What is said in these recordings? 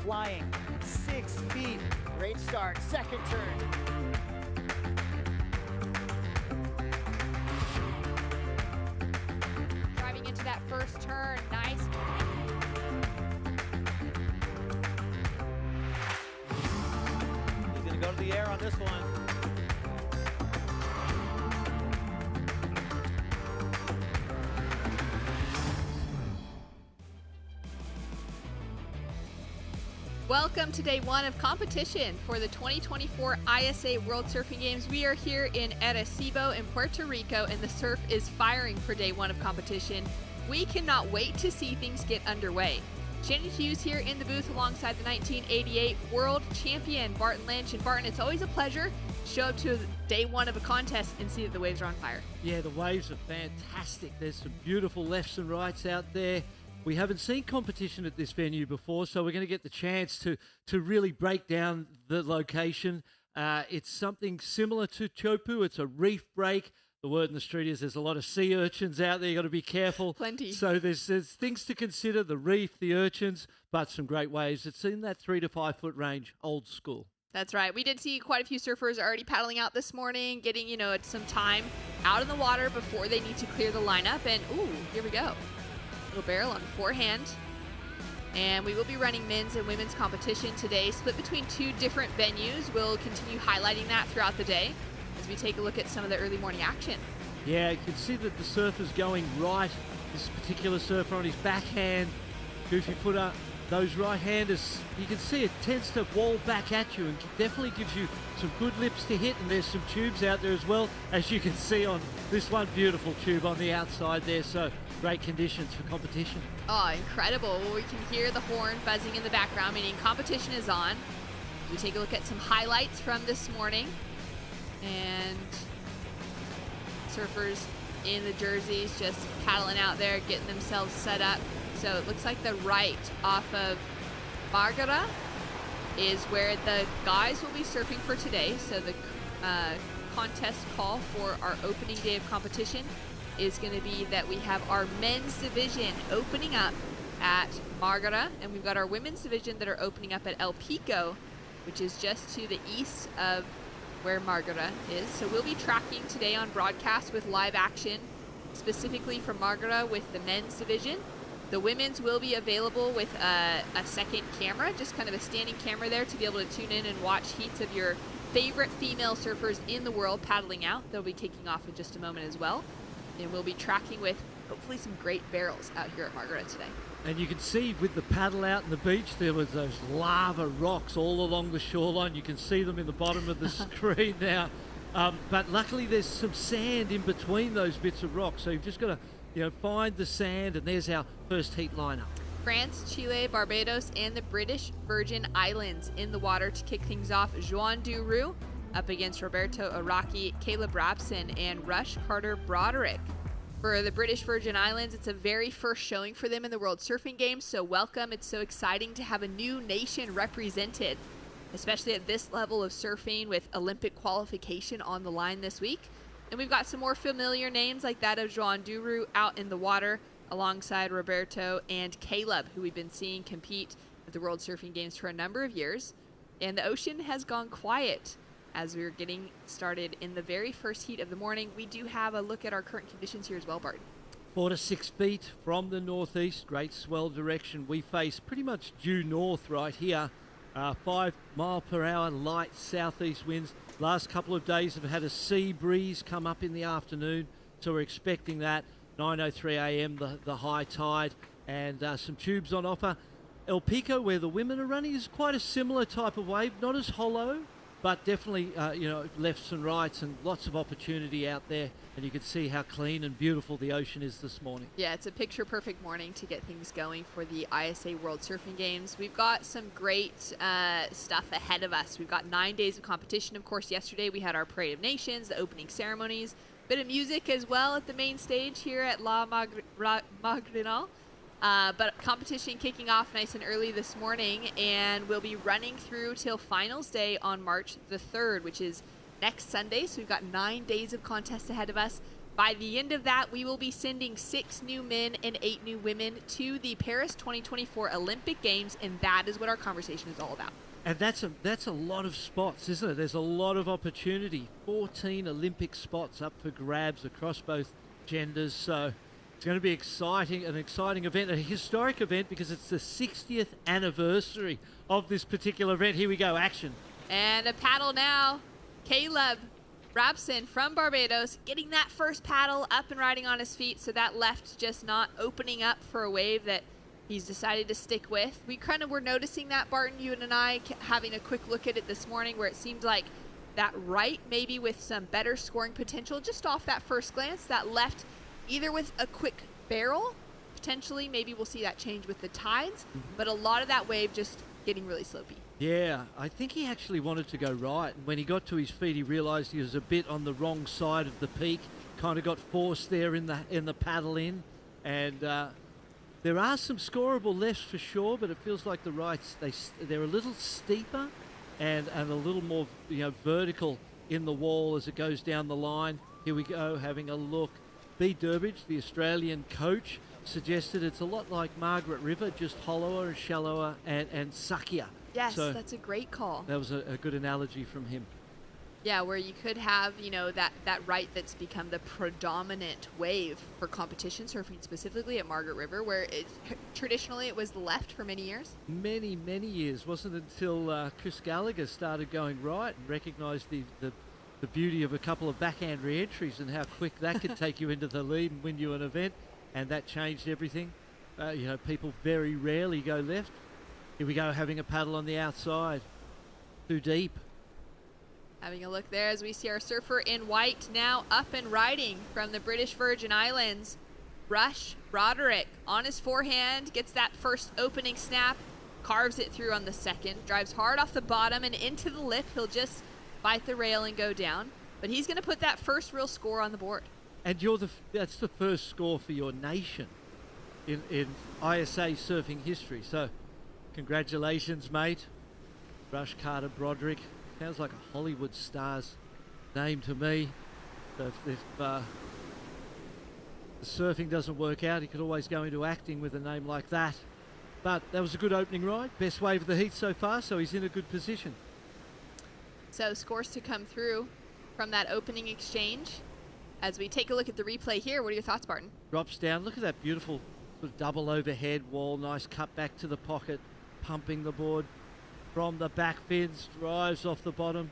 flying 6 feet. Great start, second turn. Driving into that first turn, nice. He's going to go to the air on this one. Welcome to day one of competition for the 2024 ISA World Surfing Games. We are here in Arecibo in Puerto Rico, and the surf is firing for day one of competition. We cannot wait to see things get underway. Shannon Hughes here in the booth alongside the 1988 world champion Barton Lynch. And Barton, it's always a pleasure to show up to day one of a contest and see that the waves are on fire. Yeah, the waves are fantastic. There's some beautiful lefts and rights out there. We haven't seen competition at this venue before, so we're going to get the chance to really break down the location. It's something similar to Chopu. It's a reef break. The word in the street is there's a lot of sea urchins out there. You've got to be careful. Plenty. So there's things to consider, the reef, the urchins, but some great waves. It's in that 3 to 5 foot range, old school. That's right. We did see quite a few surfers already paddling out this morning, getting, some time out in the water before they need to clear the lineup. And, ooh, here we go. Little barrel on forehand. And we will be running men's and women's competition today, split between two different venues. We'll continue highlighting that throughout the day as we take a look at some of the early morning action. Yeah, you can see that the surfer's going right. This particular surfer on his backhand, goofy footer. Those right-handers, you can see it tends to wall back at you and definitely gives you some good lips to hit, and there's some tubes out there as well, as you can see on this one. Beautiful tube on the outside there, so great conditions for competition. Oh, incredible. We can hear the horn buzzing in the background, meaning competition is on. We take a look at some highlights from this morning, and surfers in the jerseys just paddling out there, getting themselves set up. So it looks like the right off of Margara is where the guys will be surfing for today. So the contest call for our opening day of competition is going to be that we have our men's division opening up at Margara, and we've got our women's division that are opening up at El Pico, which is just to the east of where Margara is. So we'll be tracking today on broadcast with live action, specifically from Margara with the men's division. The women's will be available with a second camera, just kind of a standing camera there to be able to tune in and watch heats of your favorite female surfers in the world paddling out. They'll be kicking off in just a moment as well. And we'll be tracking with hopefully some great barrels out here at Margara today. And you can see with the paddle out on the beach, there was those lava rocks all along the shoreline. You can see them in the bottom of the screen now. But luckily there's some sand in between those bits of rock. So you've just got to find the sand, and there's our first heat lineup. France, Chile, Barbados, and the British Virgin Islands in the water to kick things off. Joan Duru up against Roberto Araki, Caleb Rabson, and Rush Carter Broderick. For the British Virgin Islands, it's a very first showing for them in the World Surfing Games, so welcome. It's so exciting to have a new nation represented, especially at this level of surfing with Olympic qualification on the line this week. And we've got some more familiar names like that of Joan Duru out in the water alongside Roberto and Caleb, who we've been seeing compete at the World Surfing Games for a number of years. And the ocean has gone quiet as we're getting started in the very first heat of the morning. We do have a look at our current conditions here as well, Barton. 4 to 6 feet from the northeast, great swell direction. We face pretty much due north right here. 5 mile per hour light southeast winds. Last couple of days have had a sea breeze come up in the afternoon, so we're expecting that. 9:03 a.m. the high tide, and some tubes on offer. El Pico, where the women are running, is quite a similar type of wave, not as hollow, but definitely lefts and rights and lots of opportunity out there. And you can see how clean and beautiful the ocean is this morning. Yeah, it's a picture-perfect morning to get things going for the ISA World Surfing Games. We've got some great stuff ahead of us. We've got 9 days of competition. Of course, yesterday we had our Parade of Nations, the opening ceremonies, bit of music as well at the main stage here at La Magrinal. But competition kicking off nice and early this morning, and we'll be running through till finals day on March the 3rd, which is next Sunday. So we've got 9 days of contest ahead of us. By the end of that, we will be sending 6 new men and 8 new women to the Paris 2024 Olympic Games, and that is what our conversation is all about. And that's a lot of spots, isn't it? There's a lot of opportunity. 14 Olympic spots up for grabs across both genders. So it's going to be an exciting event, a historic event, because it's the 60th anniversary of this particular event. Here we go, action. And a paddle now. Caleb Robson from Barbados getting that first paddle up and riding on his feet, so that left just not opening up for a wave that he's decided to stick with. We kind of were noticing that, Barton, you and I, having a quick look at it this morning, where it seemed like that right, maybe with some better scoring potential, just off that first glance, that left either with a quick barrel, potentially, maybe we'll see that change with the tides, but a lot of that wave just getting really slopey. Yeah, I think he actually wanted to go right, and when he got to his feet, he realised he was a bit on the wrong side of the peak, kind of got forced there in the paddle in, and there are some scoreable lefts for sure, but it feels like the rights, they're a little steeper and a little more vertical in the wall as it goes down the line. Here we go, having a look. B. Durbridge, the Australian coach, suggested it's a lot like Margaret River, just hollower and shallower and suckier. Yes, so that's a great call. That was a good analogy from him. Yeah, where you could have, that right that's become the predominant wave for competition surfing, specifically at Margaret River, where traditionally it was left for many years. Many, many years. Wasn't until Chris Gallagher started going right and recognised the beauty of a couple of backhand re-entries and how quick that could take you into the lead and win you an event, and that changed everything. People very rarely go left. Here we go, having a paddle on the outside. Too deep. Having a look there as we see our surfer in white now up and riding from the British Virgin Islands. Rush Broderick on his forehand, gets that first opening snap, carves it through on the second, drives hard off the bottom and into the lip. He'll just bite the rail and go down, but he's going to put that first real score on the board. And that's the first score for your nation in ISA surfing history. So congratulations, mate. Rush Carter Broderick. Sounds like a Hollywood star's name to me. So if the surfing doesn't work out, he could always go into acting with a name like that. But that was a good opening ride. Best wave of the heat so far, so he's in a good position. So scores to come through from that opening exchange. As we take a look at the replay here, what are your thoughts, Barton? Drops down. Look at that beautiful sort of double overhead wall. Nice cut back to the pocket, pumping the board from the back fins, drives off the bottom.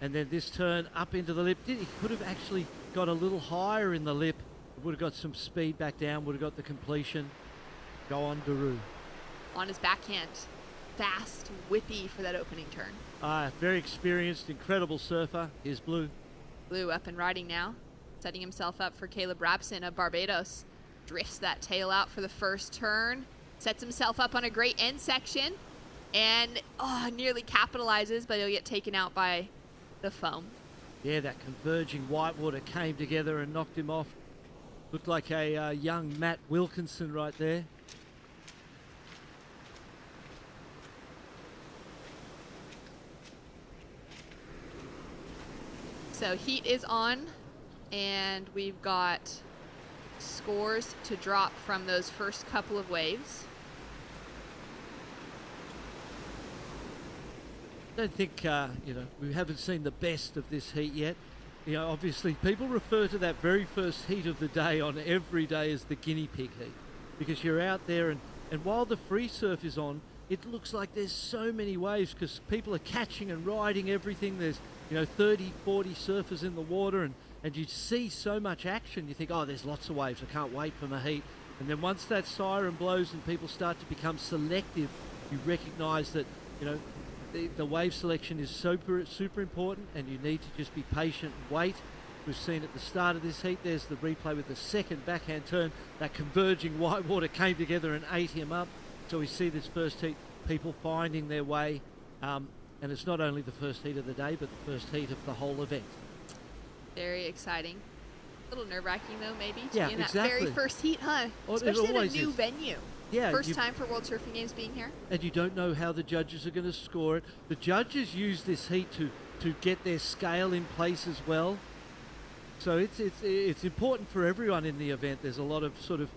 And then this turn up into the lip. He could have actually got a little higher in the lip. Would have got some speed back down, would have got the completion. Go on, Daru. On his backhand. Fast, whippy for that opening turn. Very experienced, incredible surfer. Here's Blue. Blue up and riding now. Setting himself up for Caleb Robson of Barbados. Drifts that tail out for the first turn. Sets himself up on a great end section. And nearly capitalizes, but he'll get taken out by the foam. Yeah, that converging whitewater came together and knocked him off. Looked like a young Matt Wilkinson right there. So heat is on, and we've got scores to drop from those first couple of waves. I don't think, we haven't seen the best of this heat yet. Obviously people refer to that very first heat of the day on every day as the guinea pig heat, because you're out there and while the free surf is on, it looks like there's so many waves because people are catching and riding everything. There's 30, 40 surfers in the water, and you see so much action. You think, there's lots of waves. I can't wait for my heat. And then once that siren blows and people start to become selective, you recognise that the wave selection is super important, and you need to just be patient and wait. We've seen at the start of this heat, there's the replay with the second backhand turn. That converging whitewater came together and ate him up. So we see this first heat, people finding their way. And it's not only the first heat of the day, but the first heat of the whole event. Very exciting. A little nerve-wracking, though, maybe, to be in that exactly. very first heat, huh? Well, especially in a new venue. Yeah, First time for World Surfing Games being here. And you don't know how the judges are going to score it. The judges use this heat to get their scale in place as well. So it's important for everyone in the event. There's a lot of sort of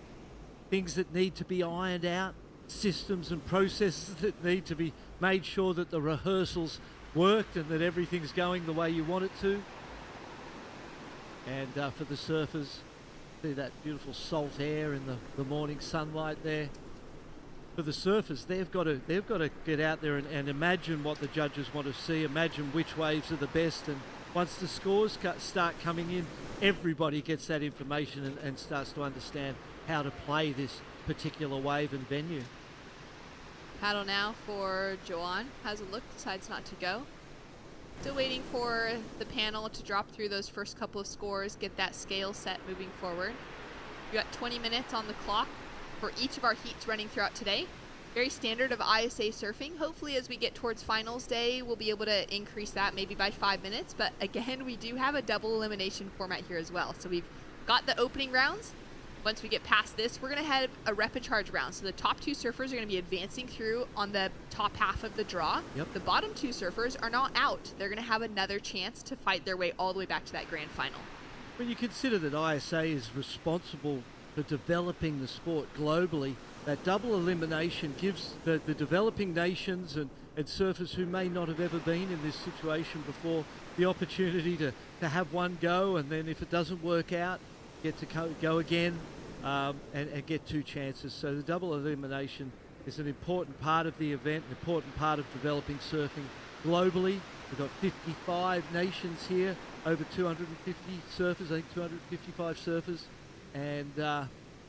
things that need to be ironed out, systems and processes that need to be made sure that the rehearsals worked and that everything's going the way you want it to. And for the surfers, see that beautiful salt air in the morning sunlight there. For the surfers, they've got to get out there and imagine what the judges want to see, imagine which waves are the best, and once the scores start coming in, everybody gets that information and starts to understand how to play this particular wave and venue. Paddle now for Joanne. Has a look, decides not to go. Still waiting for the panel to drop through those first couple of scores, get that scale set moving forward. We got 20 minutes on the clock for each of our heats running throughout today. Very standard of ISAsurfing. Hopefully as we get towards finals day, we'll be able to increase that maybe by 5 minutes. But again, we do have a double elimination format here as well. So we've got the opening rounds. Once we get past this, we're going to have a repechage round. So the top 2 surfers are going to be advancing through on the top half of the draw. Yep. The bottom 2 surfers are not out. They're going to have another chance to fight their way all the way back to that grand final. When you consider that ISA is responsible for developing the sport globally, that double elimination gives the developing nations and surfers who may not have ever been in this situation before the opportunity to have one go, and then if it doesn't work out, get to go again and get 2 chances. So the double elimination is an important part of the event, an important part of developing surfing globally. We've got 55 nations here, over 250 surfers, I think 255 surfers, and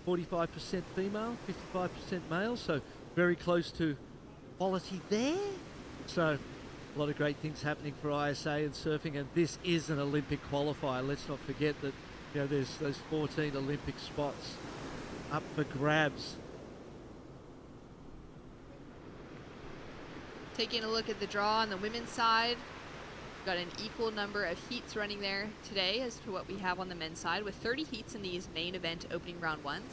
45% female, 55% male, so very close to quality there. So a lot of great things happening for ISA and surfing, and this is an Olympic qualifier. Let's not forget that, you know, there's those 14 Olympic spots up for grabs. Taking a look at the draw on the women's side, we've got an equal number of heats running there today as to what we have on the men's side, with 30 heats in these main event opening round ones.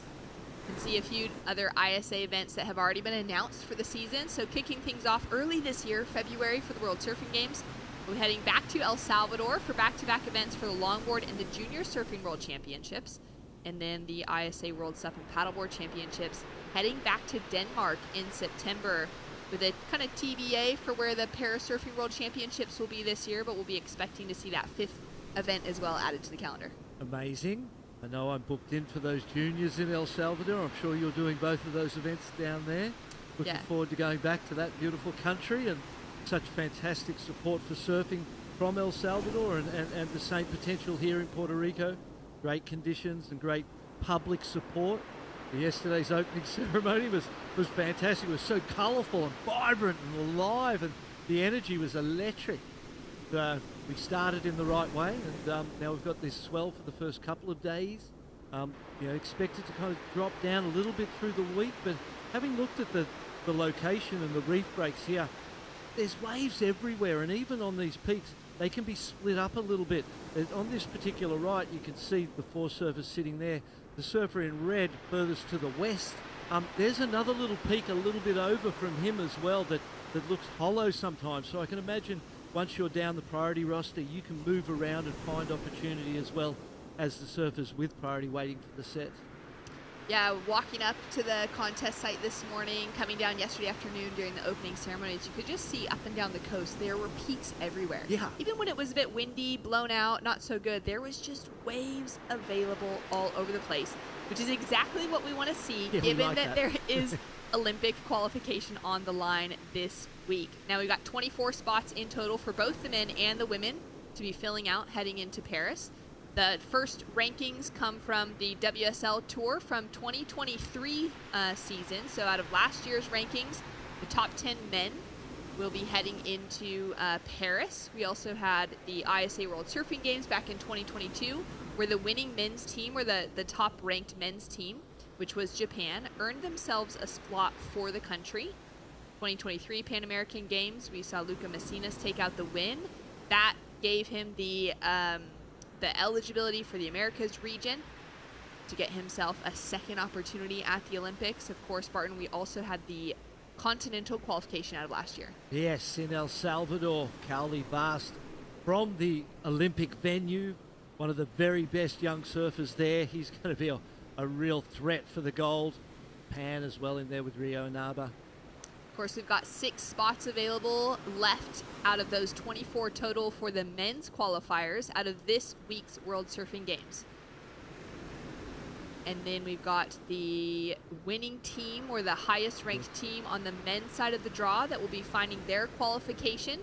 You can see a few other ISA events that have already been announced for the season. So kicking things off early this year, February, for the World Surfing Games, we're heading back to El Salvador for back-to-back events for the longboard and the Junior Surfing World Championships, and then the ISA World Sup and Paddleboard Championships, heading back to Denmark in September, with a kind of TBA for where the Parasurfing World Championships will be this year, but we'll be expecting to see that 5th event as well added to the calendar. Amazing. I know I'm booked in for those juniors in El Salvador. I'm sure you're doing both of those events down there. Looking forward to going back to that beautiful country, and such fantastic support for surfing from El Salvador, and the same potential here in Puerto Rico. Great conditions and great public support. Yesterday's opening ceremony was fantastic. It was so colourful and vibrant and alive, and the energy was electric. We started in the right way, and now we've got this swell for the first couple of days. You know, expected to kind of drop down a little bit through the week, but having looked at the location and the reef breaks here, there's waves everywhere, and even on these peaks, they can be split up a little bit. On this particular right, you can see the 4 surfers sitting there. The surfer in red furthest to the west, there's another little peak a little bit over from him as well that looks hollow sometimes. So I can imagine once you're down the priority roster, you can move around and find opportunity as well as the surfers with priority waiting for the set. Yeah, walking up to the contest site this morning, coming down yesterday afternoon during the opening ceremonies, you could just see up and down the coast, there were peaks everywhere. Yeah. Even when it was a bit windy, blown out, not so good, there was just waves available all over the place, which is exactly what we want to see, given that there is Olympic qualification on the line this week. Now we've got 24 spots in total for both the men and the women to be filling out heading into Paris. The first rankings come from the WSL Tour from 2023 season. So out of last year's rankings, the top 10 men will be heading into Paris. We also had the ISA World Surfing Games back in 2022, where the winning men's team, or the top ranked men's team, which was Japan, earned themselves a spot for the country. 2023 Pan American Games, we saw Luca Messinas take out the win. That gave him the eligibility for the Americas region to get himself a second opportunity at the Olympics. Of course, Barton, we also had the continental qualification out of last year. Yes, in El Salvador, Cowley Vast from the Olympic venue one of the very best young surfers there. He's going to be a real threat for the gold. Pan as well in there with Rio Naba. Of course, we've got 6 spots available left out of those 24 total for the men's qualifiers out of this week's World Surfing Games. And then we've got the winning team, or the highest ranked team on the men's side of the draw, that will be finding their qualification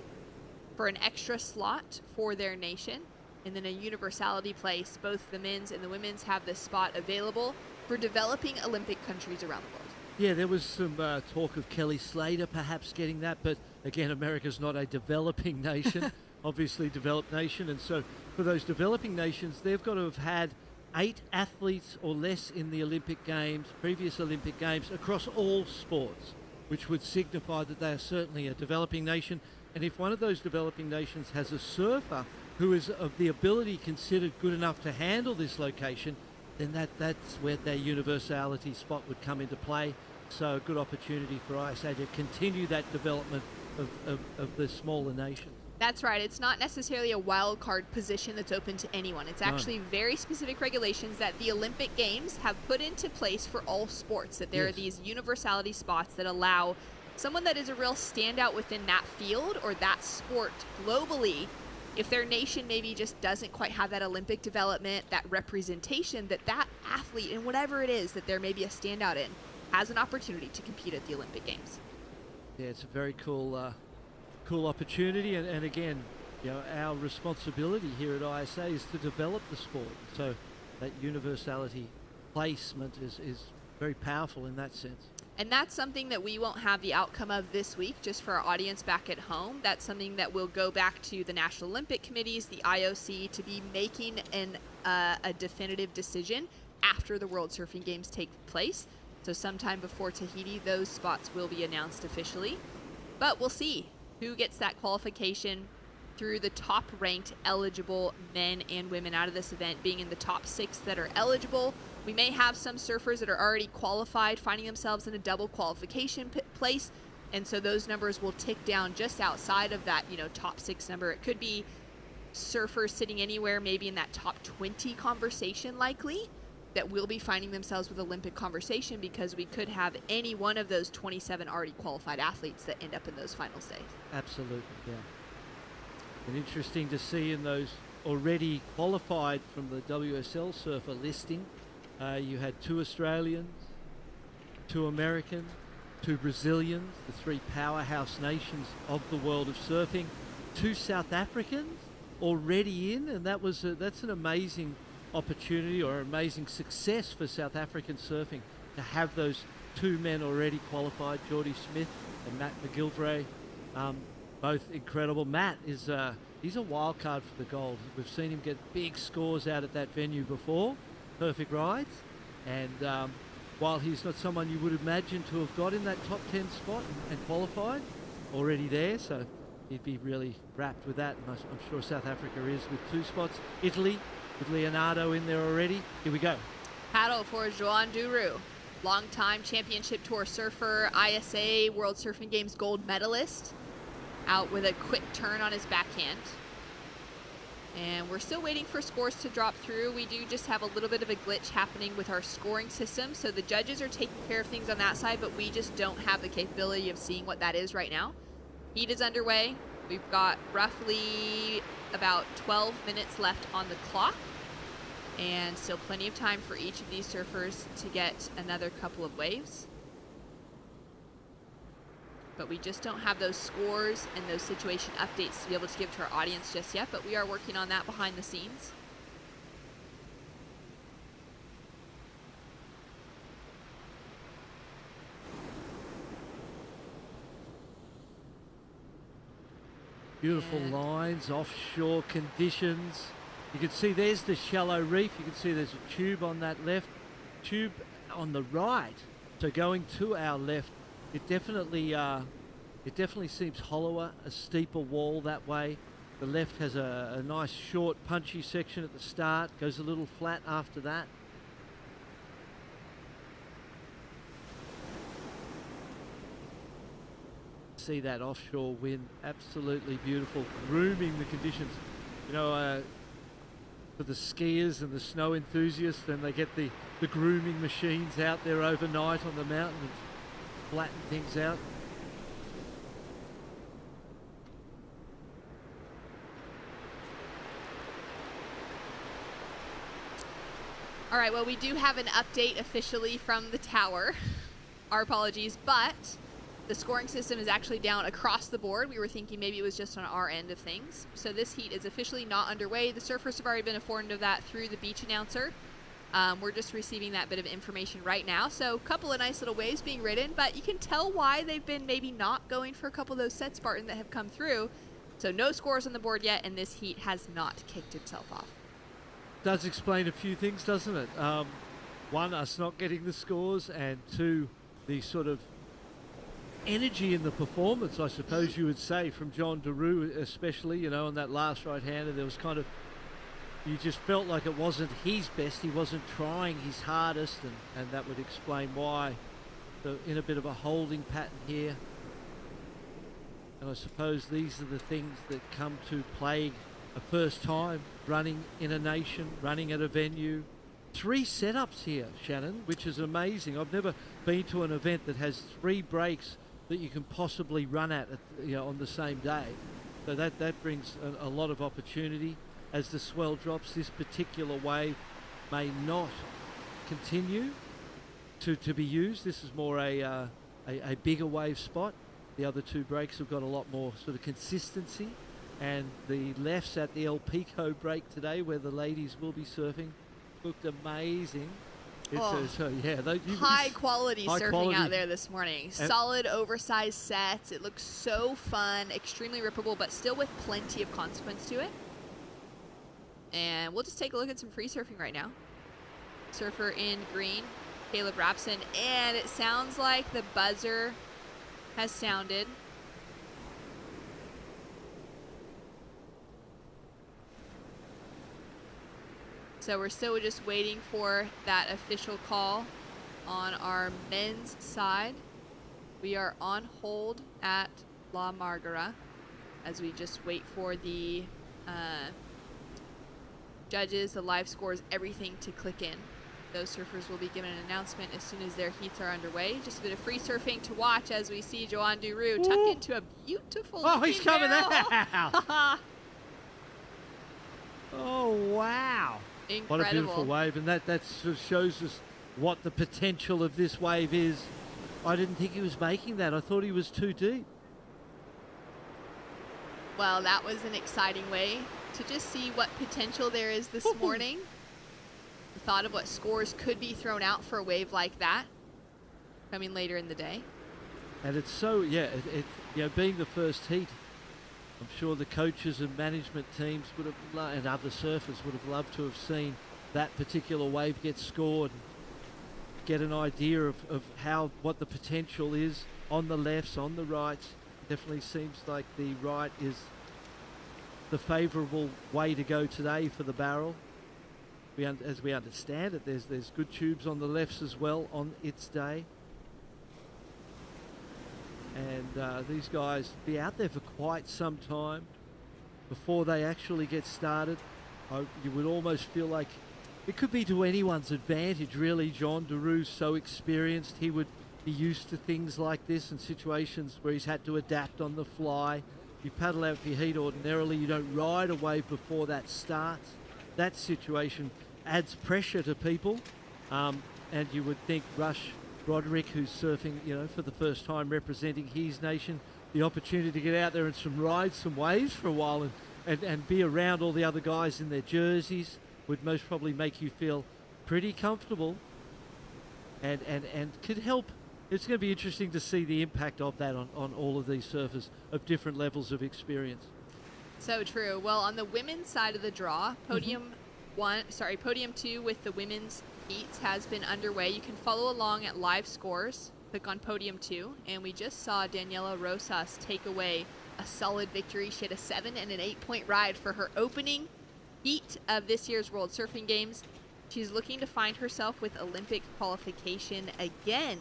for an extra slot for their nation. And then a universality place. Both the men's and the women's have this spot available for developing Olympic countries around the world. Yeah, there was some talk of Kelly Slater perhaps getting that, but again, America's not a developing nation, obviously developed nation, and so for those developing nations, they've got to have had 8 athletes or less in the Olympic Games, previous Olympic Games, across all sports, which would signify that they are certainly a developing nation. And if one of those developing nations has a surfer who is of the ability considered good enough to handle this location, then that's where their universality spot would come into play. So a good opportunity for ISA to continue that development of the smaller nations. That's right. It's not necessarily a wild card position that's open to anyone. It's actually very specific regulations that the Olympic Games have put into place for all sports, that there are these universality spots that allow someone that is a real standout within that field or that sport globally, if their nation maybe just doesn't quite have that Olympic development, that representation, that athlete in whatever it is that they're maybe a standout in, has an opportunity to compete at the Olympic Games. Yeah, it's a very cool opportunity, and again, you know, our responsibility here at ISA is to develop the sport. So that universality placement is very powerful in that sense. And that's something that we won't have the outcome of this week, just for our audience back at home. That's something that will go back to the National Olympic Committees, the IOC, to be making a definitive decision after the World Surfing Games take place. So sometime before Tahiti, those spots will be announced officially. But we'll see who gets that qualification through the top-ranked eligible men and women out of this event, being in the top 6 that are eligible. We may have some surfers that are already qualified finding themselves in a double qualification place, and so those numbers will tick down just outside of that, top 6 number. It could be surfers sitting anywhere maybe in that top 20 conversation likely that will be finding themselves with Olympic conversation, because we could have any one of those 27 already qualified athletes that end up in those final stays. Absolutely, yeah. And interesting to see in those already qualified from the WSL surfer listing, you had 2 Australians, 2 Americans, 2 Brazilians, the 3 powerhouse nations of the world of surfing, 2 South Africans already in, and that's an amazing opportunity or amazing success for South African surfing to have those 2 men already qualified, Geordie Smith and Matt McGilvray, both incredible. Matt is he's a wild card for the gold. We've seen him get big scores out at that venue before, perfect rides, and while he's not someone you would imagine to have got in that top 10 spot and qualified, already there, so he'd be really wrapped with that, and I'm sure South Africa is with 2 spots. Italy with Leonardo in there already. Here we go. Paddle for Joan Duru, longtime championship tour surfer, ISA World Surfing Games gold medalist, out with a quick turn on his backhand. And we're still waiting for scores to drop through. We do just have a little bit of a glitch happening with our scoring system, so the judges are taking care of things on that side, but we just don't have the capability of seeing what that is right now. Heat is underway. We've got roughly about 12 minutes left on the clock, and still plenty of time for each of these surfers to get another couple of waves. But we just don't have those scores and those situation updates to be able to give to our audience just yet, but we are working on that behind the scenes. Beautiful lines, offshore conditions. You can see there's the shallow reef. You can see there's a tube on that left, tube on the right. So going to our left, it definitely seems hollower, a steeper wall that way. The left has a nice short punchy section at the start, goes a little flat after that. See that offshore wind, absolutely beautiful, grooming the conditions. for the skiers and the snow enthusiasts. Then they get the grooming machines out there overnight on the mountain and flatten things out. All right, well, we do have an update officially from the tower. Our apologies, but the scoring system is actually down across the board. We were thinking maybe it was just on our end of things. So this heat is officially not underway. The surfers have already been informed of that through the beach announcer. We're just receiving that bit of information right now. So a couple of nice little waves being ridden, but you can tell why they've been maybe not going for a couple of those sets, Spartan, that have come through. So no scores on the board yet, and this heat has not kicked itself off. Does explain a few things, doesn't it? One, us not getting the scores, and two, the sort of energy in the performance, I suppose you would say, from John Daru especially, you know, on that last right-hander. There was kind of, you just felt like it wasn't his best. He wasn't trying his hardest, and that would explain why they're in a bit of a holding pattern here. And I suppose these are the things that come to plague a first time running in a nation, running at a venue. 3 setups here, Shannon, which is amazing. I've never been to an event that has 3 breaks that you can possibly run at, you know, on the same day. So that brings a lot of opportunity. As the swell drops, this particular wave may not continue to be used. This is more a bigger wave spot. The other 2 breaks have got a lot more sort of consistency. And the lefts at the El Pico break today, where the ladies will be surfing, looked amazing. High quality surfing out there this morning. Solid, oversized sets. It looks so fun, extremely rippable, but still with plenty of consequence to it. And we'll just take a look at some free surfing right now. Surfer in green, Caleb Rapson, and it sounds like the buzzer has sounded. So we're still just waiting for that official call on our men's side. We are on hold at La Margara as we just wait for the judges, the live scores, everything to click in. Those surfers will be given an announcement as soon as their heats are underway. Just a bit of free surfing to watch as we see Joan Duru tuck into a beautiful he's coming barrel. out. Oh, wow. Incredible. What a beautiful wave, and that sort of shows us what the potential of this wave is. I didn't think he was making that. I thought he was too deep. Well, that was an exciting way to just see what potential there is this morning. The thought of what scores could be thrown out for a wave like that coming later in the day. And it's so, you know, being the first heat, I'm sure the coaches and management teams would have, and other surfers would have loved to have seen that particular wave get scored, get an idea of what the potential is on the lefts, on the rights. Definitely seems like the right is the favourable way to go today for the barrel. As we understand it, there's good tubes on the lefts as well on its day. And these guys be out there for quite some time before they actually get started. You would almost feel like it could be to anyone's advantage, really. John Daru's so experienced. He would be used to things like this and situations where he's had to adapt on the fly. You paddle out for your heat ordinarily. You don't ride a wave before that starts. That situation adds pressure to people. And you would think Rush Roderick, who's surfing, you know, for the first time representing his nation, the opportunity to get out there and ride some waves for a while and be around all the other guys in their jerseys would most probably make you feel pretty comfortable and could help. It's going to be interesting to see the impact of that on all of these surfers of different levels of experience. So true. Well, on the women's side of the draw, podium 2 with the women's heats has been underway. You can follow along at live scores. Click on podium 2, and we just saw Daniela Rosas take away a solid victory. She had a 7 and an 8-point ride for her opening heat of this year's World Surfing Games. She's looking to find herself with Olympic qualification again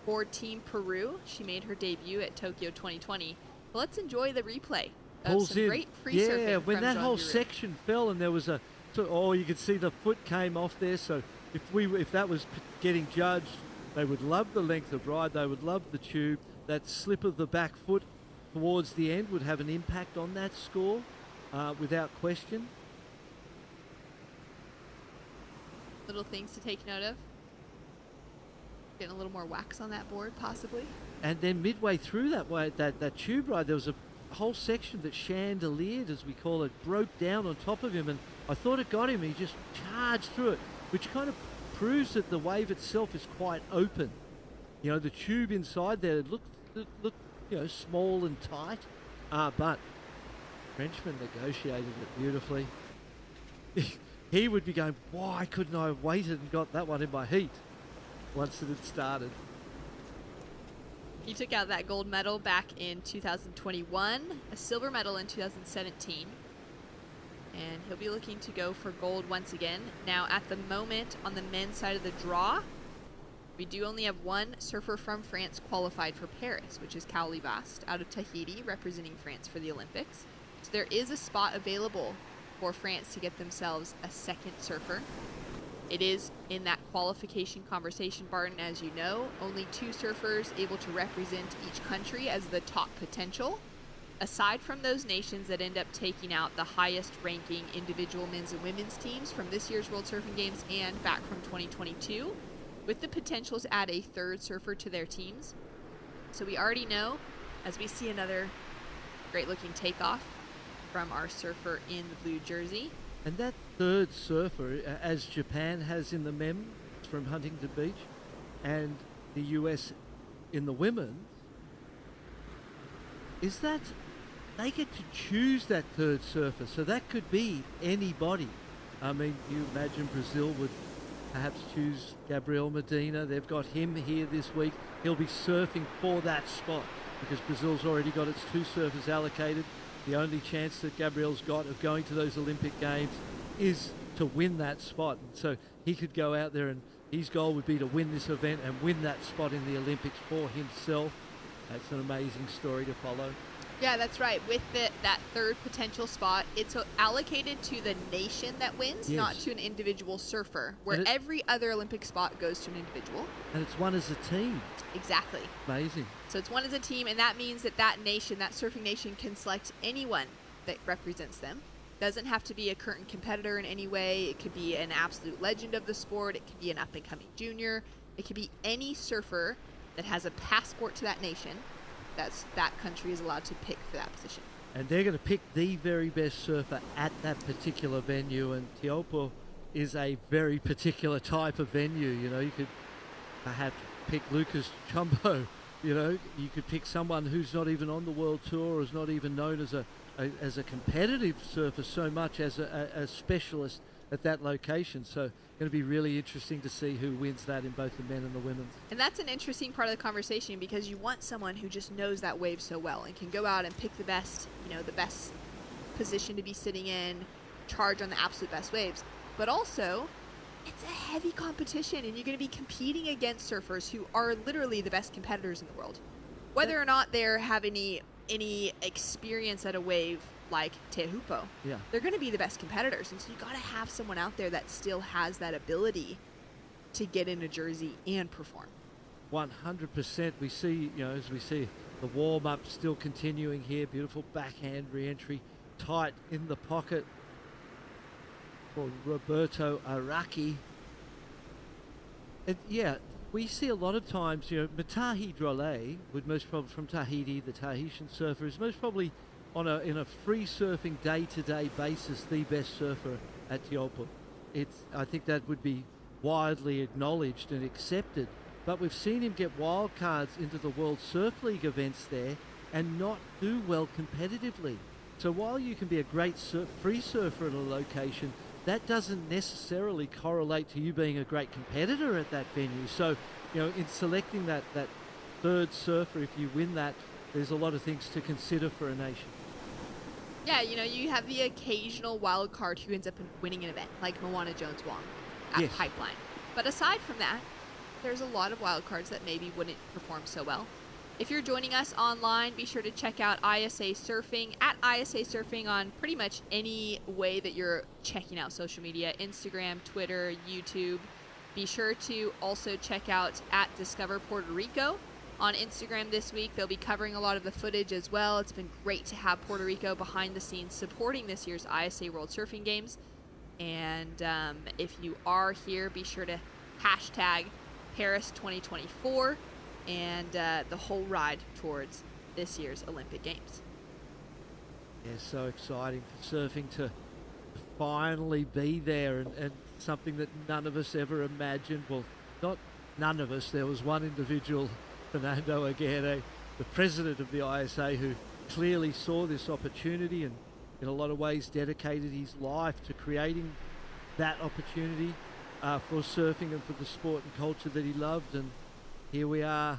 for Team Peru. She made her debut at Tokyo 2020. Well, let's enjoy the replay of some great free surfing. Yeah, when from that John whole Duru. section fell and there was a So, oh, you could see the foot came off there. So if that was getting judged, they would love the length of ride. They would love the tube. That slip of the back foot towards the end would have an impact on that score, without question. Little things to take note of. Getting a little more wax on that board, possibly. And then midway through that tube ride, there was a whole section that chandeliered, as we call it, broke down on top of him, and I thought it got him. He just charged through it, which kind of proves that the wave itself is quite open. You know, the tube inside there looked small and tight, but Frenchman negotiated it beautifully. He would be going, why couldn't I have waited and got that one in my heat once it had started? He took out that gold medal back in 2021, a silver medal in 2017, and he'll be looking to go for gold once again. Now, at the moment, on the men's side of the draw, we do only have one surfer from France qualified for Paris, which is Cal Libast out of Tahiti, representing France for the Olympics. So there is a spot available for France to get themselves a second surfer. It is in that qualification conversation, Barton, as you know, only 2 surfers able to represent each country as the top potential. Aside from those nations that end up taking out the highest ranking individual men's and women's teams from this year's World Surfing Games and back from 2022, with the potential to add a 3rd surfer to their teams. So we already know, as we see another great looking takeoff from our surfer in the blue jersey. And that 3rd surfer, as Japan has in the men from Huntington Beach, and the US in the women's, is that they get to choose that 3rd surfer. So that could be anybody. I mean, you imagine Brazil would perhaps choose Gabriel Medina. They've got him here this week. He'll be surfing for that spot because Brazil's already got its 2 surfers allocated. The only chance that Gabriel's got of going to those Olympic Games is to win that spot. And so he could go out there and his goal would be to win this event and win that spot in the Olympics for himself. That's an amazing story to follow. Yeah, that's right. With that 3rd potential spot, it's allocated to the nation that wins, Yes. not to an individual surfer, where every other Olympic spot goes to an individual. And it's won as a team. Exactly. Amazing. So it's one as a team, and that means that nation, that surfing nation, can select anyone that represents them. Doesn't have to be a current competitor in any way. It could be an absolute legend of the sport. It could be an up-and-coming junior. It could be any surfer that has a passport to that nation. That country is allowed to pick for that position. And they're going to pick the very best surfer at that particular venue, and Tiopo is a very particular type of venue. You know, you could perhaps pick Lucas Chumbo. You know, you could pick someone who's not even on the world tour or is not even known as a competitive surfer so much as a specialist at that location. So going to be really interesting to see who wins that in both the men and the women's. And that's an interesting part of the conversation because you want someone who just knows that wave so well and can go out and pick the best position to be sitting in, charge on the absolute best waves. But also, it's a heavy competition and you're going to be competing against surfers who are literally the best competitors in the world. Whether or not they have any experience at a wave like Teahupo, Yeah. they're going to be the best competitors. And so you got to have someone out there that still has that ability to get in a jersey and perform. 100%. We see, as we see the warm-up still continuing here. Beautiful backhand re-entry, tight in the pocket for Roberto Araki. And yeah, we see a lot of times, Matahi Drolet would most probably, from Tahiti, the Tahitian surfer, is most probably in a free surfing day-to-day basis the best surfer at Tiopo. I think that would be widely acknowledged and accepted. But we've seen him get wild cards into the World Surf League events there and not do well competitively. So while you can be a great free surfer at a location, that doesn't necessarily correlate to you being a great competitor at that venue. So, in selecting that 3rd surfer, if you win that, there's a lot of things to consider for a nation. Yeah, you have the occasional wild card who ends up winning an event, like Moana Jones-Wong at Yes. Pipeline. But aside from that, there's a lot of wild cards that maybe wouldn't perform so well. If you're joining us online, be sure to check out ISA Surfing at ISA Surfing on pretty much any way that you're checking out social media, Instagram, Twitter, YouTube. Be sure to also check out at Discover Puerto Rico on Instagram this week. They'll be covering a lot of the footage as well. It's been great to have Puerto Rico behind the scenes supporting this year's ISA World Surfing Games. And if you are here, be sure to hashtag Paris 2024 and the whole ride towards this year's Olympic Games. Yeah, so exciting for surfing to finally be there, and something that none of us ever imagined. Well, not none of us. There was one individual, Fernando Aguirre, the president of the ISA, who clearly saw this opportunity and in a lot of ways dedicated his life to creating that opportunity for surfing and for the sport and culture that he loved. And here we are,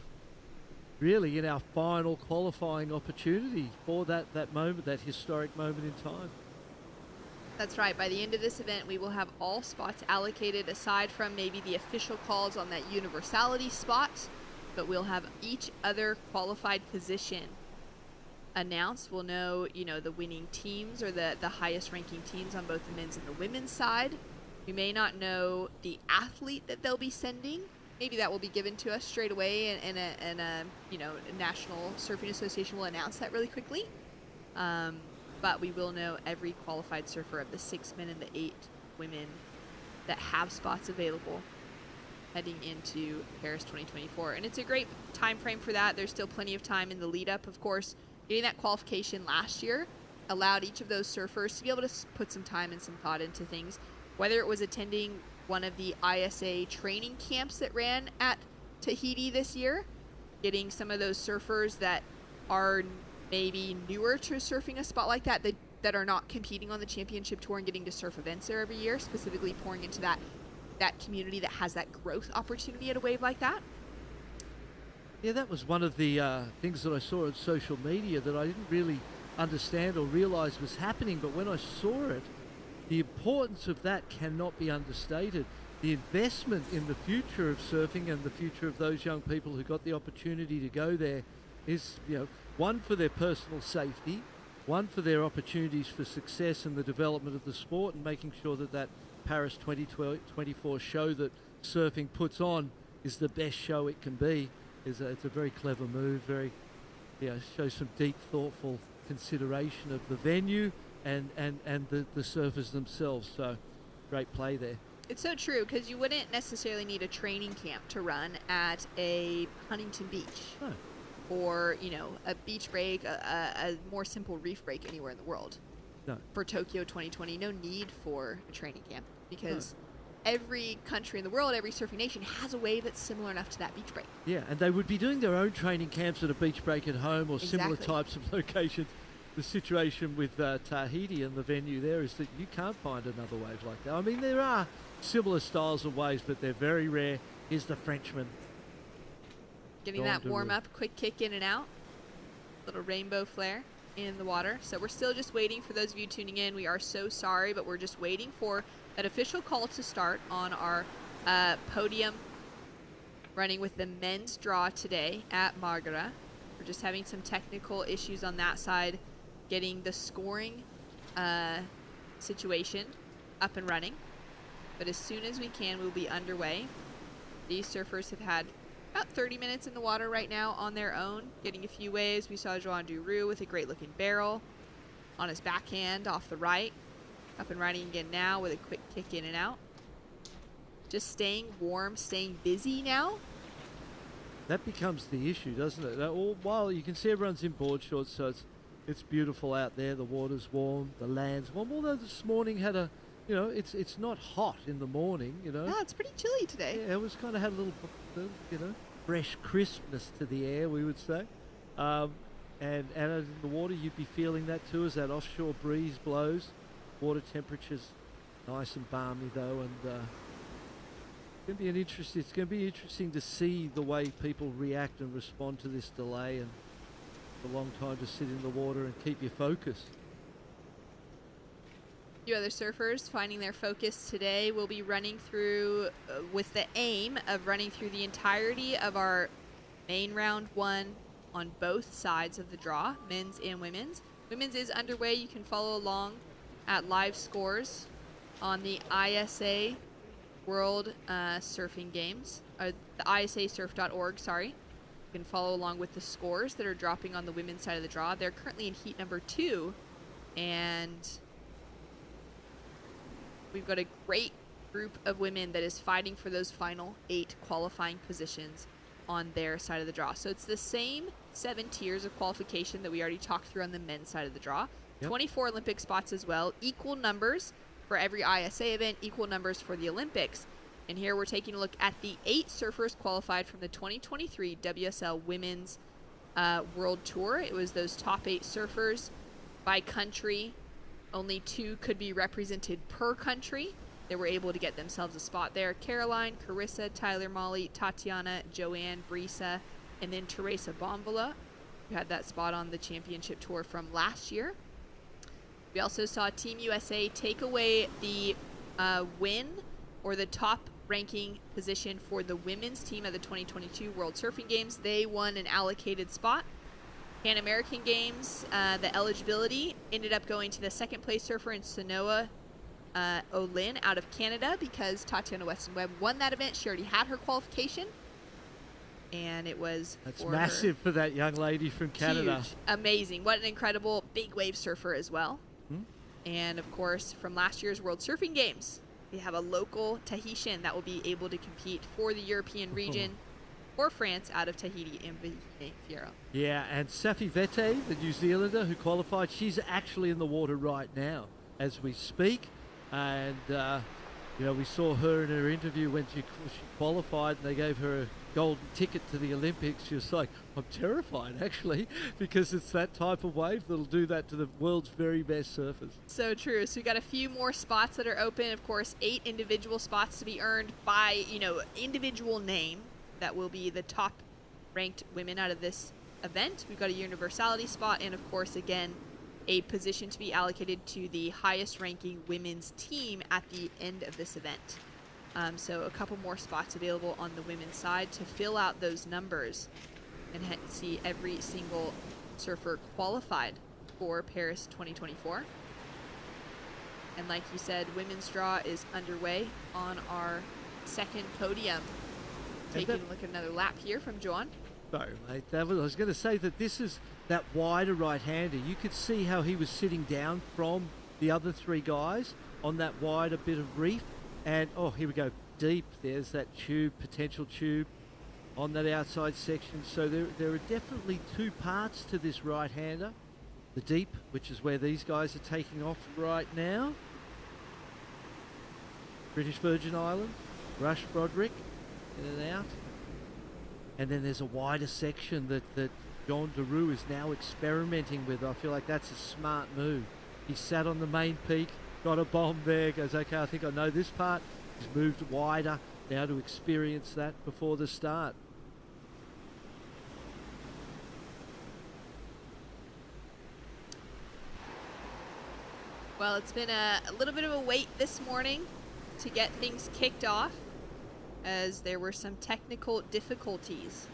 really in our final qualifying opportunity for that moment, that historic moment in time. That's right. By the end of this event, we will have all spots allocated aside from maybe the official calls on that universality spot, but we'll have each other qualified position announced. We'll know, the winning teams or the highest ranking teams on both the men's and the women's side. We may not know the athlete that they'll be sending. Maybe that will be given to us straight away, and a National Surfing Association will announce that really quickly. But we will know every qualified surfer of the 6 men and the 8 women that have spots available heading into Paris 2024. And it's a great time frame for that. There's still plenty of time in the lead up, of course. Getting that qualification last year allowed each of those surfers to be able to put some time and some thought into things, whether it was attending one of the ISA training camps that ran at Tahiti this year, getting some of those surfers that are maybe newer to surfing a spot like that that are not competing on the championship tour and getting to surf events there every year, specifically pouring into that community that has that growth opportunity at a wave like that. Yeah, that was one of the things that I saw on social media that I didn't really understand or realize was happening, but when I saw it, the importance of that cannot be understated. The investment in the future of surfing and the future of those young people who got the opportunity to go there is, one, for their personal safety, one, for their opportunities for success and the development of the sport, and making sure that Paris 2024 show that surfing puts on is the best show it can be. It's a very clever move, shows some deep, thoughtful consideration of the venue and the surfers themselves. So great play there. It's so true, because you wouldn't necessarily need a training camp to run at a Huntington Beach. No. Or, a beach break, a more simple reef break anywhere in the world. No. For Tokyo 2020, no need for a training camp, because every country in the world, every surfing nation has a wave that's similar enough to that beach break. Yeah, and they would be doing their own training camps at a beach break at home or similar types of locations. The situation with Tahiti and the venue there is that you can't find another wave like that. I mean, there are similar styles of waves, but they're very rare. Here's the Frenchman. Getting that warm up, quick kick in and out. Little rainbow flare in the water. So we're still just waiting for those of you tuning in. We are so sorry, but we're just waiting for that official call to start on our podium running with the men's draw today at Margara. We're just having some technical issues on that side, getting the scoring situation up and running. But as soon as we can, we'll be underway. These surfers have had about 30 minutes in the water right now on their own, getting a few waves. We saw Joan Duru with a great looking barrel on his backhand off the right. Up and riding again now with a quick kick in and out. Just staying warm, staying busy now. That becomes the issue, doesn't it? While you can see everyone's in board shorts, so it's beautiful out there. The water's warm, the land's warm. Although this morning had it's not hot in the morning, No, it's pretty chilly today. Yeah, it was kind of had a little, fresh crispness to the air, we would say. And in the water, you'd be feeling that too as that offshore breeze blows. Water temperature's nice and balmy though, and it's going to be interesting to see the way people react and respond to this delay, and a long time to sit in the water and keep your focus. A few other surfers finding their focus today. We'll be running through with the aim of running through the entirety of our main round 1 on both sides of the draw, men's and women's. Women's is underway. You can follow along at live scores on the ISA World Surfing Games, or the ISAsurf.org, sorry. You can follow along with the scores that are dropping on the women's side of the draw. They're currently in heat number 2, and we've got a great group of women that is fighting for those final 8 qualifying positions on their side of the draw. So it's the same 7 tiers of qualification that we already talked through on the men's side of the draw. Yep. 24 Olympic spots as well, equal numbers for every ISA event, equal numbers for the Olympics. And here we're taking a look at the 8 surfers qualified from the 2023 WSL Women's World Tour. It was those top 8 surfers by country. Only 2 could be represented per country. They were able to get themselves a spot there. Caroline, Carissa, Tyler, Molly, Tatiana, Joanne, Brisa, and then Teresa Bonvola, who had that spot on the championship tour from last year. We also saw Team USA take away the win, or the top ranking position for the women's team at the 2022 World Surfing Games. They won an allocated spot. Pan American Games, the eligibility ended up going to the second place surfer in Sanoa Olin out of Canada, because Tatiana Weston Webb won that event. She already had her qualification, and it was That's massive for that young lady from Canada. Huge. Amazing. What an incredible big wave surfer as well. Hmm? And of course, from last year's World Surfing Games, we have a local Tahitian that will be able to compete for the European region or France out of Tahiti and Fierro. Yeah, and Safi Vete, the New Zealander who qualified, she's actually in the water right now as we speak. And, you know, we saw her in her interview when she qualified, and they gave her a golden ticket to the Olympics. She was like, I'm terrified, actually, because it's that type of wave that'll do that to the world's very best surfers. So true. So we got a few more spots that are open. Of course, 8 individual spots to be earned by, you know, individual name that will be the top ranked women out of this event. We've got a universality spot, and of course, again, a position to be allocated to the highest ranking women's team at the end of this event. So a couple more spots available on the women's side to fill out those numbers and see every single surfer qualified for Paris 2024. And like you said, women's draw is underway on our second podium. Taking a look at another lap here from John. Sorry, mate. I was going to say that this is that wider right-hander. You could see how he was sitting down from the other 3 guys on that wider bit of reef. And, oh, here we go, deep. There's that tube, potential tube on that outside section. So there are definitely 2 parts to this right-hander. The deep, which is where these guys are taking off right now. British Virgin Islands, Rush Broderick, in and out. And then there's a wider section that John Daru is now experimenting with. I feel like that's a smart move. He sat on the main peak, got a bomb there, goes, okay, I think I know this part. He's moved wider now to experience that before the start. Well, it's been a little bit of a wait this morning to get things kicked off, as there were some technical difficulties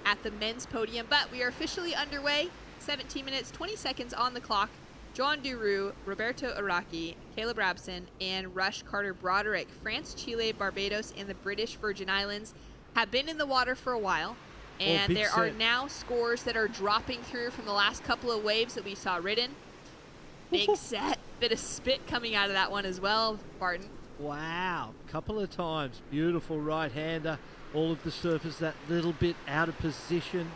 at the men's podium, but we are officially underway. 17 minutes, 20 seconds on the clock. John Duru, Roberto Araki, Caleb Rabson, and Rush Carter Broderick, France, Chile, Barbados, and the British Virgin Islands, have been in the water for a while. And there are now scores that are dropping through from the last couple of waves that we saw ridden. Big set, bit of spit coming out of that one as well, Barton. Wow, couple of times. Beautiful right-hander. All of the surfers that little bit out of position.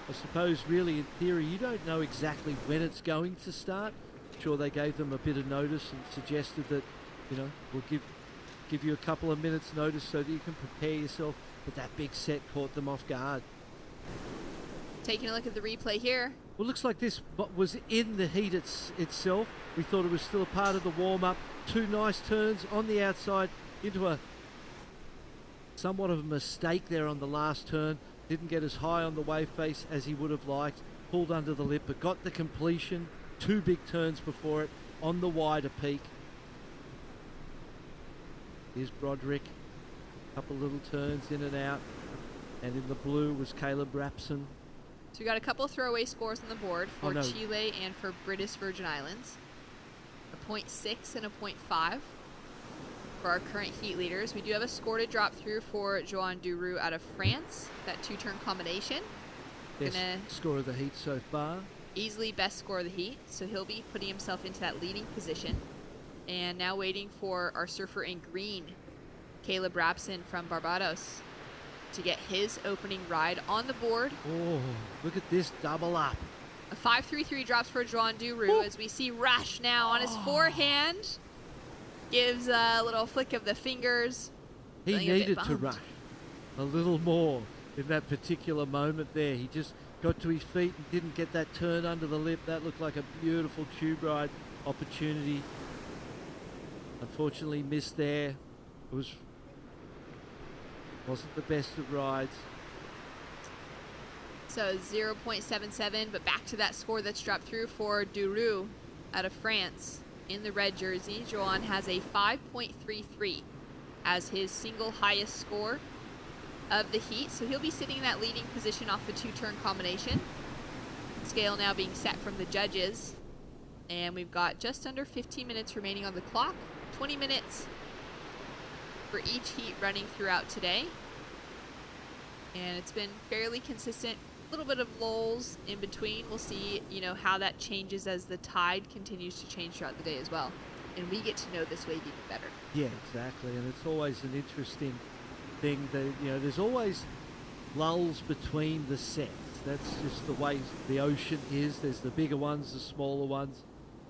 I suppose really in theory you don't know exactly when it's going to start. I'm sure they gave them a bit of notice and suggested that, you know, we'll give you a couple of minutes notice so that you can prepare yourself, but that big set caught them off guard. Taking a look at the replay here. Well, looks like this was in the heat itself. We thought it was still a part of the warm-up. 2 nice turns on the outside into a somewhat of a mistake there on the last turn. Didn't get as high on the wave face as he would have liked. Pulled under the lip, but got the completion. 2 big turns before it on the wider peak. Here's Broderick. Couple little turns in and out. And in the blue was Caleb Rapson. So we got a couple throwaway scores on the board for Oh, no. Chile and for British Virgin Islands. A .6 and a .5 for our current heat leaders. We do have a score to drop through for Joan Duru out of France. That 2-turn combination. Best score of the heat so far. Easily best score of the heat. So he'll be putting himself into that leading position. And now waiting for our surfer in green, Caleb Rapson from Barbados, to get his opening ride on the board. Oh, look at this double up. A 5.33 drops for Joan Duru as we see Rash now on his forehand. Gives a little flick of the fingers. He Feeling a bit needed to bummed. rush a little more in that particular moment there. He just got to his feet and didn't get that turn under the lip. That looked like a beautiful tube ride opportunity. Unfortunately missed there. It wasn't the best of rides. So 0.77, but back to that score that's dropped through for Duru out of France in the red jersey. Joan has a 5.33 as his single highest score of the heat. So he'll be sitting in that leading position off the 2-turn combination. Scale now being set from the judges. And we've got just under 15 minutes remaining on the clock. 20 minutes for each heat running throughout today. And it's been fairly consistent. A little bit of lulls in between. We'll see, how that changes as the tide continues to change throughout the day as well. And we get to know this wave even better. Yeah, exactly. And it's always an interesting thing that, there's always lulls between the sets. That's just the way the ocean is. There's the bigger ones, the smaller ones.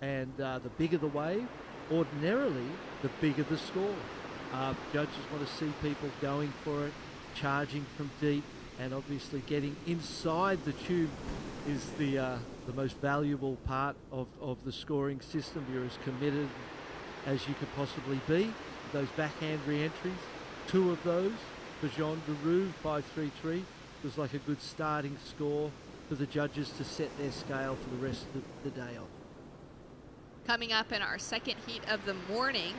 And the bigger the wave, ordinarily, the bigger the score. Judges want to see people going for it, charging from deep, and obviously getting inside the tube is the most valuable part of the scoring system. You're as committed as you could possibly be. Those backhand re-entries, 2 of those for Jean Duru, 5.33, was like a good starting score for the judges to set their scale for the rest of the day off. Coming up in our second heat of the morning,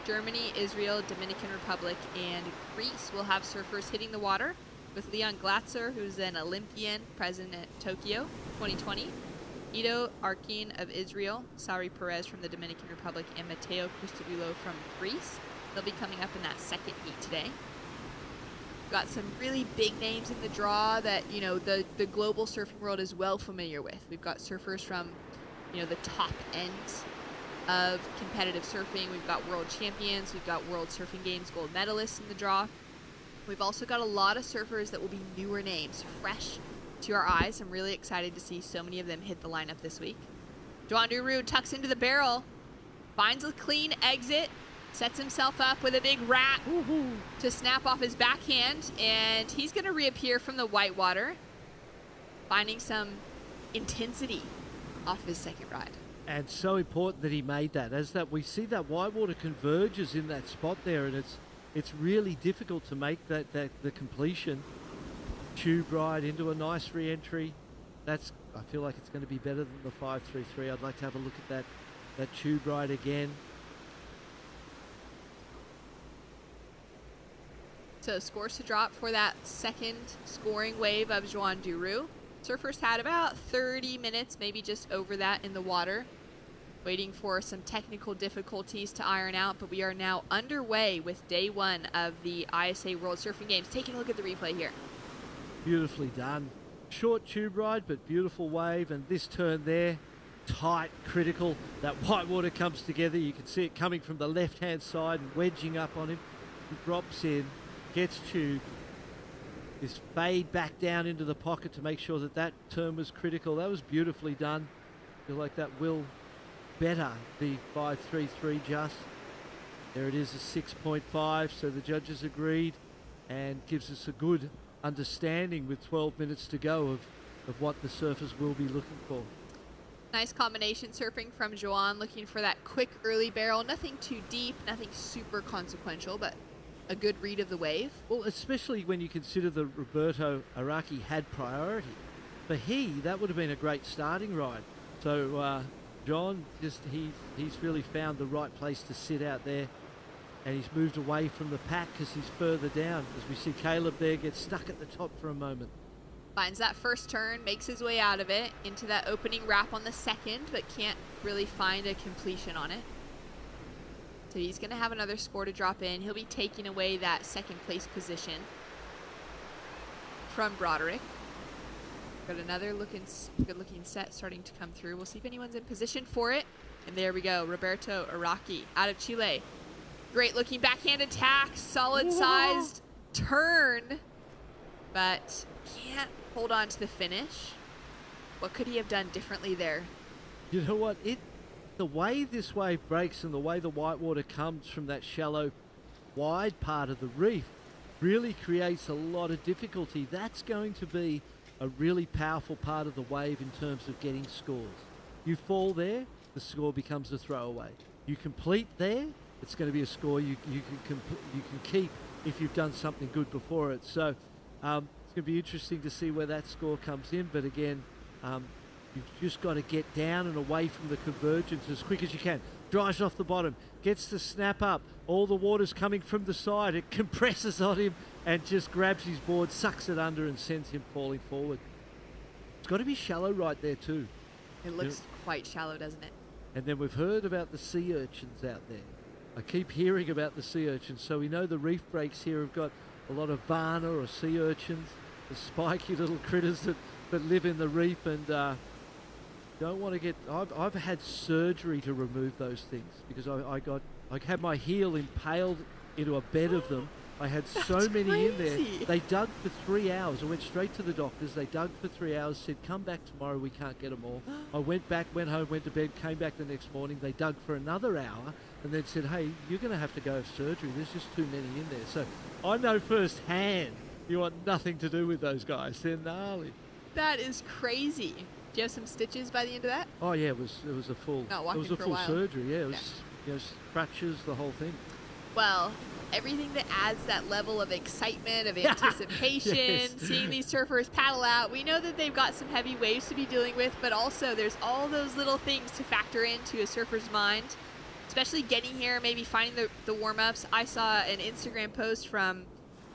Germany, Israel, Dominican Republic, and Greece will have surfers hitting the water with Leon Glatzer, who's an Olympian present at Tokyo 2020, Ido Arkin of Israel, Sari Perez from the Dominican Republic, and Matteo Christodoulou from Greece. They'll be coming up in that second heat today. Got some really big names in the draw that, the global surfing world is well familiar with. We've got surfers from, the top ends of competitive surfing. We've got world champions. We've got World Surfing Games gold medalists in the draw. We've also got a lot of surfers that will be newer names, fresh to our eyes. I'm really excited to see so many of them hit the lineup this week. Joan Duru tucks into the barrel, finds a clean exit, sets himself up with a big rat to snap off his backhand, and he's going to reappear from the whitewater, finding some intensity off his second ride. And so important that he made that. As that we see that whitewater converges in that spot there, and it's really difficult to make that the completion tube ride into a nice re-entry. I feel like it's going to be better than the 5.33. I'd like to have a look at that tube ride again. So scores to drop for that second scoring wave of Joan Duru. Surfers had about 30 minutes, maybe just over that in the water, waiting for some technical difficulties to iron out, but we are now underway with day 1 of the ISA World Surfing Games. Taking a look at the replay here. Beautifully done. Short tube ride, but beautiful wave, and this turn there, tight, critical. That whitewater comes together. You can see it coming from the left-hand side and wedging up on him. He drops in, gets tubed. This fade back down into the pocket to make sure that turn was critical. That was beautifully done. I feel like that will better the 5.33 just. There it is, a 6.5, so the judges agreed and gives us a good understanding with 12 minutes to go of what the surfers will be looking for. Nice combination surfing from Joan, looking for that quick early barrel. Nothing too deep, nothing super consequential, but a good read of the wave. Well, especially when you consider that Roberto Araki had priority. For that would have been a great starting ride. So John, he's really found the right place to sit out there, and he's moved away from the pack because he's further down. As we see Caleb there get stuck at the top for a moment. Finds that first turn, makes his way out of it into that opening wrap on the second, but can't really find a completion on it. So he's going to have another score to drop in. He'll be taking away that second place position from Broderick. Got another good looking set starting to come through. We'll see if anyone's in position for it. And there we go, Roberto Araki out of Chile. Great looking backhand attack, solid sized turn, but can't hold on to the finish. What could he have done differently there? You know what? The way this wave breaks and the way the whitewater comes from that shallow, wide part of the reef really creates a lot of difficulty. That's going to be a really powerful part of the wave in terms of getting scores. You fall there, the score becomes a throwaway. You complete there, it's going to be a score you can keep if you've done something good before it. So it's going to be interesting to see where that score comes in. But again, you've just got to get down and away from the convergence as quick as you can. Drives off the bottom, gets the snap up. All the water's coming from the side. It compresses on him and just grabs his board, sucks it under and sends him falling forward. It's got to be shallow right there too. It looks quite shallow, doesn't it? And then we've heard about the sea urchins out there. I keep hearing about the sea urchins, so we know the reef breaks here have got a lot of varna or sea urchins, the spiky little critters that live in the reef, and don't want to get... I've had surgery to remove those things because I had my heel impaled into a bed of them. I had so That's many crazy. in there. They dug for 3 hours. I went straight to the doctors. They dug for 3 hours, said, come back tomorrow, we can't get them all. I went back, went home, went to bed, came back the next morning. They dug for another hour and then said, hey, you're going to have to go have surgery. There's just too many in there. So I know firsthand you want nothing to do with those guys. They're gnarly. That is crazy. Do you have some stitches by the end of that? Oh yeah, it was a full Not walking it was a for a full while. surgery. Yeah, it was scratches, the whole thing. Well, everything that adds that level of excitement, of anticipation, Yes. seeing these surfers paddle out. We know that they've got some heavy waves to be dealing with, but also there's all those little things to factor into a surfer's mind, especially getting here, maybe finding the warm-ups. I saw an Instagram post from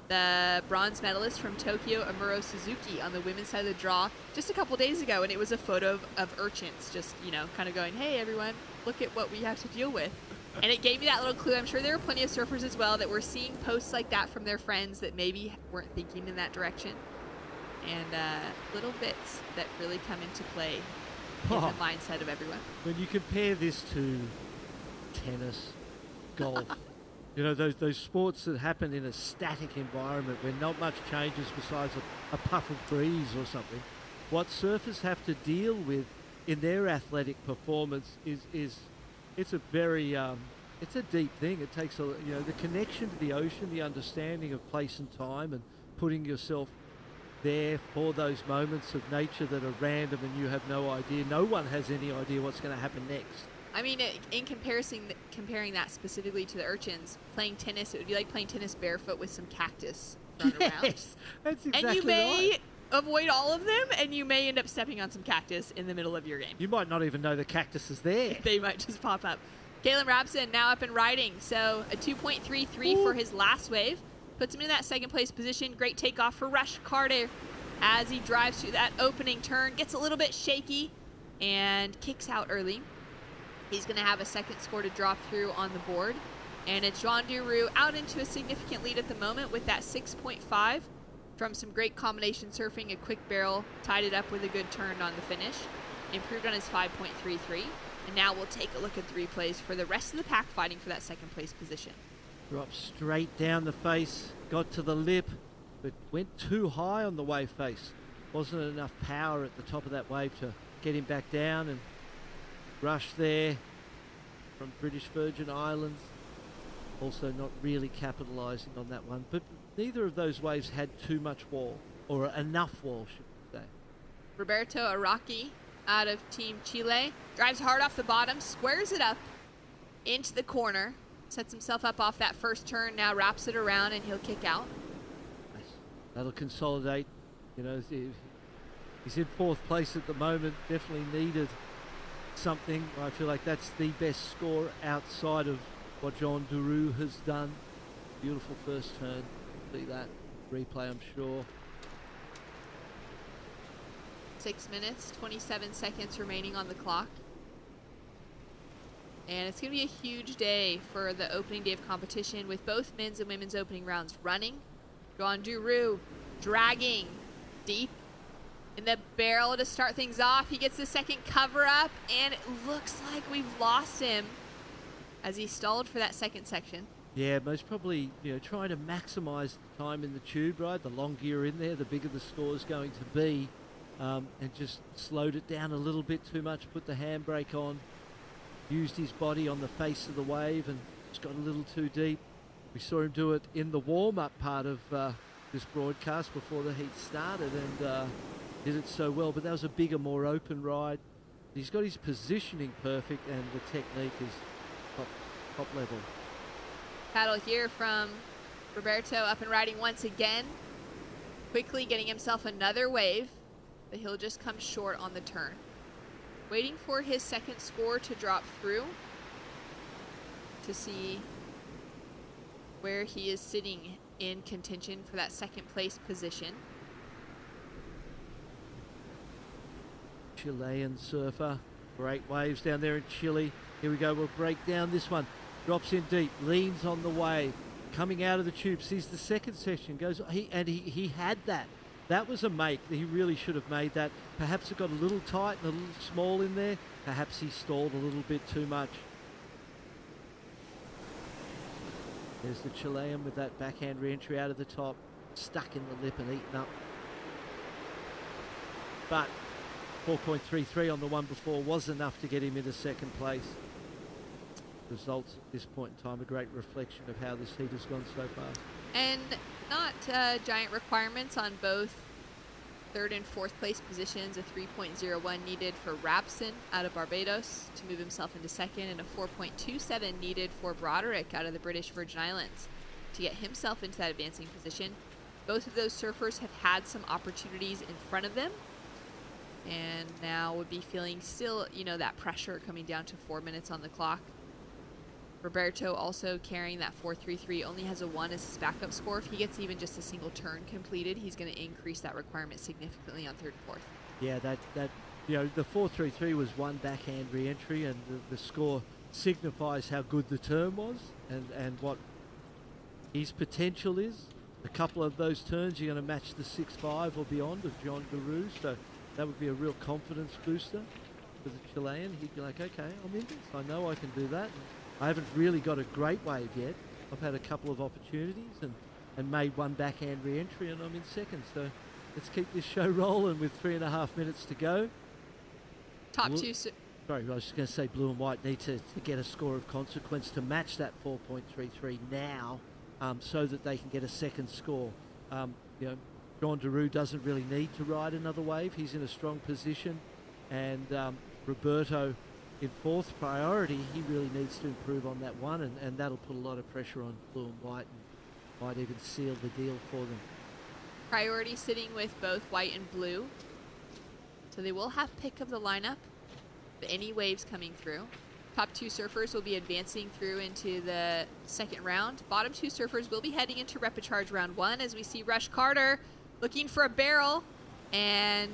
the bronze medalist from Tokyo, Amuro Suzuki, on the women's side of the draw just a couple days ago, and it was a photo of urchins just, kind of going, hey, everyone, look at what we have to deal with. And it gave me that little clue. I'm sure there are plenty of surfers as well that were seeing posts like that from their friends that maybe weren't thinking in that direction. And little bits that really come into play in the mindset of everyone. When you compare this to tennis, golf, those sports that happen in a static environment where not much changes besides a puff of breeze or something, what surfers have to deal with in their athletic performance is it's a very it's a deep thing. It takes the connection to the ocean, the understanding of place and time, and putting yourself there for those moments of nature that are random and you have no idea. No one has any idea what's going to happen next. I mean, in comparing that specifically to the urchins, playing tennis, it would be like playing tennis barefoot with some cactus thrown around. Yes, that's exactly And you may right. avoid all of them, and you may end up stepping on some cactus in the middle of your game. You might not even know the cactus is there. They might just pop up. Caleb Rabson now up and riding, so a 2.33 for his last wave. Puts him in that second place position. Great takeoff for Rush Carter as he drives through that opening turn. Gets a little bit shaky and kicks out early. He's going to have a second score to drop through on the board. And it's Jean Duroux out into a significant lead at the moment with that 6.5 from some great combination surfing. A quick barrel, tied it up with a good turn on the finish. Improved on his 5.33. And now we'll take a look at the replays for the rest of the pack fighting for that second place position. Dropped straight down the face, got to the lip, but went too high on the wave face. Wasn't enough power at the top of that wave to get him back down, and Rush there from British Virgin Islands. Also not really capitalising on that one, but neither of those waves had too much wall, or enough wall, should we say. Roberto Araki out of Team Chile drives hard off the bottom, squares it up into the corner, sets himself up off that first turn, now wraps it around, and he'll kick out. That'll consolidate. He's in fourth place at the moment, definitely needed something. I feel like that's the best score outside of what Jean Duroux has done. Beautiful first turn. See that replay, I'm sure. 6 minutes, 27 seconds remaining on the clock. And it's going to be a huge day for the opening day of competition with both men's and women's opening rounds running. John Duru dragging deep in the barrel to start things off. He gets the second cover up, and it looks like we've lost him as he stalled for that second section. Yeah, most probably, trying to maximise the time in the tube ride. The longer you're in there, the bigger the score is going to be. And just slowed it down a little bit too much, put the handbrake on, used his body on the face of the wave and just got a little too deep. We saw him do it in the warm-up part of this broadcast before the heat started, and did it so well. But that was a bigger, more open ride. He's got his positioning perfect, and the technique is top level. Paddle here from Roberto, up and riding once again. Quickly getting himself another wave, but he'll just come short on the turn. Waiting for his second score to drop through to see where he is sitting in contention for that second place position. Chilean surfer, great waves down there in Chile. Here we go, we'll break down this one. Drops in deep, leans on the wave, coming out of the tube, sees the second section, goes, he had that. That was a make. He really should have made that. Perhaps it got a little tight and a little small in there. Perhaps he stalled a little bit too much. There's the Chilean with that backhand re-entry out of the top, stuck in the lip and eaten up. But 4.33 on the one before was enough to get him into second place. Results at this point in time, a great reflection of how this heat has gone so far. And not giant requirements on both third and fourth place positions. A 3.01 needed for Rapson out of Barbados to move himself into second, and a 4.27 needed for Broderick out of the British Virgin Islands to get himself into that advancing position. Both of those surfers have had some opportunities in front of them, and now would be feeling still, that pressure coming down to 4 minutes on the clock. Roberto also carrying that 4.33, only has a 1 as his backup score. If he gets even just a single turn completed, he's going to increase that requirement significantly on third and fourth. Yeah, the 4.33 was one backhand re-entry, and the score signifies how good the turn was and what his potential is. A couple of those turns, you're going to match the 6.5 or beyond of John Guru, so that would be a real confidence booster for the Chilean. He'd be like, okay, I'm in this. I know I can do that. I haven't really got a great wave yet. I've had a couple of opportunities and made one backhand re-entry, and I'm in second. So let's keep this show rolling with 3.5 minutes to go. Top two. Sorry, I was just going to say blue and white need to get a score of consequence to match that 4.33 now, so that they can get a second score. John Daru doesn't really need to ride another wave. He's in a strong position, and Roberto in fourth priority, he really needs to improve on that one, and that'll put a lot of pressure on blue and white and might even seal the deal for them. Priority sitting with both white and blue, so they will have pick of the lineup, but any waves coming through. Top two surfers will be advancing through into the second round. Bottom two surfers will be heading into Repicharge round 1 as we see Rush Carter looking for a barrel and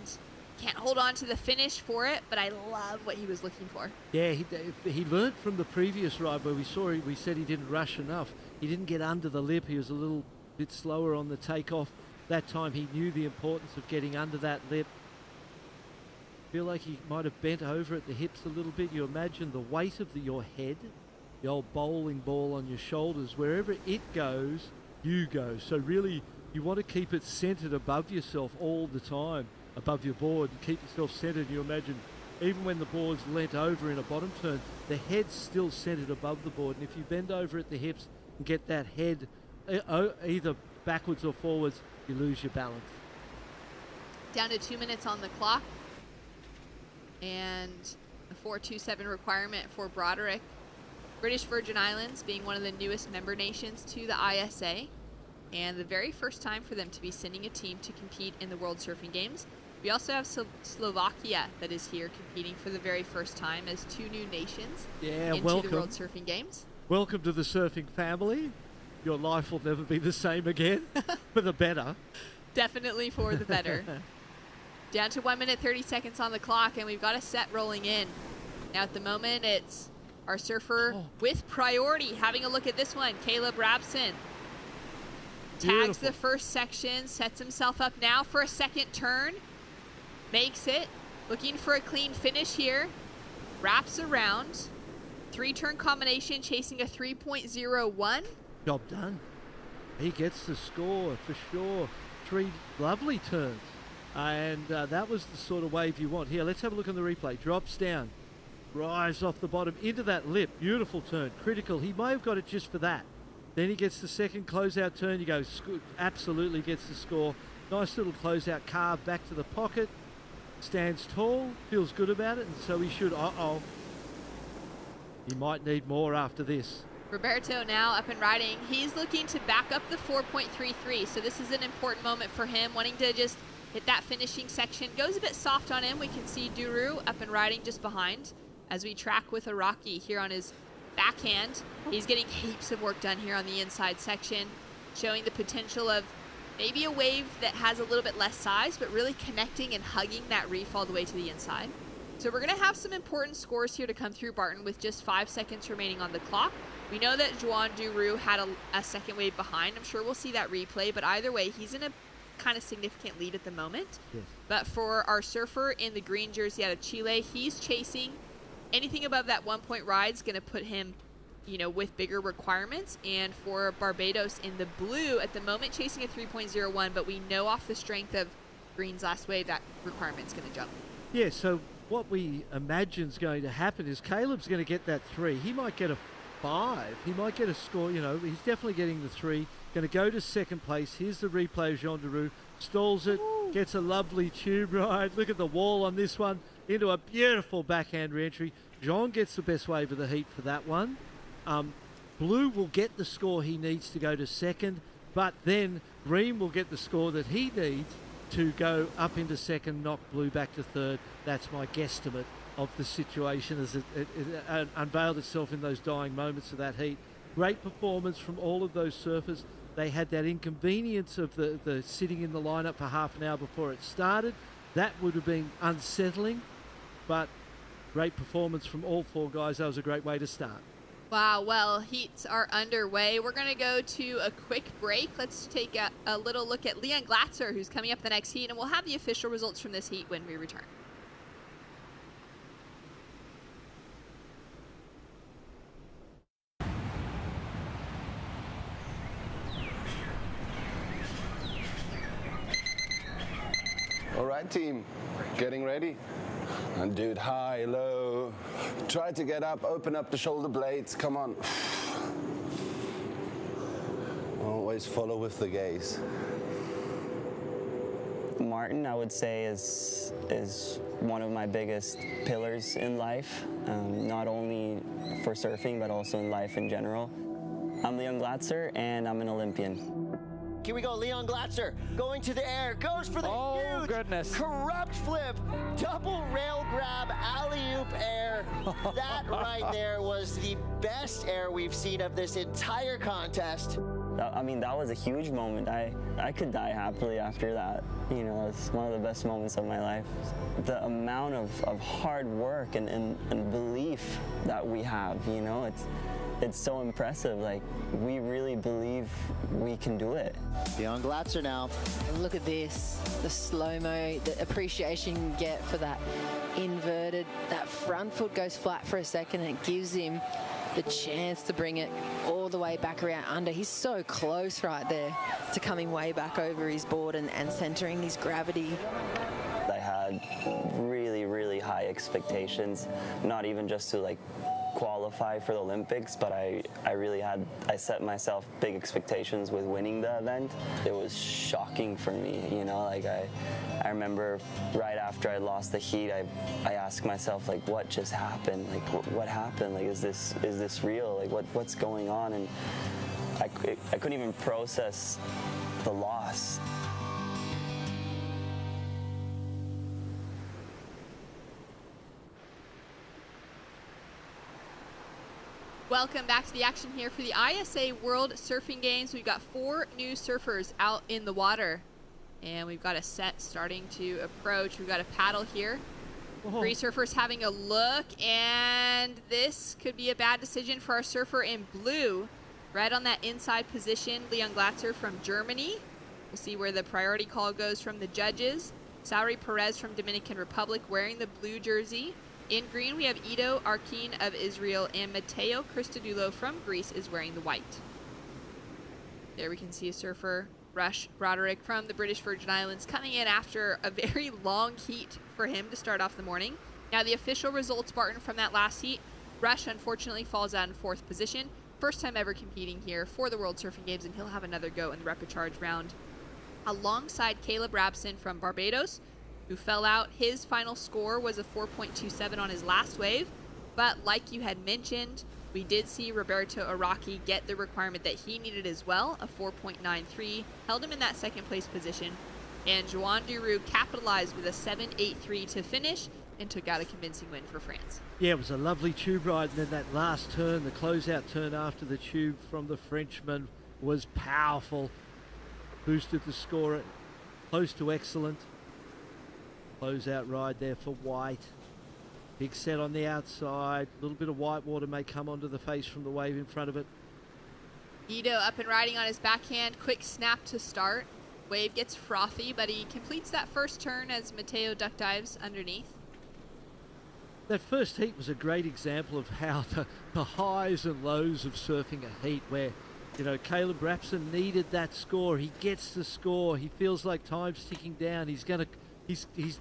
can't hold on to the finish for it, but I love what he was looking for. Yeah, he learned from the previous ride where we said he didn't rush enough. He didn't get under the lip. He was a little bit slower on the takeoff. That time he knew the importance of getting under that lip. Feel like he might have bent over at the hips a little bit. You imagine the weight of your head, the old bowling ball on your shoulders, wherever it goes, you go. So really, you want to keep it centered above yourself all the time, above your board, and keep yourself centered. You imagine even when the board's lent over in a bottom turn, the head's still centered above the board, and if you bend over at the hips and get that head either backwards or forwards, you lose your balance. Down to 2 minutes on the clock, and a 4.27 requirement for Broderick. British Virgin Islands being one of the newest member nations to the ISA, and the very first time for them to be sending a team to compete in the World Surfing Games. We also have Slovakia that is here competing for the very first time as two new nations into welcome. the World Surfing Games. Welcome to the surfing family. Your life will never be the same again, for the better. Definitely for the better. Down to 1 minute 30 seconds on the clock, and we've got a set rolling in. Now at the moment, it's our surfer with priority. Having a look at this one, Caleb Rabson. Tags the first section, sets himself up now for a second turn. Makes it. Looking for a clean finish here. Wraps around. 3-turn combination, chasing a 3.01. Job done. He gets the score for sure. 3 lovely turns. And that was the sort of wave you want. Here, let's have a look on the replay. Drops down. Drives off the bottom into that lip. Beautiful turn. Critical. He may have got it just for that. Then he gets the second closeout turn. You go, absolutely gets the score. Nice little closeout carve back to the pocket. Stands tall. Feels good about it. And so he should. He might need more after this. Roberto now up and riding. He's looking to back up the 4.33. So this is an important moment for him, wanting to just hit that finishing section. Goes a bit soft on him. We can see Duru up and riding just behind as we track with Iraqi here on his backhand. He's getting heaps of work done here on the inside section, showing the potential of maybe a wave that has a little bit less size, but really connecting and hugging that reef all the way to the inside. So we're going to have some important scores here to come through, Barton, with just 5 seconds remaining on the clock. We know that Juan Duru had a second wave behind. I'm sure we'll see that replay, but either way, he's in a kind of significant lead at the moment. Yes. But for our surfer in the green jersey out of Chile, he's chasing. Anything above that 1-point ride is going to put him, you know, with bigger requirements. And for Barbados in the blue, at the moment chasing a 3.01, but we know off the strength of Green's last wave that requirement's going to jump. Yeah, so what we imagine is going to happen is Caleb's going to get that 3. He might get a 5. He might get a score, you know, he's definitely getting the 3. Going to go to second place. Here's the replay of Jean Duru. Stalls it, gets a lovely tube ride. Look at the wall on this one. Into a beautiful backhand re-entry. Jean gets the best wave of the heat for that one. Blue will get the score he needs to go to second, but then Green will get the score that he needs to go up into second, knock Blue back to third. That's my guesstimate of the situation as it unveiled itself in those dying moments of that heat. Great performance from all of those surfers. They had that inconvenience of the sitting in the lineup for half an hour before it started. That would have been unsettling, but great performance from all 4 guys. That was a great way to start. Wow, well, heats are underway. We're going to go to a quick break. Let's take a little look at Leon Glatzer, who's coming up the next heat, and we'll have the official results from this heat when we return. All right, team, getting ready. And dude, high, low. Try to get up, open up the shoulder blades, come on. Always follow with the gaze. Martin, I would say, is one of my biggest pillars in life, not only for surfing, but also in life in general. I'm Leon Glatzer, and I'm an Olympian. Here we go, Leon Glatzer going to the air, goes for the huge corrupt flip, double rail grab, alley-oop air. That right there was the best air we've seen of this entire contest. I mean, that was a huge moment. I could die happily after that. You know, it's one of the best moments of my life. The amount of hard work and belief that we have, you know, it's so impressive. Like, we really believe we can do it. Leon Glatzer now. And look at this, the slow-mo, the appreciation you get for that inverted, that front foot goes flat for a second and it gives him the chance to bring it all the way back around under. He's so close right there to coming way back over his board and centering his gravity. I had really, really high expectations, not even just to like qualify for the Olympics, but I set myself big expectations with winning the event. It was shocking for me, you know, like I remember right after I lost the heat, I asked myself, like, what just happened? Like, what happened? Like, is this real? Like, what's going on? And I couldn't even process the loss. Welcome back to the action here for the ISA World Surfing Games. We've got 4 new surfers out in the water. And we've got a set starting to approach. We've got a paddle here. Oh. Three surfers having a look, and this could be a bad decision for our surfer in blue. Red on that inside position, Leon Glatzer from Germany. We'll see where the priority call goes from the judges. Sauri Perez from Dominican Republic wearing the blue jersey. In green, we have Ido Arkin of Israel, and Matteo Christodoulou from Greece is wearing the white. There we can see a surfer, Rush Broderick from the British Virgin Islands, coming in after a very long heat for him to start off the morning. Now the official results, Barton, from that last heat. Rush unfortunately falls out in 4th position. First time ever competing here for the World Surfing Games, and he'll have another go in the repechage round alongside Caleb Rabson from Barbados, who fell out. His final score was a 4.27 on his last wave, but like you had mentioned, we did see Roberto Araki get the requirement that he needed as well, a 4.93, held him in that 2nd place position, and Joan Duroux capitalized with a 7.83 to finish and took out a convincing win for France. Yeah, it was a lovely tube ride, and then that last turn, the closeout turn after the tube from the Frenchman was powerful. Boosted the score close to excellent. Closeout ride there for White. Big set on the outside. A little bit of white water may come onto the face from the wave in front of it. Ido up and riding on his backhand. Quick snap to start. Wave gets frothy, but he completes that first turn as Matteo duck dives underneath. That first heat was a great example of how the highs and lows of surfing a heat, where, you know, Caleb Rapson needed that score. He gets the score. He feels like time's ticking down. He's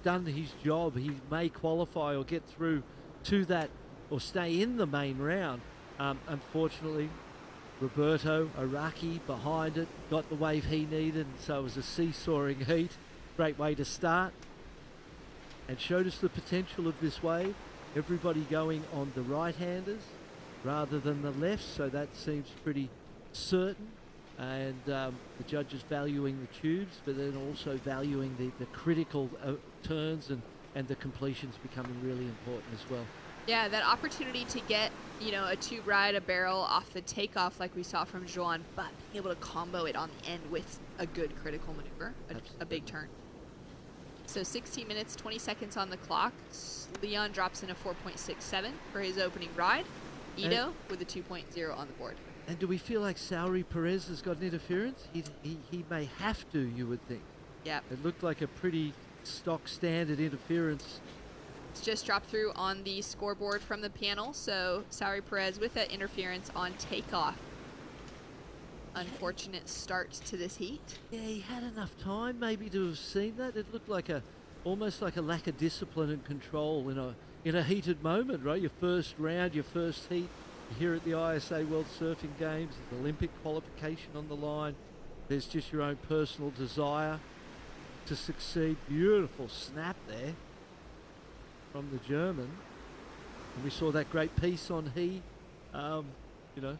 done his job. He may qualify or get through to that or stay in the main round. Unfortunately, Roberto Araki behind it got the wave he needed, and so it was a seesawing heat. Great way to start, and showed us the potential of this wave. Everybody going on the right-handers rather than the left, so that seems pretty certain. And the judges valuing the tubes, but then also valuing the critical turns and the completions becoming really important as well. Yeah, that opportunity to get, you know, a tube ride, a barrel off the takeoff like we saw from Joan, but being able to combo it on the end with a good critical maneuver, a big turn. So 16 minutes, 20 seconds on the clock. Leon drops in a 4.67 for his opening ride. Ido with a 2.0 on the board. And do we feel like Sauri Perez has got an interference? He may have to, you would think. Yeah. It looked like a pretty stock standard interference. It's just dropped through on the scoreboard from the panel, so Sauri Perez with that interference on takeoff. Unfortunate start to this heat. Yeah, he had enough time maybe to have seen that. It looked like almost like a lack of discipline and control in a heated moment, right? Your first round, your first heat. Here at the ISA World Surfing Games, there's Olympic qualification on the line. There's just your own personal desire to succeed. Beautiful snap there from the German. And we saw that great piece on he, you know,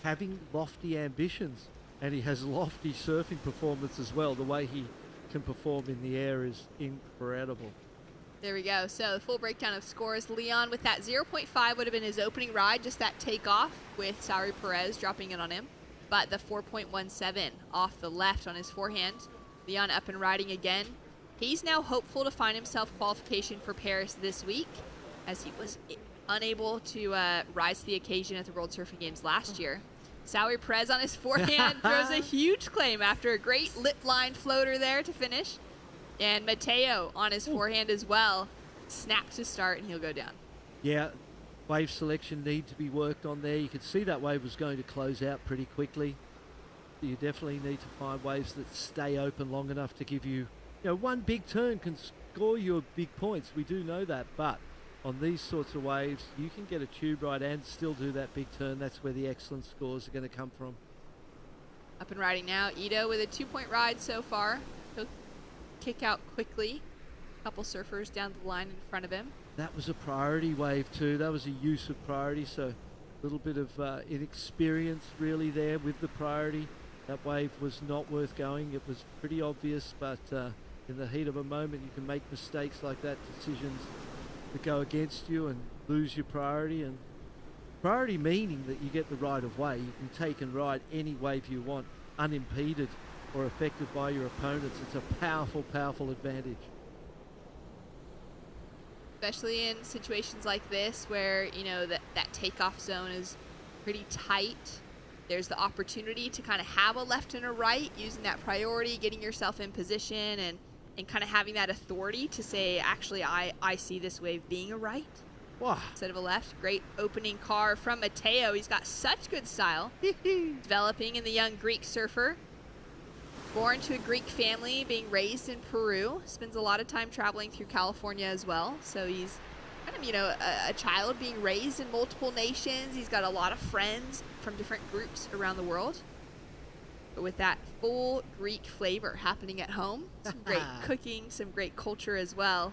having lofty ambitions. And he has lofty surfing performance as well. The way he can perform in the air is incredible. There we go. So full breakdown of scores. Leon with that 0.5 would have been his opening ride, just that takeoff with Sauri Perez dropping in on him. But the 4.17 off the left on his forehand. Leon up and riding again. He's now hopeful to find himself qualification for Paris this week, as he was unable to rise to the occasion at the World Surfing Games last year. Sauri Perez on his forehand throws a huge claim after a great lip line floater there to finish. And Matteo on his forehand as well. Snap to start, and he'll go down. Yeah, wave selection need to be worked on there. You could see that wave was going to close out pretty quickly. You definitely need to find waves that stay open long enough to give you, one big turn can score you big points. We do know that, but on these sorts of waves, you can get a tube ride and still do that big turn. That's where the excellent scores are going to come from. Up and riding now. Ido with a 2-point ride so far. He'll kick out quickly. A couple surfers down the line in front of him. That was a priority wave too. That was a use of priority, so a little bit of inexperience really there with the priority. That wave was not worth going. It was pretty obvious, but in the heat of a moment you can make mistakes like that, decisions that go against you and lose your priority. And priority meaning that you get the right of way. You can take and ride any wave you want unimpeded or affected by your opponents. It's a powerful, powerful advantage. Especially in situations like this where, you know, that takeoff zone is pretty tight. There's the opportunity to kind of have a left and a right, using that priority, getting yourself in position, and kind of having that authority to say, actually, I see this wave being a right. Wow. Instead of a left. Great opening car from Mateo. He's got such good style. Developing in the young Greek surfer. Born to a Greek family, being raised in Peru. Spends a lot of time traveling through California as well. So he's kind of, you know, a child being raised in multiple nations. He's got a lot of friends from different groups around the world. But with that full Greek flavor happening at home. Some great cooking, some great culture as well.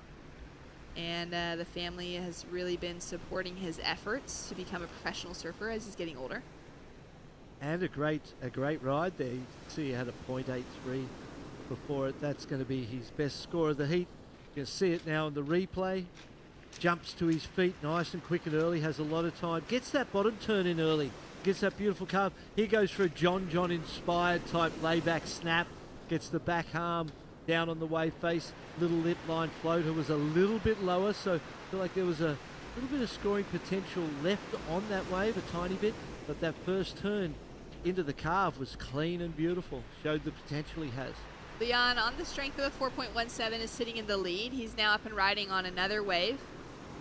And the family has really been supporting his efforts to become a professional surfer as he's getting older. And a great ride there. You can see he had a .83 before it. That's going to be his best score of the heat. You can see it now in the replay. Jumps to his feet nice and quick and early. Has a lot of time. Gets that bottom turn in early. Gets that beautiful carve. Here goes for a John inspired type layback snap. Gets the back arm down on the wave face. Little lip line floater was a little bit lower, so I feel like there was a little bit of scoring potential left on that wave, a tiny bit, but that first turn into the carve was clean and beautiful. Showed the potential he has. Leon, on the strength of a 4.17, is sitting in the lead. He's now up and riding on another wave.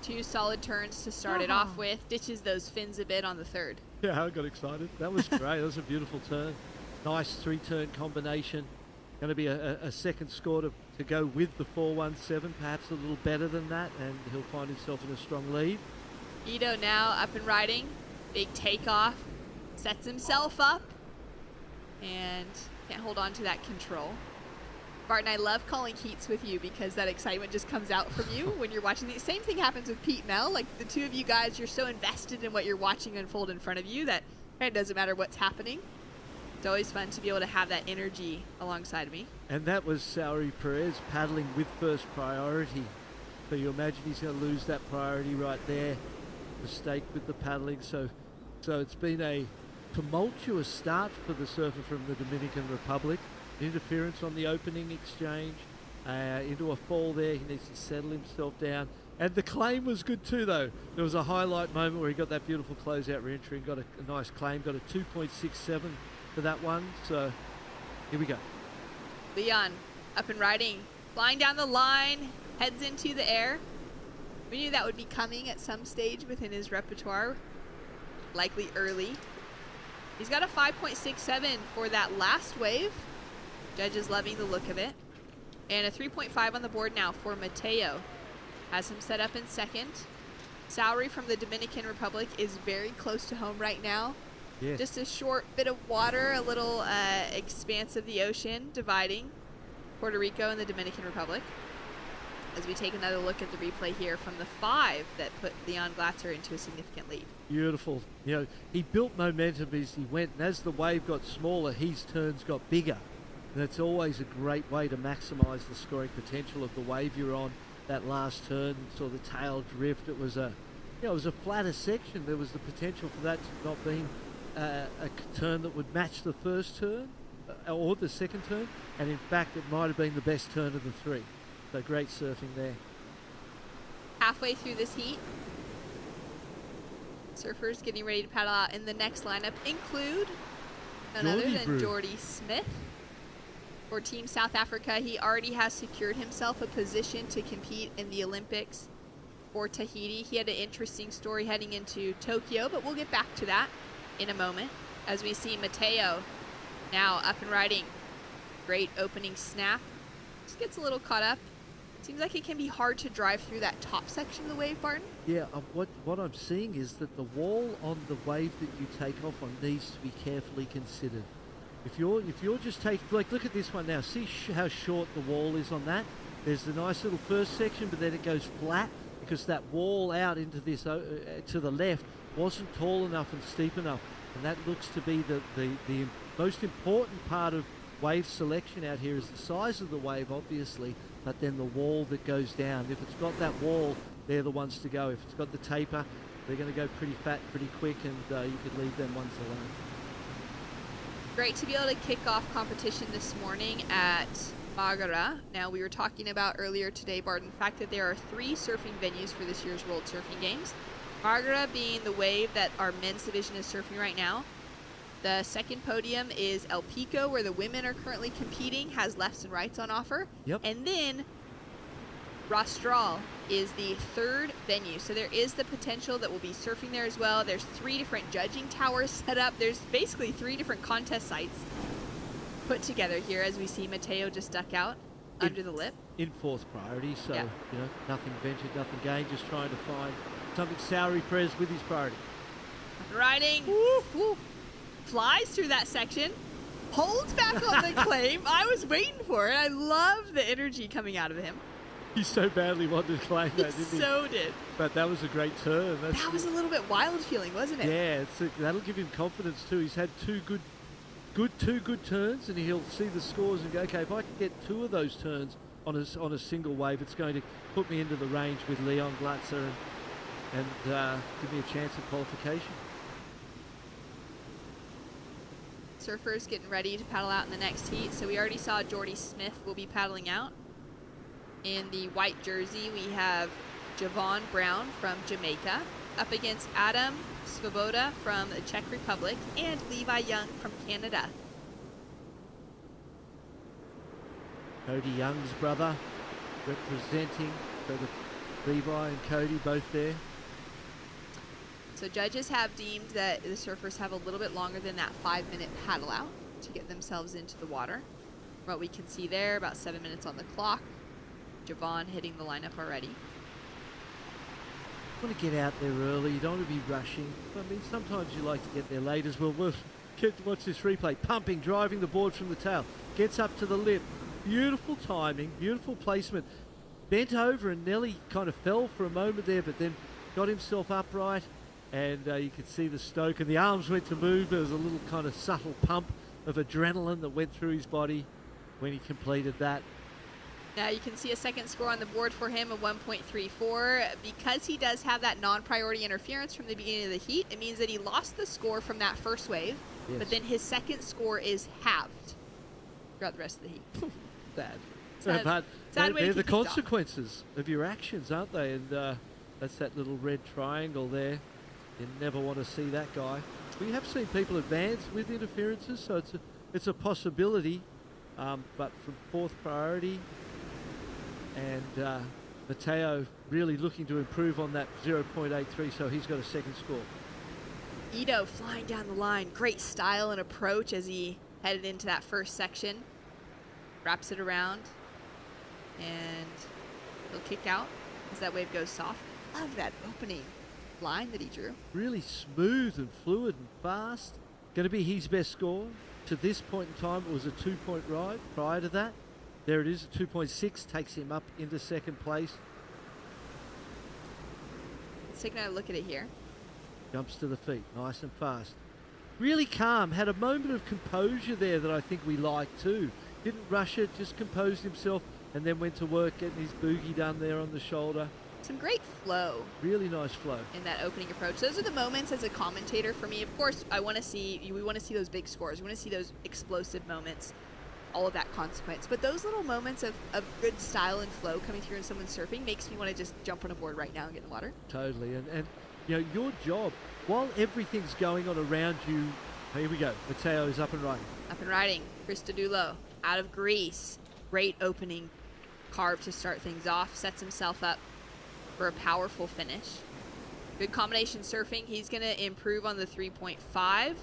2 solid turns to start it off with. Ditches those fins a bit on the third. Yeah, I got excited. That was great. That was a beautiful turn. Nice 3-turn combination. Going to be a second score to go with the 4.17, perhaps a little better than that, and he'll find himself in a strong lead. Ito now up and riding. Big takeoff. Sets himself up. And can't hold on to that control. Barton, I love calling heats with you because that excitement just comes out from you when you're watching. The same thing happens with Pete Mel. Like, the two of you guys, you're so invested in what you're watching unfold in front of you that it doesn't matter what's happening. It's always fun to be able to have that energy alongside me. And that was Sauri Perez paddling with first priority. So you imagine he's going to lose that priority right there. Mistake with the paddling. So it's been a tumultuous start for the surfer from the Dominican Republic. Interference on the opening exchange. Into a fall there. He needs to settle himself down. And the claim was good too, though. There was a highlight moment where he got that beautiful closeout re-entry and got a nice claim. Got a 2.67 for that one. So here we go. Leon up and riding. Flying down the line. Heads into the air. We knew that would be coming at some stage within his repertoire. Likely early. He's got a 5.67 for that last wave. Judges loving the look of it. And a 3.5 on the board now for Mateo. Has him set up in second. Sauri from the Dominican Republic is very close to home right now. Yes. Just a short bit of water, a little expanse of the ocean dividing Puerto Rico and the Dominican Republic. As we take another look at the replay here from the 5 that put Leon Glatzer into a significant lead. Beautiful. You know, he built momentum as he went, and as the wave got smaller, his turns got bigger. And it's always a great way to maximize the scoring potential of the wave you're on. That last turn, saw the tail drift. It was a flatter section. There was the potential for that to not being a turn that would match the first turn or the second turn. And in fact, it might have been the best turn of the 3. So great surfing there. Halfway through this heat, surfers getting ready to paddle out in the next lineup include none other than Jordy Smith. For Team South Africa, he already has secured himself a position to compete in the Olympics for Tahiti. He had an interesting story heading into Tokyo, but we'll get back to that in a moment. As we see Mateo now up and riding. Great opening snap. Just gets a little caught up. Seems like it can be hard to drive through that top section of the wave, Barton. Yeah, what I'm seeing is that the wall on the wave that you take off on needs to be carefully considered. If you're just taking, like, look at this one now. See how short the wall is on that? There's the nice little first section, but then it goes flat because that wall out into this to the left wasn't tall enough and steep enough, and that looks to be the most important part of wave selection out here is the size of the wave, obviously, but then the wall that goes down. If it's got that wall, they're the ones to go. If it's got the taper, they're going to go pretty fat pretty quick, and you could leave them ones alone. Great to be able to kick off competition this morning at Margara. Now, we were talking about earlier today, Bart, the fact that there are 3 surfing venues for this year's World Surfing Games. Margara being the wave that our men's division is surfing right now. The second podium is El Pico, where the women are currently competing, has lefts and rights on offer. Yep. And then Rostral is the third venue. So there is the potential that we'll be surfing there as well. There's 3 different judging towers set up. There's basically 3 different contest sites put together here as we see Mateo just duck out under the lip. In 4th priority, so, Yeah. you know, nothing ventured, nothing gained, just trying to find something Sauri Perez with his priority. Riding. Woo, woo. Flies through that section. Holds back on the claim. I was waiting for it. I love the energy coming out of him. He so badly wanted to claim that, He didn't he? so did. But that was a great turn. That was a little bit wild feeling, wasn't it? Yeah, that'll give him confidence too. He's had 2 good turns, and he'll see the scores and go, okay, if I can get 2 of those turns on a single wave, it's going to put me into the range with Leon Glatzer and give me a chance at qualification. Surfers getting ready to paddle out in the next heat. So we already saw Jordy Smith will be paddling out. In the white jersey, we have Javon Brown from Jamaica up against Adam Svoboda from the Czech Republic and Levi Young from Canada. Cody Young's brother representing, so the Levi and Cody both there. So judges have deemed that the surfers have a little bit longer than that 5-minute paddle out to get themselves into the water. From what we can see there, about 7 minutes on the clock. Javon hitting the lineup already. You want to get out there early, you don't want to be rushing. I mean, sometimes you like to get there late as well. We'll watch this replay. Pumping, driving the board from the tail. Gets up to the lip. Beautiful timing, beautiful placement. Bent over and nearly kind of fell for a moment there, but then got himself upright. And you could see the stoke, and the arms went to move. There was a little kind of subtle pump of adrenaline that went through his body when he completed that. Now you can see a second score on the board for him of 1.34. Because he does have that non-priority interference from the beginning of the heat, it means that he lost the score from that first wave, Yes. but then his second score is halved throughout the rest of the heat. Sad. Sad- But sad way to they're the kick things off. consequences of your actions, aren't they? And that's that little red triangle there. You never want to see that guy. We have seen people advance with interferences, so it's a possibility. But from 4th priority, and Mateo really looking to improve on that 0.83, so he's got a second score. Ito flying down the line. Great style and approach as he headed into that first section. Wraps it around. And he'll kick out as that wave goes soft. Love that opening line that he drew. Really smooth and fluid and fast. Going to be his best score. To this point in time, it was a 2-point ride. Prior to that, there it is, a 2.6, takes him up into second place. Let's take another look at it here. Jumps to the feet, nice and fast. Really calm, had a moment of composure there that I think we liked too. Didn't rush it, just composed himself, and then went to work getting his boogie done there on the shoulder. Some great flow Really nice flow. in that opening approach. Those are the moments as a commentator for me. Of course, we want to see those big scores. We want to see those explosive moments, all of that consequence. But those little moments of good style and flow coming through in someone's surfing makes me want to just jump on a board right now and get in the water. Totally, and you know, your job, while everything's going on around you, here we go, Mateo is up and running. Up and riding. Christodoulou out of Greece. Great opening carve to start things off. Sets himself up for a powerful finish. Good combination surfing. He's going to improve on the 3.5.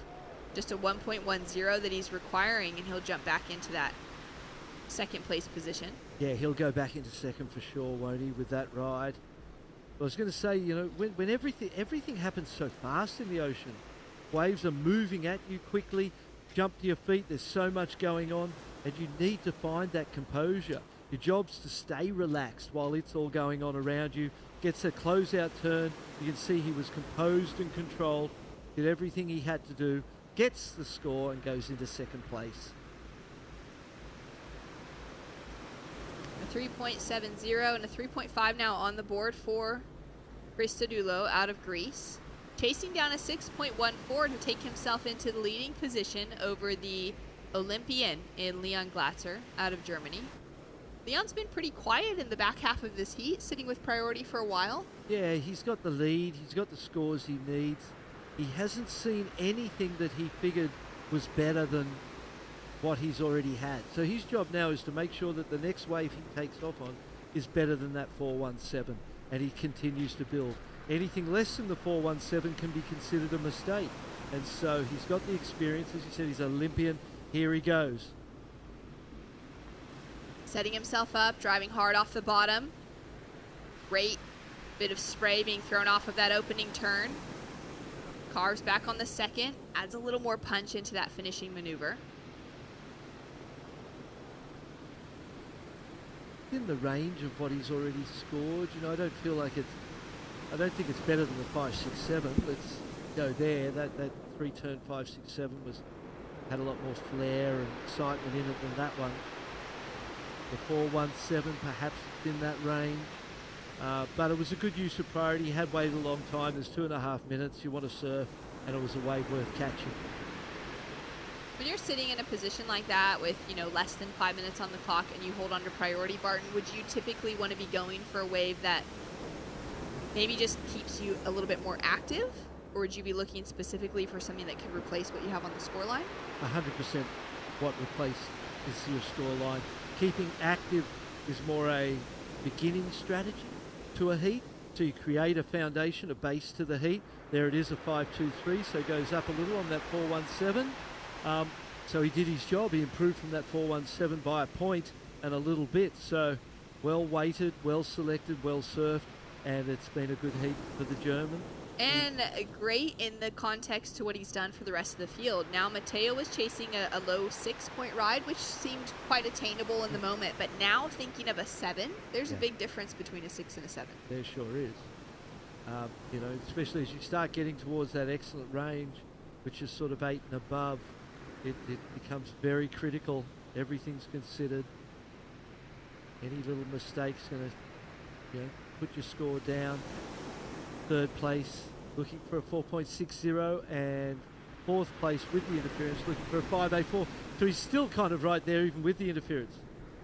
Just a 1.10 that he's requiring, and he'll jump back into that second place position. Yeah, he'll go back into second for sure, won't he, with that ride. I was going to say, you know, when everything happens so fast in the ocean, waves are moving at you quickly, jump to your feet, there's so much going on, and you need to find that composure. Your job's to stay relaxed while it's all going on around you. Gets a closeout turn. You can see he was composed and controlled, did everything he had to do, gets the score and goes into second place. A 3.70 and a 3.5 now on the board for Christodoulou out of Greece. chasing down a 6.14 to take himself into the leading position over the Olympian in Leon Glatzer out of Germany. Leon's been pretty quiet in the back half of this heat, sitting with priority for a while. Yeah, he's got the lead. He's got the scores he needs. He hasn't seen anything that he figured was better than what he's already had. So his job now is to make sure that the next wave he takes off on is better than that 417, and he continues to build. Anything less than the 417 can be considered a mistake. And so he's got the experience. As you said, he's an Olympian. Here he goes. Setting himself up, driving hard off the bottom. Great bit of spray being thrown off of that opening turn. Carves back on the second, adds a little more punch into that finishing maneuver. In the range of what he's already scored, you know, I don't think it's better than the 567. Let's go there. That 3-turn 567 had a lot more flair and excitement in it than that one. The 417 perhaps it's in that range, but it was a good use of priority. He had waited a long time. There's 2.5 minutes. You want to surf, and it was a wave worth catching. When you're sitting in a position like that with, you know, less than 5 minutes on the clock and you hold on to priority, Barton, would you typically want to be going for a wave that maybe just keeps you a little bit more active? Or would you be looking specifically for something that could replace what you have on the scoreline? 100% what replaced is your scoreline. Keeping active is more a beginning strategy to a heat. So you create a foundation, a base to the heat. There it is, a 5-2-3, so it goes up a little on that 417. So he did his job. He improved from that 417 by a point and a little bit. So well weighted, well selected, well surfed, and it's been a good heat for the German. And great in the context to what he's done for the rest of the field. Now Matteo was chasing a low 6-point ride, which seemed quite attainable in the moment. But now thinking of a 7, there's a big difference between a 6 and a 7. There sure is. You know, especially as you start getting towards that excellent range, which is sort of 8 and above, it becomes very critical. Everything's considered. Any little mistake's going to, you know, put your score down. Third place, looking for a 4.60, and fourth place with the interference, looking for a 5.84. So he's still kind of right there, even with the interference.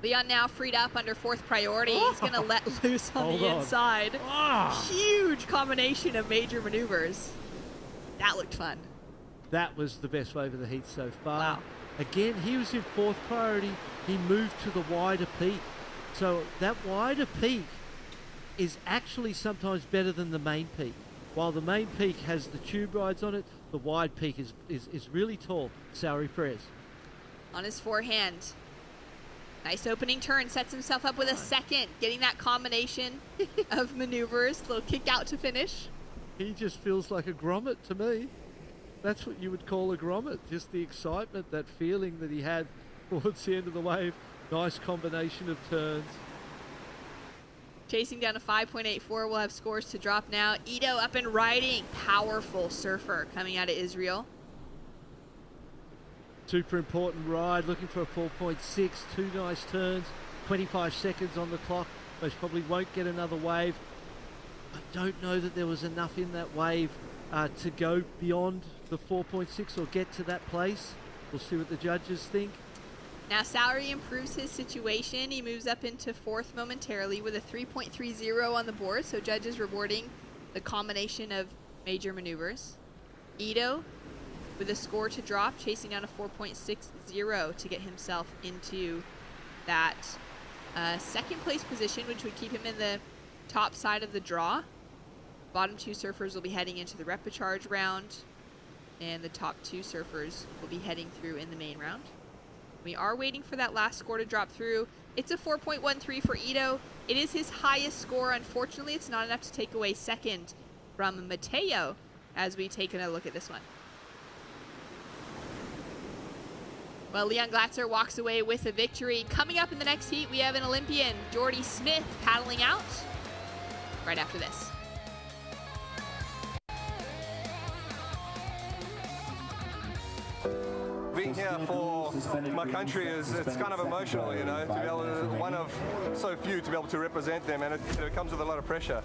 Leon now freed up under fourth priority. He's going to let loose on the inside. Oh. Huge combination of major maneuvers. That looked fun. That was the best wave of the heat so far. Wow. Again, he was in fourth priority. He moved to the wider peak. So that wider peak is actually sometimes better than the main peak. While the main peak has the tube rides on it, the wide peak is really tall. Saori Perez. On his forehand. Nice opening turn, sets himself up with a second, getting that combination of maneuvers. Little kick out to finish. He just feels like a grommet to me. That's what you would call a grommet. Just the excitement, that feeling that he had towards the end of the wave. Nice combination of turns. Chasing down a 5.84, we'll have scores to drop now. Ito up and riding. Powerful surfer coming out of Israel. Super important ride, looking for a 4.6, 2 nice turns, 25 seconds on the clock. Most probably won't get another wave. I don't know that there was enough in that wave to go beyond the 4.6 or get to that place. We'll see what the judges think. Now Saori improves his situation. He moves up into fourth momentarily with a 3.30 on the board. So judges rewarding the combination of major maneuvers. Ito with a score to drop, chasing down a 4.60 to get himself into that second place position, which would keep him in the top side of the draw. Bottom 2 surfers will be heading into the repechage round, and the top 2 surfers will be heading through in the main round. We are waiting for that last score to drop through. It's a 4.13 for Ito. It is his highest score. Unfortunately, it's not enough to take away second from Matteo as we take a look at this one. Well, Leon Glatzer walks away with a victory. Coming up in the next heat, we have an Olympian, Jordy Smith, paddling out right after this. being here for my country it's kind of emotional, you know, to be able to, one of so few to be able to represent them, and it comes with a lot of pressure.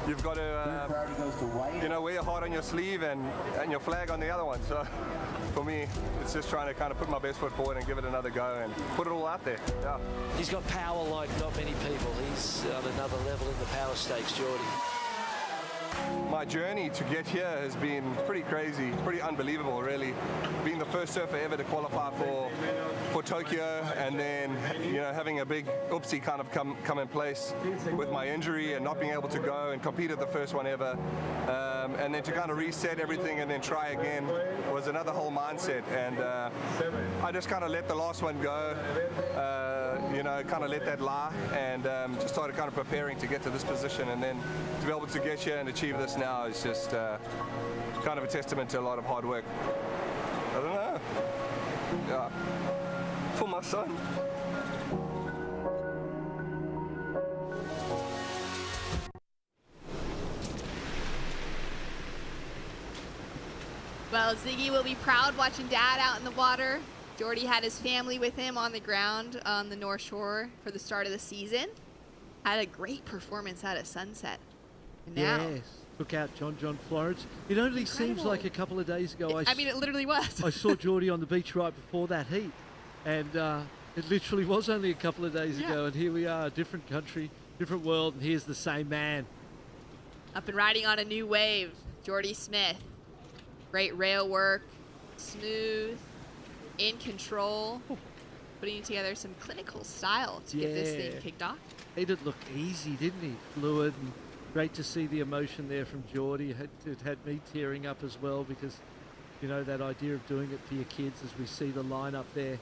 You've got to, you know, wear your heart on your sleeve and your flag on the other one. So for me, it's just trying to kind of put my best foot forward and give it another go and put it all out there. Yeah. He's got power like not many people. He's on another level in the power stakes, Geordie. My journey to get here has been pretty crazy, pretty unbelievable, really. Being the first surfer ever to qualify for Tokyo, and then, you know, having a big oopsie kind of come in place with my injury and not being able to go and compete at the first one ever, and then to kind of reset everything and then try again was another whole mindset. And I just kind of let the last one go, you know, kind of let that lie, and just started kind of preparing to get to this position, and then to be able to get here and achieve this now is just kind of a testament to a lot of hard work. I don't know. Yeah. For my son. Well, Ziggy will be proud watching Dad out in the water. Geordie had his family with him on the ground on the North Shore for the start of the season. Had a great performance out of Sunset. And now, yes, took out John Florence. It only seems like a couple of days ago. I mean, it literally was. I saw Geordie on the beach right before that heat, and it literally was only a couple of days ago, and here we are, different country, different world, and here's the same man. Up and riding on a new wave, Geordie Smith. Great rail work, smooth, in control, putting together some clinical style to get this thing kicked off. He did look easy, didn't he? Fluid, and great to see the emotion there from Geordie. It had me tearing up as well, because, you know, that idea of doing it for your kids as we see the lineup there.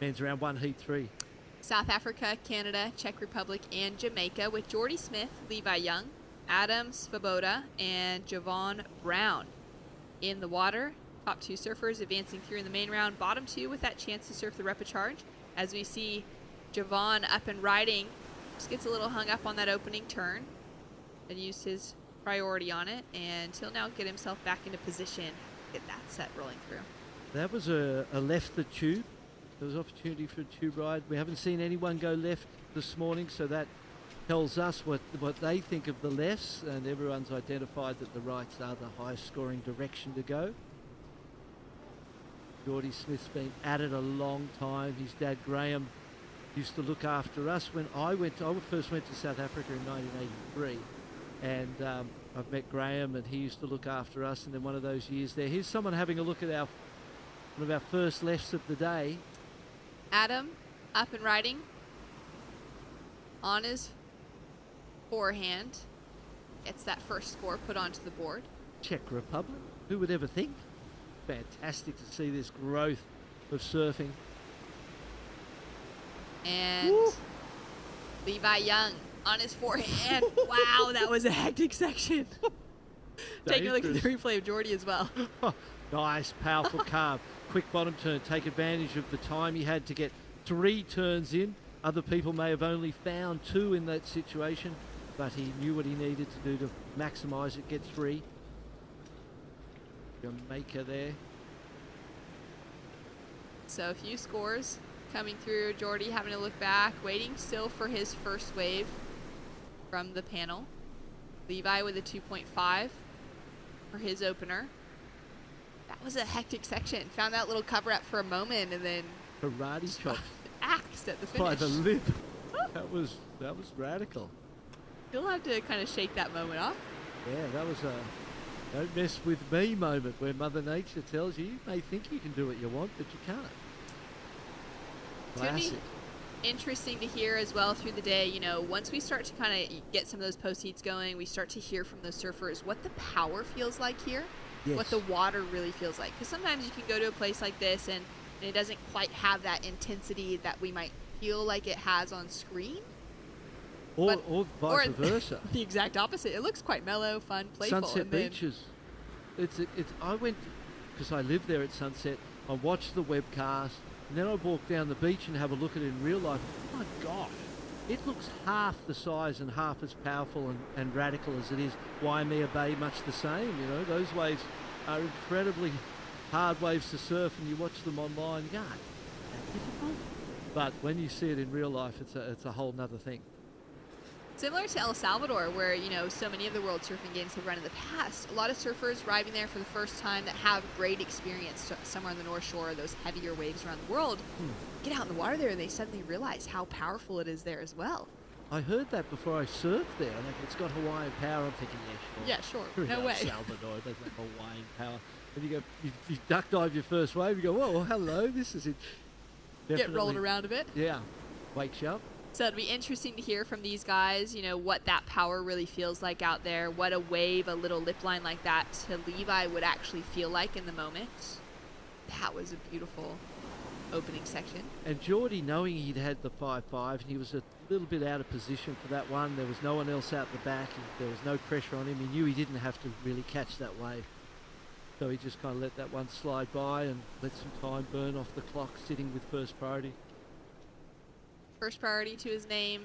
Men's round one, heat 3. South Africa, Canada, Czech Republic, and Jamaica with Geordie Smith, Levi Young, Adam Svoboda, and Javon Brown in the water. Top 2 surfers advancing through in the main round. Bottom 2 with that chance to surf the repecharge. As we see Javon up and riding, just gets a little hung up on that opening turn and used his priority on it, and he'll now get himself back into position, get that set rolling through. That was a left the tube. There was opportunity for a tube ride. We haven't seen anyone go left this morning, so that tells us what they think of the lefts, and everyone's identified that the rights are the highest scoring direction to go. Geordie Smith's been at it a long time. His dad Graham used to look after us when I first went to South Africa in 1983, and I've met Graham, and he used to look after us. And then one of those years there, here's someone having a look at one of our first lefts of the day. Adam up and riding on his forehand, gets that first score put onto the board. Czech Republic, who would ever think? Fantastic to see this growth of surfing. And Levi Young on his forehand. Wow, that was a hectic section. Taking a look at the replay of Geordie as well. Nice, powerful carve. Quick bottom turn. Take advantage of the time he had to get 3 turns in. Other people may have only found 2 in that situation, but he knew what he needed to do to maximise it, get 3. Jamaica there. So a few scores coming through. Geordie having to look back, waiting still for his first wave from the panel. Levi with a 2.5 for his opener. That was a hectic section. Found that little cover up for a moment, and then karate chop axed at the finish. By the lip. that was radical. You'll have to kind of shake that moment off. Yeah, that was a don't mess with me moment where Mother Nature tells you may think you can do what you want, but you can't. Classic. It's gonna be interesting to hear as well through the day. You know, once we start to kind of get some of those post heats going, we start to hear from those surfers what the power feels like here, what the water really feels like. Because sometimes you can go to a place like this and it doesn't quite have that intensity that we might feel like it has on screen. Or vice versa. The exact opposite. It looks quite mellow, fun, playful. Sunset Beaches. I went, because I live there at Sunset, I watched the webcast, and then I walked down the beach and have a look at it in real life. Oh my gosh, it looks half the size and half as powerful and radical as it is. Waimea Bay, much the same, you know. Those waves are incredibly hard waves to surf and you watch them online, you go, that's difficult. But when you see it in real life, it's a whole nother thing. Similar to El Salvador, where, so many of the World Surfing Games have run in the past. A lot of surfers arriving there for the first time that have great experience somewhere on the North Shore, those heavier waves around the world, get out in the water there and they suddenly realize how powerful it is there as well. I heard that before I surfed there. Like, it's got Hawaiian power. I'm thinking, yeah, sure. Yeah, sure. No way. El Salvador doesn't have Hawaiian power. And you go, you duck dive your first wave, you go, whoa, hello, this is it. Get rolled around a bit. Yeah, wakes you up. So it'd be interesting to hear from these guys, what that power really feels like out there, what a wave, a little lip line like that to Levi would actually feel like in the moment. That was a beautiful opening section. And Geordie, knowing he'd had the 5.5, and he was a little bit out of position for that one. There was no one else out the back. There was no pressure on him. He knew he didn't have to really catch that wave. So he just kind of let that one slide by and let some time burn off the clock, sitting with first priority. First priority to his name.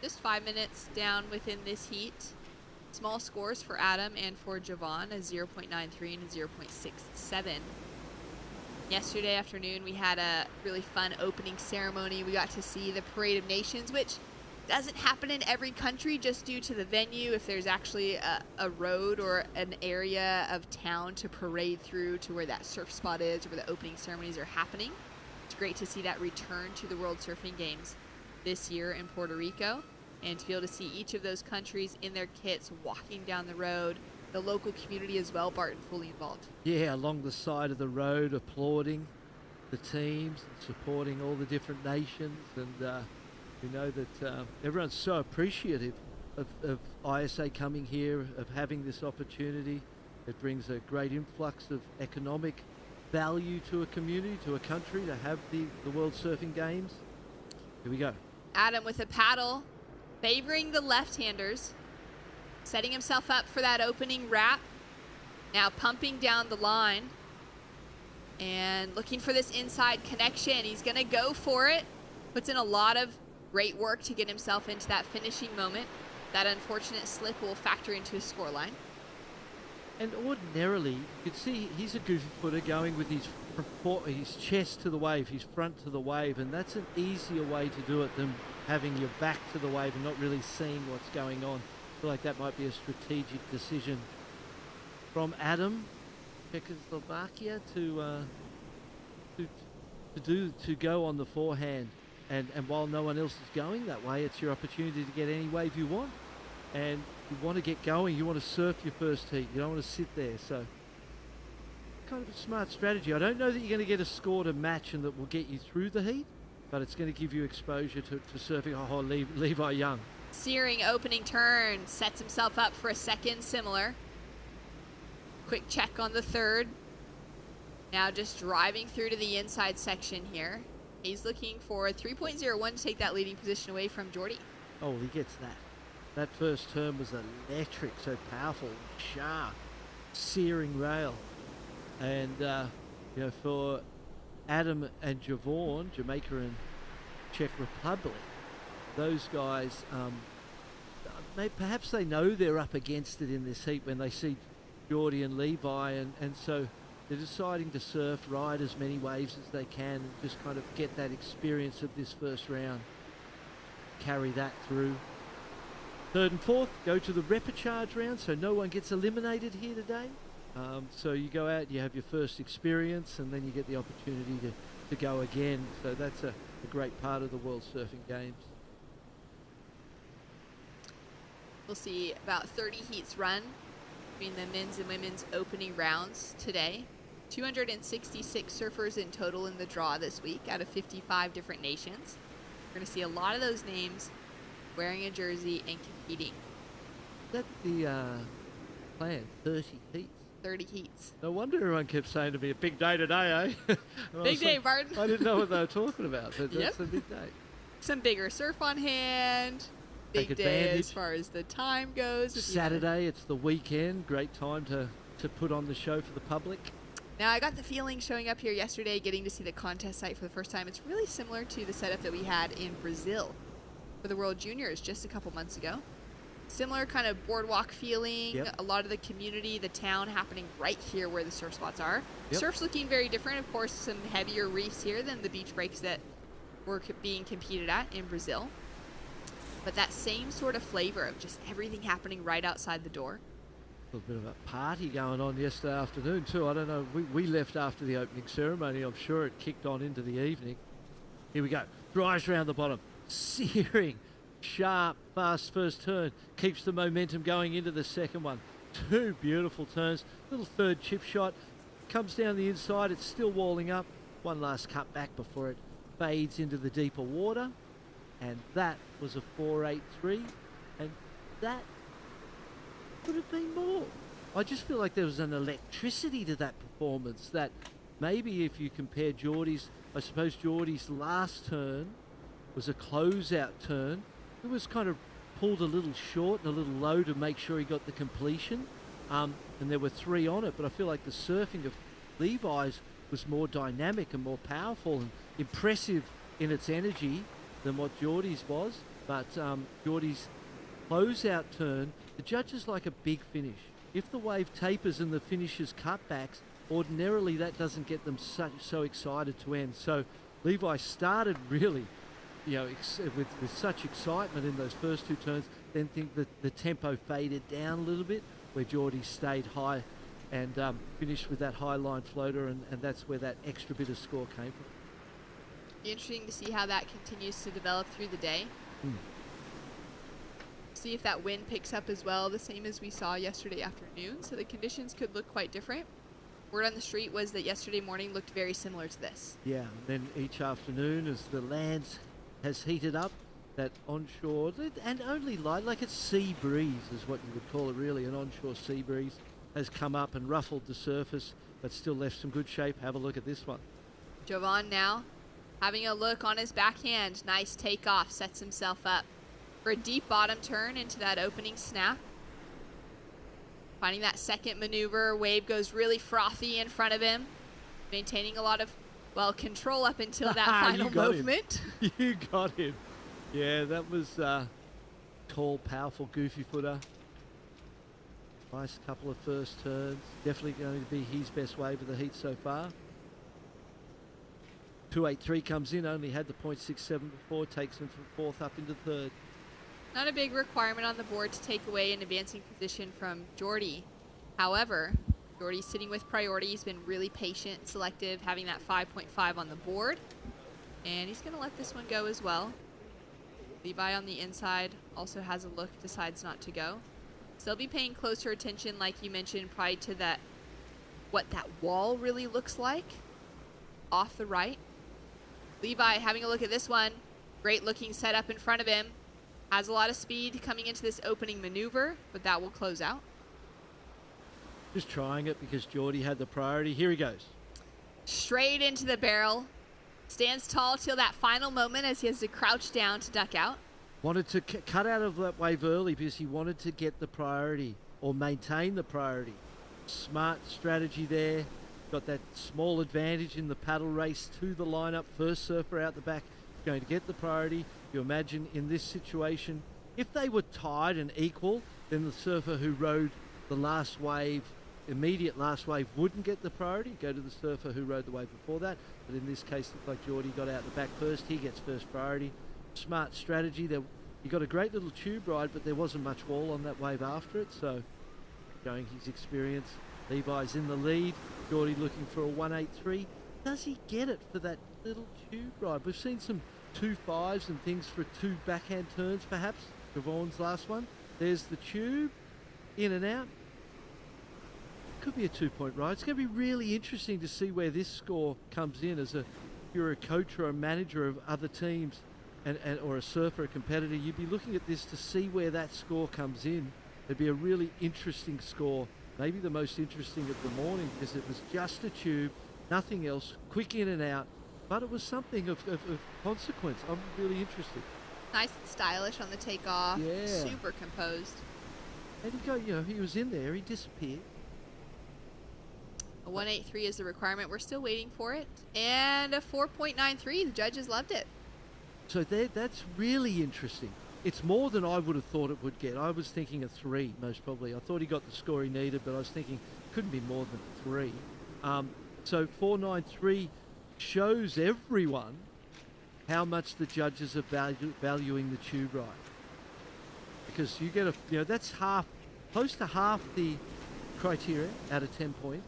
Just 5 minutes down within this heat. Small scores for Adam and for Javon, a 0.93 and a 0.67. Yesterday afternoon, we had a really fun opening ceremony. We got to see the Parade of Nations, which doesn't happen in every country just due to the venue. If there's actually a road or an area of town to parade through to where that surf spot is or where the opening ceremonies are happening. It's great to see that return to the World Surfing Games this year in Puerto Rico, and to be able to see each of those countries in their kits walking down the road. The local community as well, Barton, fully involved. Yeah, along the side of the road, applauding the teams and supporting all the different nations. And we know that everyone's so appreciative of ISA coming here, of having this opportunity. It brings a great influx of economic value to a community, to a country, to have the World Surfing Games. Here we go. Adam with a paddle, favoring the left-handers, setting himself up for that opening wrap. Now pumping down the line and looking for this inside connection. He's going to go for it. Puts in a lot of great work to get himself into that finishing moment. That unfortunate slip will factor into his scoreline. And ordinarily, you could see he's a goofy footer going with his chest to the wave, his front to the wave, and that's an easier way to do it than having your back to the wave and not really seeing what's going on. I feel like that might be a strategic decision from Adam, Czechoslovakia, to go on the forehand. And while no one else is going that way, it's your opportunity to get any wave you want. And you want to get going, you want to surf your first heat, you don't want to sit there. So kind of a smart strategy. I don't know that you're going to get a score to match and that will get you through the heat, but it's going to give you exposure to surfing. Oh, Levi Young. Searing opening turn, sets himself up for a second similar. Quick check on the third. Now just driving through to the inside section here. He's looking for a 3.01 to take that leading position away from Geordie. Oh, he gets that. That first turn was electric, so powerful, sharp, searing rail. And, for Adam and Javon, Jamaica and Czech Republic, those guys, perhaps they know they're up against it in this heat when they see Geordie and Levi, and so they're deciding to surf, ride as many waves as they can, and just kind of get that experience of this first round, carry that through. Third and fourth go to the repechage round, so no one gets eliminated here today. So you go out, you have your first experience, and then you get the opportunity to go again. So that's a great part of the World Surfing Games. We'll see about 30 heats run between the men's and women's opening rounds today. 266 surfers in total in the draw this week out of 55 different nations. We're going to see a lot of those names wearing a jersey and competing. Is that the plan? 30 heats? 30 heats. No wonder everyone kept saying to me, a big day today, eh? Big day, Barton. I didn't know what they were talking about, but that's a big day. Some bigger surf on hand. Big day as far as the time goes. Saturday, it's the weekend. Great time to put on the show for the public. Now, I got the feeling showing up here yesterday, getting to see the contest site for the first time, it's really similar to the setup that we had in Brazil for the World Juniors just a couple months ago. Similar kind of boardwalk feeling. Yep. A lot of the community, the town happening right here where the surf spots are. Yep. Surf's looking very different. Of course, some heavier reefs here than the beach breaks that were being competed at in Brazil. But that same sort of flavor of just everything happening right outside the door. A little bit of a party going on yesterday afternoon too. I don't know, we left after the opening ceremony. I'm sure it kicked on into the evening. Here we go. Drives around the bottom. Searing, sharp, fast first turn. Keeps the momentum going into the second one. 2 beautiful turns. Little third chip shot. Comes down the inside. It's still walling up. One last cut back before it fades into the deeper water. And that was a 4.83. And that could have been more. I just feel like there was an electricity to that performance that maybe if you compare Geordie's, I suppose Geordie's last turn was a closeout turn. It was kind of pulled a little short and a little low to make sure he got the completion. And there were 3 on it, but I feel like the surfing of Levi's was more dynamic and more powerful and impressive in its energy than what Geordie's was. But Geordie's closeout turn, the judges like a big finish. If the wave tapers and the finishers cutbacks, ordinarily that doesn't get them so excited to end. So Levi started really, with such excitement in those first 2 turns, then think that the tempo faded down a little bit, where Geordie stayed high and finished with that high line floater, and that's where that extra bit of score came from. Interesting to see how that continues to develop through the day. See if that wind picks up as well, the same as we saw yesterday afternoon. So the conditions could look quite different. Word on the street was that yesterday morning looked very similar to this. Yeah, and then each afternoon as the land has heated up, that onshore, and only light, like a sea breeze is what you would call it really, an onshore sea breeze, has come up and ruffled the surface, but still left some good shape. Have a look at this one. Jovan now having a look on his backhand. Nice takeoff, sets himself up for a deep bottom turn into that opening snap. Finding that second maneuver, wave goes really frothy in front of him, maintaining a lot of, control up until that final movement. You got him. Yeah, that was tall, powerful, goofy footer. Nice couple of first turns. Definitely going to be his best wave of the heat so far. 2.83 comes in, only had the 0.67 before, takes him from 4th up into 3rd. Not a big requirement on the board to take away an advancing position from Geordie. However, Geordie's sitting with priority. He's been really patient, selective, having that 5.5 on the board. And he's going to let this one go as well. Levi on the inside also has a look, decides not to go. Still be paying closer attention, like you mentioned, probably to that, what that wall really looks like off the right. Levi having a look at this one. Great looking setup in front of him. Has a lot of speed coming into this opening maneuver, but that will close out. Just trying it because Geordie had the priority. Here he goes. Straight into the barrel. Stands tall till that final moment as he has to crouch down to duck out. Wanted to cut out of that wave early because he wanted to get the priority or maintain the priority. Smart strategy there. Got that small advantage in the paddle race to the lineup. First surfer out the back going to get the priority. You imagine in this situation, if they were tied and equal, then the surfer who rode the last wave, immediate last wave, wouldn't get the priority. Go to the surfer who rode the wave before that. But in this case, looked like Geordie got out the back first. He gets first priority. Smart strategy. There, you got a great little tube ride, but there wasn't much wall on that wave after it. So, showing his experience. Levi's in the lead. Geordie looking for a 1.83. Does he get it for that little tube ride? We've seen some 2.5s and things for 2 backhand turns, perhaps. Javon's last one. There's the tube. In and out. Could be a 2-point ride. It's going to be really interesting to see where this score comes in as you're a coach or a manager of other teams and or a surfer, a competitor. You'd be looking at this to see where that score comes in. It'd be a really interesting score. Maybe the most interesting of the morning because it was just a tube, nothing else, quick in and out. But it was something of consequence. I'm really interested. Nice and stylish on the takeoff. Yeah. Super composed. And he was in there. He disappeared. A 1.83 is the requirement. We're still waiting for it. And a 4.93. The judges loved it. So that's really interesting. It's more than I would have thought it would get. I was thinking a 3, most probably. I thought he got the score he needed, but I was thinking couldn't be more than 3. So 493 shows everyone how much the judges are valuing the tube ride. Because you get that's close to half the criteria out of 10 points.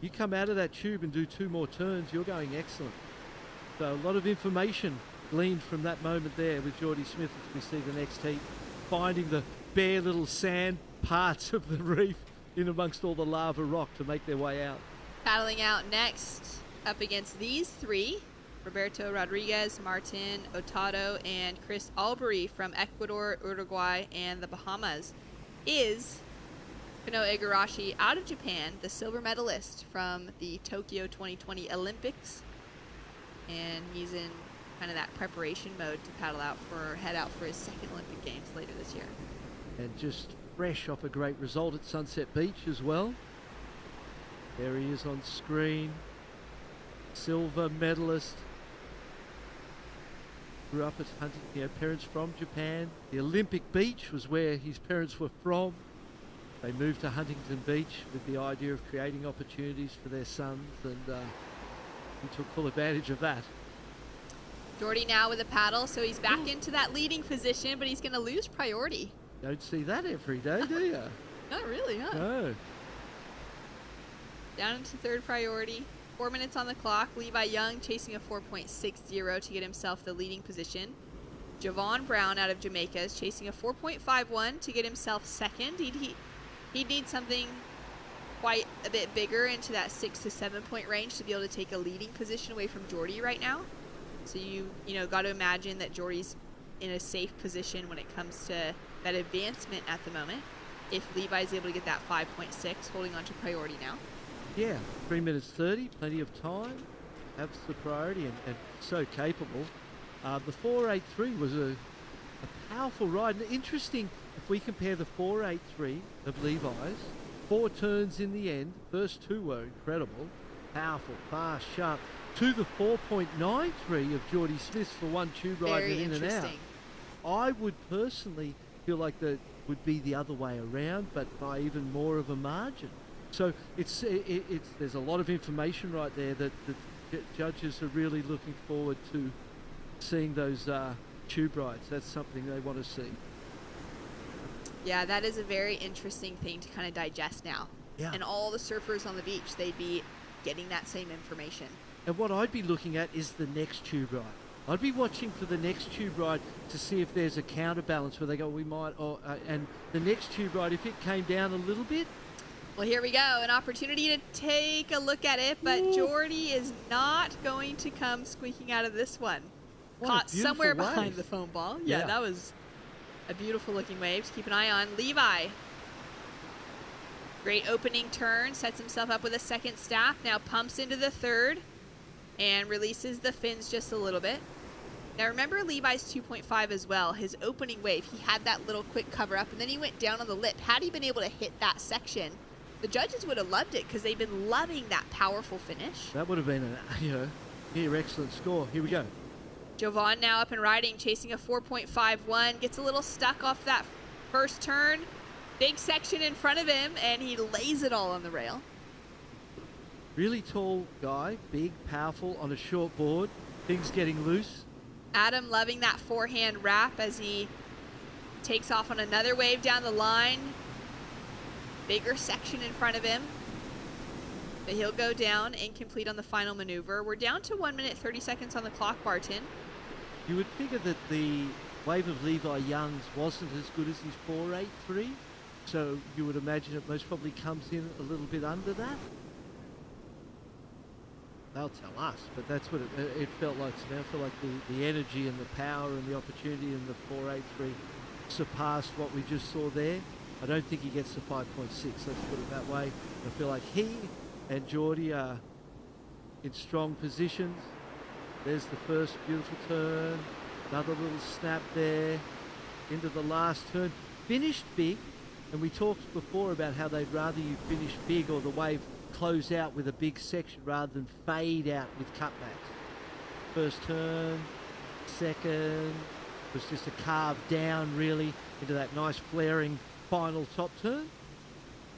You come out of that tube and do 2 more turns, you're going excellent. So a lot of information gleaned from that moment there with Geordie Smith as we see the next heat, finding the bare little sand parts of the reef in amongst all the lava rock to make their way out. Paddling out next, up against these 3, Roberto Rodriguez, Martin Otado, and Chris Albury from Ecuador, Uruguay, and the Bahamas, is Kano Igarashi out of Japan, the silver medalist from the Tokyo 2020 Olympics. And he's in kind of that preparation mode to head out for his second Olympic Games later this year. And just fresh off a great result at Sunset Beach as well. There he is on screen. Silver medalist. Grew up at Huntington, parents from Japan. The Olympic Beach was where his parents were from. They moved to Huntington Beach with the idea of creating opportunities for their sons, and he took full advantage of that. Geordie now with a paddle, so he's back into that leading position, but he's going to lose priority. Don't see that every day, do you? Not really, huh? No. Down into third priority. 4 minutes on the clock. Levi Young chasing a 4.60 to get himself the leading position. Javon Brown out of Jamaica is chasing a 4.51 to get himself second. He'd need something quite a bit bigger into that 6 to 7 point range to be able to take a leading position away from Geordie right now. So you got to imagine that Geordie's in a safe position when it comes to that advancement at the moment. If Levi's able to get that 5.6, holding on to priority now. Yeah, 3 minutes 30, plenty of time. Have the priority and so capable. The 483 was a powerful ride. And interesting, if we compare the 483 of Levi's, 4 turns in the end. First 2 were incredible, powerful, fast, sharp. To the 4.93 of Geordie Smith for one tube ride and in and out. I would personally feel like that would be the other way around, but by even more of a margin. So it's there's a lot of information right there that the judges are really looking forward to seeing those tube rides. That's something they want to see. Yeah, that is a very interesting thing to kind of digest now. Yeah. And all the surfers on the beach, they'd be getting that same information. And what I'd be looking at is the next tube ride. I'd be watching for the next tube ride to see if there's a counterbalance where they go, we might, and the next tube ride, if it came down a little bit. Well, here we go. An opportunity to take a look at it, but Geordie is not going to come squeaking out of this one. Caught somewhere behind the foam ball. Yeah, that was a beautiful looking wave to keep an eye on. Levi. Great opening turn, sets himself up with a second staff, now pumps into the third and releases the fins just a little bit. Now remember Levi's 2.5 as well, his opening wave, he had that little quick cover up and then he went down on the lip. Had he been able to hit that section, the judges would have loved it because they've been loving that powerful finish. That would have been a excellent score. Here we go. Jovan now up and riding, chasing a 4.51, gets a little stuck off that first turn. Big section in front of him, and he lays it all on the rail. Really tall guy, big, powerful, on a short board. Things getting loose. Adam loving that forehand wrap as he takes off on another wave down the line. Bigger section in front of him. But he'll go down incomplete on the final maneuver. We're down to 1 minute 30 seconds on the clock, Barton. You would figure that the wave of Levi Young's wasn't as good as his 483, so you would imagine it most probably comes in a little bit under that. They'll tell us, but that's what it felt like to me. I feel like the energy and the power and the opportunity in the 483 surpassed what we just saw there. I don't think he gets to 5.6, let's put it that way. I feel like he and Geordie are in strong positions. There's the first beautiful turn, another little snap there, into the last turn. Finished big, and we talked before about how they'd rather you finish big or the wave close out with a big section rather than fade out with cutbacks. First turn, second, was just a carve down really into that nice flaring final top turn.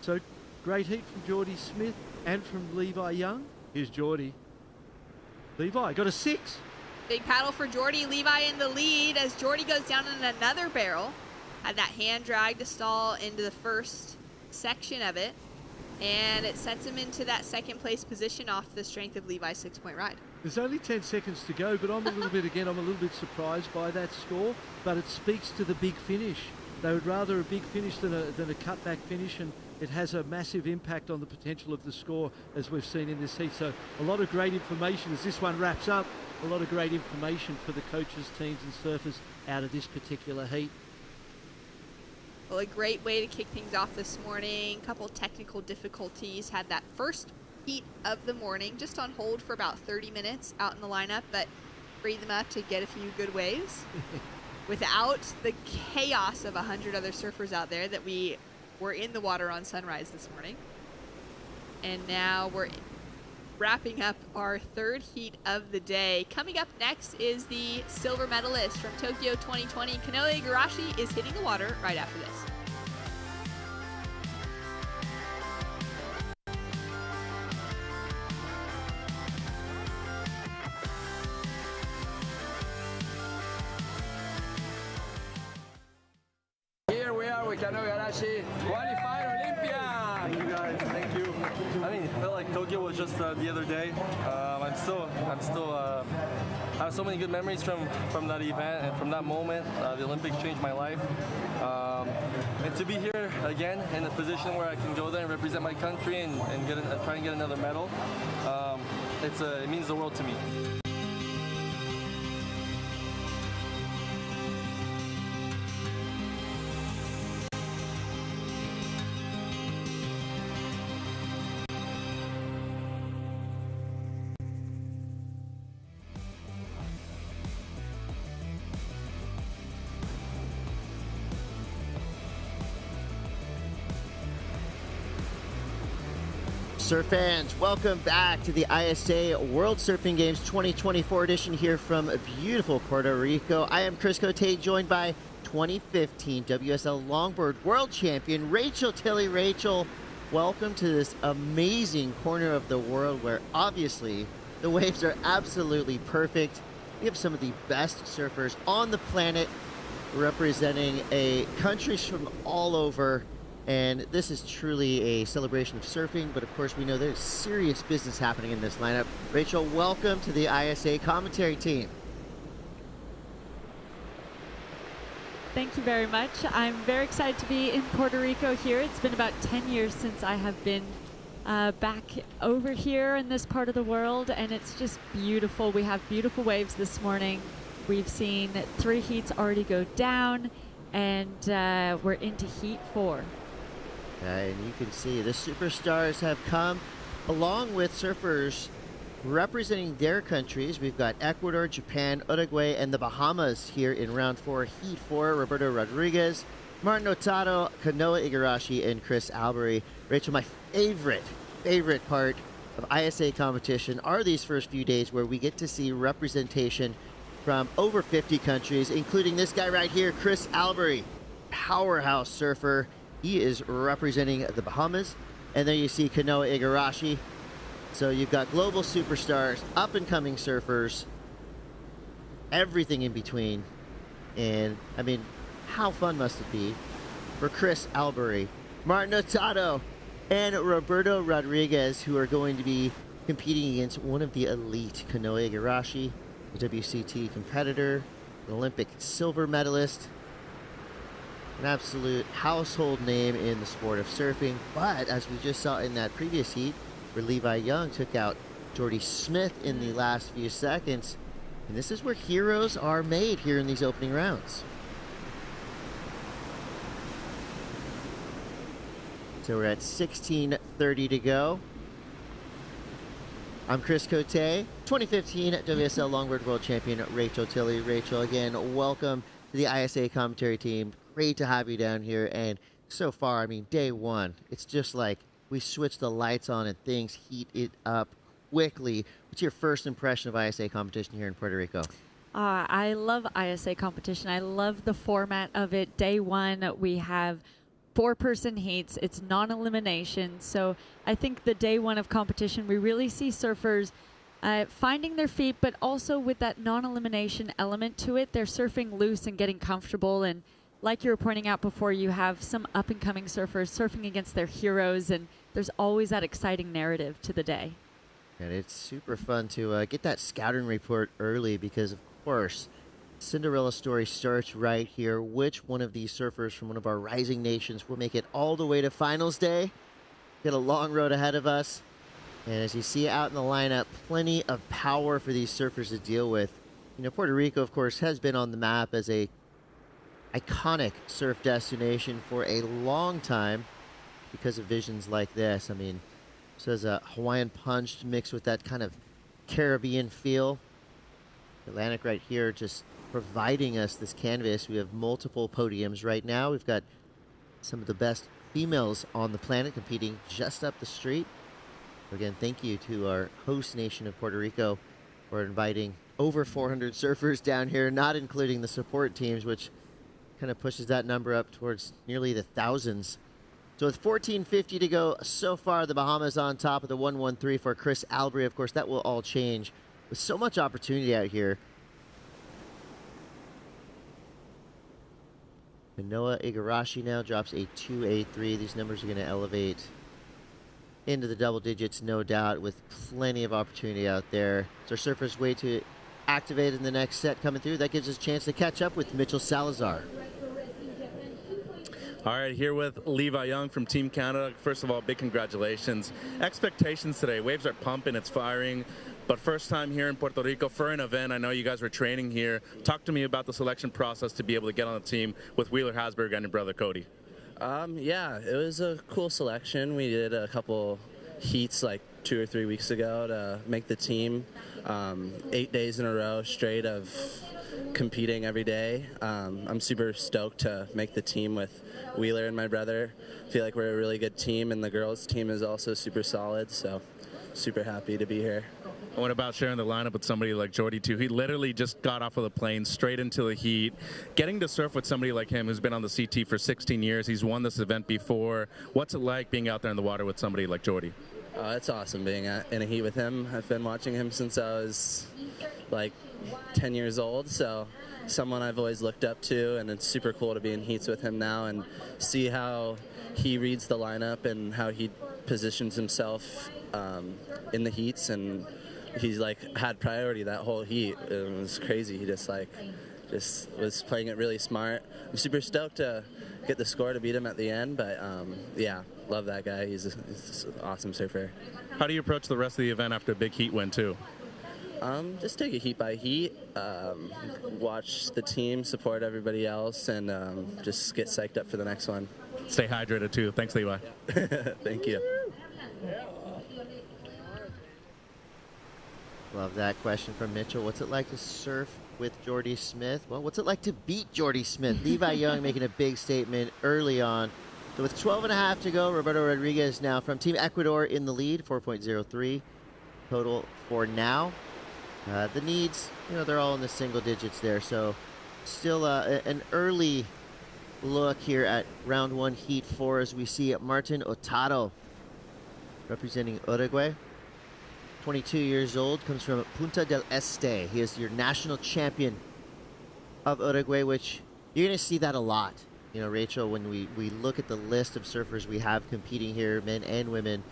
So great heat from Geordie Smith and from Levi Young. Here's Geordie. Levi got a 6. Big paddle for Geordie. Levi in the lead as Geordie goes down in another barrel. Had that hand drag to stall into the first section of it. And it sets him into that second place position off the strength of Levi's 6-point ride. There's only 10 seconds to go, but I'm a little bit surprised by that score, but it speaks to the big finish. They would rather a big finish than a cutback finish, and it has a massive impact on the potential of the score, as we've seen in this heat. So a lot of great information as this one wraps up, a lot of great information for the coaches, teams and surfers out of this particular heat. Well, a great way to kick things off this morning. Couple technical difficulties. Had that first heat of the morning just on hold for about 30 minutes out in the lineup, but freed them up to get a few good waves without the chaos of 100 other surfers out there that we were in the water on sunrise this morning. And now we're wrapping up our third heat of the day. Coming up next is the silver medalist from Tokyo 2020. Kanoe Igarashi is hitting the water right after this. Here we are with Kanoe Igarashi, qualified Olympia. Thank you guys, thank you. I mean, it felt like Tokyo was just the other day. I have so many good memories from that event and from that moment. The Olympics changed my life. And to be here again in a position where I can go there and represent my country and try and get another medal, it means the world to me. Surf fans, welcome back to the ISA World Surfing Games 2024 edition here from beautiful Puerto Rico. I am Chris Cote, joined by 2015 WSL Longboard World Champion Rachel Tilley. Rachel, welcome to this amazing corner of the world where obviously the waves are absolutely perfect. We have some of the best surfers on the planet representing countries from all over. And this is truly a celebration of surfing, but of course we know there's serious business happening in this lineup. Rachel, welcome to the ISA commentary team. Thank you very much. I'm very excited to be in Puerto Rico here. It's been about 10 years since I have been back over here in this part of the world, and it's just beautiful. We have beautiful waves this morning. We've seen 3 heats already go down, and we're into heat 4. And you can see the superstars have come along with surfers representing their countries. We've got Ecuador, Japan, Uruguay, and the Bahamas here in round 4, heat 4. Roberto Rodriguez, Martin Hurtado, Kanoe Igarashi, and Chris Albury. Rachel, my favorite part of ISA competition are these first few days where we get to see representation from over 50 countries, including this guy right here, Chris Albury, powerhouse surfer. He is representing the Bahamas. And then you see Kanoe Igarashi. So you've got global superstars, up-and-coming surfers, everything in between. And, I mean, how fun must it be for Chris Albury, Martin Hurtado, and Roberto Rodriguez, who are going to be competing against one of the elite, Kanoe Igarashi, a WCT competitor, an Olympic silver medalist, an absolute household name in the sport of surfing. But as we just saw in that previous heat, where Levi Young took out Geordie Smith in the last few seconds, and this is where heroes are made here in these opening rounds. So we're at 16:30 to go. I'm Chris Cote, 2015 WSL Longboard World Champion Rachel Tilley. Rachel, again, welcome to the ISA commentary team. Great to have you down here. And so far, I mean, day one, it's just like we switch the lights on and things heat it up quickly. What's your first impression of ISA competition here in Puerto Rico? I love ISA competition. I love the format of it. Day one, we have 4-person heats. It's non-elimination. So I think the day one of competition, we really see surfers finding their feet, but also with that non-elimination element to it. They're surfing loose and getting comfortable. And like you were pointing out before, you have some up-and-coming surfers surfing against their heroes, and there's always that exciting narrative to the day. And it's super fun to get that scouting report early because, of course, Cinderella story starts right here. Which one of these surfers from one of our rising nations will make it all the way to finals day? Got a long road ahead of us. And as you see out in the lineup, plenty of power for these surfers to deal with. You know, Puerto Rico, of course, has been on the map as a iconic surf destination for a long time because of visions like this. I mean, this is a Hawaiian punch mixed with that kind of Caribbean feel. Atlantic right here just providing us this canvas. We have multiple podiums right now. We've got some of the best females on the planet competing just up the street. Again, thank you to our host nation of Puerto Rico for inviting over 400 surfers down here, not including the support teams, which kind of pushes that number up towards nearly the thousands. So with 14:50 to go so far, the Bahamas on top of the 113 for Chris Albry. Of course, that will all change with so much opportunity out here. And Noah Igarashi now drops a 283. These numbers are going to elevate into the double digits, no doubt, with plenty of opportunity out there. So our surfers way to activate in the next set coming through. That gives us a chance to catch up with Mitchell Salazar. All right, here with Levi Young from Team Canada. First of all, big congratulations. Expectations today. Waves are pumping, it's firing. But first time here in Puerto Rico for an event. I know you guys were training here. Talk to me about the selection process to be able to get on the team with Wheeler Hasberg and your brother Cody. Yeah, it was a cool selection. We did a couple heats like 2 or 3 weeks ago to make the team. 8 days in a row straight of competing every day. I'm super stoked to make the team with Wheeler and my brother. I feel like we're a really good team, and the girls' team is also super solid, so super happy to be here. What about sharing the lineup with somebody like Jordy, too? He literally just got off of the plane straight into the heat. Getting to surf with somebody like him who's been on the CT for 16 years, he's won this event before. What's it like being out there in the water with somebody like Jordy? It's awesome being in a heat with him. I've been watching him since I was like 10 years old, so someone I've always looked up to, and it's super cool to be in heats with him now and see how he reads the lineup and how he positions himself in the heats, and he's like had priority that whole heat. It was crazy. He just was playing it really smart. I'm super stoked to get the score to beat him at the end, but yeah, love that guy. He's an awesome surfer. How do you approach the rest of the event after a big heat win too? Just take it heat by heat, watch the team, support everybody else, and just get psyched up for the next one. Stay hydrated too. Thanks, Levi. Thank you. Love that question from Mitchell. What's it like to surf with Jordy Smith? Well, what's it like to beat Jordy Smith? Levi Young making a big statement early on. So with 12.5 to go, Roberto Rodriguez now from Team Ecuador in the lead, 4.03 total for now. The needs, they're all in the single digits there. So still an early look here at round 1, heat 4, as we see Martin Otaro representing Uruguay. 22 years old, comes from Punta del Este. He is your national champion of Uruguay, which you're going to see that a lot. Rachel, when we look at the list of surfers we have competing here, men and women,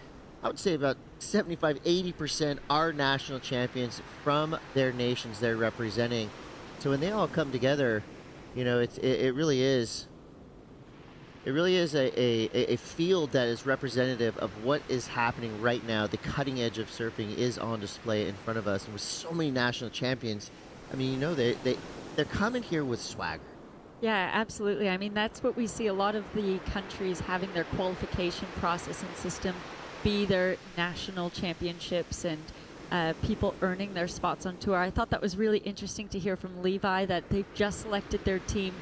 I would say about 75-80% are national champions from their nations they're representing. So when they all come together, it really is. It really is a field that is representative of what is happening right now. The cutting edge of surfing is on display in front of us. And with so many national champions, I mean, they're coming here with swagger. Yeah, absolutely. I mean, that's what we see. A lot of the countries having their qualification process and system be their national championships and people earning their spots on tour. I thought that was really interesting to hear from Levi that they've just selected their team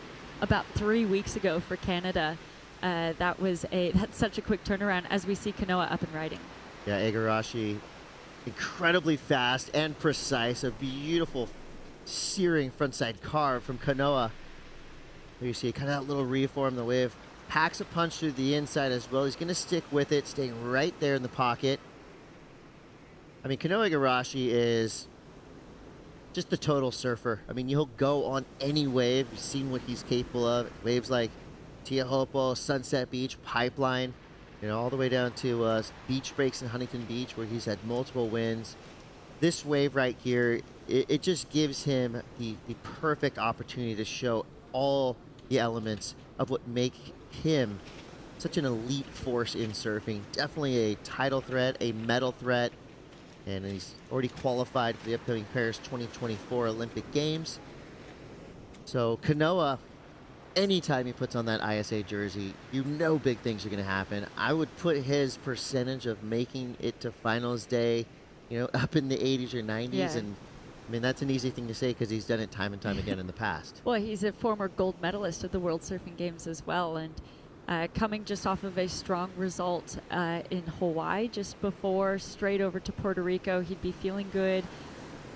about 3 weeks ago for Canada. That's such a quick turnaround as we see Kanoa up and riding. Yeah, Igarashi, incredibly fast and precise. A beautiful searing frontside carve from Kanoa. There you see kind of that little reform. The wave packs a punch through the inside as well. He's going to stick with it, staying right there in the pocket. I mean, Kanoa Igarashi is just the total surfer. I mean, he'll go on any wave. You've seen what he's capable of. Waves like Teahopo, Sunset Beach, Pipeline, you know, all the way down to beach breaks in Huntington Beach, where he's had multiple wins. This wave right here, it just gives him the perfect opportunity to show all the elements of what make him such an elite force in surfing. Definitely a title threat, a medal threat, and he's already qualified for the upcoming Paris 2024 Olympic Games. So Kanoa, anytime he puts on that ISA jersey, you know big things are going to happen. I would put his percentage of making it to finals day, you know, up in the 80s or 90s. Yeah. And I mean, that's an easy thing to say because he's done it time and time again in the past. Well, he's a former gold medalist at the World Surfing Games as well, and coming just off of a strong result in Hawaii just before, straight over to Puerto Rico. He'd be feeling good.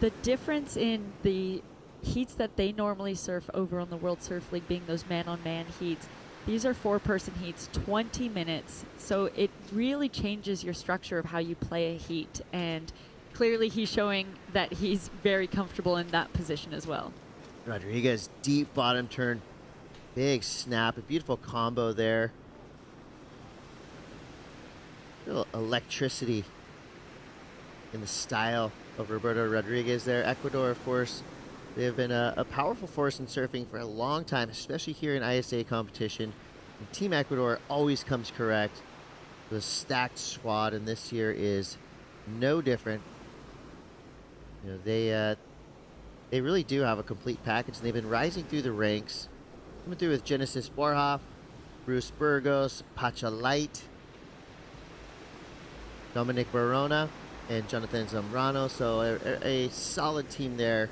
The difference in the heats that they normally surf over on the World Surf League being those man-on-man heats, these are 4-person heats, 20 minutes. So it really changes your structure of how you play a heat, and clearly he's showing that he's very comfortable in that position as well. Rodriguez, deep bottom turn, big snap, a beautiful combo there. A little electricity in the style of Roberto Rodriguez there. Ecuador, of course, they have been a powerful force in surfing for a long time, especially here in ISA competition. And Team Ecuador always comes correct. The stacked squad, and this year is no different. You know, they really do have a complete package, and they've been rising through the ranks. Coming through with Genesis Borja, Bruce Burgos, Pacha Light, Dominic Barona, and Jonathan Zambrano. So a solid team there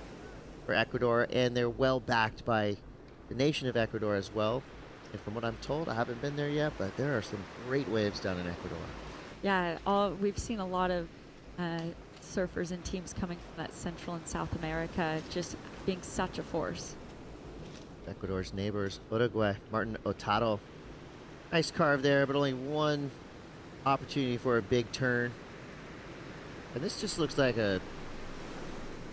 for Ecuador, and they're well backed by the nation of Ecuador as well. And from what I'm told, I haven't been there yet, but there are some great waves down in Ecuador. Yeah, we've seen a lot of surfers and teams coming from that Central and South America, just being such a force. Ecuador's neighbors, Uruguay, Martin Otaro. Nice carve there, but only one opportunity for a big turn. And this just looks like a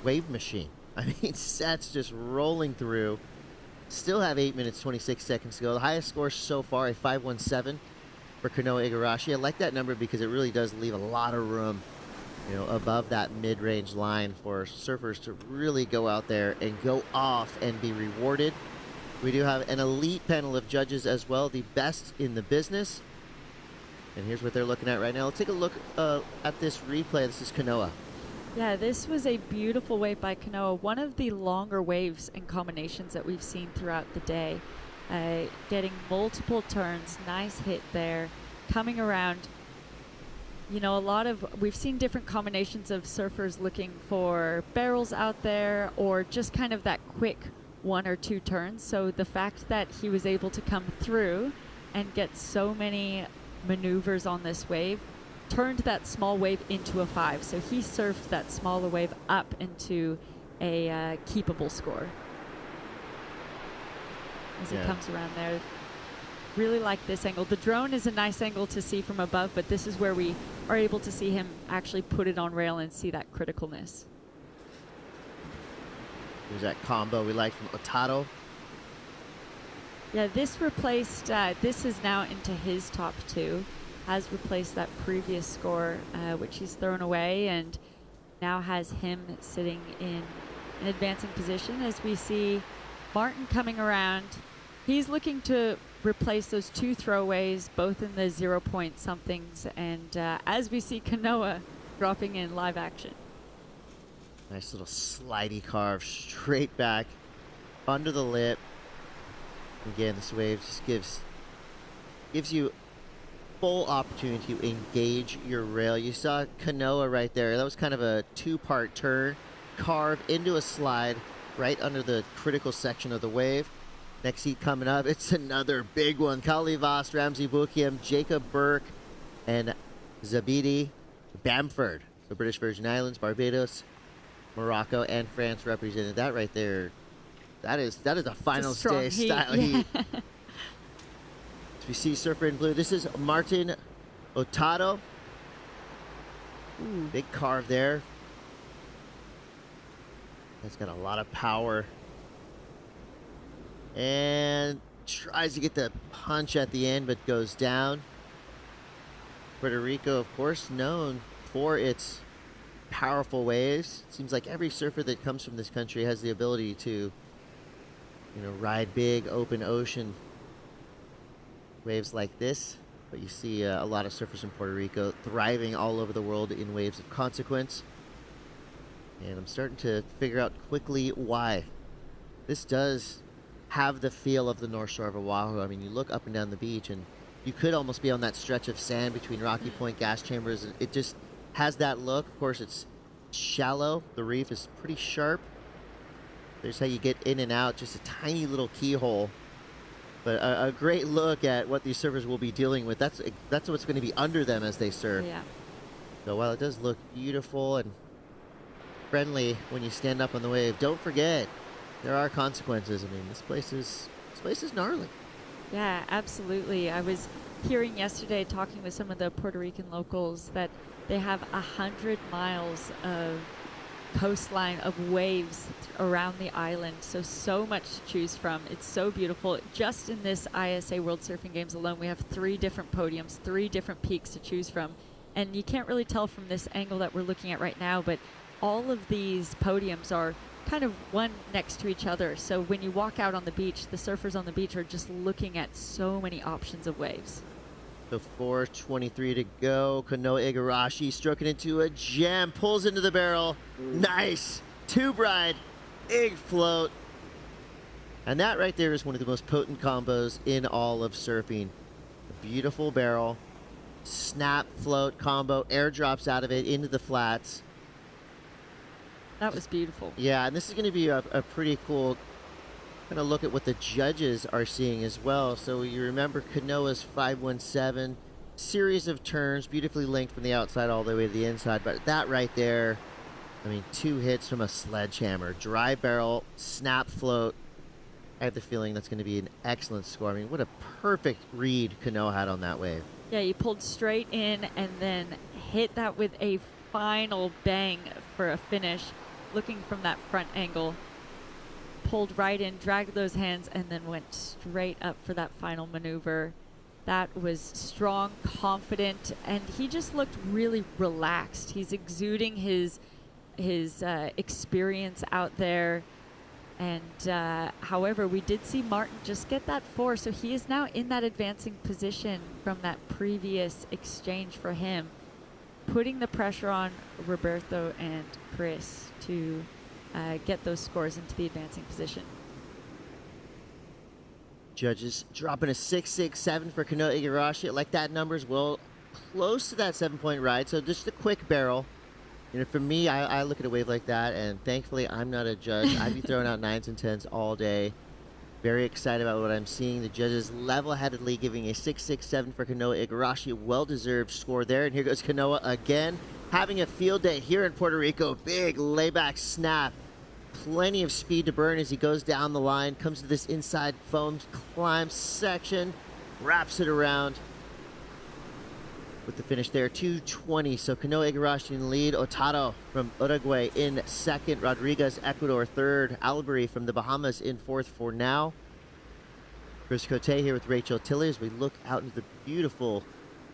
wave machine. I mean, sets just rolling through. Still have 8 minutes, 26 seconds to go. The highest score so far, a 5.17 for Kanoa Igarashi. I like that number because it really does leave a lot of room, you know, above that mid-range line for surfers to really go out there and go off and be rewarded. We do have an elite panel of judges as well, the best in the business. And here's what they're looking at right now. Let's take a look at this replay. This is Kanoa. Yeah, this was a beautiful wave by Kanoa. One of the longer waves and combinations that we've seen throughout the day. Getting multiple turns, nice hit there. Coming around, you know, we've seen different combinations of surfers looking for barrels out there or just kind of that quick 1 or 2 turns. So the fact that he was able to come through and get so many maneuvers on this wave turned that small wave into a 5. So he surfed that smaller wave up into a keepable score. As he comes around there. Really like this angle. The drone is a nice angle to see from above, but this is where we are able to see him actually put it on rail and see that criticalness. There's that combo we like from Otaro. Yeah, this replaced, this is now into his top 2. Has replaced that previous score, which he's thrown away, and now has him sitting in an advancing position as we see Martin coming around. He's looking to replace those 2 throwaways, both in the 0 point somethings, and as we see Kanoa dropping in live action. Nice little slidey carve straight back under the lip. Again, this wave just gives you full opportunity to engage your rail. You saw Kanoa right there. That was kind of a 2-part turn, carve into a slide right under the critical section of the wave. Next heat coming up, it's another big one. Kali Voss, Ramsey Bukiem, Jacob Burke, and Zabidi Bamford. The British Virgin Islands, Barbados, Morocco and France represented. That right there, that is a final strong stage heat, style yeah. heat. So we see surfer in blue. This is Martin Otado. Ooh, big carve there. That's got a lot of power. And tries to get the punch at the end, but goes down. Puerto Rico, of course, known for its powerful waves. Seems like every surfer that comes from this country has the ability to, ride big open ocean waves like this. But you see a lot of surfers in Puerto Rico thriving all over the world in waves of consequence. And I'm starting to figure out quickly why. This does have the feel of the North Shore of Oahu. I mean, you look up and down the beach and you could almost be on that stretch of sand between Rocky Point gas chambers. It just has that look. Of course, it's shallow. The reef is pretty sharp. There's how you get in and out, just a tiny little keyhole. But a great look at what these surfers will be dealing with. That's what's going to be under them as they surf. Yeah. So while it does look beautiful and friendly when you stand up on the wave, don't forget there are consequences. I mean, this place is gnarly. Yeah, absolutely. I was hearing yesterday, talking with some of the Puerto Rican locals, that they have 100 miles of coastline of waves around the island. So much to choose from. It's so beautiful. Just in this ISA World Surfing Games alone, we have 3 different podiums, 3 different peaks to choose from. And you can't really tell from this angle that we're looking at right now, but all of these podiums are kind of one next to each other. So when you walk out on the beach, the surfers on the beach are just looking at so many options of waves. So 4:23 to go. Kanoa Igarashi stroking into a jam, pulls into the barrel. Nice. Tube ride, Ig float. And that right there is one of the most potent combos in all of surfing. A beautiful barrel, snap float combo, airdrops out of it into the flats. That was beautiful. Yeah, and this is going to be a pretty cool kind of look at what the judges are seeing as well. So you remember Kanoa's 517, series of turns, beautifully linked from the outside all the way to the inside. But that right there, I mean, 2 hits from a sledgehammer. Dry barrel, snap float. I have the feeling that's going to be an excellent score. I mean, what a perfect read Kanoa had on that wave. Yeah, you pulled straight in and then hit that with a final bang for a finish. Looking from that front angle, pulled right in, dragged those hands, and then went straight up for that final maneuver. That was strong, confident, and he just looked really relaxed. He's exuding his experience out there. And however, we did see Martin just get that 4, so he is now in that advancing position from that previous exchange for him, putting the pressure on Roberto and Chris to get those scores into the advancing position. Judges dropping a 6.67 for Kanoa Igarashi. I like that number as well. Close to that 7-point ride, so just a quick barrel. For me, I look at a wave like that, and thankfully I'm not a judge. I'd be throwing out 9s and 10s all day. Very excited about what I'm seeing. The judges level-headedly giving a 6.67 for Kanoa Igarashi. Well-deserved score there. And here goes Kanoa again, having a field day here in Puerto Rico. Big layback snap. Plenty of speed to burn as he goes down the line. Comes to this inside foam climb section. Wraps it around. With the finish there, 2:20. So Kanoa Igarashi in the lead. Otado from Uruguay in second. Rodriguez, Ecuador, third. Albury from the Bahamas in fourth for now. Chris Cote here with Rachel Tilley as we look out into the beautiful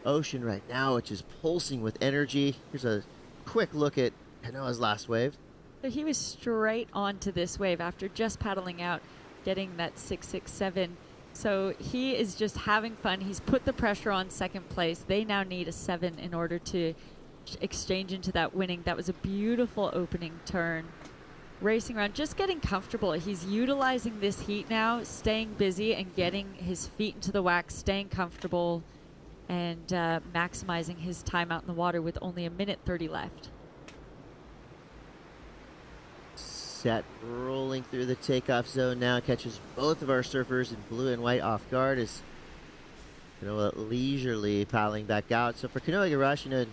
ocean right now, which is pulsing with energy. Here's a quick look at Kanoa's last wave. So he was straight onto this wave after just paddling out, getting that 6.67. So he is just having fun. He's put the pressure on second place. They now need a 7 in order to exchange into that winning. That was a beautiful opening turn. Racing around, just getting comfortable. He's utilizing this heat now, staying busy and getting his feet into the wax, staying comfortable, and maximizing his time out in the water with only 1:30 left. Set rolling through the takeoff zone now, catches both of our surfers in blue and white off guard as Kanoa leisurely paddling back out. So for Kanoa Igarashi,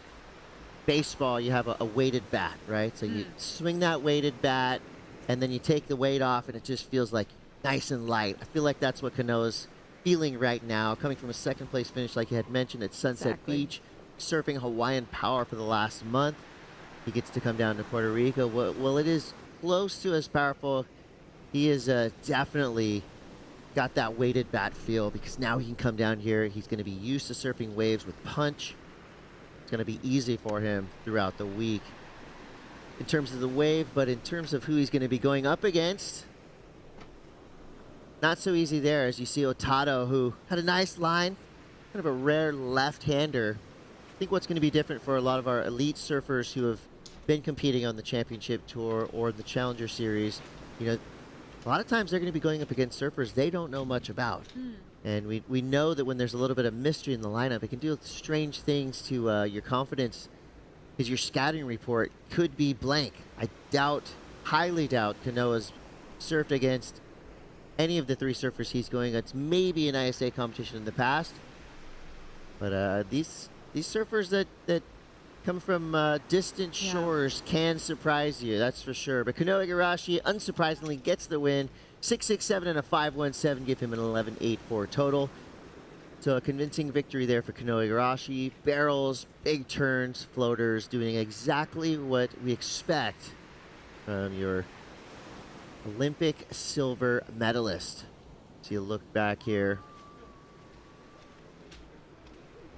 baseball, you have a weighted bat, right? So you swing that weighted bat, and then you take the weight off, and it just feels like nice and light. I feel like that's what Kanoa's feeling right now, coming from a second-place finish, like you had mentioned, at Sunset Beach, surfing Hawaiian Power for the last month. He gets to come down to Puerto Rico. Well, it is close to as powerful. He is definitely got that weighted bat feel, because now he can come down here. He's going to be used to surfing waves with punch. It's going to be easy for him throughout the week in terms of the wave, but in terms of who he's going to be going up against, not so easy there, as you see Otado, who had a nice line, kind of a rare left-hander. I think what's going to be different for a lot of our elite surfers who have been competing on the Championship Tour or the Challenger Series, you know, a lot of times they're going to be going up against surfers they don't know much about. And we know that when there's a little bit of mystery in the lineup, it can do strange things to your confidence, because your scouting report could be blank. I highly doubt Kanoa's surfed against any of the three surfers he's going against, maybe an ISA competition in the past. But these surfers that come from distant shores can surprise you, that's for sure. But Kanoa Igarashi, unsurprisingly, gets the win. 6.67 and a 5.17 give him an 11.84 total. So a convincing victory there for Kanoa Igarashi. Barrels, big turns, floaters, doing exactly what we expect from your Olympic silver medalist. So you look back here.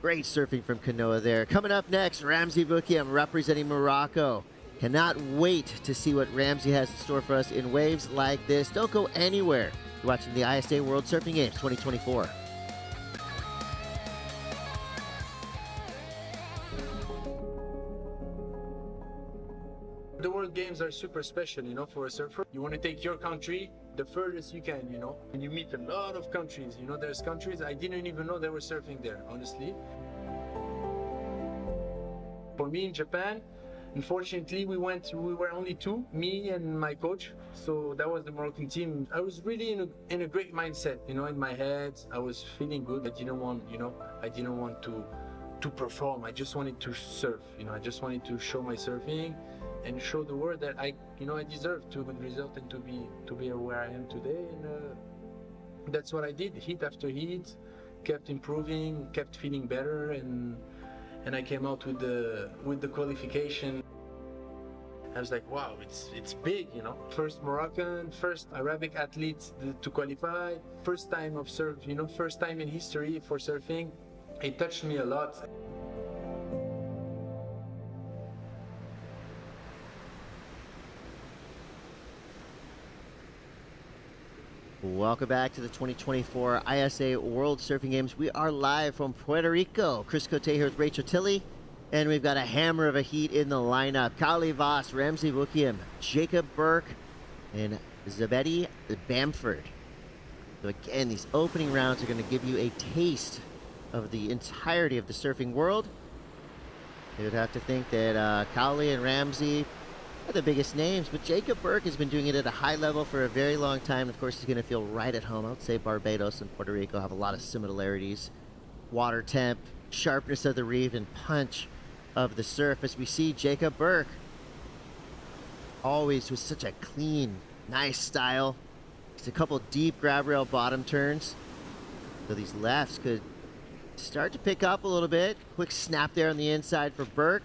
Great surfing from Kanoa there. Coming up next, Ramzi Boukiam representing Morocco. Cannot wait to see what Ramzi has in store for us in waves like this. Don't go anywhere. You're watching the ISA World Surfing Games 2024. The World Games are super special, you know, for a surfer. You want to take your country the furthest you can, you know. And you meet a lot of countries, you know. There's countries I didn't even know they were surfing there, honestly. For me in Japan, unfortunately, we were only two, me and my coach. So that was the Moroccan team. I was really in a great mindset, you know, in my head. I was feeling good. I didn't want to perform. I just wanted to surf, you know. I just wanted to show my surfing and show the world that I deserve to good result and to be where I am today. And that's what I did. Heat after heat, kept improving, kept feeling better, and I came out with the qualification. I was like, wow, it's big, you know. First Moroccan, first Arabic athlete to qualify, first time of surf, you know, first time in history for surfing. It touched me a lot. Welcome back to the 2024 ISA World Surfing Games. We are live from Puerto Rico. Chris Cote here with Rachel Tilley, and we've got a hammer of a heat in the lineup. Kali Voss, Ramzi Boukiam, Jacob Burke, and Zabedi Bamford. So again, these opening rounds are going to give you a taste of the entirety of the surfing world. You would have to think that Kali and Ramzi are the biggest names, but Jacob Burke has been doing it at a high level for a very long time. Of course, he's going to feel right at home. I would say Barbados and Puerto Rico have a lot of similarities. Water temp, sharpness of the reef, and punch of the surf. As we see Jacob Burke, always with such a clean, nice style. Just a couple deep grab rail bottom turns. So these lefts could start to pick up a little bit. Quick snap there on the inside for Burke.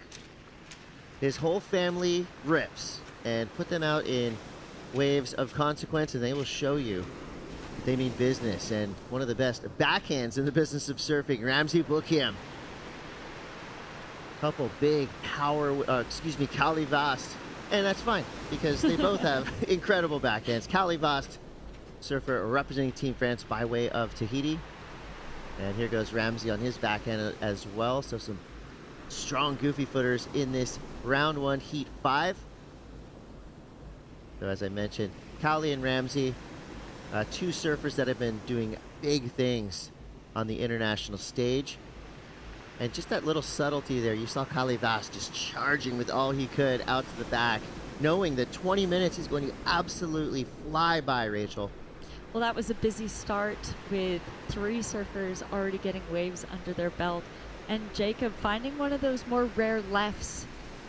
His whole family rips, and put them out in waves of consequence, and they will show you they mean business. And one of the best backhands in the business of surfing, Ramzi Boukiam. Couple big power, Kali Voss, and that's fine because they both have incredible backhands. Kali Voss, surfer representing Team France by way of Tahiti. And here goes Ramzi on his backhand as well. So some strong goofy footers in this round one, heat 5. So as I mentioned, Kali and Ramzi, two surfers that have been doing big things on the international stage. And just that little subtlety there, you saw Kali Voss just charging with all he could out to the back, knowing that 20 minutes is going to absolutely fly by, Rachel. Well, that was a busy start with 3 surfers already getting waves under their belt. And Jacob finding one of those more rare lefts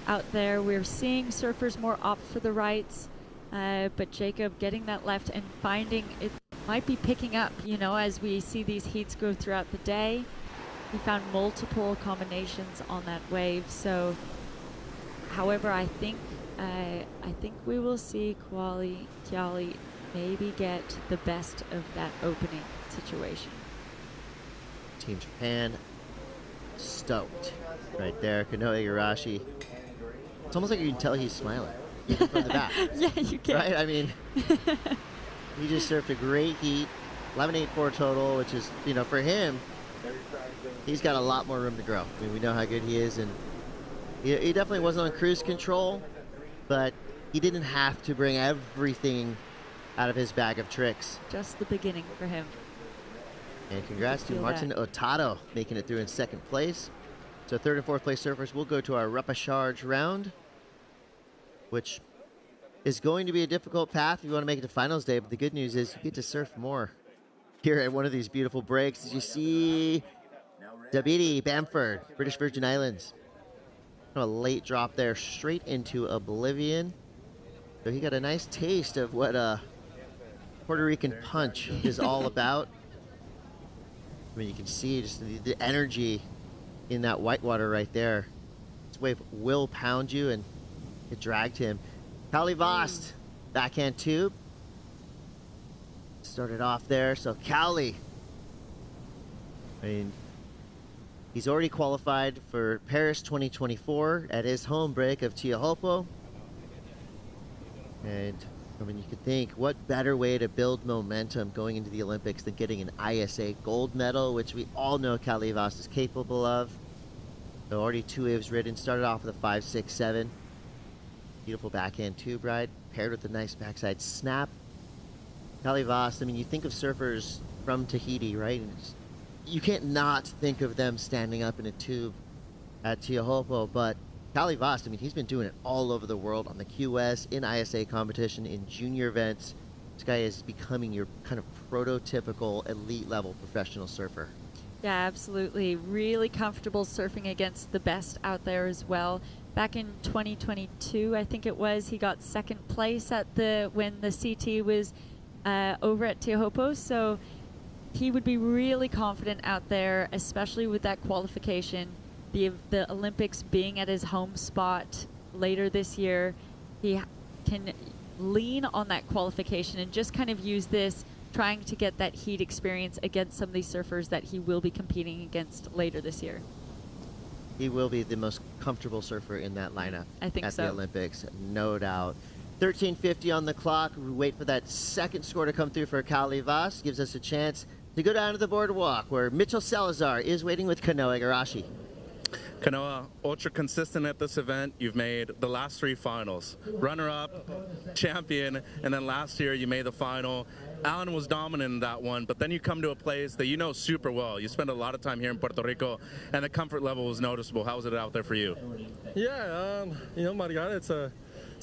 out there. We're seeing surfers more opt for the rights, but Jacob getting that left and finding it might be picking up, you know, as we see these heats go throughout the day. He found multiple combinations on that wave. So, however, I think we will see Kiali maybe get the best of that opening situation. Team Japan stoked right there. Kanoe Igarashi. It's almost like you can tell he's smiling even from the back. Yeah, you can. Right? I mean, he just surfed a great heat, 11.84 total, which is, you know, for him, he's got a lot more room to grow. I mean, we know how good he is, and he definitely wasn't on cruise control, but he didn't have to bring everything out of his bag of tricks. Just the beginning for him. And congrats to Martin Otado making it through in second place. So third and fourth place surfers will go to our repechage round, which is going to be a difficult path if you want to make it to finals day. But the good news is you get to surf more here at one of these beautiful breaks. As you see, Dabiri Bamford, British Virgin Islands. A late drop there straight into oblivion. So he got a nice taste of what a Puerto Rican punch is all about. I mean, you can see just the energy in that whitewater right there. This wave will pound you, and it dragged him. Kali Vost, backhand tube. Started off there, so Kali, I mean, he's already qualified for Paris 2024 at his home break of Teohopo. And I mean, you could think, what better way to build momentum going into the Olympics than getting an ISA gold medal, which we all know Kali Vost is capable of. So already 2 waves ridden, started off with a 5.67. Beautiful backhand tube ride, paired with a nice backside snap. Kali Vost, I mean, you think of surfers from Tahiti, right? And you can't not think of them standing up in a tube at Teohopo, but Kali Vost, I mean, he's been doing it all over the world on the QS, in ISA competition, in junior events. This guy is becoming your kind of prototypical elite level professional surfer. Yeah, absolutely. Really comfortable surfing against the best out there as well. Back in 2022, I think it was, he got second place at when the CT was over at Teohopo. So he would be really confident out there, especially with that qualification. The Olympics being at his home spot later this year, he can lean on that qualification and just kind of use this, trying to get that heat experience against some of these surfers that he will be competing against later this year. He will be the most comfortable surfer in that lineup at the Olympics, no doubt. 13:50 on the clock. We wait for that second score to come through for Kali Vost. Gives us a chance to go down to the boardwalk where Mitchell Salazar is waiting with Kanoe Igarashi. Kanoa, ultra consistent at this event. You've made the last 3 finals. Runner-up, champion, and then last year you made the final. Alan was dominant in that one, but then you come to a place that you know super well. You spend a lot of time here in Puerto Rico, and the comfort level was noticeable. How was it out there for you? Yeah, you know, Marigara, it's a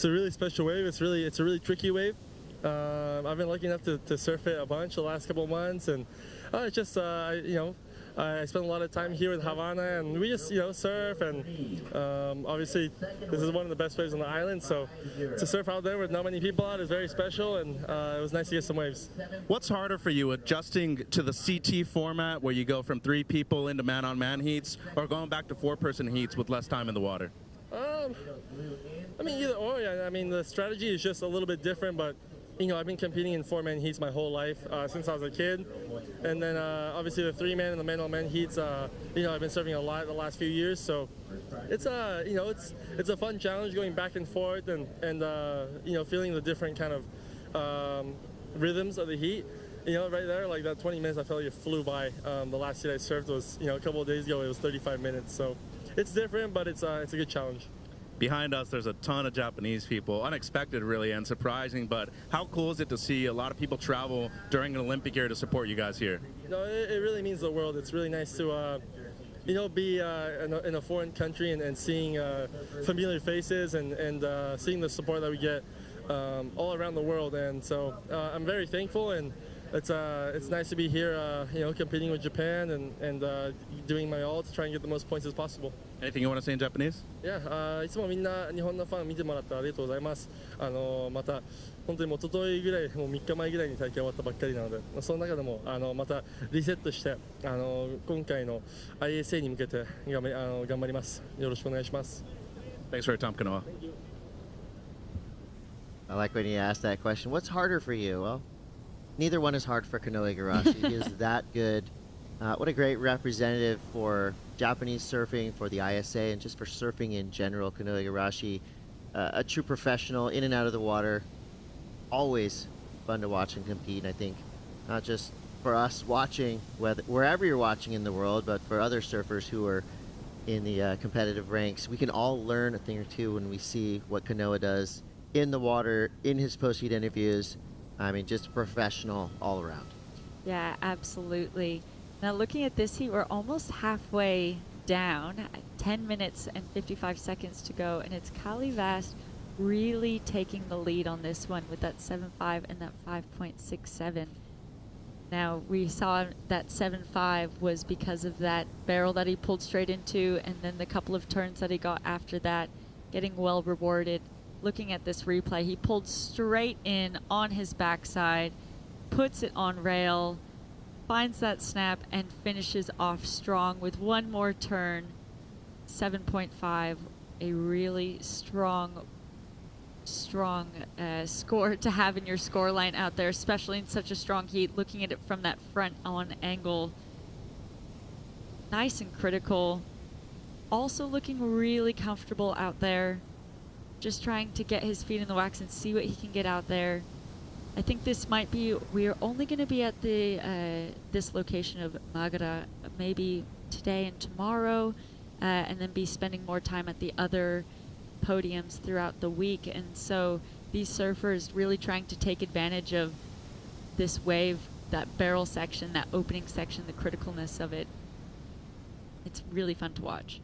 really special wave. It's a really tricky wave. I've been lucky enough to surf it a bunch the last couple of months, and it's just, you know, I spent a lot of time here with Havana, and we just, you know, surf, and obviously this is one of the best waves on the island, so to surf out there with not many people out is very special, and it was nice to get some waves. What's harder for you, adjusting to the CT format where you go from 3 people into man-on-man heats, or going back to 4-person heats with less time in the water? I mean, either or. Yeah. I mean, the strategy is just a little bit different, but you know, I've been competing in 4-man heats my whole life since I was a kid, and then obviously the 3-man and the man-on-man heats. You know, I've been surfing a lot the last few years, so it's you know, it's a fun challenge going back and forth, and you know, feeling the different kind of rhythms of the heat. You know, right there, like that 20 minutes, I felt like it flew by. The last heat I surfed was, you know, a couple of days ago. It was 35 minutes, so it's different, but it's a good challenge. Behind us, there's a ton of Japanese people. Unexpected, really, and surprising, but how cool is it to see a lot of people travel during an Olympic year to support you guys here? No, it really means the world. It's really nice to, you know, be in a foreign country and seeing familiar faces and seeing the support that we get all around the world. And so I'm very thankful, and it's nice to be here, competing with Japan and doing my all to try and get the most points as possible. Anything you want to say in Japanese? Yeah, いつもみんな日本のファン見てもらってありがとうございます。また本当にもう一昨日ぐらい、もう3日前ぐらいに大会終わったばっかりなので、その中でもまたリセットして今回の ISA に向けて頑張ります。よろしくお願いします。Thanks for your time, Kanoa. I like when you asked that question. What's harder for you? Well, neither one is hard for Kanoa Igarashi. He is that good. What a great representative for Japanese surfing, for the ISA, and just for surfing in general. Kanoa Igarashi, a true professional, in and out of the water. Always fun to watch and compete. And I think not just for us watching, wherever you're watching in the world, but for other surfers who are in the competitive ranks, we can all learn a thing or two when we see what Kanoa does in the water, in his post-heat interviews. I mean, just a professional all around. Yeah, absolutely. Now looking at this heat, we're almost halfway down, 10 minutes and 55 seconds to go, and it's Kali Vast really taking the lead on this one with that 7.5 and that 5.67. Now we saw that 7.5 was because of that barrel that he pulled straight into, and then the couple of turns that he got after that, getting well rewarded. Looking at this replay, he pulled straight in on his backside, puts it on rail, finds that snap, and finishes off strong with one more turn. 7.5, a really strong score to have in your score line out there, especially in such a strong heat. Looking at it from that front on angle, nice and critical. Also looking really comfortable out there, just trying to get his feet in the wax and see what he can get out there. I think this might be, we're only going to be at the this location of Magara maybe today and tomorrow, and then be spending more time at the other podiums throughout the week. And so these surfers really trying to take advantage of this wave, that barrel section, that opening section, the criticalness of it. It's really fun to watch.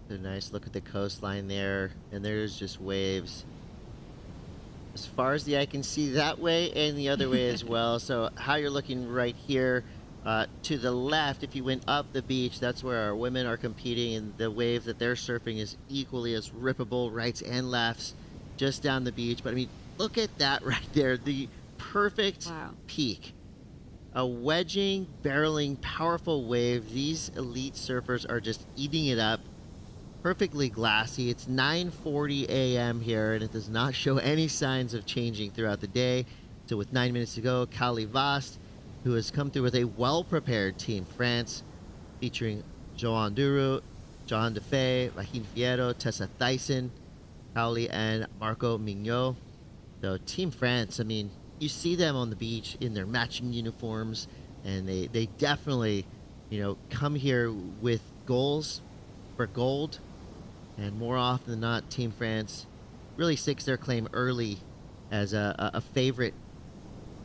A nice look at the coastline there, and there's just waves as far as the eye can see that way and the other way as well. So how you're looking right here, to the left, if you went up the beach, that's where our women are competing, and the wave that they're surfing is equally as rippable, rights and lefts, just down the beach. But I mean, look at that right there, the perfect peak. A wedging, barreling, powerful wave. These elite surfers are just eating it up. Perfectly glassy. It's 9:40 a.m. here, and it does not show any signs of changing throughout the day. So with 9 minutes to go, Kali Vast, who has come through with a well-prepared Team France, featuring Joan Duru, John DeFay, Rahim Fierro, Tessa Thyssen, Kali, and Marco Mignot. So Team France, I mean, you see them on the beach in their matching uniforms, and they definitely, come here with goals for gold. And more often than not, Team France really stakes their claim early as a favorite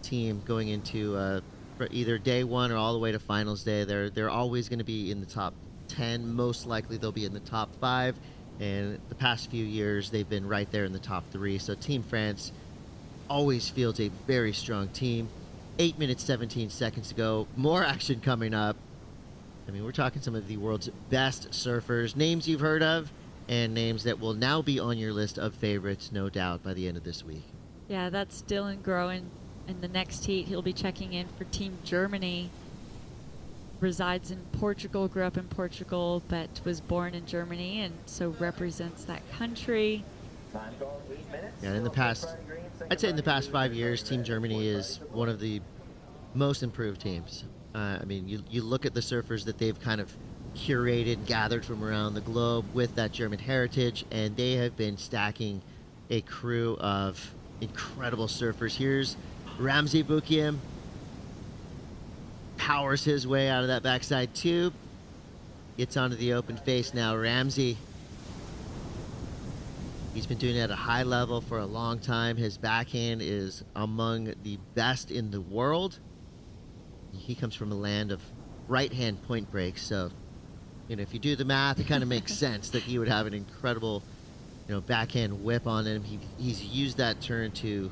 team going into for either day one or all the way to finals day. They're always going to be in the top 10. Most likely they'll be in the top 5. And the past few years, they've been right there in the top 3. So Team France always fields a very strong team. 8 minutes, 17 seconds to go. More action coming up. I mean, we're talking some of the world's best surfers, names you've heard of, and names that will now be on your list of favorites, no doubt, by the end of this week. Yeah, that's Dylan Groen. In the next heat, he'll be checking in for Team Germany. Resides in Portugal, grew up in Portugal, but was born in Germany, and so represents that country. Yeah, in the past, I'd say in the past 5 years, Team Germany is one of the most improved teams. I mean, you look at the surfers that they've kind of curated, gathered from around the globe with that German heritage, and they have been stacking a crew of incredible surfers. Here's Ramzi Bukiem, powers his way out of that backside tube, gets onto the open face now. Ramzi, he's been doing it at a high level for a long time. His backhand is among the best in the world. He comes from a land of right-hand point breaks, so if you do the math, it kind of makes sense that he would have an incredible, backhand whip on him. He's used that turn to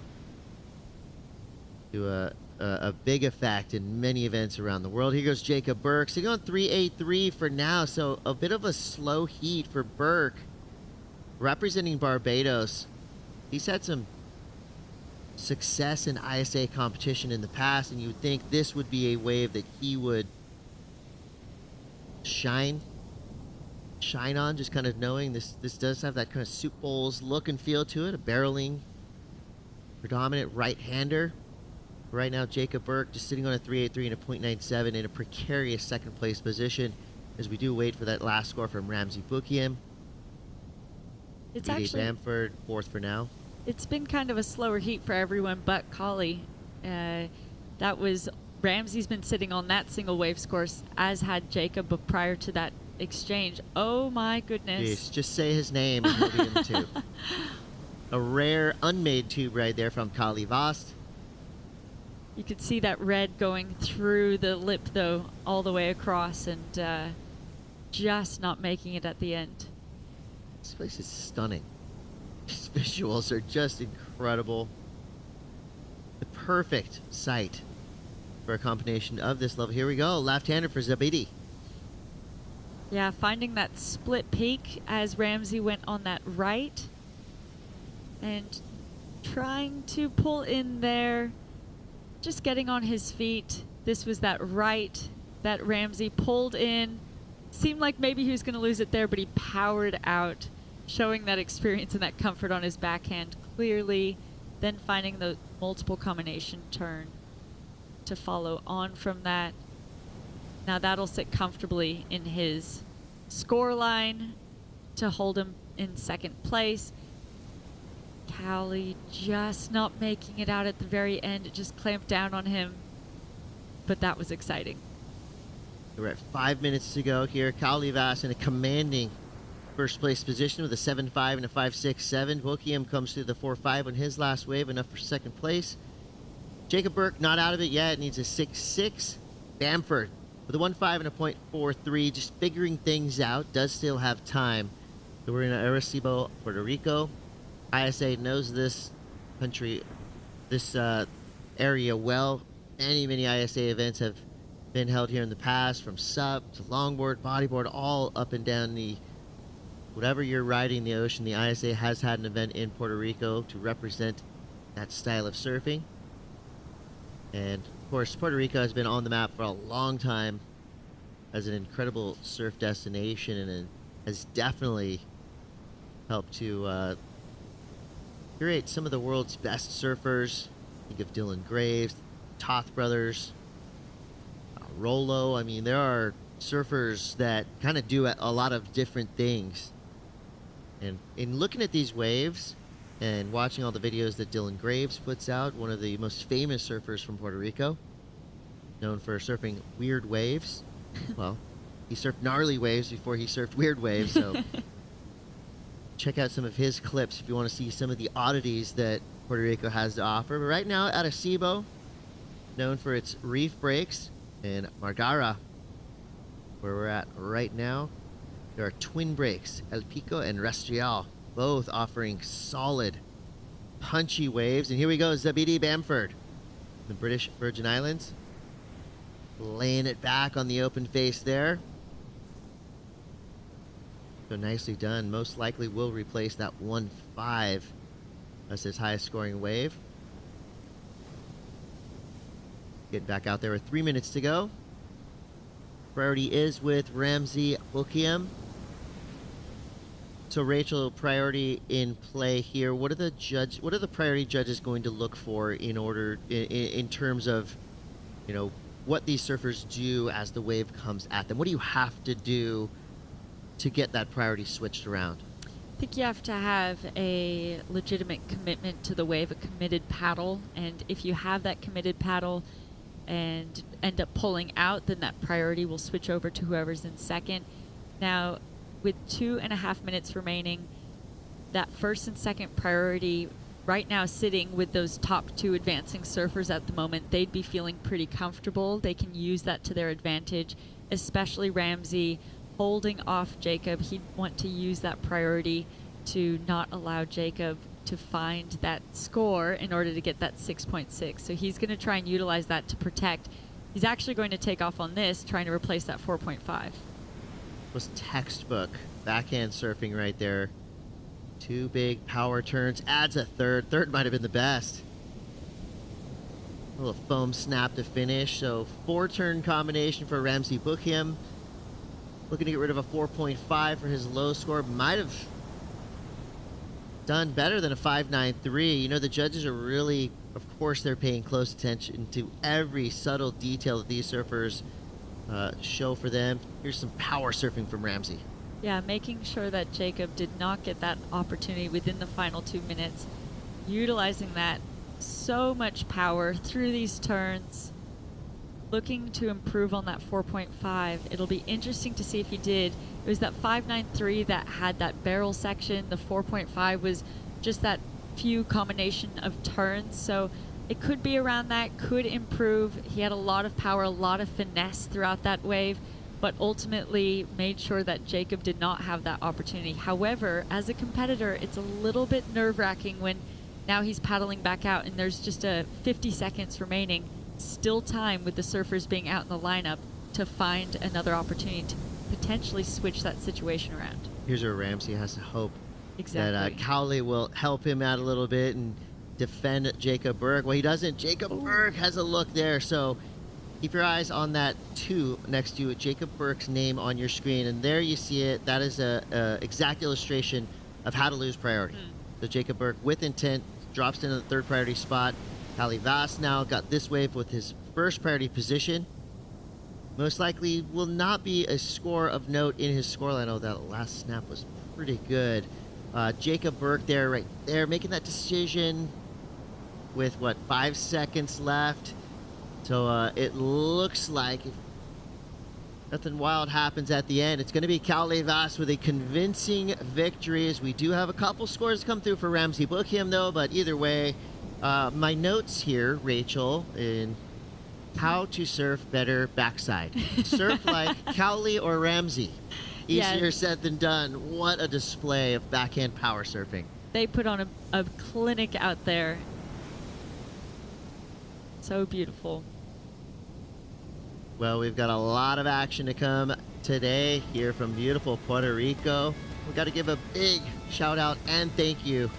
a big effect in many events around the world. Here goes Jacob Burke, sitting on 383 for now, so a bit of a slow heat for Burke, representing Barbados. He's had some success in ISA competition in the past, and you would think this would be a wave that he would shine on, just kind of knowing this does have that kind of soup bowls look and feel to it, a barreling, predominant right-hander. Right now, Jacob Burke just sitting on a 383 and a .97 in a precarious second place position as we do wait for that last score from Ramsey Bukiem. It's BJ actually Bamford, fourth for now. It's been kind of a slower heat for everyone but Collie. That was Ramsey's been sitting on that single wave score, as had Jacob, but prior to that exchange. Oh my goodness. Jeez, just say his name and he'll be in the tube. A rare unmade tube right there from Kali Vast. You could see that red going through the lip though, all the way across, and just not making it at the end. This place is stunning. These visuals are just incredible. The perfect site for a combination of this level. Here we go, left-hander for Zabidi. Yeah, finding that split peak as Ramsey went on that right and trying to pull in there, just getting on his feet. This was that right that Ramsey pulled in. Seemed like maybe he was going to lose it there, but he powered out, showing that experience and that comfort on his backhand clearly, then finding the multiple combination turn to follow on from that. Now that'll sit comfortably in his score line to hold him in second place. Cowley just not making it out at the very end. It just clamped down on him, but that was exciting. We're at 5 minutes to go here. Cowley Vast in a commanding first place position with a 7.5 and a 5.67. Bukiem comes through the 4.5 on his last wave, enough for second place. Jacob Burke not out of it yet, needs a 6.6. Bamford with a 1.5 and a .43, just figuring things out, does still have time. So we're in Arecibo, Puerto Rico. ISA knows this country, this area well. Many ISA events have been held here in the past, from SUP to longboard, bodyboard, all up and down the, whatever you're riding the ocean. The ISA has had an event in Puerto Rico to represent that style of surfing. And of course, Puerto Rico has been on the map for a long time as an incredible surf destination, and has definitely helped to curate some of the world's best surfers. Think of Dylan Graves, Toth brothers, Rolo. I mean, there are surfers that kind of do a lot of different things. And in looking at these waves and watching all the videos that Dylan Graves puts out, one of the most famous surfers from Puerto Rico, known for surfing weird waves. Well, he surfed gnarly waves before he surfed weird waves, so check out some of his clips if you want to see some of the oddities that Puerto Rico has to offer. But right now, Arecibo, known for its reef breaks, and Margara, where we're at right now, there are twin breaks, El Pico and Restrial, both offering solid, punchy waves. And here we go, Zabidi Bamford, the British Virgin Islands, laying it back on the open face there. So nicely done. Most likely will replace that 1.5 as his highest scoring wave. Get back out there with 3 minutes to go. Priority is with Ramsey Bukiem. So Rachel, priority in play here. What are the priority judges going to look for in terms of, you know, what these surfers do as the wave comes at them? What do you have to do to get that priority switched around? I think you have to have a legitimate commitment to the wave, a committed paddle, and if you have that committed paddle and end up pulling out, then that priority will switch over to whoever's in second. Now, with 2.5 minutes remaining, that first and second priority right now sitting with those top two advancing surfers at the moment, they'd be feeling pretty comfortable. They can use that to their advantage, especially Ramsey holding off Jacob. He'd want to use that priority to not allow Jacob to find that score in order to get that 6.6. So he's going to try and utilize that to protect. He's actually going to take off on this, trying to replace that 4.5. Was textbook backhand surfing right there. 2 big power turns, adds a third. Third might have been the best. A little foam snap to finish. So 4-turn combination for Ramsey Buchheim. Looking to get rid of a 4.5 for his low score. Might have done better than a 5.93. You know, the judges are really, of course, they're paying close attention to every subtle detail that these surfers show for them. Here's some power surfing from Ramsey. Yeah, making sure that Jacob did not get that opportunity within the final 2 minutes. Utilizing that so much power through these turns. Looking to improve on that 4.5. It'll be interesting to see if he did. It was that 5.93 that had that barrel section. The 4.5 was just that few combination of turns. So it could be around that, could improve. He had a lot of power, a lot of finesse throughout that wave, but ultimately made sure that Jacob did not have that opportunity. However, as a competitor, it's a little bit nerve-wracking when now he's paddling back out and there's just a 50 seconds remaining. Still time with the surfers being out in the lineup to find another opportunity to potentially switch that situation around. Here's where Ramsey has to hope exactly that Cowley will help him out a little bit and defend Jacob Burke. Well, he doesn't. Jacob Burke has a look there, so keep your eyes on that 2 next to Jacob Burke's name on your screen, and there you see it. That is a exact illustration of how to lose priority. So Jacob Burke, with intent, drops into the 3rd priority spot. Cowley Vass now got this wave with his 1st priority position. Most likely will not be a score of note in his scoreline. Oh, that last snap was pretty good. Jacob Burke there, right there, making that decision with, 5 seconds left. So it looks like if nothing wild happens at the end, it's going to be Cowley Vass with a convincing victory, as we do have a couple scores come through for Ramsey Buchheim, though, but either way, my notes here, Rachel, in how to surf better backside. Surf like Cowley or Ramsey. Easier said than done. What a display of backhand power surfing. They put on a clinic out there. So beautiful. Well, we've got a lot of action to come today here from beautiful Puerto Rico. We've got to give a big shout out and thank you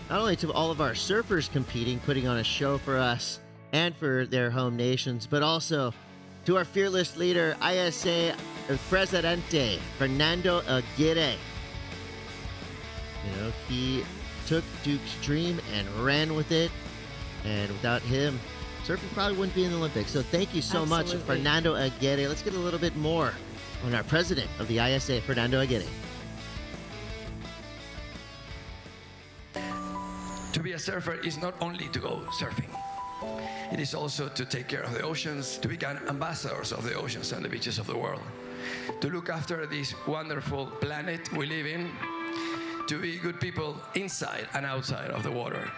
not only to all of our surfers competing, putting on a show for us and for their home nations, but also to our fearless leader, ISA Presidente, Fernando Aguirre. You know, he took Duke's dream and ran with it, and without him, surfing probably wouldn't be in the Olympics. So thank you so much, Fernando Aguirre. Let's get a little bit more on our president of the ISA, Fernando Aguirre. To be a surfer is not only to go surfing. It is also to take care of the oceans, to become ambassadors of the oceans and the beaches of the world, to look after this wonderful planet we live in, to be good people inside and outside of the water.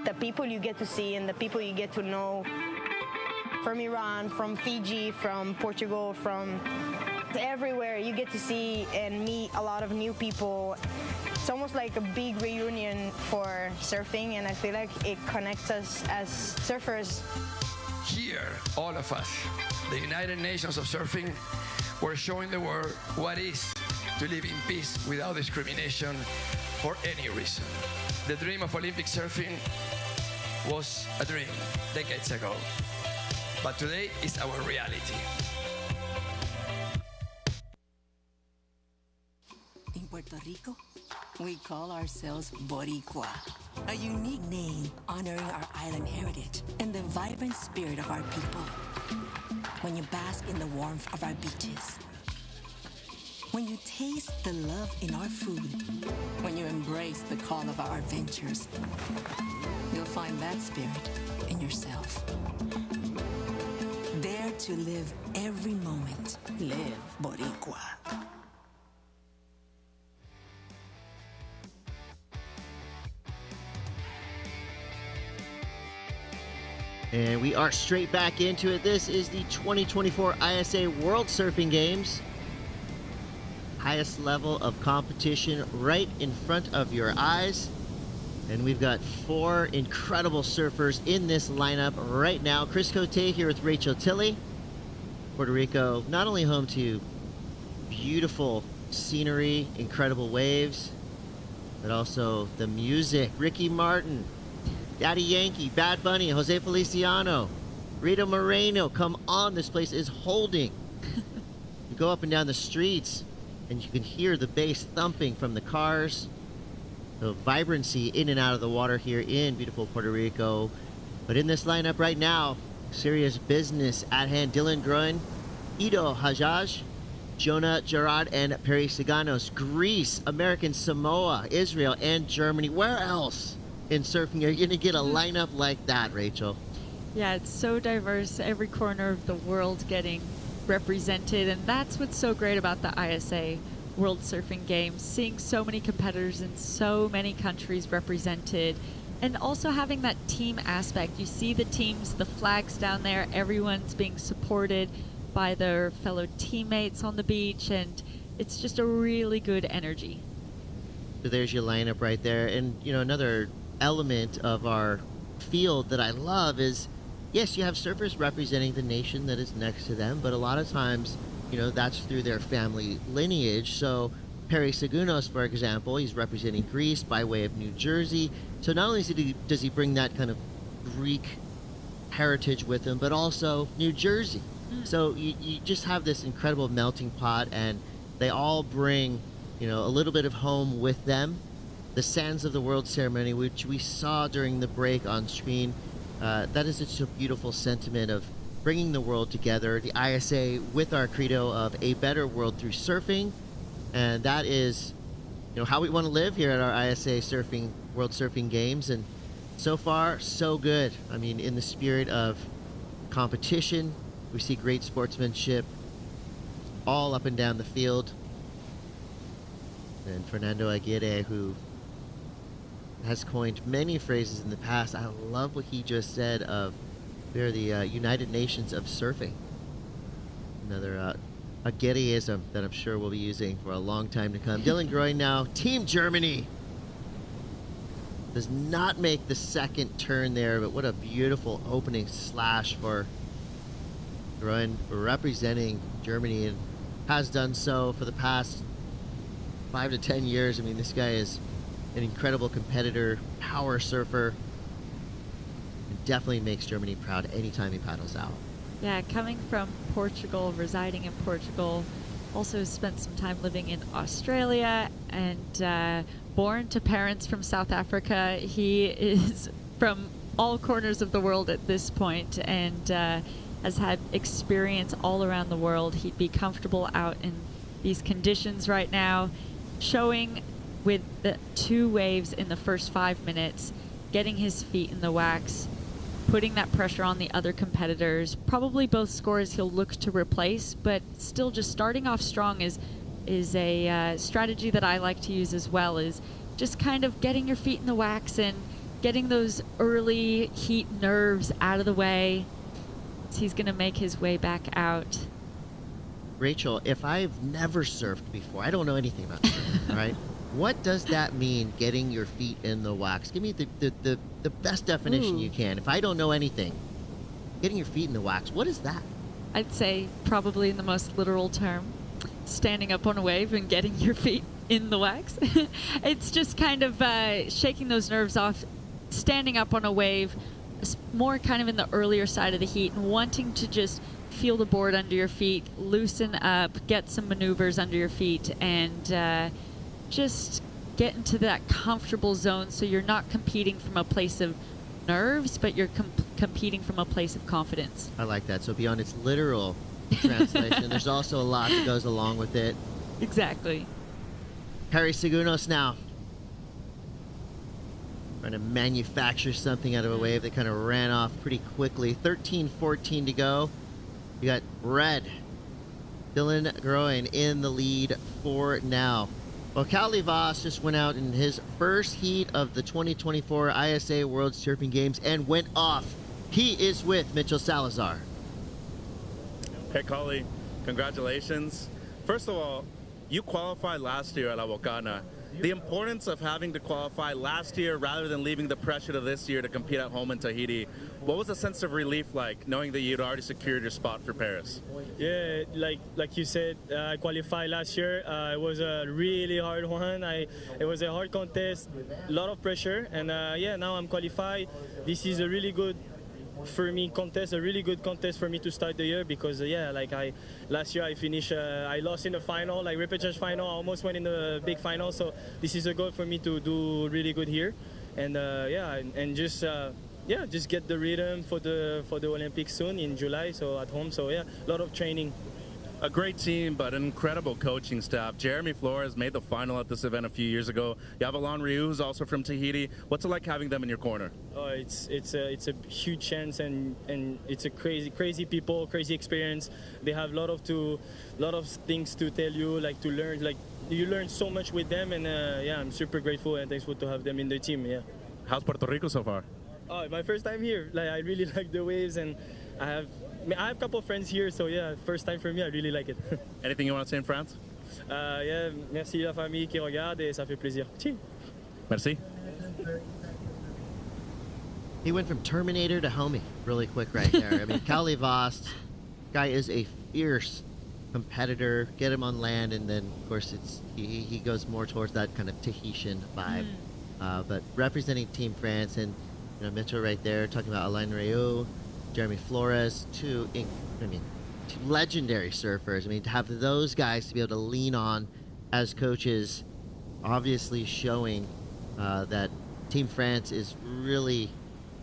The people you get to see and the people you get to know from Iran, from Fiji, from Portugal, from everywhere, you get to see and meet a lot of new people. It's almost like a big reunion for surfing, and I feel like it connects us as surfers. Here, all of us, the United Nations of Surfing, we're showing the world what it is to live in peace without discrimination for any reason. The dream of Olympic surfing was a dream decades ago, but today is our reality. In Puerto Rico, we call ourselves Boricua, a unique name honoring our island heritage and the vibrant spirit of our people. When you bask in the warmth of our beaches, when you taste the love in our food, when you embrace the call of our adventures, you'll find that spirit in yourself. Dare to live every moment. Live Boricua. And we are straight back into it. This is the 2024 ISA World Surfing Games. Highest level of competition right in front of your eyes. And we've got 4 incredible surfers in this lineup right now. Chris Cote here with Rachel Tilley. Puerto Rico, not only home to beautiful scenery, incredible waves, but also the music. Ricky Martin, Daddy Yankee, Bad Bunny, Jose Feliciano, Rita Moreno. Come on, this place is holding. You go up and down the streets, and you can hear the bass thumping from the cars. The vibrancy in and out of the water here in beautiful Puerto Rico. But in this lineup right now, serious business at hand. Dylan Groen, Ido Hajjaj, Jonah Gerard, and Perry Siganos. Greece, American Samoa, Israel, and Germany. Where else in surfing are you going to get a lineup like that, Rachel? Yeah, it's so diverse. Every corner of the world getting represented, and that's what's so great about the ISA World Surfing Games, seeing so many competitors in so many countries represented, and also having that team aspect. You see the teams, the flags down there, everyone's being supported by their fellow teammates on the beach, and it's just a really good energy. So there's your lineup right there. And, you know, another element of our field that I love is, yes, you have surfers representing the nation that is next to them, but a lot of times, you know, that's through their family lineage. So Perry Segunos, for example, he's representing Greece by way of New Jersey. So not only does he bring that kind of Greek heritage with him, but also New Jersey. So you just have this incredible melting pot, and they all bring, you know, a little bit of home with them. The Sands of the World ceremony, which we saw during the break on screen, that is such a beautiful sentiment of bringing the world together, the ISA with our credo of a better world through surfing. And that is, you know, how we want to live here at our ISA World Surfing Games. And so far, so good. I mean, in the spirit of competition, we see great sportsmanship all up and down the field. And Fernando Aguirre, who has coined many phrases in the past, I love what he just said of, they're the United Nations of surfing. Another Aguirreism that I'm sure we'll be using for a long time to come. Dylan Groen now, Team Germany. Does not make the second turn there, but what a beautiful opening slash for Groen, representing Germany, and has done so for the past 5 to 10 years. I mean, this guy is an incredible competitor, power surfer, and definitely makes Germany proud anytime he paddles out. Yeah, coming from Portugal, residing in Portugal, also spent some time living in Australia, and born to parents from South Africa. He is from all corners of the world at this point, and has had experience all around the world. He'd be comfortable out in these conditions right now, showing with the 2 waves in the first 5 minutes, getting his feet in the wax, putting that pressure on the other competitors. Probably both scores he'll look to replace, but still just starting off strong is a strategy that I like to use as well, is just kind of getting your feet in the wax and getting those early heat nerves out of the way. So he's going to make his way back out. Rachel, if I've never surfed before, I don't know anything about surfing, all right? What does that mean, getting your feet in the wax? Give me the best definition you can. If I don't know anything, getting your feet in the wax, what is that? I'd say probably in the most literal term, standing up on a wave and getting your feet in the wax. It's just kind of shaking those nerves off, standing up on a wave, more kind of in the earlier side of the heat, and wanting to just feel the board under your feet, loosen up, get some maneuvers under your feet, and just get into that comfortable zone, so you're not competing from a place of nerves, but you're competing from a place of confidence. I like that. So beyond its literal translation, there's also a lot that goes along with it. Exactly. Perry Segunos now, trying to manufacture something out of a wave that kind of ran off pretty quickly. 13-14 to go. You got red. Dylan Groen in the lead for now. Well, Cal Voss just went out in his first heat of the 2024 ISA World Surfing Games and went off. He is with Mitchell Salazar. Hey, Kali, congratulations. First of all, you qualified last year at La Bocana. The importance of having to qualify last year rather than leaving the pressure to this year to compete at home in Tahiti. What was the sense of relief like, knowing that you'd already secured your spot for Paris? Yeah, like you said, I qualified last year. It was a really hard one. It was a hard contest, a lot of pressure, and yeah, now I'm qualified. This is a really good for me contest, a really good contest for me to start the year because yeah, like last year I finished, I lost in the final, like repechage final. I almost went in the big final, so this is a goal for me to do really good here, and yeah, and just. Yeah, just get the rhythm for the Olympics soon in July, so at home. So yeah, a lot of training. A great team, but an incredible coaching staff. Jeremy Flores made the final at this event a few years ago. You have Alon Ryu, who's also from Tahiti. What's it like having them in your corner? Oh, it's a huge chance, and it's a crazy people, crazy experience. They have a lot of things to tell you, like to learn. Like you learn so much with them, and yeah, I'm super grateful and thankful to have them in the team. Yeah. How's Puerto Rico so far? Oh, my first time here. Like I really like the waves, and I have a couple of friends here, so yeah, first time for me. I really like it. Anything you want to say in France? Yeah, merci la famille qui regarde, et ça fait plaisir. Merci. He went from Terminator to homie really quick right there. I mean, Kalle Vost, guy is a fierce competitor. Get him on land, and then of course he goes more towards that kind of Tahitian vibe. But representing Team France, and you know, Mitchell right there talking about Alain Ryu, Jeremy Flores, two legendary surfers. I mean, to have those guys to be able to lean on as coaches, obviously showing that Team France is really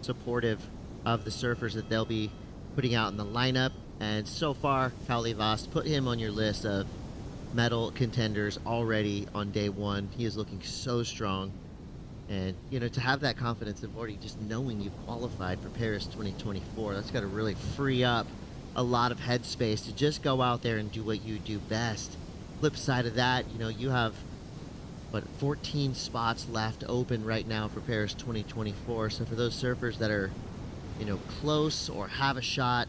supportive of the surfers that they'll be putting out in the lineup. And so far, Kalle Vost, put him on your list of medal contenders already on day one. He is looking so strong. And, you know, to have that confidence of already just knowing you've qualified for Paris 2024, that's got to really free up a lot of headspace to just go out there and do what you do best. Flip side of that, you know, you have, 14 spots left open right now for Paris 2024. So for those surfers that are, you know, close or have a shot,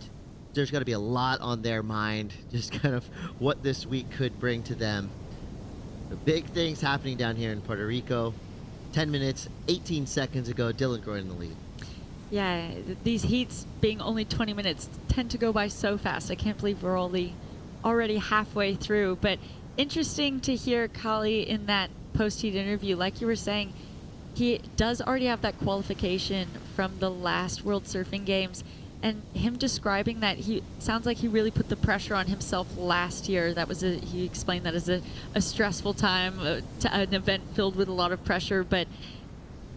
there's got to be a lot on their mind, just kind of what this week could bring to them. The big things happening down here in Puerto Rico. 10 minutes, 18 seconds ago, Dylan Groen in the lead. Yeah, these heats being only 20 minutes tend to go by so fast. I can't believe we're already halfway through. But interesting to hear Kalle in that post-heat interview. Like you were saying, he does already have that qualification from the last World Surfing Games. And him describing that, he sounds like he really put the pressure on himself last year. That was he explained that as a stressful time, to an event filled with a lot of pressure, but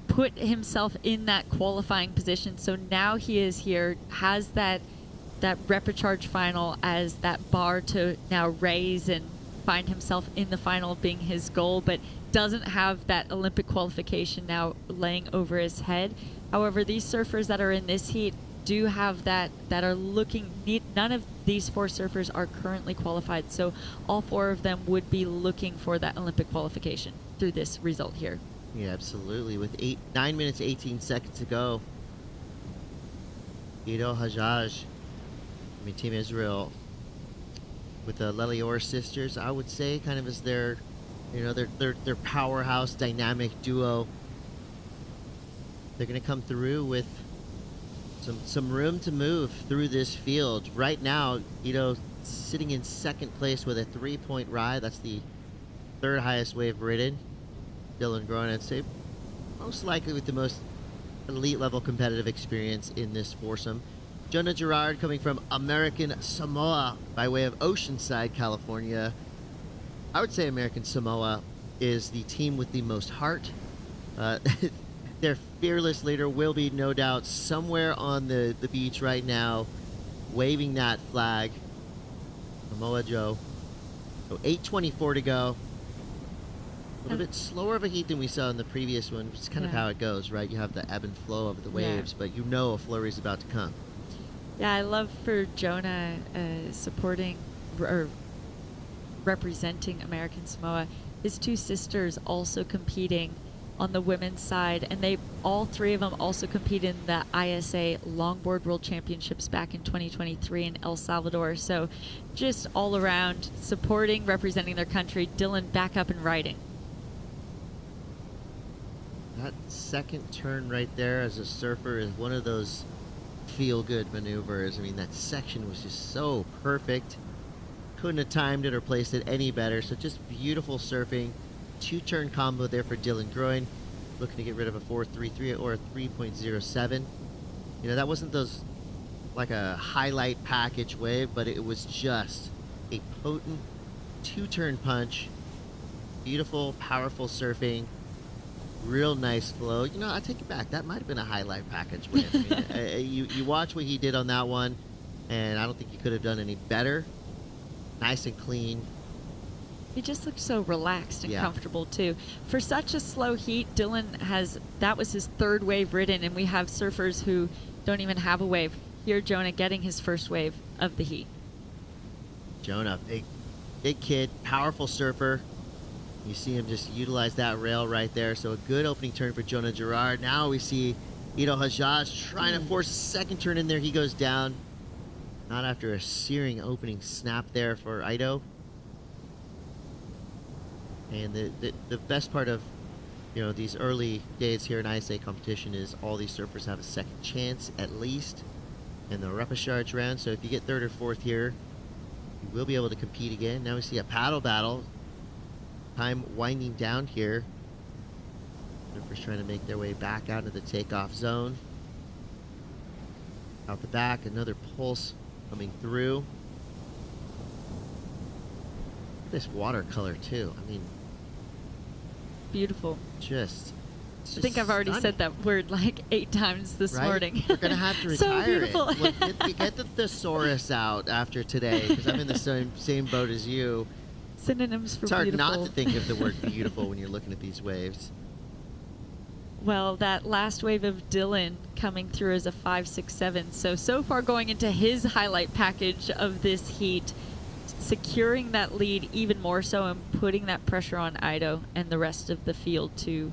put himself in that qualifying position. So now he is here, has that repechage final as that bar to now raise and find himself in the final being his goal, but doesn't have that Olympic qualification now laying over his head. However, these surfers that are in this heat do have that are looking. None of these four surfers are currently qualified, so all four of them would be looking for that Olympic qualification through this result here. Yeah, absolutely. With 9 minutes 18 seconds to go, Ido Hajjaj, I mean, Team Israel with the Lelior sisters, I would say, kind of as their, you know, their powerhouse dynamic duo. They're going to come through with some room to move through this field. Right now, sitting in second place with a 3-point ride. That's the third highest wave ridden. Dylan Groen, I'd say, most likely with the most elite level competitive experience in this foursome. Jonah Gerard coming from American Samoa by way of Oceanside, California. I would say American Samoa is the team with the most heart. Their fearless leader will be, no doubt, somewhere on the beach right now, waving that flag. Samoa Joe. So 8:24 to go. A little bit slower of a heat than we saw in the previous one, which is kind of how it goes, right? You have the ebb and flow of the waves, but you know a flurry is about to come. Yeah, I love for Jonah supporting or representing American Samoa. His two sisters also competing on the women's side, and all three of them also compete in the ISA Longboard World Championships back in 2023 in El Salvador. So just all around supporting, representing their country. Dylan back up and riding. That second turn right there as a surfer is one of those feel-good maneuvers. I mean, that section was just so perfect. Couldn't have timed it or placed it any better. So just beautiful surfing. 2-turn combo there for Dylan Groen. Looking to get rid of a 4.33 or a 3.07. You know, that wasn't like a highlight package wave, but it was just a potent 2-turn punch. Beautiful, powerful surfing. Real nice flow. You know, I take it back. That might have been a highlight package wave. I mean, you watch what he did on that one, and I don't think he could have done any better. Nice and clean. He just looked so relaxed and comfortable too. For such a slow heat, Dylan that was his 3rd wave ridden, and we have surfers who don't even have a wave. Here, Jonah getting his first wave of the heat. Jonah, big kid, powerful surfer. You see him just utilize that rail right there. So a good opening turn for Jonah Gerard. Now we see Ito Hajjaj trying to force a second turn in there. He goes down. Not after a searing opening snap there for Ito. And the best part of, you know, these early days here in ISA competition is all these surfers have a second chance at least in the repechage round. So if you get 3rd or 4th here, you will be able to compete again. Now we see a paddle battle. Time winding down here. Surfers trying to make their way back out of the takeoff zone. Out the back, another pulse coming through. This watercolor too. I mean, beautiful. I think I've already said that word like 8 times this morning. We're gonna have to So retire beautiful. it. Look, get the thesaurus out after today, because I'm in the same boat as you. Synonyms for It's hard beautiful. not to think of the word beautiful when you're looking at these waves. Well, that last wave of Dylan coming through as a 5.67. So far going into his highlight package of this heat, securing that lead even more so and putting that pressure on Ito and the rest of the field to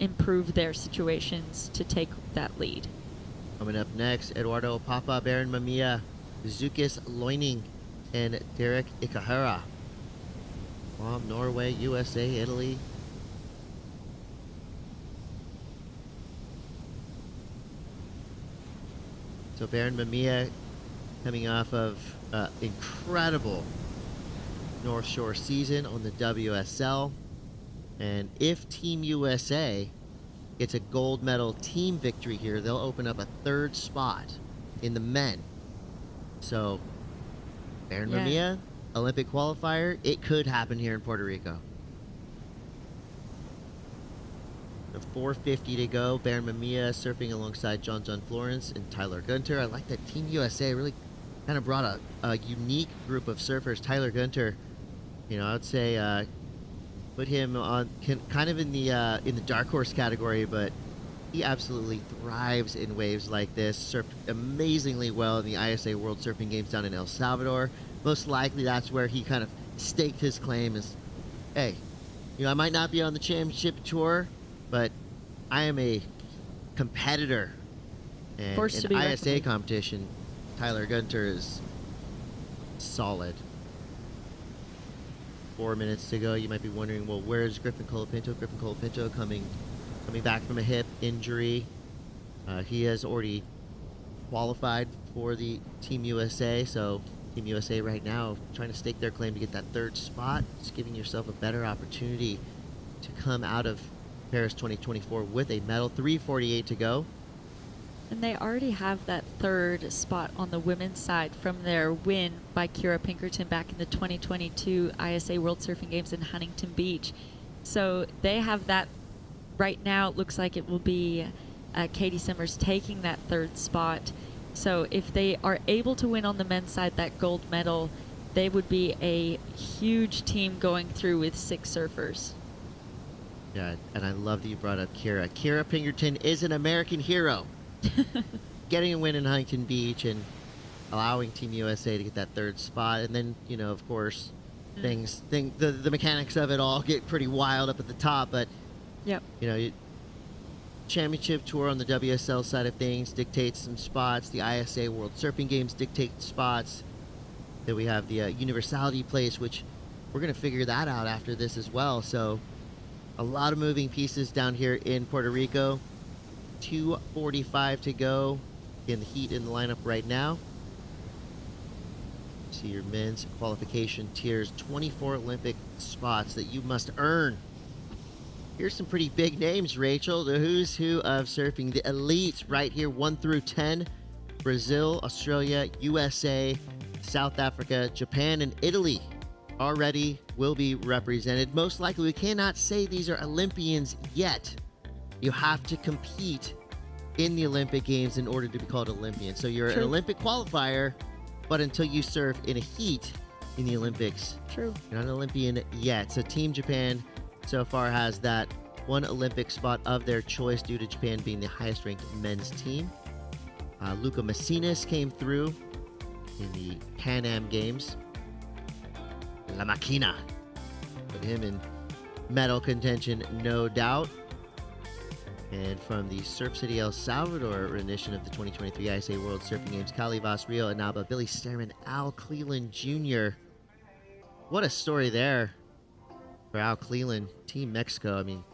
improve their situations to take that lead. Coming up next, Eduardo Papa, Baron Mamiya, Zukis Loining, and Derek Ikahara. From Norway, USA, Italy. So Baron Mamiya coming off of incredible North Shore season on the WSL. And if Team USA gets a gold medal team victory here, they'll open up a 3rd spot in the men. So Baron Mamiya, Olympic qualifier, it could happen here in Puerto Rico. The 4:50 to go. Baron Mamiya surfing alongside John Florence and Tyler Gunter. I like that Team USA really kind of brought a unique group of surfers. Tyler Gunter, you know, I would say put him on kind of in the dark horse category, but he absolutely thrives in waves like this. Surfed amazingly well in the ISA World Surfing Games down in El Salvador. Most likely that's where he kind of staked his claim as, hey, you know, I might not be on the championship tour, but I am a competitor. And in ISA competition, Tyler Gunter is solid. 4 minutes to go. You might be wondering, well, where's Griffin Colapinto? Griffin Colapinto coming back from a hip injury. He has already qualified for the Team USA, so Team USA right now trying to stake their claim to get that 3rd spot. Just giving yourself a better opportunity to come out of Paris 2024 with a medal. 3:48 to go. And they already have that 3rd spot on the women's side from their win by Kira Pinkerton back in the 2022 ISA World Surfing Games in Huntington Beach. So they have that right now. It looks like it will be Katie Simmers taking that 3rd spot. So if they are able to win on the men's side that gold medal, they would be a huge team going through with 6 surfers. Yeah, and I love that you brought up Kira. Kira Pinkerton is an American hero. Getting a win in Huntington Beach and allowing Team USA to get that 3rd spot. And then, you know, of course, the mechanics of it all get pretty wild up at the top. But, you know, championship tour on the WSL side of things dictates some spots. The ISA World Surfing Games dictate spots. Then we have the universality place, which we're going to figure that out after this as well. So A lot of moving pieces down here in Puerto Rico. 2:45 to go. Again, the heat in the lineup right now. See your men's qualification tiers. 24 Olympic spots that you must earn. Here's some pretty big names, Rachel. The who's who of surfing. The elite right here, 1 through 10. Brazil, Australia, USA, South Africa, Japan, and Italy already will be represented. Most likely, we cannot say these are Olympians yet. You have to compete in the Olympic Games in order to be called Olympian. So you're an Olympic qualifier, but until you surf in a heat in the Olympics, you're not an Olympian yet. So Team Japan so far has that one Olympic spot of their choice due to Japan being the highest ranked men's team. Luca Macinas came through in the Pan Am Games. La Máquina. Put him in medal contention, no doubt. And from the Surf City El Salvador rendition of the 2023 ISA World Surfing Games, Calivas, Rio Inaba, Billy Sterman, Al Cleland Jr. What a story there for Al Cleland, Team Mexico. I mean,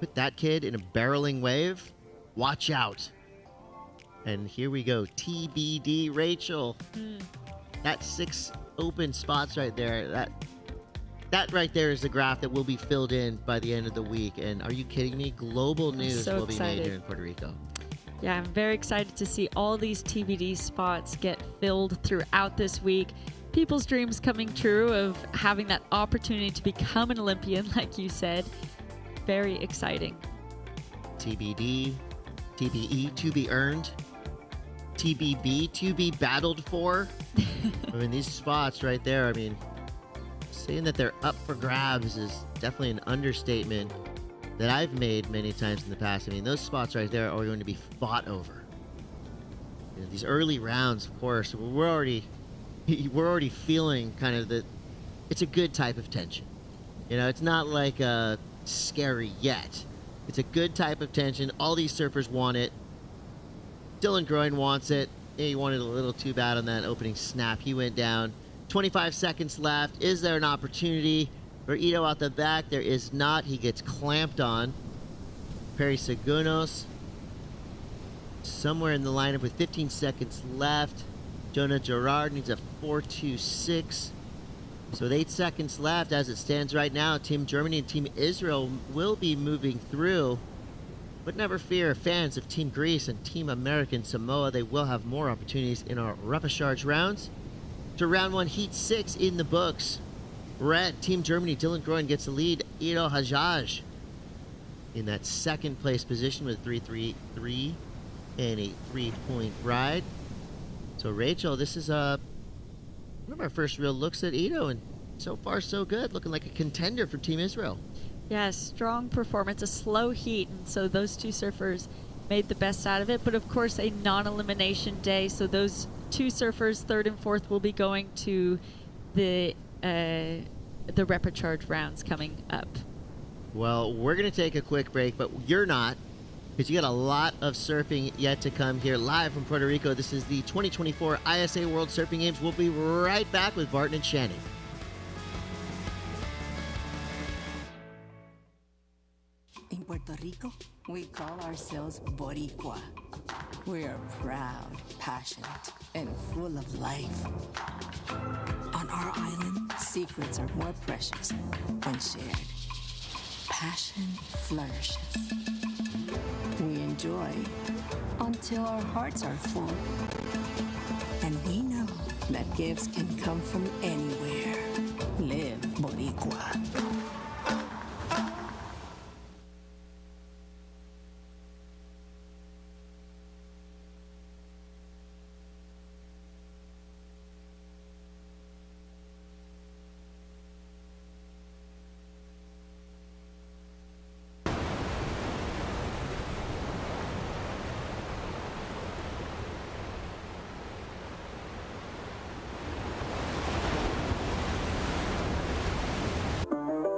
put that kid in a barreling wave. Watch out. And here we go. TBD, Rachel. That's 6 open spots right there. That right there is the graph that will be filled in by the end of the week. And are you kidding me? Global news will be made here in Puerto Rico. Yeah, I'm very excited to see all these TBD spots get filled throughout this week. People's dreams coming true of having that opportunity to become an Olympian, like you said. Very exciting. TBD, TBE, to be earned. TBB, to be battled for. I mean, these spots right there, I mean, saying that they're up for grabs is definitely an understatement that I've made many times in the past. I mean, those spots right there are going to be fought over. You know, these early rounds, of course, we're already feeling kind of that it's a good type of tension. You know, it's not like scary yet. It's a good type of tension. All these surfers want it. Dylan Groen wants it. He wanted a little too bad on that opening snap. He went down. 25 seconds left. Is there an opportunity for Ito out the back? There is not. He gets clamped on. Perry Segunos somewhere in the lineup with 15 seconds left. Jonah Gerard needs a 4.26. So with 8 seconds left, as it stands right now, Team Germany and Team Israel will be moving through. But never fear, fans of Team Greece and Team American Samoa, they will have more opportunities in our repechage rounds. To round 1, Heat 6 in the books. Red, Team Germany, Dylan Groen gets the lead. Ito Hajjaj in that second place position with 3.33 and a 3-point ride. So Rachel, this is one of our first real looks at Ito, and so far so good, looking like a contender for Team Israel. Yeah, strong performance, a slow heat, and so those two surfers made the best out of it. But of course, a non-elimination day, so those two surfers, 3rd and 4th, will be going to the repechage rounds coming up. Well, we're going to take a quick break, but you're not, because you got a lot of surfing yet to come here live from Puerto Rico. This is the 2024 ISA World Surfing Games. We'll be right back with Barton and Shannon. In Puerto Rico, we call ourselves Boricua. We are proud, passionate, and full of life. On our island, secrets are more precious when shared. Passion flourishes. We enjoy until our hearts are full. And we know that gifts can come from anywhere. Live Boricua.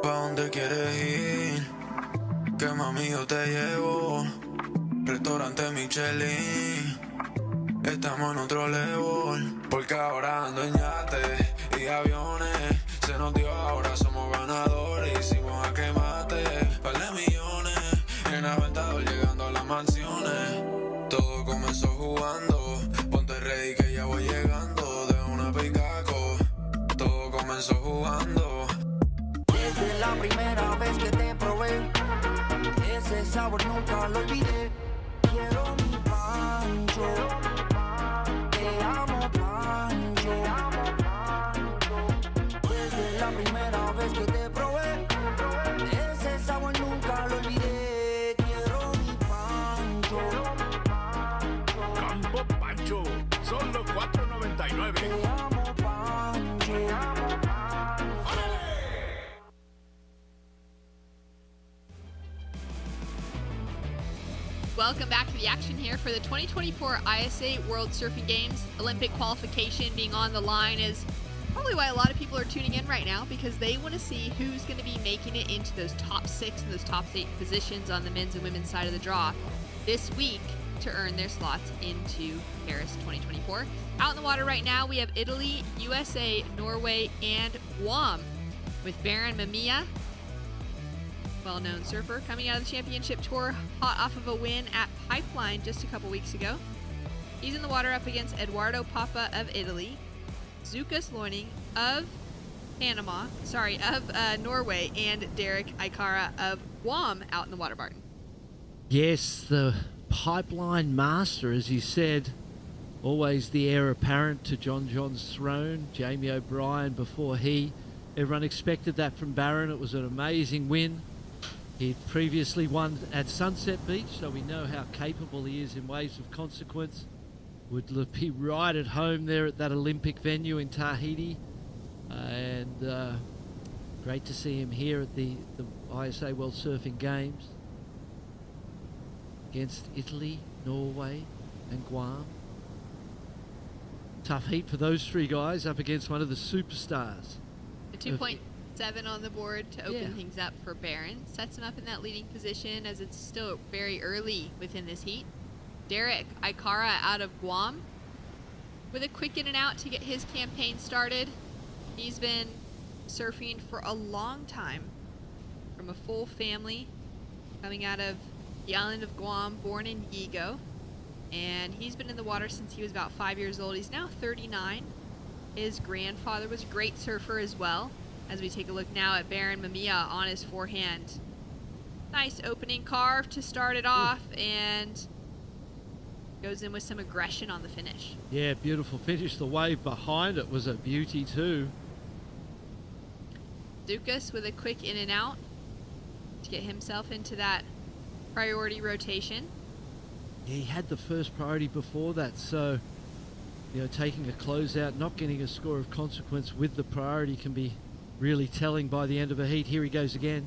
¿Pa' dónde quieres ir? Que mami yo te llevo. Restaurante Michelin. Estamos en otro level. Porque ahora ando en yate y aviones. Se nos dio, ahora somos ganadores. Hicimos a que mate. Te amo, Pancho. Welcome back to the action here for the 2024 ISA World Surfing Games. Olympic qualification being on the line is probably why a lot of people are tuning in right now, because they want to see who's going to be making it into those top 6 and those top 8 positions on the men's and women's side of the draw this week to earn their slots into Paris 2024. Out in the water right now, we have Italy, USA, Norway, and Guam, with Baron Mamiya, well-known surfer, coming out of the championship tour, hot off of a win at Pipeline just a couple weeks ago. He's in the water up against Eduardo Papa of Italy, Zukas Loining of Norway, and Derek Ikara of Guam out in the water, Barton. Yes, the Pipeline master, as you said, always the heir apparent to John John's throne, Jamie O'Brien before he. Everyone expected that from Barron. It was an amazing win. He'd previously won at Sunset Beach, so we know how capable he is in waves of consequence. Would be right at home there at that Olympic venue in Tahiti. And great to see him here at the ISA World Surfing Games against Italy, Norway and Guam. Tough heat for those three guys up against one of the superstars. A 2.7 on the board to open things up for Barron. Sets him up in that leading position as it's still very early within this heat. Derek Ikara out of Guam with a quick in and out to get his campaign started. He's been surfing for a long time, from a full family coming out of the island of Guam, born in Yigo, and he's been in the water since he was about 5 years old. He's now 39. His grandfather was a great surfer as well, as we take a look now at Baron Mamiya on his forehand. Nice opening carve to start it off, and goes in with some aggression on the finish. Yeah, beautiful finish. The wave behind it was a beauty too. Zukas with a quick in and out to get himself into that priority rotation. Yeah, he had the first priority before that, so taking a closeout, not getting a score of consequence with the priority can be really telling by the end of a heat. Here he goes again.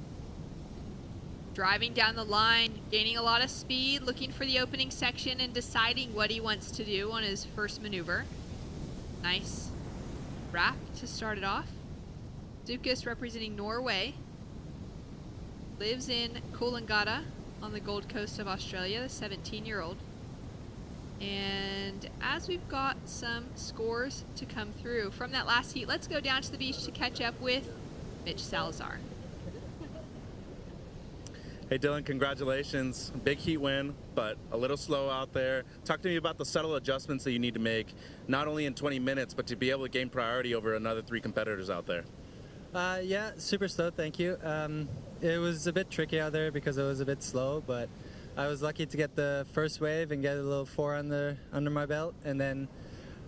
Driving down the line, gaining a lot of speed, looking for the opening section and deciding what he wants to do on his first maneuver. Nice wrap to start it off. Zukas, representing Norway, lives in Coolangatta on the Gold Coast of Australia, the 17-year-old. And as we've got some scores to come through from that last heat, let's go down to the beach to catch up with Mitch Salazar. Hey Dylan, congratulations. Big heat win, but a little slow out there. Talk to me about the subtle adjustments that you need to make, not only in 20 minutes, but to be able to gain priority over another 3 competitors out there. Yeah, super slow, thank you. It was a bit tricky out there because it was a bit slow, but I was lucky to get the first wave and get a little 4 under my belt, and then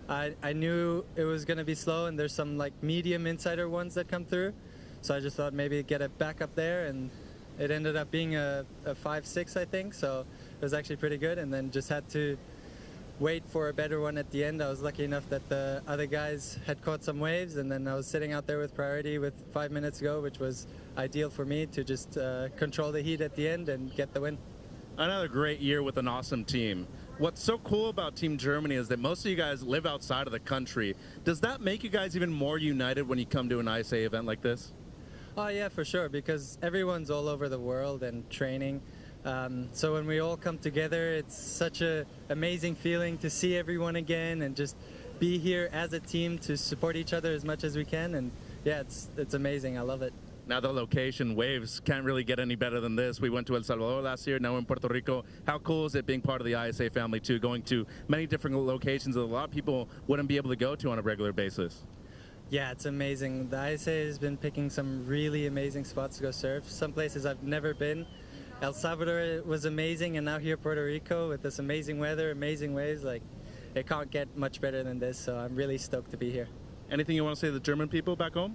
I knew it was going to be slow, and there's some like medium insider ones that come through, so I just thought maybe get it back up there, and it ended up being a 5-6, I think, so it was actually pretty good, and then just had to wait for a better one at the end. I was lucky enough that the other guys had caught some waves, and then I was sitting out there with priority with 5 minutes to go, which was ideal for me to just control the heat at the end and get the win. Another great year with an awesome team. What's so cool about Team Germany is that most of you guys live outside of the country. Does that make you guys even more united when you come to an ISA event like this? Oh yeah, for sure, because everyone's all over the world and training. So when we all come together, it's such an amazing feeling to see everyone again and just be here as a team to support each other as much as we can. And yeah, it's amazing. I love it. Now the location, waves can't really get any better than this. We went to El Salvador last year, now we're in Puerto Rico. How cool is it being part of the ISA family too, going to many different locations that a lot of people wouldn't be able to go to on a regular basis? Yeah, it's amazing. The ISA has been picking some really amazing spots to go surf. Some places I've never been. El Salvador was amazing, and now here Puerto Rico with this amazing weather, amazing waves. Like, it can't get much better than this, so I'm really stoked to be here. Anything you want to say to the German people back home?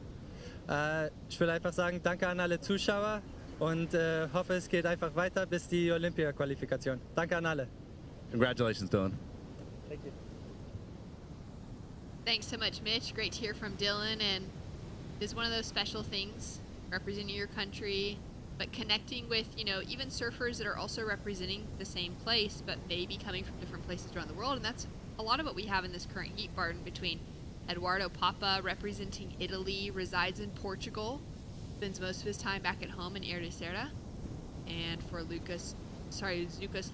Ich will einfach sagen, danke an alle Zuschauer und hoffe, es geht einfach weiter bis die Olympia-Qualifikation. Danke an alle. Congratulations, Dylan. Thank you. Thanks so much, Mitch. Great to hear from Dylan. And it's one of those special things, representing your country, but connecting with, you know, even surfers that are also representing the same place, but maybe coming from different places around the world. And that's a lot of what we have in this current heat, Barton, between Eduardo Papa, representing Italy, resides in Portugal, spends most of his time back at home in Erdeserra, and for Lucas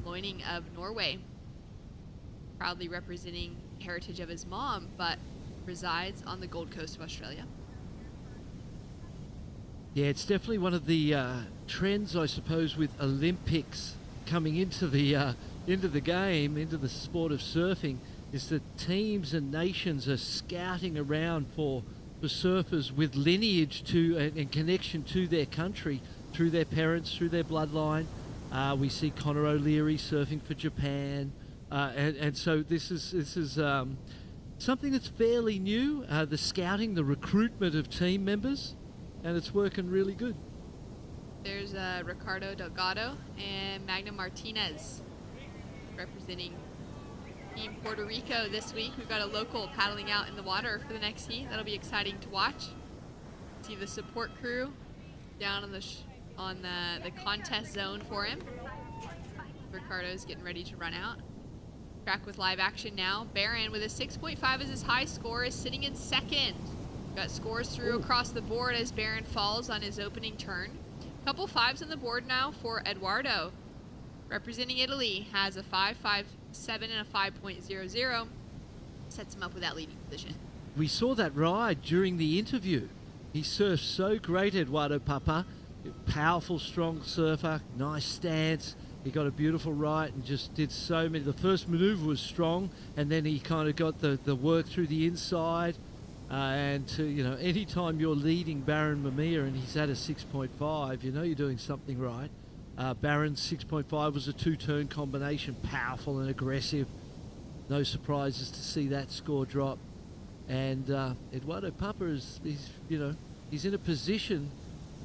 Loining of Norway, proudly representing heritage of his mom, but resides on the Gold Coast of Australia. Yeah, it's definitely one of the trends, I suppose, with Olympics coming into the game, into the sport of surfing, is that teams and nations are scouting around for surfers with lineage to and connection to their country through their parents, through their bloodline. We see Conor O'Leary surfing for Japan, and so this is something that's fairly new. The scouting, the recruitment of team members, and it's working really good. There's Ricardo Delgado and Magna Martinez representing Team Puerto Rico this week. We've got a local paddling out in the water for the next heat. That'll be exciting to watch. See the support crew down on the contest zone for him. Ricardo's getting ready to run out. Track with live action now. Barron with a 6.5 as his high score is sitting in second. Got scores through across the board as Barron falls on his opening turn. Couple fives on the board now for Eduardo. Representing Italy, has a 5.57 and a 5.00. Sets him up with that leading position. We saw that ride during the interview. He surfed so great, Eduardo Papa. Powerful, strong surfer, nice stance. He got a beautiful right and just did so many. The first maneuver was strong, and then he kind of got the work through the inside. Anytime you're leading Barron Mamiya and he's at a 6.5, you know you're doing something right. Barron's 6.5 was a two-turn combination, powerful and aggressive. No surprises to see that score drop. And Eduardo Papa he's in a position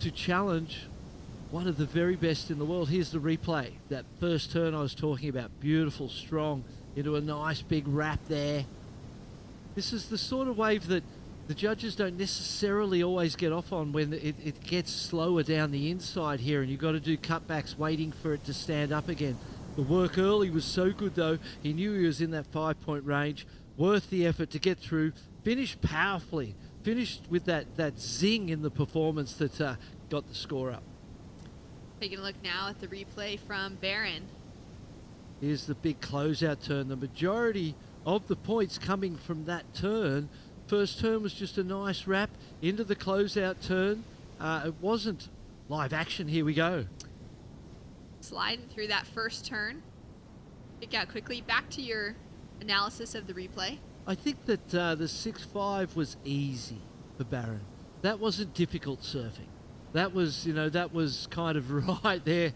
to challenge one of the very best in the world. Here's the replay. That first turn I was talking about, beautiful, strong, into a nice big wrap there. This is the sort of wave that the judges don't necessarily always get off on when it gets slower down the inside here, and you've got to do cutbacks waiting for it to stand up again. The work early was so good, though. He knew he was in that 5-point range. Worth the effort to get through. Finished powerfully. Finished with that zing in the performance that got the score up. Taking a look now at the replay from Barron. Here's the big closeout turn. The majority of the points coming from that turn. First turn was just a nice wrap into the closeout turn. It wasn't live action. Here we go. Sliding through that first turn. Kick out quickly. Back to your analysis of the replay. I think that the 6.5 was easy for Barron. That wasn't difficult surfing. That was kind of right there,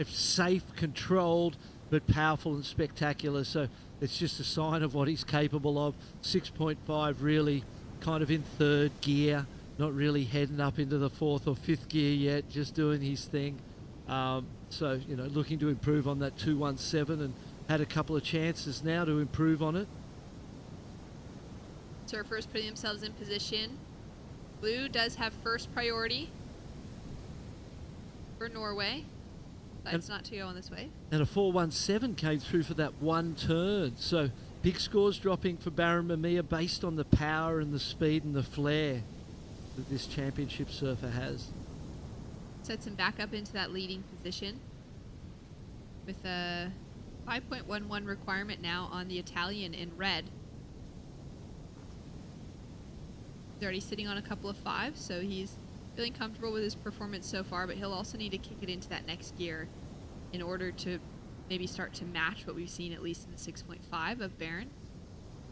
safe, controlled, but powerful and spectacular. So it's just a sign of what he's capable of. 6.5 really kind of in third gear, not really heading up into the fourth or fifth gear yet, just doing his thing. Looking to improve on that 217 and had a couple of chances now to improve on it. Surfers putting themselves in position. Blue does have first priority for Norway. That's not to go on this wave. And a 4.17 came through for that one turn. So big scores dropping for Barron Mamiya based on the power and the speed and the flair that this championship surfer has. Sets him back up into that leading position with a 5.11 requirement now on the Italian in red. He's already sitting on a couple of fives, so he's feeling comfortable with his performance so far, but he'll also need to kick it into that next gear in order to maybe start to match what we've seen at least in the 6.5 of Barron.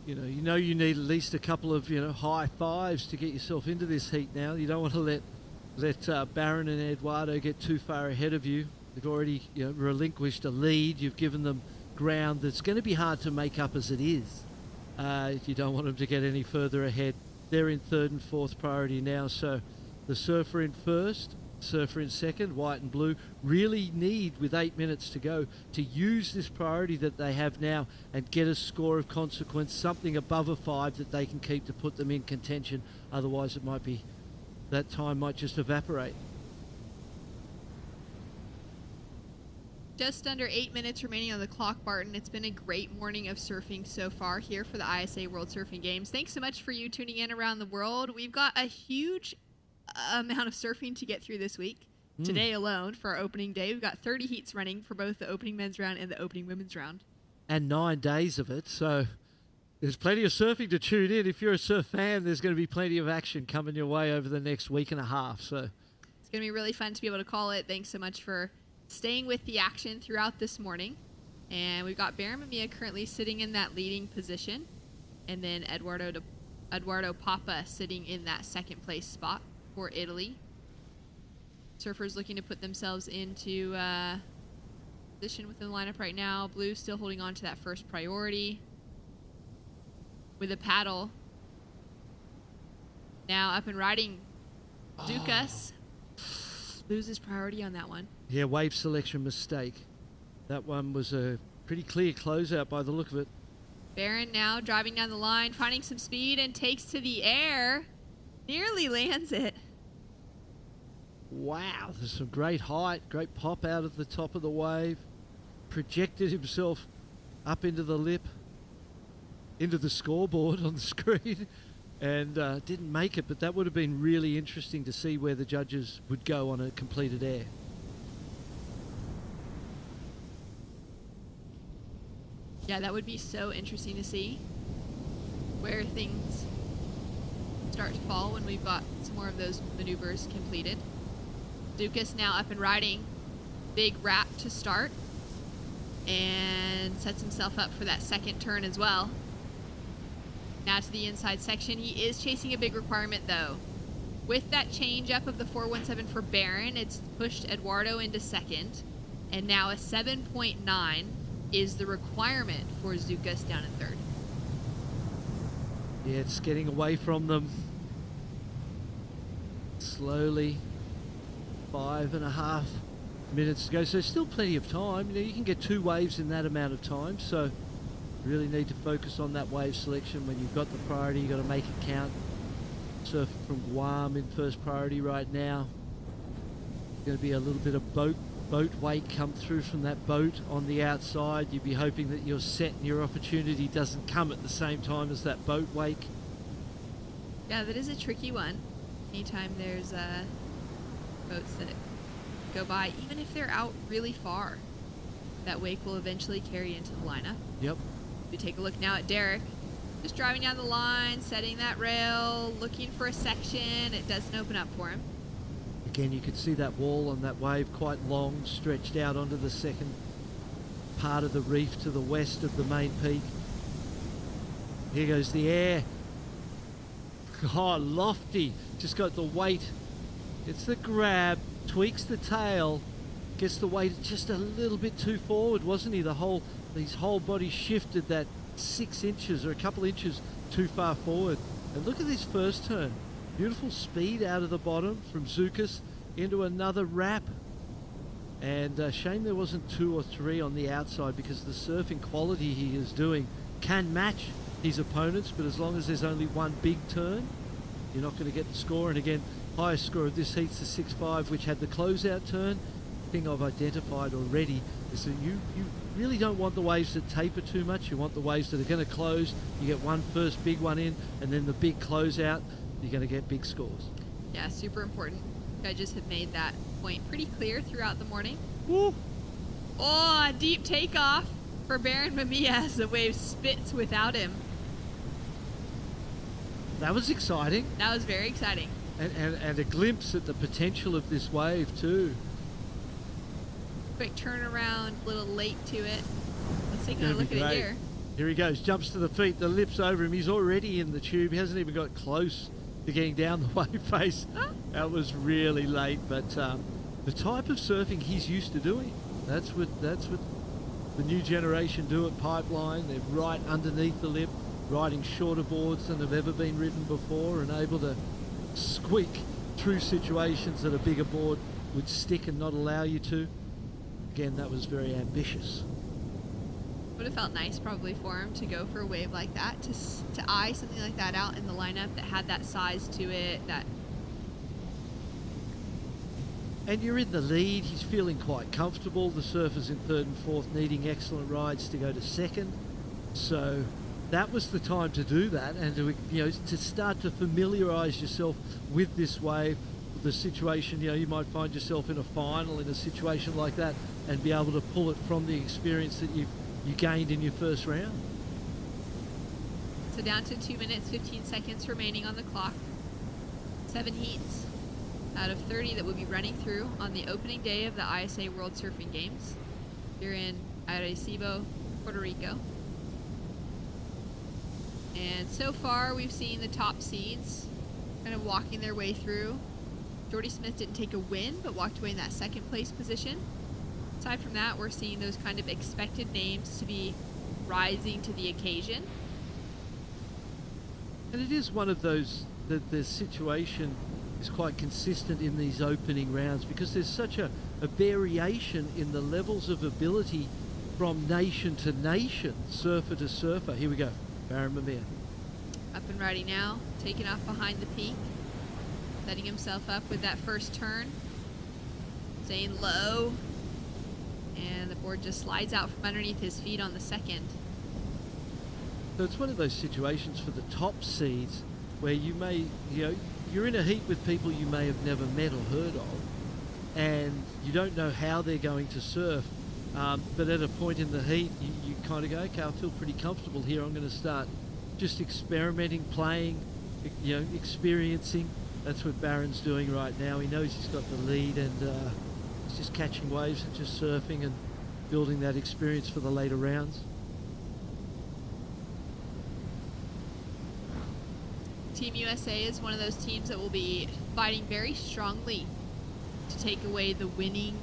You need at least a couple of high fives to get yourself into this heat now. You don't want to let Barron and Eduardo get too far ahead of you. They've already relinquished a lead. You've given them ground that's going to be hard to make up as it is. You don't want them to get any further ahead. They're in third and fourth priority now, so the surfer in first, surfer in second, white and blue, really need, with 8 minutes to go, to use this priority that they have now and get a score of consequence, something above a 5 that they can keep to put them in contention. Otherwise, that time might just evaporate. Just under 8 minutes remaining on the clock, Barton. It's been a great morning of surfing so far here for the ISA World Surfing Games. Thanks so much for you tuning in around the world. We've got a huge amount of surfing to get through this week. Today alone, for our opening day, we've got 30 heats running for both the opening men's round and the opening women's round. And 9 days of it, so there's plenty of surfing to tune in. If you're a surf fan, there's going to be plenty of action coming your way over the next week and a half. So it's going to be really fun to be able to call it. Thanks so much for staying with the action throughout this morning. And we've got Baron Mamiya currently sitting in that leading position, and then Eduardo Papa sitting in that second place spot for Italy. Surfers looking to put themselves into position within the lineup right now. Blue still holding on to that first priority with a paddle. Now up and riding, Dukas loses priority on that one. Yeah, wave selection mistake. That one was a pretty clear closeout by the look of it. Baron now driving down the line, finding some speed and takes to the air. Nearly lands it. Wow, there's some great height, great pop out of the top of the wave. Projected himself up into the lip, into the scoreboard on the screen, and didn't make it, but that would have been really interesting to see where the judges would go on a completed air. Yeah, that would be so interesting to see where things start to fall when we've got some more of those maneuvers completed. Dukas now up and riding. Big wrap to start. And sets himself up for that second turn as well. Now to the inside section. He is chasing a big requirement though. With that change up of the 417 for Baron, it's pushed Eduardo into second. And now a 7.9 is the requirement for Dukas down in third. Yeah, it's getting away from them. Slowly. 5.5 minutes to go, so still plenty of time. You can get 2 waves in that amount of time, so really need to focus on that wave selection. When you've got the priority, you've got to make it count. Surf from Guam in first priority right now. Going to be a little bit of boat wake come through from that boat on the outside. You'd be hoping that your set and your opportunity doesn't come at the same time as that boat wake. Yeah, that is a tricky one. Anytime there's boats that go by, even if they're out really far, that wake will eventually carry into the lineup. Yep. We take a look now at Derek, just driving down the line, setting that rail, looking for a section. It doesn't open up for him. Again, you could see that wall on that wave quite long, stretched out onto the second part of the reef to the west of the main peak. Here goes the air. Oh, lofty. Just got the weight. It's the grab, tweaks the tail, gets the weight just a little bit too forward, wasn't he? His whole body shifted that 6 inches or a couple inches too far forward. And look at this first turn. Beautiful speed out of the bottom from Dukas into another wrap. And shame there wasn't 2 or 3 on the outside, because the surfing quality he is doing can match his opponents, but as long as there's only one big turn, you're not going to get the score. And again, highest score of this heat's the 6.5, which had the closeout turn. Thing I've identified already is that you really don't want the waves that taper too much. You want the waves that are going to close. You get one first big one in, and then the big closeout. You're going to get big scores. Yeah, super important. Judges have made that point pretty clear throughout the morning. Woo. Oh, a deep takeoff for Baron Mamiya as the wave spits without him. That was exciting. That was very exciting. And a glimpse at the potential of this wave too. Quick turnaround, a little late to it. Let's take a look at it here. Here he goes, jumps to the feet, the lips over him. He's already in the tube. He hasn't even got close to getting down the wave face. That was really late, but the type of surfing he's used to doing. That's what the new generation do at Pipeline. They're right underneath the lip, riding shorter boards than have ever been ridden before, and able to squeak true situations that a bigger board would stick and not allow you to. Again, that was very ambitious. Would have felt nice probably for him to go for a wave like that, to eye something like that out in the lineup that had that size to it. And you're in the lead. He's feeling quite comfortable. The surfers in third and fourth needing excellent rides to go to second. So that was the time to do that, and to start to familiarise yourself with this wave, the situation. You might find yourself in a final in a situation like that, and be able to pull it from the experience that you gained in your first round. So down to 2 minutes, 15 seconds remaining on the clock. 7 heats out of 30 that will be running through on the opening day of the ISA World Surfing Games here in Arecibo, Puerto Rico. And so far we've seen the top seeds kind of walking their way through. Jordy Smith didn't take a win, but walked away in that second place position. Aside from that, we're seeing those kind of expected names to be rising to the occasion. And it is one of those that the situation is quite consistent in these opening rounds, because there's such a variation in the levels of ability from nation to nation, surfer to surfer. Here we go, Baron Mamiya. Up and riding now, taking off behind the peak, setting himself up with that first turn, staying low, and the board just slides out from underneath his feet on the second. So it's one of those situations for the top seeds where you may, you're in a heat with people you may have never met or heard of, and you don't know how they're going to surf. But at a point in the heat, you kind of go, okay, I feel pretty comfortable here. I'm going to start just experimenting, playing, experiencing. That's what Baron's doing right now. He knows he's got the lead, and he's just catching waves and just surfing and building that experience for the later rounds. Team USA is one of those teams that will be fighting very strongly to take away the winning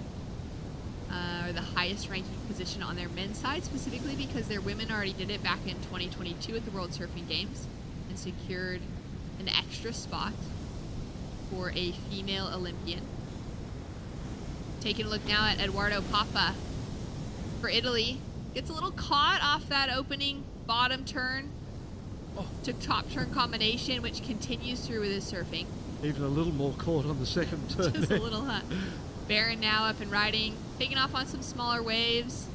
or the highest ranking position on their men's side, specifically because their women already did it back in 2022 at the World Surfing Games and secured an extra spot for a female Olympian. Taking a look now at Edoardo Papa for Italy. Gets a little caught off that opening bottom turn. Took top turn combination, which continues through with his surfing. Even a little more caught on the second turn. Just a little hot. Baron now up and riding, taking off on some smaller waves.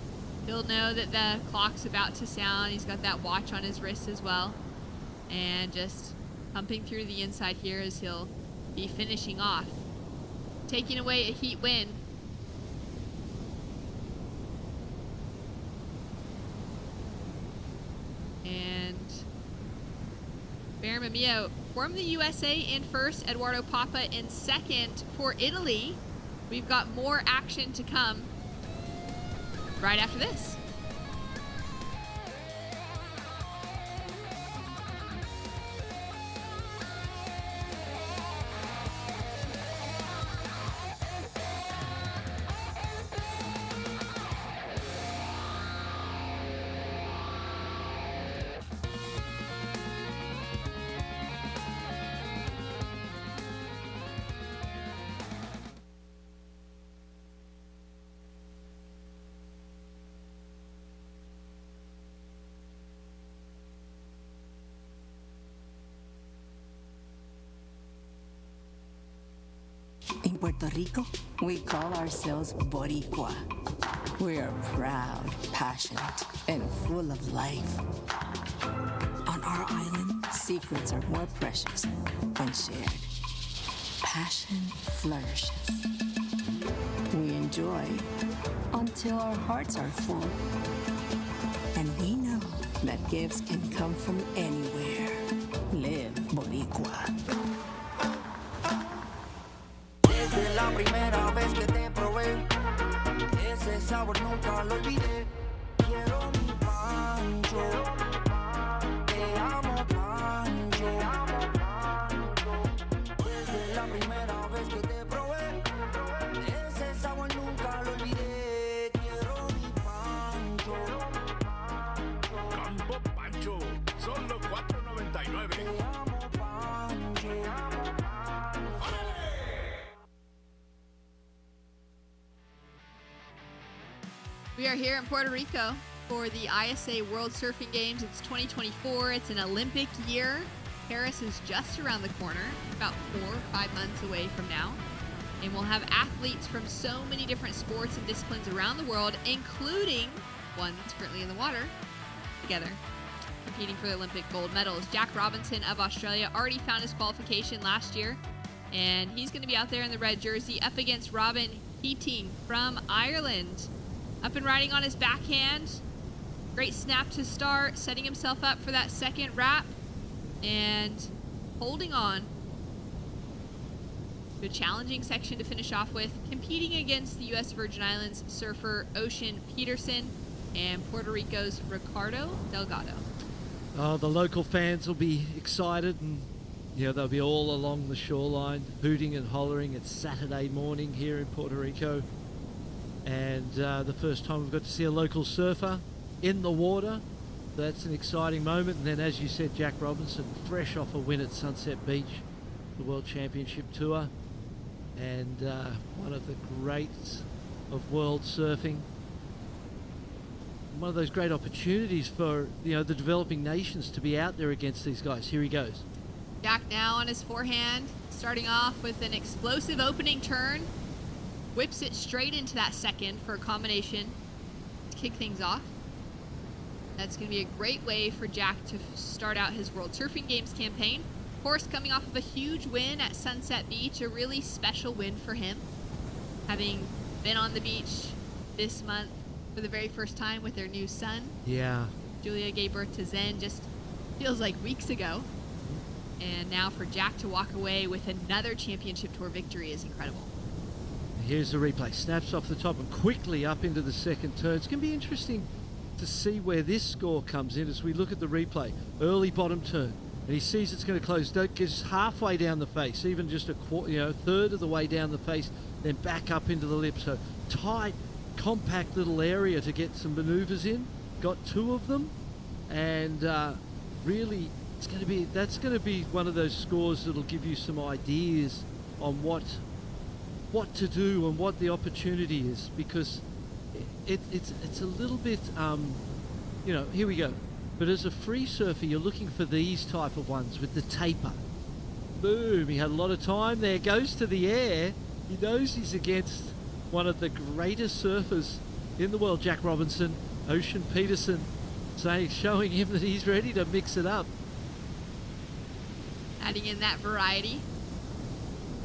He'll know that the clock's about to sound. He's got that watch on his wrist as well. And just pumping through the inside here as he'll be finishing off. Taking away a heat win. And Baron Mamiya from the USA in first, Edoardo Papa in second. For Italy, we've got more action to come right after this. In Puerto Rico, we call ourselves Boricua. We are proud, passionate, and full of life. On our island, secrets are more precious when shared. Passion flourishes. We enjoy until our hearts are full. And we know that gifts can come from anywhere. Live Boricua. Desde la primera vez que te probé, ese sabor nunca lo olvidé. Quiero mi pancho, te amo pancho. Desde la primera vez que te probé, ese sabor nunca lo olvidé. Quiero mi pancho. Campo Pancho, solo $4.99. We are here in Puerto Rico for the ISA World Surfing Games. It's 2024. It's an Olympic year. Paris is just around the corner, about 4 or 5 months away from now. And we'll have athletes from so many different sports and disciplines around the world, including one that's currently in the water, together, competing for the Olympic gold medals. Jack Robinson of Australia already found his qualification last year, and he's going to be out there in the red jersey up against Robin Keating from Ireland. Up and riding on his backhand. Great snap to start, setting himself up for that second wrap, and holding on. A challenging section to finish off with, competing against the U.S. Virgin Islands surfer Ocean Peterson and Puerto Rico's Ricardo Delgado. Oh, the local fans will be excited, and they'll be all along the shoreline hooting and hollering. It's Saturday morning here in Puerto Rico, and the first time we've got to see a local surfer in the water. That's an exciting moment. And then, as you said, Jack Robinson, fresh off a win at Sunset Beach, the World Championship Tour, and one of the greats of world surfing. One of those great opportunities for the developing nations to be out there against these guys. Here he goes. Jack now on his forehand, starting off with an explosive opening turn, whips it straight into that second for a combination to kick things off. That's going to be a great way for Jack to start out his World Surfing Games campaign. Of course, coming off of a huge win at Sunset Beach, a really special win for him. Having been on the beach this month for the very first time with their new son. Yeah. Julia gave birth to Zen just feels like weeks ago. And now for Jack to walk away with another championship tour victory is incredible. Here's the replay. Snaps off the top and quickly up into the second turn. It's going to be interesting to see where this score comes in as we look at the replay. Early bottom turn. And he sees it's going to close. Gets halfway down the face, even just a third of the way down the face, then back up into the lip. So tight, compact little area to get some maneuvers in. Got 2 of them, and really, that's going to be one of those scores that'll give you some ideas on what to do and what the opportunity is, because it's a little bit here we go. But as a free surfer, you're looking for these type of ones with the taper. Boom, he had a lot of time there, goes to the air. He knows he's against one of the greatest surfers in the world, Jack Robinson, Ocean Peterson, showing him that he's ready to mix it up. Adding in that variety.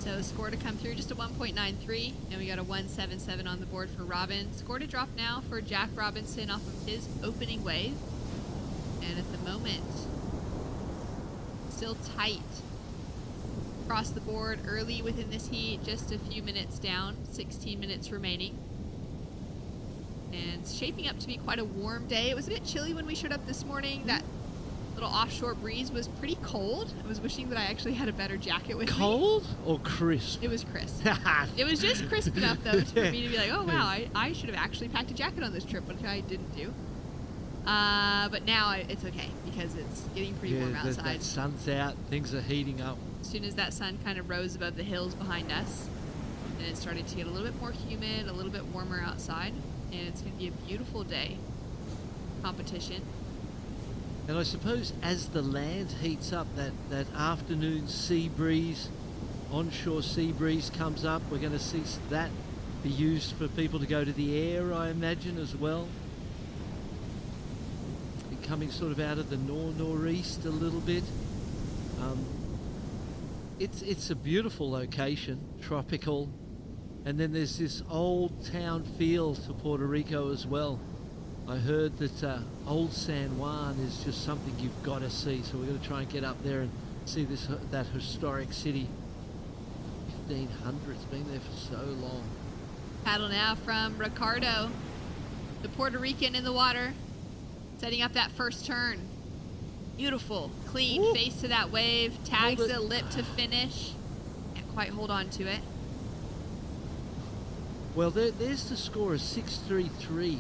So score to come through, just a 1.93, and we got a 1.77 on the board for Robin. Score to drop now for Jack Robinson off of his opening wave. And at the moment, still tight across the board early within this heat, just a few minutes down, 16 minutes remaining. And shaping up to be quite a warm day. It was a bit chilly when we showed up this morning. That little offshore breeze was pretty cold. I was wishing that I actually had a better jacket with me. Cold or crisp? It was crisp. It was just crisp enough, though, for me to be like, oh, wow, I should have actually packed a jacket on this trip, which I didn't do. But now it's okay because it's getting pretty warm outside. The sun's out, things are heating up. As soon as that sun kind of rose above the hills behind us, and it started to get a little bit more humid, a little bit warmer outside, and it's going to be a beautiful day. Competition. And I suppose as the land heats up, that afternoon sea breeze, onshore sea breeze comes up, we're going to see that be used for people to go to the air, I imagine, as well. Coming sort of out of the northeast a little bit. It's a beautiful location, tropical, and then there's this old town feel to Puerto Rico as well. I heard that Old San Juan is just something you've got to see, so we're going to try and get up there and see that historic city. 1500, it's been there for so long. Paddle now from Ricardo, the Puerto Rican in the water. Setting up that first turn. Beautiful, clean face to that wave. Tags the lip to finish. Can't quite hold on to it. Well, there's the score of 6.33.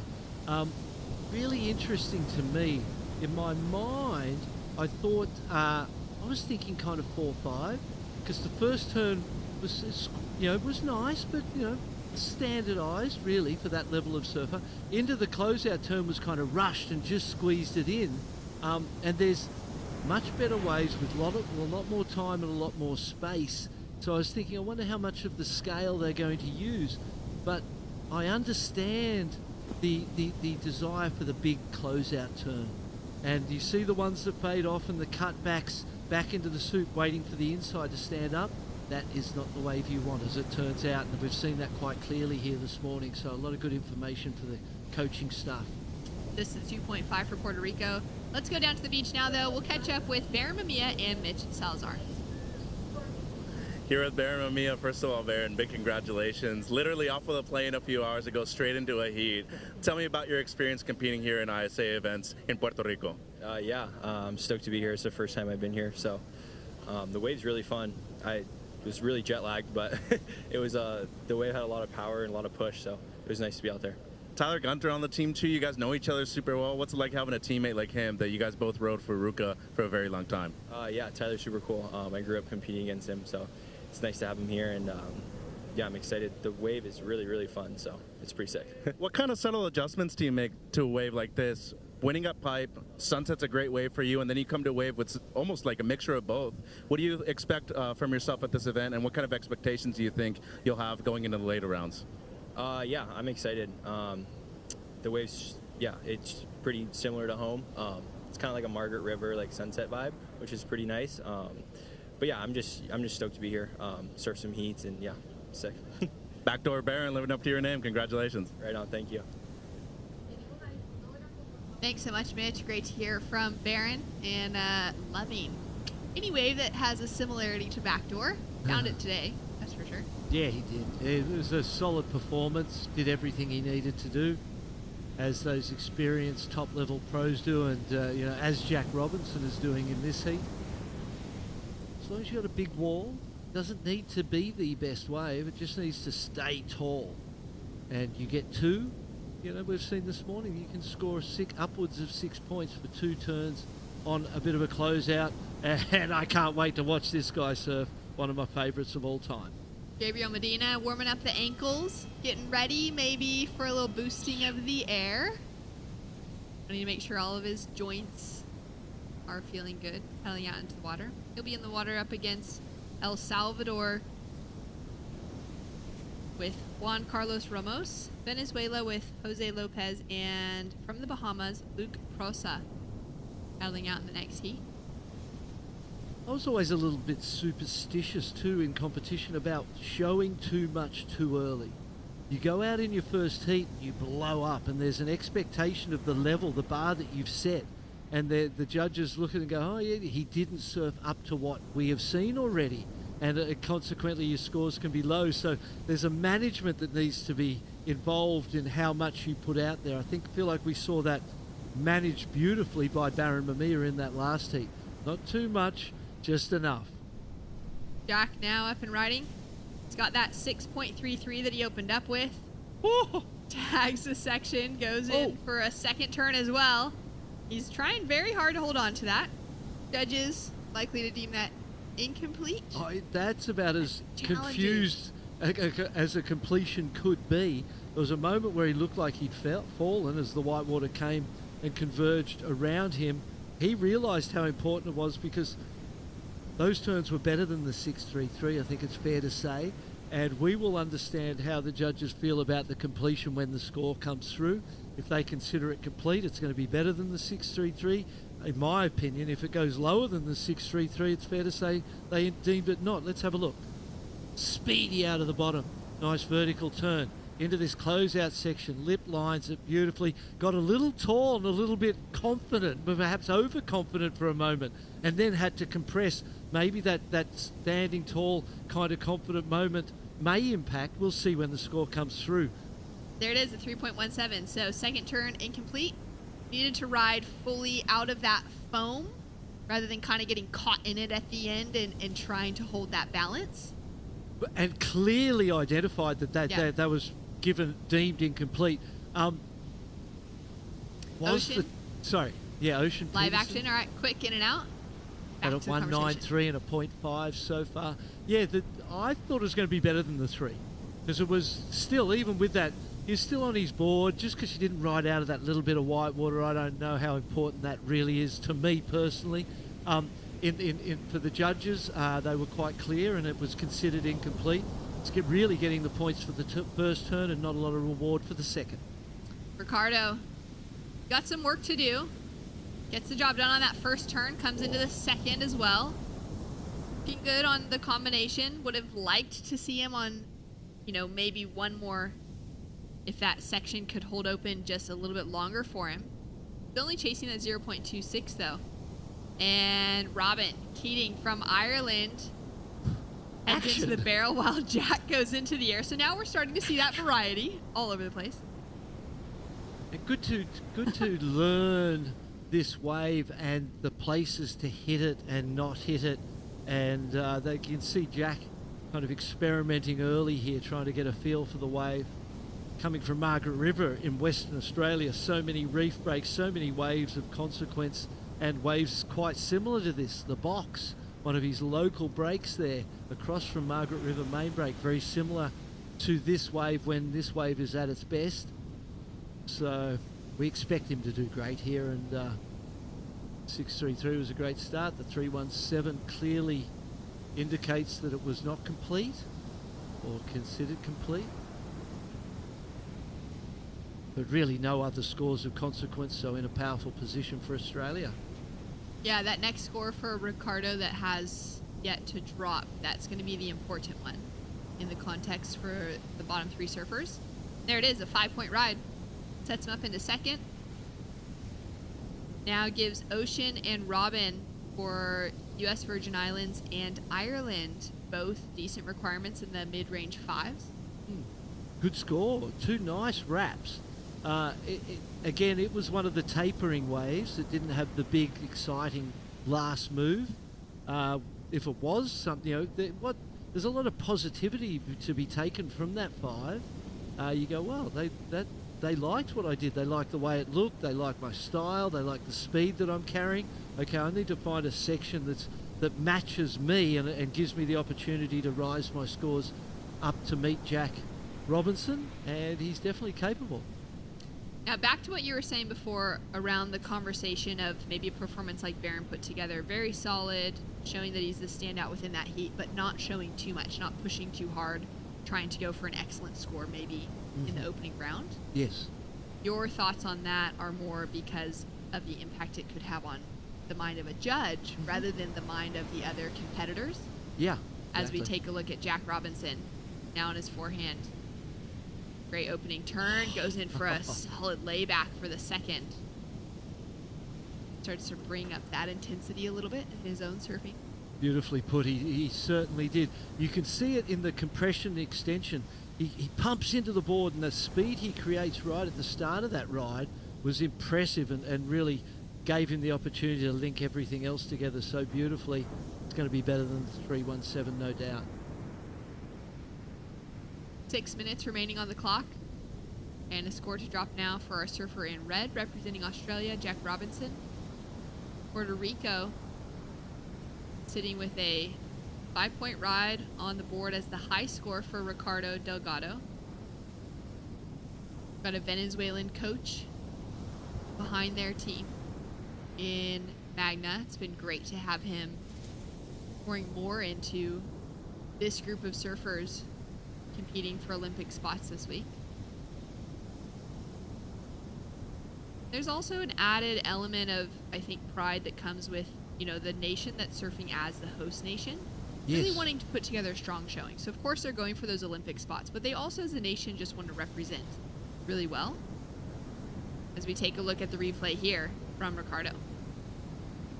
Really interesting to me. In my mind, I thought, I was thinking kind of 4.5, because the first turn was, was nice, but, standardised, really, for that level of surfer. Into the closeout turn was kind of rushed and just squeezed it in. And there's much better waves with a lot more time and a lot more space. So I was thinking, I wonder how much of the scale they're going to use. But I understand the desire for the big closeout turn. And you see the ones that fade off and the cutbacks back into the soup waiting for the inside to stand up. That is not the wave you want, as it turns out, and we've seen that quite clearly here this morning. So a lot of good information for the coaching staff. This is 2.5 for Puerto Rico. Let's go down to the beach now, though. We'll catch up with Baron Mamiya and Mitch Salazar. Here with Baron Mamiya, first of all, Baron, big congratulations. Literally off of the plane a few hours ago, straight into a heat. Tell me about your experience competing here in ISA events in Puerto Rico. I'm stoked to be here. It's the first time I've been here, so the wave's really fun. I was really jet lagged, but it was the wave had a lot of power and a lot of push, so it was nice to be out there. Tyler Gunter on the team too. You guys know each other super well. What's it like having a teammate like him that you guys both rode for Ruka for a very long time? Yeah, Tyler's super cool. I grew up competing against him, so it's nice to have him here, and yeah, I'm excited. The wave is really, really fun, so it's pretty sick. What kind of subtle adjustments do you make to a wave like this? Winning up pipe, Sunset's a great wave for you, and then you come to a wave with almost like a mixture of both. What do you expect from yourself at this event, and what kind of expectations do you think you'll have going into the later rounds? Yeah, I'm excited. The waves, yeah, it's pretty similar to home. It's kind of like a Margaret River, like Sunset vibe, which is pretty nice. But yeah, I'm just stoked to be here. Surf some heats, and yeah, sick. Backdoor Baron, living up to your name. Congratulations. Right on, thank you. Thanks so much, Mitch. Great to hear from Baron, and loving any wave that has a similarity to Backdoor. Found it today, that's for sure. Yeah, he did. It was a solid performance. Did everything he needed to do, as those experienced top-level pros do, and as Jack Robinson is doing in this heat. As long as you've got a big wall, it doesn't need to be the best wave. It just needs to stay tall, and you get two. We've seen this morning, you can score upwards of 6 points for 2 turns on a bit of a closeout, and I can't wait to watch this guy surf, one of my favorites of all time. Gabriel Medina warming up the ankles, getting ready maybe for a little boosting of the air. I need to make sure all of his joints are feeling good, pedaling out into the water. He'll be in the water up against El Salvador with Juan Carlos Ramos, Venezuela with Jose Lopez, and from the Bahamas, Luke Prosa, paddling out in the next heat. I was always a little bit superstitious too in competition about showing too much too early. You go out in your first heat, you blow up, and there's an expectation of the level, the bar that you've set, and the judges look at it and go, oh yeah, he didn't surf up to what we have seen already, and consequently your scores can be low. So there's a management that needs to be involved in how much you put out there. I feel like we saw that managed beautifully by Baron Mamiya in that last heat. Not too much, just enough. Jack now up and riding. He's got that 6.33 that he opened up with. Tags the section, goes in for a second turn as well. He's trying very hard to hold on to that. Judges likely to deem that incomplete. That's about as confused as a completion could be. There was a moment where he looked like he'd fallen as the whitewater came and converged around him. He realised how important it was, because those turns were better than the 6.33, I think it's fair to say, and we will understand how the judges feel about the completion when the score comes through. If they consider it complete, it's going to be better than the 6.33. In my opinion, if it goes lower than the 6.33, it's fair to say they deemed it not. Let's have a look. Speedy out of the bottom. Nice vertical turn into this closeout section. Lip lines it beautifully. Got a little tall and a little bit confident, but perhaps overconfident for a moment, and then had to compress. Maybe that standing tall kind of confident moment may impact. We'll see when the score comes through. There it is, a 3.17. So second turn incomplete. Needed to ride fully out of that foam rather than kind of getting caught in it at the end and trying to hold that balance. And clearly identified that was deemed incomplete. Ocean. Ocean. Live action. All right, quick in and out. At a 1.93 and a 0.5 so far. Yeah, I thought it was going to be better than the 3. because it was still, even with that, he was still on his board. Just because you didn't ride out of that little bit of white water, I don't know how important that really is to me personally. For the judges, they were quite clear, and it was considered incomplete. It's really getting the points for the first turn and not a lot of reward for the second. Ricardo got some work to do. Gets the job done on that first turn, comes into the second as well. Looking good on the combination. Would have liked to see him on, maybe one more, if that section could hold open just a little bit longer for him. He's only chasing that 0.26 though. And Robin Keating from Ireland heads into the barrel while Jack goes into the air. So now we're starting to see that variety all over the place. And good to learn this wave and the places to hit it and not hit it. And they can see Jack kind of experimenting early here, trying to get a feel for the wave. Coming from Margaret River in Western Australia, so many reef breaks, so many waves of consequence, and waves quite similar to this. The Box, one of his local breaks there, across from Margaret River main break, very similar to this wave when this wave is at its best. So we expect him to do great here, and 6.33 was a great start. The 3.17 clearly indicates that it was not complete or considered complete. But really no other scores of consequence, so in a powerful position for Australia. Yeah, that next score for Ricardo that has yet to drop, that's going to be the important one in the context for the bottom three surfers. There it is, a 5-point ride. Sets him up into second. Now gives Ocean and Robin for U.S. Virgin Islands and Ireland both decent requirements in the mid-range 5s. Good score. Two nice wraps. Again, it was one of the tapering waves. It didn't have the big, exciting last move. If it was something, there's a lot of positivity to be taken from that 5. You go, well, they liked what I did. They liked the way it looked. They liked my style. They liked the speed that I'm carrying. Okay, I need to find a section that matches me and gives me the opportunity to rise my scores up to meet Jack Robinson, and he's definitely capable. Now back to what you were saying before around the conversation of maybe a performance like Barron put together. Very solid, showing that he's the standout within that heat, but not showing too much, not pushing too hard, trying to go for an excellent score maybe in the opening round. Yes. Your thoughts on that are more because of the impact it could have on the mind of a judge rather than the mind of the other competitors? Yeah. As exactly. we take a look at Jack Robinson now on his forehand. Great opening turn, goes in for a solid layback for the second. Starts to bring up that intensity a little bit in his own surfing. Beautifully put. He certainly did. You can see it in the compression extension. He pumps into the board, and the speed he creates right at the start of that ride was impressive and really gave him the opportunity to link everything else together so beautifully. It's going to be better than the 3.17, no doubt. 6 minutes remaining on the clock. And a score to drop now for our surfer in red, representing Australia, Jack Robinson. Puerto Rico sitting with a 5-point ride on the board as the high score for Ricardo Delgado. Got a Venezuelan coach behind their team in Magna. It's been great to have him pouring more into this group of surfers competing for Olympic spots this week. There's also an added element of, I think, pride that comes with, the nation that's surfing as the host nation. Yes. Really wanting to put together a strong showing. So, of course, they're going for those Olympic spots, but they also, as a nation, just want to represent really well. As we take a look at the replay here from Ricardo.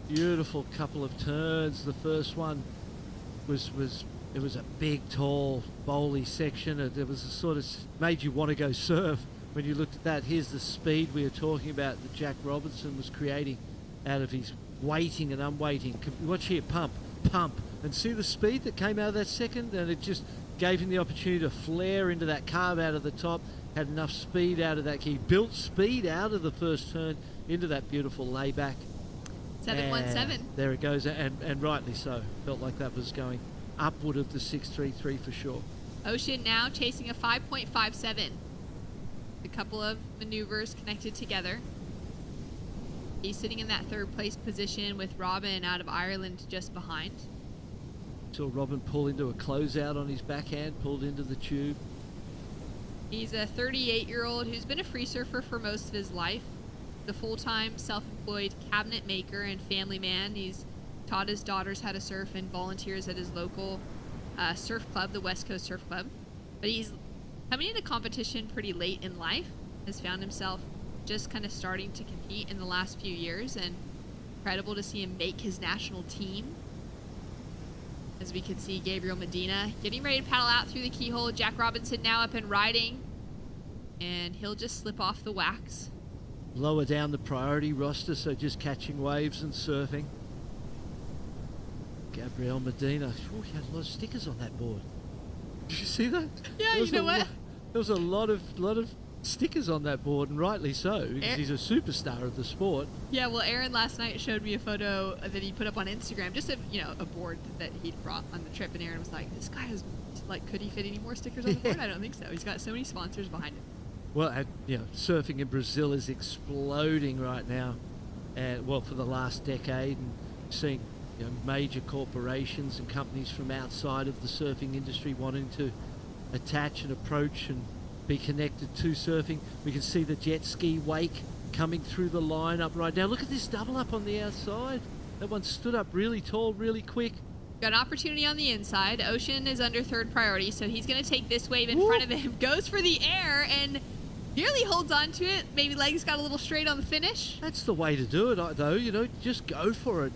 Beautiful couple of turns. The first one was a big, tall, bowly section. It was a sort of made you want to go surf when you looked at that. Here's the speed we were talking about that Jack Robinson was creating out of his weighting and unweighting. Watch here, pump, and see the speed that came out of that second, and it just gave him the opportunity to flare into that carve out of the top. Had enough speed out of that. He built speed out of the first turn into that beautiful layback. 7.17. There it goes, and rightly so. Felt like that was going upward of the 6.33 for sure. Ocean now chasing a 5.57. A couple of maneuvers connected together. He's sitting in that third place position with Robin out of Ireland just behind. Saw Robin pull into a closeout on his backhand, pulled into the tube. He's a 38-year-old who's been a free surfer for most of his life. The full-time self-employed cabinet maker and family man. He's taught his daughters how to surf and volunteers at his local surf club, the West Coast Surf Club. But he's coming into competition pretty late in life. Has found himself just kind of starting to compete in the last few years, and incredible to see him make his national team. As we can see Gabriel Medina getting ready to paddle out through the keyhole. Jack Robinson now up and riding, and he'll just slip off the wax. Lower down the priority roster, so just catching waves and surfing. Gabriel Medina. Oh, he had a lot of stickers on that board. Did you see that? Yeah, you know what? There was a lot of stickers on that board, and rightly so, because he's a superstar of the sport. Yeah, well, Aaron last night showed me a photo that he put up on Instagram, just a board that he'd brought on the trip, and Aaron was like, "This guy has, like, could he fit any more stickers on the board?" I don't think so. He's got so many sponsors behind him. Well, surfing in Brazil is exploding right now, and well, for the last decade, and seeing major corporations and companies from outside of the surfing industry wanting to attach and approach and be connected to surfing. We can see the jet ski wake coming through the lineup right now. Look at this double up on the outside. That one stood up really tall, really quick. Got an opportunity on the inside. Ocean is under third priority, so he's going to take this wave in front of him. Goes for the air and nearly holds on to it. Maybe legs got a little straight on the finish. That's the way to do it, though. Just go for it.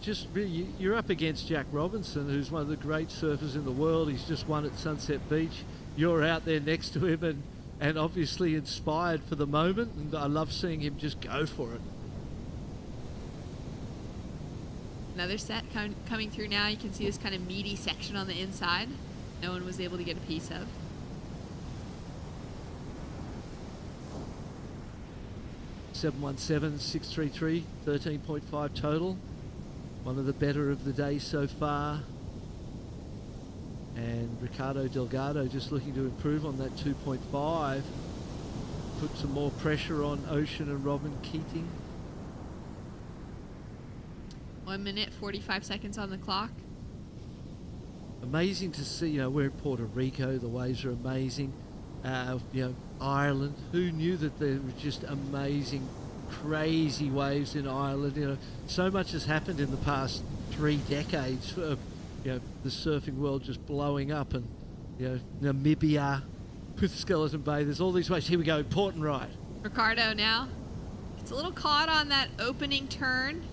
You're up against Jack Robinson, who's one of the great surfers in the world. He's just won at Sunset Beach. You're out there next to him and obviously inspired for the moment, and I love seeing him just go for it. Another set coming through now. You can see this kind of meaty section on the inside. No one was able to get a piece of. (717-633), 13.5 total. One of the better of the day so far. And Ricardo Delgado just looking to improve on that 2.5. Put some more pressure on Ocean and Robin Keating. 1 minute, 45 seconds on the clock. Amazing to see, we're in Puerto Rico, the waves are amazing. Ireland, who knew that there were just amazing, crazy waves in Ireland? So much has happened in the past 3 decades of the surfing world just blowing up, and Namibia with Skeleton Bay. There's all these waves. Here we go, port and ride. Ricardo now gets a little caught on that opening turn,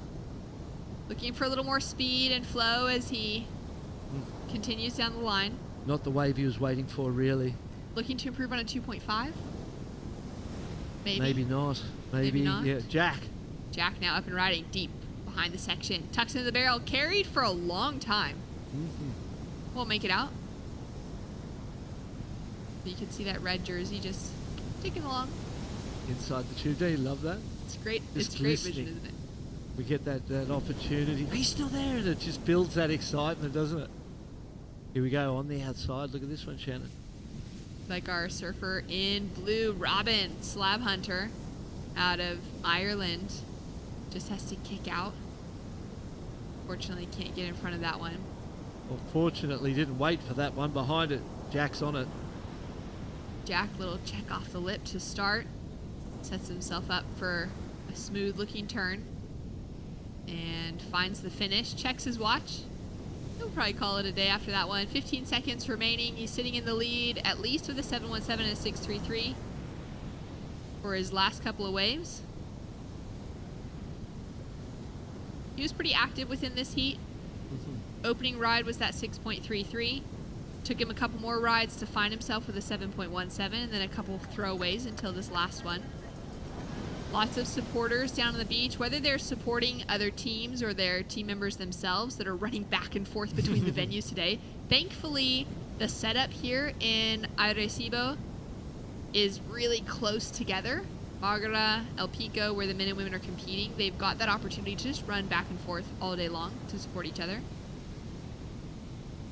looking for a little more speed and flow as he continues down the line. Not the wave he was waiting for, really. Looking to improve on a 2.5. Maybe not. Maybe not. Yeah, Jack now up and riding deep behind the section, tucks into the barrel, carried for a long time. Won't make it out. But you can see that red jersey just ticking along. Inside the tube. Do you love that? It's great. It's great vision, isn't it? We get that opportunity. He's still there, and it just builds that excitement, doesn't it? Here we go on the outside. Look at this one, Shannon. Like our surfer in blue, Robin, slab hunter out of Ireland. Just has to kick out. Fortunately, can't get in front of that one. Well, fortunately, didn't wait for that one behind it. Jack's on it. Jack, little check off the lip to start. Sets himself up for a smooth looking turn. And finds the finish. Checks his watch. He'll probably call it a day after that one. 15 seconds remaining. He's sitting in the lead, at least with a 717 and a 633 for his last couple of waves. He was pretty active within this heat. Opening ride was that 6.33. Took him a couple more rides to find himself with a 7.17, and then a couple throwaways until this last one. Lots of supporters down on the beach, whether they're supporting other teams or their team members themselves that are running back and forth between the venues today. Thankfully, the setup here in Arecibo is really close together. Margara, El Pico, where the men and women are competing, they've got that opportunity to just run back and forth all day long to support each other.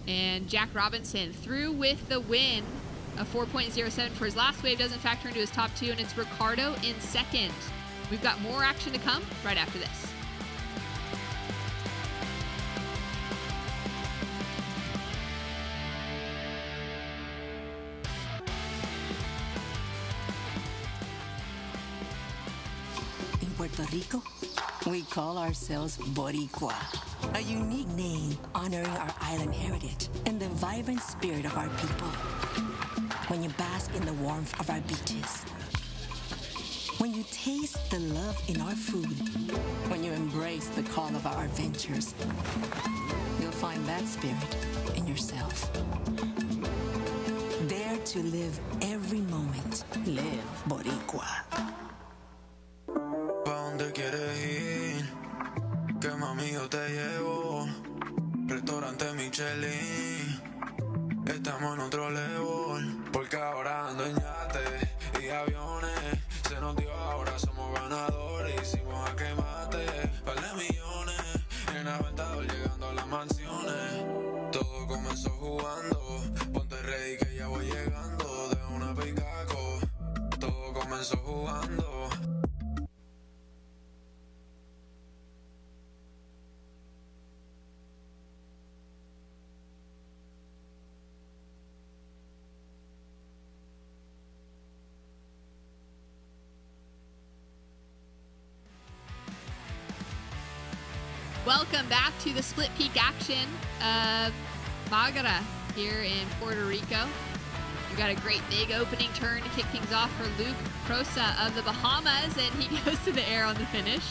And Jack Robinson through with the win A 4.07 for his last wave doesn't factor into his top 2, and it's Ricardo in second. We've got more action to come right after this. In Puerto Rico, we call ourselves Boricua, a unique name honoring our island heritage and the vibrant spirit of our people. When you bask in the warmth of our beaches, when you taste the love in our food, when you embrace the call of our adventures, you'll find that spirit in yourself. Dare to live every moment. Live Boricua. ¿Pa' dónde quieres ir? Que mami yo te llevo. Restaurante Michelin. Estamos en otro level. Porque ahora ando en yates y aviones. Se nos dio, ahora somos ganadores. Hicimos a que mate. Par de millones. En Aventador llegando a las mansiones. Todo comenzó jugando. Ponte ready que ya voy llegando. De una picaco. Todo comenzó jugando. Welcome back to the split peak action of Margara here in Puerto Rico. We've got a great big opening turn to kick things off for Luke Prosa of the Bahamas, and he goes to the air on the finish.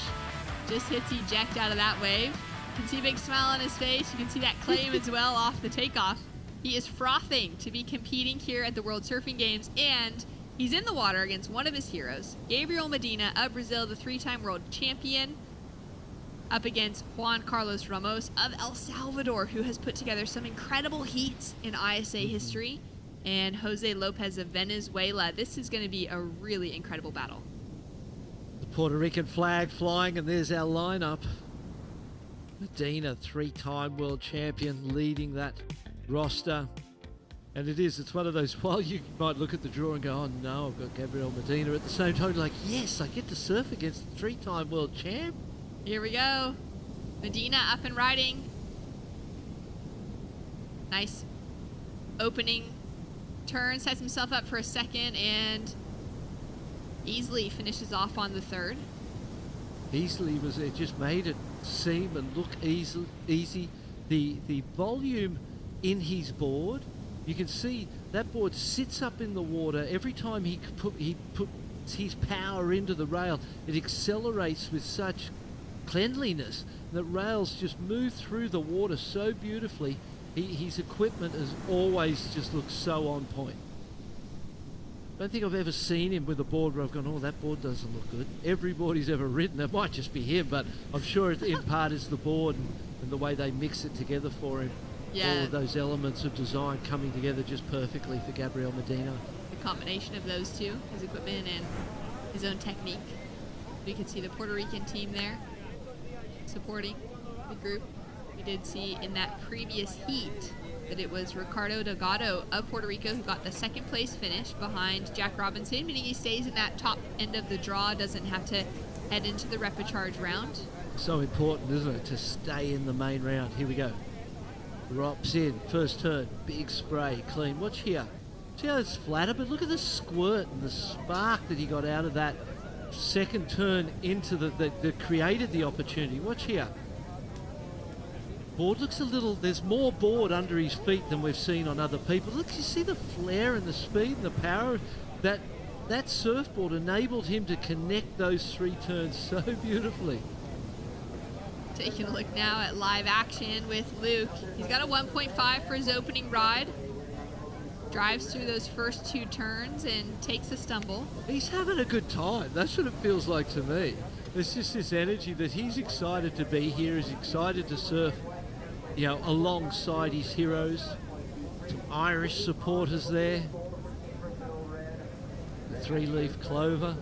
Just hits eject out of that wave. You can see a big smile on his face. You can see that claim as well off the takeoff. He is frothing to be competing here at the World Surfing Games, and he's in the water against one of his heroes, Gabriel Medina of Brazil, the 3-time world champion, up against Juan Carlos Ramos of El Salvador, who has put together some incredible heats in ISA history, and Jose Lopez of Venezuela. This is going to be a really incredible battle. The Puerto Rican flag flying, and there's our lineup. Medina, 3-time world champion, leading that roster. And it's one of those, while you might look at the draw and go, oh no, I've got Gabriel Medina, at the same time, like, yes, I get to surf against the 3-time world champ. Here we go. Medina up and riding. Nice opening turn, sets himself up for a second, and easily finishes off on the third. Easily it just made it seem and look easy. The volume in his board, you can see that board sits up in the water. Every time he puts his power into the rail, it accelerates with such cleanliness. The rails just move through the water so beautifully. His equipment has always just looked so on point. I don't think I've ever seen him with a board where I've gone, oh, that board doesn't look good. Every board he's ever ridden, it might just be him, but I'm sure in part it's the board and the way they mix it together for him. Yeah. All of those elements of design coming together just perfectly for Gabriel Medina. The combination of those two, his equipment and his own technique. You can see the Puerto Rican team there supporting the group. We did see in that previous heat that it was Ricardo Delgado of Puerto Rico who got the second place finish behind Jack Robinson, meaning he stays in that top end of the draw, doesn't have to head into the repechage round. So important, isn't it, to stay in the main round. Here we go. Drops in, first turn, big spray, clean. Watch here. See how it's flatter, but look at the squirt and the spark that he got out of that second turn into that created the opportunity. Watch here. Board looks a little, there's more board under his feet than we've seen on other people. Look, you see the flare and the speed and the power. That surfboard enabled him to connect those 3 turns so beautifully. Taking a look now at live action with Luke. He's got a 1.5 for his opening ride. Drives through those first 2 turns and takes a stumble. He's having a good time. That's what it feels like to me. There's just this energy that he's excited to be here. He's excited to surf, alongside his heroes. Some Irish supporters there. The 3-leaf clover.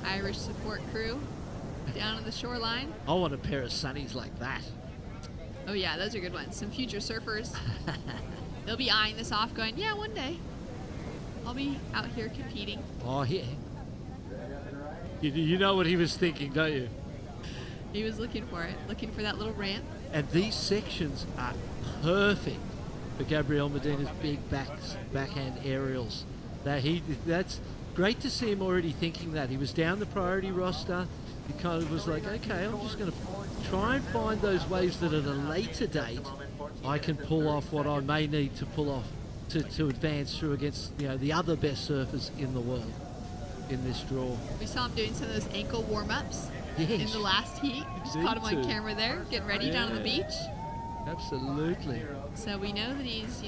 Irish support crew down on the shoreline. I want a pair of sunnies like that. Oh yeah, those are good ones. Some future surfers, they'll be eyeing this off going, yeah, one day I'll be out here competing. Oh, yeah. You know what he was thinking, don't you? He was looking for it, looking for that little ramp. And these sections are perfect for Gabriel Medina's big backhand aerials. That's great to see him already thinking that. He was down the priority roster. He kind of was like, okay, I'm just going to try and find those waves that at a later date I can pull off what I may need to pull off to advance through against the other best surfers in the world in this draw. We saw him doing some of those ankle warm-ups in the last heat. Just caught him on camera there, getting ready down on the beach. Absolutely. So we know that he's,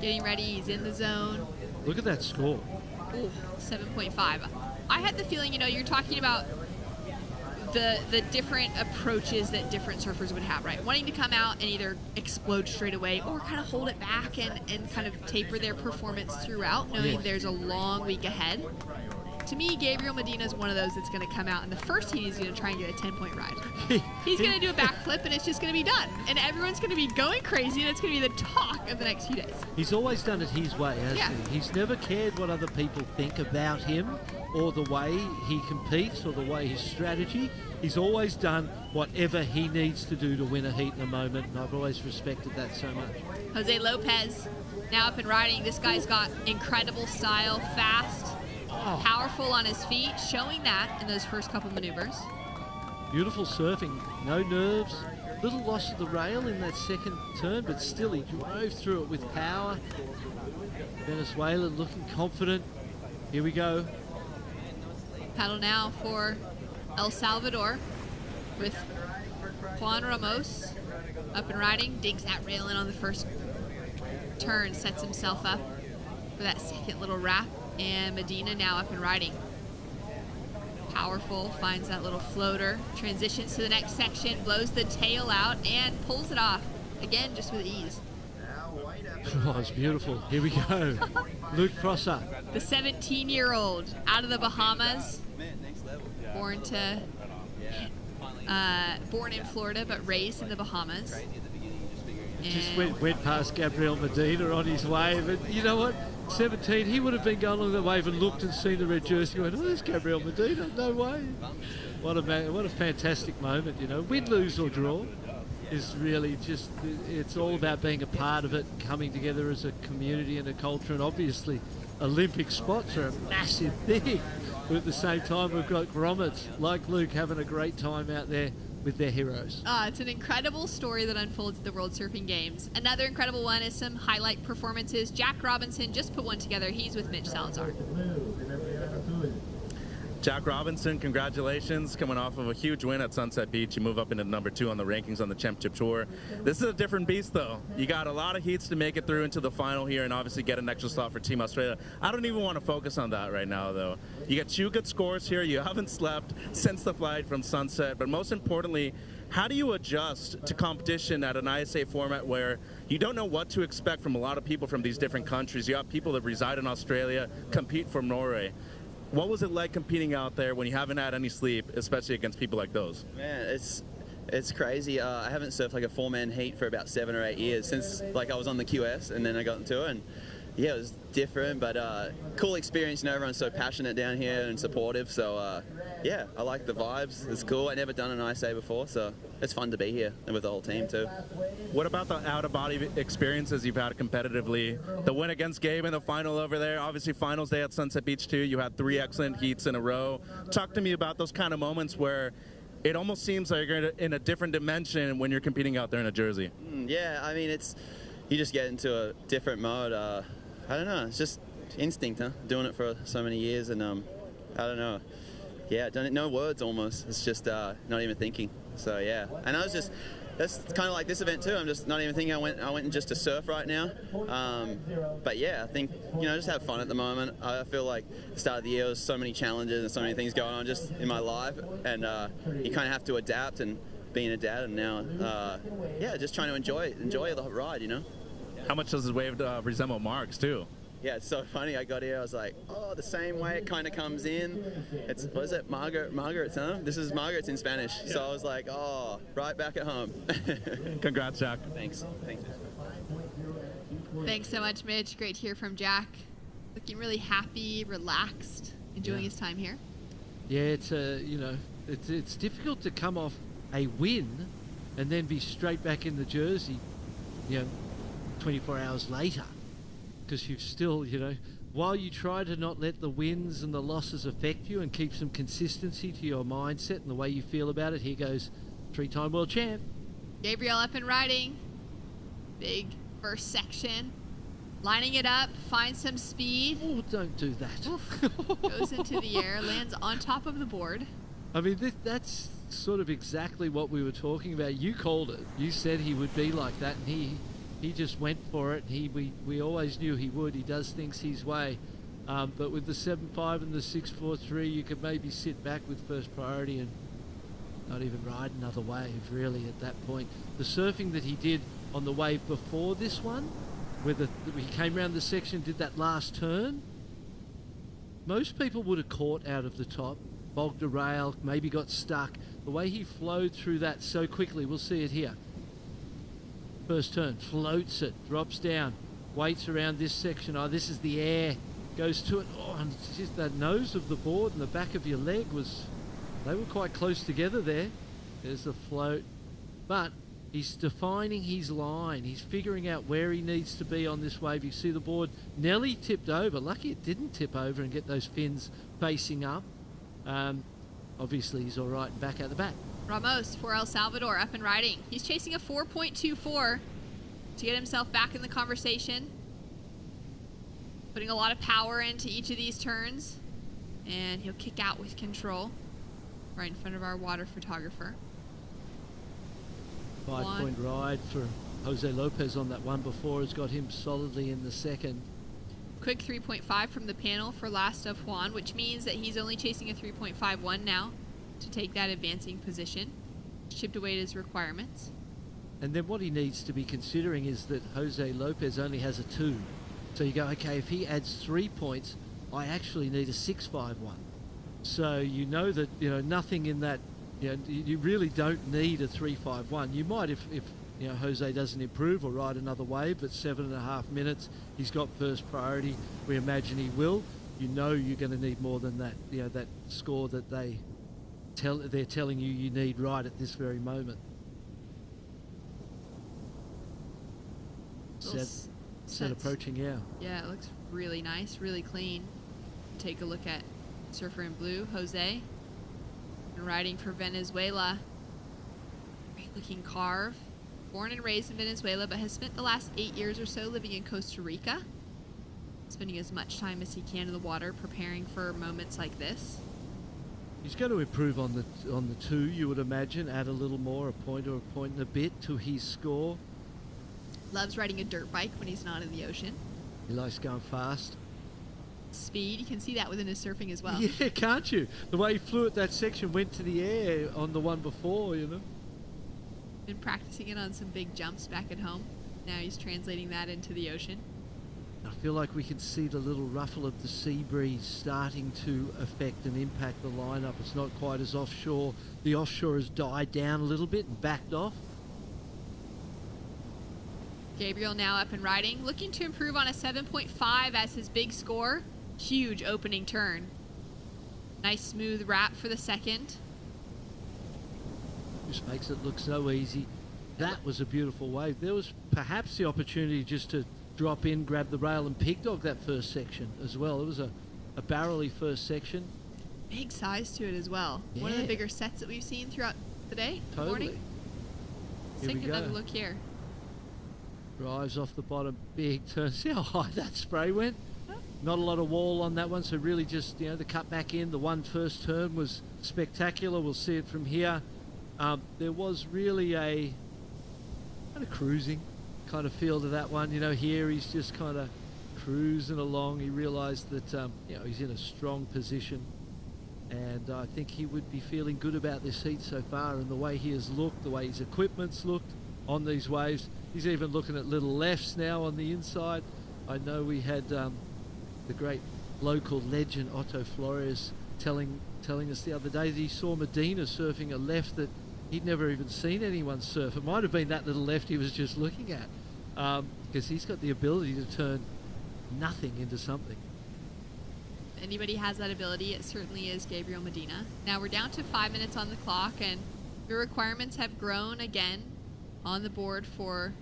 getting ready. He's in the zone. Look at that score. Ooh, 7.5. I had the feeling, you're talking about the different approaches that different surfers would have, right? Wanting to come out and either explode straight away or kind of hold it back and kind of taper their performance throughout, knowing there's a long week ahead. To me, Gabriel Medina is one of those that's going to come out in the first heat. He's going to try and get a 10-point ride. He's going to do a backflip, and it's just going to be done. And everyone's going to be going crazy, and it's going to be the talk of the next few days. He's always done it his way, hasn't he? He's never cared what other people think about him or the way he competes or the way his strategy. He's always done whatever he needs to do to win a heat in a moment, and I've always respected that so much. Jose Lopez, now up and riding. This guy's got incredible style, fast, powerful on his feet, showing that in those first couple maneuvers. Beautiful surfing, no nerves, little loss of the rail in that second turn, but still he drove through it with power. Venezuela looking confident. Here we go. Paddle now for El Salvador with Juan Ramos up and riding, digs that rail in on the first turn, sets himself up for that second little wrap. And Medina now up and riding. Powerful, finds that little floater, transitions to the next section, blows the tail out, and pulls it off. Again, just with ease. Oh, it's beautiful. Here we go. Luke Prosser. The 17-year-old out of the Bahamas. Born in Florida, but raised in the Bahamas. Just went past Gabriel Medina on his wave, and you know what? 17, he would have been going along the wave and looked and seen the red jersey and went, oh, there's Gabriel Medina, no way. What a fantastic moment, Win, lose or draw is really just, it's all about being a part of it, coming together as a community and a culture, and obviously Olympic spots are a massive thing. But at the same time, we've got grommets like Luke having a great time out there with their heroes. It's an incredible story that unfolds at the World Surfing Games. Another incredible one is some highlight performances. Jack Robinson just put one together. He's with Mitch Salazar. Jack Robinson, congratulations, coming off of a huge win at Sunset Beach. You move up into number 2 on the rankings on the Championship Tour. This is a different beast, though. You got a lot of heats to make it through into the final here and obviously get an extra slot for Team Australia. I don't even want to focus on that right now, though. You got 2 good scores here. You haven't slept since the flight from Sunset. But most importantly, how do you adjust to competition at an ISA format where you don't know what to expect from a lot of people from these different countries? You have people that reside in Australia, compete from Norway. What was it like competing out there when you haven't had any sleep, especially against people like those? Man, it's crazy. I haven't surfed like a 4-man heat for about 7 or 8 years since I was on the QS, and then I got into it, and yeah, it was different, but cool experience. Everyone's so passionate down here and supportive. So yeah, I like the vibes. It's cool. I never done an ISA before, so it's fun to be here and with the whole team too. What about the out-of-body experiences you've had competitively? The win against Gabe in the final over there, obviously finals day at Sunset Beach too. You had 3 excellent heats in a row. Talk to me about those kind of moments where it almost seems like you're in a different dimension when you're competing out there in a jersey. Yeah, I mean, you just get into a different mode. I don't know, it's just instinct, huh? Doing it for so many years, and I don't know. Yeah, no words almost. It's just not even thinking. So yeah, and that's kind of like this event too. I'm just not even thinking. I went in just to surf right now. But yeah, I think just have fun at the moment. I feel like the start of the year was so many challenges and so many things going on just in my life, and you kind of have to adapt and being a dad, and now yeah, just trying to enjoy the ride, How much does his wave resemble Mark's too? yeah, it's so funny. I got here, I was like, oh, the same way it kind of comes in. It's, what is it, Margaret's, huh? This is Margaret's in Spanish. So I was like, oh, right back at home. Congrats, Jack. Thanks. Thanks so much, Mitch. Great to hear from Jack. Looking really happy, relaxed, enjoying his time here. Yeah, it's it's difficult to come off a win and then be straight back in the jersey, 24 hours later, because you've still, while you try to not let the wins and the losses affect you and keep some consistency to your mindset and the way you feel about it. Here goes 3-time world champ. Gabriel up and riding. Big first section. Lining it up, finds some speed. Oh, don't do that. Goes into the air, lands on top of the board. I mean, that's sort of exactly what we were talking about. You called it. You said he would be like that, and he just went for it. We always knew he would. He does things his way. But with the 7.5 and the 6.43, you could maybe sit back with first priority and not even ride another wave, really, at that point. The surfing that he did on the wave before this one, where he came around the section, did that last turn, most people would have caught out of the top, bogged a rail, maybe got stuck. The way he flowed through that so quickly, we'll see it here. First turn, floats it, drops down, waits around this section. Oh, this is the air, goes to it. Oh, and it's just that nose of the board and the back of your leg they were quite close together there. There's the float. But he's defining his line. He's figuring out where he needs to be on this wave. You see the board nearly tipped over. Lucky it didn't tip over and get those fins facing up. Obviously, he's all right back out the back. Ramos for El Salvador up and riding. He's chasing a 4.24 to get himself back in the conversation. Putting a lot of power into each of these turns. And he'll kick out with control right in front of our water photographer. 5-point ride for Jose Lopez on that one before has got him solidly in the second. Quick 3.5 from the panel for last of Juan, which means that he's only chasing a 3.51 now to take that advancing position. Chipped away at his requirements. And then what he needs to be considering is that Jose Lopez only has a 2. So you go, okay, if he adds 3 points, I actually need a 6.51. So you know that, nothing in that, you really don't need a 3.51. You might if Jose doesn't improve or ride another wave, but 7.5 minutes, he's got first priority. We imagine he will. You're going to need more than that, that score that they're telling you need right at this very moment. Set approaching, yeah. Yeah, it looks really nice, really clean. Take a look at Surfer in Blue, Jose, and riding for Venezuela. Great looking carve. Born and raised in Venezuela, but has spent the last 8 years or so living in Costa Rica, spending as much time as he can in the water, preparing for moments like this. He's going to improve on the 2, you would imagine, add a little more, a point or a point and a bit to his score. Loves riding a dirt bike when he's not in the ocean. He likes going fast. Speed, you can see that within his surfing as well. Yeah, can't you? The way he flew at that section, went to the air on the one before, Been practicing it on some big jumps back at home. Now he's translating that into the ocean. I feel like we can see the little ruffle of the sea breeze starting to affect and impact the lineup. It's not quite as offshore. The offshore has died down a little bit and backed off. Gabriel now up and riding, looking to improve on a 7.5 as his big score. Huge opening turn. Nice smooth wrap for the second. Just makes it look so easy. That was a beautiful wave. There was perhaps the opportunity just to drop in, grab the rail and pig dog that first section as well. It was a barrel-y first section. Big size to it as well. Yeah. One of the bigger sets that we've seen throughout the day, Totally. morning. Let's take another look here. Drives off the bottom, big turn. See how high that spray went? Not a lot of wall on that one, so really just, the cut back in. The one first turn was spectacular. We'll see it from here. There was really a kind of cruising kind of feel to that one. Here he's just kind of cruising along. He realized that, he's in a strong position. And I think he would be feeling good about this heat so far and the way he has looked, the way his equipment's looked on these waves. He's even looking at little lefts now on the inside. I know we had the great local legend Otto Flores telling us the other day that he saw Medina surfing a left that he'd never even seen anyone surf. It might have been that little left he was just looking at, because he's got the ability to turn nothing into something. If anybody has that ability, it certainly is Gabriel Medina. Now we're down to 5 minutes on the clock, and the requirements have grown again on the board for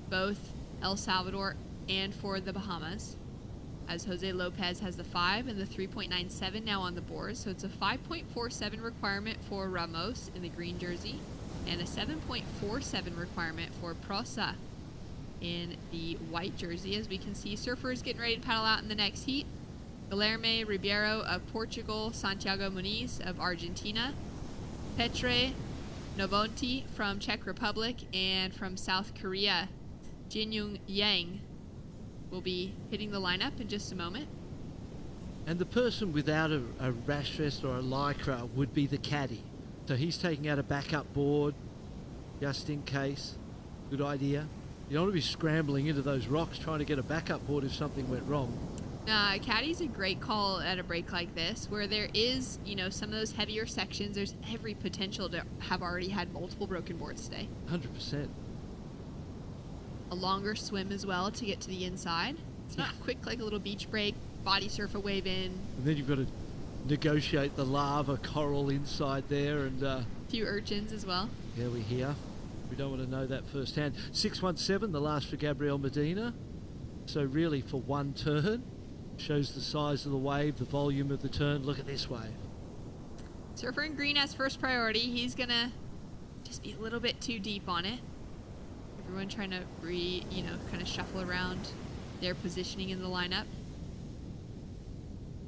both El Salvador and for the Bahamas, as Jose Lopez has the 5 and the 3.97 now on the board. So it's a 5.47 requirement for Ramos in the green jersey and a 7.47 requirement for Prosa in the white jersey. As we can see, surfers getting ready to paddle out in the next heat. Guilherme Ribeiro of Portugal, Santiago Muniz of Argentina, Petre Novonti from Czech Republic, and from South Korea, Jinyoung Yang will be hitting the lineup in just a moment. And the person without a rash vest or a lycra would be the caddy. So he's taking out a backup board just in case. Good idea. You don't want to be scrambling into those rocks trying to get a backup board if something went wrong. Caddy's a great call at a break like this, where there is, some of those heavier sections. There's every potential to have already had multiple broken boards today. 100%. A longer swim as well to get to the inside. It's not quick like a little beach break, body surf a wave in. And then you've got to negotiate the lava coral inside there, and a few urchins as well. Yeah, we hear. We don't want to know that firsthand. 617, the last for Gabriel Medina. So really for one turn. Shows the size of the wave, the volume of the turn. Look at this wave. Surfer in green has first priority. He's gonna just be a little bit too deep on it. Everyone trying to kind of shuffle around their positioning in the lineup.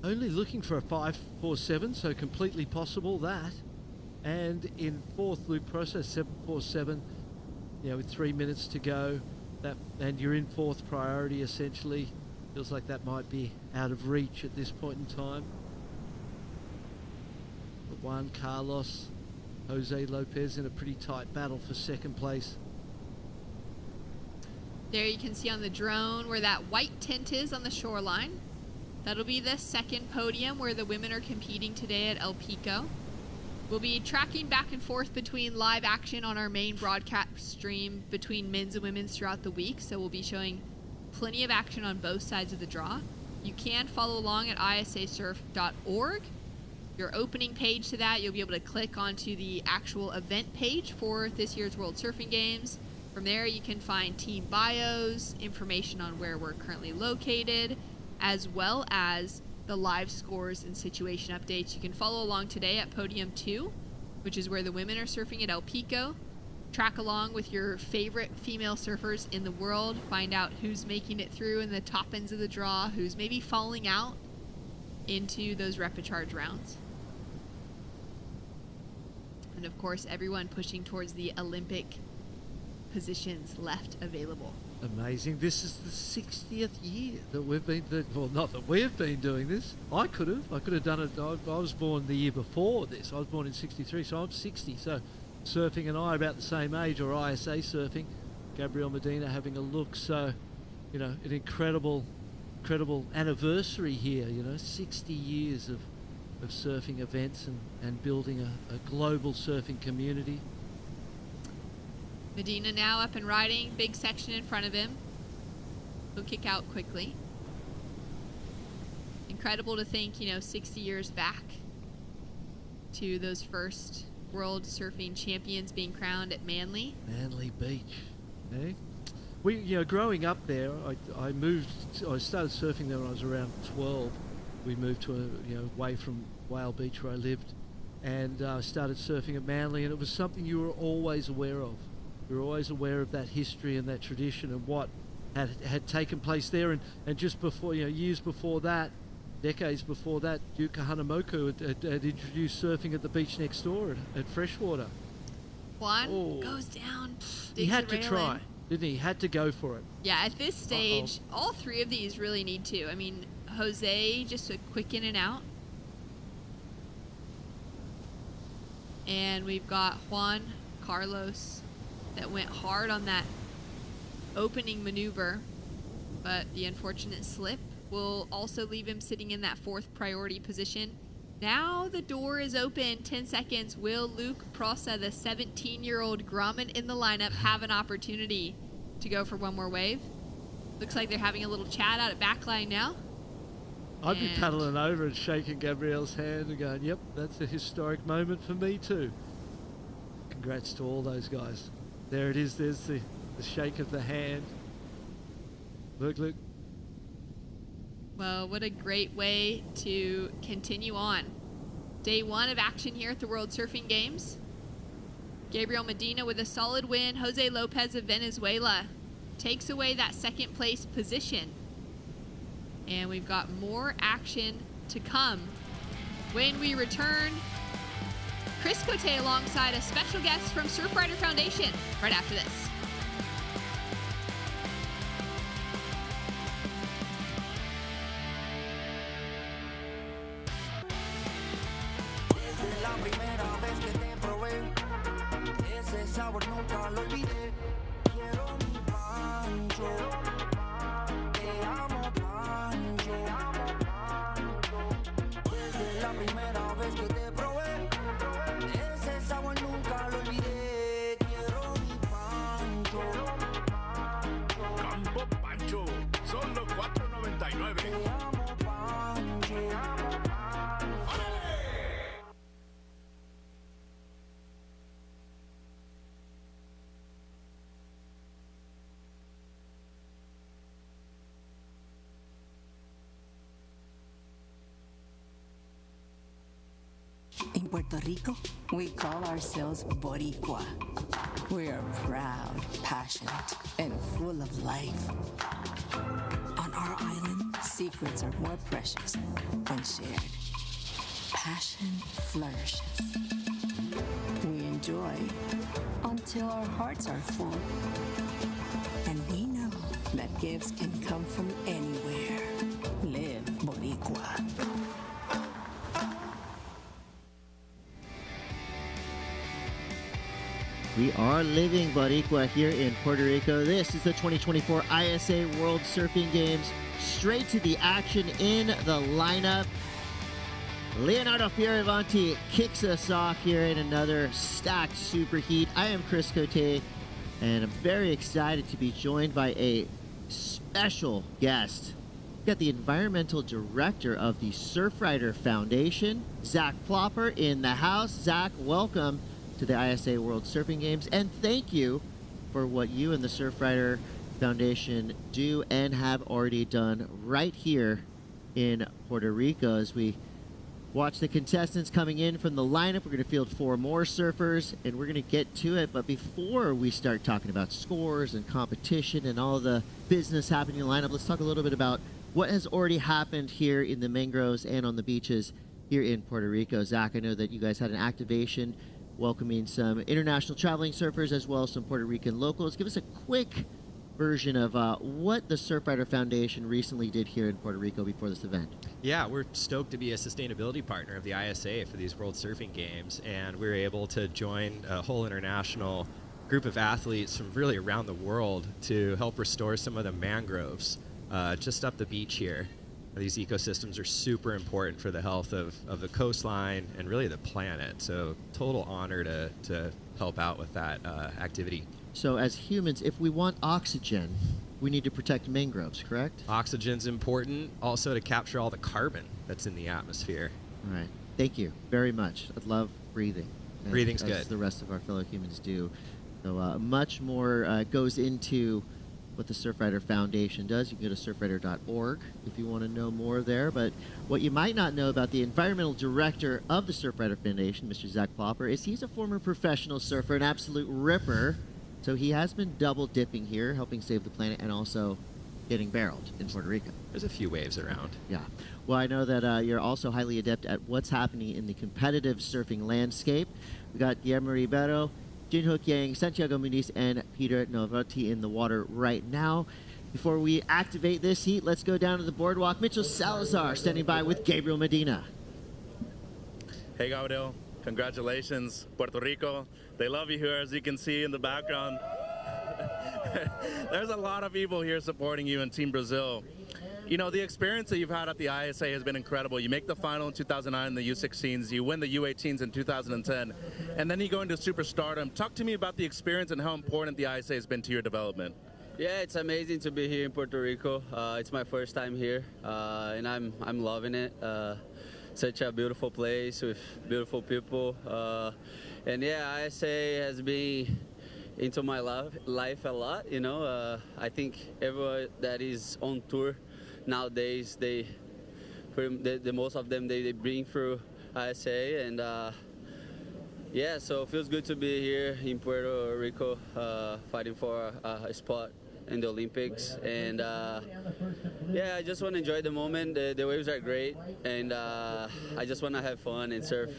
Only looking for a 5.47, so completely possible that. And in fourth, Luke Process 7.47, with 3 minutes to go. And you're in fourth priority essentially. Feels like that might be out of reach at this point in time. But Juan Carlos, Jose Lopez in a pretty tight battle for second place. There you can see on the drone where that white tent is on the shoreline. That'll be the second podium where the women are competing today at El Pico. We'll be tracking back and forth between live action on our main broadcast stream between men's and women's throughout the week. So we'll be showing plenty of action on both sides of the draw. You can follow along at ISAsurf.org. Your opening page to that, you'll be able to click onto the actual event page for this year's World Surfing Games. From there, you can find team bios, information on where we're currently located, as well as the live scores and situation updates. You can follow along today at Podium 2, which is where the women are surfing at El Pico. Track along with your favorite female surfers in the world. Find out who's making it through in the top ends of the draw, who's maybe falling out into those repecharge rounds. And of course, everyone pushing towards the Olympic positions left available. Amazing. This is the 60th year that we've been, well, not that we've been doing this. I could have done it. I was born the year before this. I was born in 63, so I'm 60. So surfing and I are about the same age, or ISA surfing. Gabriel Medina having a look. So, an incredible anniversary here, 60 years of surfing events and building a global surfing community. Medina now up and riding, big section in front of him. He'll kick out quickly. Incredible to think, 60 years back to those first World Surfing Champions being crowned at Manly. Manly Beach. Eh? We, growing up there, I started surfing there when I was around 12. We moved to away from Whale Beach where I lived, and started surfing at Manly, and it was something you were always aware of. We were always aware of that history and that tradition and what had taken place there. And just before, years before that, decades before that, Yuka Hanamoku had introduced surfing at the beach next door at Freshwater. Juan goes down. He had to try, didn't he? He had to go for it. Yeah, at this stage, all three of these really need to. I mean, Jose, just a quick in and out. And we've got Juan Carlos that went hard on that opening maneuver, but the unfortunate slip will also leave him sitting in that 4th priority position. Now the door is open. 10 seconds. Will Luke Prosa, the 17-year-old Grumman in the lineup, have an opportunity to go for one more wave? Looks like they're having a little chat out at backline now. I'd be paddling over and shaking Gabrielle's hand and going, yep, that's a historic moment for me too. Congrats to all those guys. There it is. There's the shake of the hand. Look. Well, what a great way to continue on. Day 1 of action here at the World Surfing Games. Gabriel Medina with a solid win. Jose Lopez of Venezuela takes away that 2nd place position. And we've got more action to come. When we return, Chris Cote alongside a special guest from Surfrider Foundation right after this. Desde la primera vez que te probé, ese sabor nunca lo olvidé. Quiero mi pancho, te amo pancho. Desde la primera vez que te probé, ese sabor nunca lo olvidé. Quiero mi pancho. Campo Pancho, solo $4.99. Te amo pancho. In Puerto Rico, we call ourselves Boricua. We are proud, passionate, and full of life. On our island, secrets are more precious when shared. Passion flourishes. We enjoy until our hearts are full. And we know that gifts can come from anywhere. Live Boricua. We are living Boricua here in Puerto Rico. This is the 2024 ISA World Surfing Games. Straight to the action in the lineup. Leonardo Fioravanti kicks us off here in another stacked superheat. I am Chris Cote, and I'm very excited to be joined by a special guest. We've got the environmental director of the Surfrider Foundation, Zach Plopper, in the house. Zach, welcome to the ISA World Surfing Games, and thank you for what you and the Surfrider Foundation do and have already done right here in Puerto Rico. As we watch the contestants coming in from the lineup, we're going to field 4 more surfers, and we're going to get to it. But before we start talking about scores and competition and all the business happening in the lineup, let's talk a little bit about what has already happened here in the mangroves and on the beaches here in Puerto Rico. Zach, I know that you guys had an activation welcoming some international traveling surfers as well as some Puerto Rican locals. Give us a quick version of what the Surfrider Foundation recently did here in Puerto Rico before this event. Yeah, we're stoked to be a sustainability partner of the ISA for these World Surfing Games, and we were able to join a whole international group of athletes from really around the world to help restore some of the mangroves just up the beach here. These ecosystems are super important for the health of the coastline and really the planet. So total honor to help out with that activity. So as humans, if we want oxygen, we need to protect mangroves, correct? Oxygen's important also to capture all the carbon that's in the atmosphere. All right. Thank you very much. I love breathing. Breathing's as good. The rest of our fellow humans do. So much more goes into what the Surfrider Foundation does. You can go to surfrider.org if you want to know more there. But what you might not know about the environmental director of the Surfrider Foundation, Mr. Zach Plopper, is he's a former professional surfer, an absolute ripper. So he has been double dipping here, helping save the planet and also getting barreled in Puerto Rico. There's a few waves around. Yeah. Well, I know that you're also highly adept at what's happening in the competitive surfing landscape. We got Guillermo Ribeiro, Jinhook Yang, Santiago Muniz, and Peter Novoti in the water right now. Before we activate this heat, let's go down to the boardwalk. Mitchell Salazar standing by with Gabriel Medina. Hey, Gabriel. Congratulations, Puerto Rico. They love you here, as you can see in the background. There's a lot of people here supporting you in Team Brazil. You know, the experience that you've had at the ISA has been incredible. You make the final in 2009 in the U16s, you win the U18s in 2010, and then you go into superstardom. Talk to me about the experience and how important the ISA has been to your development. Yeah, it's amazing to be here in Puerto Rico. It's my first time here, and I'm loving it. Such a beautiful place with beautiful people, and yeah, ISA has been into my life a lot. You know, I think everyone that is on tour nowadays, the most of them they bring through ISA, and yeah, so it feels good to be here in Puerto Rico, fighting for a spot in the Olympics. And yeah, I just want to enjoy the moment. The waves are great, and I just want to have fun and surf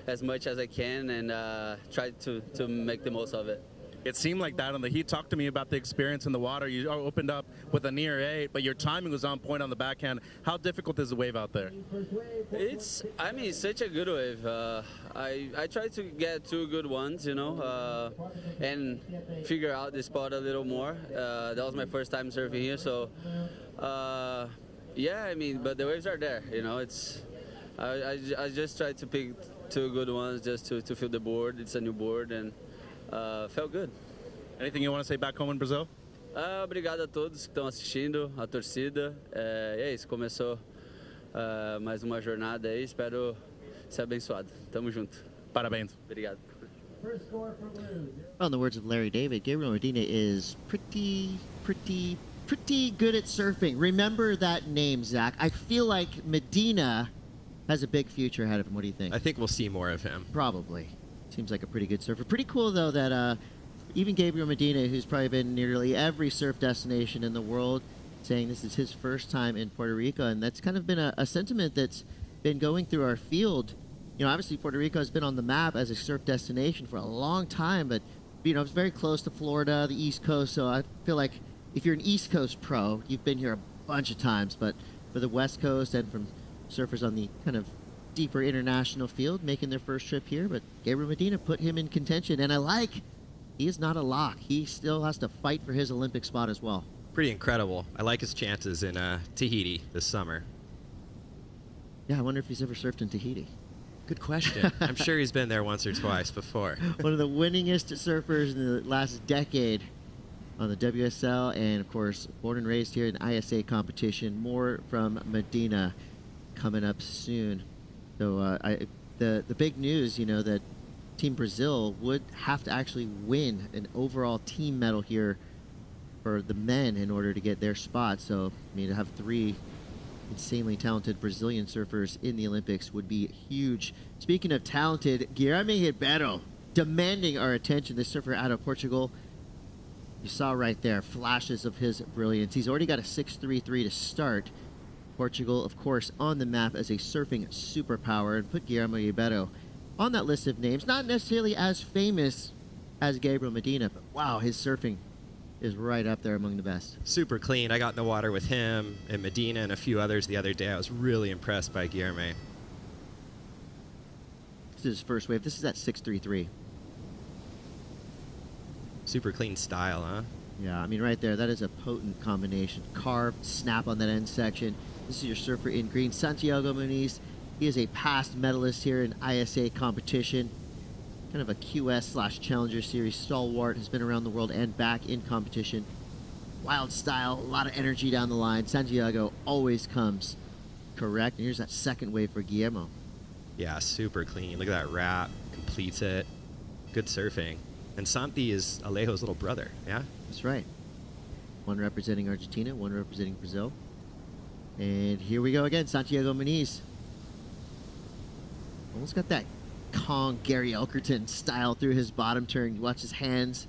as much as I can, and try to make the most of it. It seemed like that on the heat. Talk to me about the experience in the water. You opened up with a near 8, but your timing was on point on the backhand. How difficult is the wave out there? It's such a good wave. I try to get 2 good ones, you know, and figure out the spot a little more. That was my first time surfing here, so yeah, I mean, but the waves are there, you know. I just try to pick 2 good ones just to feel the board. It's a new board, and felt good. Anything you want to say back home in Brazil? Obrigado a todos que estão assistindo, a torcida. É isso, começou mais uma jornada aí, espero ser abençoado. Tamo junto. Parabéns. Obrigado. Well, in the words of Larry David, Gabriel Medina is pretty good at surfing. Remember that name, Zach. I feel like Medina has a big future ahead of him. What do you think? I think we'll see more of him. Probably. Seems like a pretty good surfer. Pretty cool, though, that even Gabriel Medina, who's probably been nearly every surf destination in the world, saying this is his first time in Puerto Rico, and that's kind of been a sentiment that's been going through our field. You know, obviously Puerto Rico has been on the map as a surf destination for a long time, but, you know, it's very close to Florida, the East Coast, so I feel like if you're an East Coast pro, you've been here a bunch of times, but for the West Coast and from surfers on the kind of deeper international field making their first trip here, but Gabriel Medina put him in contention, and I like he is not a lock. He still has to fight for his Olympic spot as well. Pretty incredible. I like his chances in Tahiti this summer. Yeah, I wonder if he's ever surfed in Tahiti. Good question. I'm sure he's been there once or twice before. One of the winningest surfers in the last decade on the WSL, and of course born and raised here in ISA competition. More from Medina coming up soon. So the big news, you know, that Team Brazil would have to actually win an overall team medal here for the men in order to get their spot. So, I mean, to have 3 insanely talented Brazilian surfers in the Olympics would be huge. Speaking of talented, Guilherme Ribeiro demanding our attention. The surfer out of Portugal. You saw right there flashes of his brilliance. He's already got a 6.33 to start. Portugal, of course, on the map as a surfing superpower, and put Guilherme Ribeiro on that list of names. Not necessarily as famous as Gabriel Medina, but wow, his surfing is right up there among the best. Super clean. I got in the water with him and Medina and a few others the other day. I was really impressed by Guilherme. This is his first wave. This is at 6.33. Super clean style, huh? Yeah, I mean, right there, that is a potent combination. Carve, snap on that end section. This is your surfer in green, Santiago Muniz. He is a past medalist here in ISA competition. Kind of a QS/Challenger Series stalwart. Has been around the world and back in competition. Wild style, a lot of energy down the line. Santiago always comes correct. And here's that second wave for Guillermo. Yeah, super clean. Look at that wrap. Completes it. Good surfing. And Santi is Alejo's little brother, yeah? That's right. One representing Argentina, one representing Brazil. And here we go again, Santiago Muniz. Almost got that Kong Gary Elkerton style through his bottom turn. You watch his hands,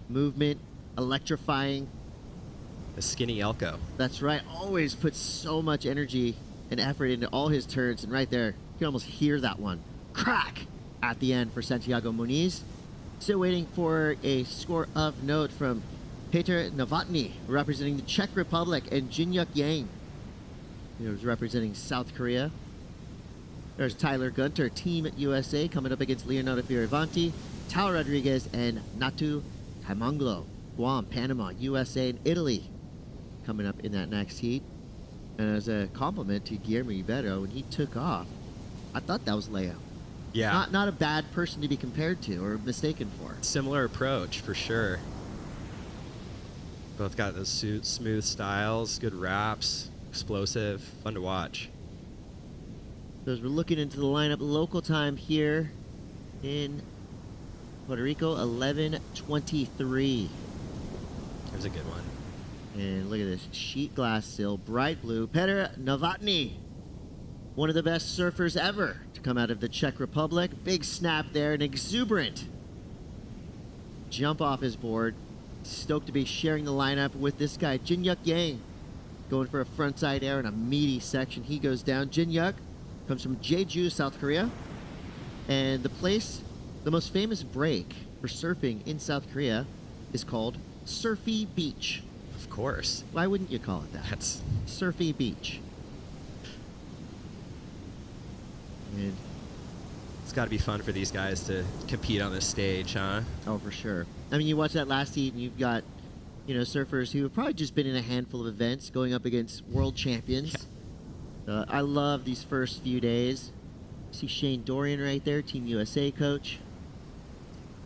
movement, electrifying. The skinny Elko. That's right. Always puts so much energy and effort into all his turns. And right there, you can almost hear that one. Crack at the end for Santiago Muniz. Still waiting for a score of note from Petr Novotny, representing the Czech Republic, and Jinyuk Yang, who's representing South Korea. There's Tyler Gunter, Team USA, coming up against Leonardo Fioravanti, Tao Rodriguez, and Natu Taimanglo, Guam, Panama, USA, and Italy, coming up in that next heat. And as a compliment to Guillermo Ibero, when he took off, I thought that was Leo. Yeah. Not a bad person to be compared to or mistaken for. Similar approach, for sure. Both got those smooth styles, good wraps, explosive, fun to watch. So as we're looking into the lineup, local time here in Puerto Rico, 11:23. There's a good one. And look at this, sheet glass sill, bright blue. Petr Novotný, one of the best surfers ever to come out of the Czech Republic. Big snap there, an exuberant jump off his board. Stoked to be sharing the lineup with this guy, Jin-Yuk Yang, going for a frontside air in a meaty section. He goes down. Jin-Yuk comes from Jeju, South Korea. And the place, the most famous break for surfing in South Korea is called Surfy Beach. Of course. Why wouldn't you call it that? That's Surfy Beach. And it's got to be fun for these guys to compete on this stage, huh? Oh, for sure. I mean, you watch that last heat, and you've got, surfers who have probably just been in a handful of events going up against world champions. Yeah. I love these first few days. See Shane Dorian right there, Team USA coach.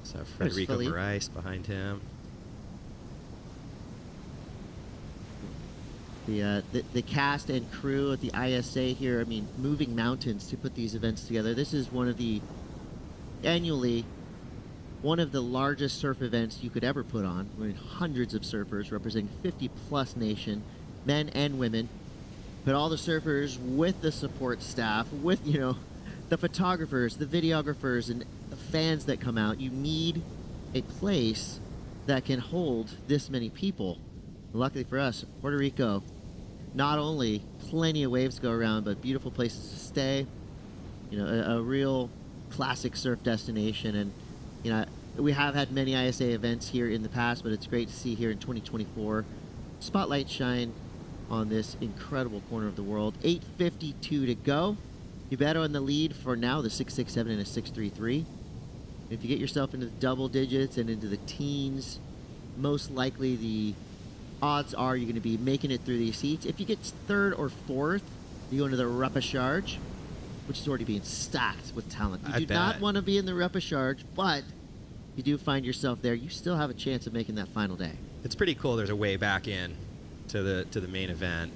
So Federico Moraes behind him. The cast and crew at the ISA here, I mean, moving mountains to put these events together. This is annually, one of the largest surf events you could ever put on. I mean, hundreds of surfers representing 50-plus nation, men and women. But all the surfers with the support staff, with, the photographers, the videographers, and the fans that come out. You need a place that can hold this many people. Luckily for us, Puerto Rico, not only plenty of waves to go around, but beautiful places to stay. A real classic surf destination. And, we have had many ISA events here in the past, but it's great to see here in 2024. Spotlight shine on this incredible corner of the world. 8:52 to go. Ibero in the lead for now, the 6.67 and a 6.33. If you get yourself into the double digits and into the teens, most likely the odds are you're going to be making it through these heats. If you get third or fourth, you go into the repechage, which is already being stacked with talent. You do not want to be in the repechage, but you do find yourself there. You still have a chance of making that final day. It's pretty cool. There's a way back in to the main event.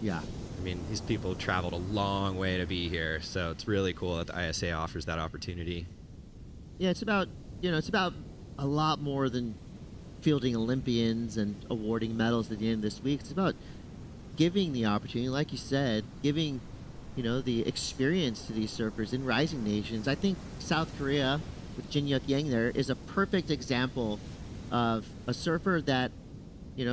Yeah. I mean, these people traveled a long way to be here, so it's really cool that the ISA offers that opportunity. Yeah, it's about a lot more than fielding Olympians and awarding medals at the end of this week. It's about giving the opportunity, like you said, giving, the experience to these surfers in rising nations. I think South Korea, with Jin-Yuk Yang there, is a perfect example of a surfer that,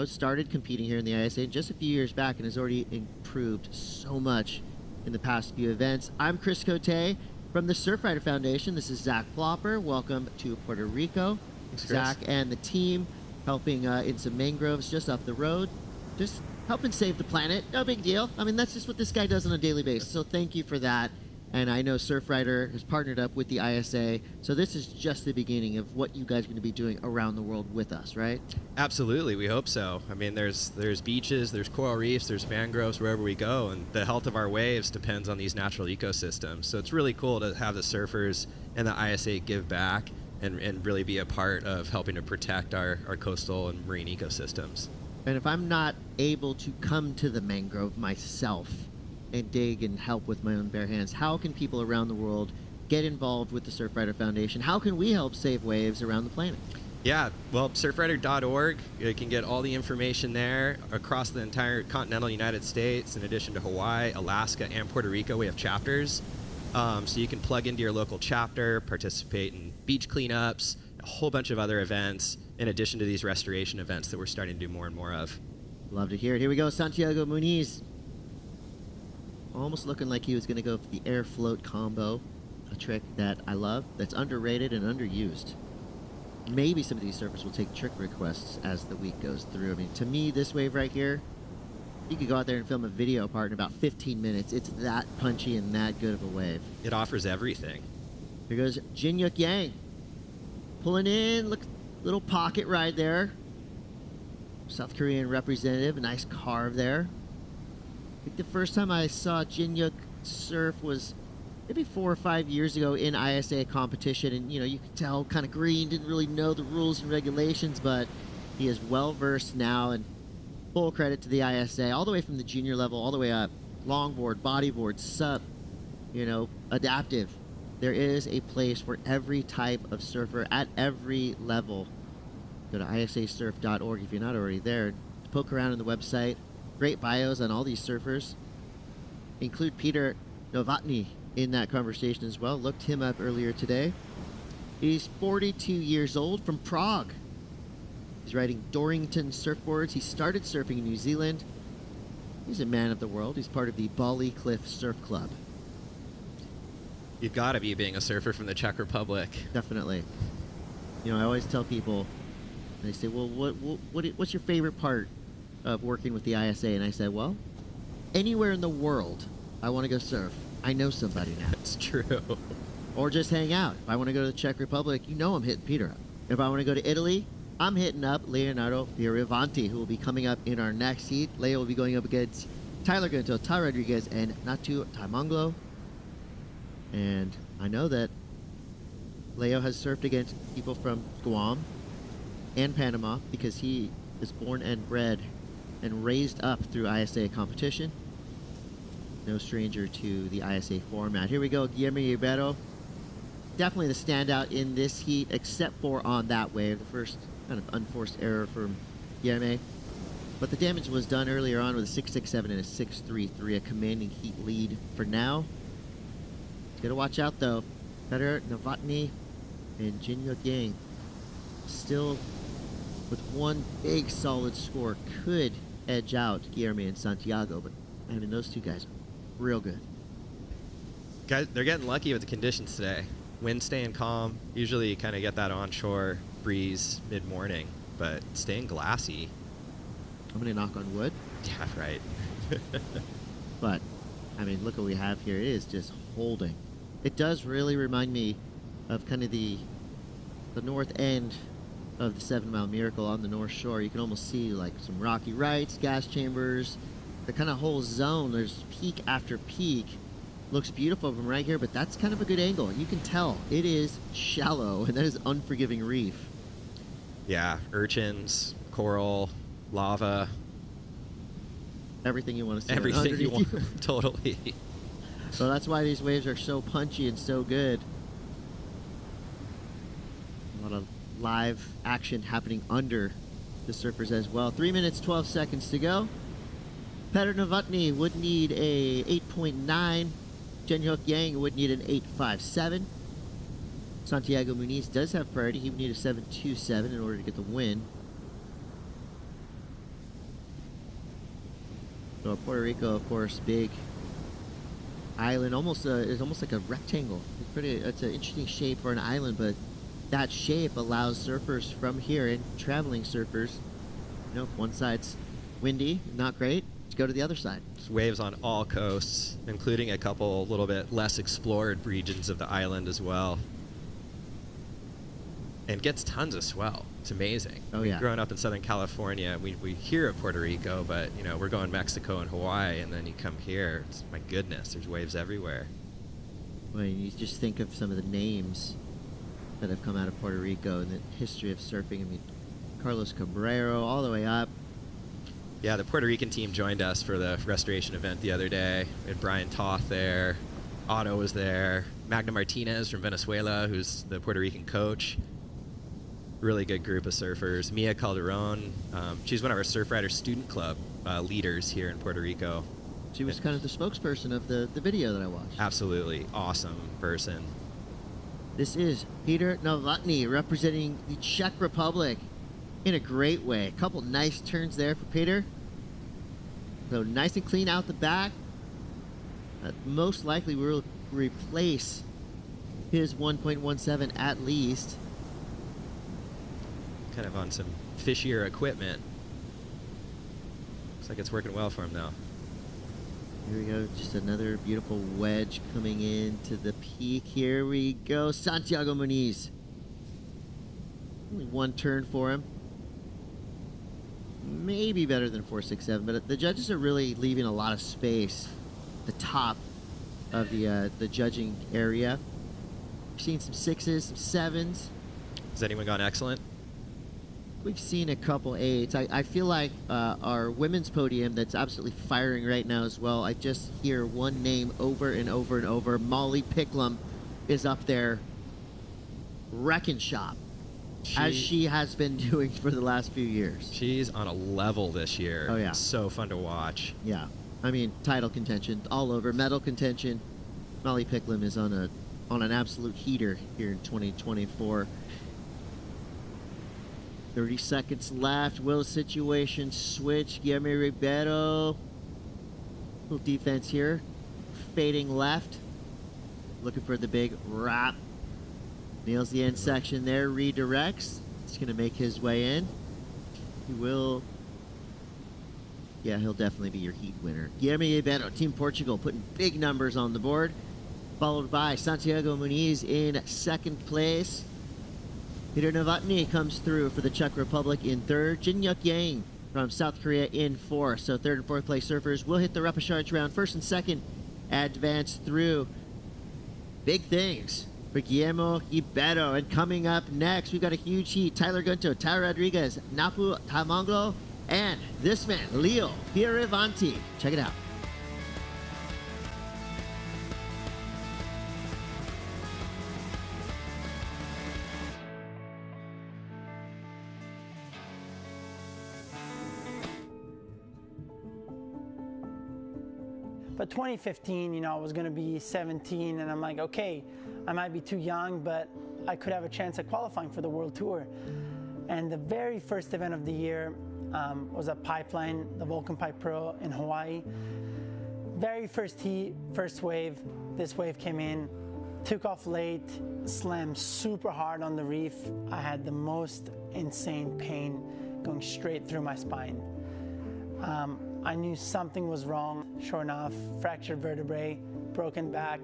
started competing here in the ISA just a few years back and has already improved so much in the past few events. I'm Chris Cote from the Surfrider Foundation. This is Zach Plopper. Welcome to Puerto Rico. Thanks, Zach and the team helping in some mangroves just up the road. Just helping save the planet. No big deal. I mean, that's just what this guy does on a daily basis. So thank you for that. And I know Surfrider has partnered up with the ISA. So this is just the beginning of what you guys are going to be doing around the world with us, right? Absolutely. We hope so. I mean, there's beaches, there's coral reefs, there's mangroves wherever we go. And the health of our waves depends on these natural ecosystems. So it's really cool to have the surfers and the ISA give back and really be a part of helping to protect our coastal and marine ecosystems. And if I'm not able to come to the mangrove myself and dig and help with my own bare hands, how can people around the world get involved with the Surfrider Foundation? How can we help save waves around the planet? Yeah, well, surfrider.org, you can get all the information there across the entire continental United States. In addition to Hawaii, Alaska, and Puerto Rico, we have chapters. So you can plug into your local chapter, participate in beach cleanups, a whole bunch of other events, in addition to these restoration events that we're starting to do more and more of. Love to hear it. Here we go, Santiago Muniz. Almost looking like he was going to go for the air float combo, a trick that I love, that's underrated and underused. Maybe some of these surfers will take trick requests as the week goes through. I mean, to me, this wave right here, you could go out there and film a video part in about 15 minutes. It's that punchy and that good of a wave. It offers everything. Here goes Jin-Yuk Yang. Pulling in, look, little pocket ride there. South Korean representative, a nice carve there. I think the first time I saw Jinyuk surf was maybe 4 or 5 years ago in ISA competition, and you could tell kind of green, didn't really know the rules and regulations, but he is well versed now, and full credit to the ISA, all the way from the junior level, all the way up, longboard, bodyboard, sup, adaptive. There is a place for every type of surfer at every level. Go to isasurf.org if you're not already there. Poke around on the website. Great bios on all these surfers. Include Peter Novotny in that conversation as well. Looked him up earlier today. He's 42 years old, from Prague. He's riding Dorrington surfboards. He started surfing in New Zealand. He's a man of the world. He's part of the Bali Cliff Surf Club. You've got to be being a surfer from the Czech Republic. Definitely. I always tell people, they say, well, what's your favorite part of working with the ISA? And I said, well, anywhere in the world I want to go surf, I know somebody now. It's true. Or just hang out. If I want to go to the Czech Republic, I'm hitting Peter up. If I want to go to Italy, I'm hitting up Leonardo Fioravanti, who will be coming up in our next heat. Leo will be going up against Tyler Gunto, Ty Rodriguez, and Natu Taimanglo. And I know that Leo has surfed against people from Guam and Panama because he is born and bred and raised up through ISA competition. No stranger to the ISA format. Here we go, Guillermo Ribeiro. Definitely the standout in this heat, except for on that wave. The first kind of unforced error from Guillermo. But the damage was done earlier on with a 6.67 and a 6.33, a commanding heat lead for now. Gotta watch out though. Peter Novotny and Jinyuk Yang still with one big solid score could edge out Guillermo and Santiago, but those two guys are real good. Guys, they're getting lucky with the conditions today. Wind staying calm. Usually you kind of get that onshore breeze mid-morning, but staying glassy. I'm gonna knock on wood. Yeah, right. But look what we have here. It is just holding. It does really remind me of kind of the north end of the 7 Mile Miracle on the North Shore. You can almost see like some rocky rights, gas chambers, the kind of whole zone. There's peak after peak. Looks beautiful from right here, but that's kind of a good angle. You can tell it is shallow, and that is unforgiving reef. Yeah, urchins, coral, lava. Everything you want to see. Everything you want, totally. So that's why these waves are so punchy and so good. A lot of live action happening under the surfers as well. 3 minutes, 12 seconds to go. Peter Novotny would need a 8.9. Jinyuk Yang would need an 8.57. Santiago Muniz does have priority. He would need a 7.27 in order to get the win. So Puerto Rico, of course, big island, is almost like a rectangle. It's an interesting shape for an island, but that shape allows surfers from here and traveling surfers, if one side's windy, not great, to go to the other side. There's waves on all coasts, including a couple little bit less explored regions of the island as well. And gets tons of swell. It's amazing. Oh, yeah. Growing up in Southern California, we hear of Puerto Rico, but we're going Mexico and Hawaii, and then you come here. My goodness, there's waves everywhere. Well, you just think of some of the names that have come out of Puerto Rico in the history of surfing. Carlos Cabrero, all the way up. Yeah, the Puerto Rican team joined us for the restoration event the other day. We had Brian Toth there. Otto was there. Magna Martinez from Venezuela, who's the Puerto Rican coach. Really good group of surfers. Mia Calderon, she's one of our Surf Riders Student Club leaders here in Puerto Rico. She was kind of the spokesperson of the video that I watched. Absolutely awesome person. This is Peter Novotny representing the Czech Republic in a great way. A couple nice turns there for Peter. So nice and clean out the back. Most likely will replace his 1.17 at least. Kind of on some fishier equipment. Looks like it's working well for him now. Here we go, just another beautiful wedge coming into the peak. Here we go, Santiago Muniz. Only one turn for him. maybe better than 4.67, but the judges are really leaving a lot of space at the top of the judging area. We've seen some 6s, some 7s. Has anyone gone excellent? We've seen a couple 8s. I feel like our women's podium that's absolutely firing right now as well. I just hear one name over and over and over. Molly Picklum is up there wrecking shop, as she has been doing for the last few years. She's on a level this year. Oh, yeah. So fun to watch. Yeah. I mean, title contention all over, medal contention. Molly Picklum is on an absolute heater here in 2024. 30 seconds left. Will situation switch? Guillermo Ribeiro. Little defense here. Fading left. Looking for the big wrap. Nails the end section there. Redirects. He's going to make his way in. He will. Yeah, he'll definitely be your heat winner. Guillermo Ribeiro, Team Portugal, putting big numbers on the board. Followed by Santiago Muniz in second place. Peter Novotny comes through for the Czech Republic in third. Jin Yuk Yang from South Korea in fourth. So third and fourth place surfers will hit the repechage round. First and second advance through. Big things for Guillermo Ribeiro. And coming up next, we've got a huge heat. Tyler Gunto, Tao Rodriguez, Napu Tamanglo, and this man, Leo Fioravanti. Check it out. But 2015, you know, I was going to be 17, and I'm like, okay, I might be too young, but I could have a chance at qualifying for the World Tour. And the very first event of the year was a pipeline, the Vulcan Pipe Pro in Hawaii. Very first heat, first wave. This wave came in, took off late, slammed super hard on the reef. I had the most insane pain going straight through my spine. I knew something was wrong. Sure enough, fractured vertebrae, broken back.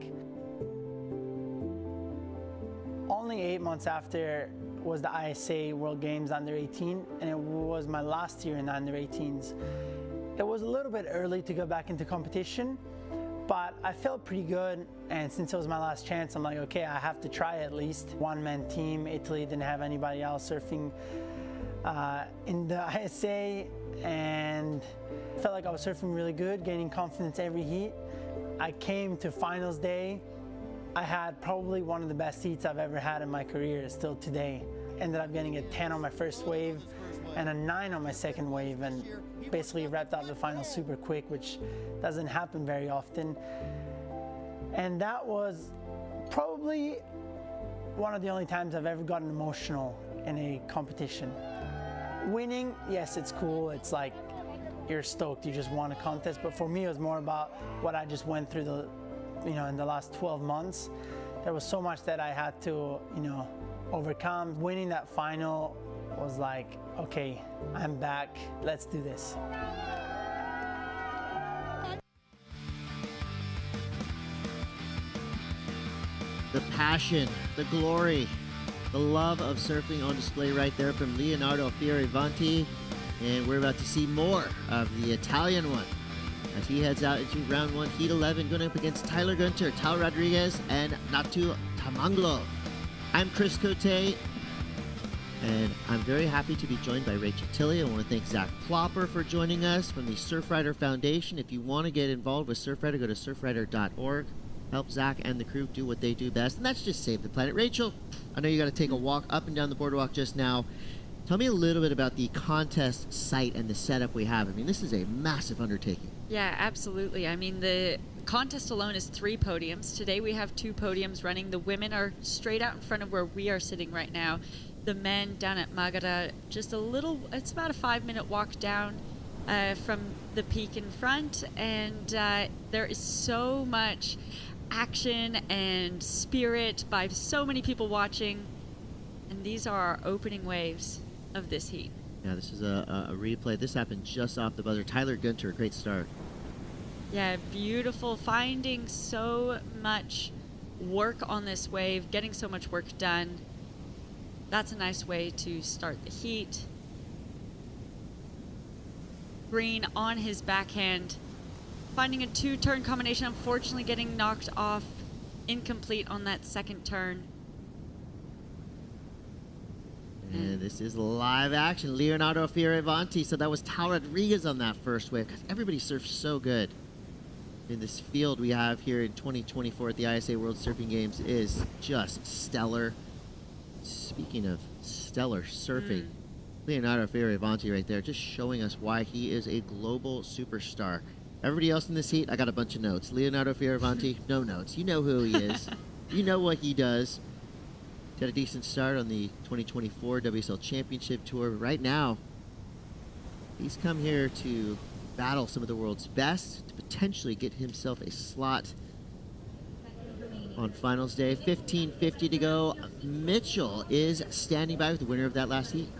Only 8 months after was the ISA World Games under 18, and it was my last year in the under 18s. It was a little bit early to go back into competition, but I felt pretty good, and since it was my last chance, I'm like, okay, I have to try at least. One-man team, Italy didn't have anybody else surfing in the ISA, and I felt like I was surfing really good, gaining confidence every heat. I came to finals day. I had probably one of the best heats I've ever had in my career still today. Ended up getting a 10 on my first wave and a 9 on my second wave, and basically wrapped up the final super quick, which doesn't happen very often. And that was probably one of the only times I've ever gotten emotional in a competition. Winning, yes, it's cool. It's like you're stoked, you just won a contest. But for me, it was more about what I just went through in the last 12 months. There was so much that I had to, overcome. Winning that final was like, okay, I'm back. Let's do this. The passion, the glory, the love of surfing on display right there from Leonardo Fioravanti. And we're about to see more of the Italian one as he heads out into round 1, heat 11, going up against Tyler Gunter, Tao Rodriguez, and Natu Tamanglo. I'm Chris Cote, and I'm very happy to be joined by Rachel Tilley. I want to thank Zach Plopper for joining us from the Surfrider Foundation. If you want to get involved with Surfrider, go to surfrider.org. Help Zach and the crew do what they do best, and that's just save the planet. Rachel, I know you got to take a walk up and down the boardwalk just now. Tell me a little bit about the contest site and the setup we have. I mean, this is a massive undertaking. Yeah, absolutely. I mean, the contest alone is 3 podiums. Today we have 2 podiums running. The women are straight out in front of where we are sitting right now. The men down at Magara, just a little, it's about a 5-minute walk down from the peak in front. And there is so much action and spirit by so many people watching. And these are our opening waves of this heat. Yeah, this is a replay. This happened just off the buzzer. Tyler Gunter, great start. Yeah, beautiful. Finding so much work on this wave, getting so much work done. That's a nice way to start the heat. green on his backhand, finding a 2-turn combination, unfortunately getting knocked off, incomplete on that second turn. And this is live action. Leonardo Fioravanti. So that was Tal Rodriguez on that first wave. Because everybody surfs so good. In this field we have here in 2024 at the ISA World Surfing Games is just stellar. Speaking of stellar surfing, Leonardo Fioravanti right there, just showing us why he is a global superstar. Everybody else in this heat, I got a bunch of notes. Leonardo Fioravanti, no notes. You know who he is. You know what he does. Got a decent start on the 2024 WSL Championship Tour. Right now, he's come here to battle some of the world's best, to potentially get himself a slot on finals day. 15:50 to go. Mitchell is standing by with the winner of that last heat.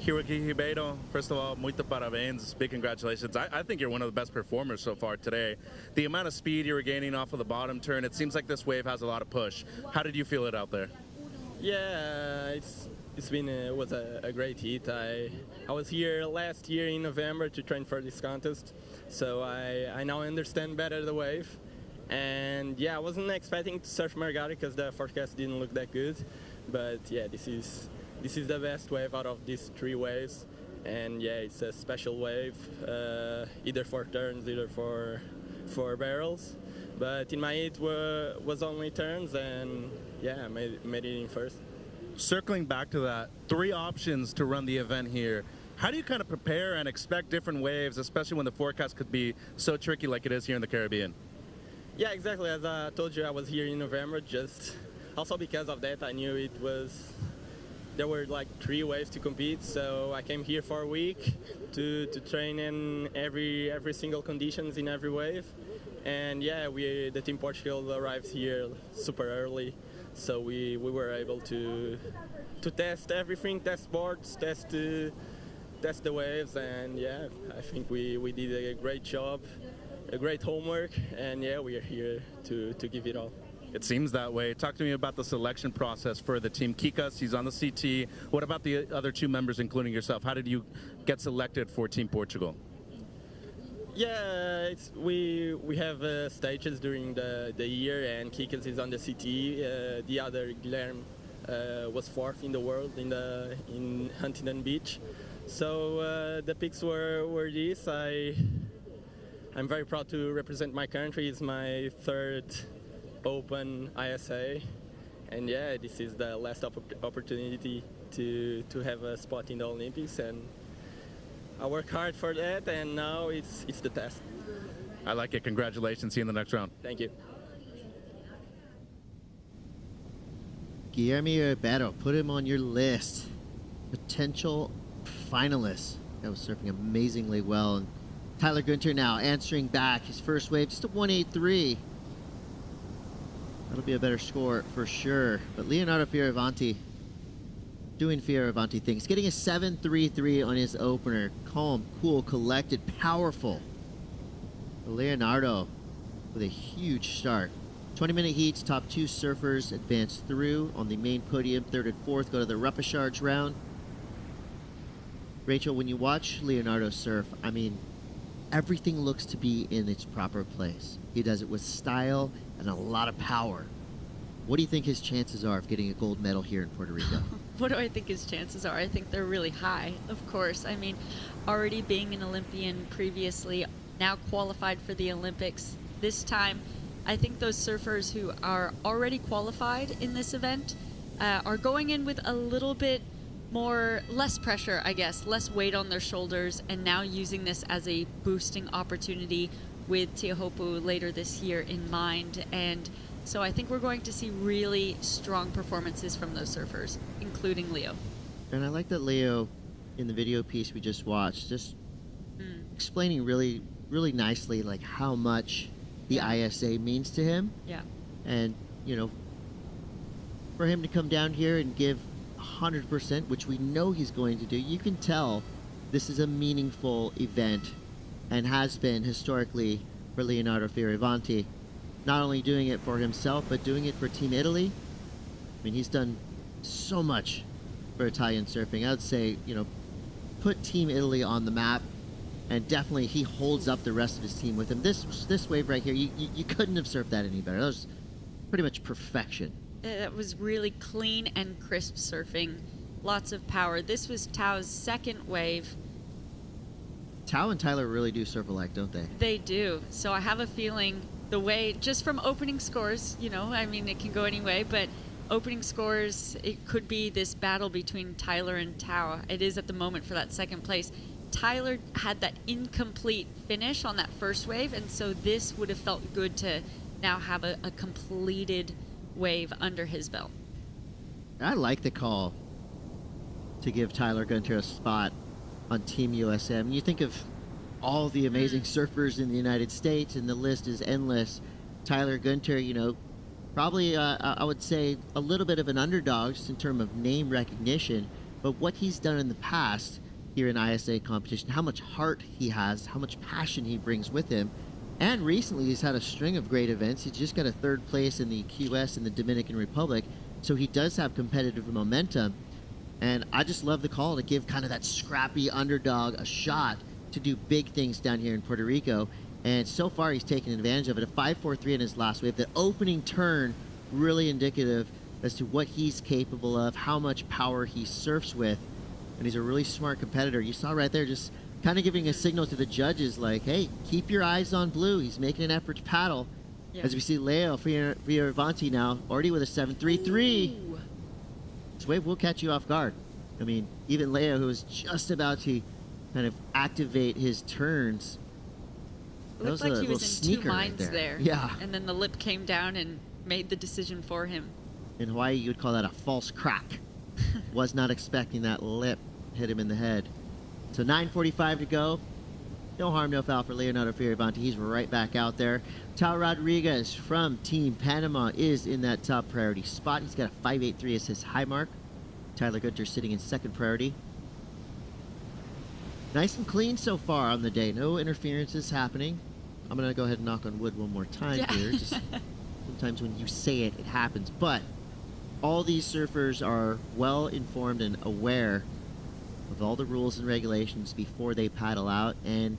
Hiroki Ribeiro, first of all, muito parabéns. Big congratulations. I think you're one of the best performers so far today. The amount of speed you were gaining off of the bottom turn, it seems like this wave has a lot of push. How did you feel it out there? Yeah, it was a great heat. I was here last year in November to train for this contest, so I now understand better the wave. And yeah, I wasn't expecting to surf Margari because the forecast didn't look that good, but yeah, this is the best wave out of these 3 waves. And yeah, it's a special wave, either for turns, either for barrels. But in my heat was only turns, and yeah, I made it in first. Circling back to that, 3 options to run the event here. How do you kind of prepare and expect different waves, especially when the forecast could be so tricky like it is here in the Caribbean? Yeah, exactly. As I told you, I was here in November. Just also because of that, I knew there were like 3 waves to compete. So I came here for a week to train in every single conditions in every wave. And yeah, the Team Portugal arrived here super early, so we were able to test everything, test boards, test the waves, and yeah, I think we did a great job. A great homework, and yeah, we are here to give it all. It seems that way. Talk to me about the selection process for the team. Kikas, he's on the CT. What about the other 2 members, including yourself? How did you get selected for Team Portugal? Yeah, we have stages during the year, and Kikas is on the CT. The other Guilherme was 4th in the world in Huntington Beach. So the picks were these. I'm very proud to represent my country. It's my 3rd Open ISA, and yeah, this is the last opportunity to have a spot in the Olympics, and I work hard for that, and now it's the test. I like it. Congratulations. See you in the next round. Thank you. Guilherme Ribeiro, put him on your list. Potential finalist. That was surfing amazingly well. And Tyler Gunter now answering back. His first wave, just a 183. That'll be a better score for sure. But Leonardo Fioravanti doing Fioravanti things. Getting a 7.33 on his opener. Calm, cool, collected, powerful. Leonardo with a huge start. 20-minute heats, top 2 surfers advance through on the main podium. 3rd and 4th go to the repechage round. Rachel, when you watch Leonardo surf, I mean, everything looks to be in its proper place. He does it with style and a lot of power. What do you think his chances are of getting a gold medal here in Puerto Rico? What do I think his chances are? I think they're really high, of course. I mean, already being an Olympian previously, now qualified for the Olympics. This time, I think those surfers who are already qualified in this event are going in with a little bit less pressure, I guess, less weight on their shoulders, and now using this as a boosting opportunity with Teahupo'o later this year in mind. And so I think we're going to see really strong performances from those surfers, including Leo. And I like that Leo, in the video piece we just watched, just explaining really, really nicely like how much the ISA means to him. Yeah. And, you know, for him to come down here and give 100%, which we know he's going to do, you can tell this is a meaningful event and has been historically for Leonardo Fioravanti. Not only doing it for himself, but doing it for Team Italy. I mean, he's done so much for Italian surfing. I would say, you know, put Team Italy on the map, and definitely he holds up the rest of his team with him. This wave right here, you couldn't have surfed that any better. That was pretty much perfection. It was really clean and crisp surfing. Lots of power. This was Tao's second wave. Tao and Tyler really do surf alike, don't they? They do. So I have a feeling the way, just from opening scores, you know, I mean, it can go any way, but opening scores, it could be this battle between Tyler and Tao. It is at the moment for that second place. Tyler had that incomplete finish on that first wave, and so this would have felt good to now have a completed wave under his belt. I like the call to give Tyler Gunter a spot on Team USM. You think of all the amazing surfers in the United States, and the list is endless. Tyler Gunter, you know, probably, I would say, a little bit of an underdog just in terms of name recognition, but what he's done in the past here in ISA competition, how much heart he has, how much passion he brings with him, and recently he's had a string of great events. He just got a third place in the QS in the Dominican Republic, so he does have competitive momentum. And I just love the call to give kind of that scrappy underdog a shot to do big things down here in Puerto Rico. And so far, he's taken advantage of it. A 5.43 in his last wave. The opening turn, really indicative as to what he's capable of, how much power he surfs with. And he's a really smart competitor. You saw right there just kind of giving a signal to the judges like, hey, keep your eyes on blue. He's making an effort to paddle. Yeah. As we see Leo Fioravanti now, already with a 7.33. This wave will catch you off guard. I mean, even Leo, who was just about to kind of activate his turns. It looked like he was in two minds right there. Yeah. And then the lip came down and made the decision for him. In Hawaii, you would call that a false crack. Was not expecting that lip hit him in the head. So 9:45 to go. No harm, no foul for Leonardo Fioravanti. He's right back out there. Tao Rodriguez from Team Panama is in that top priority spot. He's got a 5.83 as his high mark. Tyler Gunter sitting in second priority. Nice and clean so far on the day. No interferences happening. I'm going to go ahead and knock on wood one more time here. Just sometimes when you say it, it happens. But all these surfers are well informed and aware of all the rules and regulations before they paddle out, and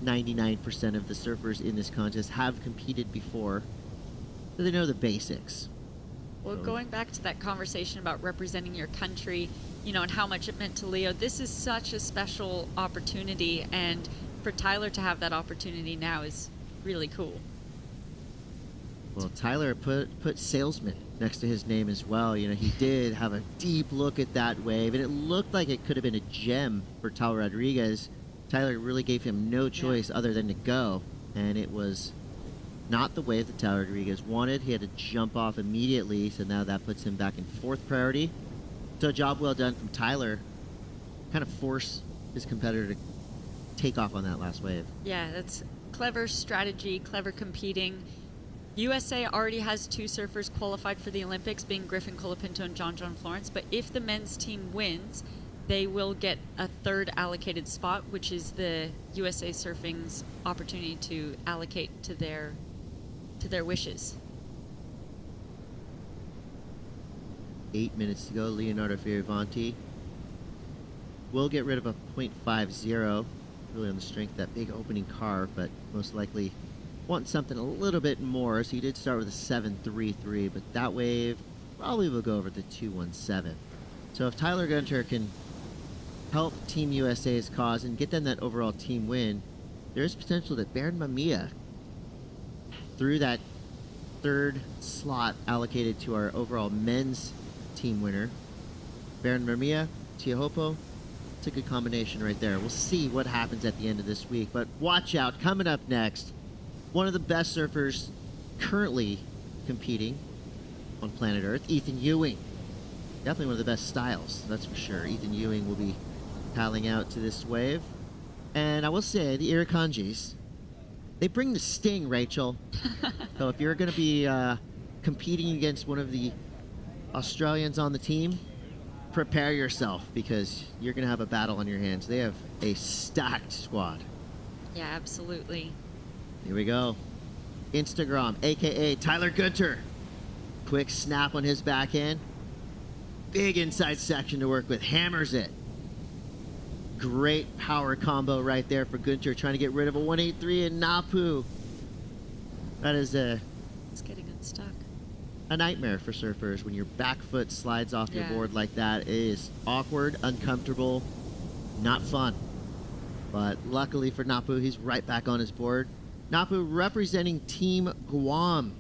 99% of the surfers in this contest have competed before, so they know the basics. Well, going back to that conversation about representing your country, you know, and how much it meant to Leo, this is such a special opportunity, and for Tyler to have that opportunity now is really cool. Well, Tyler put salesman next to his name as well. You know, he did have a deep look at that wave, and it looked like it could have been a gem for Tao Rodriguez. Tyler really gave him no choice other than to go, and it was not the wave that Tao Rodriguez wanted. He had to jump off immediately, so now that puts him back in fourth priority. So a job well done from Tyler. Kind of force his competitor to take off on that last wave. Yeah, that's clever strategy, clever competing. USA already has two surfers qualified for the Olympics, being Griffin Colapinto and John Florence, but if the men's team wins, they will get a third allocated spot, which is the USA Surfing's opportunity to allocate to their wishes. 8 minutes to go. Leonardo Fioravanti will get rid of a 0.50, really on the strength of that big opening carve, but most likely want something a little bit more. So he did start with a 7.33, but that wave probably will go over to 2.17. So if Tyler Gunter can help Team USA's cause and get them that overall team win, there's potential that Baron Mamiya, through that third slot allocated to our overall men's team winner, Baron Mamiya, Tiahopo, it's a good combination right there. We'll see what happens at the end of this week, but watch out. Coming up next, one of the best surfers currently competing on planet Earth, Ethan Ewing. Definitely one of the best styles, that's for sure. Ethan Ewing will be paddling out to this wave. And I will say, the Irukandjis, they bring the sting, Rachel. So if you're going to be competing against one of the Australians on the team, prepare yourself, because you're going to have a battle on your hands. They have a stacked squad. Yeah, absolutely. Here we go. Instagram, a.k.a. Tyler Gunter. Quick snap on his backhand. Big inside section to work with. Hammers it. great power combo right there for Günther, trying to get rid of a 183 and Napu. That is It's getting unstuck. a nightmare for surfers when your back foot slides off your Yeah. board like that. It is awkward, uncomfortable, not fun. But luckily for Napu, he's right back on his board. Napu representing Team Guam.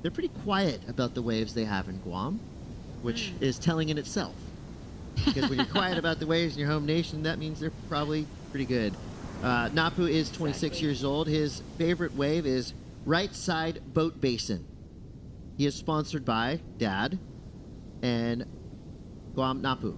They're pretty quiet about the waves they have in Guam, which is telling in itself. Because when you're quiet about the waves in your home nation, that means they're probably pretty good. Napu is 26 years old. His favorite wave is Right Side Boat Basin. He is sponsored by Dad and Guam Napu.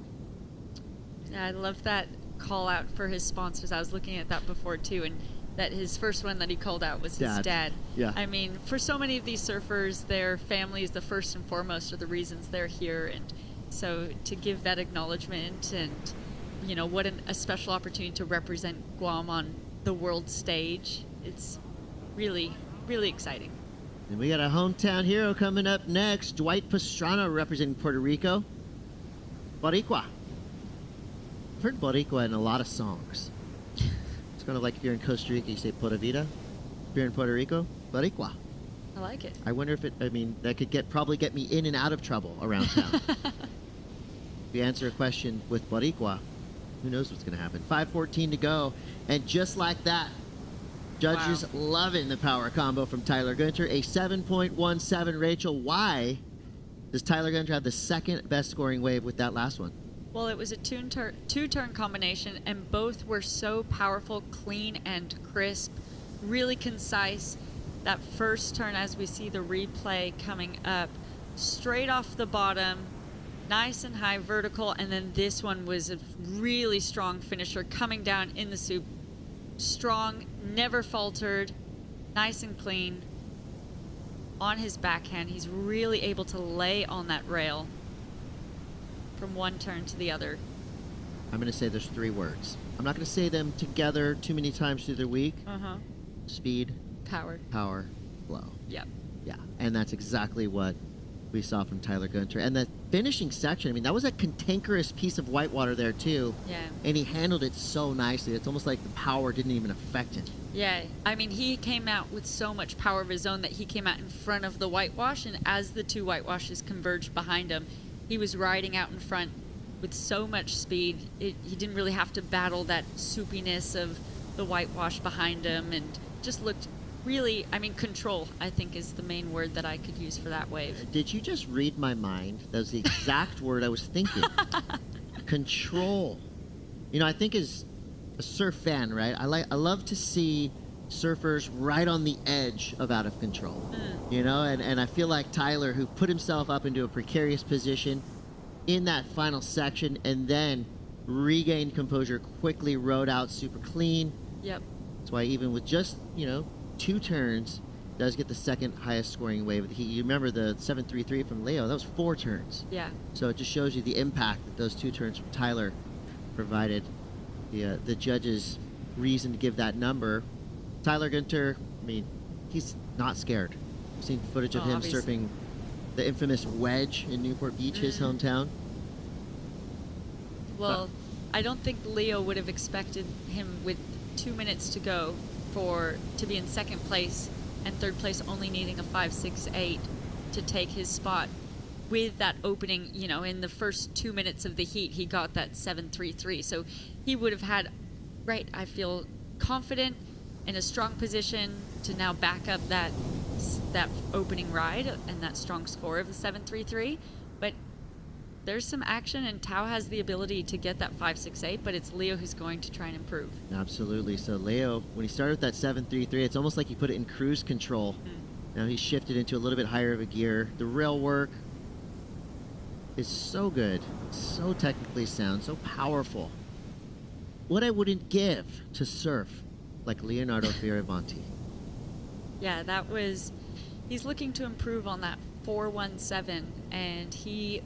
Yeah, I love that call out for his sponsors. I was looking at that before too, and that his first one that he called out was his dad. Yeah. I mean, for so many of these surfers, their family is the first and foremost are the reasons they're here, and so to give that acknowledgement and, you know, what a special opportunity to represent Guam on the world stage. It's really, really exciting. And we got a hometown hero coming up next. Dwight Pastrana representing Puerto Rico. Boricua. I've heard Boricua in a lot of songs. It's kind of like if you're in Costa Rica, you say Pura Vida. If you're in Puerto Rico, Boricua. I like it. I wonder if that could probably get me in and out of trouble around town. If you answer a question with Boricua, who knows what's going to happen. 5:14 to go, and just like that, judges loving the power combo from Tyler Günther. A 7.17. Rachel, why does Tyler Günther have the second best scoring wave with that last one? Well, it was a two-turn combination, and both were so powerful, clean, and crisp, really concise. That first turn, as we see the replay coming up, straight off the bottom, nice and high vertical, and then this one was a really strong finisher coming down in the soup. Strong, never faltered, nice and clean. On his backhand, he's really able to lay on that rail from one turn to the other. I'm going to say there's three words. I'm not going to say them together too many times through the week. Speed, power, flow. Yep. Yeah, and that's exactly what we saw from Tyler Günther. And the finishing section, I mean, that was a cantankerous piece of whitewater there too. Yeah. And he handled it so nicely. It's almost like the power didn't even affect him. Yeah, I mean, he came out with so much power of his own that he came out in front of the whitewash, and as the two whitewashes converged behind him, he was riding out in front with so much speed. He didn't really have to battle that soupiness of the whitewash behind him, and just looked really, I mean, control, I think, is the main word that I could use for that wave. Did you just read my mind? That was the exact word I was thinking. Control. You know, I think as a surf fan, right, I love to see surfers right on the edge of out of control. You know, and I feel like Tyler, who put himself up into a precarious position in that final section and then regained composure, quickly rode out super clean. Yep. That's why even with just, you know, 2 turns, does get the second highest scoring wave of the heat. You remember the 7.33 from Leo, that was 4 turns. Yeah. So it just shows you the impact that those 2 turns from Tyler provided. The judges' reason to give that number. Tyler Günther, I mean, he's not scared. I've seen footage of him obviously. surfing the infamous wedge in Newport Beach, his hometown. Well, I don't think Leo would have expected him with 2 minutes to go to be in second place and third place only needing a 5.68 to take his spot. With that opening, you know, in the first 2 minutes of the heat, he got that 7.33. So he would have had, I feel confident in a strong position to now back up that opening ride and that strong score of the 7.33. But there's some action, and Tao has the ability to get that 5.68, but it's Leo who's going to try and improve. Absolutely. So Leo, when he started with that 7.33, it's almost like he put it in cruise control. Now he shifted into a little bit higher of a gear. The rail work is so good, so technically sound, so powerful. What I wouldn't give to surf like Leonardo Fioravanti. Yeah, he's looking to improve on that 4.17, and he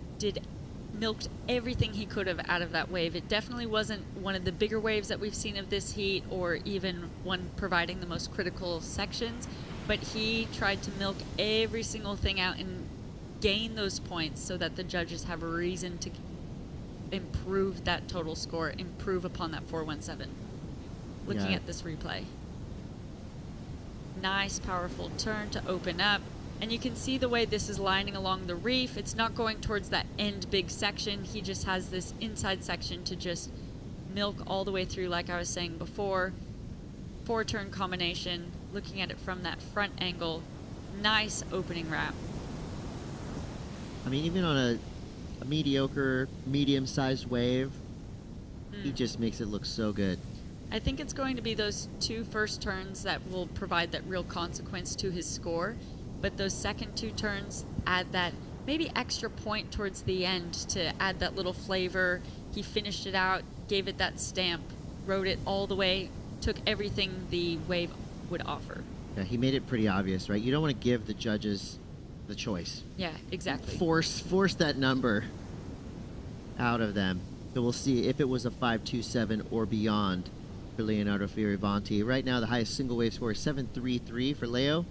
milked everything he could have out of that wave. It definitely wasn't one of the bigger waves that we've seen of this heat, or even one providing the most critical sections, but he tried to milk every single thing out and gain those points so that the judges have a reason to improve that total score, improve upon that 417. Looking Yeah. at this replay. Nice, powerful turn to open up. And you can see the way this is lining along the reef. It's not going towards that end big section. He just has this inside section to just milk all the way through, like I was saying before. 4-turn combination, looking at it from that front angle. Nice opening wrap. I mean, even on a mediocre, medium-sized wave, he just makes it look so good. I think it's going to be those 2 first turns that will provide that real consequence to his score. But those second 2 turns add that maybe extra point towards the end to add that little flavor. He finished it out, gave it that stamp, rode it all the way, took everything the wave would offer. Yeah, he made it pretty obvious, right? You don't want to give the judges the choice. Yeah, exactly. Force that number out of them. So we'll see if it was a 5.27 or beyond for Leonardo Fioravanti. Right now, the highest single wave score is 7.33 for Leo.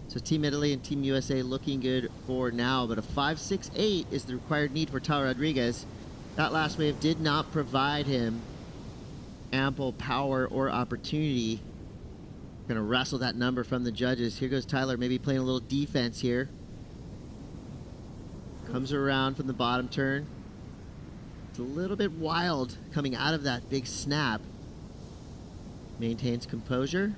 So Team Italy and Team USA looking good for now, but a 5.68 is the required need for Tyler Rodriguez. That last wave did not provide him ample power or opportunity. Gonna wrestle that number from the judges. Here goes Tyler, maybe playing a little defense here. Comes around from the bottom turn. It's a little bit wild coming out of that big snap. Maintains composure.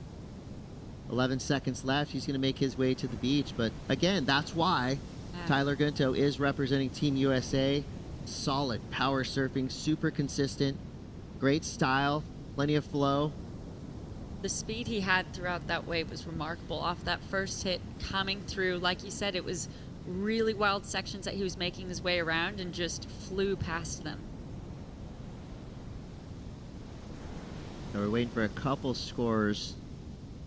11 seconds left. He's going to make his way to the beach. But again, that's why Tyler Gunto is representing Team USA. Solid power surfing, super consistent, great style, plenty of flow. The speed he had throughout that wave was remarkable. Off that first hit, coming through, like you said, it was really wild sections that he was making his way around and just flew past them. Now we're waiting for a couple scores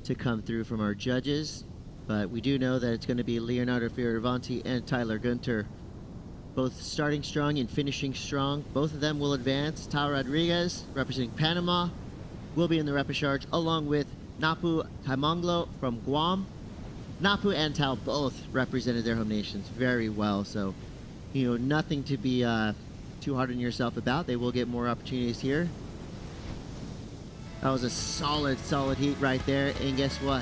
to come through from our judges, but we do know that it's going to be Leonardo Fioravanti and Tyler Gunter, both starting strong and finishing strong. Both of them will advance. Tyler Rodriguez, representing Panama, will be in the repechage, along with Napu Taimanglo from Guam. Napu and Tao both represented their home nations very well, so nothing to be too hard on yourself about. They will get more opportunities here. That was a solid heat right there. And guess what?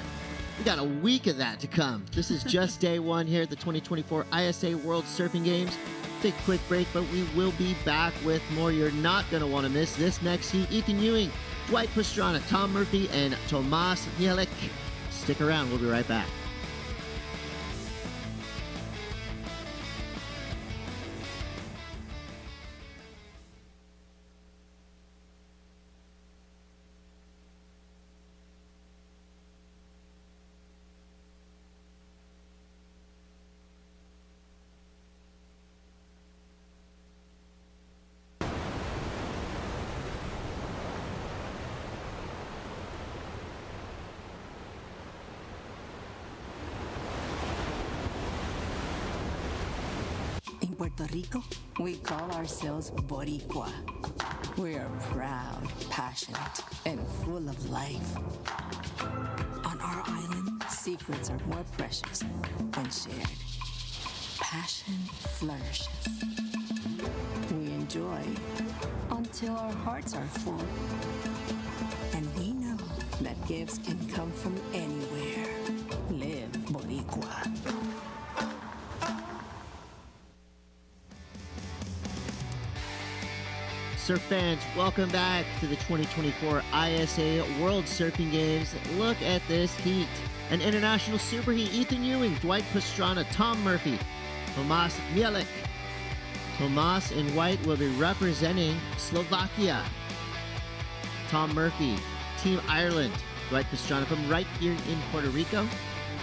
We got a week of that to come. This is just day one here at the 2024 ISA World Surfing Games. Take a quick break, but we will be back with more. You're not going to want to miss this next heat. Ethan Ewing, Dwight Pastrana, Tom Murphy, and Tomas Mielek. Stick around. We'll be right back. In Puerto Rico, we call ourselves Boricua. We are proud, passionate, and full of life. On our island, secrets are more precious when shared. Passion flourishes. We enjoy until our hearts are full. And we know that gifts can come from anywhere. Live Boricua. Surf fans, welcome back to the 2024 ISA World Surfing Games. Look at this heat. An international superheat. Ethan Ewing, Dwight Pastrana, Tom Murphy, Tomas Mielek. Tomas in white will be representing Slovakia. Tom Murphy, Team Ireland. Dwight Pastrana from right here in Puerto Rico.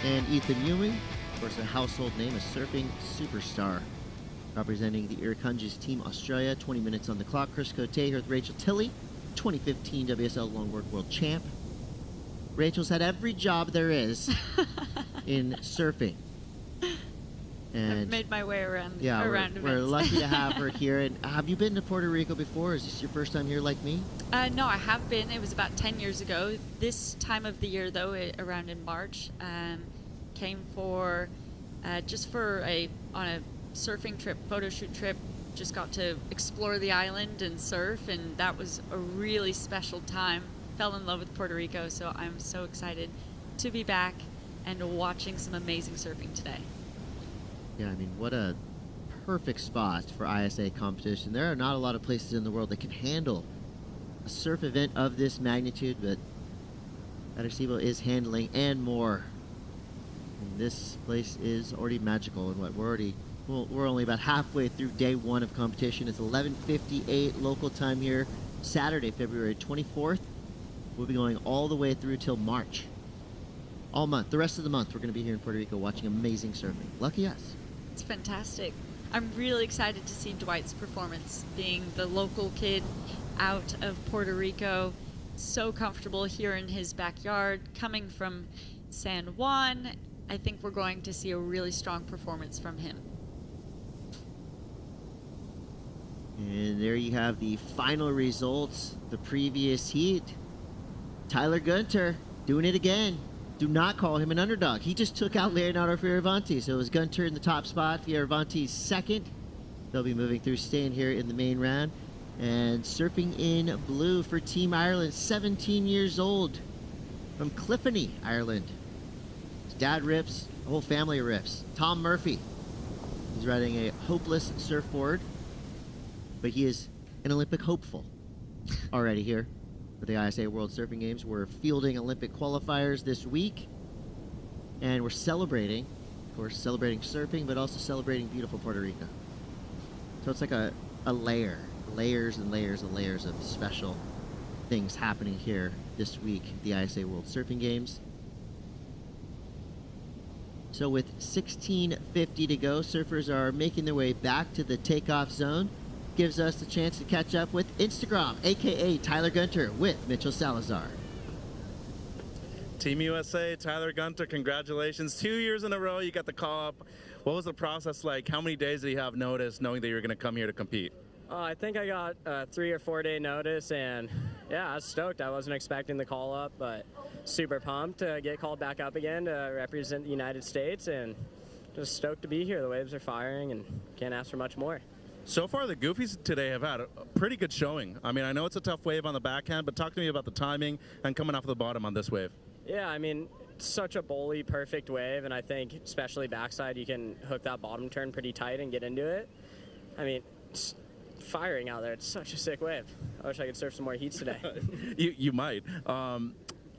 And Ethan Ewing, of course, a household name, a surfing superstar, representing the Irkandjis Team Australia. 20 minutes on the clock. Chris Cote here with Rachel Tilley, 2015 WSL Longboard World Champ. Rachel's had every job there is in surfing. And I've made my way around. yeah, around we're lucky to have her here. And have you been to Puerto Rico before? Is this your first time here like me? No, I have been. It was about 10 years ago. This time of the year, though, around in March, came for just for on a surfing trip, photo shoot trip, just got to explore the island and surf, and that was a really special time. Fell in love with Puerto Rico, so I'm so excited to be back and watching some amazing surfing today. Yeah, I mean, what a perfect spot for ISA competition. There are not a lot of places in the world that can handle a surf event of this magnitude, but Arecibo is handling and more. And this place is already magical, and we're only about halfway through day one of competition. It's 11:58 local time here, Saturday, February 24th. We'll be going all the way through till March. All month, the rest of the month, we're going to be here in Puerto Rico watching amazing surfing. Lucky us. It's fantastic. I'm really excited to see Dwight's performance, being the local kid out of Puerto Rico, so comfortable here in his backyard, coming from San Juan. I think we're going to see a really strong performance from him. And there you have the final results, the previous heat. Tyler Gunter doing it again. Do not call him an underdog. He just took out Leonardo Fioravanti. So it was Gunter in the top spot, Fioravanti second. They'll be moving through, staying here in the main round. And surfing in blue for Team Ireland, 17 years old, from Cliffoney, Ireland. His dad rips, the whole family rips. Tom Murphy. He's riding a hopeless surfboard, but he is an Olympic hopeful already here for the ISA World Surfing Games. We're fielding Olympic qualifiers this week, and we're celebrating, of course, celebrating surfing, but also celebrating beautiful Puerto Rico. So it's like a layer, layers and layers and layers of special things happening here this week at the ISA World Surfing Games. So with 16:50 to go, surfers are making their way back to the takeoff zone. Gives us the chance to catch up with Instagram, aka Tyler Gunter, with Mitchell Salazar. Team USA, Tyler Gunter, congratulations. 2 years in a row, you got the call up. What was the process like? How many days did you have notice knowing that you were going to come here to compete? I think I got a 3 or 4 day notice, and yeah, I was stoked. I wasn't expecting the call up, but super pumped to get called back up again to represent the United States, and just stoked to be here. The waves are firing, and can't ask for much more. So far, the Goofies today have had a pretty good showing. I mean, I know it's a tough wave on the backhand, but talk to me about the timing and coming off the bottom on this wave. Yeah, I mean, it's such a bowly, perfect wave, and I think especially backside, you can hook that bottom turn pretty tight and get into it. I mean, it's firing out there. It's such a sick wave. I wish I could surf some more heats today. You might.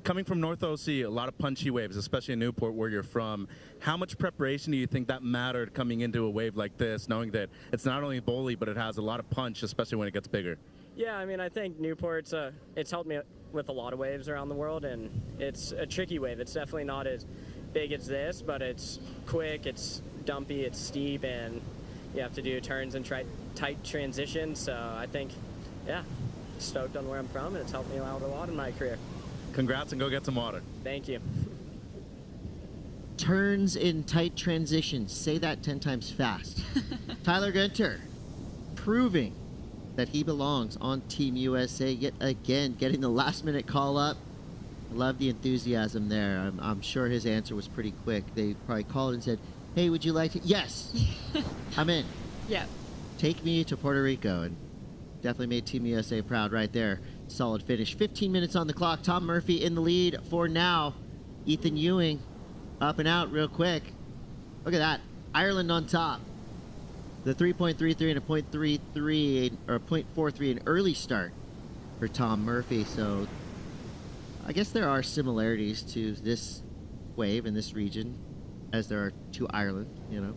Coming from North OC, a lot of punchy waves, especially in Newport where you're from. How much preparation do you think that mattered coming into a wave like this, knowing that it's not only bowly, but it has a lot of punch, especially when it gets bigger? Yeah, I mean, I think Newport's, it's helped me with a lot of waves around the world, and it's a tricky wave. It's definitely not as big as this, but it's quick, it's dumpy, it's steep, and you have to do turns and tight transitions. So I think, yeah, stoked on where I'm from, and it's helped me out a lot in my career. Congrats, and go get some water. Thank you. Turns in tight transitions. Say that 10 times fast. Tyler Gunter proving that he belongs on Team USA yet again, getting the last minute call up. I love the enthusiasm there. I'm sure his answer was pretty quick. They probably called and said, hey, would you like to? Yes, I'm in. Yeah. Take me to Puerto Rico, and definitely made Team USA proud right there. Solid finish. 15 minutes on the clock. Tom Murphy in the lead for now. Ethan Ewing up and out real quick. Look at that. Ireland on top. The 3.33 and a 0.33 or 0.43 an early start for Tom Murphy. So I guess there are similarities to this wave in this region as there are to Ireland, you know.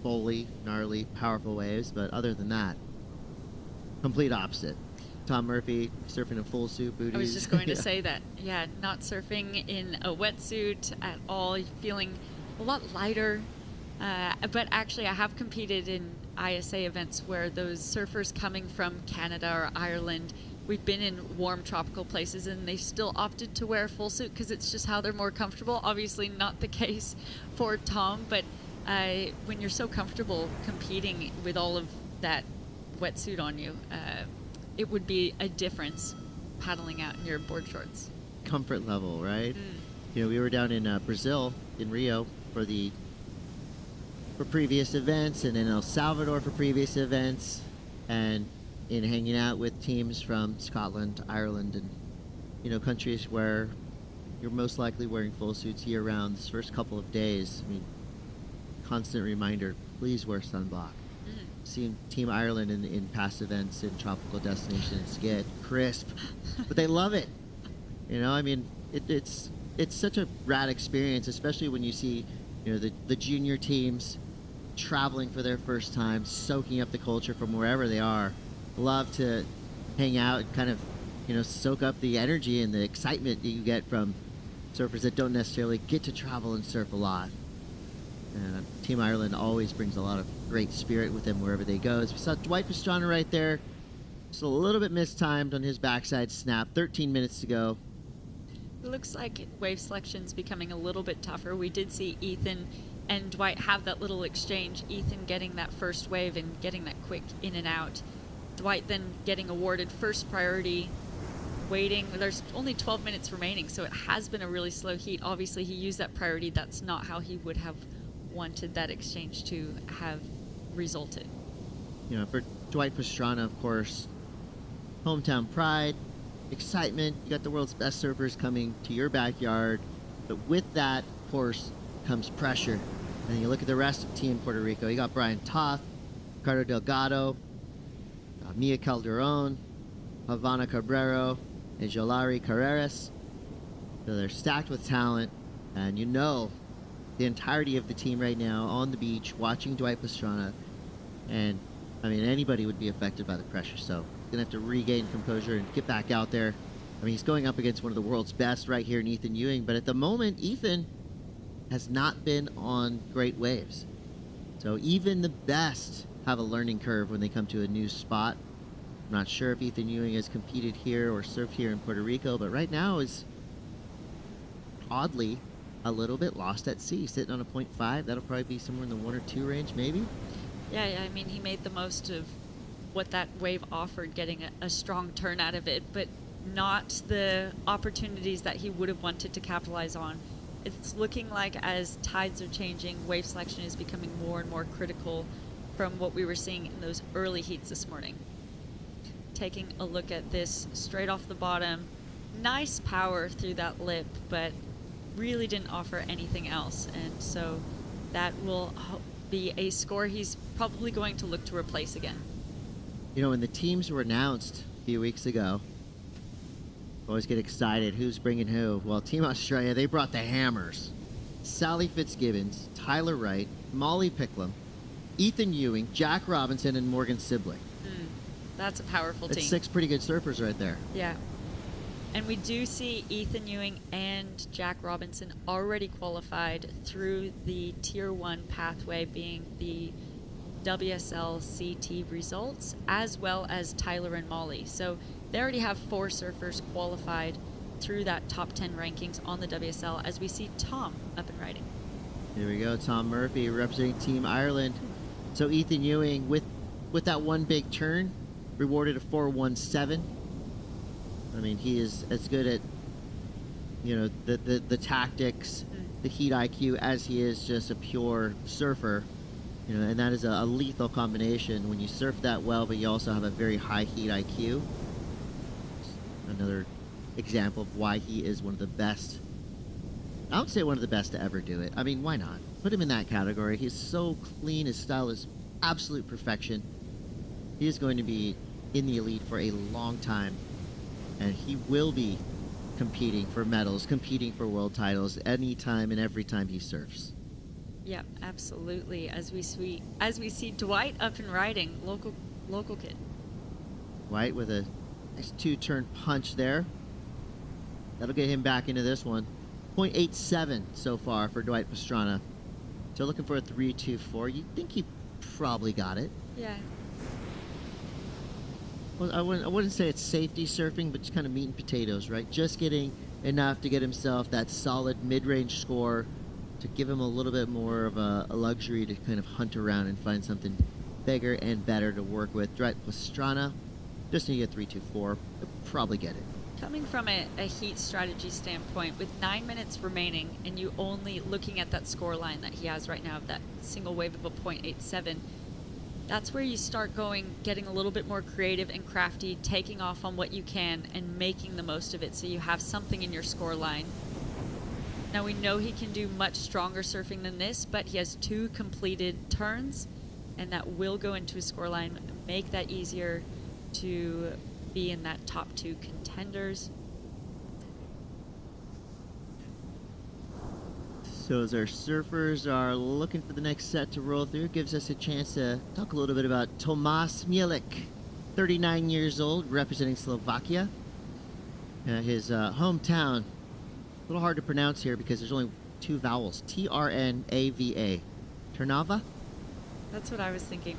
Bowly, gnarly, powerful waves, but other than that, complete opposite. Tom Murphy surfing in full suit, booties. I was just going to say that. Yeah, not surfing in a wetsuit at all. Feeling a lot lighter. But actually, I have competed in ISA events where those surfers coming from Canada or Ireland, we've been in warm tropical places and they still opted to wear a full suit because it's just how they're more comfortable. Obviously not the case for Tom, but when you're so comfortable competing with all of that wetsuit on you, it would be a difference paddling out in your board shorts. Comfort level, right? You know, we were down in Brazil, in Rio, for previous events, and in El Salvador for previous events. and in hanging out with teams from Scotland, Ireland, and countries where you're most likely wearing full suits year-round. This first couple of days, I mean, constant reminder: please wear sunblock. Seeing Team Ireland in past events in tropical destinations get crisp, but they love it. I mean, it's such a rad experience, especially when you see the junior teams traveling for their first time, soaking up the culture from wherever they are. Love to hang out and kind of soak up the energy and the excitement that you get from surfers that don't necessarily get to travel and surf a lot. And Team Ireland always brings a lot of great spirit with them wherever they go. As we saw Dwight Pastrana right there, just a little bit mistimed on his backside snap. 13 minutes to go. It looks like wave selection's becoming a little bit tougher. We did see Ethan and Dwight have that little exchange. Ethan getting that first wave and getting that quick in and out. Dwight then getting awarded first priority, waiting. There's only 12 minutes remaining, so it has been a really slow heat. Obviously, he used that priority. That's not how he would have wanted that exchange to have resulted. For Dwight Pastrana, of course, hometown pride, excitement. You got the world's best surfers coming to your backyard, but with that, of course, comes pressure. And you look at the rest of Team Puerto Rico. You got Brian Toth, Ricardo Delgado, Mia Calderon, Havana Cabrero, and Jolari Carreras. So they're stacked with talent, and the entirety of the team right now on the beach watching Dwight Pastrana, and I mean, anybody would be affected by the pressure, so gonna have to regain composure and get back out there. I mean, he's going up against one of the world's best right here in Ethan Ewing, but at the moment, Ethan has not been on great waves. So even the best have a learning curve when they come to a new spot. I'm not sure if Ethan Ewing has competed here or surfed here in Puerto Rico, but right now is oddly a little bit lost at sea, sitting on a 0.5. That'll probably be somewhere in the 1 or 2 range, maybe. Yeah, I mean, he made the most of what that wave offered, getting a strong turn out of it, but not the opportunities that he would have wanted to capitalize on. It's looking like as tides are changing, wave selection is becoming more and more critical from what we were seeing in those early heats this morning. Taking a look at this straight off the bottom, nice power through that lip, but really didn't offer anything else, and so that will be a score he's probably going to look to replace again. When the teams were announced a few weeks ago, always get excited. Who's bringing who? Well, Team Australia, they brought the hammers. Sally Fitzgibbons, Tyler Wright, Molly Picklum, Ethan Ewing, Jack Robinson, and Morgan Sibley. That's a powerful team. That's 6 pretty good surfers right there. Yeah. And we do see Ethan Ewing and Jack Robinson already qualified through the Tier 1 pathway, being the WSL CT results, as well as Tyler and Molly. So they already have 4 surfers qualified through that top 10 rankings on the WSL, as we see Tom up and riding. Here we go, Tom Murphy representing Team Ireland. So Ethan Ewing with that one big turn, rewarded a 4.17. I mean, he is as good at, the tactics, the heat IQ, as he is just a pure surfer. And that is a lethal combination when you surf that well, but you also have a very high heat IQ. Another example of why he is one of the best. I would say one of the best to ever do it. I mean, why not? Put him in that category. He's so clean. His style is absolute perfection. He is going to be in the elite for a long time, and he will be competing for medals, competing for world titles anytime and every time he surfs. Yeah, absolutely. As we see Dwight up and riding, local kid. Dwight with a nice 2-turn punch there. That'll get him back into this one. 0.87 so far for Dwight Pastrana. So looking for a 3.24. You'd think he probably got it. Yeah. Well, I wouldn't say it's safety surfing, but just kind of meat and potatoes, right? Just getting enough to get himself that solid mid-range score to give him a little bit more of a luxury to kind of hunt around and find something bigger and better to work with. Dwight Pastrana, just need to get 3.24. He'll probably get it. Coming from a heat strategy standpoint, with 9 minutes remaining, and you only looking at that score line that he has right now of that single wave of a 0.87, That's where you start getting a little bit more creative and crafty, taking off on what you can and making the most of it so you have something in your score line. Now we know he can do much stronger surfing than this, but he has 2 completed turns, and that will go into his score line, make that easier to be in that top 2 contenders. So as our surfers are looking for the next set to roll through, it gives us a chance to talk a little bit about Tomáš Mielek, 39 years old, representing Slovakia. His hometown, a little hard to pronounce here because there's only 2 vowels, Trnava. Trnava? That's what I was thinking.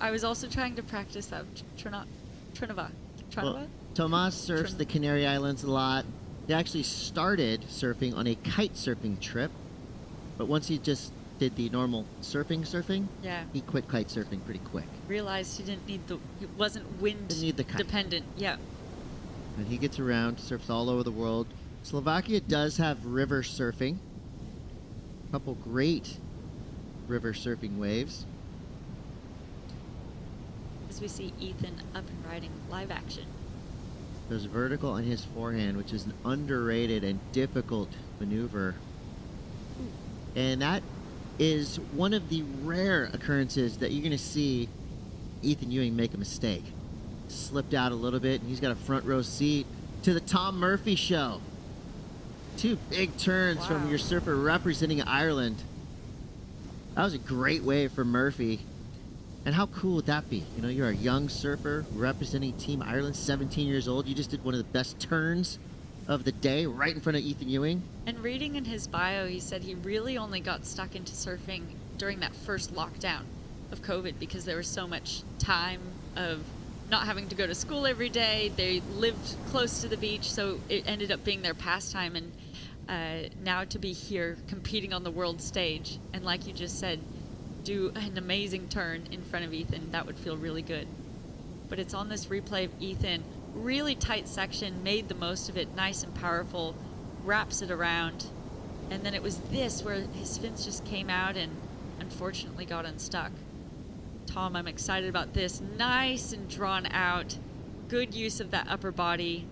I was also trying to practice that. Trnava. Well, Tomáš surfs the Canary Islands a lot. He actually started surfing on a kite surfing trip, but once he just did the normal surfing, yeah, he quit kite surfing pretty quick. Realized he didn't need it wasn't wind dependent. Yeah. And he gets around, surfs all over the world. Slovakia does have river surfing. A couple great river surfing waves. As we see Ethan up and riding live action. There's vertical on his forehand, which is an underrated and difficult maneuver. And that is one of the rare occurrences that you're going to see Ethan Ewing make a mistake. Slipped out a little bit, and he's got a front row seat to the Tom Murphy show. 2 big turns from your surfer representing Ireland. That was a great wave for Murphy. And how cool would that be? You know, you're a young surfer representing Team Ireland, 17 years old. You just did one of the best turns of the day right in front of Ethan Ewing. And reading in his bio, he said he really only got stuck into surfing during that first lockdown of COVID because there was so much time of not having to go to school every day. They lived close to the beach, so it ended up being their pastime. And now to be here competing on the world stage, and like you just said, do an amazing turn in front of Ethan, that would feel really good. But it's on this replay of Ethan, really tight section, made the most of it, nice and powerful, wraps it around, and then it was this where his fins just came out and unfortunately got unstuck. Tom, I'm excited about this. Nice and drawn out, good use of that upper body.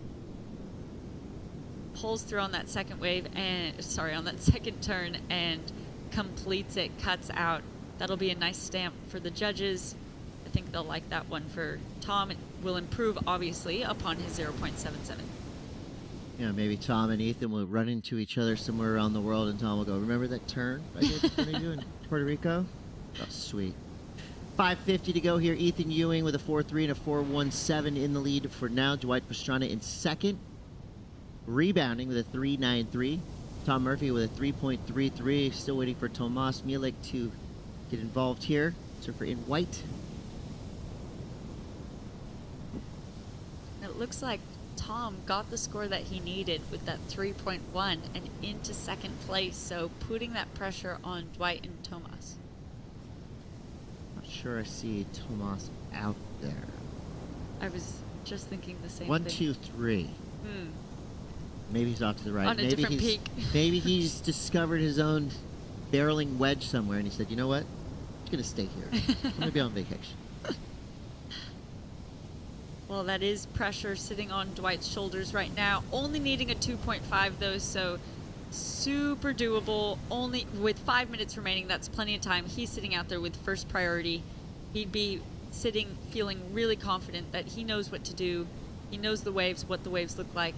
Pulls through on that second wave, and on that second turn, and completes it, cuts out. That'll be a nice stamp for the judges. I think they'll like that one for Tom. It will improve, obviously, upon his 0.77. Yeah, maybe Tom and Ethan will run into each other somewhere around the world, and Tom will go, remember that turn I did in front of you in Puerto Rico? Oh, sweet. 5:50 to go here. Ethan Ewing with a 4.3 and a 4.17 in the lead for now. Dwight Pastrana in second. Rebounding with a 3.93. Tom Murphy with a 3.33. Still waiting for Tomáš Mielek to get involved here. Surfer in white. It looks like Tom got the score that he needed with that 3.1 and into second place, so putting that pressure on Dwight and Tomáš. Not sure I see Tomáš out there. I was just thinking the same 1, thing. 2, 3. Maybe he's off to the right. On a different peak. Maybe he's discovered his own barreling wedge somewhere, and he said, you know what? I'm going to stay here. I'm going to be on vacation. Well, that is pressure sitting on Dwight's shoulders right now. Only needing a 2.5, though, so super doable. Only with 5 minutes remaining, that's plenty of time. He's sitting out there with first priority. He'd be sitting feeling really confident that he knows what to do. He knows the waves, what the waves look like,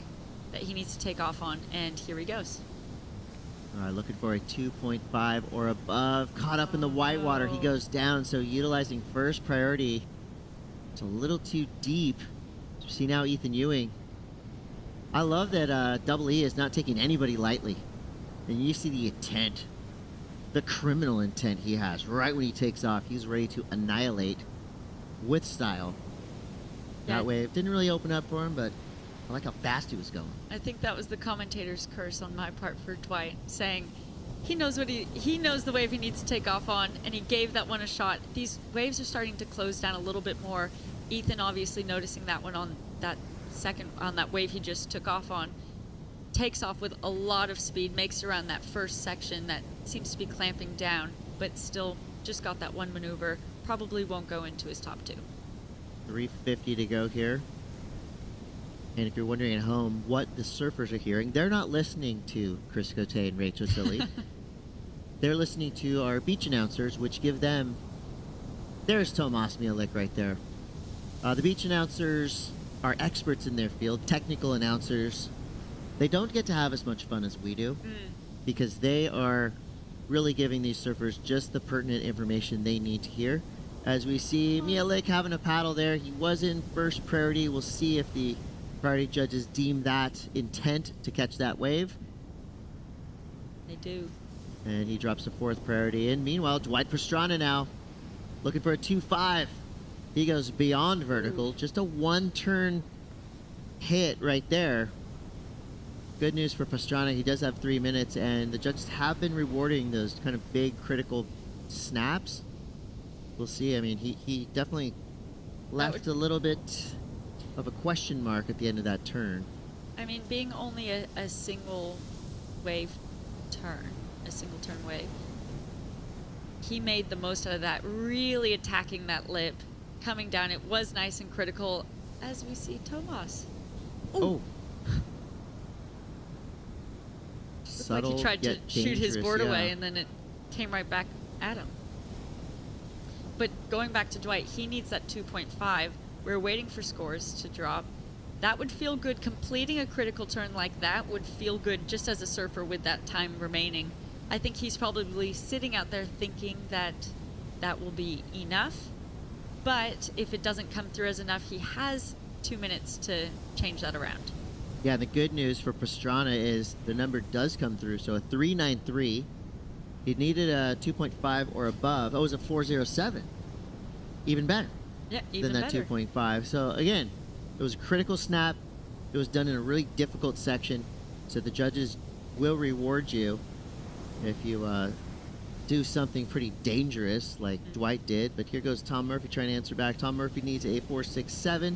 that he needs to take off on, and here he goes. All right, looking for a 2.5 or above. Caught up in the whitewater. He goes down, so utilizing first priority. It's a little too deep. See now Ethan Ewing. I love that Double E is not taking anybody lightly. And you see the intent, the criminal intent he has right when he takes off. He's ready to annihilate with style. Yeah. That wave didn't really open up for him, but I like how fast he was going. I think that was the commentator's curse on my part for Dwight, saying he knows what he knows the wave he needs to take off on, and he gave that one a shot. These waves are starting to close down a little bit more. Ethan obviously noticing that one on that that wave he just took off on, takes off with a lot of speed, makes it around that first section that seems to be clamping down, but still just got that one maneuver, probably won't go into his top 2. 3:50 to go here. And if you're wondering at home what the surfers are hearing, they're not listening to Chris Cote and Rachel Tilly. They're listening to our beach announcers, which give them... There's Tomas Mielik right there. The beach announcers are experts in their field, technical announcers. They don't get to have as much fun as we do because they are really giving these surfers just the pertinent information they need to hear. As we see Mielik having a paddle there, he was in first priority. We'll see if the priority judges deem that intent to catch that wave. They do. And he drops the 4th priority in. Meanwhile, Dwight Pastrana now looking for a 2.5. He goes beyond vertical. Just a 1-turn hit right there. Good news for Pastrana. He does have 3 minutes, and the judges have been rewarding those kind of big critical snaps. We'll see. I mean, he definitely left a little bit of a question mark at the end of that turn. I mean, being only a single wave turn, a single turn wave, he made the most out of that, really attacking that lip, coming down. It was nice and critical, as we see Tomas. Oh. Looked like he tried to shoot his board away, and then it came right back at him. But going back to Dwight, he needs that 2.5. We're waiting for scores to drop. That would feel good. Completing a critical turn like that would feel good just as a surfer with that time remaining. I think he's probably sitting out there thinking that that will be enough. But if it doesn't come through as enough, he has 2 minutes to change that around. Yeah, the good news for Pastrana is the number does come through. So a 3.93. He needed a 2.5 or above. Oh, it was a 4.07. Even better. Yeah, even than that better. 2.5. So again, it was a critical snap. It was done in a really difficult section. So the judges will reward you if you do something pretty dangerous like Dwight did. But here goes Tom Murphy trying to answer back. Tom Murphy needs a 4.67.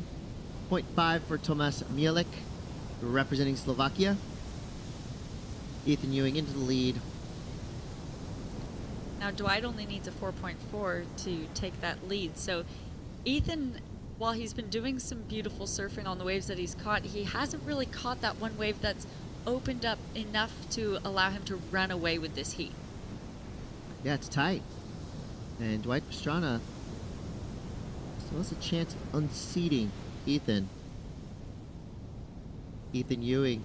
0.5 for Tomas Mielik, representing Slovakia. Ethan Ewing into the lead. Now Dwight only needs a 4.4 to take that lead. So Ethan, while he's been doing some beautiful surfing on the waves that he's caught, he hasn't really caught that one wave that's opened up enough to allow him to run away with this heat. Yeah, it's tight. And Dwight Pastrana still has a chance of unseating Ethan. Ethan Ewing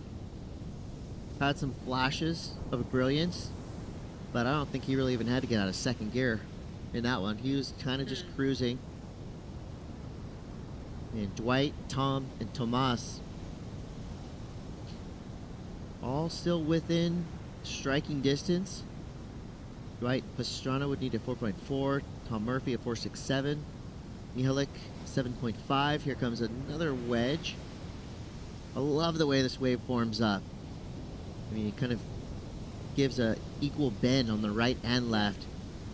had some flashes of brilliance, but I don't think he really even had to get out of second gear in that one. He was kind of just cruising. And Dwight, Tom, and Tomas all still within striking distance. Dwight Pastrana would need a 4.4. Tom Murphy a 4.67. Mihalik 7.5. Here comes another wedge. I love the way this wave forms up. I mean, it kind of gives a equal bend on the right and left.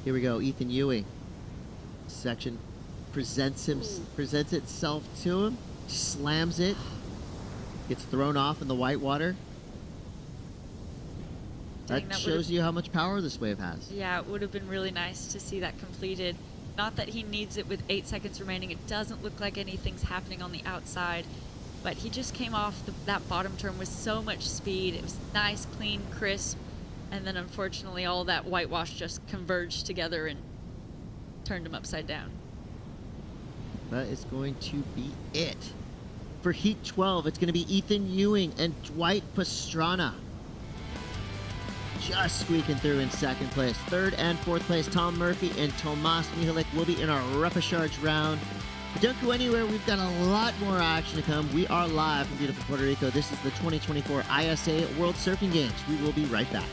Here we go, Ethan Ewing. Section presents itself to him, slams it, gets thrown off in the white water. Dang, That shows you how much power this wave has. Yeah, it would have been really nice to see that completed. Not that he needs it with 8 seconds remaining. It doesn't look like anything's happening on the outside. But he just came off that bottom turn with so much speed. It was nice, clean, crisp. And then unfortunately all that whitewash just converged together and turned him upside down. That is going to be it. For Heat 12, it's going to be Ethan Ewing and Dwight Pastrana just squeaking through in second place. Third and fourth place, Tom Murphy and Tomas Mihalik will be in our repechage round. But don't go anywhere. We've got a lot more action to come. We are live from beautiful Puerto Rico. This is the 2024 ISA World Surfing Games. We will be right back.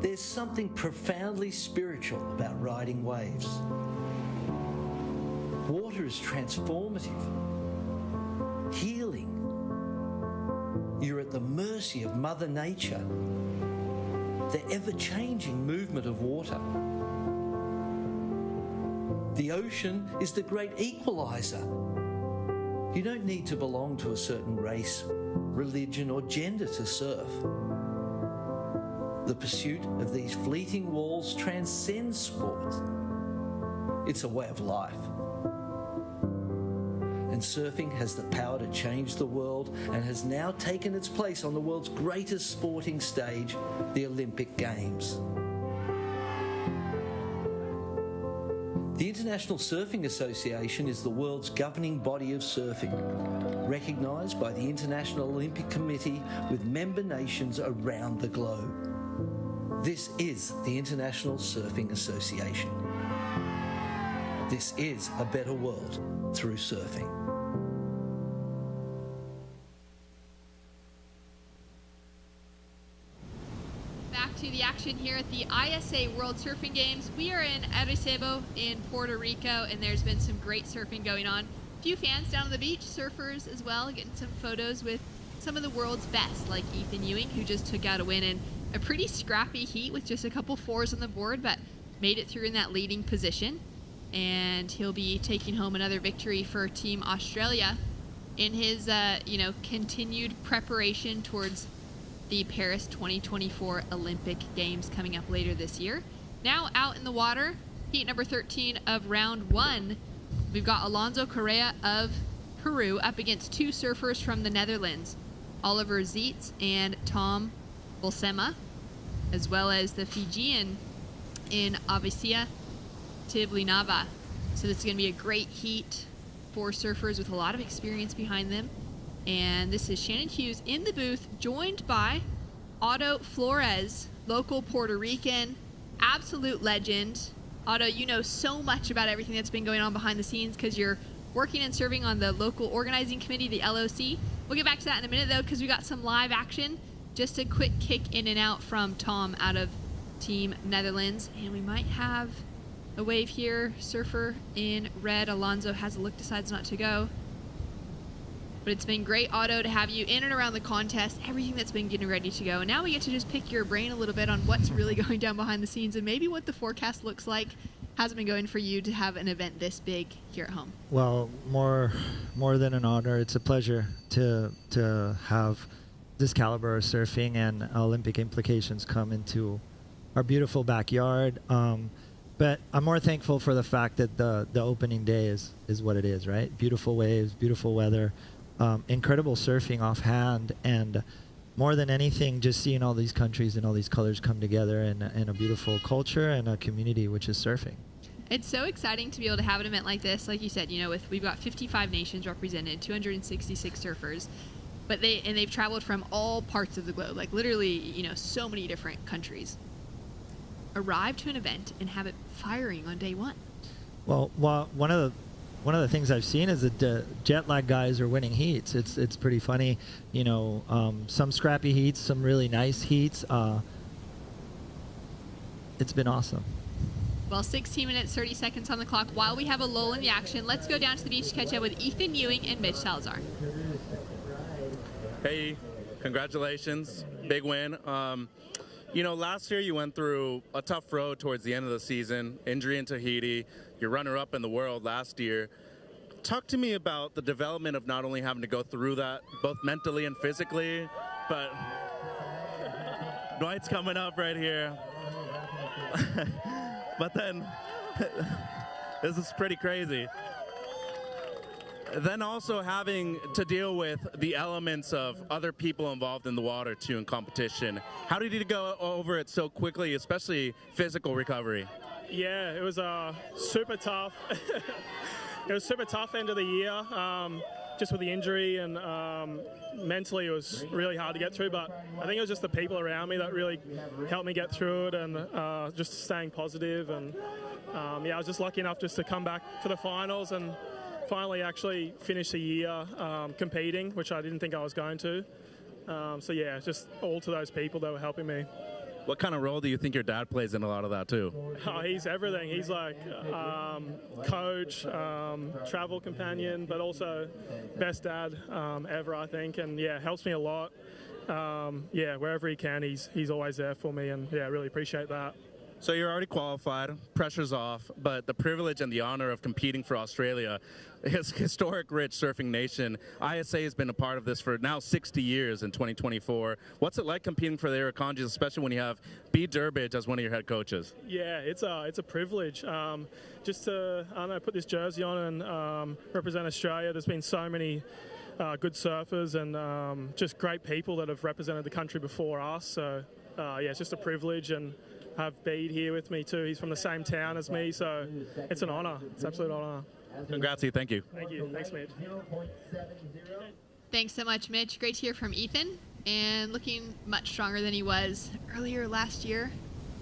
There's something profoundly spiritual about riding waves. Water is transformative, healing. You're at the mercy of Mother Nature, the ever-changing movement of water. The ocean is the great equalizer. You don't need to belong to a certain race, religion, or gender to surf. The pursuit of these fleeting walls transcends sport. It's a way of life. And surfing has the power to change the world and has now taken its place on the world's greatest sporting stage, the Olympic Games. The International Surfing Association is the world's governing body of surfing, recognised by the International Olympic Committee with member nations around the globe. This is the International Surfing Association. This is a better world through surfing. Back to the action here at the ISA World Surfing Games. We are in Arecibo in Puerto Rico, and there's been some great surfing going on. A few fans down on the beach, surfers as well, getting some photos with some of the world's best, like Ethan Ewing, who just took out a win in a pretty scrappy heat with just a couple fours on the board, but made it through in that leading position. And he'll be taking home another victory for Team Australia in his, continued preparation towards the Paris 2024 Olympic Games coming up later this year. Now out in the water, heat number 13 of round 1, we've got Alonso Correa of Peru up against two surfers from the Netherlands, Oliver Zietz and Tom Bolsema, as well as the Fijian in Avisia Tiblinava. So this is going to be a great heat for surfers with a lot of experience behind them. And this is Shannon Hughes in the booth, joined by Otto Flores, local Puerto Rican, absolute legend. Otto, you know so much about everything that's been going on behind the scenes because you're working and serving on the local organizing committee, the LOC. We'll get back to that in a minute, though, because we got some live action. Just a quick kick in and out from Tom out of Team Netherlands. And we might have a wave here. Surfer in red. Alonso has a look, decides not to go. But it's been great, Otto, to have you in and around the contest, everything that's been getting ready to go. And now we get to just pick your brain a little bit on what's really going down behind the scenes and maybe what the forecast looks like. How's it been going for you to have an event this big here at home? Well, more than an honor. It's a pleasure to have this caliber of surfing and Olympic implications come into our beautiful backyard. But I'm more thankful for the fact that the opening day is what it is, right? Beautiful waves, beautiful weather. Incredible surfing offhand, and more than anything, just seeing all these countries and all these colors come together in a beautiful culture and a community, which is surfing. It's so exciting to be able to have an event like this. Like you said, we've got 55 nations represented, 266 surfers, but they've traveled from all parts of the globe, like literally, so many different countries. Arrive to an event and have it firing on day one. Well, one of the things I've seen is that the jet lag guys are winning heats. It's pretty funny, some scrappy heats, some really nice heats. It's been awesome. Well, 16 minutes, 30 seconds on the clock. While we have a lull in the action, let's go down to the beach to catch up with Ethan Ewing and Mitch Salazar. Hey, congratulations. Big win. Last year you went through a tough road towards the end of the season, injury in Tahiti. You're runner-up in the world last year. Talk to me about the development of not only having to go through that, both mentally and physically, but Dwight's coming up right here. But then, this is pretty crazy. Then also having to deal with the elements of other people involved in the water too in competition. How did you go over it so quickly, especially physical recovery? Yeah, it was super tough. It was super tough end of the year, just with the injury, and mentally it was really hard to get through, but I think it was just the people around me that really helped me get through it, and just staying positive, and I was just lucky enough just to come back for the finals and finally actually finish the year competing, which I didn't think I was going to. Just all to those people that were helping me. What kind of role do you think your dad plays in a lot of that too? Oh, he's everything. He's like coach, travel companion, but also best dad ever, I think. And yeah, helps me a lot. Yeah, wherever he can, he's always there for me, and yeah, I really appreciate that. So you're already qualified, pressure's off, but the privilege and the honor of competing for Australia, his historic rich surfing nation, ISA has been a part of this for now 60 years in 2024. What's it like competing for the Irukandjis, especially when you have B. Durbridge as one of your head coaches? Yeah, it's a privilege. Just to, I don't know, put this jersey on and represent Australia. There's been so many good surfers and just great people that have represented the country before us. So yeah, it's just a privilege, and have Bede here with me too. He's from the same town as me, so it's an honour. It's an absolute honour. Congrats to you. Thank you. Thank you. Thanks, Mitch. Thanks so much, Mitch. Great to hear from Ethan, and looking much stronger than he was earlier last year,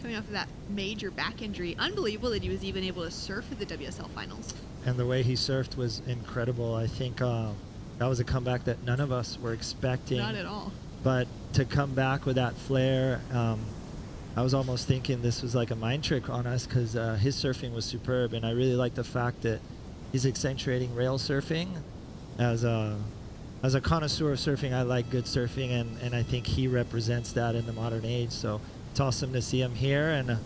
coming off of that major back injury. Unbelievable that he was even able to surf at the WSL finals. And the way he surfed was incredible. I think that was a comeback that none of us were expecting. Not at all. But to come back with that flair, I was almost thinking this was like a mind trick on us, because his surfing was superb, and I really like the fact that he's accentuating rail surfing. As a connoisseur of surfing, I like good surfing, and I think he represents that in the modern age. So it's awesome to see him here and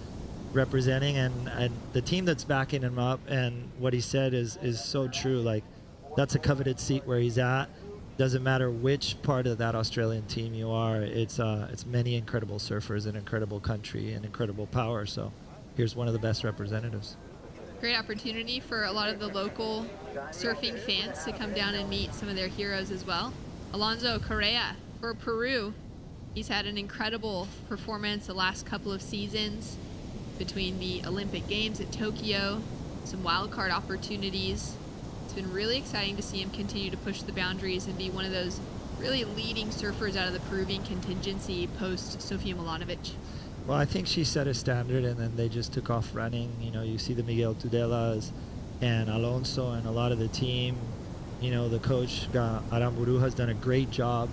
representing, and the team that's backing him up. And what he said is so true. Like, that's a coveted seat where he's at. Doesn't matter which part of that Australian team you are. It's many incredible surfers, an incredible country, and incredible power. So here's one of the best representatives. Great opportunity for a lot of the local surfing fans to come down and meet some of their heroes as well. Alonso Correa for Peru. He's had an incredible performance the last couple of seasons between the Olympic Games at Tokyo, some wildcard opportunities. It's been really exciting to see him continue to push the boundaries and be one of those really leading surfers out of the Peruvian contingency post Sofia Milanovic. Well, I think she set a standard, and then they just took off running. You know, you see the Miguel Tudelas and Alonso and a lot of the team. You know, the coach, Aramburu, has done a great job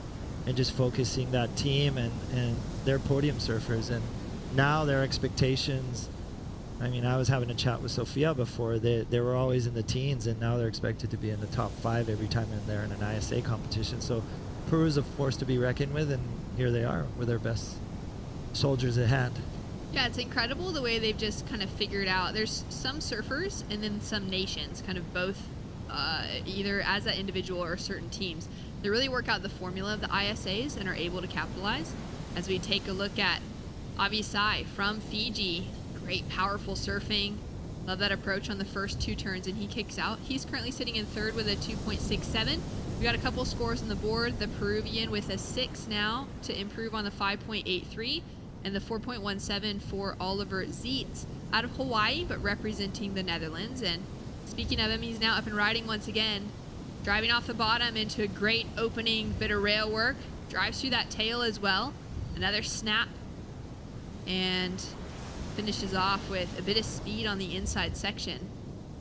in just focusing that team, and they're podium surfers. And now their expectations, I mean, I was having a chat with Sofia before. They were always in the teens, and now they're expected to be in the top 5 every time they're in an ISA competition. So Peru is a force to be reckoned with, and here they are with their best soldiers at hand. Yeah, it's incredible the way they've just kind of figured out. There's some surfers and then some nations, kind of both, either as an individual or certain teams. They really work out the formula of the ISAs and are able to capitalize. As we take a look at Avi Sai from Fiji, great, powerful surfing. Love that approach on the first 2 turns, and he kicks out. He's currently sitting in 3rd with a 2.67. We got a couple scores on the board. The Peruvian with a 6 now to improve on the 5.83, and the 4.17 for Oliver Zietz out of Hawaii, but representing the Netherlands. And speaking of him, he's now up and riding once again, driving off the bottom into a great opening bit of rail work. Drives through that tail as well. Another snap, and finishes off with a bit of speed on the inside section.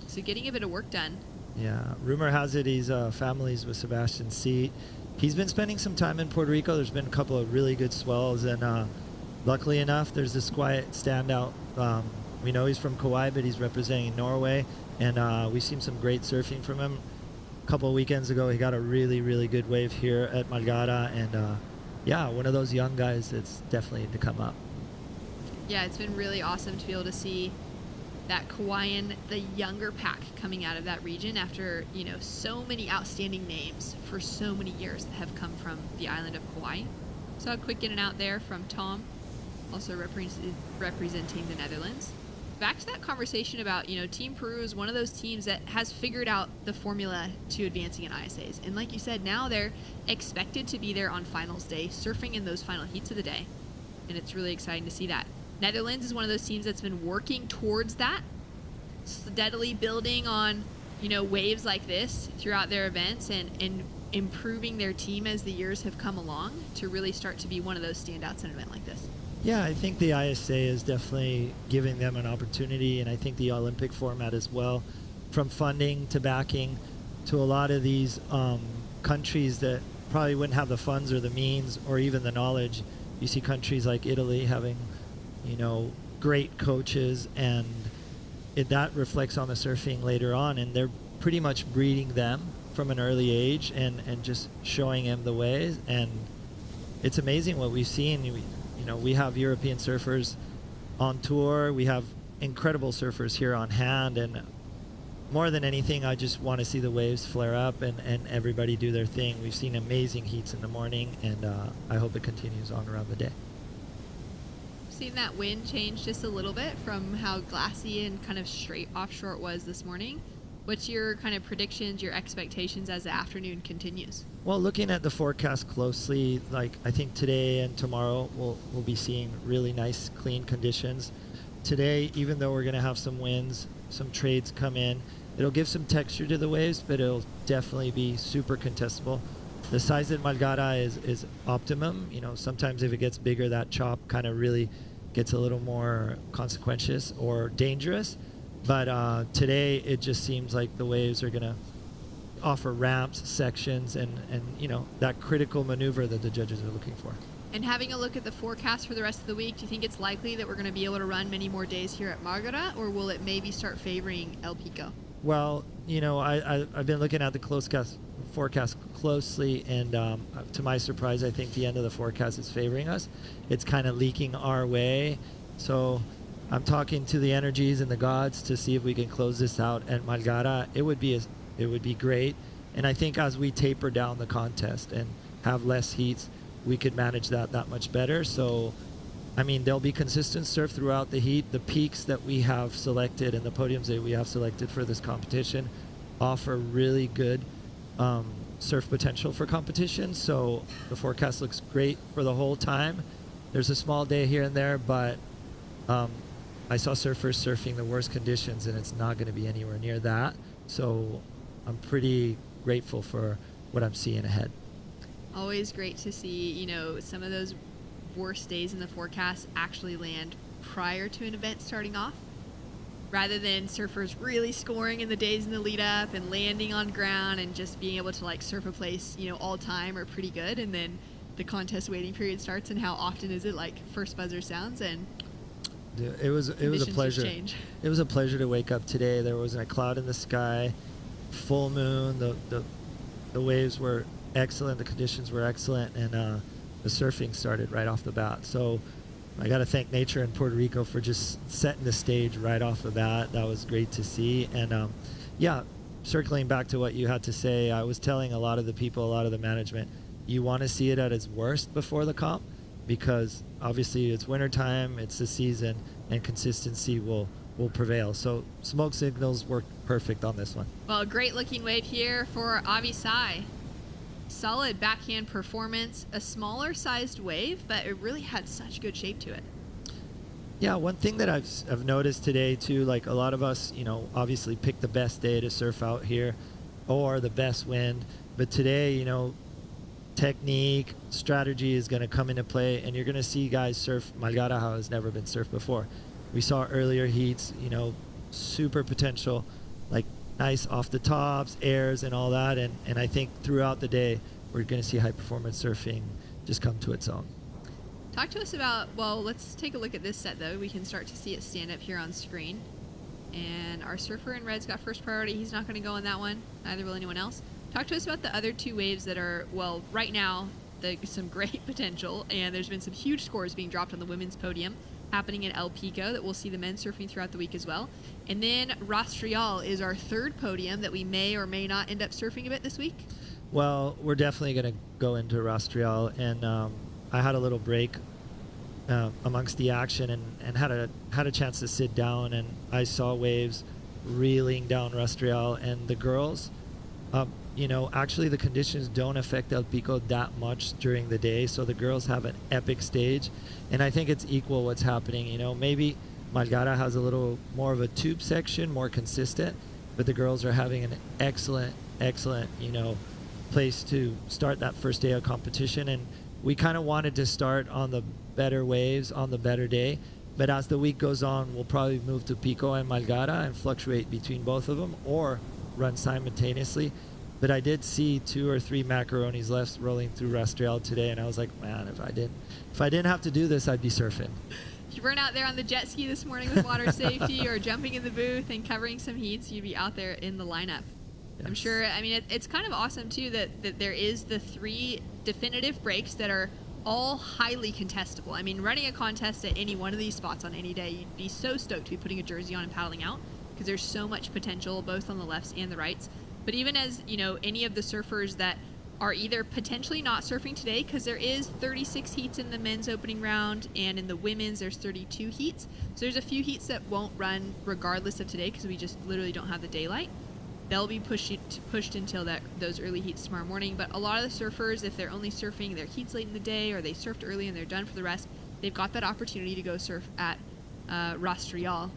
So getting a bit of work done. Yeah, rumor has it he's families with Sebastian Seat. He's been spending some time in Puerto Rico. There's been a couple of really good swells, and luckily enough, there's this quiet standout. We know he's from Kauai, but he's representing Norway, and we've seen some great surfing from him. A couple of weekends ago, he got a really, really good wave here at Margara, and yeah, one of those young guys that's definitely to come up. Yeah, it's been really awesome to be able to see that Kauaian, the younger pack coming out of that region after, you know, so many outstanding names for so many years that have come from the island of Kauai. So a quick in and out there from Tom, also representing the Netherlands. Back to that conversation about, you know, Team Peru is one of those teams that has figured out the formula to advancing in ISAs. And like you said, now they're expected to be there on finals day, surfing in those final heats of the day. And it's really exciting to see that. Netherlands is one of those teams that's been working towards that, steadily building on, you know, waves like this throughout their events, and improving their team as the years have come along to really start to be one of those standouts in an event like this. Yeah, I think the ISA is definitely giving them an opportunity, and I think the Olympic format as well, from funding to backing to a lot of these countries that probably wouldn't have the funds or the means or even the knowledge. You see countries like Italy having great coaches, and that reflects on the surfing later on, and they're pretty much breeding them from an early age and just showing them the ways. And it's amazing what we've seen. We have European surfers on tour. We have incredible surfers here on hand, and more than anything, I just want to see the waves flare up and everybody do their thing. We've seen amazing heats in the morning, and I hope it continues on around the day. Seen that wind change just a little bit from how glassy and kind of straight offshore it was this morning. What's your kind of predictions, your expectations as the afternoon continues? Well, looking at the forecast closely, I think today and tomorrow we'll be seeing really nice, clean conditions. Today, even though we're going to have some winds, some trades come in, it'll give some texture to the waves, but it'll definitely be super contestable. The size at Malgara is optimum. Sometimes if it gets bigger, that chop kind of really gets a little more consequentious or dangerous. But today, it just seems like the waves are going to offer ramps, sections, and that critical maneuver that the judges are looking for. And having a look at the forecast for the rest of the week, do you think it's likely that we're going to be able to run many more days here at Margara, or will it maybe start favoring El Pico? Well, I've been looking at the forecast closely, and to my surprise, I think the end of the forecast is favoring us. It's kind of leaking our way. So I'm talking to the energies and the gods to see if we can close this out at Malgara. It would be great. And I think as we taper down the contest and have less heats, we could manage that much better. So, there'll be consistent surf throughout the heat. The peaks that we have selected and the podiums that we have selected for this competition offer really good surf potential for competition. So the forecast looks great for the whole time. There's a small day here and there, but I saw surfers surfing the worst conditions, and it's not going to be anywhere near that. So I'm pretty grateful for what I'm seeing ahead. Always great to see, some of those worst days in the forecast actually land prior to an event starting off, rather than surfers really scoring in the days in the lead up and landing on ground and just being able to surf a place, all time or pretty good. And then the contest waiting period starts, and how often is it first buzzer sounds and it was a pleasure. It was a pleasure to wake up today. There wasn't a cloud in the sky, full moon, the waves were excellent, the conditions were excellent, and the surfing started right off the bat. So I got to thank nature in Puerto Rico for just setting the stage right off the bat. That was great to see. And circling back to what you had to say, I was telling a lot of the people, a lot of the management, you want to see it at its worst before the comp, because obviously it's wintertime, it's the season, and consistency will prevail. So smoke signals work perfect on this one. Well, a great looking wave here for Avisai. Solid backhand performance, a smaller sized wave, but it really had such good shape to it. Yeah, one thing that I've noticed today too, a lot of us, obviously pick the best day to surf out here or the best wind, but today, technique, strategy is going to come into play, and you're going to see guys surf Malgara how has never been surfed before. We saw earlier heats, super potential, nice off the tops, airs, and all that. And I think throughout the day, we're going to see high performance surfing just come to its own. Talk to us about, let's take a look at this set though. We can start to see it stand up here on screen. And our surfer in red's got first priority. He's not going to go on that one. Neither will anyone else. Talk to us about the other two waves that are, right now, some great potential. And there's been some huge scores being dropped on the women's podium happening in El Pico that we'll see the men surfing throughout the week as well. And then Rastrial is our third podium that we may or may not end up surfing a bit this week. Well, we're definitely going to go into Rastrial, and I had a little break amongst the action and had a chance to sit down, and I saw waves reeling down Rastrial, and the girls, actually the conditions don't affect El Pico that much during the day, so the girls have an epic stage, and I think it's equal what's happening. Maybe Malgara has a little more of a tube section, more consistent, but the girls are having an excellent, place to start that first day of competition, and we kind of wanted to start on the better waves on the better day, but as the week goes on, we'll probably move to Pico and Malgara and fluctuate between both of them or run simultaneously. But I did see 2 or 3 macaronis left rolling through Rastrial today, and I was like, man, if I didn't have to do this, I'd be surfing. If you weren't out there on the jet ski this morning with water safety or jumping in the booth and covering some heats, you'd be out there in the lineup. Yes. I'm sure, I mean, it's kind of awesome, too, that there is the 3 definitive breaks that are all highly contestable. I mean, running a contest at any one of these spots on any day, you'd be so stoked to be putting a jersey on and paddling out because there's so much potential both on the lefts and the rights. But even as, you know, any of the surfers that are either potentially not surfing today, because there is 36 heats in the men's opening round, and in the women's there's 32 heats. So there's a few heats that won't run regardless of today because we just literally don't have the daylight. They'll be pushed until those early heats tomorrow morning. But a lot of the surfers, if they're only surfing their heats late in the day or they surfed early and they're done for the rest, they've got that opportunity to go surf at Rastreal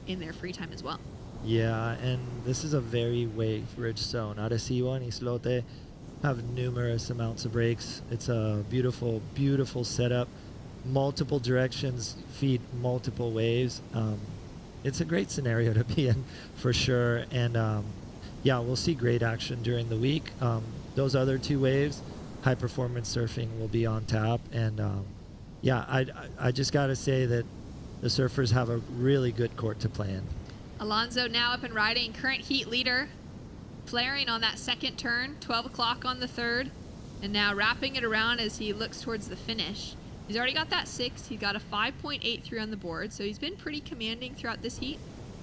in their free time as well. Yeah, and this is a very wave-rich zone. Arecibo and Islote have numerous amounts of breaks. It's a beautiful, beautiful setup. Multiple directions feed multiple waves. It's a great scenario to be in for sure. And yeah, we'll see great action during the week. Those other 2 waves, high performance surfing will be on tap. And yeah, I just got to say that the surfers have a really good court to play in. Alonso now up and riding, current heat leader, flaring on that second turn, 12 o'clock on the third, and now wrapping it around as he looks towards the finish. He's already got that 6. He's got a 5.83 on the board, so he's been pretty commanding throughout this heat.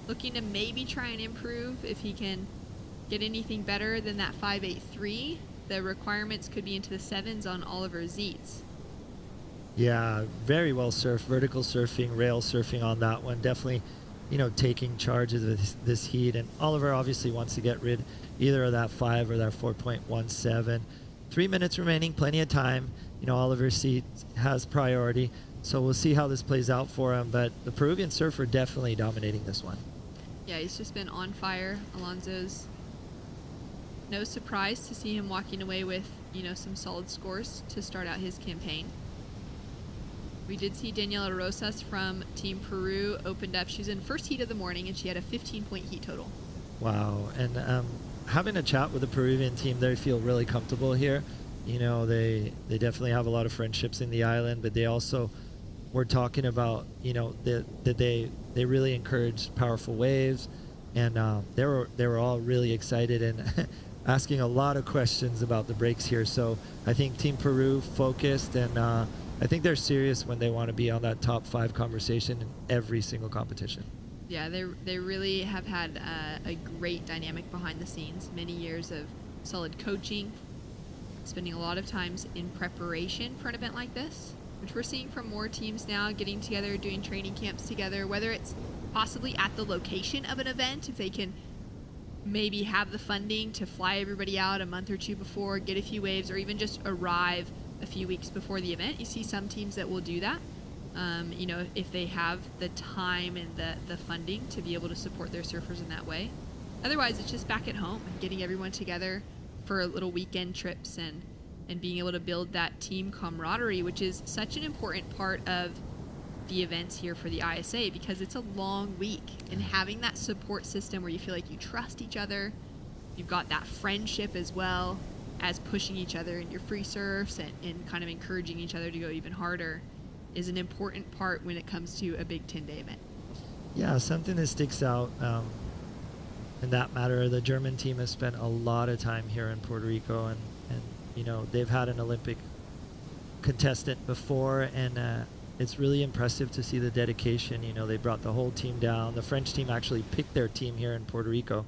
Looking to maybe try and improve if he can get anything better than that 5.83. The requirements could be into the 7s on Oliver Zeitz. Yeah, very well surfed. Vertical surfing, rail surfing on that one. Definitely, you know, taking charge of this heat. And Oliver obviously wants to get rid either of that 5 or that 4.17. 3 minutes remaining, plenty of time. You know, Oliver Zeitz has priority. So we'll see how this plays out for him. But the Peruvian surfer definitely dominating this one. Yeah, he's just been on fire. Alonso's no surprise to see him walking away with, you know, some solid scores to start out his campaign. We did see Daniela Rosas from Team Peru opened up. She was in first heat of the morning, and she had a 15-point heat total. Wow. And having a chat with the Peruvian team, they feel really comfortable here. You know, they definitely have a lot of friendships in the island, but they also were talking about, you know, that they really encourage powerful waves, and they were all really excited and asking a lot of questions about the breaks here. So I think Team Peru focused, and I think they're serious when they want to be on that top 5 conversation in every single competition. Yeah, they really have had a great dynamic behind the scenes. Many years of solid coaching, spending a lot of times in preparation for an event like this, which we're seeing from more teams now, getting together, doing training camps together, whether it's possibly at the location of an event, if they can maybe have the funding to fly everybody out a month or 2 before, get a few waves, or even just arrive a few weeks before the event. You see some teams that will do that, you know, if they have the time and the funding to be able to support their surfers in that way. Otherwise, it's just back at home and getting everyone together for little weekend trips and being able to build that team camaraderie, which is such an important part of the events here for the ISA, because it's a long week, and having that support system where you feel like you trust each other, you've got that friendship as well as pushing each other in your free surfs and kind of encouraging each other to go even harder, is an important part when it comes to a big 10-day event. Yeah, something that sticks out in that matter, the German team has spent a lot of time here in Puerto Rico, and you know, they've had an Olympic contestant before, and it's really impressive to see the dedication. You know, they brought the whole team down. The French team actually picked their team here in Puerto Rico.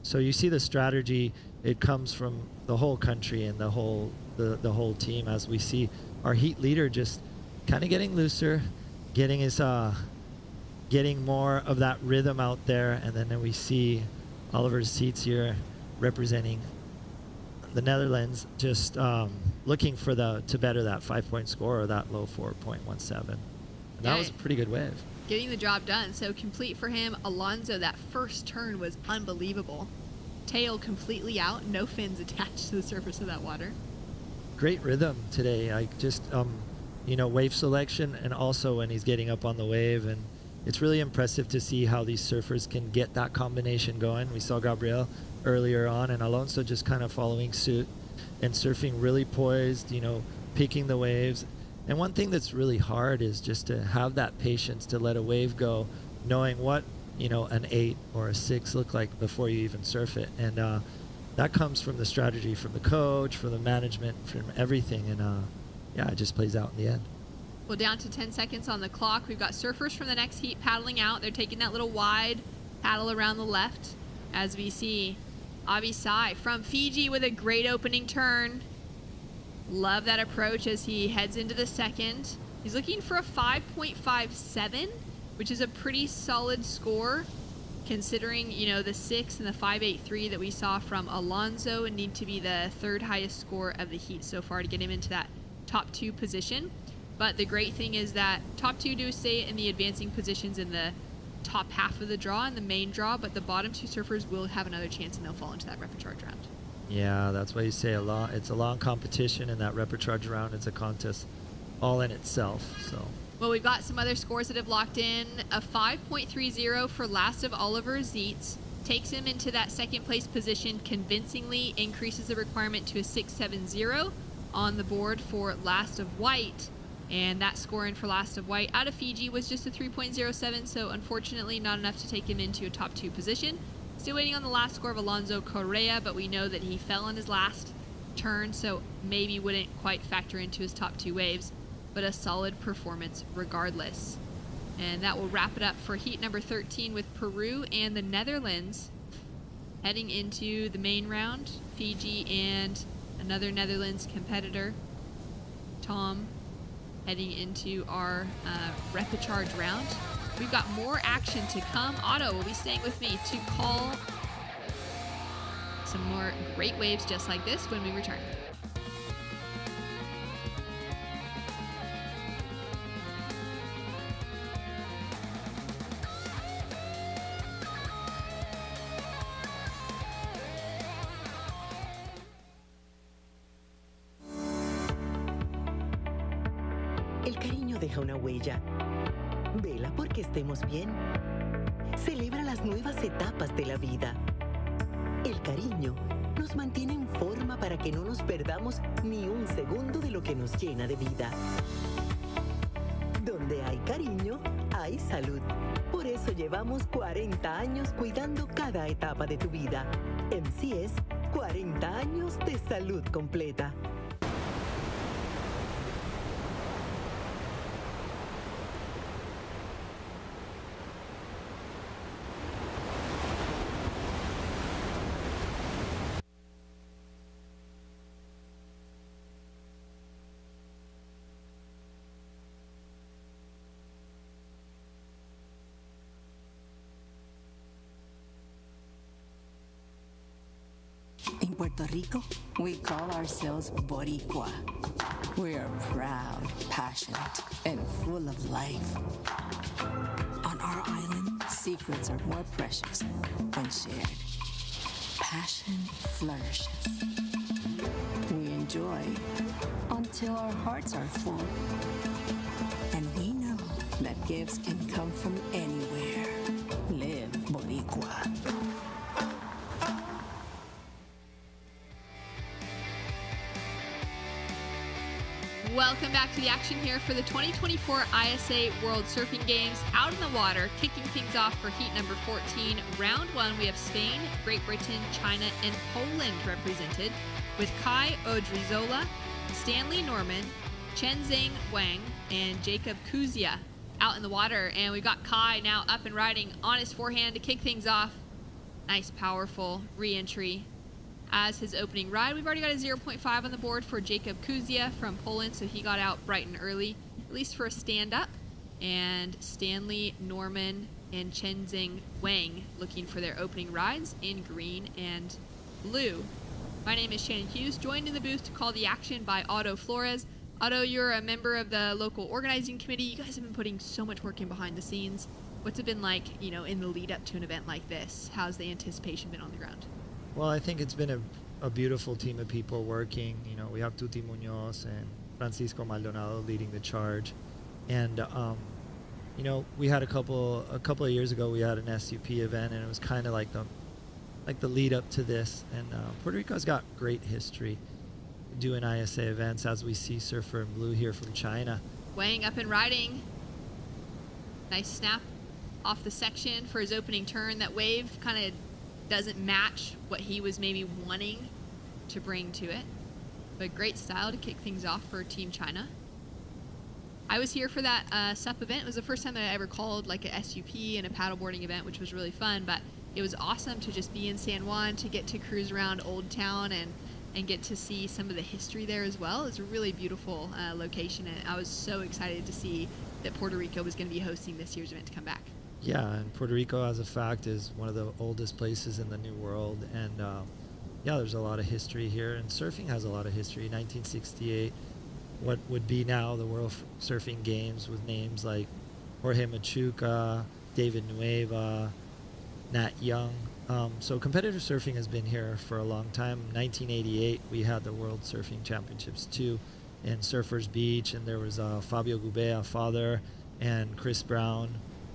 So you see the strategy, it comes from the whole country and the whole team, as we see our heat leader just kind of getting looser, getting his getting more of that rhythm out there, and then we see Oliver Zeitz here representing the Netherlands, just looking for to better that 5-point score or that low 4.17. And that was a pretty good wave. Getting the job done. So complete for him. Alonso, that first turn was unbelievable. Tail completely out, no fins attached to the surface of that water. Great rhythm today. Like just, you know, wave selection, and also when he's getting up on the wave. And it's really impressive to see how these surfers can get that combination going. We saw Gabriel earlier on, and Alonso just kind of following suit and surfing really poised, you know, picking the waves. And one thing that's really hard is just to have that patience to let a wave go, knowing what, you know, an 8 or a 6 look like before you even surf it. And that comes from the strategy from the coach, from the management, from everything. And yeah, it just plays out in the end. Well, down to 10 seconds on the clock. We've got surfers from the next heat paddling out. They're taking that little wide paddle around the left as we see Avisai from Fiji with a great opening turn. Love that approach as he heads into the second. He's looking for a 5.57, which is a pretty solid score considering, you know, the 6 and the 5.83 that we saw from Alonso and need to be the third highest score of the heat so far to get him into that top 2 position. But the great thing is that top 2 do stay in the advancing positions in the top half of the draw and the main draw, but the bottom 2 surfers will have another chance and they'll fall into that repecharge round. Yeah, that's why you say it's a long competition, and that repecharge round, it's a contest all in itself. So. Well, we've got some other scores that have locked in. A 5.30 for Last of Oliver Zeitz takes him into that second place position convincingly, increases the requirement to a 6.70 on the board for Last of White. And that scoring for Last of White out of Fiji was just a 3.07, so unfortunately not enough to take him into a top 2 position. Still waiting on the last score of Alonso Correa, but we know that he fell on his last turn, so maybe wouldn't quite factor into his top 2 waves, but a solid performance regardless. And that will wrap it up for heat number 13 with Peru and the Netherlands heading into the main round. Fiji and another Netherlands competitor, Tom, heading into our repecharge round. We've got more action to come. Otto will be staying with me to call some more great waves just like this when we return. El cariño deja una huella. Vela porque estemos bien. Celebra las nuevas etapas de la vida. El cariño nos mantiene en forma para que no nos perdamos ni un segundo de lo que nos llena de vida. Donde hay cariño, hay salud. Por eso llevamos 40 años cuidando cada etapa de tu vida. MCS, 40 años de salud completa. In Puerto Rico, we call ourselves Boricua. We are proud, passionate, and full of life. On our island, secrets are more precious when shared. Passion flourishes. We enjoy until our hearts are full. And we know that gifts can come from anywhere. Live Boricua. Welcome back to the action here for the 2024 ISA World Surfing Games. Out in the water, kicking things off for heat number 14. Round 1, we have Spain, Great Britain, China, and Poland represented, with Kai Odrizola, Stanley Norman, Chenzeng Wang, and Jacob Kuzia out in the water. And we've got Kai now up and riding on his forehand to kick things off. Nice, powerful re-entry as his opening ride. We've already got a 0.5 on the board for Jacob Kuzia from Poland, so he got out bright and early, at least for a stand-up. And Stanley Norman and Chenzeng Wang looking for their opening rides in green and blue. My name is Shannon Hughes, joined in the booth to call the action by Otto Flores. Otto, you're a member of the local organizing committee. You guys have been putting so much work in behind the scenes. What's it been like, you know, in the lead up to an event like this? How's the anticipation been on the ground? Well, I think it's been a beautiful team of people working. You know, we have Tuti Munoz and Francisco Maldonado leading the charge. And, you know, we had a couple of years ago, we had an SUP event, and it was kind of like the lead up to this. And Puerto Rico's got great history. doing ISA events, as we see Surfer in Blue here from China. Weighing up and riding. Nice snap off the section for his opening turn. That wave kind of doesn't match what he was maybe wanting to bring to it. But great style to kick things off for Team China. I was here for that SUP event. It was the first time that I ever called like a SUP and a paddleboarding event, which was really fun. But it was awesome to just be in San Juan, to get to cruise around Old Town and get to see some of the history there as well. It's a really beautiful location, and I was so excited to see that Puerto Rico was going to be hosting this year's event to come back. Yeah, and Puerto Rico, as a fact, is one of the oldest places in the New World, and yeah, there's a lot of history here, and surfing has a lot of history. 1968, what would be now the World Surfing Games, with names like Jorge Machuca, David Nueva, Nat Young. So competitive surfing has been here for a long time. 1988, we had the World Surfing Championships too in Surfers Beach, and there was Fabio Gubea, father, and Chris Brown,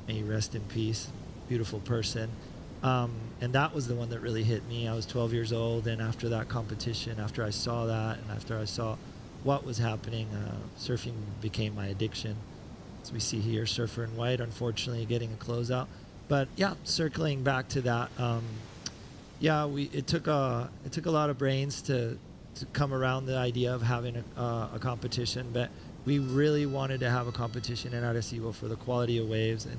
may he rest in peace, beautiful person. And that was the one that really hit me. I was 12 years old, and after that competition, after I saw that, and after I saw what was happening, surfing became my addiction. As we see here, Surfer in White, unfortunately, getting a closeout. But yeah, circling back to that, yeah, it took a lot of brains to come around the idea of having a competition, but we really wanted to have a competition in Arecibo for the quality of waves and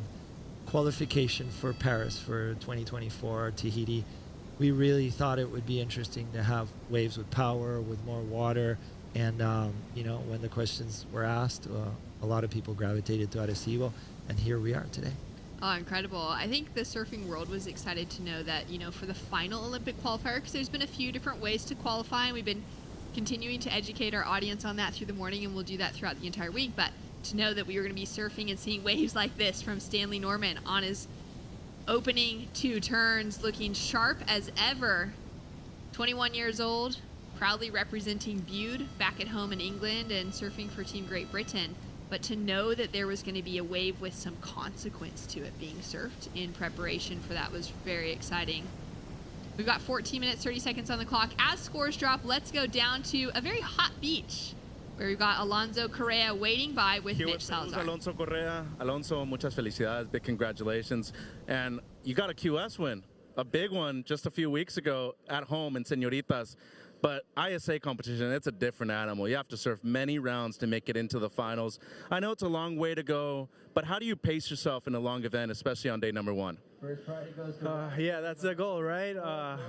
qualification for Paris for 2024, Tahiti. We really thought it would be interesting to have waves with power, with more water, and you know, when the questions were asked, a lot of people gravitated to Arecibo, and here we are today. Oh, incredible. I think the surfing world was excited to know that, you know, for the final Olympic qualifier, because there's been a few different ways to qualify, and we've been continuing to educate our audience on that through the morning, and we'll do that throughout the entire week. But to know that we were going to be surfing and seeing waves like this from Stanley Norman on his opening two turns, looking sharp as ever. 21 years old, proudly representing Bude back at home in England and surfing for Team Great Britain. But to know that there was going to be a wave with some consequence to it being surfed in preparation for that was very exciting. We've got 14 minutes, 30 seconds on the clock. As scores drop, let's go down to a very hot beach where we've got Alonso Correa waiting by with Here Mitch with Salazar. Alonso Correa. Alonso, muchas felicidades, big congratulations. And you got a QS win, a big one just a few weeks ago at home in Señoritas. But ISA competition, it's a different animal. You have to surf many rounds to make it into the finals. I know it's a long way to go, but how do you pace yourself in a long event, especially on day number one? Yeah, that's the goal, right?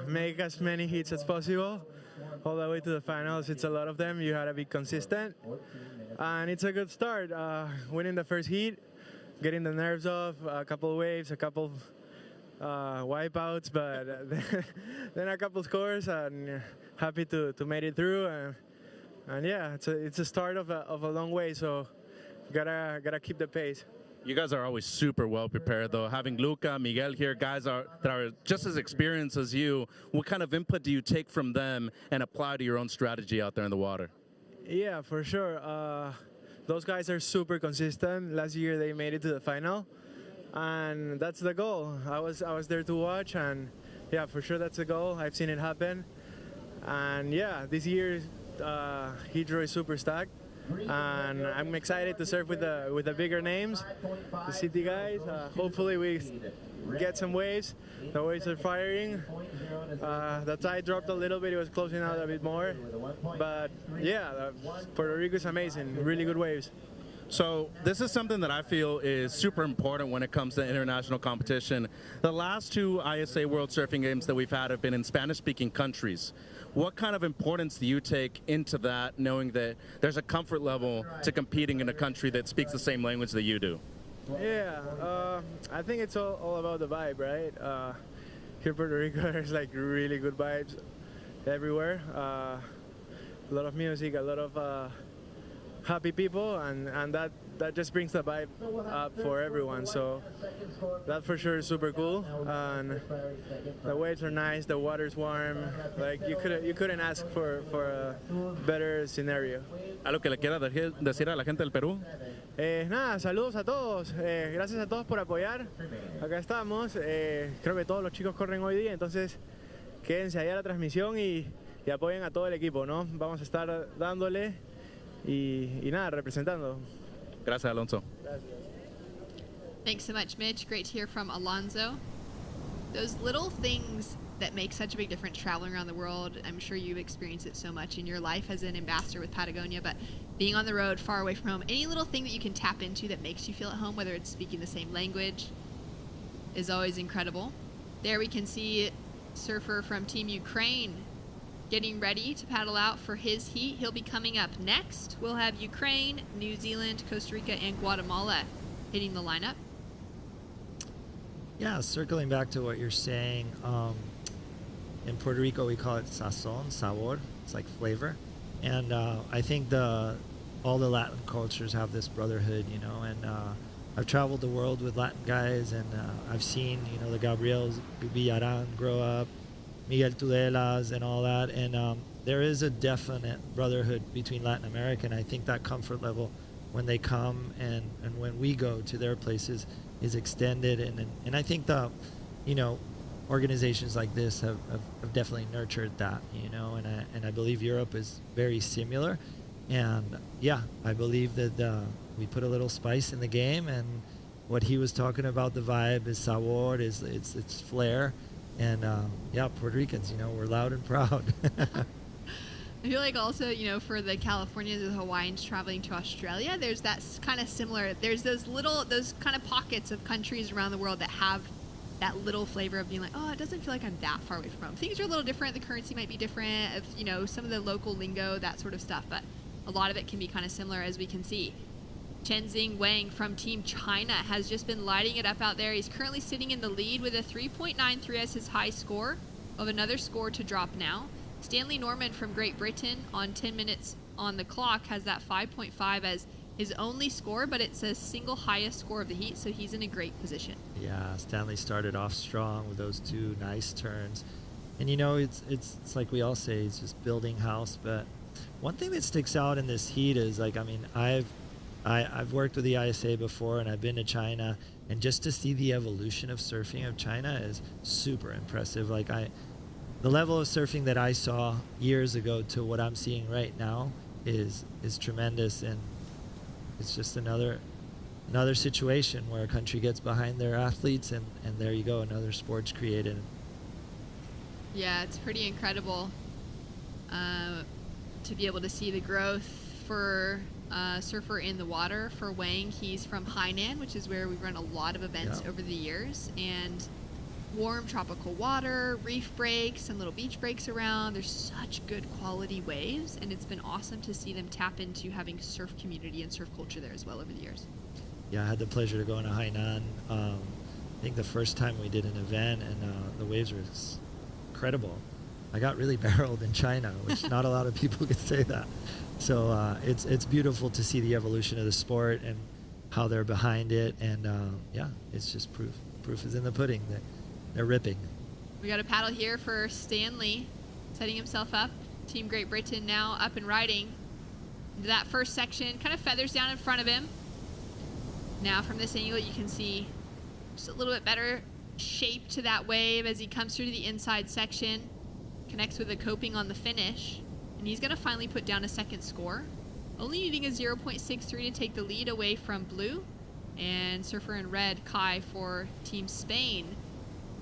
Make as many hits as possible all the way to the finals. It's a lot of them. You have to be consistent. And it's a good start. Winning the first heat, getting the nerves off, a couple of waves, a couple wipeouts, but then a couple scores, and happy to made it through. And yeah, it's a start of a long way, so gotta keep the pace. You guys are always super well prepared, though. Having Luca, Miguel here, guys that are just as experienced as you, what kind of input do you take from them and apply to your own strategy out there in the water? Yeah, for sure. Those guys are super consistent. Last year they made it to the final, and that's the goal. I was there to watch, and yeah, for sure that's the goal. I've seen it happen, and yeah, this year Hydro is super stacked. And I'm excited to surf with the bigger names, the city guys. Hopefully we get some waves. The waves are firing. The tide dropped a little bit. It was closing out a bit more. But yeah, Puerto Rico is amazing. Really good waves. So this is something that I feel is super important when it comes to international competition. The last two ISA World Surfing Games that we've had have been in Spanish-speaking countries. What kind of importance do you take into that, knowing that there's a comfort level to competing in a country that speaks the same language that you do? Yeah, I think it's all about the vibe, right? Here in Puerto Rico, there's like really good vibes everywhere. A lot of music, a lot of happy people, and that just brings the vibe up for everyone. So that for sure is super cool. And the waves are nice, the water's warm. Like you couldn't ask for a better scenario. ¿Algo que le quiera decir a la gente del Perú? Nada, saludos a todos. Gracias a todos por apoyar. Acá estamos. Creo que todos los chicos corren hoy día, entonces quédense ahí a la transmisión y y apoyen a todo el equipo, ¿no? Vamos a estar dándole y nada, representando. Gracias, Alonso. Gracias. Thanks so much, Mitch. Great to hear from Alonso. Those little things that make such a big difference traveling around the world. I'm sure you've experienced it so much in your life as an ambassador with Patagonia, but being on the road far away from home, any little thing that you can tap into that makes you feel at home, whether it's speaking the same language, is always incredible. There we can see surfer from Team Ukraine getting ready to paddle out for his heat. He'll be coming up next. We'll have Ukraine, New Zealand, Costa Rica, and Guatemala hitting the lineup. Yeah, circling back to what you're saying, in Puerto Rico we call it sazon, sabor. It's like flavor, and I think all the Latin cultures have this brotherhood, you know. And I've traveled the world with Latin guys, and I've seen, you know, the Gabriels Villaran grow up, Miguel Tudelas, and all that. And there is a definite brotherhood between Latin America, and I think that comfort level when they come and when we go to their places is extended. And I think you know, organizations like this have definitely nurtured that, you know, and I believe Europe is very similar. And yeah, I believe that we put a little spice in the game, and what he was talking about, the vibe is sabor, it's flair. And yeah, Puerto Ricans, you know, we're loud and proud. I feel like also, you know, for the Californians or the Hawaiians traveling to Australia, there's that kind of similar, there's those kind of pockets of countries around the world that have that little flavor of being like, oh, it doesn't feel like I'm that far away from home. Things are a little different. The currency might be different, of, you know, some of the local lingo, that sort of stuff. But a lot of it can be kind of similar, as we can see. Chenzing Wang from Team China has just been lighting it up out there. He's currently sitting in the lead with a 3.93 as his high score, of another score to drop now. Stanley Norman from Great Britain on 10 minutes on the clock has that 5.5 as his only score, but it's a single highest score of the heat, so he's in a great position. Yeah, Stanley started off strong with those two nice turns. And you know, it's like we all say, it's just building house. But one thing that sticks out in this heat is, like, I mean, I've worked with the ISA before, and I've been to China, and just to see the evolution of surfing of China is super impressive. Like, the level of surfing that I saw years ago to what I'm seeing right now is tremendous. And it's just another situation where a country gets behind their athletes, and there you go, another sport's created. Yeah, it's pretty incredible to be able to see the growth for surfer in the water. For Wang, he's from Hainan, which is where we run a lot of events over the years, and warm tropical water, reef breaks, and little beach breaks around. There's such good quality waves, and it's been awesome to see them tap into having surf community and surf culture there as well over the years. Yeah, I had the pleasure to go into Hainan. I think the first time we did an event, and the waves were incredible. I got really barreled in China, which not a lot of people could say that. So it's beautiful to see the evolution of the sport and how they're behind it. And yeah, it's just proof. Proof is in the pudding that they're ripping. We got a paddle here for Stanley, setting himself up. Team Great Britain now up and riding into that first section. Kind of feathers down in front of him. Now from this angle you can see just a little bit better shape to that wave as he comes through to the inside section. Connects with a coping on the finish. And he's going to finally put down a second score. Only needing a 0.63 to take the lead away from blue. And surfer in red, Kai, for Team Spain.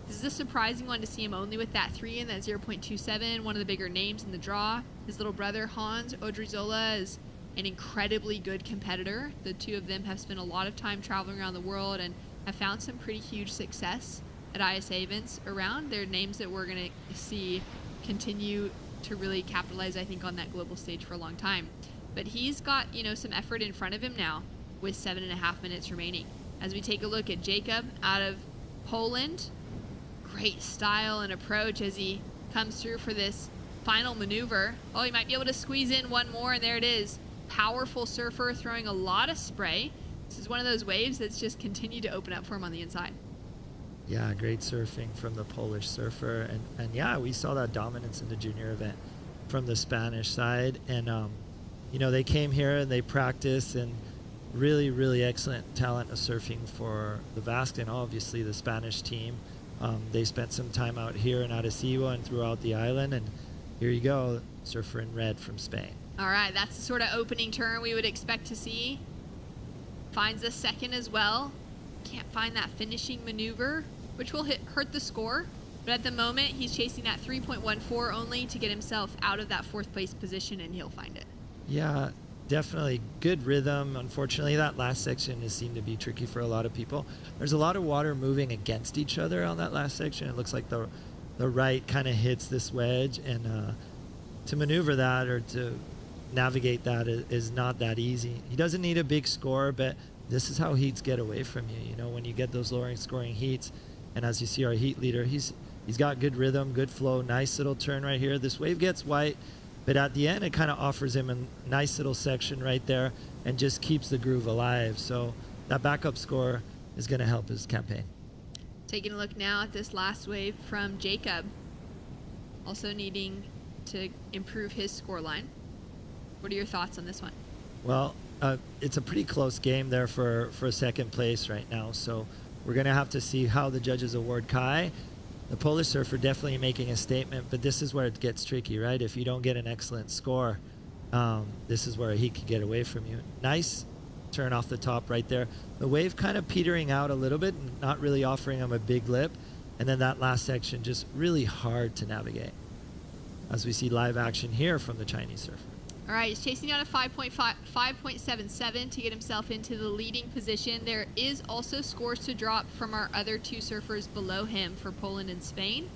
This is a surprising one to see him only with that 3 and that 0.27, one of the bigger names in the draw. His little brother, Hans Odrizola, is an incredibly good competitor. The two of them have spent a lot of time traveling around the world and have found some pretty huge success at ISA events around. They're names that we're going to see continue to really capitalize, I think, on that global stage for a long time. But he's got, you know, some effort in front of him now with 7.5 minutes remaining. As we take a look at Jacob out of Poland, great style and approach as he comes through for this final maneuver. Oh, he might be able to squeeze in one more, and there it is. Powerful surfer throwing a lot of spray. This is one of those waves that's just continued to open up for him on the inside. Yeah, great surfing from the Polish surfer. And yeah, we saw that dominance in the junior event from the Spanish side. And, you know, they came here and they practiced, and really, really excellent talent of surfing for the Basque and obviously the Spanish team. They spent some time out here in Arecibo and throughout the island. And here you go, surfer in red from Spain. All right, that's the sort of opening turn we would expect to see. Finds the second as well. Can't find that finishing maneuver, which will hurt the score. But at the moment, he's chasing that 3.14 only to get himself out of that 4th place position, and he'll find it. Yeah, definitely good rhythm. Unfortunately, that last section has seemed to be tricky for a lot of people. There's a lot of water moving against each other on that last section. It looks like the right kind of hits this wedge, and to maneuver that or to navigate that is not that easy. He doesn't need a big score, but this is how heats get away from you. You know, when you get those lowering scoring heats, and as you see our heat leader, he's got good rhythm, good flow, nice little turn right here. This wave gets white, but at the end it kind of offers him a nice little section right there and just keeps the groove alive. So that backup score is going to help his campaign. Taking a look now at this last wave from Jacob, also needing to improve his score line. What are your thoughts on this one? Well, it's a pretty close game there for second place right now, so we're going to have to see how the judges award Kai. The Polish surfer definitely making a statement, but this is where it gets tricky, right? If you don't get an excellent score, this is where he could get away from you. Nice turn off the top right there. The wave kind of petering out a little bit and not really offering him a big lip, and then that last section just really hard to navigate, as we see live action here from the Chinese surfer. All right, he's chasing down a 5.77 to get himself into the leading position. There is also scores to drop from our other 2 surfers below him for Poland and Spain.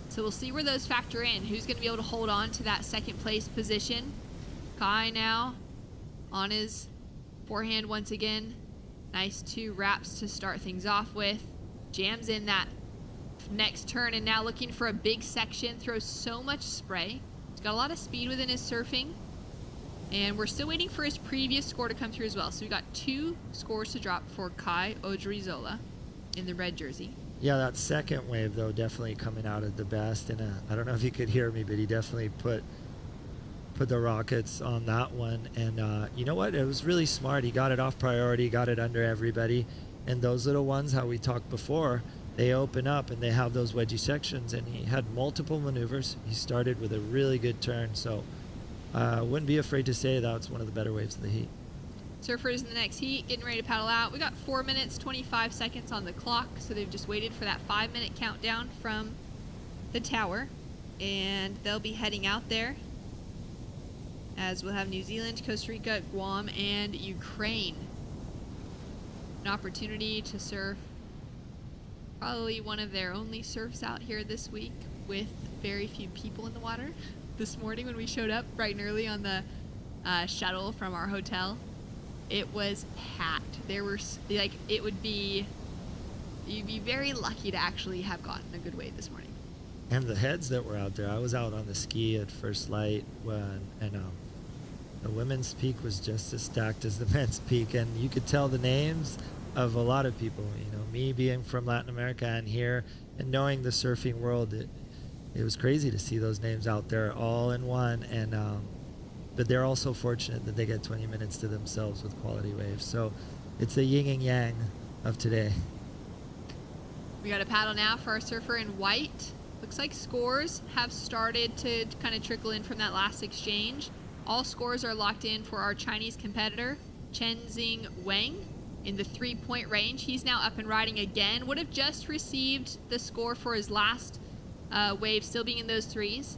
So we'll see where those factor in. Who's going to be able to hold on to that second place position? Kai now on his forehand once again. Nice 2 wraps to start things off with. Jams in that next turn and now looking for a big section. Throws so much spray. He's got a lot of speed within his surfing. And we're still waiting for his previous score to come through as well. So we got 2 scores to drop for Kai Odriozola in the red jersey. Yeah, that second wave, though, definitely coming out at the best. And I don't know if you could hear me, but he definitely put the rockets on that one. And you know what? It was really smart. He got it off priority, got it under everybody. And those little ones, how we talked before, they open up and they have those wedgie sections. And he had multiple maneuvers. He started with a really good turn. So wouldn't be afraid to say that it's one of the better waves of the heat. Surfers in the next heat getting ready to paddle out. We got 4 minutes 25 seconds on the clock, so they've just waited for that 5-minute countdown from the tower, and they'll be heading out there, as we'll have New Zealand, Costa Rica, Guam, and Ukraine. An opportunity to surf probably one of their only surfs out here this week, with very few people in the water. This morning when we showed up bright and early on the shuttle from our hotel, it was packed. There were like, you'd be very lucky to actually have gotten a good wave this morning. And the heads that were out there, I was out on the ski at first light and the women's peak was just as stacked as the men's peak, and you could tell the names of a lot of people. You know, me being from Latin America and here and knowing the surfing world, it was crazy to see those names out there all in one. And but they're also fortunate that they get 20 minutes to themselves with quality waves. So it's the yin and yang of today. We got a paddle now for our surfer in white. Looks like scores have started to kind of trickle in from that last exchange. All scores are locked in for our Chinese competitor, Chenzing Wang, in the 3-point range. He's now up and riding again. Would have just received the score for his last wave, still being in those 3s. He's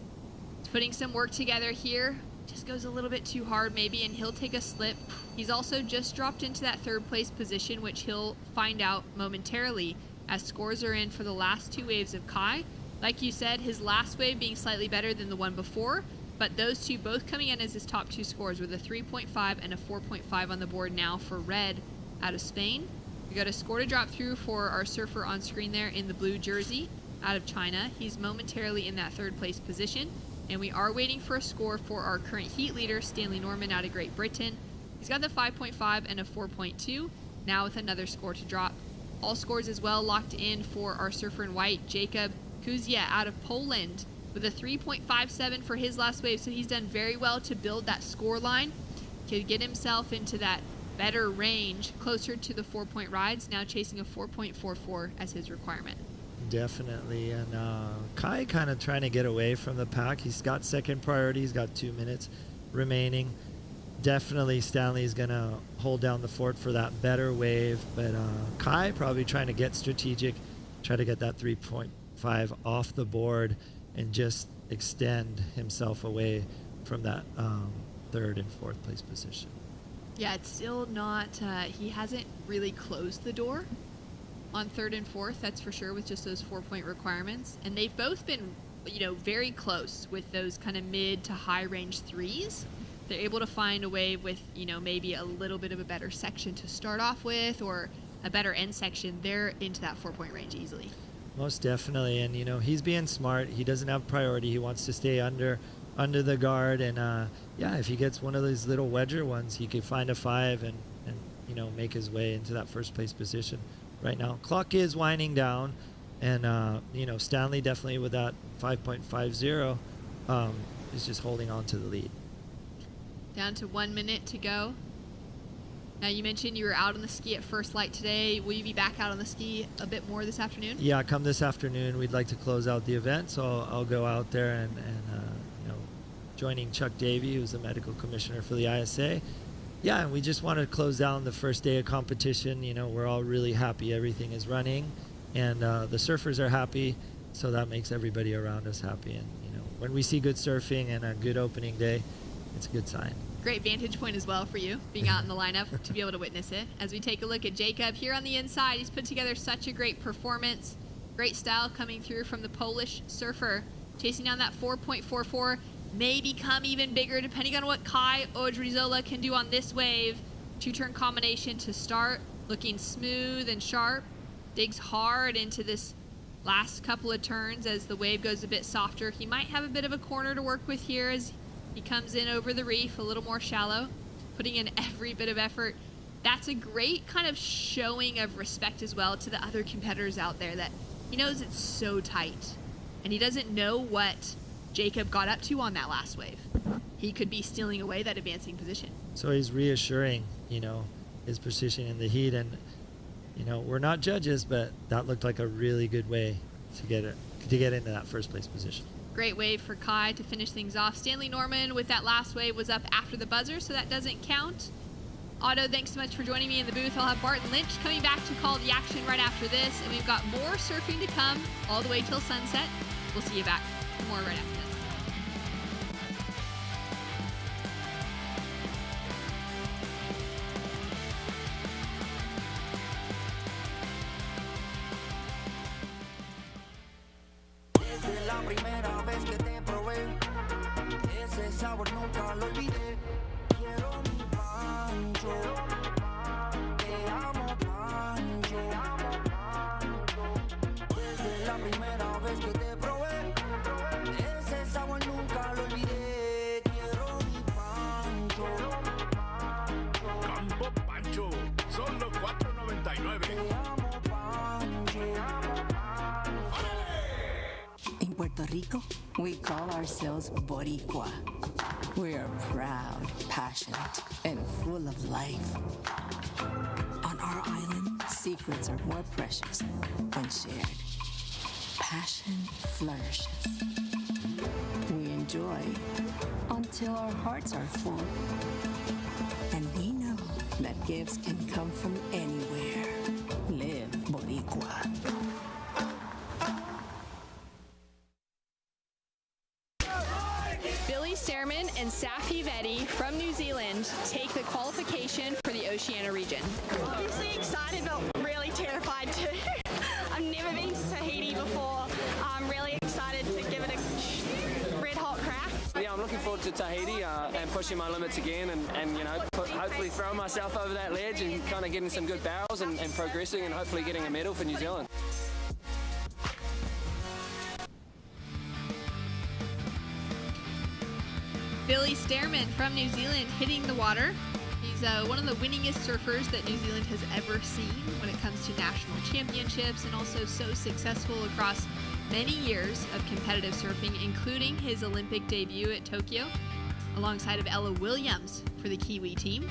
putting some work together here. Just goes a little bit too hard maybe, and he'll take a slip. He's also just dropped into that 3rd place position, which he'll find out momentarily as scores are in for the last 2 waves of Kai. Like you said, his last wave being slightly better than the one before, but those 2 both coming in as his top 2 scores, with a 3.5 and a 4.5 on the board now for red out of Spain. We got a score to drop through for our surfer on screen there in the blue jersey out of China. He's momentarily in that 3rd place position. And we are waiting for a score for our current heat leader, Stanley Norman, out of Great Britain. He's got the 5.5 and a 4.2, now with another score to drop. All scores as well locked in for our surfer in white, Jacob Kuzia out of Poland, with a 3.57 for his last wave. So he's done very well to build that score line, to get himself into that better range, closer to the 4-point rides, now chasing a 4.44 as his requirement. Definitely. And Kai kind of trying to get away from the pack. He's got second priority. He's got 2 minutes remaining. Definitely Stanley's going to hold down the fort for that better wave. But Kai probably trying to get strategic, try to get that 3.5 off the board and just extend himself away from that third and fourth place position. Yeah, it's still not, he hasn't really closed the door on third and fourth, that's for sure, with just those 4-point requirements. And they've both been, very close with those kind of mid to high range threes. They're able to find a wave with, maybe a little bit of a better section to start off with or a better end section. They're into that 4-point range easily. Most definitely. And, he's being smart. He doesn't have priority. He wants to stay under the guard. And, if he gets one of those little wedger ones, he could find a 5 and make his way into that first place position right now. Clock is winding down. And, Stanley definitely with that 5.50 is just holding on to the lead. Down to 1 minute to go. Now, you mentioned you were out on the ski at first light today. Will you be back out on the ski a bit more this afternoon? Yeah, come this afternoon. We'd like to close out the event, so I'll go out there and joining Chuck Davey, who's the medical commissioner for the ISA. Yeah, and we just want to close down the first day of competition. We're all really happy everything is running, and the surfers are happy, so that makes everybody around us happy. And when we see good surfing and a good opening day, it's a good sign. Great vantage point as well for you, being out in the lineup to be able to witness it. As we take a look at Jacob here on the inside, he's put together such a great performance. Great style coming through from the Polish surfer. Chasing down that 4.44, may become even bigger depending on what Kai Odrizola can do on this wave. 2-turn combination to start, looking smooth and sharp. Digs hard into this last couple of turns as the wave goes a bit softer. He might have a bit of a corner to work with here as he comes in over the reef, a little more shallow, putting in every bit of effort. That's a great kind of showing of respect as well to the other competitors out there, that he knows it's so tight and he doesn't know what Jacob got up to on that last wave. He could be stealing away that advancing position. So he's reassuring, his position in the heat. And, we're not judges, but that looked like a really good way to get into that first place position. Great wave for Kai to finish things off. Stanley Norman with that last wave was up after the buzzer, so that doesn't count. Otto, thanks so much for joining me in the booth. I'll have Barton Lynch coming back to call the action right after this, and we've got more surfing to come all the way till sunset. We'll see you back for more right after this. La primera vez que te probé, ese sabor nunca lo olvidé. Quiero mi pancho, te amo pancho. Desde la primera vez que te probé, ese sabor nunca lo olvidé. Quiero mi pancho. Campo Pancho, solo $4.99. Te amo pancho. In Puerto Rico, we call ourselves Boricua. We are proud, passionate, and full of life. On our island, secrets are more precious when shared. Passion flourishes. We enjoy until our hearts are full. And we know that gifts can come from anywhere. Live Boricua. Billy Stearman and Safi Vetti from New Zealand take the qualification for the Oceania region. Obviously excited, but really terrified too. I've never been to Tahiti before. I'm really excited to give it a red hot crack. Yeah, I'm looking forward to Tahiti and pushing my limits again and hopefully throwing myself over that ledge and kind of getting some good barrels and progressing and hopefully getting a medal for New Zealand. Billy Stearman from New Zealand hitting the water. He's one of the winningest surfers that New Zealand has ever seen when it comes to national championships, and also so successful across many years of competitive surfing, including his Olympic debut at Tokyo, alongside of Ella Williams for the Kiwi team.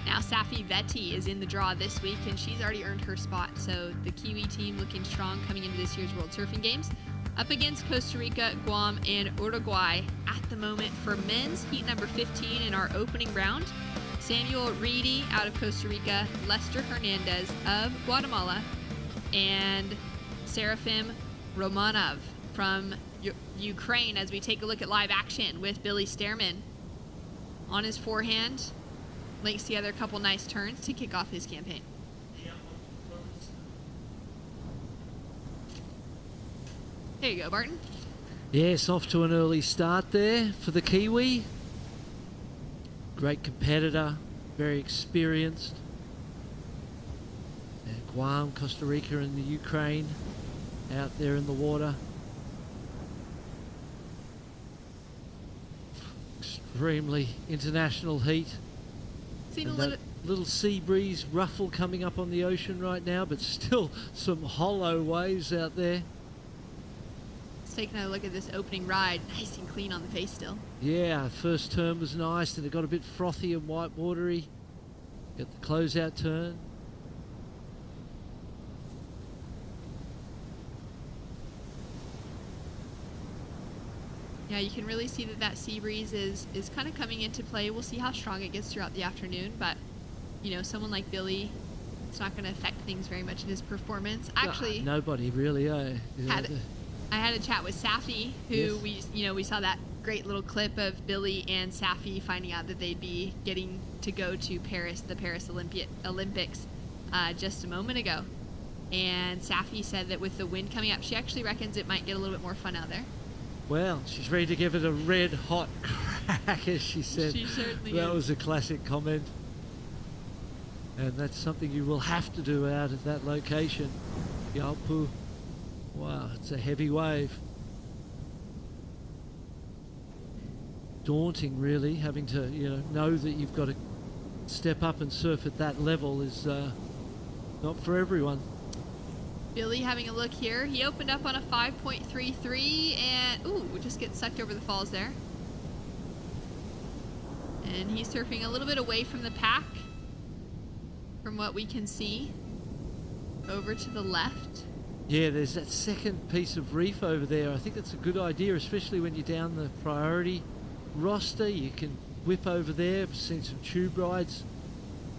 Now Safi Veti is in the draw this week, and she's already earned her spot. So the Kiwi team looking strong coming into this year's World Surfing Games. Up against Costa Rica, Guam, and Uruguay at the moment for men's heat number 15 in our opening round. Samuel Reedy out of Costa Rica, Lester Hernandez of Guatemala, and Serafim Romanov from Ukraine as we take a look at live action with Billy Stearman. On his forehand, links together a couple nice turns to kick off his campaign. There you go, Barton. Yes, off to an early start there for the Kiwi. Great competitor, very experienced. And Guam, Costa Rica and the Ukraine out there in the water. Extremely international heat. Seen And a that little sea breeze ruffle coming up on the ocean right now, but still some hollow waves out there. Let's take another look at this opening ride. Nice and clean on the face still. Yeah, first turn was nice, and it got a bit frothy and white watery. Got the closeout turn. Yeah, you can really see that that sea breeze is kind of coming into play. We'll see how strong it gets throughout the afternoon, but you know, someone like Billy, it's not going to affect things very much in his performance. Actually, nobody really. I had a chat with Safi, who we saw that great little clip of Billy and Safi finding out that they'd be getting to go to Paris, the Paris Olympics, just a moment ago. And Safi said that with the wind coming up, she actually reckons it might get a little bit more fun out there. Well, she's ready to give it a red hot crack, as she said. She certainly That is. was a classic comment. And that's something you will have to do out at that location. Yalpu. Wow, it's a heavy wave. Daunting, really, having to know that you've got to step up and surf at that level is not for everyone. Billy having a look here. He opened up on a 5.33 and, ooh, just get sucked over the falls there. And he's surfing a little bit away from the pack from what we can see. Over to the left. Yeah, there's that second piece of reef over there. I think that's a good idea, especially when you're down the priority roster. You can whip over there. I've seen some tube rides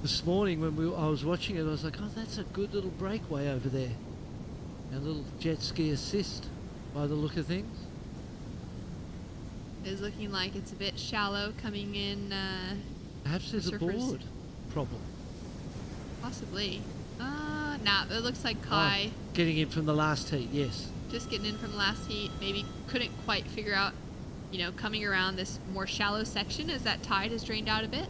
this morning when I was watching it. I was like, oh, that's a good little breakaway over there. A little jet ski assist by the look of things. It is looking like it's a bit shallow coming in. Perhaps there's a board problem. Possibly. Nah, it looks like Kai. Getting in from the last heat, yes. Just getting in from the last heat. Maybe couldn't quite figure out, coming around this more shallow section as that tide has drained out a bit.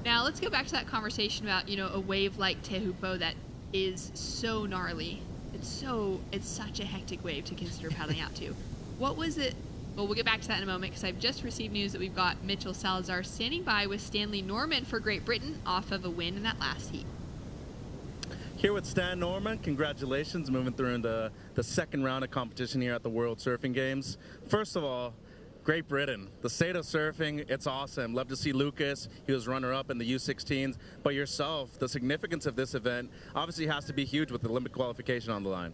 Now let's go back to that conversation about, a wave like Tehupo that is so gnarly. It's such a hectic wave to consider paddling out to. What was it? Well, we'll get back to that in a moment because I've just received news that we've got Mitchell Salazar standing by with Stanley Norman for Great Britain off of a win in that last heat. Here with Stan Norman, congratulations moving through into the second round of competition here at the World Surfing Games. First of all, Great Britain, the state of surfing, it's awesome. Love to see Lucas. He was runner-up in the U16s. But yourself, the significance of this event obviously has to be huge with the Olympic qualification on the line.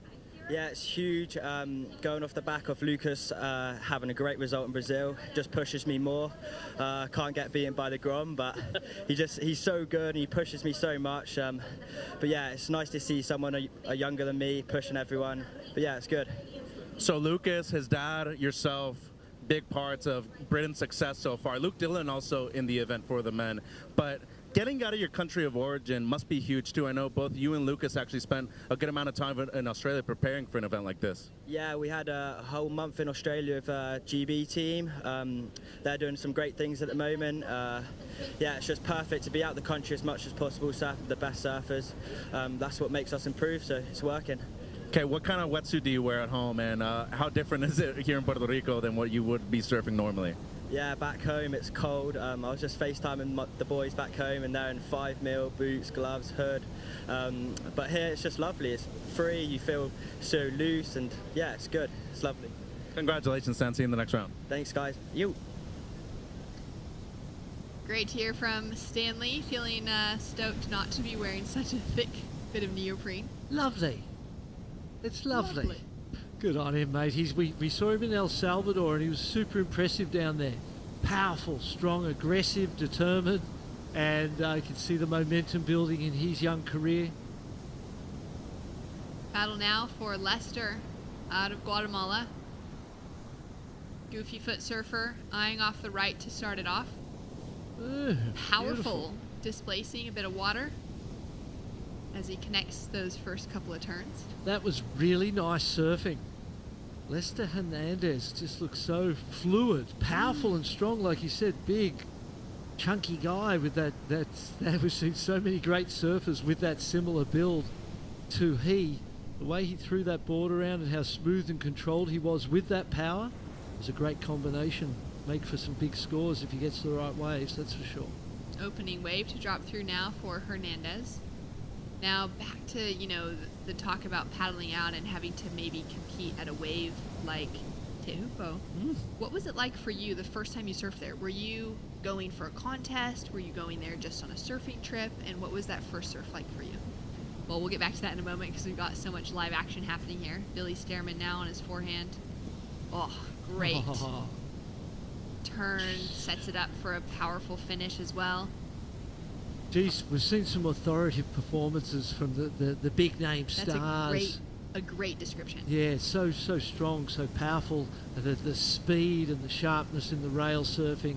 Yeah, it's huge. Going off the back of Lucas having a great result in Brazil just pushes me more. Can't get beaten by the Grom, but he's so good and he pushes me so much. But yeah, it's nice to see someone younger than me pushing everyone. But yeah, it's good. So Lucas, his dad, yourself, big parts of Britain's success so far. Luke Dillon also in the event for the men. But getting out of your country of origin must be huge too. I know both you and Lucas actually spent a good amount of time in Australia preparing for an event like this. Yeah, we had a whole month in Australia with a GB team. They're doing some great things at the moment. Yeah, it's just perfect to be out of the country as much as possible, surfing the best surfers. That's what makes us improve, so it's working. Okay, what kind of wetsuit do you wear at home, and how different is it here in Puerto Rico than what you would be surfing normally? Yeah, back home it's cold. I was just FaceTiming the boys back home and they're in 5 mil, boots, gloves, hood. But here it's just lovely. It's free, you feel so loose, and yeah, it's good. It's lovely. Congratulations, Stan. See you in the next round. Thanks, guys. You. Great to hear from Stanley, feeling stoked not to be wearing such a thick bit of neoprene. Lovely. It's lovely. Good on him, mate. We saw him in El Salvador, and he was super impressive down there. Powerful, strong, aggressive, determined, and I can see the momentum building in his young career. Battle now for Lester out of Guatemala. Goofy foot surfer eyeing off the right to start it off. Powerful, beautiful. Displacing a bit of water as he connects those first couple of turns. That was really nice surfing. Lester Hernandez just looks so fluid, powerful and strong, like you said, big, chunky guy with that. We've seen so many great surfers with that similar build to he. The way he threw that board around and how smooth and controlled he was with that power was a great combination. Make for some big scores if he gets the right waves, that's for sure. Opening wave to drop through now for Hernandez. Now back to, the talk about paddling out and having to maybe compete at a wave like Tehupo. What was it like for you the first time you surfed there? Were you going for a contest? Were you going there just on a surfing trip? And what was that first surf like for you? Well, we'll get back to that in a moment because we've got so much live action happening here. Billy Stearman now on his forehand. Oh, great. Turn, sets it up for a powerful finish as well. Geez, we've seen some authoritative performances from the big name stars. That's a great description. Yeah, so strong, so powerful. The speed and the sharpness in the rail surfing.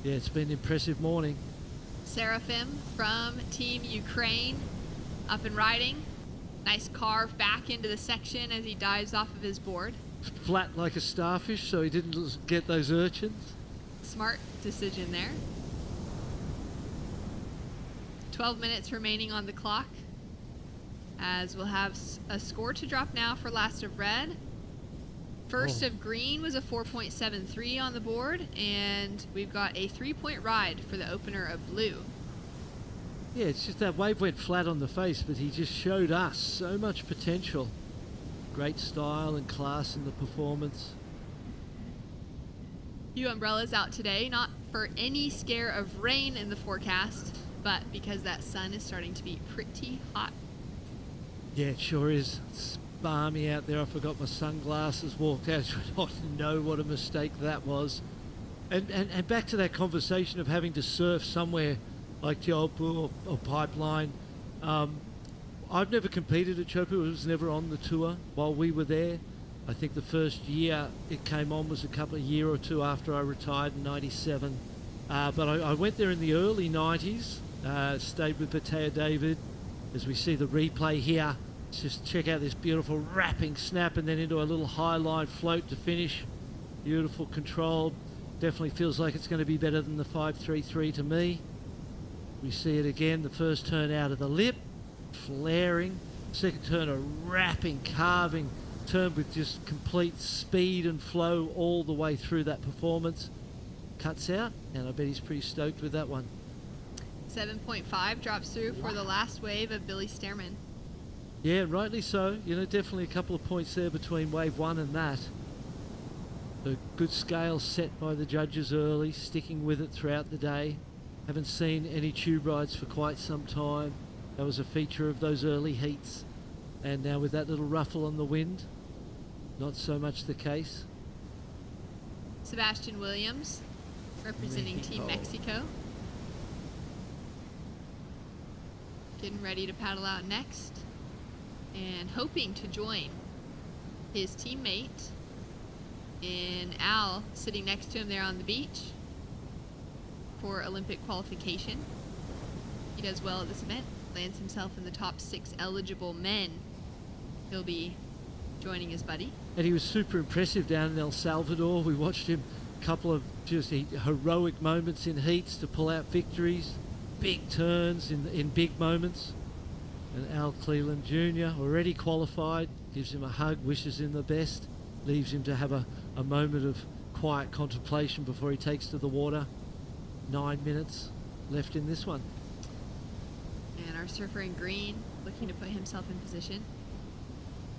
Yeah, it's been an impressive morning. Seraphim from Team Ukraine up and riding. Nice carve back into the section as he dives off of his board. Flat like a starfish, so he didn't get those urchins. Smart decision there. 12 minutes remaining on the clock, as we'll have a score to drop now for last of red. First of green was a 4.73 on the board, and we've got a 3-point ride for the opener of blue. Yeah, it's just that wave went flat on the face, but he just showed us so much potential. Great style and class in the performance. Few umbrellas out today, not for any scare of rain in the forecast, but because that sun is starting to be pretty hot. Yeah, it sure is. It's balmy out there. I forgot my sunglasses, walked out. I didn't know what a mistake that was. And back to that conversation of having to surf somewhere like Tehupo or Pipeline. I've never competed at Tehupo. It was never on the tour while we were there. I think the first year it came on was a year or two after I retired in '97. But I went there in the early 90s, stayed with Batea David. As we see the replay here, just check out this beautiful wrapping snap and then into a little high line float to finish. Beautiful control. Definitely feels like it's going to be better than the 5.33 to me. We see it again, the first turn out of the lip, flaring. Second turn, a wrapping, carving turn with just complete speed and flow all the way through that performance. Cuts out, and I bet he's pretty stoked with that one. 7.5 drops through for the last wave of Billy Stearman. Yeah, rightly so. Definitely a couple of points there between wave one and that. A good scale set by the judges early, sticking with it throughout the day. Haven't seen any tube rides for quite some time. That was a feature of those early heats. And now with that little ruffle on the wind, not so much the case. Sebastian Williams, representing Team Mexico. Getting ready to paddle out next. And hoping to join his teammate in Al, sitting next to him there on the beach for Olympic qualification. He does well at this event, lands himself in the top 6 eligible men. He'll be joining his buddy. And he was super impressive down in El Salvador. We watched him a couple of just heroic moments in heats to pull out victories, big turns in big moments. And Al Cleland Jr., already qualified, gives him a hug, wishes him the best, leaves him to have a moment of quiet contemplation before he takes to the water. 9 minutes left in this one. And our surfer in green looking to put himself in position.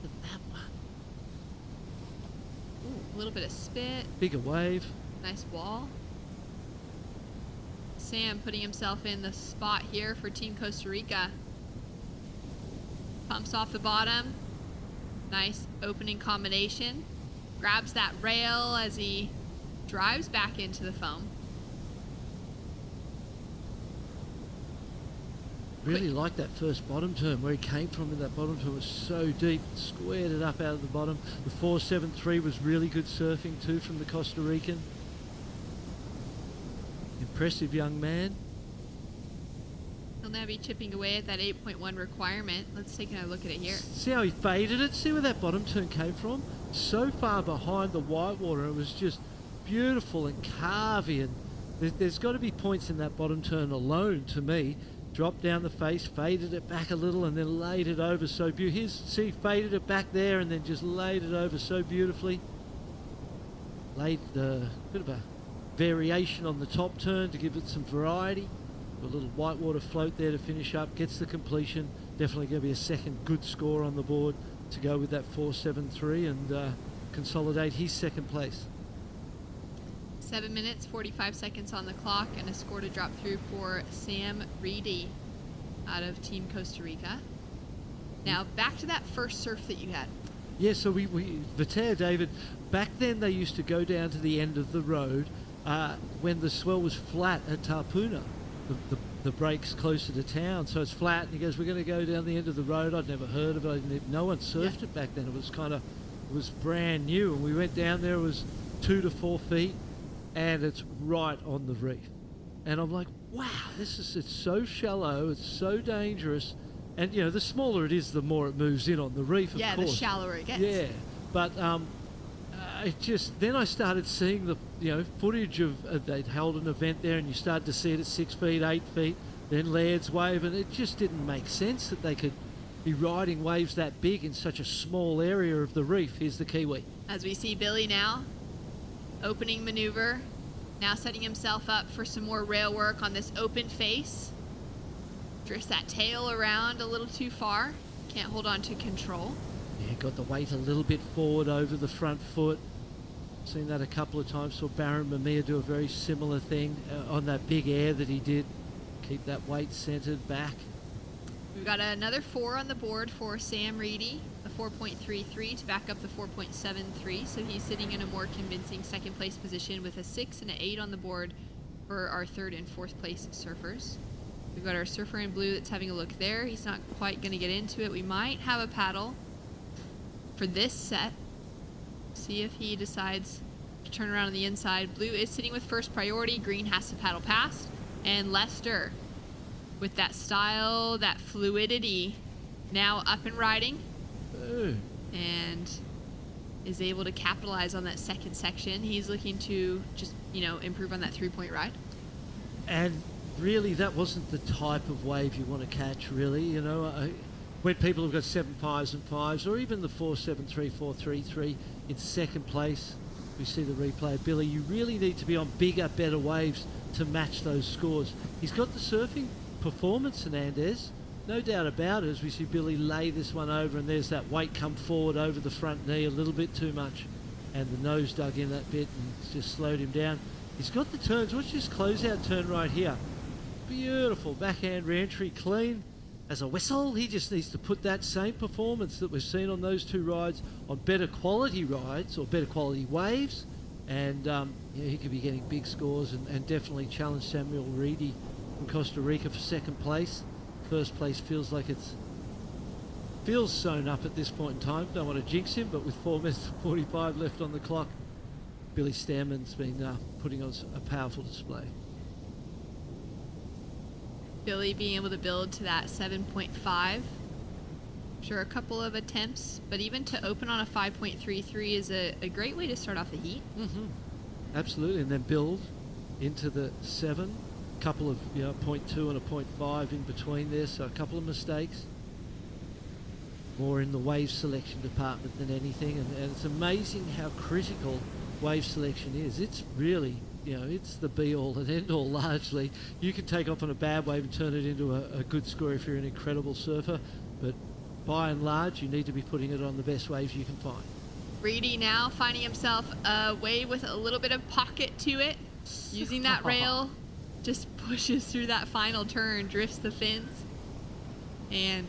Look at that one. Ooh, a little bit of spit. Bigger wave. Nice wall. Sam putting himself in the spot here for Team Costa Rica. Pumps off the bottom. Nice opening combination. Grabs that rail as he drives back into the foam. Really like that first bottom turn, where he came from in that bottom turn was so deep, squared it up out of the bottom. The 4.73 was really good surfing too from the Costa Rican. Impressive young man. He'll now be chipping away at that 8.1 requirement. Let's take another look at it here. See how he faded it? See where that bottom turn came from? So far behind the whitewater, it was just beautiful and carvy, and there's got to be points in that bottom turn alone to me. Dropped down the face, faded it back a little, and then laid it over so beautifully. See, faded it back there and then just laid it over so beautifully. Laid a bit of a variation on the top turn to give it some variety. A little whitewater float there to finish up. Gets the completion. Definitely going to be a second good score on the board to go with that 4.73 and consolidate his second place. 7 minutes, 45 seconds on the clock, and a score to drop through for Sam Reedy out of Team Costa Rica. Now, back to that first surf that you had. Yeah, so Vitea, David, back then they used to go down to the end of the road when the swell was flat at Tapuna, the breaks closer to town. So it's flat, and he goes, we're going to go down the end of the road. I'd never heard of it. No one surfed it back then. It was brand new, and we went down there. It was 2 to 4 feet. And it's right on the reef. And I'm like, wow, it's so shallow, it's so dangerous. And, you know, the smaller it is, the more it moves in on the reef, of course. Yeah, the shallower it gets. Yeah, but then I started seeing the, footage of they'd held an event there, and you started to see it at 6 feet, 8 feet, then Laird's wave, and it just didn't make sense that they could be riding waves that big in such a small area of the reef. Here's the Kiwi. As we see Billy now, opening maneuver, now setting himself up for some more rail work on this open face. Drifts that tail around a little too far. Can't hold on to control. Yeah, got the weight a little bit forward over the front foot. Seen that a couple of times. Saw Baron Mamiya do a very similar thing on that big air that he did. Keep that weight centered back. We've got another 4 on the board for Sam Reedy, a 4.33 to back up the 4.73, so he's sitting in a more convincing second place position with a 6 and an 8 on the board for our 3rd and 4th place surfers. We've got our surfer in blue that's having a look there. He's not quite going to get into it. We might have a paddle for this set. See if he decides to turn around on the inside. Blue is sitting with first priority. Green has to paddle past. And Lester, with that style, that fluidity, now up and riding. Ooh. And is able to capitalize on that second section. He's looking to just, improve on that 3-point ride. And really, that wasn't the type of wave you want to catch, really. When people have got 7 5s and 5s, or even the 4.73, 4.33 in second place, we see the replay. Billy, you really need to be on bigger, better waves to match those scores. He's got the surfing performance, Hernandez, no doubt about it, as we see Billy lay this one over, and there's that weight come forward over the front knee a little bit too much, and the nose dug in that bit and it's just slowed him down. He's got the turns. Watch this closeout turn right here. Beautiful backhand re-entry, clean as a whistle. He just needs to put that same performance that we've seen on those 2 rides on better quality rides or better quality waves, and he could be getting big scores and definitely challenge Samuel Reedy from Costa Rica for second place. First place feels sewn up at this point in time. Don't want to jinx him, but with 4 minutes and 45 left on the clock, Billy Stammen's been putting on a powerful display. Billy being able to build to that 7.5. Sure, a couple of attempts, but even to open on a 5.33 is a great way to start off the heat. Mm-hmm. Absolutely, and then build into the 7. Couple of 0.2 and a 0.5 in between there, so a couple of mistakes. More in the wave selection department than anything, and it's amazing how critical wave selection is. It's really, it's the be-all and end-all largely. You can take off on a bad wave and turn it into a good score if you're an incredible surfer, but by and large, you need to be putting it on the best waves you can find. Reedy now finding himself a wave with a little bit of pocket to it, using that rail just pushes through that final turn, drifts the fins, and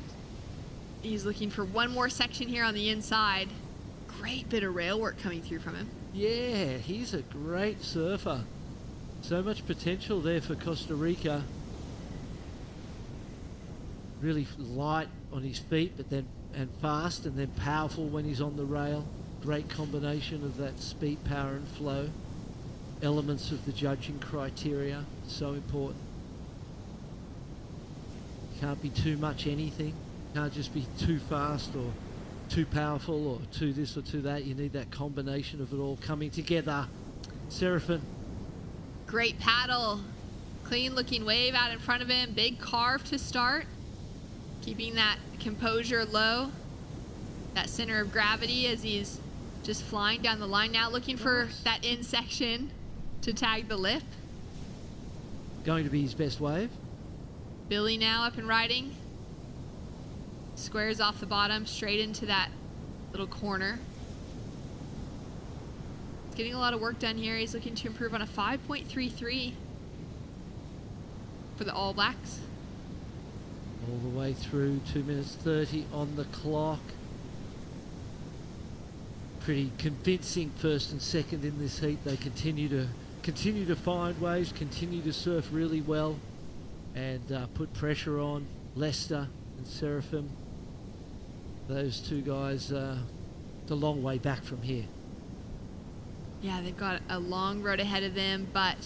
he's looking for one more section here on the inside. Great bit of rail work coming through from him. Yeah, he's a great surfer. So much potential there for Costa Rica. Really light on his feet, but then and fast, and then powerful when he's on the rail. Great combination of that speed, power, and flow. Elements of the judging criteria, so important. Can't be too much anything. Can't just be too fast or too powerful or too this or too that. You need that combination of it all coming together. Seraphin. Great paddle. Clean looking wave out in front of him. Big carve to start. Keeping that composure low. That center of gravity as he's just flying down the line now, looking for that in section to tag the lip. Going to be his best wave. Billy now up and riding. Squares off the bottom, straight into that little corner. He's getting a lot of work done here. He's looking to improve on a 5.33 for the All Blacks. All the way through, 2 minutes 30 on the clock. Pretty convincing first and second in this heat. They continue to find waves, continue to surf really well, and put pressure on Lester and Seraphim. Those two guys, it's a long way back from here. Yeah, they've got a long road ahead of them, but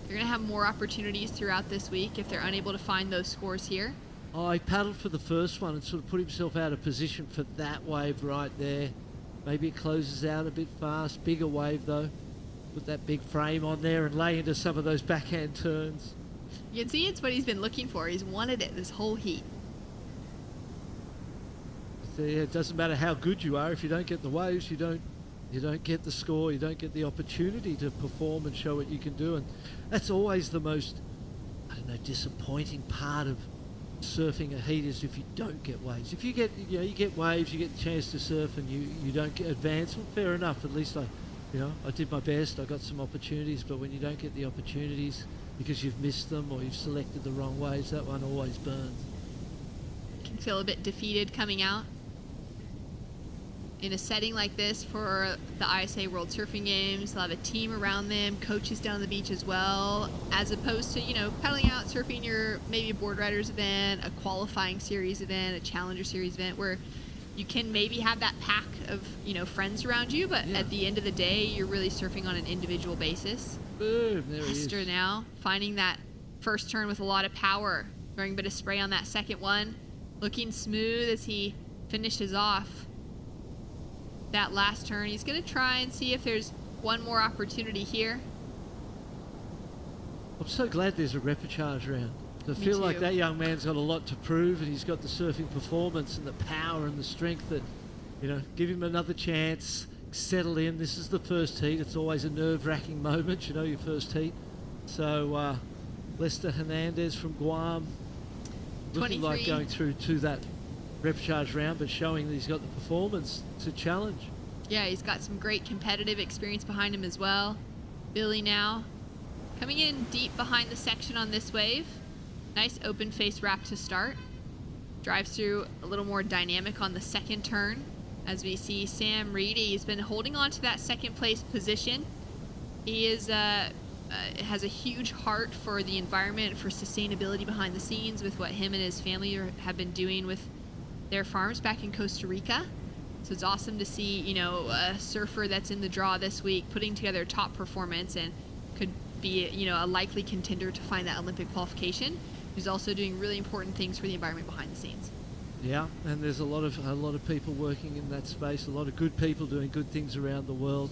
they're going to have more opportunities throughout this week if they're unable to find those scores here. Oh, he paddled for the first one and sort of put himself out of position for that wave right there. Maybe it closes out a bit fast. Bigger wave though. Put that big frame on there and lay into some of those backhand turns. You can see it's what he's been looking for. He's wanted it this whole heat. So, yeah, it doesn't matter how good you are. If you don't get the waves, you don't get the score. You don't get the opportunity to perform and show what you can do. And that's always the most, disappointing part of surfing a heat is if you don't get waves. If you get, you get waves, you get the chance to surf, and you don't get advance. Well, fair enough. At least I did my best. I got some opportunities. But when you don't get the opportunities because you've missed them or you've selected the wrong waves, that one always burns. You can feel a bit defeated coming out. In a setting like this for the ISA World Surfing Games, they'll have a team around them, coaches down on the beach as well, as opposed to, paddling out, surfing your maybe a board riders event, a qualifying series event, a challenger series event, where you can maybe have that pack of, friends around you, but at the end of the day, you're really surfing on an individual basis. Boom, there he is. Hester now, finding that first turn with a lot of power, throwing a bit of spray on that second one, looking smooth as he finishes off that last turn. He's going to try and see if there's one more opportunity here. I'm so glad there's a repechage round. I feel like that young man's got a lot to prove, and he's got the surfing performance and the power and the strength that, give him another chance, settle in. This is the first heat. It's always a nerve-wracking moment, your first heat. So Lester Hernandez from Guam, looking like going through to that repechage round, but showing that he's got the performance to challenge. Yeah, he's got some great competitive experience behind him as well. Billy now coming in deep behind the section on this wave. Nice open face wrap to start. Drives through a little more dynamic on the second turn. As we see Sam Reedy, he's been holding on to that second place position. He is has a huge heart for the environment, for sustainability behind the scenes with what him and his family have been doing with their farms back in Costa Rica. So it's awesome to see, a surfer that's in the draw this week putting together a top performance and could be, a likely contender to find that Olympic qualification. Who's also doing really important things for the environment behind the scenes. Yeah, and there's a lot of people working in that space, a lot of good people doing good things around the world.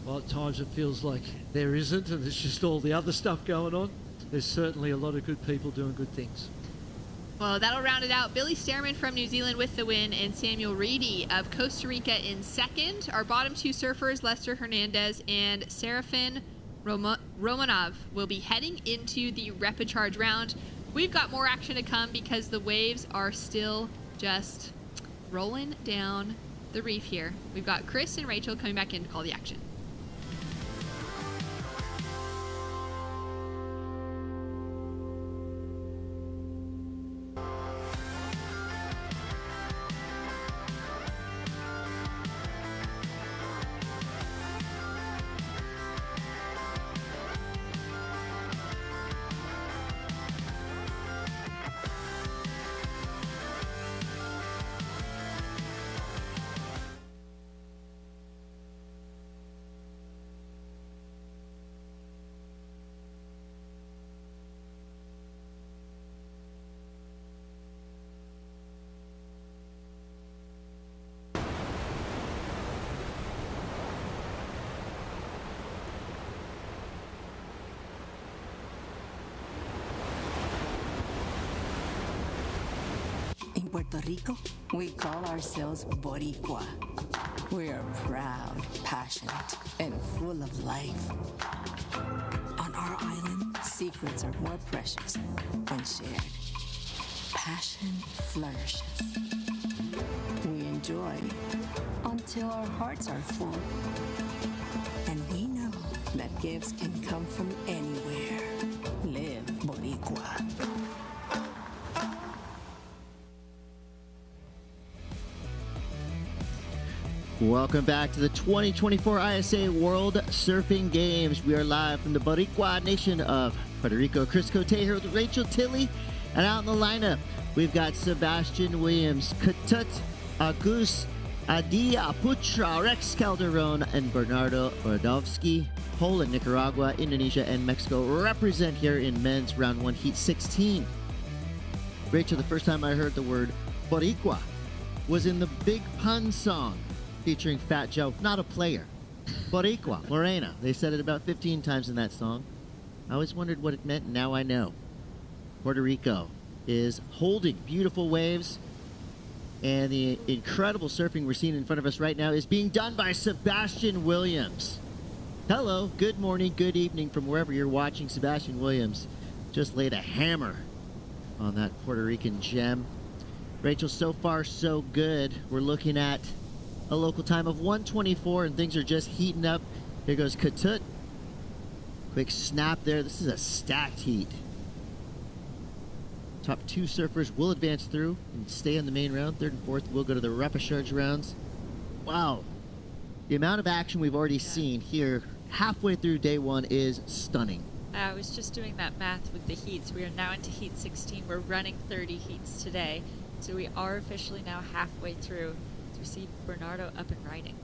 Well, at times it feels like there isn't, and it's just all the other stuff going on. There's certainly a lot of good people doing good things. Well, that'll round it out. Billy Stearman from New Zealand with the win, and Samuel Reedy of Costa Rica in second. Our bottom two surfers, Lester Hernandez and Serafin Romanov, will be heading into the repechage round. We've got more action to come because the waves are still just rolling down the reef here. We've got Chris and Rachel coming back in to call the action. Puerto Rico, we call ourselves Boricua. We are proud, passionate, and full of life. On our island, secrets are more precious when shared. Passion flourishes. We enjoy until our hearts are full. And we know that gifts can come from anywhere. Live Boricua. Welcome back to the 2024 ISA World Surfing Games. We are live from the Boricua nation of Puerto Rico. Chris Cote here with Rachel Tilley. And out in the lineup, we've got Sebastian Williams, Ketut, Agus, Adia Putra, Rex Calderon, and Bernardo Radovsky. Poland, Nicaragua, Indonesia, and Mexico represent here in men's round 1 heat 16. Rachel, the first time I heard the word Boricua was in the Big Pun song featuring Fat Joe, not a player. Boricua, Morena. They said it about 15 times in that song. I always wondered what it meant, and now I know. Puerto Rico is holding beautiful waves, and the incredible surfing we're seeing in front of us right now is being done by Sebastian Williams. Hello, good morning, good evening from wherever you're watching. Sebastian Williams just laid a hammer on that Puerto Rican gem. Rachel, so far so good. We're looking at a local time of 1:24, and things are just heating up. Here goes Ketut. Quick snap there. This is a stacked heat. Top 2 surfers will advance through and stay in the main round. 3rd and 4th will go to the repechage rounds. Wow. The amount of action we've already seen here halfway through day 1 is stunning. I was just doing that math with the heats. We are now into heat 16. We're running 30 heats today. So we are officially now halfway through. So we see Bernardo up and riding.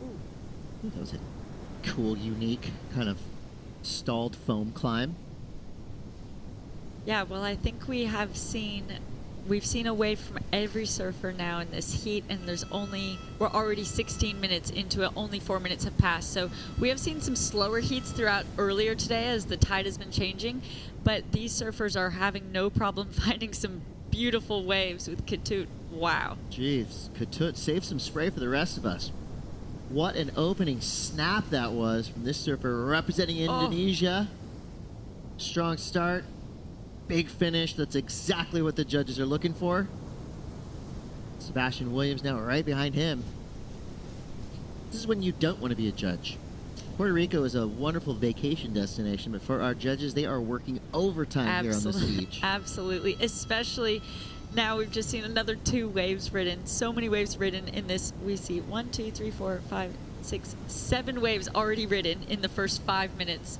Ooh. That was a cool, unique kind of stalled foam climb. Yeah, well, I think we've seen a wave from every surfer now in this heat, and we're already 16 minutes into it, only 4 minutes have passed. So we have seen some slower heats throughout earlier today as the tide has been changing, but these surfers are having no problem finding some beautiful waves with Ketut. Wow. Jeez, Ketut saved some spray for the rest of us. What an opening snap that was from this surfer representing Indonesia. Strong start. Big finish. That's exactly what the judges are looking for. Sebastian Williams now right behind him. This is when you don't want to be a judge. Puerto Rico is a wonderful vacation destination, but for our judges, they are working overtime here on this beach. Absolutely. Especially now we've just seen another 2 waves ridden. So many waves ridden in this. We see 1, 2, 3, 4, 5, 6, 7 waves already ridden in the first 5 minutes.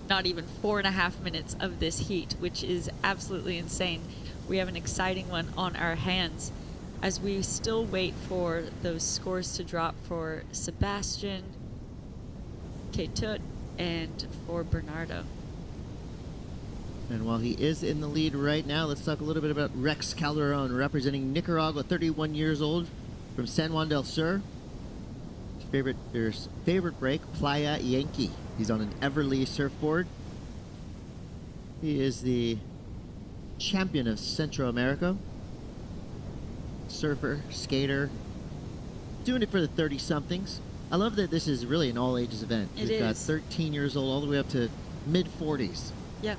Not even 4.5 minutes of this heat, which is absolutely insane. We have an exciting one on our hands as we still wait for those scores to drop for Sebastian, Ketut, and for Bernardo. And while he is in the lead right now, let's talk a little bit about Rex Calderon, representing Nicaragua, 31 years old, from San Juan del Sur. Favorite break, Playa Yankee. He's on an Everly surfboard. He is the champion of Central America. Surfer, skater, doing it for the 30-somethings. I love that this is really an all-ages event. We've got 13 years old all the way up to mid-40s. Yep.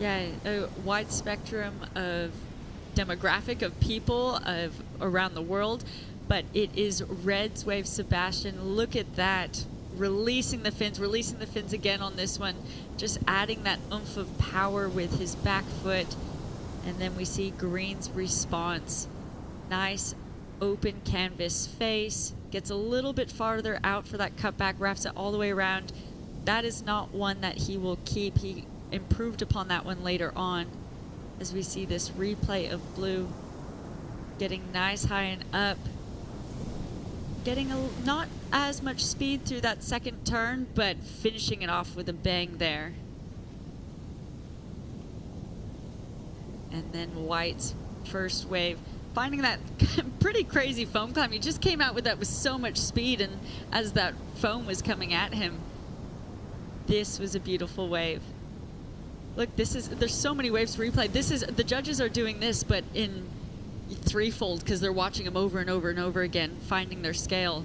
Yeah, a wide spectrum of demographic of people around the world, but it is Red's Wave Sebastian. Look at that. Releasing the fins again on this one, just adding that oomph of power with his back foot. And then we see Green's response. Nice open canvas face, gets a little bit farther out for that cutback, wraps it all the way around. That is not one that he will keep. He improved upon that one later on as we see this replay of Blue getting nice high and up. Getting not as much speed through that second turn, but finishing it off with a bang there. And then White's first wave, finding that pretty crazy foam climb. He just came out with that with so much speed, and as that foam was coming at him, this was a beautiful wave. Look, there's so many waves to replay. The judges are doing this, but in threefold because they're watching them over and over and over again, finding their scale.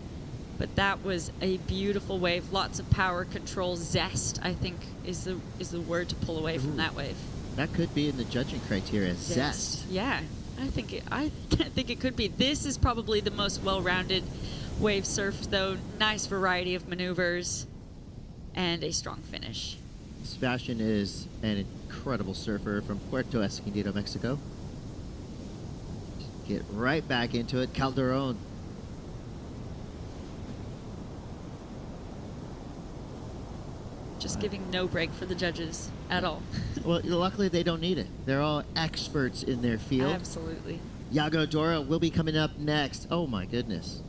But that was a beautiful wave. Lots of power, control, zest, I think is the word to pull away from that wave. That could be in the judging criteria, zest. Yeah, I think it could be. This is probably the most well-rounded wave surfed, though. Nice variety of maneuvers and a strong finish. Sebastian is an incredible surfer from Puerto Escondido, Mexico. Get right back into it. Calderon. Just giving no break for the judges at all. Well, luckily they don't need it. They're all experts in their field. Absolutely. Iago Dora will be coming up next. Oh my goodness.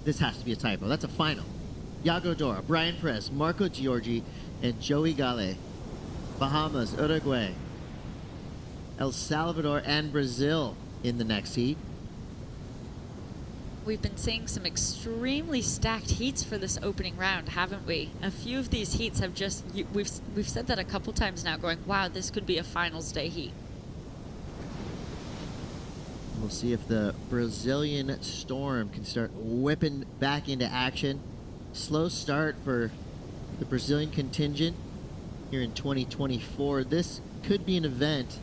This has to be a typo. That's a final. Iago Dora, Brian Perez, Marco Giorgi, and Joey Gale. Bahamas, Uruguay, El Salvador, and Brazil in the next heat. We've been seeing some extremely stacked heats for this opening round, haven't we? A few of these heats have just, we've said that a couple times now, going, wow, this could be a finals day heat. We'll see if the Brazilian Storm can start whipping back into action. Slow start for the Brazilian contingent here in 2024. This could be an event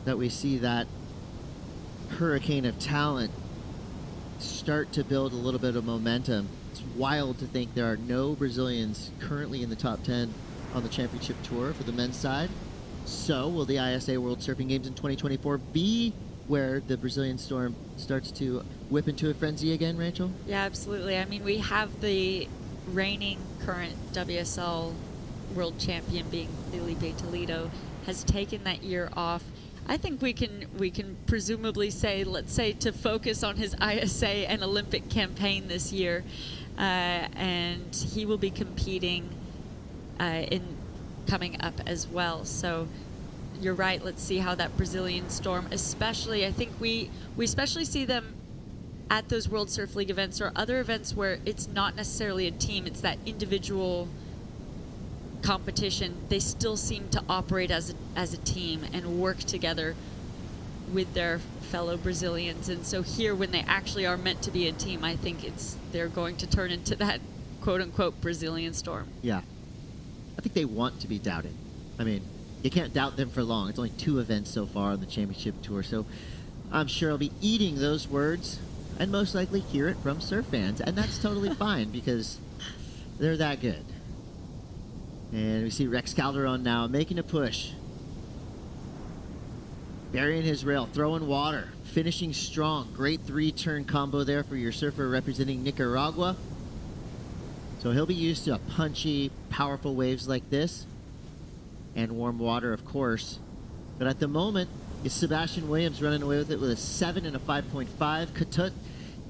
that we see that hurricane of talent start to build a little bit of momentum. It's wild to think there are no Brazilians currently in the top 10 on the championship tour for the men's side. So will the ISA World Surfing Games in 2024 be where the Brazilian Storm starts to whip into a frenzy again, Rachel? Yeah, absolutely. I mean, we have the reigning current WSL world champion being Felipe Toledo has taken that year off. I think we can presumably say, let's say, to focus on his ISA and Olympic campaign this year, and he will be competing in coming up as well. So you're right. Let's see how that Brazilian Storm, especially, I think we especially see them at those World Surf League events or other events where it's not necessarily a team, it's that individual competition. They still seem to operate as a team and work together with their fellow Brazilians. And so here, when they actually are meant to be a team, I think they're going to turn into that quote-unquote Brazilian Storm. Yeah. I think they want to be doubted. I mean, you can't doubt them for long. It's only 2 events so far on the championship tour, so I'm sure I'll be eating those words and most likely hear it from surf fans, and that's totally fine because they're that good. And we see Rex Calderon now making a push. Burying his rail, throwing water, finishing strong. Great 3-turn combo there for your surfer representing Nicaragua. So he'll be used to punchy, powerful waves like this. And warm water, of course. But at the moment, it's Sebastian Williams running away with it with a 7 and a 5.5. Katut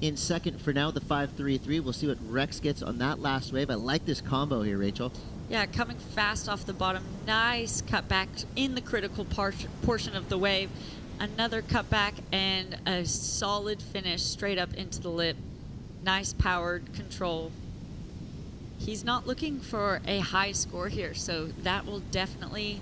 in second for now, the 5.33. We'll see what Rex gets on that last wave. I like this combo here, Rachel. Yeah, coming fast off the bottom. Nice cutback in the critical portion of the wave. Another cutback and a solid finish straight up into the lip. Nice powered control. He's not looking for a high score here, so that will definitely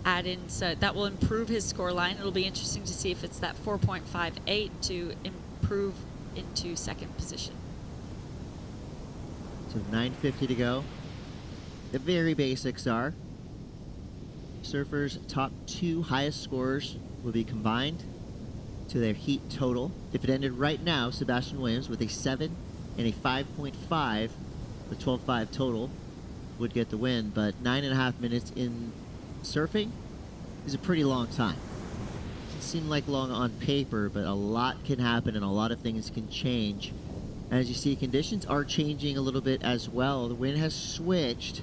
add in. So that will improve his score line. It'll be interesting to see if it's that 4.58 to improve into second position. So 9:50 to go. The very basics are surfers' top 2 highest scores will be combined to their heat total. If it ended right now, Sebastian Williams with a 7 and a 5.5, the 12.5 total would get the win. But 9.5 minutes in surfing is a pretty long time. It can seem like long on paper, but a lot can happen and a lot of things can change. And as you see, conditions are changing a little bit as well. The wind has switched.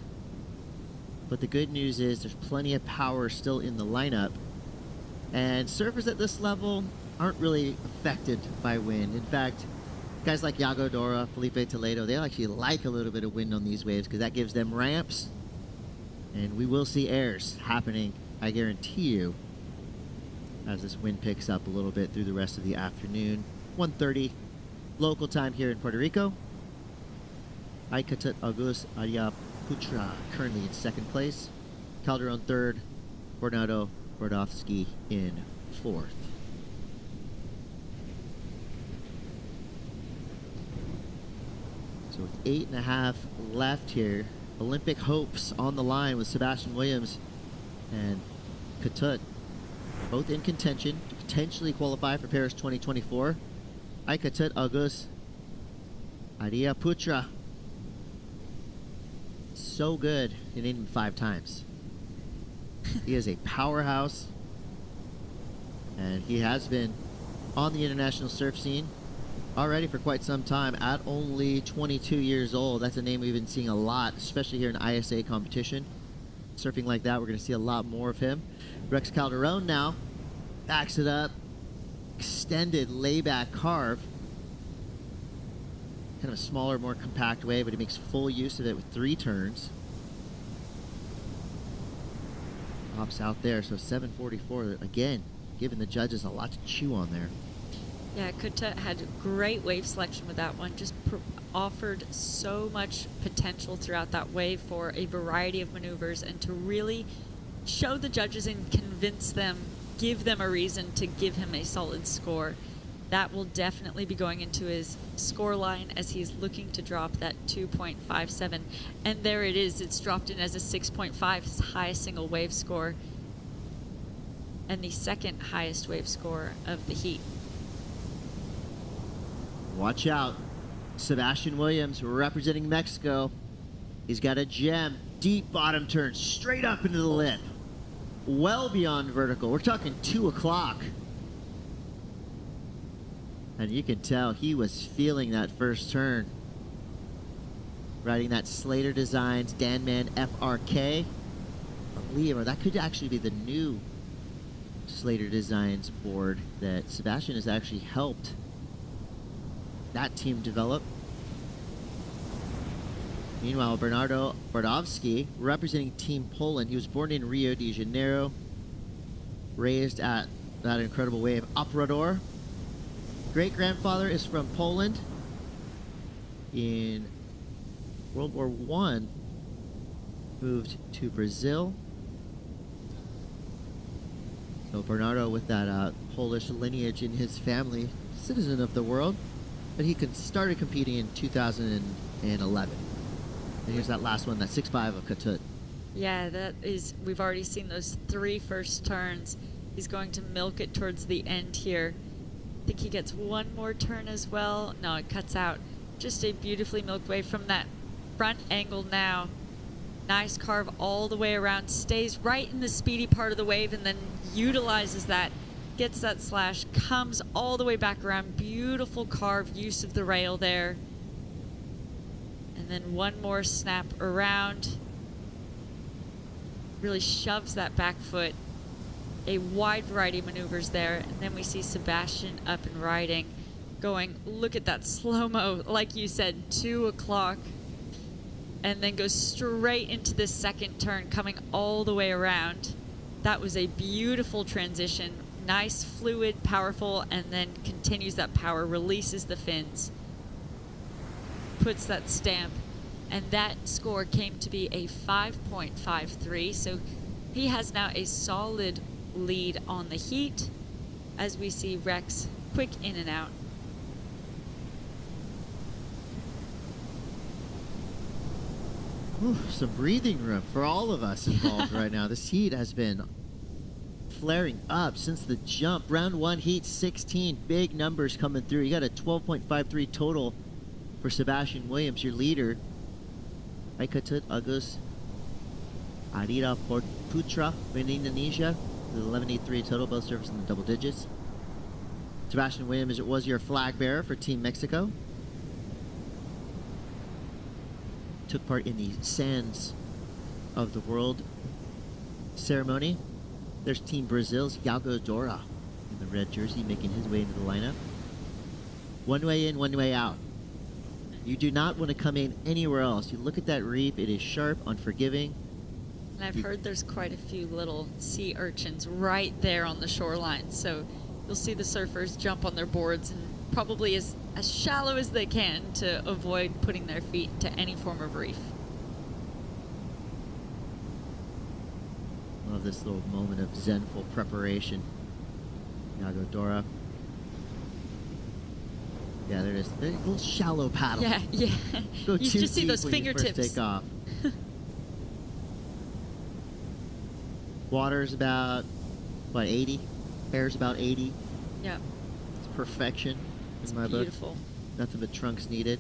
But the good news is there's plenty of power still in the lineup. And surfers at this level aren't really affected by wind. In fact, guys like Iago Dora, Felipe Toledo, they actually like a little bit of wind on these waves because that gives them ramps. And we will see airs happening, I guarantee you, as this wind picks up a little bit through the rest of the afternoon. 1:30 local time here in Puerto Rico. Aikatat August Arya Putra currently in second place. Calderon third. Bernardo Brodowski in 4th. So with 8.5 left here, Olympic hopes on the line with Sebastian Williams and Katut, both in contention to potentially qualify for Paris 2024. Katut August Aria Putra. So good, he named him 5 times. He is a powerhouse, and he has been on the international surf scene already for quite some time at only 22 years old. That's a name we've been seeing a lot, especially here in ISA competition. Surfing like that, we're going to see a lot more of him. Rex Calderon now backs it up. Extended layback carve. Kind of a smaller, more compact wave, but he makes full use of it with 3 turns. Pops out there, so 744 again, giving the judges a lot to chew on there. Yeah, Kuta had great wave selection with that one. Just offered so much potential throughout that wave for a variety of maneuvers, and to really show the judges and convince them, give them a reason to give him a solid score. That will definitely be going into his score line as he's looking to drop that 2.57. And there it is. It's dropped in as a 6.5, his highest single wave score, and the second highest wave score of the heat. Watch out. Sebastian Williams representing Mexico. He's got a gem. Deep bottom turn, straight up into the lip. Well beyond vertical. We're talking 2 o'clock. And you can tell he was feeling that first turn. Riding that Slater Designs Danman FRK. I believe, or that could actually be the new Slater Designs board that Sebastian has actually helped that team develop. Meanwhile, Bernardo Brodowski, representing Team Poland. He was born in Rio de Janeiro, raised at that incredible wave Operador. Great-grandfather is from Poland. In World War I, moved to Brazil. So Bernardo with that Polish lineage in his family, citizen of the world. But he started competing in 2011. And here's that last one, that 6.5 of Katut. Yeah, that is, we've already seen those 3 first turns. He's going to milk it towards the end here. I think he gets 1 more turn as well. No, it cuts out. Just a beautifully milked wave from that front angle now. Nice carve all the way around. Stays right in the speedy part of the wave and then utilizes that. Gets that slash, comes all the way back around. Beautiful carve, use of the rail there. And then 1 more snap around. Really shoves that back foot. A wide variety of maneuvers there. And then we see Sebastian up and riding. Going, look at that slow-mo, like you said, 2 o'clock. And then goes straight into the second turn, coming all the way around. That was a beautiful transition. Nice, fluid, powerful, and then continues that power, releases the fins, puts that stamp, and that score came to be a 5.53. So he has now a solid lead on the heat as we see Rex quick in and out. Ooh, some breathing room for all of us involved right now. This heat has been flaring up since the jump. Round 1 heat 16, big numbers coming through. You got a 12.53 total for Sebastian Williams, your leader. Katut Agus Arira Putra in Indonesia, the 11.83 total, both surfers in the double digits. Sebastian Williams was your flag bearer for Team Mexico. Took part in the Sands of the World ceremony. There's Team Brazil's Iago Dora in the red jersey, making his way into the lineup. 1 way in, 1 way out. You do not want to come in anywhere else. You look at that reef, it is sharp, unforgiving. And I've heard there's quite a few little sea urchins right there on the shoreline. So you'll see the surfers jump on their boards and probably as shallow as they can to avoid putting their feet into any form of reef. Well, love this little moment of zenful preparation. Iago Dora. Yeah, there it is. A little shallow paddle. Yeah, yeah. Go You too just see deep those when you first fingertips. take off. Water's about, what, 80? Air's about 80. Yeah. It's perfection It's in my beautiful. book. Nothing but trunks needed.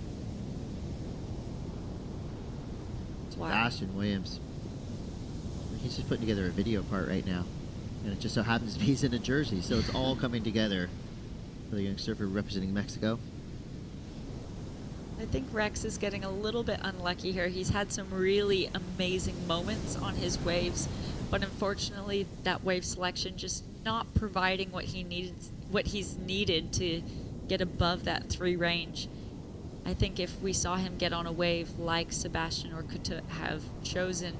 Wow. Sebastian Williams. He's just putting together a video part right now. And it just so happens to be he's in a jersey, so it's all coming together for the young surfer representing Mexico. I think Rex is getting a little bit unlucky here. He's had some really amazing moments on his waves, but unfortunately that wave selection just not providing what he's needed to get above that 3 range. I think if we saw him get on a wave like Sebastian or could have chosen,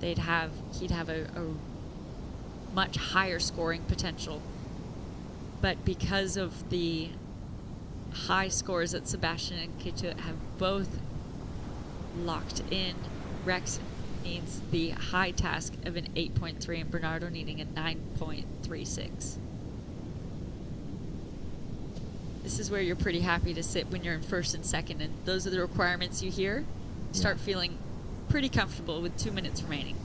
he'd have a much higher scoring potential. But because of the high scores that Sebastian and Ketut have both locked in, Rex needs the high task of an 8.3 and Bernardo needing a 9.36. This is where you're pretty happy to sit when you're in first and second, and those are the requirements you hear. You start feeling pretty comfortable with 2 minutes remaining.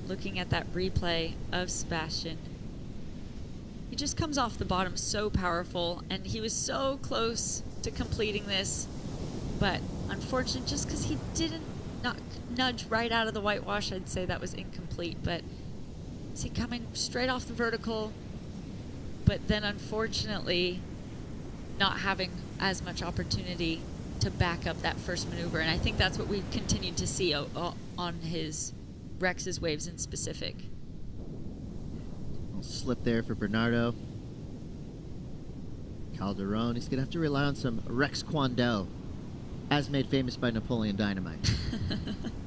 Looking at that replay of Sebastian, he just comes off the bottom so powerful, and he was so close to completing this, but unfortunately, just because he didn't nudge right out of the whitewash, I'd say that was incomplete. But see, coming straight off the vertical, but then unfortunately not having as much opportunity to back up that first maneuver, and I think that's what we've continued to see on Rex's waves in specific. Slip there for Bernardo. Calderon, he's going to have to rely on some Rex Kwando, as made famous by Napoleon Dynamite.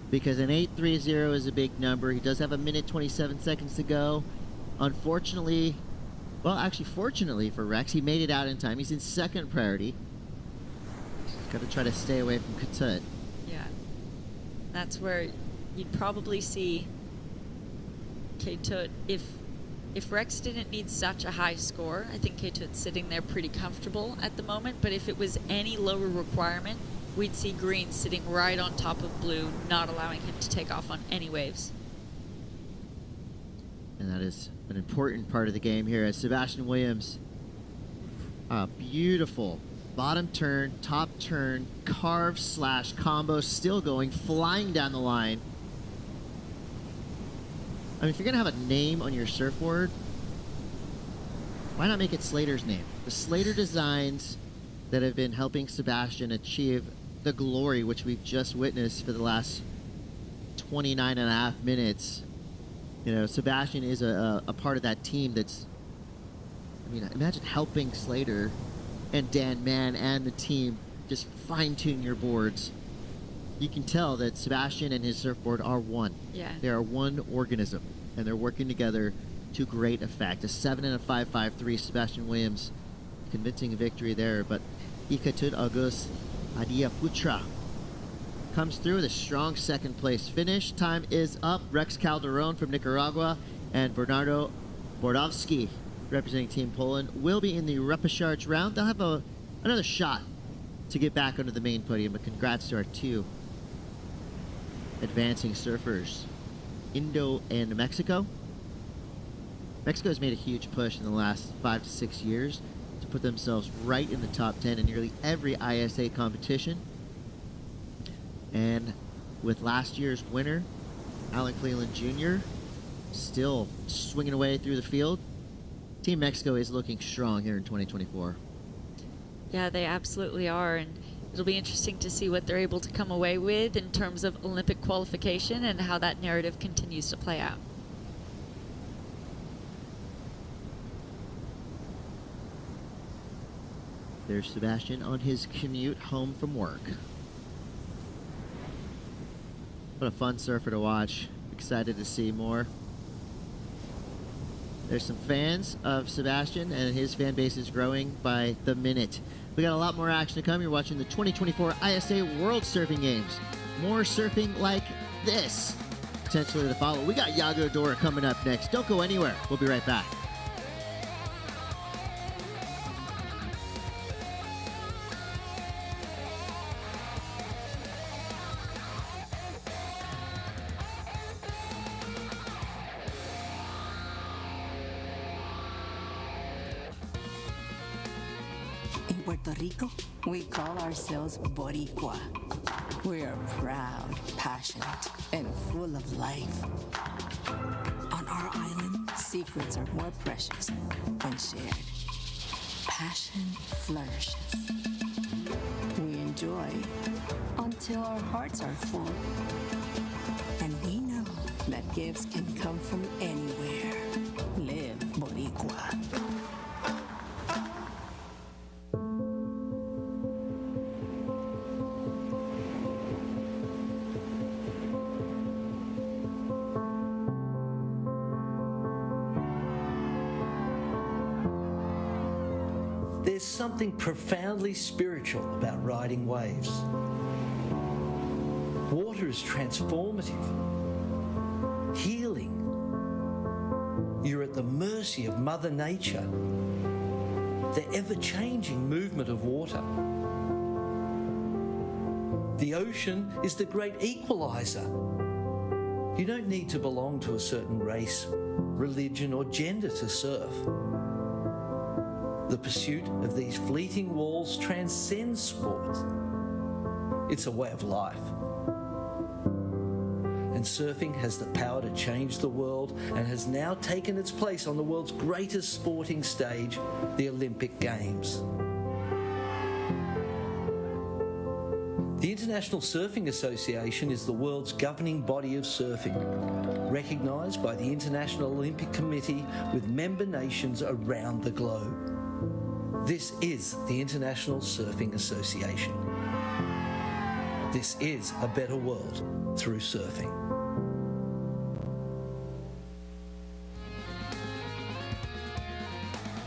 Because an 8.30 is a big number. He does have 1:27 seconds to go. Unfortunately, well, actually, fortunately for Rex, he made it out in time. He's in second priority. He's got to try to stay away from Ketut. Yeah. That's where you'd probably see Ketut, if Rex didn't need such a high score, I think Ketut's sitting there pretty comfortable at the moment, but if it was any lower requirement, we'd see green sitting right on top of blue, not allowing him to take off on any waves. And that is an important part of the game here as Sebastian Williams, a beautiful bottom turn, top turn, carve slash combo still going, flying down the line. I mean, if you're going to have a name on your surfboard, why not make it Slater's name? The Slater designs that have been helping Sebastian achieve the glory which we've just witnessed for the last 29 and a half minutes. You know, Sebastian is a part of that team that's, I mean, imagine helping Slater and Dan Mann and the team just fine-tune your boards. You can tell that Sebastian and his surfboard are one. Yeah. They are one organism, and they're working together to great effect. A 7 and a 5.53, Sebastian Williams, convincing victory there. But Ikatut August Adiaputra comes through with a strong second place finish. Time is up. Rex Calderon from Nicaragua and Bernardo Bordowski, representing Team Poland, will be in the repechage round. They'll have another shot to get back onto the main podium, but congrats to our two advancing surfers, Indo and Mexico. Mexico has made a huge push in the last 5 to 6 years to put themselves right in the top 10 in nearly every ISA competition. And with last year's winner, Alan Cleland Jr., still swinging away through the field, Team Mexico is looking strong here in 2024. Yeah, they absolutely are, and it'll be interesting to see what they're able to come away with in terms of Olympic qualification and how that narrative continues to play out. There's Sebastian on his commute home from work. What a fun surfer to watch. Excited to see more. There's some fans of Sebastian, and his fan base is growing by the minute. We got a lot more action to come. You're watching the 2024 ISA World Surfing Games. More surfing like this potentially to follow. We got Iago Dora coming up next. Don't go anywhere. We'll be right back. In Puerto Rico, we call ourselves Boricua. We are proud, passionate, and full of life. On our island, secrets are more precious when shared. Passion flourishes. We enjoy until our hearts are full. And we know that gifts can come from anywhere. Live Boricua. There's something profoundly spiritual about riding waves. Water is transformative, healing. You're at the mercy of Mother Nature, the ever-changing movement of water. The ocean is the great equalizer. You don't need to belong to a certain race, religion, or gender to surf. The pursuit of these fleeting walls transcends sport. It's a way of life. And surfing has the power to change the world and has now taken its place on the world's greatest sporting stage, the Olympic Games. The International Surfing Association is the world's governing body of surfing, recognised by the International Olympic Committee with member nations around the globe. This is the International Surfing Association. This is a better world through surfing.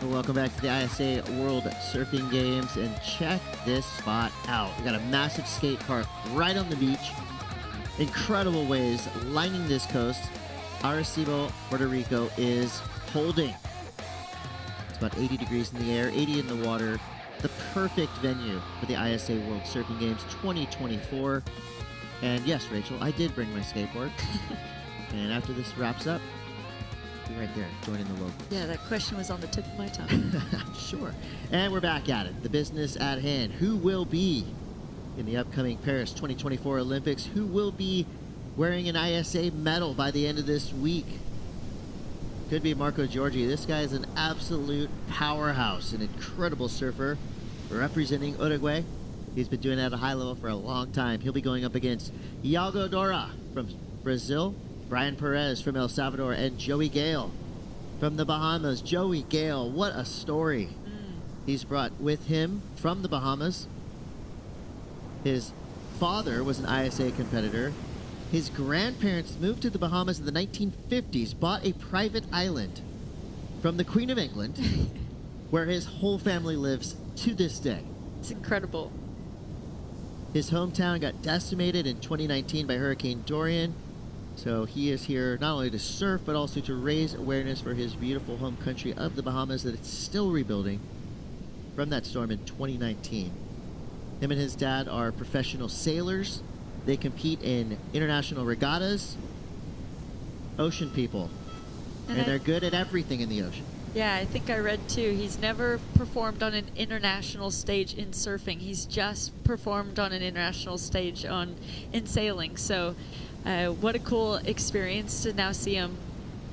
Welcome back to the ISA World Surfing Games, and check this spot out. We got a massive skate park right on the beach. Incredible waves lining this coast. Arecibo, Puerto Rico is holding. It's about 80 degrees in the air, 80 in the water. The perfect venue for the ISA World Surfing Games 2024. And yes, Rachel, I did bring my skateboard. And after this wraps up, be right there, joining the locals. Yeah, that question was on the tip of my tongue. Sure. And we're back at it. The business at hand. Who will be in the upcoming Paris 2024 Olympics? Who will be wearing an ISA medal by the end of this week? Could be Marco Giorgi. This guy is an absolute powerhouse, an incredible surfer representing Uruguay. He's been doing it at a high level for a long time. He'll be going up against Iago Dora from Brazil, Brian Perez from El Salvador, and Joey Gale from the Bahamas. Joey Gale, what a story. He's brought with him from the Bahamas. His father was an ISA competitor. His grandparents moved to the Bahamas in the 1950s, bought a private island from the Queen of England, where his whole family lives to this day. It's incredible. His hometown got decimated in 2019 by Hurricane Dorian. So he is here not only to surf, but also to raise awareness for his beautiful home country of the Bahamas that it's still rebuilding from that storm in 2019. Him and his dad are professional sailors. They compete in international regattas. Ocean people. And they're good at everything in the ocean. Yeah, I think I read too. He's never performed on an international stage in surfing. He's just performed on an international stage in sailing. So what a cool experience to now see him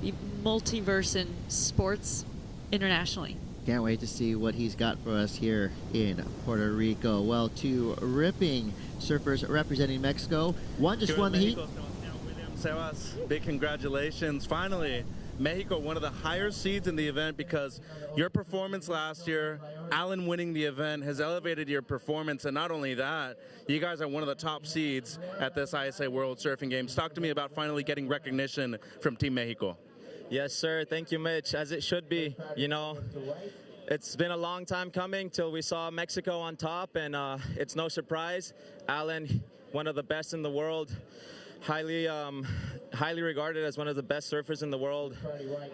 be multiverse in sports internationally. Can't wait to see what he's got for us here in Puerto Rico. Well, two ripping surfers representing Mexico. One just won the heat. Sebas, big congratulations. Finally, Mexico, one of the higher seeds in the event, because your performance last year, Alan winning the event, has elevated your performance. And not only that, you guys are one of the top seeds at this ISA World Surfing Games. Talk to me about finally getting recognition from Team Mexico. Yes, sir. Thank you, Mitch. As it should be. You know, It's been a long time coming till we saw Mexico on top, and it's no surprise. Alan, one of the best in the world, highly regarded as one of the best surfers in the world.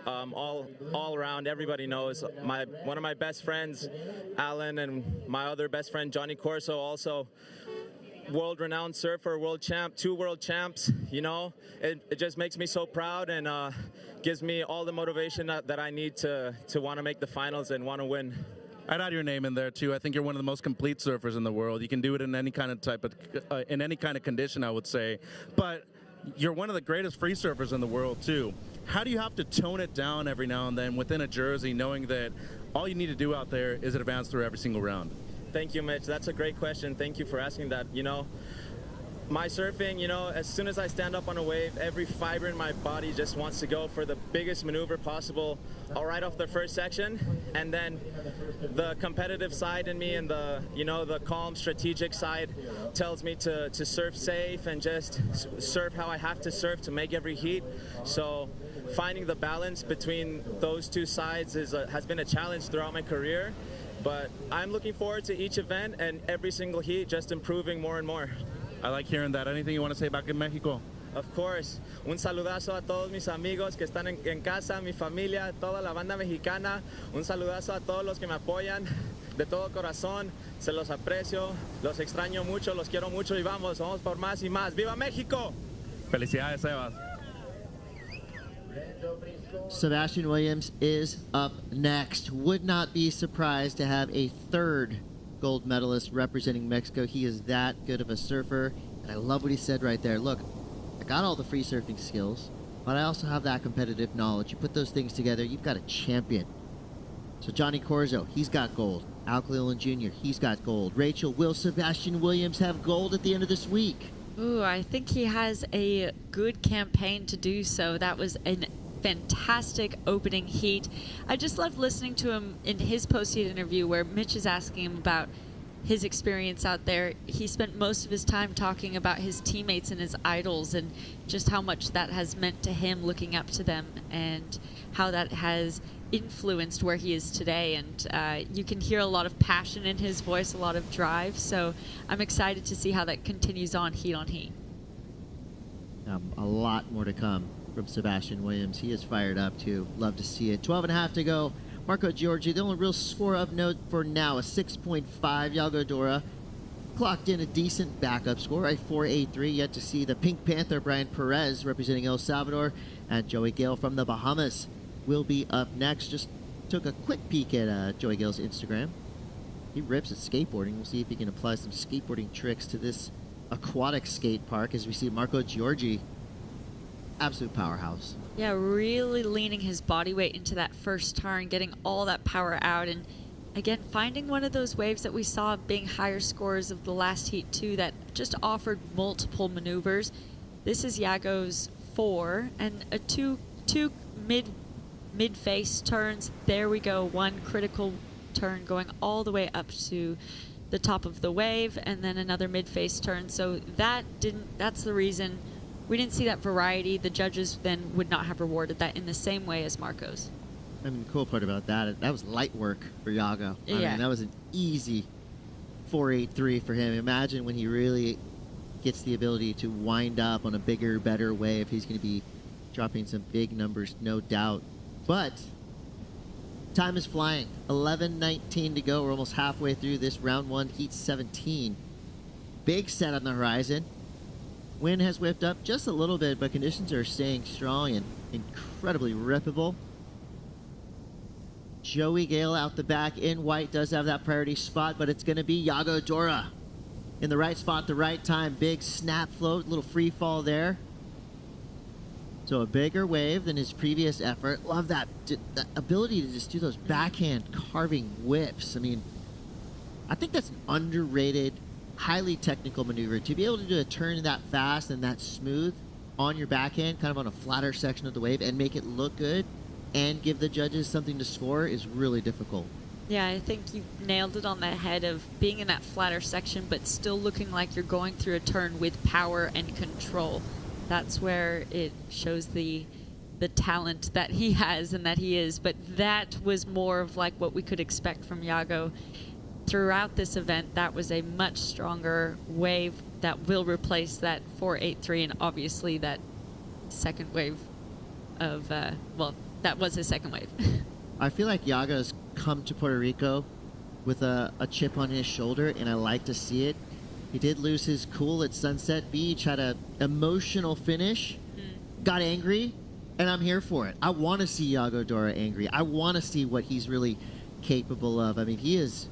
All around, everybody knows. One of my best friends, Alan, and my other best friend, Johnny Corso, also world-renowned surfer, world champ, 2 world champs. You know, it just makes me so proud and gives me all the motivation that I need to want to make the finals and want to win. I'd add your name in there too. I think you're one of the most complete surfers in the world. You can do it in any kind of in any kind of condition, I would say. But you're one of the greatest free surfers in the world too. How do you have to tone it down every now and then within a jersey, knowing that all you need to do out there is advance through every single round? Thank you, Mitch. That's a great question. Thank you for asking that. You know, my surfing, you know, as soon as I stand up on a wave, every fiber in my body just wants to go for the biggest maneuver possible right off the first section. And then the competitive side in me and the, you know, the calm strategic side tells me to surf safe and just surf how I have to surf to make every heat. So finding the balance between those two sides has been a challenge throughout my career. But I'm looking forward to each event and every single heat, just improving more and more. I like hearing that. Anything you want to say back in Mexico? Of course. Un saludazo a todos mis amigos que están en casa, mi familia, toda la banda mexicana. Un saludazo a todos los que me apoyan de todo corazón. Se los aprecio, los extraño mucho, los quiero mucho y vamos por más y más. ¡Viva México! Felicidades, Sebas. Sebastian Williams is up next. Would not be surprised to have a 3rd gold medalist representing Mexico. He is that good of a surfer, and I love what he said right there. Look, I got all the free surfing skills, but I also have that competitive knowledge. You put those things together, you've got a champion. So Johnny Corzo, he's got gold. Al Cleland Jr., he's got gold. Rachel, will Sebastian Williams have gold at the end of this week? Ooh, I think he has a good campaign to do so. That was a fantastic opening heat. I just loved listening to him in his post-heat interview where Mitch is asking him about his experience out there. He spent most of his time talking about his teammates and his idols and just how much that has meant to him, looking up to them, and how that has influenced where he is today. And you can hear a lot of passion in his voice, a lot of drive. So I'm excited to see how that continues on heat. A lot more to come from Sebastian Williams. He is fired up too. Love to see it. 12.5 to go. Marco Giorgi, the only real score of note for now, a 6.5. Yago Dora clocked in a decent backup score, a 4.83. Yet to see the Pink Panther, Brian Perez, representing El Salvador, and Joey Gale from the Bahamas will be up next. Just took a quick peek at Joey Gale's Instagram. He rips at skateboarding. We'll see if he can apply some skateboarding tricks to this aquatic skate park as we see Marco Giorgi, absolute powerhouse. Yeah, really leaning his body weight into that first turn, getting all that power out, and again, finding one of those waves that we saw being higher scores of the last heat too, that just offered multiple maneuvers. This is Yago's 4, and a two mid-face turns. There we go, one critical turn going all the way up to the top of the wave, and then another mid-face turn. So that's the reason we didn't see that variety. The judges then would not have rewarded that in the same way as Marco's. I mean, the cool part about that was light work for Yago. I mean, that was an easy 4.83 for him. Imagine when he really gets the ability to wind up on a bigger, better wave. He's going to be dropping some big numbers, no doubt. But time is flying. 11:19 to go. We're almost halfway through this round 1, heat 17. Big set on the horizon. Wind has whipped up just a little bit, but conditions are staying strong and incredibly rippable. Joey Gale out the back in white does have that priority spot, but it's going to be Yago Dora in the right spot, the right time. Big snap float, little free fall there. So a bigger wave than his previous effort. Love that ability to just do those backhand carving whips. I mean, I think that's an underrated, highly technical maneuver. To be able to do a turn that fast and that smooth on your backhand, kind of on a flatter section of the wave, and make it look good and give the judges something to score is really difficult. Yeah, I think you nailed it on the head of being in that flatter section, but still looking like you're going through a turn with power and control. That's where it shows the the talent that he has and that he is, but that was more of like what we could expect from Iago. Throughout this event, that was a much stronger wave that will replace that 483, and obviously that second wave of, well, that was his second wave. I feel like Iago's come to Puerto Rico with a chip on his shoulder, and I like to see it. He did lose his cool at Sunset Beach, had an emotional finish, got angry, and I'm here for it. I want to see Iago Dora angry. I want to see what he's really capable of. I mean, he is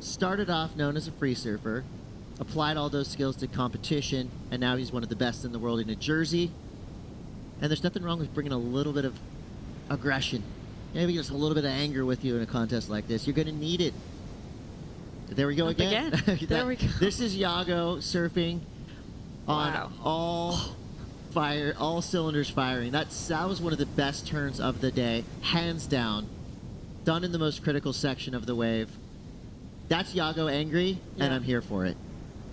started off known as a free surfer, applied all those skills to competition, and now he's one of the best in the world in a jersey. And there's nothing wrong with bringing a little bit of aggression, maybe just a little bit of anger with you in a contest like this. You're going to need it. There we go again. There we go. This is Iago surfing on all cylinders firing. That was one of the best turns of the day, hands down. Done in the most critical section of the wave. That's Iago angry, and I'm here for it.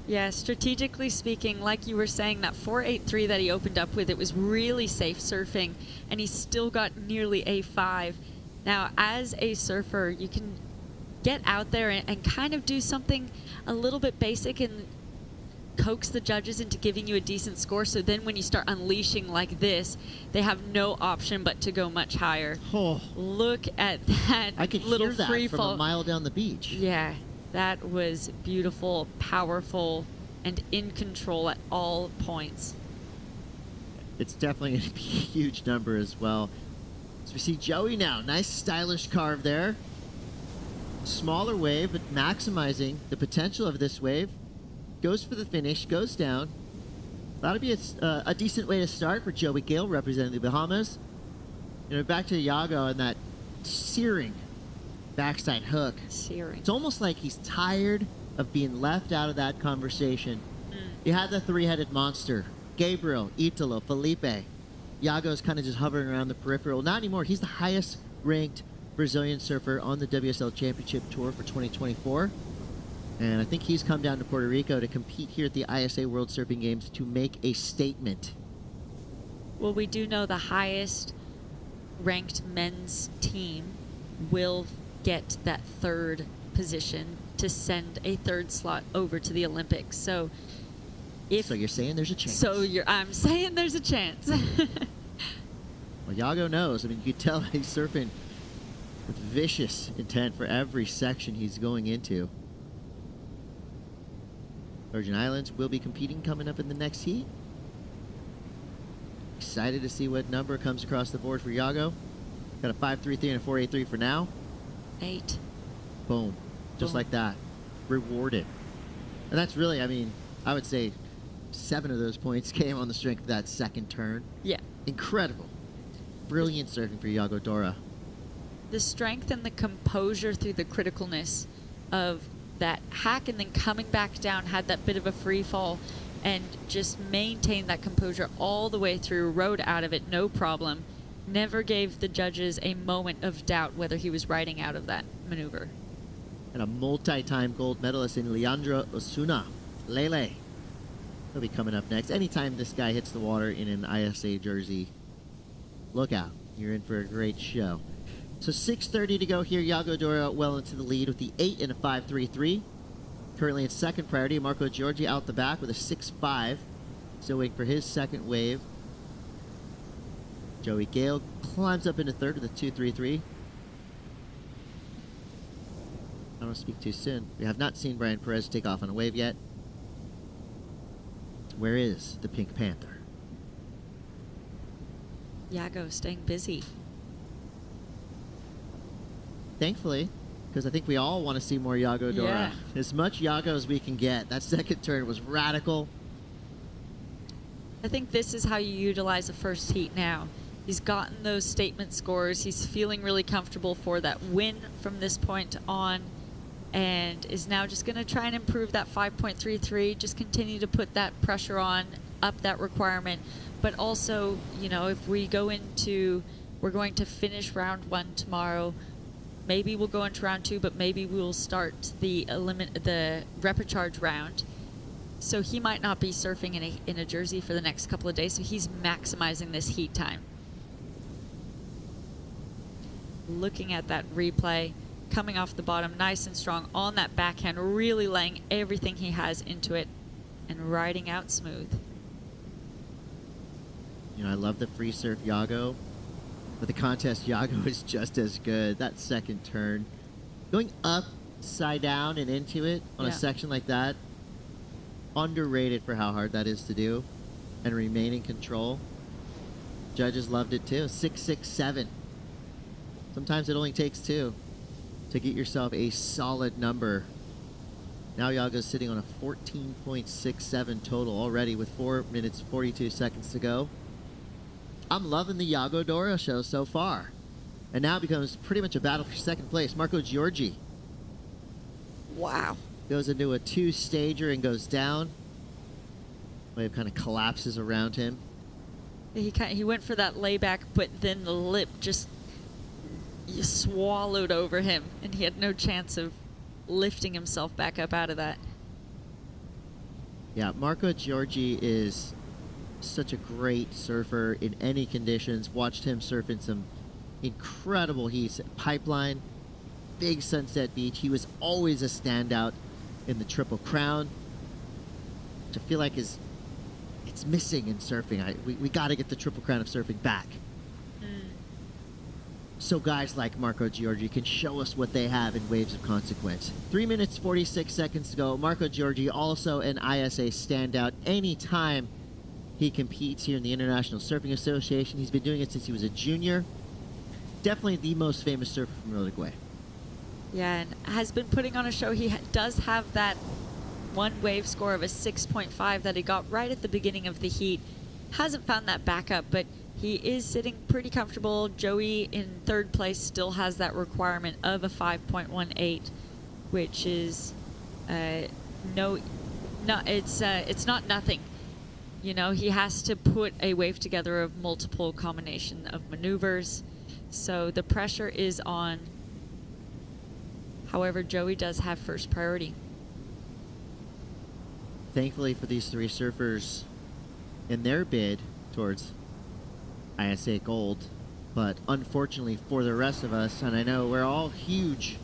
Yeah, strategically speaking, like you were saying, that 483 that he opened up with, it was really safe surfing, and he still got nearly A5. Now, as a surfer, you can get out there and kind of do something a little bit basic and coax the judges into giving you a decent score, so then when you start unleashing like this, they have no option but to go much higher. Oh. Look at that I could little hear that free from fall. a mile down the beach. Yeah, that was beautiful, powerful, and in control at all points. It's definitely going to be a huge number as well. So we see Joey now. Nice stylish carve there. Smaller wave, but maximizing the potential of this wave. Goes for the finish, goes down. That'll be a decent way to start for Joey Gale representing the Bahamas. You know, back to Iago and that searing backside hook. Searing. It's almost like he's tired of being left out of that conversation. You had the three-headed monster. Gabriel, Italo, Felipe. Iago's kind of just hovering around the peripheral. Not anymore. He's the highest ranked Brazilian surfer on the WSL Championship Tour for 2024. And I think he's come down to Puerto Rico to compete here at the ISA World Surfing Games to make a statement. Well, we do know the highest ranked men's team will get that third position to send a third slot over to the Olympics. So you're saying there's a chance. I'm saying there's a chance. Well, Iago knows. I mean, you can tell he's surfing with vicious intent for every section he's going into. Virgin Islands will be competing coming up in the next heat. Excited to see what number comes across the board for Iago. Got a 5.33 and a 4.83 for now. 8. Boom. Just like that. Rewarded. And that's really, I mean, I would say 7 of those points came on the strength of that second turn. Yeah. Incredible. Brilliant surfing for Iago Dora. The strength and the composure through the criticalness of that hack and then coming back down, had that bit of a free fall and just maintained that composure all the way through, rode out of it, no problem. Never gave the judges a moment of doubt whether he was riding out of that maneuver. And a multi-time gold medalist in Leandro Osuna. Lele. He'll be coming up next. Anytime this guy hits the water in an ISA jersey, look out. You're in for a great show. So 6:30 to go here. Iago Dora well into the lead with the 8 and a 5.33. Currently in second priority. Marco Giorgi out the back with a 6.5. Still waiting for his second wave. Joey Gale climbs up into third with a 2.33. I don't want to speak too soon. We have not seen Brian Perez take off on a wave yet. Where is the Pink Panther? Iago staying busy. Thankfully, because I think we all want to see more Iago Dora. Yeah. As much Iago as we can get. That second turn was radical. I think this is how you utilize a first heat now. He's gotten those statement scores. He's feeling really comfortable for that win from this point on, and is now just going to try and improve that 5.33, just continue to put that pressure on, up that requirement. But also, you know, if we go into, we're going to finish round 1 tomorrow. Maybe we'll go into round 2, but maybe we'll start the repecharge round. So he might not be surfing in a jersey for the next couple of days, so he's maximizing this heat time. looking at that replay, coming off the bottom nice and strong on that backhand, really laying everything he has into it and riding out smooth. You know, I love the free surf Yago, but the contest Yago is just as good. That second turn, going upside down and into it on a section like that, underrated for how hard that is to do, and remain in control. Judges loved it too. 6.67. Sometimes it only takes 2 to get yourself a solid number. Now Yago's sitting on a 14.67 total already with 4 minutes 42 seconds to go. I'm loving the Yago Doro show so far. And now it becomes pretty much a battle for second place. Marco Giorgi. Wow. Goes into a 2-stager and goes down. Wave kind of collapses around him. He went for that layback, but then the lip just swallowed over him, and he had no chance of lifting himself back up out of that. Yeah, Marco Giorgi is such a great surfer in any conditions. Watched him surf in some incredible heats at Pipeline, big Sunset Beach. He was always a standout in the Triple Crown, which I feel like it's missing in surfing. We got to get the Triple Crown of surfing back. So guys like Marco Giorgi can show us what they have in Waves of Consequence. 3 minutes 46 seconds to go. Marco Giorgi, also an ISA standout anytime he competes here in the International Surfing Association. He's been doing it since he was a junior. Definitely the most famous surfer from Uruguay. Yeah, and has been putting on a show. He does have that one wave score of a 6.5 that he got right at the beginning of the heat. Hasn't found that backup, but he is sitting pretty comfortable. Joey in third place still has that requirement of a 5.18, which is it's not nothing. You know, he has to put a wave together of multiple combination of maneuvers, so the pressure is on. However, Joey does have first priority. Thankfully for these 3 surfers in their bid towards ISA Gold, but unfortunately for the rest of us, and I know we're all huge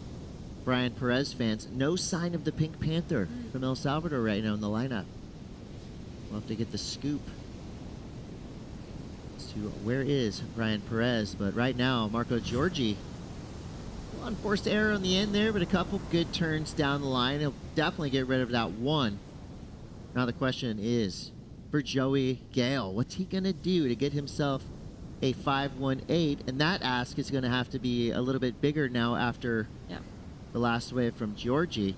Brian Perez fans, no sign of the Pink Panther from El Salvador right now in the lineup. We'll have to get the scoop as to where is Brian Perez, but right now Marco Giorgi, unforced error on the end there, but a couple good turns down the line. He'll definitely get rid of that one. Now the question is for Joey Gale, what's he gonna do to get himself a 5.18? And that ask is gonna have to be a little bit bigger now after the last wave from Giorgi.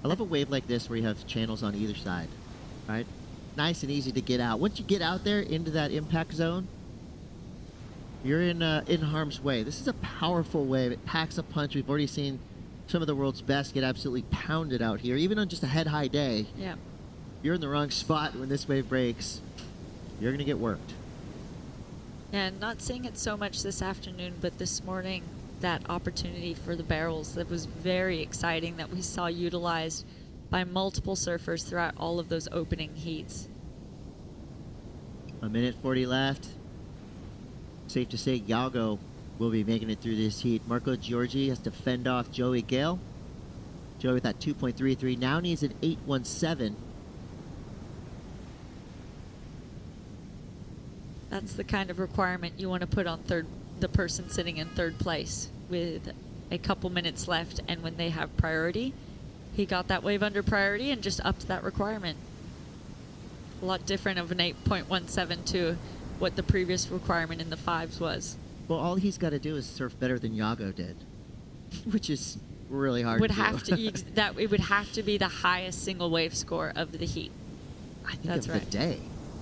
I love a wave like this where you have channels on either side, right? Nice and easy to get out. Once you get out there into that impact zone, you're in harm's way. This is a powerful wave. It packs a punch. We've already seen some of the world's best get absolutely pounded out here, even on just a head-high day. Yeah. You're in the wrong spot when this wave breaks. You're going to get worked. And not seeing it so much this afternoon, but this morning, that opportunity for the barrels that was very exciting that we saw utilized by multiple surfers throughout all of those opening heats. 1 minute 40 left. Safe to say Yago will be making it through this heat. Marco Giorgi has to fend off Joey Gale. Joey with that 2.33 now needs an 8.17. That's the kind of requirement you want to put on the person sitting in third place with a couple minutes left, and when they have priority. He got that wave under priority and just upped that requirement. A lot different of an 8.17 to what the previous requirement in the 5s was. Well, all he's got to do is surf better than Yago did, which is really hard to do. It would have to be the highest single wave score of the heat. I think of the day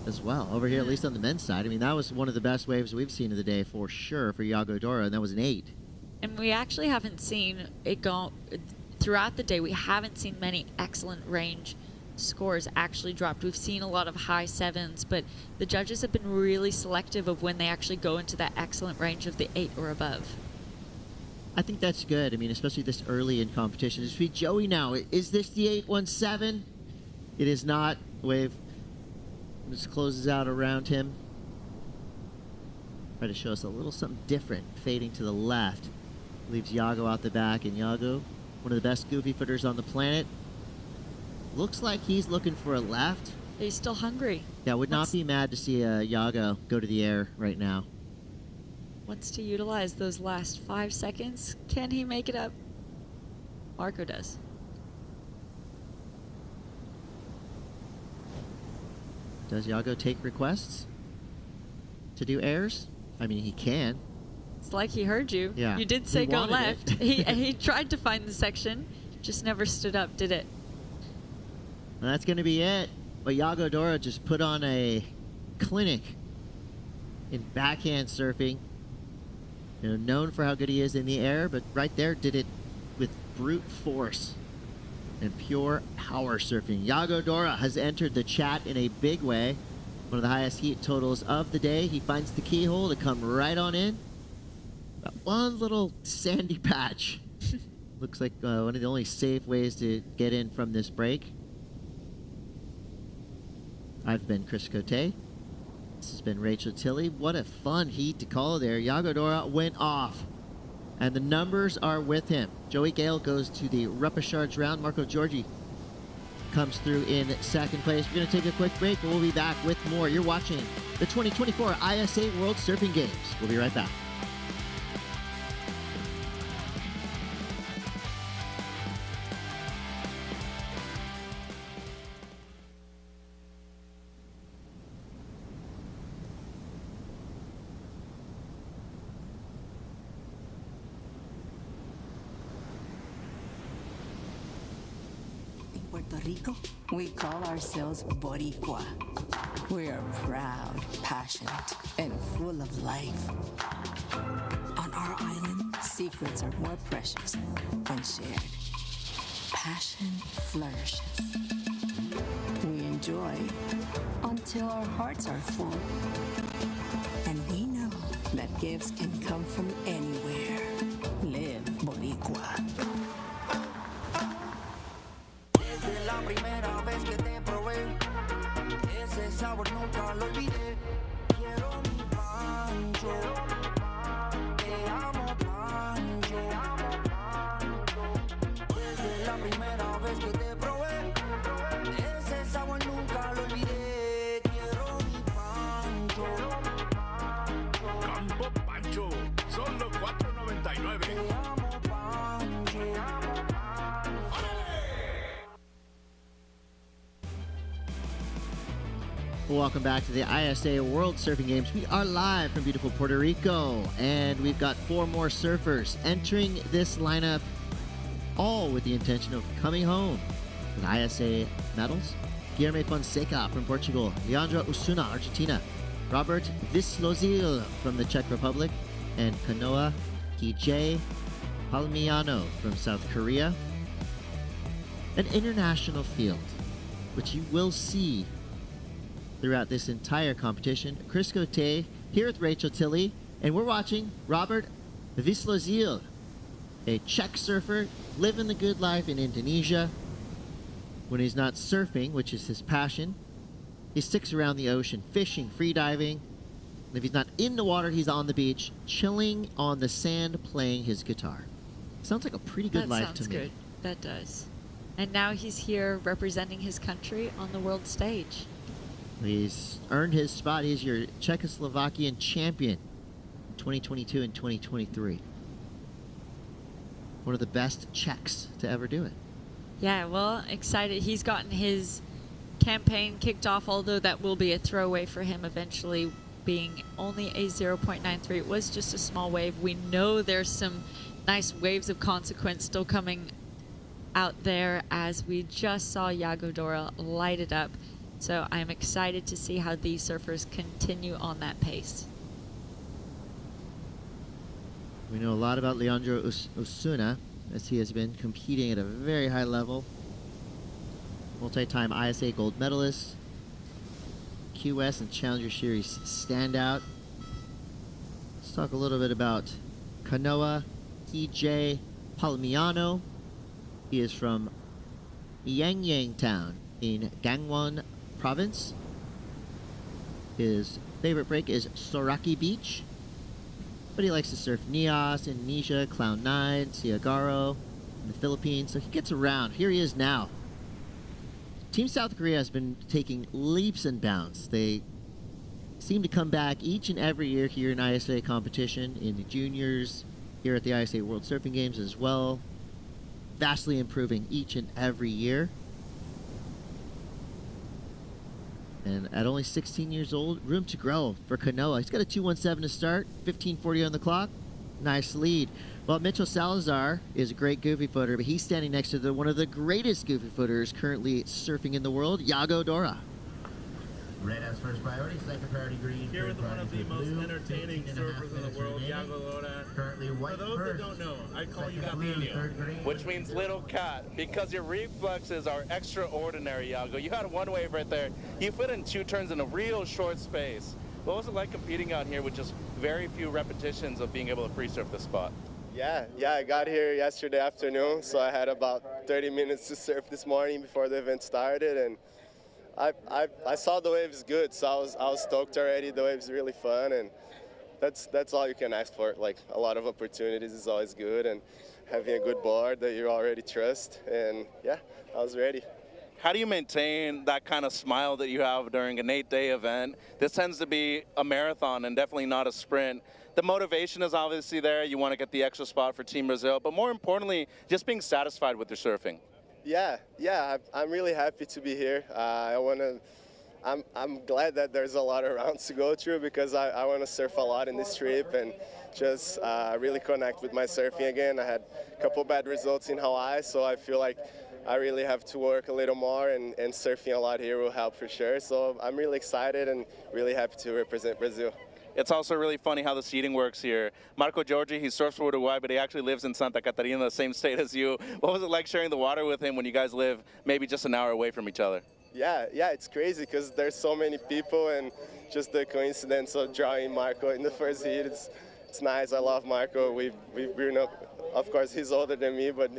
as well. Over here, at least on the men's side. I mean, that was one of the best waves we've seen of the day for sure for Yago Doro, and that was an 8. And we actually haven't seen it go throughout the day. We haven't seen many excellent range scores actually dropped. We've seen a lot of high 7s, but the judges have been really selective of when they actually go into that excellent range of the 8 or above. I think that's good. I mean, especially this early in competition. It's with Joey now. Is this the 8.17? It is not. Wave just closes out around him. Try to show us a little something different, fading to the left. Leaves Yago out the back, and Yago, one of the best goofy footers on the planet. Looks like he's looking for a left. He's still hungry. Yeah, would not be mad to see Yago go to the air right now. Wants to utilize those last 5 seconds. Can he make it up? Marco does. Does Yago take requests to do airs? I mean, he can. It's like he heard you. Yeah. You did say He go wanted left. it. he tried to find the section, just never stood up, did it? And that's going to be it. But Yago Dora just put on a clinic in backhand surfing. You know, known for how good he is in the air, but right there did it with brute force and pure power surfing. Yago Dora has entered the chat in a big way. One of the highest heat totals of the day. He finds the keyhole to come right on in. But one little sandy patch. Looks like one of the only safe ways to get in from this break. I've been Chris Cote. This has been Rachel Tilley. What a fun heat to call there. Yago Dora went off. And the numbers are with him. Joey Gale goes to the repechage round. Marco Giorgi comes through in second place. We're going to take a quick break, but we'll be back with more. You're watching the 2024 ISA World Surfing Games. We'll be right back. Puerto Rico, we call ourselves Boricua. We are proud, passionate, and full of life. On our island, secrets are more precious when shared. Passion flourishes. We enjoy until our hearts are full. And we know that gifts can come from anywhere. Live Boricua. Desde la primera vez que te probé, ese sabor nunca lo olvidé. Quiero mi pancho, te amo pancho. Desde la primera vez que te probé, ese sabor nunca lo olvidé. Quiero mi pancho. Campo Pancho, solo $4.99. Te amo pancho. Welcome back to the ISA World Surfing Games. We are live from beautiful Puerto Rico, and we've got 4 more surfers entering this lineup, all with the intention of coming home with ISA medals. Guilherme Fonseca from Portugal, Leandro Osuna, Argentina, Robert Vislozil from the Czech Republic, and Kanoa Kijay Palmiano from South Korea. An international field, which you will see throughout this entire competition. Chris Cote here with Rachel Tilley, and we're watching Robert Vislozil, a Czech surfer living the good life in Indonesia. When he's not surfing, which is his passion, he sticks around the ocean, fishing, free diving. And if he's not in the water, he's on the beach, chilling on the sand, playing his guitar. Sounds like a pretty good life to me. That sounds good. That does. And now he's here representing his country on the world stage. He's earned his spot. He's your Czechoslovakian champion in 2022 and 2023. One of the best Czechs to ever do it. Yeah, well, excited. He's gotten his campaign kicked off, although that will be a throwaway for him eventually, being only a 0.93. It was just a small wave. We know there's some nice waves of consequence still coming out there, as we just saw Yago Dora light it up. So I'm excited to see how these surfers continue on that pace. We know a lot about Leandro Osuna, as he has been competing at a very high level. Multi-time ISA gold medalist, QS and Challenger Series standout. Let's talk a little bit about Kanoa Kijay Palmiano. He is from Yangyang Town in Gangwon Province. His favorite break is Soraki Beach. but he likes to surf Nias, Indonesia, Cloud 9, Siagaro, in the Philippines, so he gets around. Here he is now. Team South Korea has been taking leaps and bounds. They seem to come back each and every year here in ISA competition, in the juniors, here at the ISA World Surfing Games as well. Vastly improving each and every year. And at only 16 years old, room to grow for Kanoa. He's got a 2:17 to start, 15:40 on the clock. Nice lead. Well, Mitchell Salazar is a great goofy footer, but he's standing next to one of the greatest goofy footers currently surfing in the world, Iago Dora. Red has first priority, second priority green. Here with one of the most entertaining surfers in the world, Iago Dora. Currently white. For those that don't know, I call you Gatinho, which means little cat, because your reflexes are extraordinary, Iago. You had one wave right there. You fit in 2 turns in a real short space. What was it like competing out here with just very few repetitions of being able to free surf the spot? Yeah, I got here yesterday afternoon, so I had about 30 minutes to surf this morning before the event started, and I saw the waves good, so I was stoked already. The waves really fun, and that's all you can ask for. Like, a lot of opportunities is always good, and having a good board that you already trust, and yeah, I was ready. How do you maintain that kind of smile that you have during an 8-day event? This tends to be a marathon and definitely not a sprint. The motivation is obviously there. You want to get the extra spot for Team Brazil, but more importantly, just being satisfied with your surfing. Yeah, I'm really happy to be here. I'm glad that there's a lot of rounds to go through, because I want to surf a lot in this trip and just really connect with my surfing again. I had a couple bad results in Hawaii, so I feel like I really have to work a little more, and surfing a lot here will help for sure. So I'm really excited and really happy to represent Brazil. It's also really funny how the seating works here. Marco Giorgi, he surfs for Uruguay, but he actually lives in Santa Catarina, the same state as you. What was it like sharing the water with him when you guys live maybe just an hour away from each other? Yeah, it's crazy because there's so many people, and just the coincidence of drawing Marco in the first heat, it's nice. I love Marco. We've grown up. Of course, he's older than me, but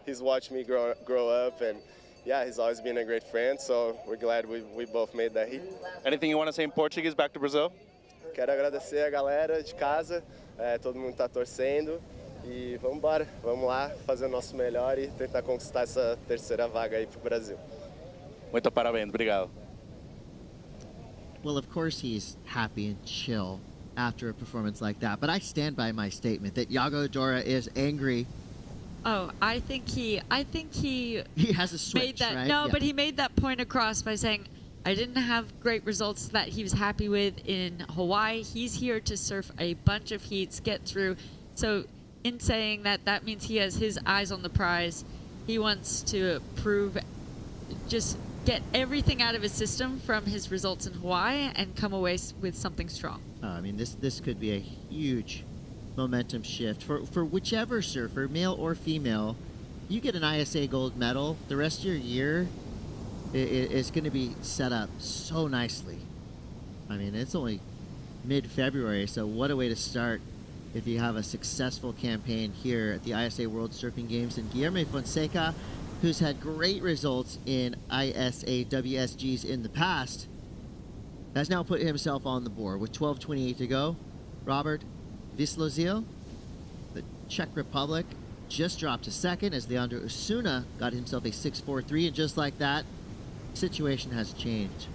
he's watched me grow up, and yeah, he's always been a great friend, so we're glad we both made that heat. Anything you want to say in Portuguese back to Brazil? Quero agradecer a galera de casa, todo mundo está torcendo, e vamos embora, vamos lá fazer o nosso melhor e tentar conquistar essa terceira vaga aí pro Brasil. Muito parabéns, obrigado. Well, of course he's happy and chill after a performance like that, but I stand by my statement that Iago Dora is angry. Oh, I think he has a switch, made that, right? No, Yeah. but he made that point across by saying, I didn't have great results that he was happy with in Hawaii. He's here to surf a bunch of heats, get through. So in saying that, that means he has his eyes on the prize. He wants to prove, just get everything out of his system from his results in Hawaii and come away with something strong. I mean, this could be a huge momentum shift for whichever surfer, male or female. You get an ISA gold medal, the rest of your year is going to be set up so nicely. I mean, it's only mid-February, so what a way to start if you have a successful campaign here at the ISA World Surfing Games. And Guilherme Fonseca, who's had great results in ISA WSGs in the past, has now put himself on the board with 12:28 to go. Robert Vislozil, the Czech Republic, just dropped to second as Leandro Osuna got himself a 6.43, and just like that, situation has changed.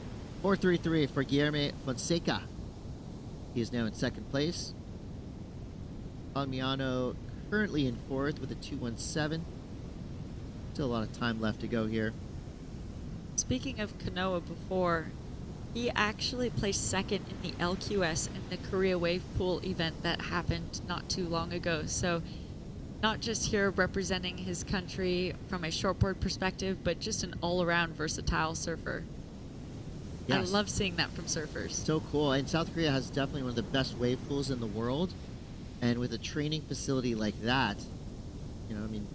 4.33 for Guilherme Fonseca. He is now in second place. Almiano currently in fourth with a 2.17. Still a lot of time left to go here. Speaking of Kanoa before, he actually placed second in the LQS in the Korea Wave Pool event that happened not too long ago. So not just here representing his country from a shortboard perspective, but just an all-around versatile surfer. Yes. I love seeing that from surfers. So cool. And South Korea has definitely one of the best wave pools in the world. And with a training facility like that, you know, I mean,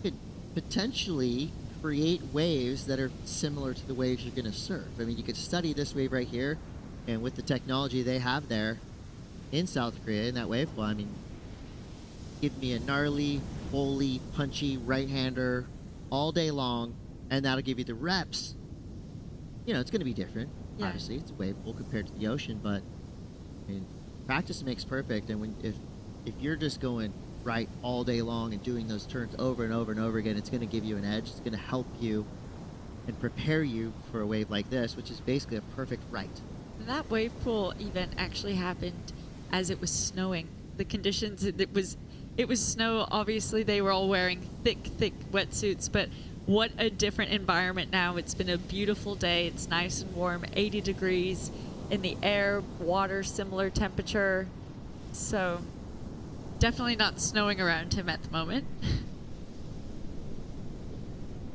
could potentially create waves that are similar to the waves you're going to surf. I mean, you could study this wave right here, and with the technology they have there in South Korea in that wave pool, I mean, give me a gnarly, bowly, punchy right-hander all day long, and that'll give you the reps. You know, it's going to be different. Yeah. Obviously, it's a wave pool compared to the ocean, but I mean, practice makes perfect. And if you're just going right all day long and doing those turns over and over and over again, it's going to give you an edge. It's going to help you and prepare you for a wave like this, which is basically a perfect right. That wave pool event actually happened as it was snowing. The conditions, it was snow. Obviously, they were all wearing thick wetsuits, but what a different environment now. It's been a beautiful day. It's nice and warm, 80 degrees in the air, water similar temperature. So definitely not snowing around him at the moment.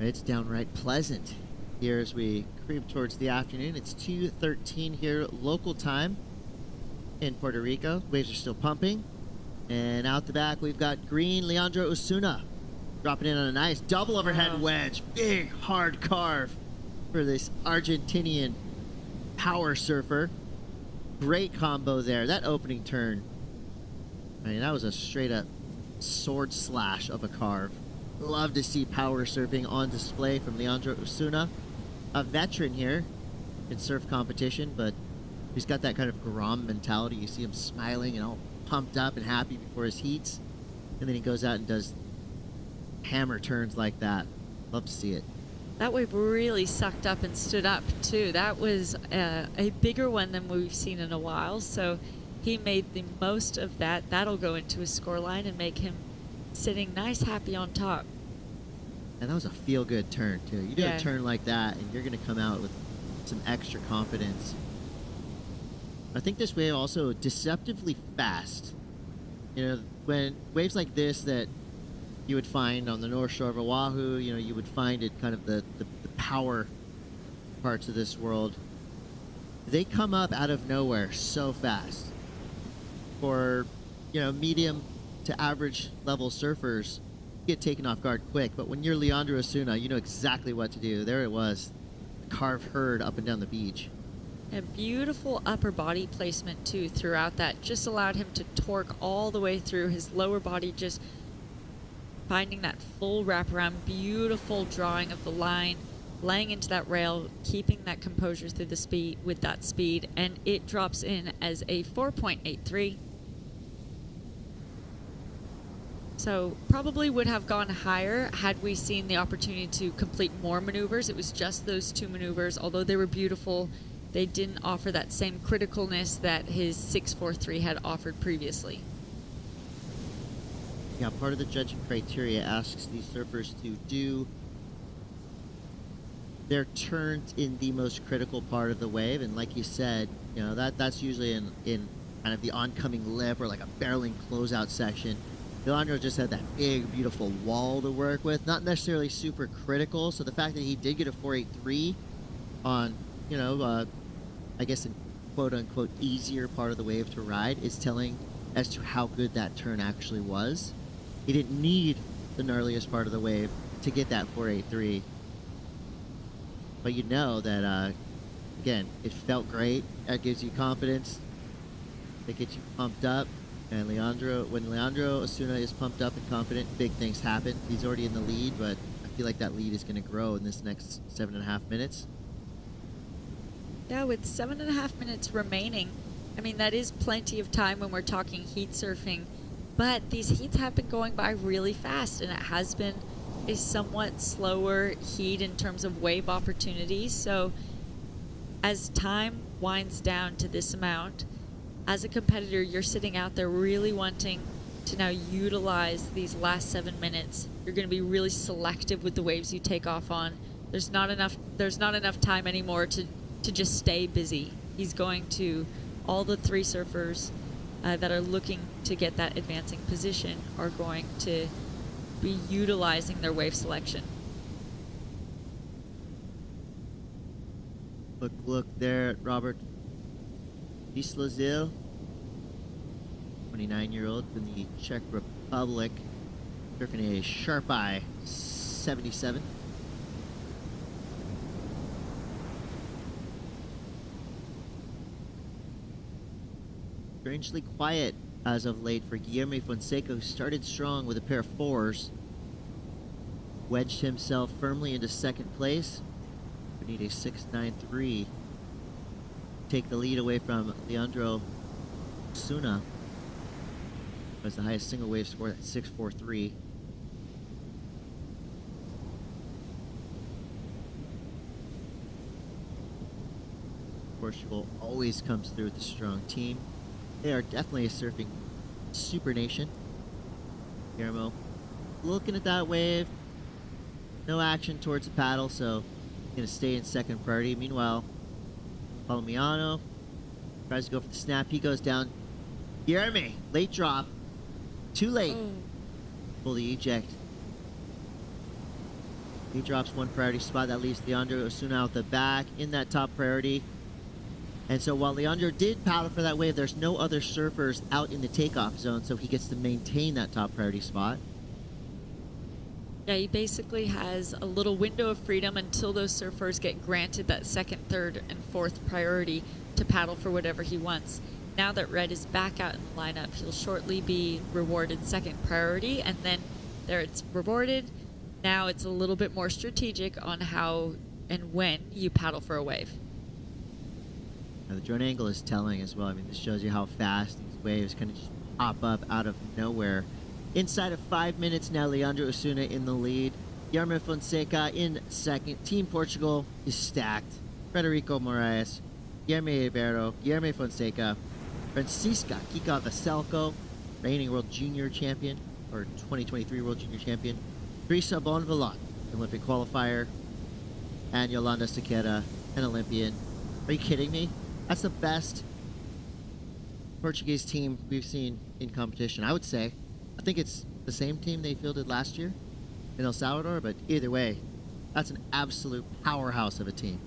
It's downright pleasant here as we creep towards the afternoon. It's 2:13 here local time in Puerto Rico. Waves are still pumping. And out the back, we've got green Leandro Osuna dropping in on a nice double overhead wedge. Big, hard carve for this Argentinian power surfer. Great combo there. That opening turn, I mean, that was a straight-up sword slash of a carve. Love to see power surfing on display from Leandro Osuna. A veteran here in surf competition, but he's got that kind of Grom mentality. You see him smiling and all pumped up and happy before his heats, and then he goes out and does hammer turns like that. Love to see it. That wave really sucked up and stood up too. That was a bigger one than we've seen in a while, so he made the most of that. That'll go into his scoreline and make him sitting nice, happy on top. And that was a feel-good turn too. You do a turn like that and you're going to come out with some extra confidence. I think this wave also deceptively fast. You know, when waves like this that you would find on the North Shore of Oahu, you know, you would find it kind of the power parts of this world. They come up out of nowhere so fast. For, you know, medium to average level surfers, get taken off guard quick. But when you're Leandro Osuna, you know exactly what to do. There it was, carve herd up and down the beach. A beautiful upper body placement too throughout that. Just allowed him to torque all the way through his lower body, just finding that full wraparound, beautiful drawing of the line, laying into that rail, keeping that composure through the speed with that speed, and it drops in as a 4.83. So probably would have gone higher had we seen the opportunity to complete more maneuvers. It was just those two maneuvers. Although they were beautiful, they didn't offer that same criticalness that his 6.43 had offered previously. Yeah, part of the judging criteria asks these surfers to do their turns in the most critical part of the wave, and like you said, you know, that's usually in kind of the oncoming lip or like a barreling closeout section. Leandro just had that big, beautiful wall to work with, not necessarily super critical. So the fact that he did get a 4.83 on, you know, I guess a quote-unquote easier part of the wave to ride is telling as to how good that turn actually was. He didn't need the gnarliest part of the wave to get that 4.83. But you know that, again, it felt great. That gives you confidence. That gets you pumped up. And when Leandro Osuna is pumped up and confident, big things happen. He's already in the lead, but I feel like that lead is going to grow in this next 7.5 minutes. Yeah, with 7.5 minutes remaining, I mean, that is plenty of time when we're talking heat surfing, but these heats have been going by really fast, and it has been a somewhat slower heat in terms of wave opportunities. So as time winds down to this amount, as a competitor, you're sitting out there really wanting to now utilize these last 7 minutes. You're going to be really selective with the waves you take off on. There's not enough time anymore to just stay busy. He's going to, all the three surfers that are looking to get that advancing position are going to be utilizing their wave selection. Look there at Robert Islazil, 29-year-old from the Czech Republic, surfing a Sharp Eye 77. Strangely quiet as of late for Guillermo Fonseca, who started strong with a pair of fours. Wedged himself firmly into second place. We need a 6.93. Take the lead away from Leandro Osuna was the highest single wave score at 6.43. Portugal always comes through with a strong team. They are definitely a surfing super nation. Guillermo looking at that wave. No action towards the paddle, so going to stay in second priority. Meanwhile, Palmiano tries to go for the snap. He goes down. Guillermo, late drop. Too late. Pull the eject. He drops one priority spot. That leaves Leandro Osuna out the back in that top priority. And so while Leandro did paddle for that wave, there's no other surfers out in the takeoff zone, so he gets to maintain that top priority spot. Yeah, he basically has a little window of freedom until those surfers get granted that second, third, and fourth priority to paddle for whatever he wants. Now that Red is back out in the lineup, he'll shortly be rewarded second priority, and then there it's rewarded. Now it's a little bit more strategic on how and when you paddle for a wave. Now the drone angle is telling as well. I mean, this shows you how fast these waves kind of just pop up out of nowhere. Inside of 5 minutes now, Leandro Osuna in the lead. Guillermo Fonseca in second. Team Portugal is stacked. Frederico Moraes, Guillermo Ibero, Guillermo Fonseca, Francisca Kika Vaselco, reigning World Junior Champion, or 2023 World Junior Champion. Teresa Bonvillain, Olympic qualifier, and Yolanda Sequeira, an Olympian. Are you kidding me? That's the best Portuguese team we've seen in competition, I would say. I think it's the same team they fielded last year in El Salvador, but either way, that's an absolute powerhouse of a team.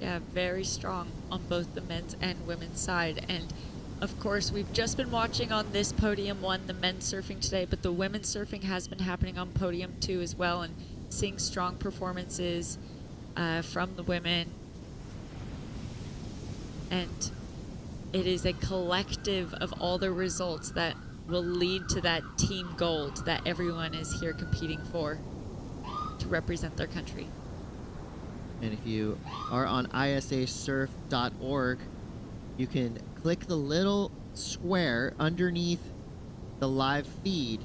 Yeah, very strong on both the men's and women's side. And of course, we've just been watching on this podium one, the men's surfing today, but the women's surfing has been happening on podium two as well, and seeing strong performances from the women. And it is a collective of all the results that will lead to that team gold that everyone is here competing for to represent their country. And if you are on ISAsurf.org, you can click the little square underneath the live feed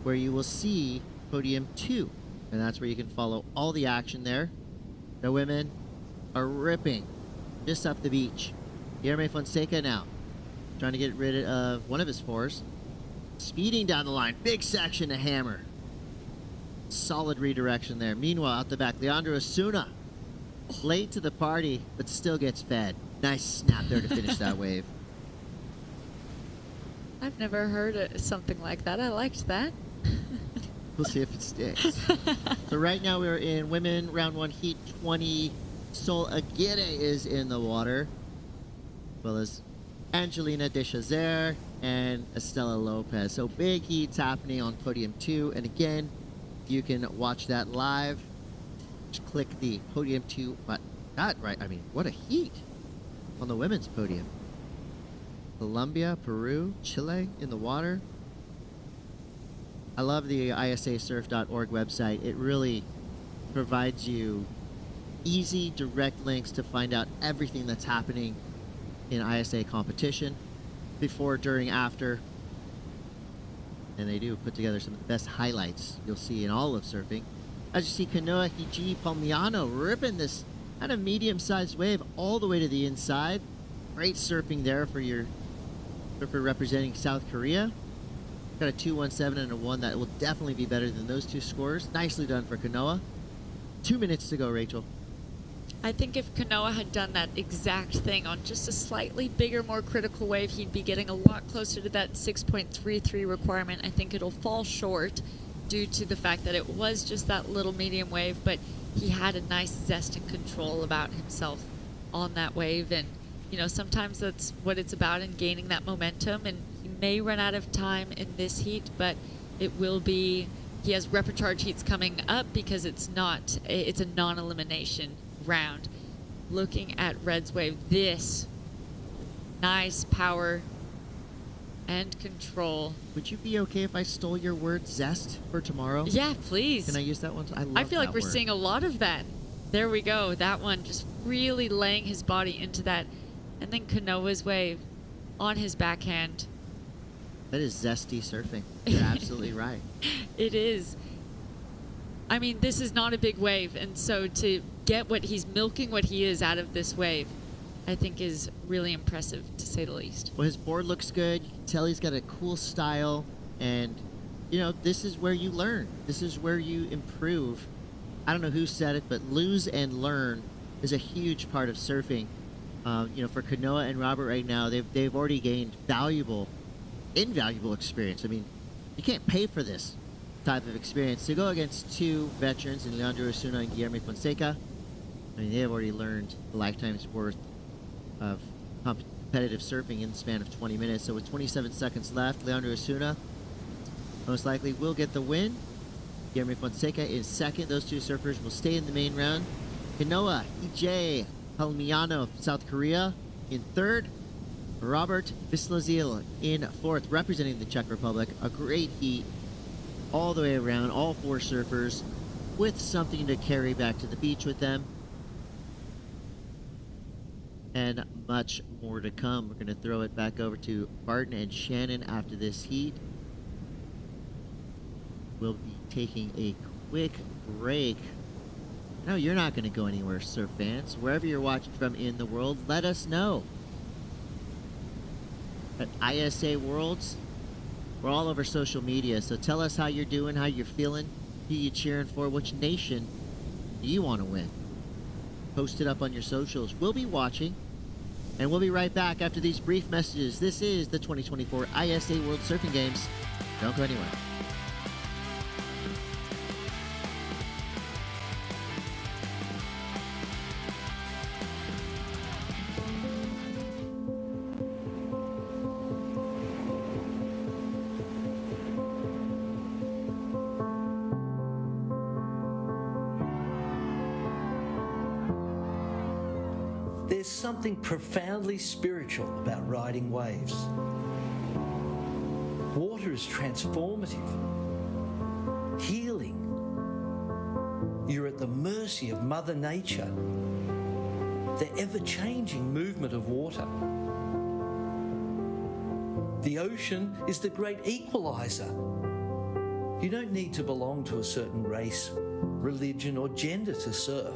where you will see podium 2. And that's where you can follow all the action there. The women are ripping just up the beach. Guillermo Fonseca now trying to get rid of one of his fours. Speeding down the line. Big section to hammer. Solid redirection there. Meanwhile, out the back, Leandro Osuna. Late to the party, but still gets fed. Nice snap there to finish that wave. I've never heard something like that. I liked that. We'll see if it sticks. So right now we're in women round 1 heat 20. Sol Aguirre is in the water, as well as Angelina Deschazer and Estela Lopez. So big heats happening on podium 2. And again, you can watch that live. Just click the podium 2 button. That right, I mean, what a heat on the women's podium. Colombia, Peru, Chile in the water. I love the ISAsurf.org website. It really provides you easy, direct links to find out everything that's happening in ISA competition, before, during, after. And they do put together some of the best highlights you'll see in all of surfing. As you see, Kanoa Hiji Palmiano ripping this kind of medium-sized wave all the way to the inside. Great surfing there for your surfer representing South Korea. Got a 2.17 and a 1 that will definitely be better than those two scores. Nicely done for Kanoa. 2 minutes to go, Rachel. I think if Kanoa had done that exact thing on just a slightly bigger, more critical wave, he'd be getting a lot closer to that 6.33 requirement. I think it'll fall short due to the fact that it was just that little medium wave, but he had a nice zest and control about himself on that wave. And, you know, sometimes that's what it's about, in gaining that momentum. And he may run out of time in this heat, but it will be, he has repecharge heats coming up because it's a non-elimination round. Looking at Red's wave, this nice power and control. Would you be okay if I stole your word zest for tomorrow? Yeah, please. Can I use that one? I feel like we're seeing a lot of that. There we go. That one just really laying his body into that. And then Kanoa's wave. on his backhand. That is zesty surfing. You're absolutely right. It is. I mean, this is not a big wave, and so to get what he's milking what he is out of this wave, I think is really impressive, to say the least. Well, his board looks good. You can tell he's got a cool style, and you know, this is where you learn. This is where you improve. I don't know who said it, but lose and learn is a huge part of surfing. You know, for Kanoa and Robert right now, they've already gained invaluable experience. I mean, you can't pay for this type of experience. To go against two veterans in Leandro Osuna and Guillermo Fonseca, I mean, they have already learned a lifetime's worth of competitive surfing in the span of 20 minutes. So with 27 seconds left, Leandro Osuna most likely will get the win. Guillermo Fonseca is second. Those two surfers will stay in the main round. Kanoa EJ Palmiano of South Korea in third. Robert Vislazil in fourth, representing the Czech Republic. A great heat all the way around, all four surfers with something to carry back to the beach with them. And much more to come. We're going to throw it back over to Barton and Shannon after this heat. We'll be taking a quick break. No, you're not going to go anywhere, surf fans. Wherever you're watching from in the world, let us know. At ISA Worlds, we're all over social media, so tell us how you're doing, how you're feeling, who you cheering for, which nation do you want to win. Post it up on your socials. We'll be watching, and we'll be right back after these brief messages. This is the 2024 ISA World Surfing Games. Don't go anywhere. There's something profoundly spiritual about riding waves. Water is transformative, healing. You're at the mercy of Mother Nature, the ever-changing movement of water. The ocean is the great equalizer. You don't need to belong to a certain race, religion, or gender to surf.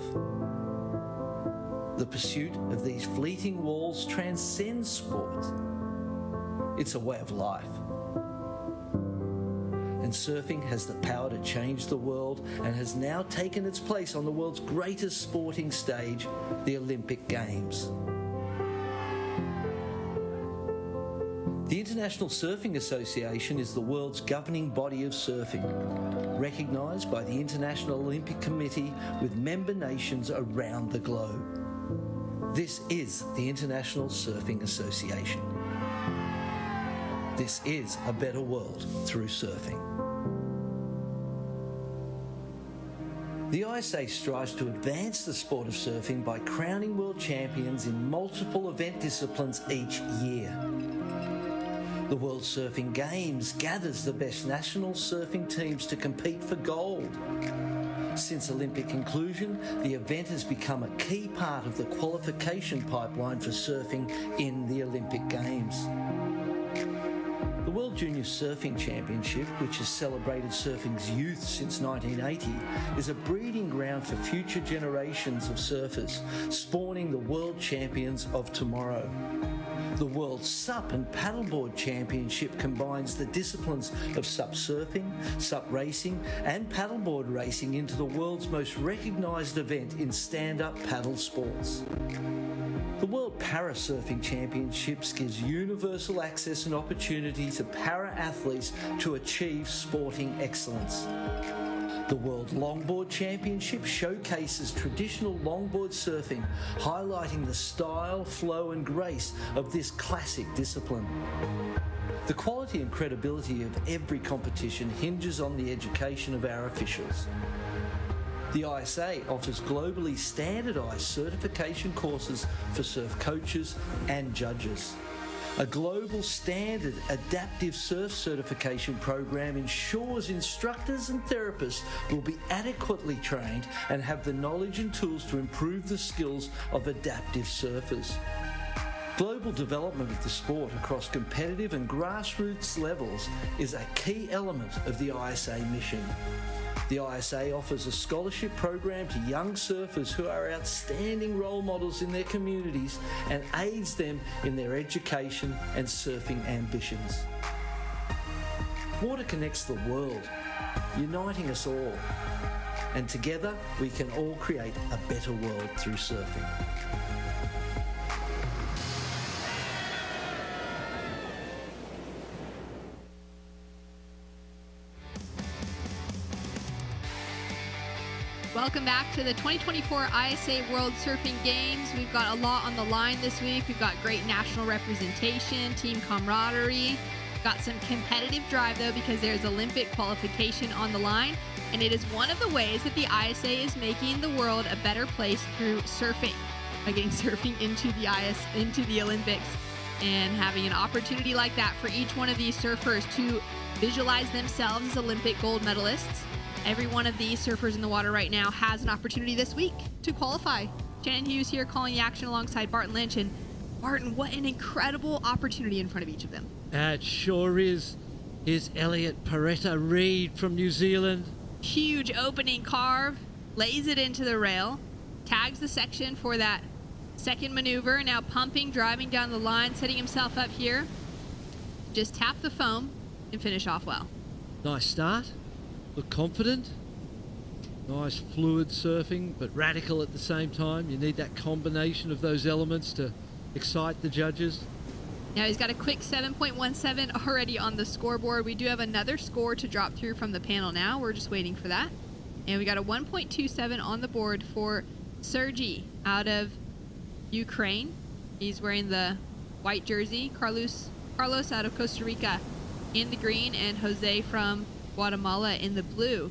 The pursuit of these fleeting walls transcends sport. It's a way of life. And surfing has the power to change the world and has now taken its place on the world's greatest sporting stage, the Olympic Games. The International Surfing Association is the world's governing body of surfing, recognised by the International Olympic Committee with member nations around the globe. This is the International Surfing Association. This is a better world through surfing. The ISA strives to advance the sport of surfing by crowning world champions in multiple event disciplines each year. The World Surfing Games gathers the best national surfing teams to compete for gold. Since Olympic inclusion, the event has become a key part of the qualification pipeline for surfing in the Olympic Games. The World Junior Surfing Championship, which has celebrated surfing's youth since 1980, is a breeding ground for future generations of surfers, spawning the world champions of tomorrow. The World SUP and Paddleboard Championship combines the disciplines of SUP surfing, SUP racing and paddleboard racing into the world's most recognised event in stand-up paddle sports. The World Para-Surfing Championships gives universal access and opportunity to para-athletes to achieve sporting excellence. The World Longboard Championship showcases traditional longboard surfing, highlighting the style, flow and grace of this classic discipline. The quality and credibility of every competition hinges on the education of our officials. The ISA offers globally standardised certification courses for surf coaches and judges. A global standard adaptive surf certification program ensures instructors and therapists will be adequately trained and have the knowledge and tools to improve the skills of adaptive surfers. Global development of the sport across competitive and grassroots levels is a key element of the ISA mission. The ISA offers a scholarship program to young surfers who are outstanding role models in their communities and aids them in their education and surfing ambitions. Water connects the world, uniting us all. And together we can all create a better world through surfing. Welcome back to the 2024 ISA World Surfing Games. We've got a lot on the line this week. We've got great national representation, team camaraderie. Got some competitive drive, though, because there's Olympic qualification on the line. And it is one of the ways that the ISA is making the world a better place through surfing. By getting surfing into the Olympics. And having an opportunity like that for each one of these surfers to visualize themselves as Olympic gold medalists. Every one of these surfers in the water right now has an opportunity this week to qualify. Shannon Hughes here calling the action alongside Barton Lynch. And Barton, what an incredible opportunity in front of each of them. It sure is. Here's Elliot Peretta-Reid from New Zealand. Huge opening carve, lays it into the rail, tags the section for that second maneuver, now pumping, driving down the line, setting himself up here. Just tap the foam and finish off well. Nice start. Look confident. Nice fluid surfing, but radical at the same time. You need that combination of those elements to excite the judges. Now he's got a quick 7.17 already on the scoreboard. We do have another score to drop through from the panel now. We're just waiting for that. And we got a 1.27 on the board for Sergey out of Ukraine. He's wearing the white jersey. Carlos out of Costa Rica in the green, and Jose from Guatemala in the blue.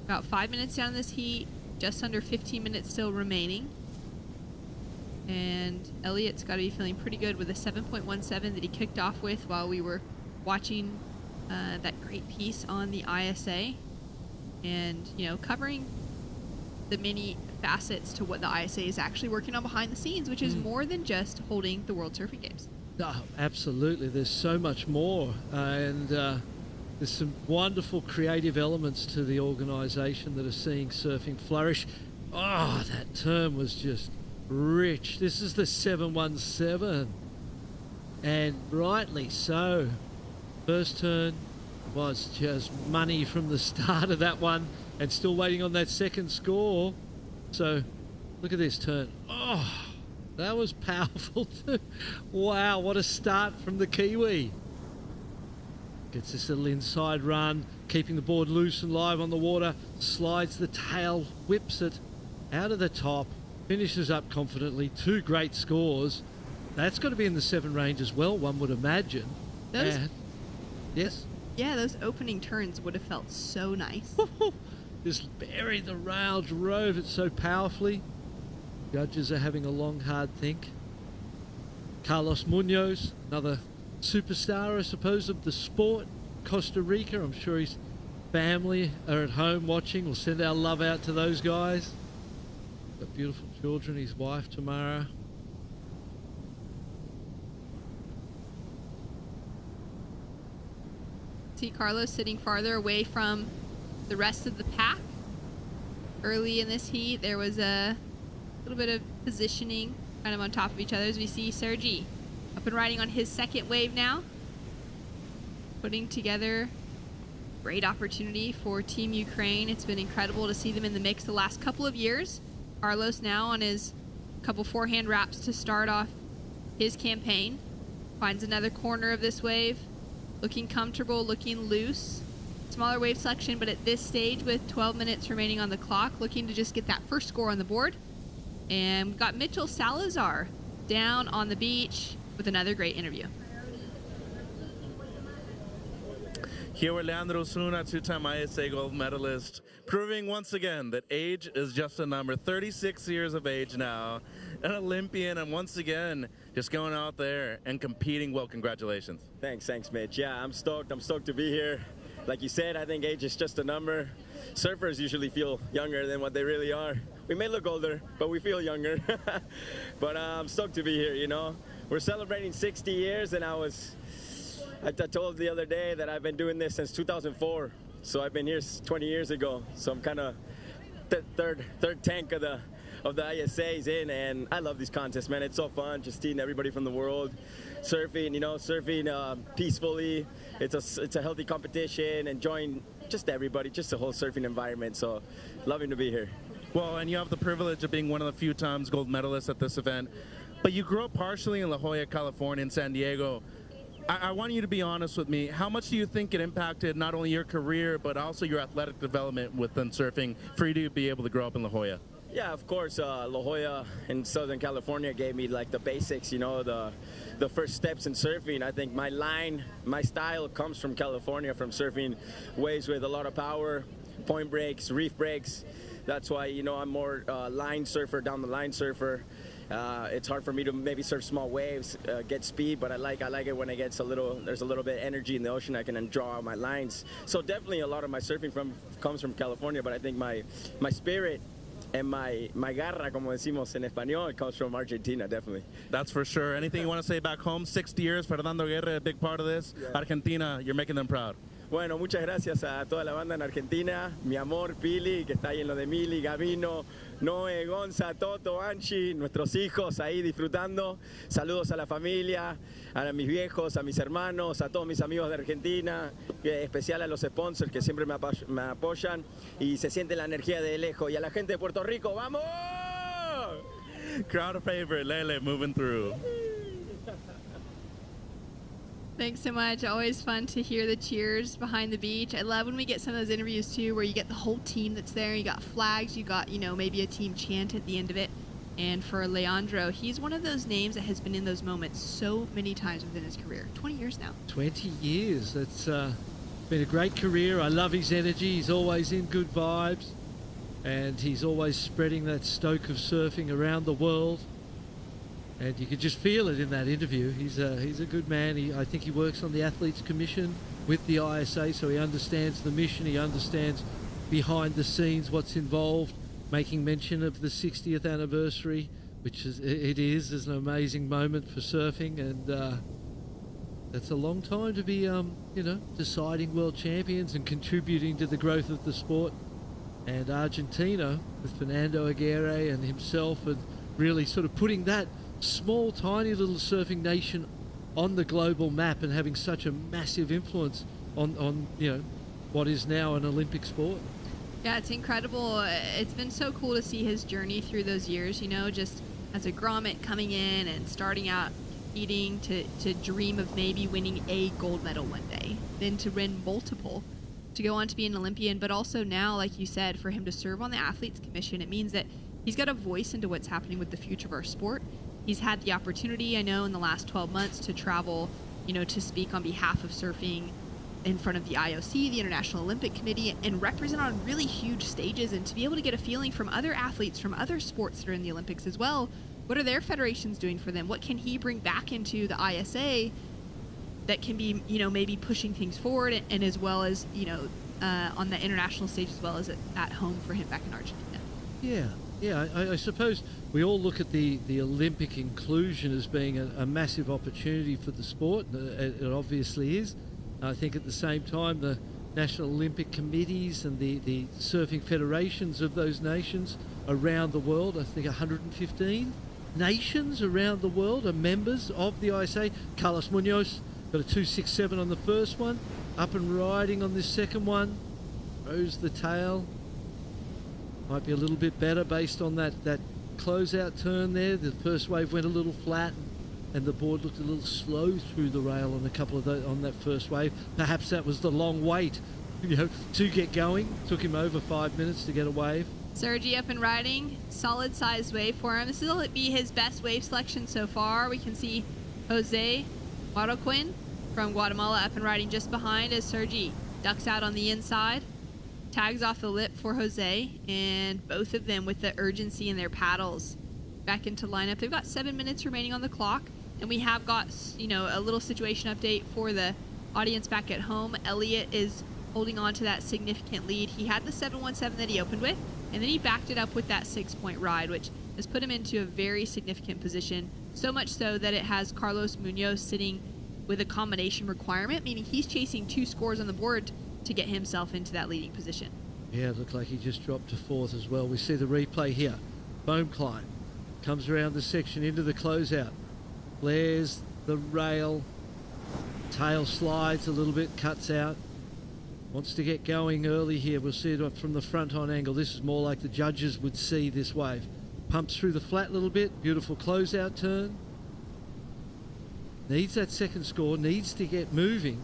About 5 minutes down this heat, just under 15 minutes still remaining. And Elliot's got to be feeling pretty good with a 7.17 that he kicked off with while we were watching that great piece on the ISA. And, you know, covering the many facets to what the ISA is actually working on behind the scenes, which is more than just holding the World Surfing Games. Oh, absolutely. There's so much more. And there's some wonderful creative elements to the organisation that are seeing surfing flourish. Oh, that turn was just rich. This is the 717. And rightly so. First turn was just money from the start of that one, and still waiting on that second score. So look at this turn. Oh, that was powerful too. Wow, what a start from the Kiwi. Gets this little inside run, keeping the board loose and live on the water, slides the tail, whips it out of the top, finishes up confidently. Two great scores. That's got to be in the 7 range as well, one would imagine. Yes? Yeah, those opening turns would have felt so nice. Just buried the rail, drove it so powerfully. Judges are having a long, hard think. Carlos Munoz, another superstar, I suppose, of the sport. Costa Rica, I'm sure his family are at home watching. We'll send our love out to those guys. Got beautiful children, his wife, Tamara. See Carlos sitting farther away from the rest of the pack. Early in this heat, there was a little bit of positioning kind of on top of each other as we see Sergey up and riding on his second wave now. Putting together great opportunity for Team Ukraine. It's been incredible to see them in the mix the last couple of years. Carlos now on his couple forehand wraps to start off his campaign. Finds another corner of this wave. Looking comfortable, looking loose. Smaller wave selection, but at this stage with 12 minutes remaining on the clock, looking to just get that first score on the board. And we've got Mitchell Salazar down on the beach with another great interview. Here with Leandro Osuna, two-time ISA gold medalist, proving once again that age is just a number. 36 years of age now, an Olympian, and once again, just going out there and competing well. Congratulations. Thanks, Mitch. Yeah, I'm stoked. I'm stoked to be here. like you said, I think age is just a number. Surfers usually feel younger than what they really are. We may look older, but we feel younger. But I'm stoked to be here, you know. We're celebrating 60 years, and I told the other day that I've been doing this since 2004. So I've been here 20 years ago. So I'm kind of third tank of the ISAs in, and I love these contests, man. It's so fun, just seeing everybody from the world surfing, you know, peacefully. It's a healthy competition, enjoying just everybody, just the whole surfing environment. So loving to be here. Well, and you have the privilege of being one of the few times gold medalists at this event. But you grew up partially in La Jolla, California, in San Diego. I want you to be honest with me. How much do you think it impacted not only your career, but also your athletic development within surfing for you to be able to grow up in La Jolla? Yeah, of course. La Jolla in Southern California gave me like the basics, you know, the first steps in surfing. I think my style comes from California, from surfing waves with a lot of power, point breaks, reef breaks. That's why, you know, I'm more line surfer, down the line surfer. It's hard for me to maybe surf small waves, get speed, but I like it when it gets there's a little bit of energy in the ocean. I can draw out my lines. So definitely a lot of my surfing comes from California, but I think my spirit and my garra, como decimos en español, comes from Argentina, definitely. That's for sure. Anything you want to say back home? 60 years, Fernando Guerra, a big part of this. Yeah. Argentina, you're making them proud. Bueno, muchas gracias a toda la banda en Argentina, mi amor Pili, que está ahí en lo de Mili, Gabino, Noé, Gonza, Toto, Anchi, nuestros hijos ahí disfrutando. Saludos a la familia, a mis viejos, a mis hermanos, a todos mis amigos de Argentina, especial a los sponsors que siempre me apoyan y se siente la energía de lejos. Y a la gente de Puerto Rico, ¡vamos! Crowd favorite, Lele, moving through. Thanks so much. Always fun to hear the cheers behind the beach. I love when we get some of those interviews too, where you get the whole team that's there. You got flags, you got, you know, maybe a team chant at the end of it. And for Leandro, he's one of those names that has been in those moments so many times within his career. 20 years now. 20 years. That's been a great career. I love his energy. He's always in good vibes. And he's always spreading that stoke of surfing around the world. And you could just feel it in that interview. He's a good man. I think he works on the Athletes Commission with the ISA, so he understands the mission. He understands behind the scenes what's involved. Making mention of the 60th anniversary, which is an amazing moment for surfing, and that's a long time to be, you know, deciding world champions and contributing to the growth of the sport. And Argentina, with Fernando Aguirre and himself, and really sort of putting that small, tiny little surfing nation on the global map and having such a massive influence on you know, what is now an Olympic sport. Yeah, it's incredible. It's been so cool to see his journey through those years, you know, just as a grommet coming in and starting out eating to dream of maybe winning a gold medal one day, then to win multiple, to go on to be an Olympian, but also now, like you said, for him to serve on the Athletes Commission, it means that he's got a voice into what's happening with the future of our sport. He's had the opportunity, I know, in the last 12 months to travel, you know, to speak on behalf of surfing in front of the IOC, the International Olympic Committee, and represent on really huge stages, and to be able to get a feeling from other athletes from other sports that are in the Olympics as well. What are their federations doing for them? What can he bring back into the ISA that can be, you know, maybe pushing things forward, and as well as, you know, on the international stage as well as at home for him back in Argentina? Yeah, I suppose we all look at the Olympic inclusion as being a massive opportunity for the sport. It obviously is. I think at the same time, the National Olympic Committees and the surfing federations of those nations around the world, I think 115 nations around the world are members of the ISA. Carlos Munoz got a 2.67 on the first one, up and riding on this second one, rose the tail. Might be a little bit better based on that closeout turn there. The first wave went a little flat, and the board looked a little slow through the rail on a couple of on that first wave. Perhaps that was the long wait, you know, to get going. Took him over 5 minutes to get a wave. Sergi up and riding, solid sized wave for him. This will be his best wave selection so far. We can see Jose Marroquin from Guatemala up and riding just behind as Sergi ducks out on the inside. Tags off the lip for Jose, and both of them with the urgency in their paddles back into lineup. They've got 7 minutes remaining on the clock, and we have got, you know, a little situation update for the audience back at home. Elliot is holding on to that significant lead. He had the 717 that he opened with, and then he backed it up with that 6-point ride, which has put him into a very significant position, so much so that it has Carlos Munoz sitting with a combination requirement, meaning he's chasing 2 scores on the board to get himself into that leading position. Yeah, it looked like he just dropped to 4th as well. We see the replay here. Foam climb. Comes around the section into the closeout. Flares the rail. Tail slides a little bit, cuts out. Wants to get going early here. We'll see it from the front on angle. This is more like the judges would see this wave. Pumps through the flat a little bit. Beautiful closeout turn. Needs that second score. Needs to get moving.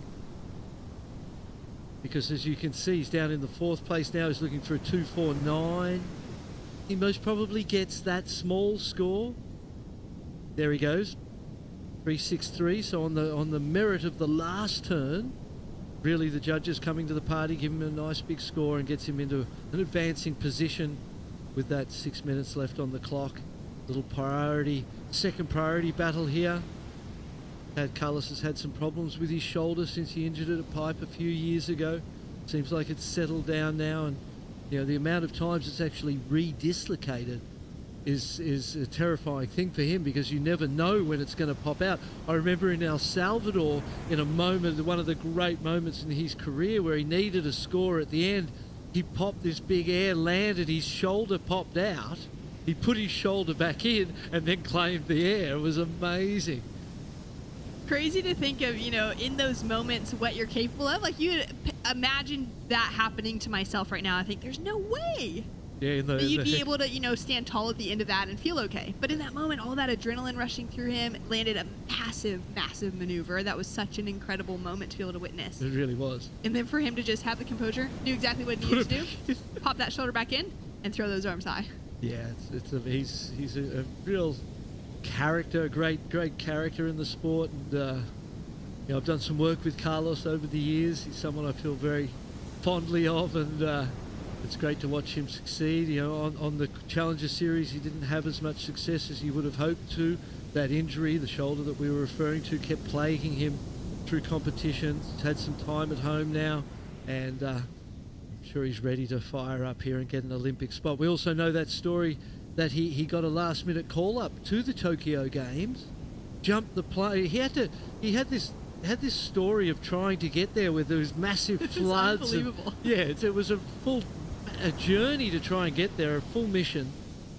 Because as you can see, he's down in the 4th place now. He's looking for a 249. He most probably gets that small score. There he goes. 363. So on the merit of the last turn, really the judges coming to the party, give him a nice big score and gets him into an advancing position with that 6 minutes left on the clock. Little priority, second priority battle here. Carlos has had some problems with his shoulder since he injured it at Pipe a few years ago. Seems like it's settled down now, and the amount of times it's actually re-dislocated is a terrifying thing for him, because you never know when it's going to pop out. I remember in El Salvador, in a moment, one of the great moments in his career, where he needed a score at the end, he popped this big air, landed, his shoulder popped out, he put his shoulder back in and then claimed the air. It was amazing. Crazy to think of, in those moments, what you're capable of. Like, you imagine that happening to myself right now. I think there's no way that you'd be able to, stand tall at the end of that and feel okay. But in that moment, all that adrenaline rushing through him, landed a massive, massive maneuver. That was such an incredible moment to be able to witness. It really was. And then for him to just have the composure, do exactly what he needed to do, pop that shoulder back in, and throw those arms high. Yeah, he's a real character, great character in the sport, and I've done some work with Carlos over the years. He's someone I feel very fondly of, and it's great to watch him succeed. On the Challenger Series, he didn't have as much success as he would have hoped to. That injury, the shoulder that we were referring to, kept plaguing him through competitions. He's had some time at home now, and I'm sure he's ready to fire up here and get an Olympic spot. We also know that story that he got a last-minute call-up to the Tokyo Games, jumped the plane. He had this story of trying to get there with those massive floods. Unbelievable. It was a journey to try and get there, a full mission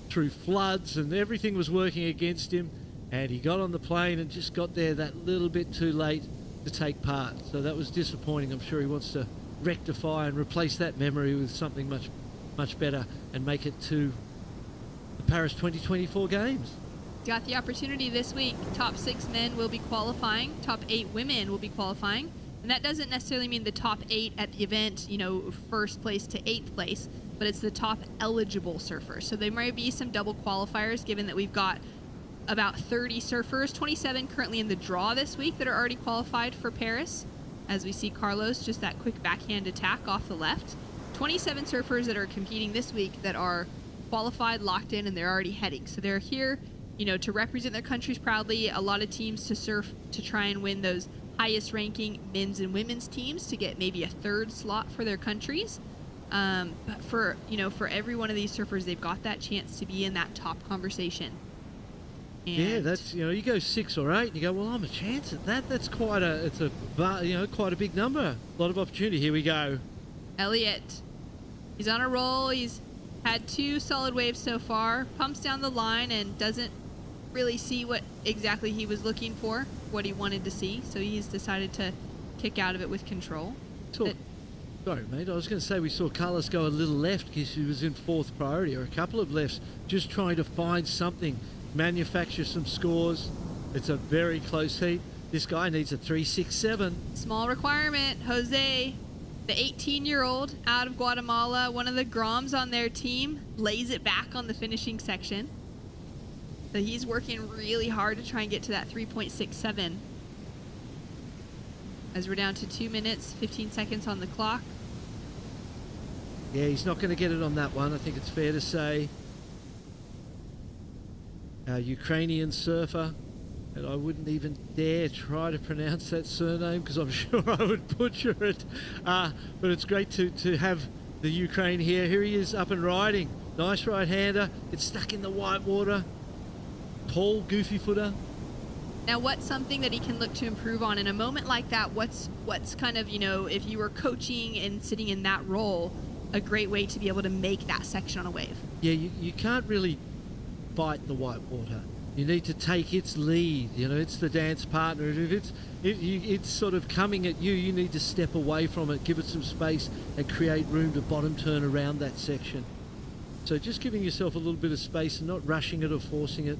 through floods, and everything was working against him. And he got on the plane and just got there that little bit too late to take part. So that was disappointing. I'm sure he wants to rectify and replace that memory with something much, much better and make it to the Paris 2024 Games. Got the opportunity this week. Top 6 men will be qualifying. Top 8 women will be qualifying. And that doesn't necessarily mean the top 8 at the event, first place to 8th place, but it's the top eligible surfers. So there might be some double qualifiers, given that we've got about 30 surfers, 27 currently in the draw this week that are already qualified for Paris. As we see Carlos, just that quick backhand attack off the left. 27 surfers that are competing this week that are qualified, locked in, and they're already heading. So they're here, to represent their countries proudly. A lot of teams to surf to try and win those highest ranking men's and women's teams to get maybe a 3rd slot for their countries. But for every one of these surfers, they've got that chance to be in that top conversation. And that's you go 6 or 8, and you go, well, I'm a chance at that. That's quite a big number. A lot of opportunity. Here we go. Elliott, he's on a roll. He's had 2 solid waves so far. Pumps down the line and doesn't really see what exactly he was looking for, what he wanted to see. So he's decided to kick out of it with control. Sorry, mate. I was going to say we saw Carlos go a little left because he was in 4th priority, or a couple of lefts, just trying to find something, manufacture some scores. It's a very close heat. This guy needs a 367. Small requirement. Jose, the 18-year-old out of Guatemala, one of the Groms on their team, lays it back on the finishing section. So he's working really hard to try and get to that 3.67. As we're down to 2 minutes, 15 seconds on the clock. Yeah, he's not going to get it on that one, I think it's fair to say. Ukrainian surfer and I wouldn't even dare try to pronounce that surname because I'm sure I would butcher it. But it's great to have the Ukraine here. Here he is up and riding. Nice right-hander. It's stuck in the white water. Tall, goofy footer. Now, what's something that he can look to improve on in a moment like that? What's kind of, you know, if you were coaching and sitting in that role, a great way to be able to make that section on a wave? Yeah, you can't really fight the white water. You need to take its lead. You know, it's the dance partner. If it's sort of coming at you, you need to step away from it, give it some space, and create room to bottom turn around that section. So just giving yourself a little bit of space and not rushing it or forcing it.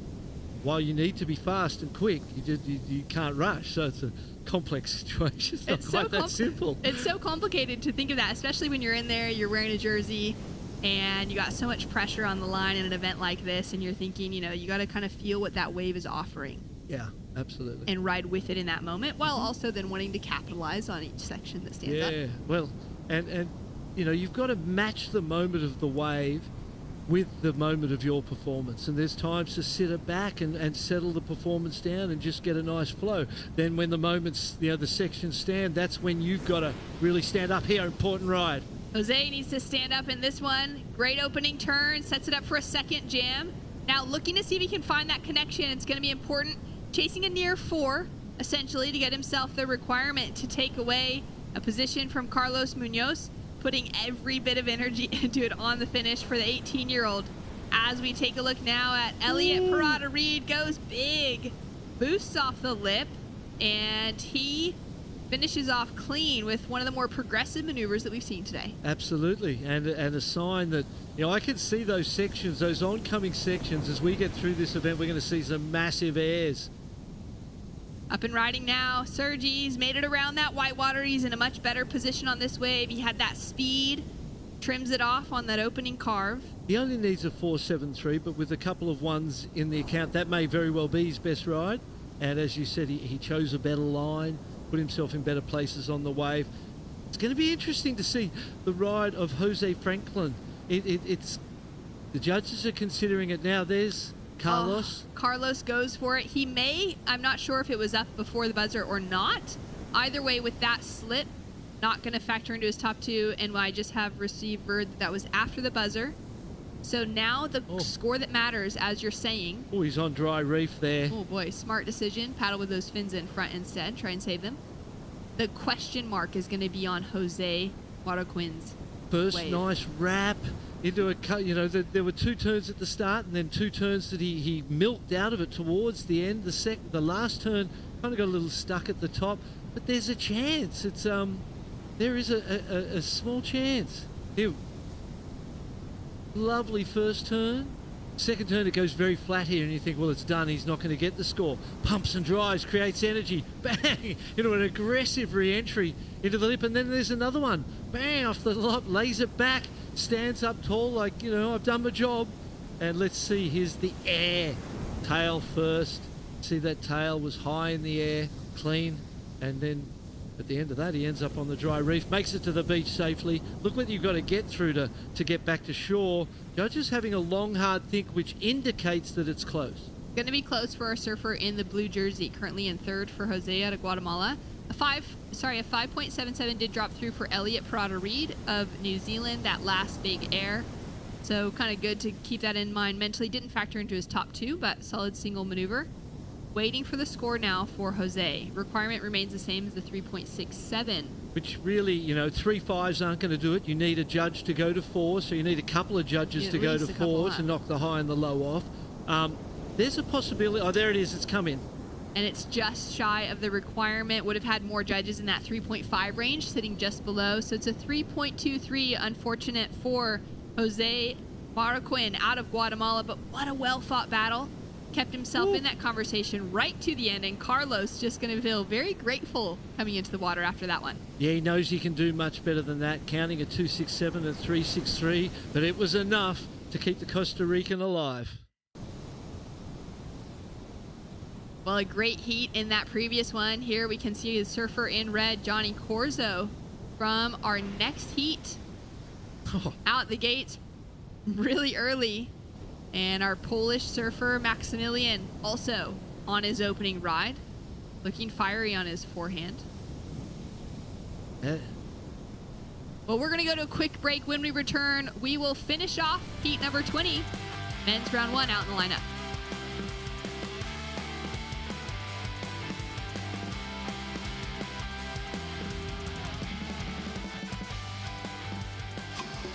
While you need to be fast and quick, you can't rush. So it's a complex situation. It's not quite that simple. It's so complicated to think of that, especially when you're in there, you're wearing a jersey, and you got so much pressure on the line in an event like this, and you're thinking, you know, you got to kind of feel what that wave is offering. Yeah, absolutely. And ride with it in that moment, while also then wanting to capitalize on each section that stands up. Yeah, well, and you know, you've got to match the moment of the wave with the moment of your performance, and there's times to sit it back and settle the performance down and just get a nice flow. Then when the moments, you know, the sections stand, that's when you've got to really stand up here. Important ride. Jose needs to stand up in this one. Great opening turn, sets it up for a second jam. Now looking to see if he can find that connection. It's going to be important. Chasing a near 4, essentially, to get himself the requirement to take away a position from Carlos Munoz, putting every bit of energy into it on the finish for the 18-year-old. As we take a look now at Elliot Parada Reed, goes big, boosts off the lip, and he finishes off clean with one of the more progressive maneuvers that we've seen today. Absolutely, and a sign that, you know, I can see those sections, those oncoming sections, as we get through this event, we're going to see some massive airs. Up and riding now, Sergi's made it around that whitewater. He's in a much better position on this wave. He had that speed, trims it off on that opening carve. He only needs a 4.73, but with a couple of ones in the account, that may very well be his best ride. And as you said, he chose a better line, put himself in better places on the wave. It's going to be interesting to see the ride of Jose Franklin. It's the judges are considering it now. There's Carlos. Carlos goes for it. He may, I'm not sure if it was up before the buzzer or not. Either way, with that slip, not going to factor into his top 2, and I just have received word that was after the buzzer. So now the score that matters, as you're saying. Oh, he's on dry reef there. Oh boy, smart decision. Paddle with those fins in front instead. Try and save them. The question mark is going to be on Jose Marroquin's first wave. Nice wrap into a cut. You know, there were 2 turns at the start, and then 2 turns that he milked out of it towards the end. The last turn kind of got a little stuck at the top, but there's a chance. It's there is a small chance. Here, lovely first turn. Second turn, it goes very flat here, and you think, well, it's done. He's not going to get the score. Pumps and drives, creates energy. Bang! Into an aggressive re-entry into the lip, and then there's another one. Bang! Off the lip, lays it back, stands up tall like, you know, I've done my job. And let's see, here's the air. Tail first. See that tail was high in the air, clean, and then at the end of that, he ends up on the dry reef, makes it to the beach safely. Look what you've got to get through to get back to shore. Judges having a long, hard think, which indicates that it's close. Going to be close for our surfer in the blue jersey, currently in 3rd for Jose out of Guatemala. A 5.77 did drop through for Elliot Parada Reed of New Zealand, that last big air. So kind of good to keep that in mind mentally. Didn't factor into his top 2, but solid single maneuver. Waiting for the score now for Jose. Requirement remains the same as the 3.67. Which really, you know, 3 5s aren't going to do it. You need a judge to go to 4, so you need a couple of judges to go to 4s and knock the high and the low off. There's a possibility. Oh, there it is. It's come in. And it's just shy of the requirement. Would have had more judges in that 3.5 range, sitting just below. So it's a 3.23. Unfortunate for Jose Marroquin out of Guatemala, but what a well-fought battle. Kept himself in that conversation right to the end, and Carlos just going to feel very grateful coming into the water after that one. Yeah, he knows he can do much better than that, counting a 2.67 and 3.63, but it was enough to keep the Costa Rican alive. Well, a great heat in that previous one. Here we can see the surfer in red, Johnny Corzo, from our next heat. Out the gates really early. And our Polish surfer, Maximilian, also on his opening ride. Looking fiery on his forehand. Well, we're going to go to a quick break. When we return, we will finish off heat number 20, men's round 1 out in the lineup.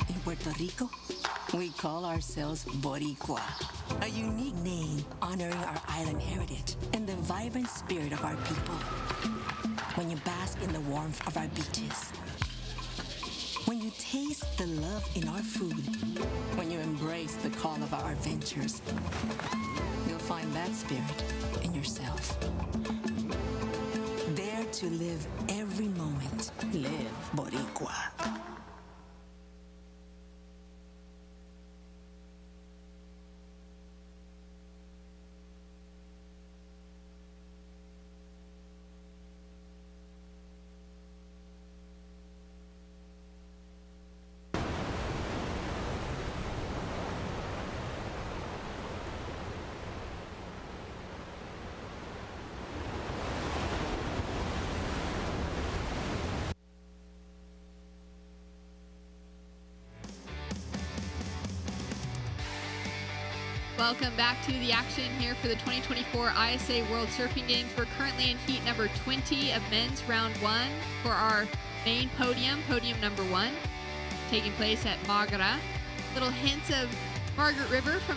In Puerto Rico, we call ourselves Boricua, a unique name honoring our island heritage and the vibrant spirit of our people. When you bask in the warmth of our beaches, when you taste the love in our food, when you embrace the call of our adventures, you'll find that spirit in yourself. Dare to live every moment. Live Boricua. Welcome back to the action here for the 2024 ISA World Surfing Games. We're currently in heat number 20 of men's round 1 for our main podium number 1, taking place at Margara. Little hints of Margaret River from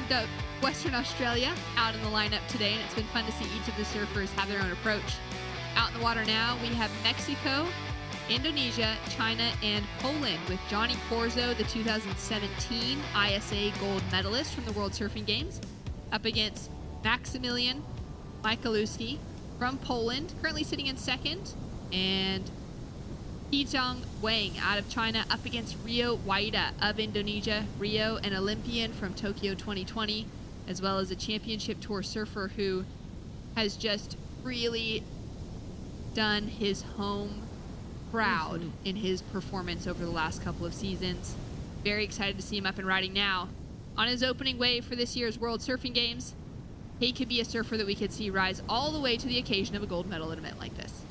Western Australia out in the lineup today, and it's been fun to see each of the surfers have their own approach. Out in the water now, we have Mexico, Indonesia, China, and Poland, with Johnny Corzo, the 2017 ISA gold medalist from the World Surfing Games, up against Maximilian Michalewski from Poland, currently sitting in second, and Hee-Jong Wang out of China up against Rio Waida of Indonesia. Rio, an Olympian from Tokyo 2020, as well as a championship tour surfer who has just really done his home proud in his performance over the last couple of seasons. Very excited to see him up and riding now. On his opening wave for this year's World Surfing Games, he could be a surfer that we could see rise all the way to the occasion of a gold medal at an event like this.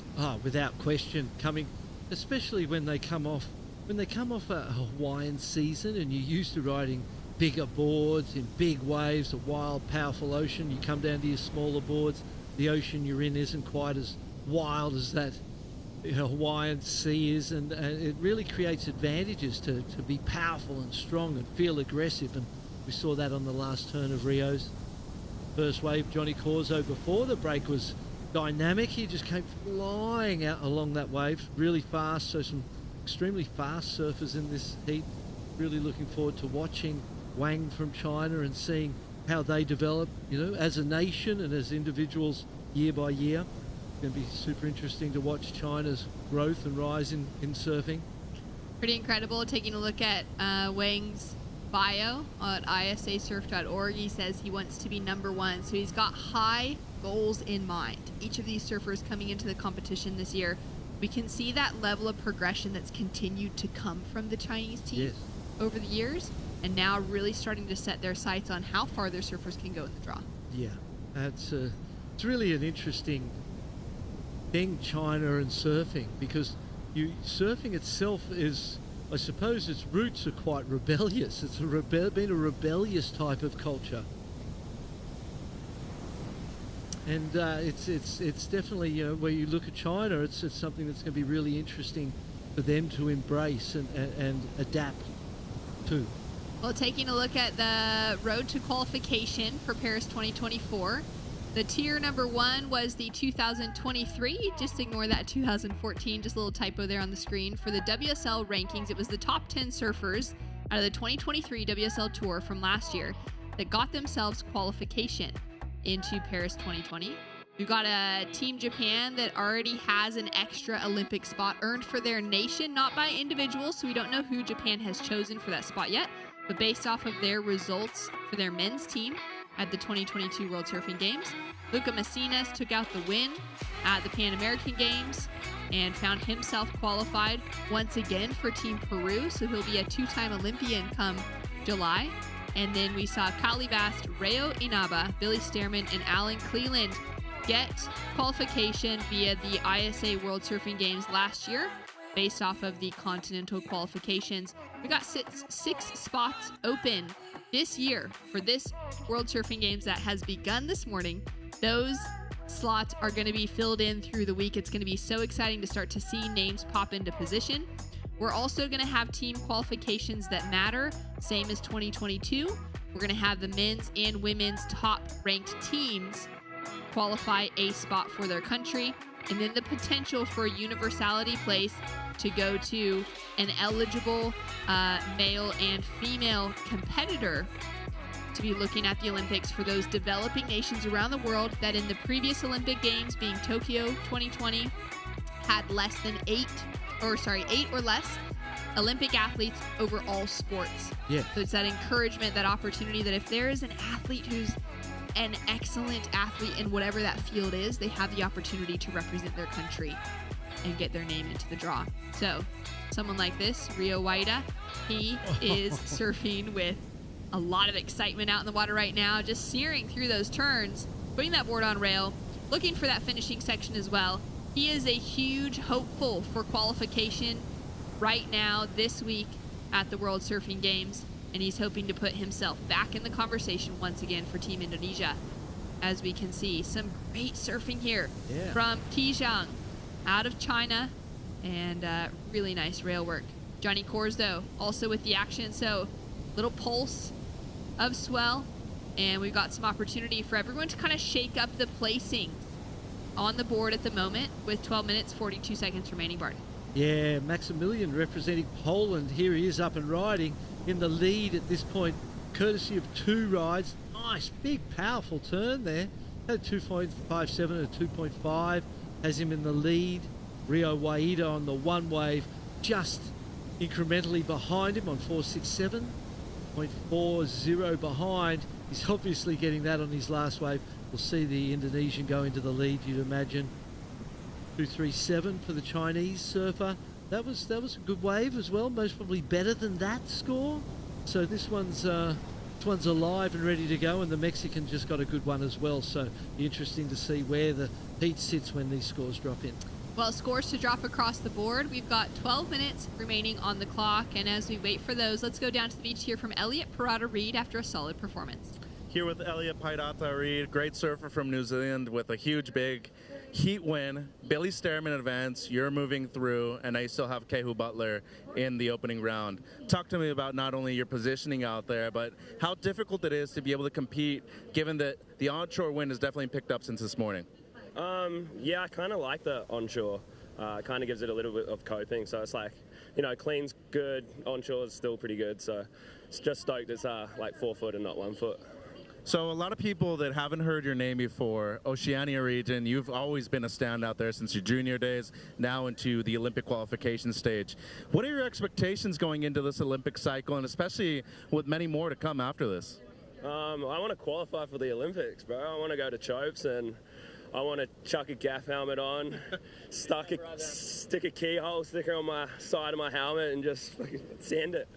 Without question, coming, especially when they come off a Hawaiian season and you're used to riding bigger boards in big waves, a wild, powerful ocean. You come down to your smaller boards, the ocean you're in isn't quite as wild as that Hawaiian sea is, and it really creates advantages to be powerful and strong and feel aggressive, and we saw that on the last turn of Rio's first wave. Johnny Corzo before the break was dynamic. He just came flying out along that wave really fast, so some extremely fast surfers in this heat. Really looking forward to watching Wang from China and seeing how they develop, as a nation and as individuals year by year. Going to be super interesting to watch China's growth and rise in surfing. Pretty incredible. Taking a look at Wang's bio at ISAsurf.org, he says he wants to be number 1, so he's got high goals in mind. Each of these surfers coming into the competition this year, we can see that level of progression that's continued to come from the Chinese team over the years, and now really starting to set their sights on how far their surfers can go in the draw. Yeah, it's really an interesting thing, China and surfing, because surfing itself is, I suppose its roots are quite rebellious. It's been a rebellious type of culture, and it's definitely, where you look at China, it's something that's going to be really interesting for them to embrace and adapt to. Well, taking a look at the road to qualification for Paris 2024, the tier number 1 was the 2023. Just ignore that 2014, just a little typo there on the screen. For the WSL rankings, it was the top 10 surfers out of the 2023 WSL Tour from last year that got themselves qualification into Paris 2020. We've got a Team Japan that already has an extra Olympic spot earned for their nation, not by individuals, so we don't know who Japan has chosen for that spot yet, but based off of their results for their men's team at the 2022 World Surfing Games. Luca Messinas took out the win at the Pan American Games and found himself qualified once again for Team Peru, so he'll be a 2-time Olympian come July. And then we saw Kali Bast, Reo Inaba, Billy Stearman, and Alan Cleland get qualification via the ISA World Surfing Games last year, based off of the continental qualifications. We got six spots open this year for this World Surfing Games that has begun this morning. Those slots are going to be filled in through the week. It's going to be so exciting to start to see names pop into position. We're also going to have team qualifications that matter, same as 2022. We're going to have the men's and women's top ranked teams qualify a spot for their country, and then the potential for a universality place to go to an eligible male and female competitor to be looking at the Olympics for those developing nations around the world that in the previous Olympic Games, being Tokyo 2020, had less than 8 or less Olympic athletes over all sports. Yeah. So it's that encouragement, that opportunity that if there is an athlete who's an excellent athlete in whatever that field is, they have the opportunity to represent their country and get their name into the draw. So someone like this, Rio Waida, he is surfing with a lot of excitement out in the water right now, just searing through those turns, putting that board on rail, looking for that finishing section as well. He is a huge hopeful for qualification right now this week at the World Surfing Games, and he's hoping to put himself back in the conversation once again for Team Indonesia. As we can see, some great surfing here from Tijang out of China, and really nice rail work. Johnny Corzo also with the action, so little pulse of swell, and we've got some opportunity for everyone to kind of shake up the placings on the board at the moment with 12 minutes 42 seconds remaining. Bart. Yeah, Maximilian representing Poland. Here he is up and riding in the lead at this point, courtesy of 2 rides. Nice, big, powerful turn there. Had 2.57 and a 2.5. Has him in the lead. Rio Waida on the one wave, just incrementally behind him on 4.67. 0.40 behind. He's obviously getting that on his last wave. We'll see the Indonesian go into the lead, you'd imagine. 2.37 for the Chinese surfer. That was a good wave as well, most probably better than that score. So this one's alive and ready to go, and the Mexican just got a good one as well. So be interesting to see where the heat sits when these scores drop in. Well, scores to drop across the board. We've got 12 minutes remaining on the clock, and as we wait for those, let's go down to the beach here from Elliot Parada-Reed after a solid performance. Here with Elliot Parada-Reed, great surfer from New Zealand with a huge, big heat win. Billy Stearman advanced, you're moving through, and I still have Kehu Butler in the opening round. Talk to me about not only your positioning out there, but how difficult it is to be able to compete, given that the onshore wind has definitely picked up since this morning. Yeah, I kind of like the onshore. Kind of gives it a little bit of coping. So it's like, you know, clean's good, onshore is still pretty good. So it's just stoked it's like 4 foot and not 1 foot. So a lot of people that haven't heard your name before, Oceania region, you've always been a standout there since your junior days, now into the Olympic qualification stage. What are your expectations going into this Olympic cycle, and especially with many more to come after this? I want to qualify for the Olympics, bro. I want to go to Chopes, and I want to chuck a gaff helmet on, stick a keyhole sticker on my side of my helmet, and just fucking send it.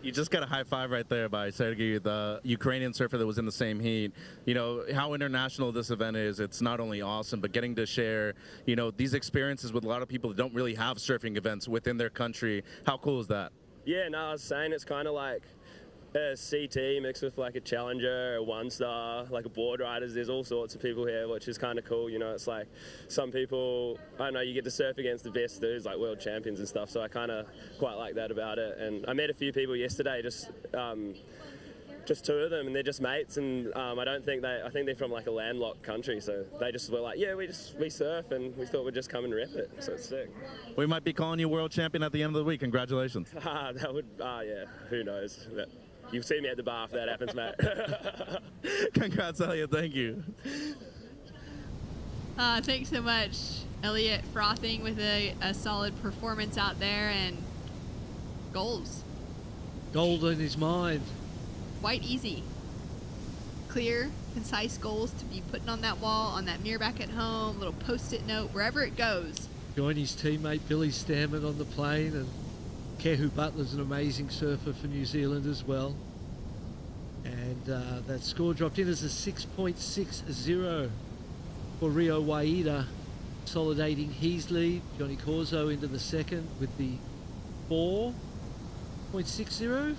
You just got a high five right there by Sergei, the Ukrainian surfer that was in the same heat. You know, how international this event is. It's not only awesome, but getting to share, you know, these experiences with a lot of people that don't really have surfing events within their country. How cool is that? Yeah, no, I was saying it's kind of like a CT mixed with like a Challenger, a 1-star, like a board riders. There's all sorts of people here, which is kind of cool. You know, it's like some people, I don't know, you get to surf against the best dudes, like world champions and stuff. So I kind of quite like that about it. And I met a few people yesterday, just 2 of them, and they're just mates. And I think they're from like a landlocked country. So they just were like, yeah, we surf, and we thought we'd just come and rep it. So it's sick. We might be calling you world champion at the end of the week. Congratulations. That would, yeah, who knows. You'll see me at the bar if that happens, mate. Congrats, Elliot. Thank you. Thanks so much, Elliot. Frothing with a solid performance out there, and goals. Gold in his mind. Quite easy. Clear, concise goals to be putting on that wall, on that mirror back at home, little post-it note, wherever it goes. Join his teammate Billy Stearman on the plane, and Kehu Butler's an amazing surfer for New Zealand as well. And that score dropped in as a 6.60. for Rio Waida, consolidating his lead. Johnny Corzo into the second with the 4.60.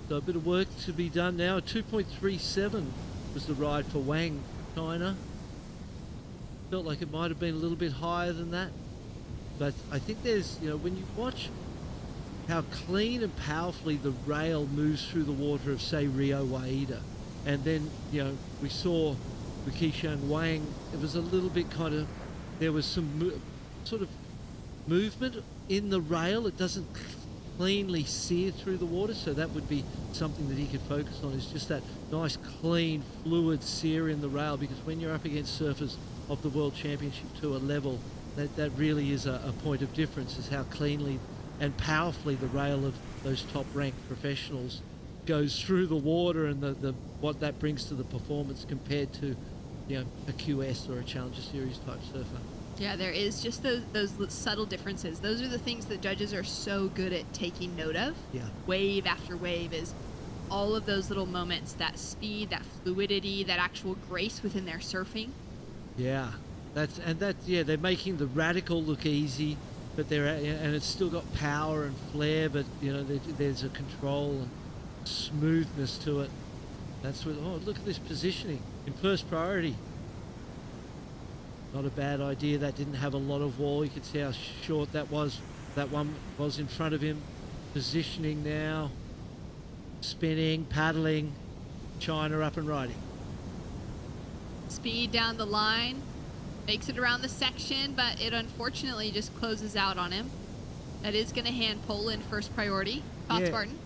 So a bit of work to be done now. 2.37 was the ride for Wang, China. Felt like it might have been a little bit higher than that. But I think there's, when you watch how clean and powerfully the rail moves through the water of, say, Rio Waida, and then, we saw with Keishan Wang, it was a little bit there was some sort of movement in the rail. It doesn't cleanly sear through the water, so that would be something that he could focus on, is just that nice, clean, fluid sear in the rail, because when you're up against surfers of the World Championship Tour level, that really is a point of difference, is how cleanly and powerfully the rail of those top-ranked professionals goes through the water, and what that brings to the performance compared to, a QS or a Challenger Series type surfer. Yeah, there is just those subtle differences. Those are the things that judges are so good at taking note of. Yeah. Wave after wave is all of those little moments, that speed, that fluidity, that actual grace within their surfing. Yeah, they're making the radical look easy, but and it's still got power and flair, but there's a control and smoothness to it. That's what. Oh, look at this positioning in first priority. Not a bad idea. That didn't have a lot of wall. You could see how short that was. That one was in front of him. Positioning now, spinning, paddling. China up and riding. Speed down the line, makes it around the section, but it unfortunately just closes out on him. That is going to hand Poland first priority. Thoughts, Barton?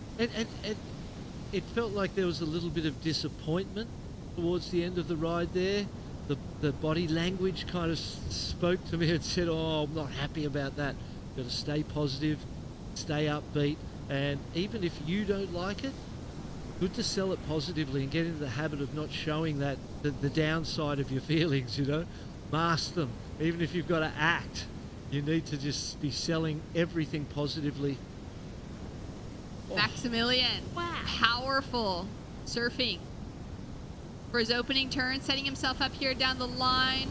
It felt like there was a little bit of disappointment towards the end of the ride there. The body language kind of spoke to me and said, oh, I'm not happy about that. Got to stay positive, stay upbeat, and even if you don't like it, good to sell it positively and get into the habit of not showing the downside of your feelings, mask them. Even if you've got to act, you need to just be selling everything positively. Maximilian, powerful surfing for his opening turn, setting himself up here down the line,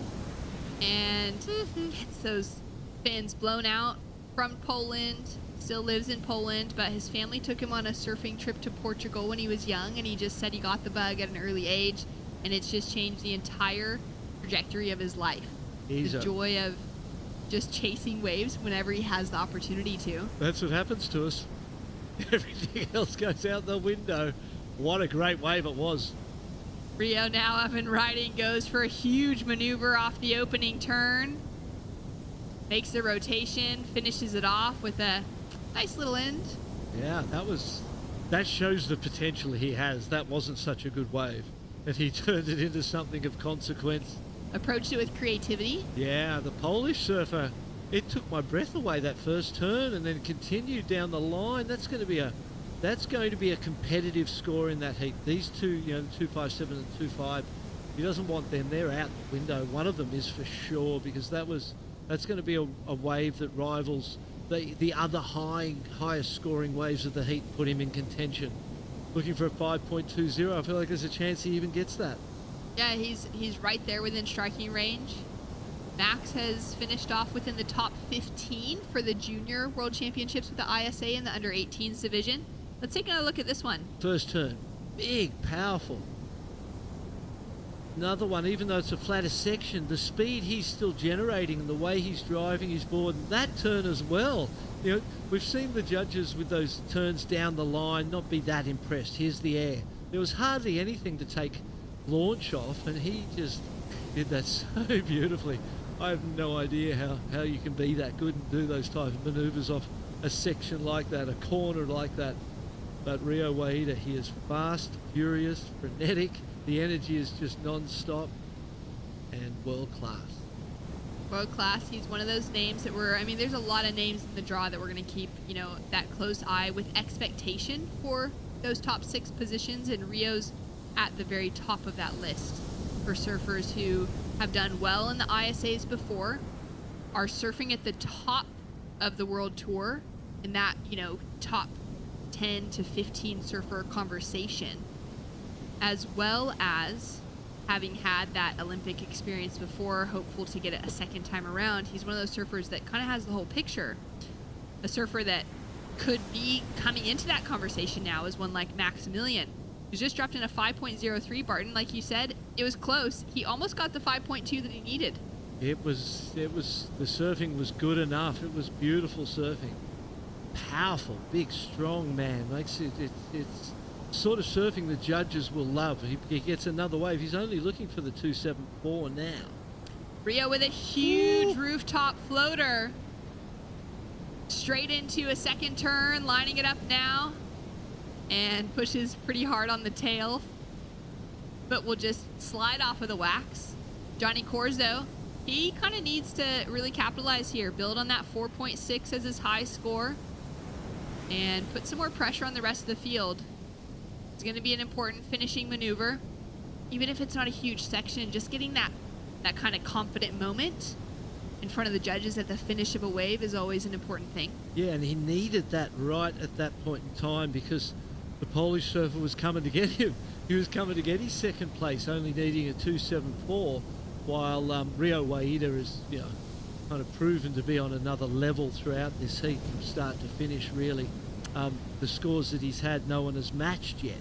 and gets those fins blown out from Poland. Still lives in Poland, but his family took him on a surfing trip to Portugal when he was young, and he just said he got the bug at an early age, and it's just changed the entire trajectory of his life. The joy of just chasing waves whenever he has the opportunity to. That's what happens to us. Everything else goes out the window. What a great wave it was. Rio now up and riding, goes for a huge maneuver off the opening turn. Makes the rotation, finishes it off with a nice little end. Yeah, that shows the potential he has. That wasn't such a good wave, and he turned it into something of consequence. Approached it with creativity. Yeah, the Polish surfer, it took my breath away, that first turn, and then continued down the line. That's going to be a competitive score in that heat. These two, 257 and 25, he doesn't want them. They're out the window. One of them is for sure, because that's going to be a wave that rivals the other highest scoring waves of the heat, put him in contention. Looking for a 5.20. I feel like there's a chance he even gets that. Yeah, he's right there within striking range. Max has finished off within the top 15 for the Junior World Championships with the ISA in the under-18s division. Let's take another look at this one. First turn. Big, powerful. Another one, even though it's a flatter section, the speed he's still generating and the way he's driving his board, and that turn as well. We've seen the judges with those turns down the line not be that impressed. Here's the air. There was hardly anything to take launch off, and he just did that so beautifully. I have no idea how you can be that good and do those type of maneuvers off a section like that, a corner like that. But Rio Waida, he is fast, furious, frenetic. The energy is just non-stop and world-class. World-class. He's one of those names that there's a lot of names in the draw that we're going to keep, that close eye with expectation for those top 6 positions, and Rio's at the very top of that list for surfers who have done well in the ISAs before, are surfing at the top of the World Tour in that, top 10 to 15 surfer conversation, as well as having had that Olympic experience before, hopeful to get it a second time around. He's one of those surfers that kind of has the whole picture. A surfer that could be coming into that conversation now is one like Maximilian, who's just dropped in a 5.03, Barton. Like you said, it was close. He almost got the 5.2 that he needed. The surfing was good enough. It was beautiful surfing. Powerful, big, strong man. It's sort of surfing the judges will love. He gets another wave. He's only looking for the 274 now. Rio with a huge rooftop floater. Straight into a second turn, lining it up now. And pushes pretty hard on the tail. But will just slide off of the wax. Johnny Corzo, he kind of needs to really capitalize here. Build on that 4.6 as his high score. And put some more pressure on the rest of the field. It's going to be an important finishing maneuver. Even if it's not a huge section, just getting that kind of confident moment in front of the judges at the finish of a wave is always an important thing. Yeah, and he needed that right at that point in time because the Polish surfer was coming to get him. He was coming to get his second place, only needing a 274, while Rio Waida is, kind of proven to be on another level throughout this heat from start to finish, really. The scores that he's had, no one has matched yet.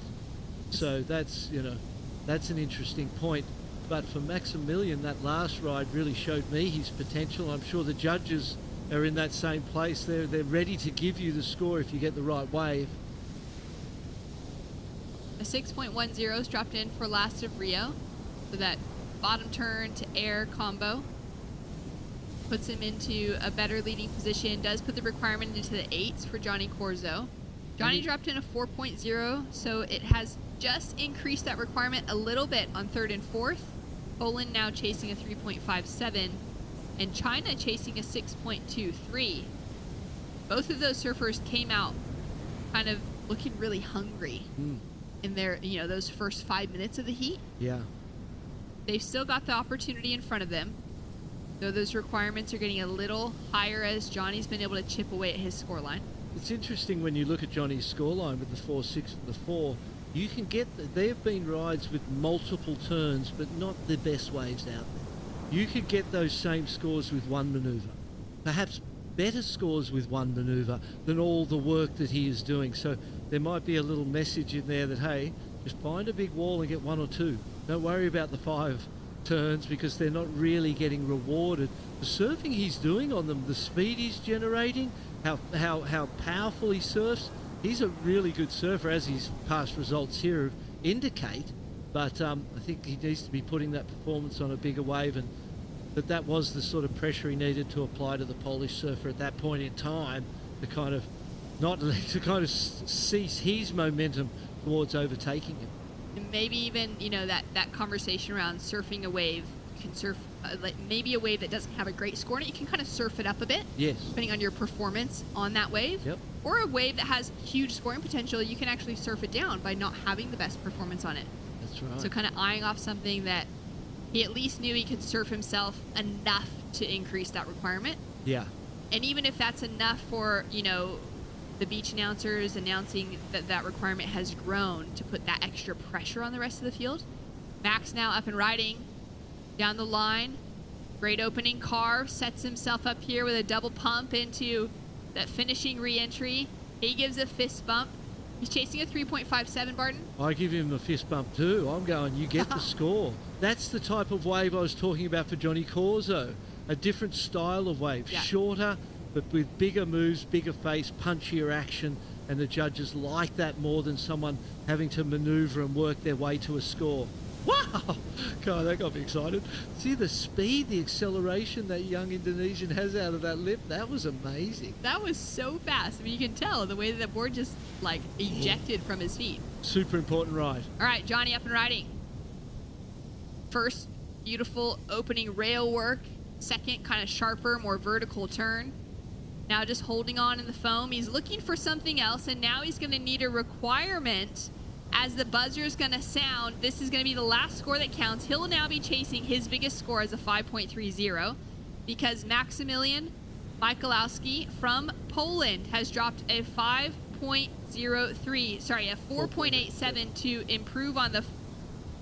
So that's an interesting point. But for Maximilian, that last ride really showed me his potential. I'm sure the judges are in that same place. They're ready to give you the score if you get the right wave. A 6.10 is dropped in for last of Rio. So that bottom turn to air combo puts him into a better leading position, does put the requirement into the 8s for Johnny Corzo. Johnny dropped in a 4.0, so it has just increased that requirement a little bit on 3rd and 4th. Poland now chasing a 3.57, and China chasing a 6.23. Both of those surfers came out kind of looking really hungry in their, those first 5 minutes of the heat. Yeah. They've still got the opportunity in front of them. Though those requirements are getting a little higher as Johnny's been able to chip away at his scoreline. It's interesting when you look at Johnny's scoreline with the 4.6 and the 4. You can get there have been rides with multiple turns, but not the best waves out there. You could get those same scores with one maneuver, perhaps better scores with one maneuver than all the work that he is doing. So there might be a little message in there that, hey, just find a big wall and get 1 or 2. Don't worry about the 5 turns because they're not really getting rewarded. The surfing he's doing on them, the speed he's generating, how powerful he surfs, he's a really good surfer, as his past results here indicate. But I think he needs to be putting that performance on a bigger wave, and that was the sort of pressure he needed to apply to the Polish surfer at that point in time to kind of cease his momentum towards overtaking him. And maybe even, that conversation around surfing a wave. You can surf maybe a wave that doesn't have a great score in it. You can kind of surf it up a bit. Yes. Depending on your performance on that wave. Yep. Or a wave that has huge scoring potential, you can actually surf it down by not having the best performance on it. That's right. So kind of eyeing off something that he at least knew he could surf himself enough to increase that requirement. Yeah. And even if that's enough for, the beach announcers announcing that requirement has grown to put that extra pressure on the rest of the field. Max now up and riding down the line. Great opening carve, sets himself up here with a double pump into that finishing re-entry. He gives a fist bump. He's chasing a 3.57, Barton. I give him a fist bump too. I'm going, you get the score. That's the type of wave I was talking about for Johnny Corzo. A different style of wave, shorter, but with bigger moves, bigger face, punchier action, and the judges like that more than someone having to maneuver and work their way to a score. Wow! God, that got me excited. See the speed, the acceleration that young Indonesian has out of that lip? That was amazing. That was so fast. I mean, you can tell the way that the board just, ejected from his feet. Super important ride. All right, Johnny up and riding. First, beautiful opening rail work. Second, kind of sharper, more vertical turn. Now just holding on in the foam. He's looking for something else, and now he's going to need a requirement as the buzzer is going to sound. This is going to be the last score that counts. He'll now be chasing his biggest score as a 5.30 because Maximilian Michalowski from Poland has dropped a 4.87 to improve on the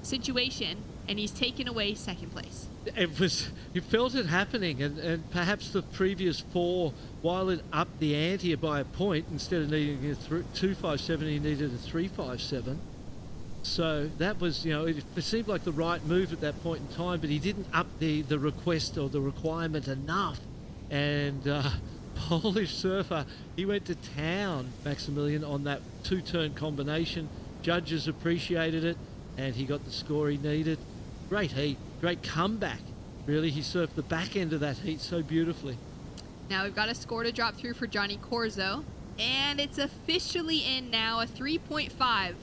situation and he's taken away second place. You felt it happening, and perhaps the previous 4, while it upped the ante by a point, instead of needing a 2.57, he needed a 3.57. So that was, it seemed like the right move at that point in time, but he didn't up the request or the requirement enough. And Polish surfer, he went to town, Maximilian, on that 2-turn combination. Judges appreciated it, and he got the score he needed. Great heat, great comeback. Really, he surfed the back end of that heat so beautifully. Now we've got a score to drop through for Johnny Corzo, and it's officially in now. A 3.5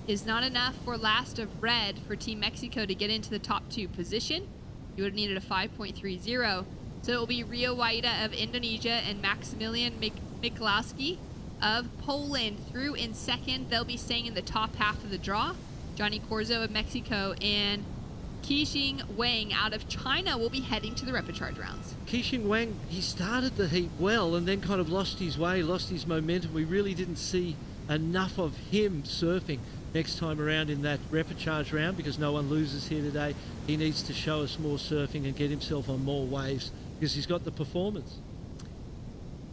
is not enough for last of red for Team Mexico to get into the top 2 position. You would have needed a 5.30. So it will be Rio Waida of Indonesia and Maximilian Michalowski of Poland through in second. They'll be staying in the top half of the draw. Johnny Corzo of Mexico and Qixing Wang out of China will be heading to the repechage rounds. Qixing Wang, he started the heat well and then kind of lost his way, lost his momentum. We really didn't see enough of him surfing next time around in that repechage round, because no one loses here today. He needs to show us more surfing and get himself on more waves, because he's got the performance.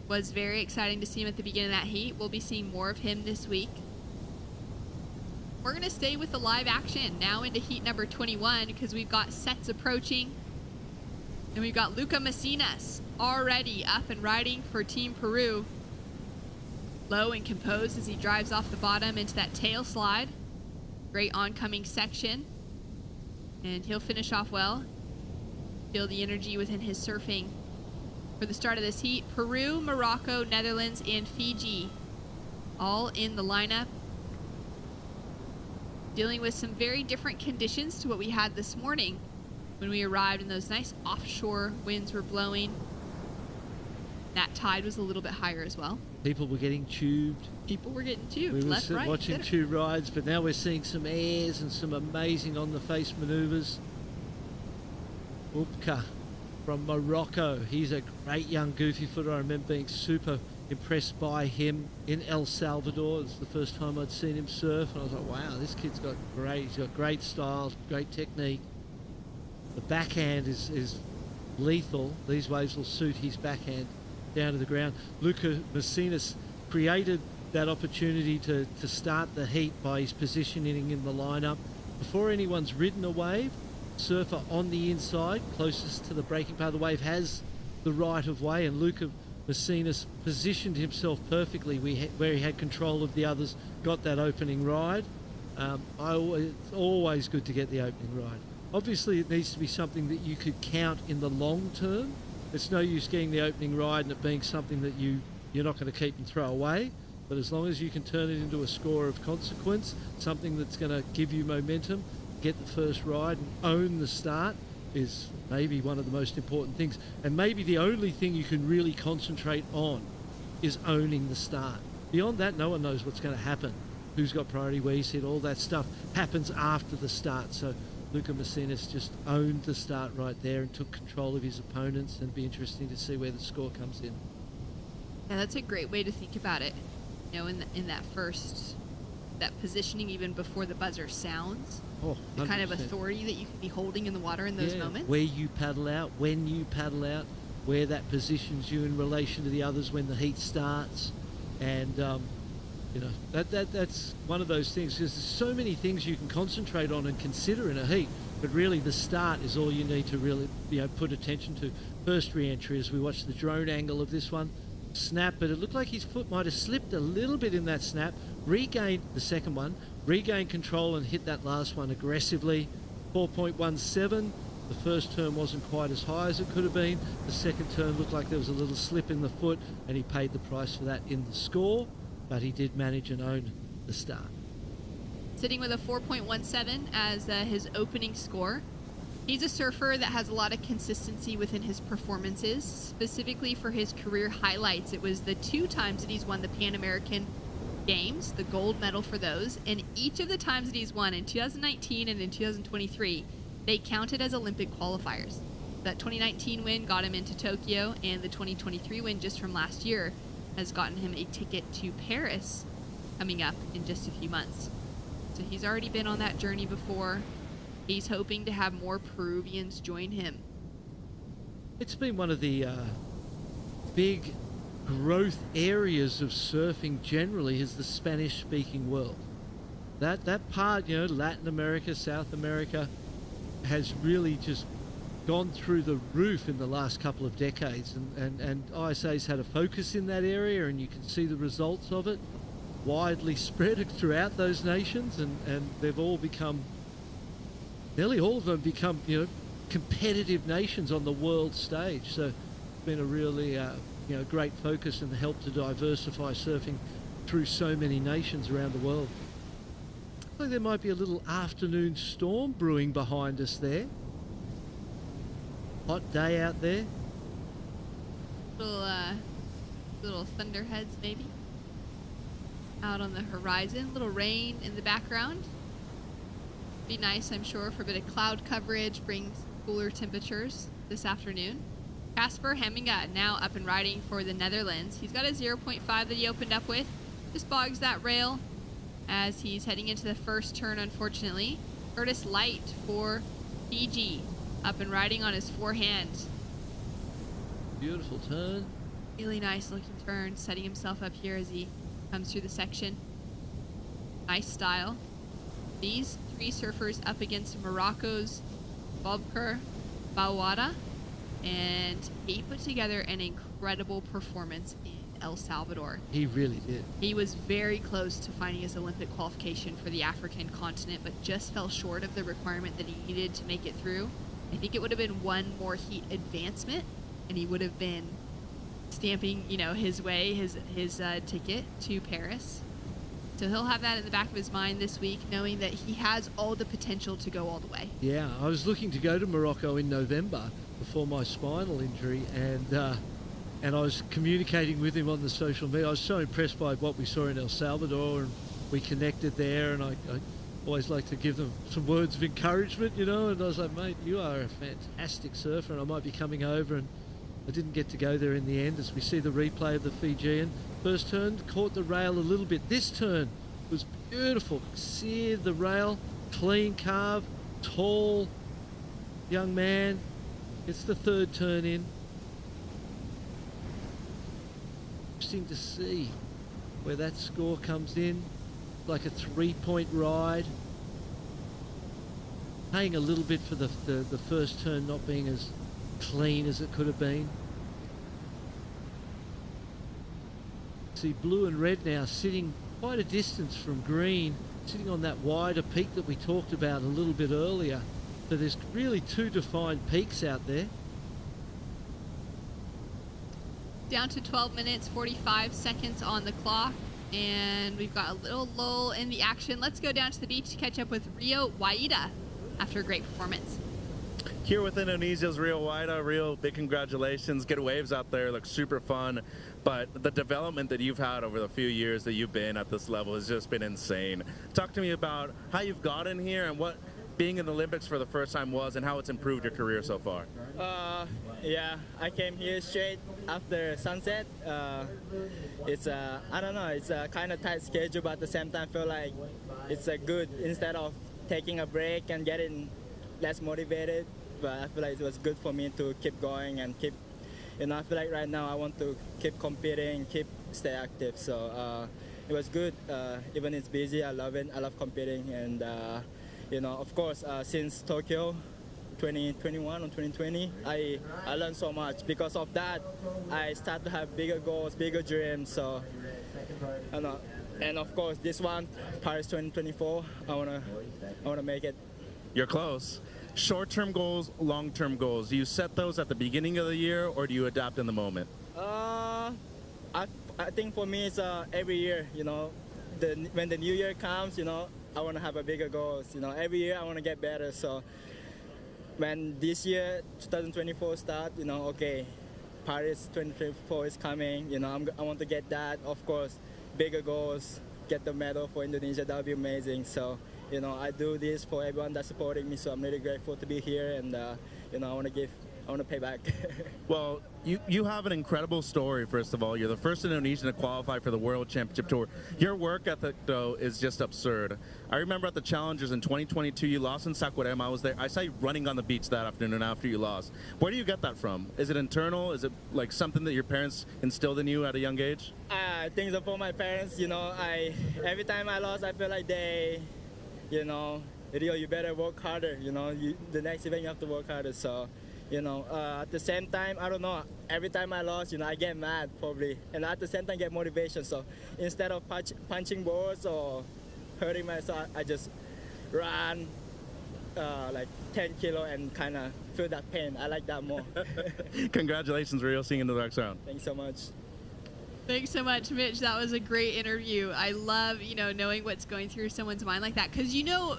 Was very exciting to see him at the beginning of that heat. We'll be seeing more of him this week. We're going to stay with the live action now into heat number 21, because we've got sets approaching. And we've got Luca Macinas already up and riding for Team Peru. Low and composed as he drives off the bottom into that tail slide. Great oncoming section. And he'll finish off well. Feel the energy within his surfing. For the start of this heat, Peru, Morocco, Netherlands, and Fiji all in the lineup. Dealing with some very different conditions to what we had this morning when we arrived, and those nice offshore winds were blowing. That tide was a little bit higher as well. People were getting tubed. People were getting tubed, we left, were right, watching center. tube rides, but now we're seeing some airs and some amazing on-the-face maneuvers. Ubka from Morocco. He's a great young goofy footer. I remember being super impressed by him in El Salvador. It's the first time I'd seen him surf, and I was like, wow, this kid's got he's got great style, great technique. The backhand is lethal. These waves will suit his backhand down to the ground. Luca Macinas created that opportunity to start the heat by his positioning in the lineup. Before anyone's ridden a wave, surfer on the inside, closest to the breaking part of the wave, has the right of way, and Luca Macinas positioned himself perfectly where he had control of the others, got that opening ride. It's always good to get the opening ride. Obviously, it needs to be something that you could count in the long term. It's no use getting the opening ride and it being something that you're not going to keep and throw away. But as long as you can turn it into a score of consequence, something that's going to give you momentum, get the first ride and own the start, is maybe one of the most important things. And maybe the only thing you can really concentrate on is owning the start. Beyond that, no one knows what's going to happen. Who's got priority, where you sit, all that stuff happens after the start. So Luca Macinas just owned the start right there and took control of his opponents, and it'd be interesting to see where the score comes in. Yeah, that's a great way to think about it. You know, in that first, that positioning even before the buzzer sounds. Oh, the kind of authority that you can be holding in the water in those moments. Where you paddle out, when you paddle out, where that positions you in relation to the others when the heat starts. And, you know, that's one of those things, because there's so many things you can concentrate on and consider in a heat, but really the start is all you need to really, put attention to. First re-entry, as we watch the drone angle of this one, snap, but it looked like his foot might have slipped a little bit in that snap, regained the second one, regained control and hit that last one aggressively. 4.17. The first turn wasn't quite as high as it could have been. The second turn looked like there was a little slip in the foot, and he paid the price for that in the score, but he did manage and own the start. Sitting with a 4.17 as his opening score. He's a surfer that has a lot of consistency within his performances, specifically for his career highlights. It was the 2 times that he's won the Pan American Games, the gold medal for those, and each of the times that he's won in 2019 and in 2023, they counted as Olympic qualifiers. That 2019 win got him into Tokyo, and the 2023 win just from last year has gotten him a ticket to Paris coming up in just a few months. So he's already been on that journey before. He's hoping to have more Peruvians join him. It's been one of the big growth areas of surfing generally is the Spanish-speaking world. That part, you know, Latin America, South America, has really just gone through the roof in the last couple of decades, and ISA's had a focus in that area, and you can see the results of it widely spread throughout those nations, and they've all become, nearly all of them become, you know, competitive nations on the world stage. So it's been a really you know, great focus and help to diversify surfing through so many nations around the world. I think there might be a little afternoon storm brewing behind us there. Hot day out there. Little thunderheads maybe out on the horizon. Little rain in the background. Be nice, I'm sure, for a bit of cloud coverage. Brings cooler temperatures this afternoon. Casper Hemminga now up and riding for the Netherlands. He's got a 0.5 that he opened up with. Just bogs that rail as he's heading into the first turn, unfortunately. Curtis Light for Fiji up and riding on his forehand. Beautiful turn. Really nice looking turn, setting himself up here as he comes through the section. Nice style. These three surfers up against Morocco's Bobker Bawada, and he put together an incredible performance in El Salvador. He really did. He was very close to finding his Olympic qualification for the African continent, but just fell short of the requirement that he needed to make it through. I think it would have been one more heat advancement, and he would have been stamping, you know, his way, his ticket to Paris. So he'll have that in the back of his mind this week, knowing that he has all the potential to go all the way. Yeah, I was looking to go to Morocco in November before my spinal injury, and I was communicating with him on the social media. I was so impressed by what we saw in El Salvador, and we connected there, and I always like to give them some words of encouragement, you know, and I was like, mate, you are a fantastic surfer, and I might be coming over, and I didn't get to go there in the end as we see the replay of the Fijian. First turn, caught the rail a little bit. This turn was beautiful. Seared the rail, clean carve, tall young man. Gets the third turn in. Interesting to see where that score comes in. Like a 3-point ride. Paying a little bit for the first turn not being as clean as it could have been. See blue and red now sitting quite a distance from green, sitting on that wider peak that we talked about a little bit earlier. So there's really two defined peaks out there. Down to 12 minutes, 45 seconds on the clock, and we've got a little lull in the action. Let's go down to the beach to catch up with Rio Waida after a great performance. Here with Indonesia's Rio Waida. Rio, big congratulations. Good waves out there, look super fun. But the development that you've had over the few years that you've been at this level has just been insane. Talk to me about how you've gotten here and what being in the Olympics for the first time was and how it's improved your career so far. Yeah, I came here straight after sunset. It's I don't know, it's a kind of tight schedule, but at the same time I feel like it's a good, instead of taking a break and getting less motivated, but I feel like it was good for me to keep going and keep, you know, I feel like right now I want to keep competing, stay active. So it was good. Even it's busy, I love it. I love competing, and you know, of course, since Tokyo 2021 or 2020, I learned so much. Because of that, I start to have bigger goals, bigger dreams. So, you know, and of course, this one, Paris 2024, I wanna make it. You're close. Short-term goals, long-term goals. Do you set those at the beginning of the year, or do you adapt in the moment? I think for me it's every year. You know, when the new year comes, you know, I want to have a bigger goals. You know, every year I want to get better. So when this year 2024 start, you know, okay, Paris 2024 is coming. You know, I want to get that. Of course, bigger goals, get the medal for Indonesia. That would be amazing. So, you know, I do this for everyone that's supporting me, so I'm really grateful to be here, and you know, I want to give want to pay back. Well, you have an incredible story, first of all. You're the first Indonesian to qualify for the World Championship Tour. Your work ethic, though, is just absurd. I remember at the Challengers in 2022, you lost in Saquarema. I was there. I saw you running on the beach that afternoon after you lost. Where do you get that from? Is it internal? Is it like something that your parents instilled in you at a young age? I think so for my parents, every time I lost, I feel like they, Rio, you better work harder, the next event you have to work harder. So, at the same time, I don't know, every time I lost, I get mad probably. And at the same time, get motivation. So instead of punching balls or hurting myself, I just run like 10 kilo and kind of feel that pain. I like that more. Congratulations, Rio, seeing you in the next round. Thanks so much. Thanks so much, Mitch. That was a great interview. I love, knowing what's going through someone's mind like that, because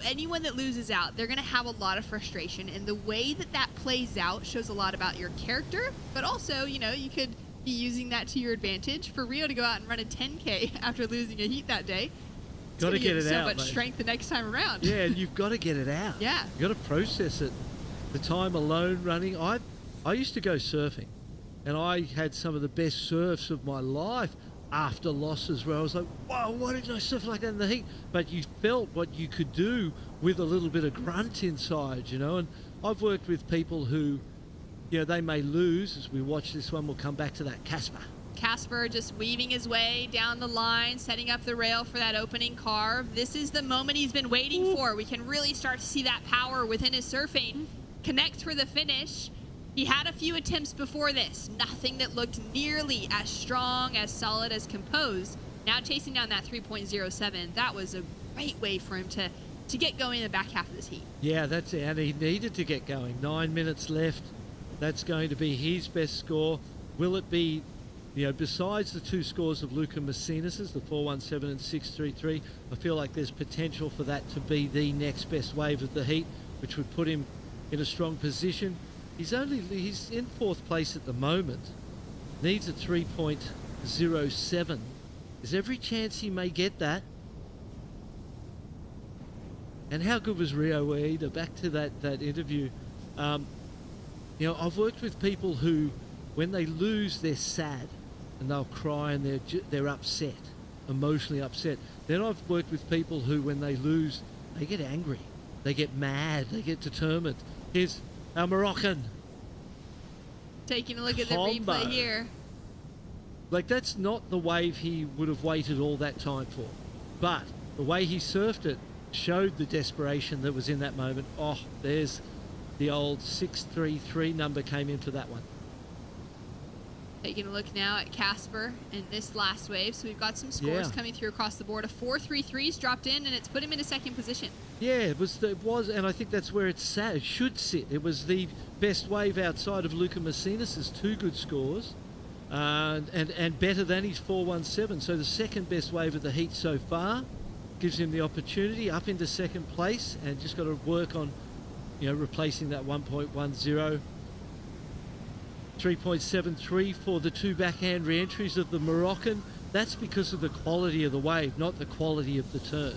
anyone that loses out, they're going to have a lot of frustration, and the way that plays out shows a lot about your character, but also, you could be using that to your advantage. For Rio to go out and run a 10K after losing a heat that day, got to get it so out. So much mate. strength the next time around. Yeah, and you've got to get it out. Yeah. You've got to process it. The time alone running. I used to go surfing, and I had some of the best surfs of my life after losses where I was like, wow, why didn't I surf like that in the heat? But you felt what you could do with a little bit of grunt inside, and I've worked with people who, they may lose. As we watch this one, we'll come back to that. Casper just weaving his way down the line, setting up the rail for that opening carve. This is the moment he's been waiting for. We can really start to see that power within his surfing. Connects for the finish. He had a few attempts before this. Nothing that looked nearly as strong, as solid, as composed. Now chasing down that 3.07. That was a great way for him to get going in the back half of this heat. Yeah, that's it. And he needed to get going. 9 minutes left. That's going to be his best score. Will it be, besides the two scores of Luca Macinas's, the 4.17 and 6.33, I feel like there's potential for that to be the next best wave of the heat, which would put him in a strong position. He's in fourth place at the moment. Needs a 3.07. There's every chance he may get that. And how good was Rio Ueda? Back to that interview. I've worked with people who, when they lose, they're sad and they'll cry and they're upset, emotionally upset. Then I've worked with people who, when they lose, they get angry, they get mad, they get determined. Here's our Moroccan. Taking a look at the Combo. replay here. Like, that's not the wave he would have waited all that time for. But the way he surfed it showed the desperation that was in that moment. Oh, there's the old 6.33 number came in for that one. Taking a look now at Casper and this last wave. So we've got some scores coming through across the board. A 4.33's dropped in, and it's put him into second position. Yeah, it was, and I think that's where it should sit. It was the best wave outside of Luca Macinas's two good scores, and better than his 4.17. So the second best wave of the heat so far gives him the opportunity up into second place, and just got to work on, replacing that 1.10. 3.73 for the two backhand re-entries of the Moroccan. That's because of the quality of the wave, not the quality of the turn.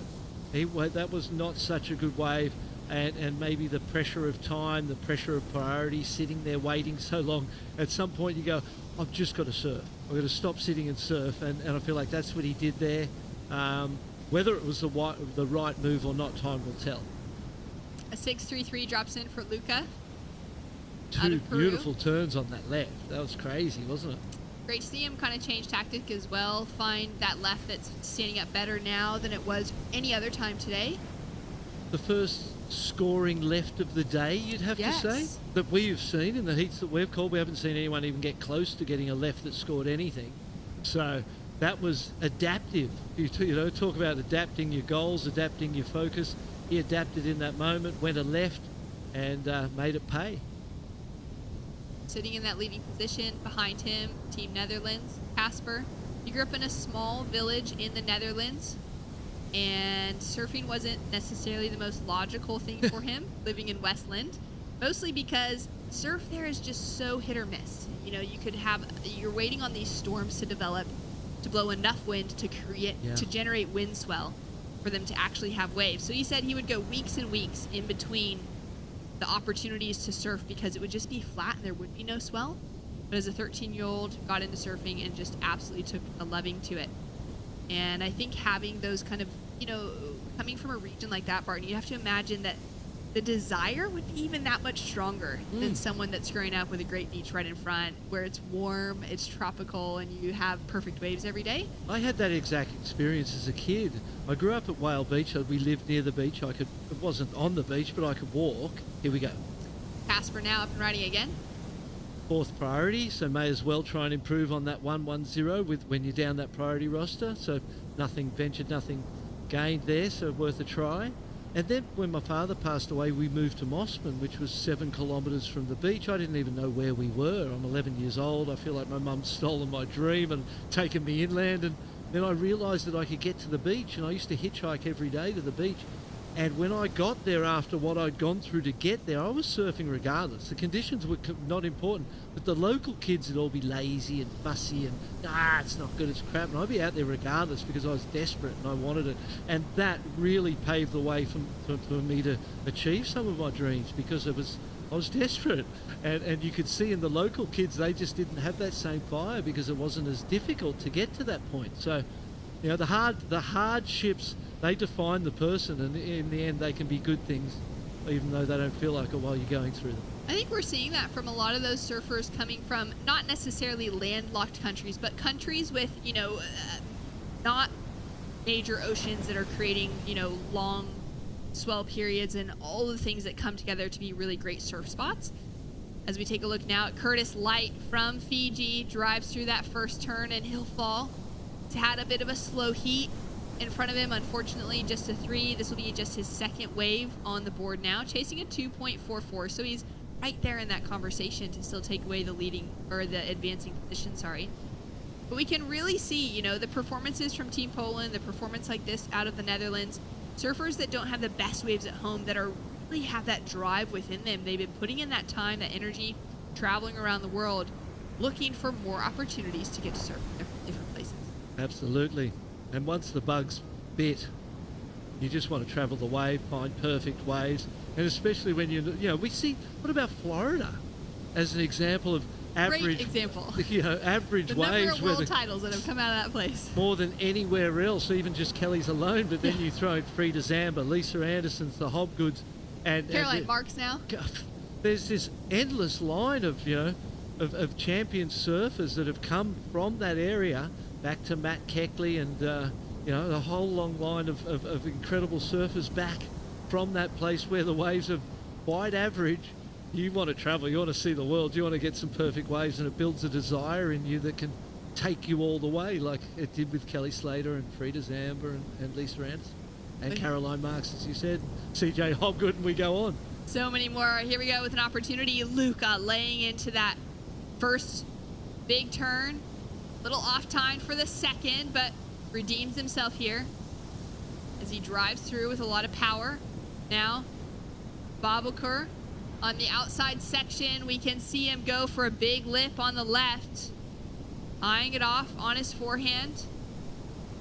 That was not such a good wave, and maybe the pressure of time, the pressure of priority, sitting there waiting so long. At some point you go, I've just got to surf. I've got to stop sitting and surf, and I feel like that's what he did there. Whether it was the right move or not, time will tell. A 6.33 drops in for Luca. Two beautiful turns on that left. That was crazy, wasn't it? Great to see him kind of change tactic as well. Find that left that's standing up better now than it was any other time today. The first scoring left of the day, you'd have to say, that we have seen in the heats that we've called. We haven't seen anyone even get close to getting a left that scored anything. So that was adaptive. You talk about adapting your goals, adapting your focus. He adapted in that moment, went a left, and made it pay. Sitting in that leading position behind him, Team Netherlands, Casper. He grew up in a small village in the Netherlands, and surfing wasn't necessarily the most logical thing for him, living in Westland, mostly because surf there is just so hit or miss. You're waiting on these storms to develop, to blow enough wind to generate wind swell for them to actually have waves. So he said he would go weeks and weeks in between the opportunities to surf because it would just be flat and there would be no swell. But as a 13-year-old, got into surfing and just absolutely took a loving to it. And I think having those kind of, coming from a region like that, Barton, you have to imagine that the desire would be even that much stronger than someone that's growing up with a great beach right in front, where it's warm, it's tropical, and you have perfect waves every day. I had that exact experience as a kid. I grew up at Whale Beach. We lived near the beach. It wasn't on the beach, but I could walk. Here we go. Casper now up and riding again. 4th priority, so may as well try and improve on that 110 when you're down that priority roster. So nothing ventured, nothing gained there, so worth a try. And then when my father passed away, we moved to Mossman, which was 7 kilometres from the beach. I didn't even know where we were. I'm 11 years old. I feel like my mum's stolen my dream and taken me inland. And then I realised that I could get to the beach, and I used to hitchhike every day to the beach. And when I got there after what I'd gone through to get there, I was surfing regardless. The conditions were not important, but the local kids would all be lazy and fussy and, it's not good, it's crap. And I'd be out there regardless because I was desperate and I wanted it. And that really paved the way for me to achieve some of my dreams because I was desperate. And you could see in the local kids, they just didn't have that same fire because it wasn't as difficult to get to that point. So, the hardships, they define the person, and in the end they can be good things even though they don't feel like it while you're going through them. I think we're seeing that from a lot of those surfers coming from not necessarily landlocked countries, but countries with, not major oceans that are creating, long swell periods and all the things that come together to be really great surf spots. As we take a look now at Curtis Light from Fiji, drives through that first turn and he'll fall. He's had a bit of a slow heat in front of him, unfortunately, just a 3. This will be just his second wave on the board now, chasing a 2.44. So he's right there in that conversation to still take away the advancing position, But we can really see, the performances from Team Poland, the performance like this out of the Netherlands, surfers that don't have the best waves at home that really have that drive within them. They've been putting in that time, that energy, traveling around the world, looking for more opportunities to get to surf in different places. Absolutely. And once the bug's bit, you just want to travel the wave, find perfect waves. And especially when we see, what about Florida as an example of average, great example. Average the waves. The number of world titles that have come out of that place. More than anywhere else, even just Kelly's alone. But then you throw in Frida Zamba, Lisa Anderson's, the Hobgoods, and Caroline Marks now. There's this endless line of of champion surfers that have come from that area back to Matt Keckley and the whole long line of incredible surfers back from that place where the waves are quite average. You want to travel, you want to see the world, you want to get some perfect waves, and it builds a desire in you that can take you all the way, like it did with Kelly Slater and Frida Zamba and Lisa Anderson and Caroline Marks, as you said, CJ Hobgood, and we go on. So many more. Here we go with an opportunity. Luca laying into that first big turn. Little off time for the second, but redeems himself here as he drives through with a lot of power. Now, Babakur on the outside section. We can see him go for a big lip on the left, eyeing it off on his forehand,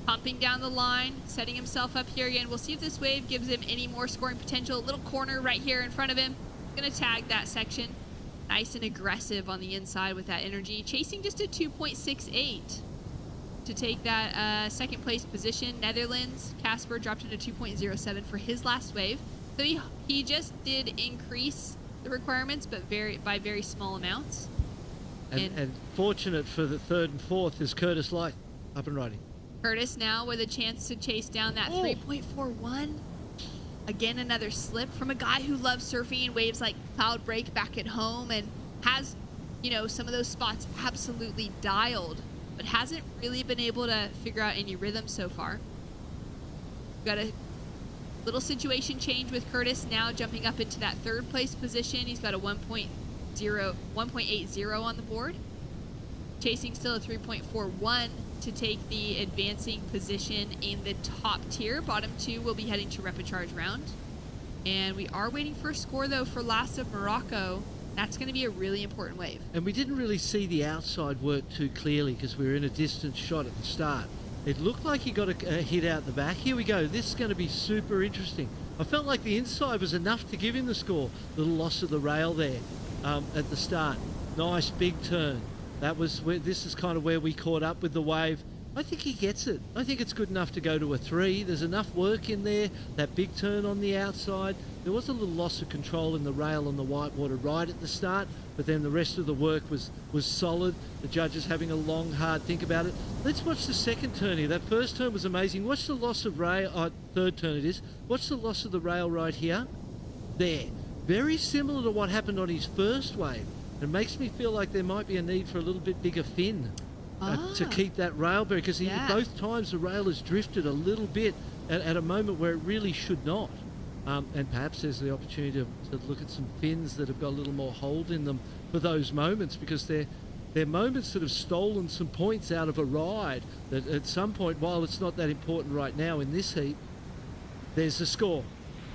pumping down the line, setting himself up here again. We'll see if this wave gives him any more scoring potential. A little corner right here in front of him. Gonna tag that section. Nice and aggressive on the inside with that energy. Chasing just a 2.68 to take that second place position. Netherlands, Casper dropped it to 2.07 for his last wave. So he just did increase the requirements, but by very small amounts. And fortunate for the 3rd and 4th is Curtis Light up and riding. Curtis now with a chance to chase down that 3.41. Again, another slip from a guy who loves surfing in waves like Cloud Break back at home and has, some of those spots absolutely dialed, but hasn't really been able to figure out any rhythm so far. We've got a little situation change with Curtis now jumping up into that 3rd place position. He's got a 1.80 on the board. Chasing still a 3.41 to take the advancing position in the top tier. Bottom 2 will be heading to repechage round. And we are waiting for a score, though, for Last of Morocco. That's going to be a really important wave. And we didn't really see the outside work too clearly because we were in a distance shot at the start. It looked like he got a hit out the back. Here we go. This is going to be super interesting. I felt like the inside was enough to give him the score. Little loss of the rail there at the start. Nice big turn. That was where, this is kind of where we caught up with the wave. I think he gets it. I think it's good enough to go to a 3. There's enough work in there. That big turn on the outside. There was a little loss of control in the rail on the whitewater right at the start, but then the rest of the work was solid. The judges having a long, hard think about it. Let's watch the second turn here. That first turn was amazing. Watch the loss of rail. Third turn it is. Watch the loss of the rail right here. There. Very similar to what happened on his first wave. It makes me feel like there might be a need for a little bit bigger fin. To keep that rail bearing, because both times the rail has drifted a little bit at a moment where it really should not. And perhaps there's the opportunity to look at some fins that have got a little more hold in them for those moments, because they're moments that have stolen some points out of a ride that at some point, while it's not that important right now in this heat, there's the score.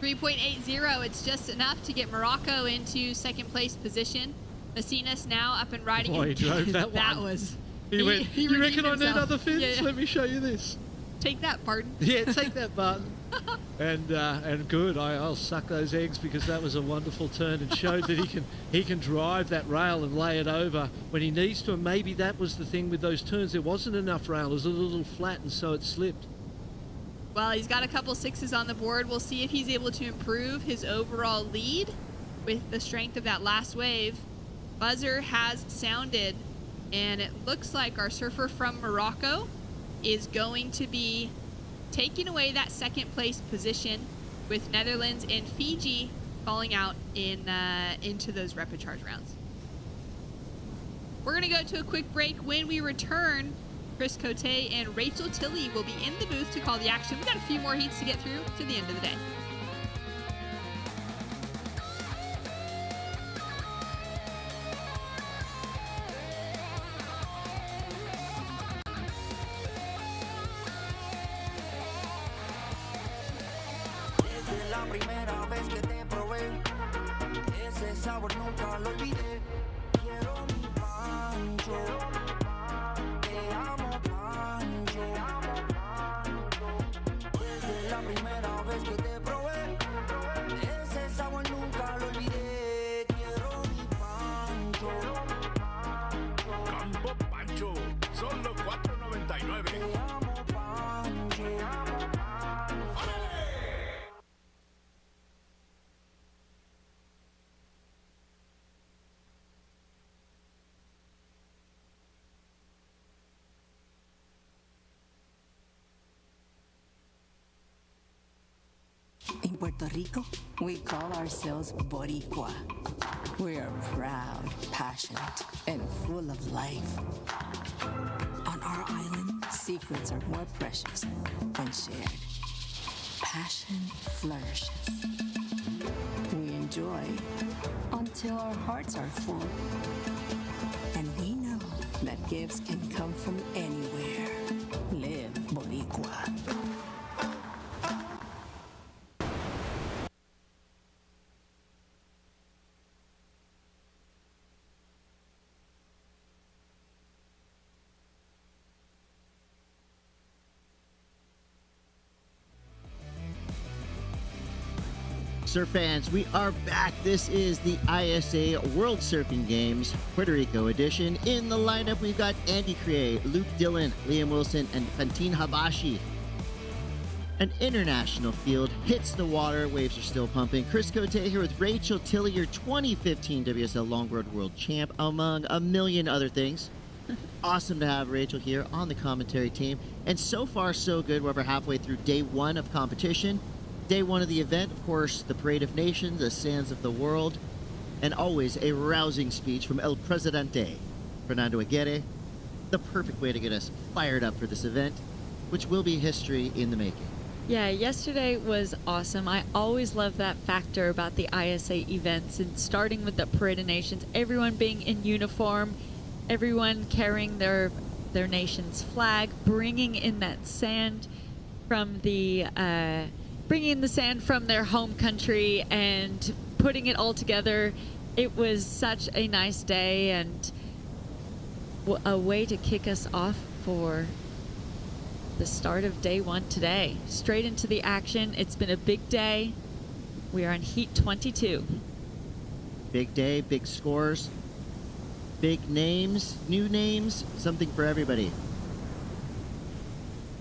3.80, it's just enough to get Morocco into second place position. Messinas now up and riding. Boy, he drove that one. That was... He went, you reckon I need other fins? Yeah. Let me show you this. Take that, Barton. Yeah, take that, Barton. And good. I'll suck those eggs, because that was a wonderful turn and showed that he can drive that rail and lay it over when he needs to. And maybe that was the thing with those turns. There wasn't enough rail. It was a little flat, and so it slipped. Well, he's got a couple 6s on the board. We'll see if he's able to improve his overall lead with the strength of that last wave. Buzzer has sounded. And it looks like our surfer from Morocco is going to be taking away that second place position, with Netherlands and Fiji falling out into those rapid charge rounds. We're going to go to a quick break. When we return, Chris Cote and Rachel Tilley will be in the booth to call the action. We've got a few more heats to get through to the end of the day. La primera vez que te probé, ese sabor nunca lo olvidé. Quiero mi pancho, te amo pancho. Desde la primera vez que te probé, ese sabor nunca lo olvidé. Quiero mi pancho. Campo Pancho, solo $4.99. Te amo pancho. In Puerto Rico, we call ourselves Boricua. We are proud, passionate, and full of life. On our island, secrets are more precious when shared. Passion flourishes. We enjoy until our hearts are full. And we know that gifts can come from anywhere. Live Boricua. Surf fans, we are back. This is the ISA World Surfing Games Puerto Rico edition. In the lineup, we've got Andy Crier, Luke Dillon, Liam Wilson, and Fantine Habashi. An international field hits the water. Waves are still pumping. Chris Cote here with Rachel Tilley, your 2015 WSL Longboard World Champ, among a million other things. Awesome to have Rachel here on the commentary team. And so far, so good. We're over halfway through day one of competition. Day one of the event, of course, the Parade of Nations, the Sands of the World, and always a rousing speech from El Presidente, Fernando Aguirre. The perfect way to get us fired up for this event, which will be history in the making. Yeah, yesterday was awesome. I always love that factor about the ISA events, and starting with the Parade of Nations, everyone being in uniform, everyone carrying their nation's flag, bringing in that sand from the sand from their home country and putting it all together. It was such a nice day and a way to kick us off for the start of day one today. Straight into the action. It's been a big day. We are in heat 22. Big day, big scores, big names, new names, something for everybody.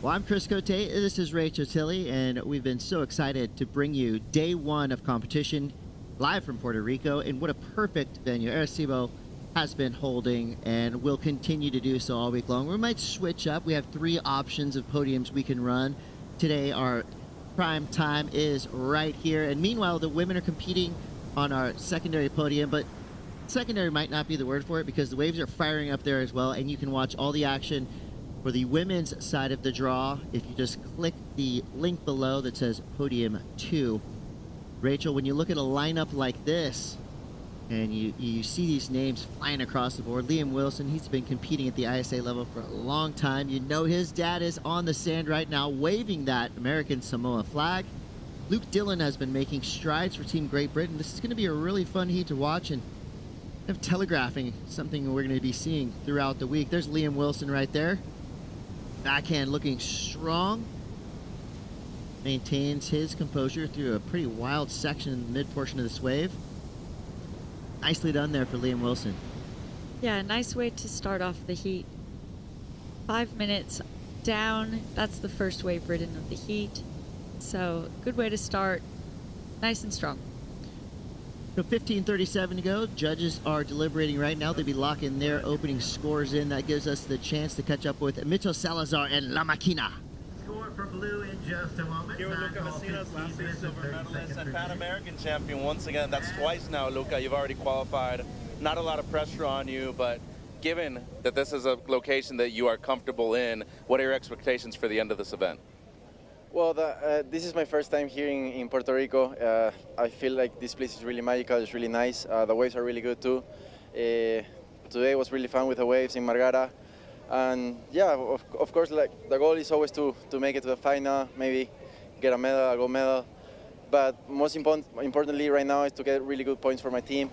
Well, I'm Chris Cote, this is Rachel Tilley, and we've been so excited to bring you day one of competition live from Puerto Rico, and what a perfect venue Arecibo has been holding and will continue to do so all week long. We might switch up. We have 3 options of podiums we can run. Today our prime time is right here, and meanwhile the women are competing on our secondary podium, but secondary might not be the word for it because the waves are firing up there as well, and you can watch all the action for the women's side of the draw if you just click the link below that says Podium 2. Rachel, when you look at a lineup like this and you see these names flying across the board, Liam Wilson, he's been competing at the ISA level for a long time. You know his dad is on the sand right now waving that American Samoa flag. Luke Dillon has been making strides for Team Great Britain. This is going to be a really fun heat to watch, and kind of telegraphing something we're going to be seeing throughout the week. There's Liam Wilson right there. Backhand looking strong. Maintains his composure through a pretty wild section in the mid portion of this wave. Nicely done there for Liam Wilson. Yeah, nice way to start off the heat. 5 minutes down. That's the first wave ridden of the heat. So good way to start. Nice and strong. So 15:37 to go. Judges are deliberating right now. They'll be locking their opening scores in. That gives us the chance to catch up with Mitchell Salazar and La Maquina. Score for blue in just a moment. Here with Luca Messinas, last year's silver medalist and Pan American champion once again. That's twice now, Luca. You've already qualified. Not a lot of pressure on you, but given that this is a location that you are comfortable in, what are your expectations for the end of this event? Well, this is my first time here in Puerto Rico. I feel like this place is really magical. It's really nice. The waves are really good too. Today was really fun with the waves in Margara. And yeah, of course, like the goal is always to make it to the final, maybe get a medal, a gold medal. But most importantly right now is to get really good points for my team.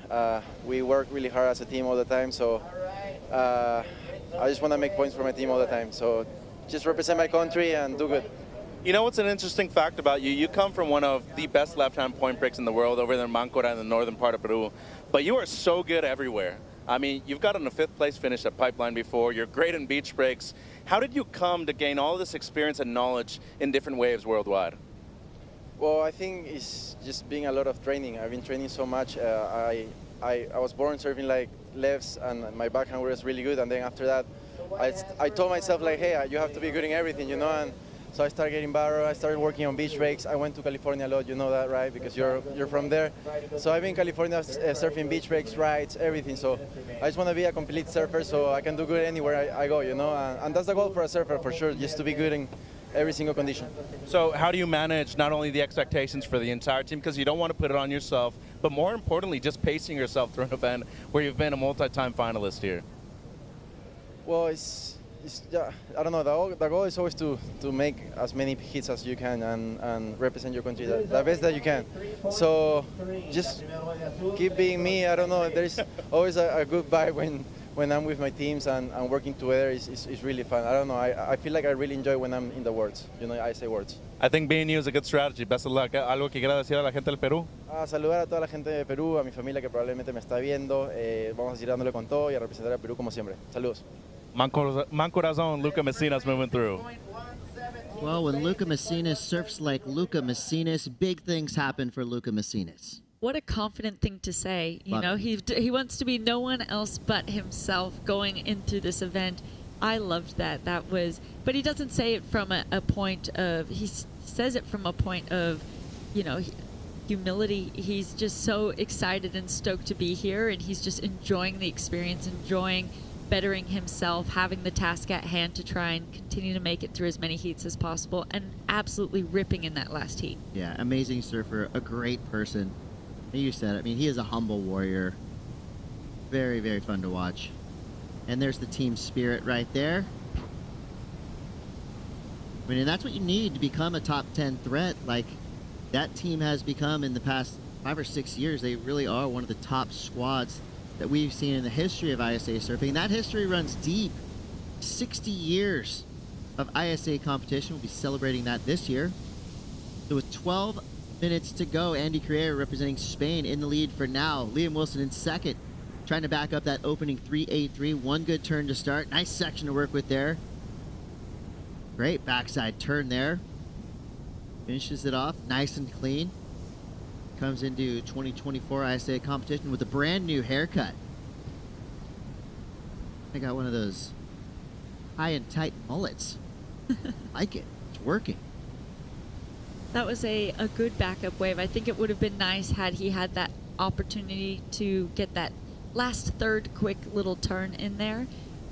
We work really hard as a team all the time, so I just want to make points for my team all the time. So just represent my country and do good. You know what's an interesting fact about you? You come from one of the best left-hand point breaks in the world over there in Mancora in the northern part of Peru, but you are so good everywhere. I mean, you've gotten a 5th place finish at Pipeline before. You're great in beach breaks. How did you come to gain all this experience and knowledge in different waves worldwide? Well, I think it's just being a lot of training. I've been training so much. I was born surfing like lefts, and my backhand was really good. And then after that, I told myself like, hey, you have to be good in everything, you know. And so I started getting better. I started working on beach breaks. I went to California a lot, you know that, right? Because you're from there. So I've been in California surfing beach breaks, rides, everything. So I just want to be a complete surfer so I can do good anywhere I go, you know? And that's the goal for a surfer, for sure, just to be good in every single condition. So how do you manage not only the expectations for the entire team, because you don't want to put it on yourself, but more importantly, just pacing yourself through an event where you've been a multi-time finalist here? Well, I don't know, the goal is always to make as many hits as you can and represent your country the best that you can. So just keep being me. I don't know, there's always a good vibe when I'm with my teams and working together. Is really fun. I don't know, I feel like I really enjoy when I'm in the words, you know, I say words. I think being you is a good strategy. Best of luck. ¿Algo que quiera decir a la gente del Perú? Saludar a toda la gente de Perú, a mi familia que probablemente me está viendo. Vamos a seguir dándole con todo y a representar a Perú como siempre. Saludos. Mancorazon, Luca Messinas moving through. Well, when Luca Messinas surfs like Luca Messinas, big things happen for Luca Messinas. What a confident thing to say. You know, he wants to be no one else but himself going into this event. I loved that. That was, but he doesn't say it from a point of, he says it from a point of, you know, humility. He's just so excited and stoked to be here, and he's just enjoying the experience, enjoying bettering himself, having the task at hand to try and continue to make it through as many heats as possible, and absolutely ripping in that last heat. Yeah, amazing surfer, a great person. You said, I mean, he is a humble warrior. Very, very fun to watch. And there's the team spirit right there. I mean, and that's what you need to become a top 10 threat. Like that team has become in the past 5 or 6 years. They really are one of the top squads that we've seen in the history of ISA surfing. And that history runs deep. 60 years of ISA competition. We'll be celebrating that this year. So with 12 minutes to go. Andy Carrera representing Spain in the lead for now. Liam Wilson in second, trying to back up that opening 3.83. One good turn to start. Nice section to work with there. Great backside turn there. Finishes it off nice and clean. Comes into 2024 ISA competition with a brand new haircut. I got one of those high and tight mullets. Like it. It's working. That was a good backup wave. I think it would have been nice had he had that opportunity to get that last third quick little turn in there.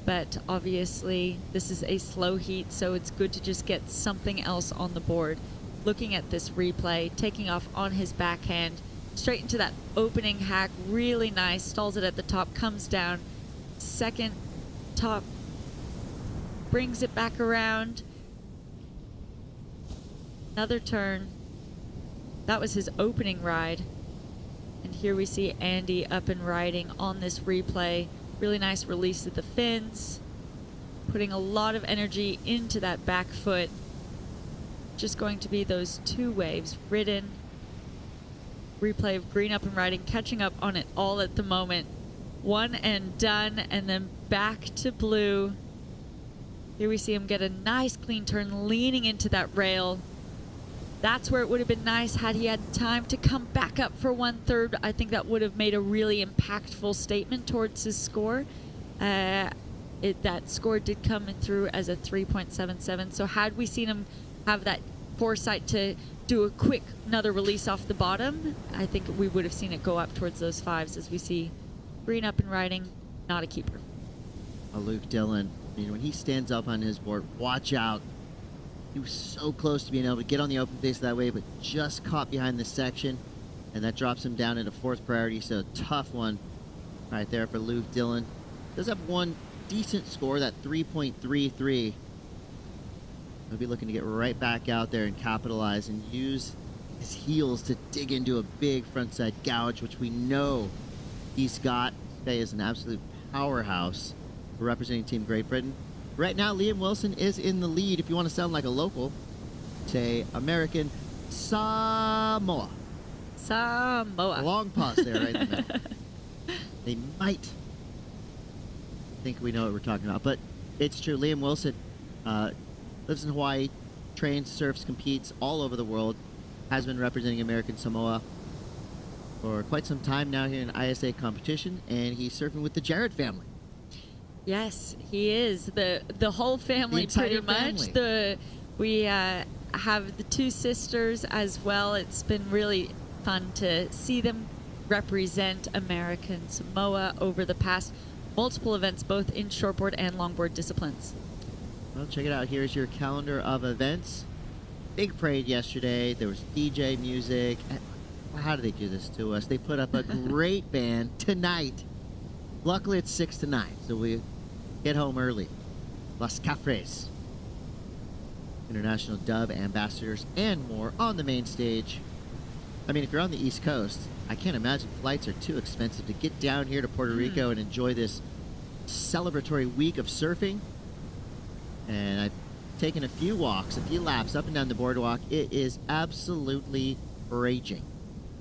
But obviously this is a slow heat, so it's good to just get something else on the board. Looking at this replay, taking off on his backhand, straight into that opening hack, really nice, stalls it at the top, comes down, second top, brings it back around, another turn. That was his opening ride. And here we see Andy up and riding on this replay. Really nice release of the fins, putting a lot of energy into that back foot. Just going to be those two waves ridden. Replay of green up and riding, catching up on it all at the moment. One and done, and then back to blue. Here we see him get a nice clean turn, leaning into that rail. That's where it would have been nice had he had time to come back up for 1/3. I think that would have made a really impactful statement towards his score. That score did come in through as a 3.77. So had we seen him have that foresight to do a quick another release off the bottom, I think we would have seen it go up towards those 5s as we see green up and riding, not a keeper. Luke Dillon, when he stands up on his board, watch out. He was so close to being able to get on the open face that way, but just caught behind this section, and that drops him down into 4th priority, so tough one right there for Luke Dillon. Does have one decent score, that 3.33. He'll be looking to get right back out there and capitalize and use his heels to dig into a big frontside gouge, which we know he's got. This guy is an absolute powerhouse for representing Team Great Britain. Right now, Liam Wilson is in the lead. If you want to sound like a local, say American Samoa. Samoa. Long pause there right in the middle. They might think we know what we're talking about, but it's true. Liam Wilson lives in Hawaii, trains, surfs, competes all over the world, has been representing American Samoa for quite some time now here in ISA competition, and he's surfing with the Jarrett family. Yes, he is. The whole family, pretty much. We have the 2 sisters as well. It's been really fun to see them represent American Samoa over the past multiple events, both in shortboard and longboard disciplines. Well, check it out. Here's your calendar of events. Big parade yesterday. There was DJ music. How do they do this to us? They put up a great band tonight. Luckily, it's 6 to 9, so we get home early. Las Cafres, International Dub Ambassadors, and more on the main stage. I mean, if you're on the East Coast, I can't imagine flights are too expensive to get down here to Puerto Rico and enjoy this celebratory week of surfing. And I've taken a few walks, a few laps up and down the boardwalk. It is absolutely raging.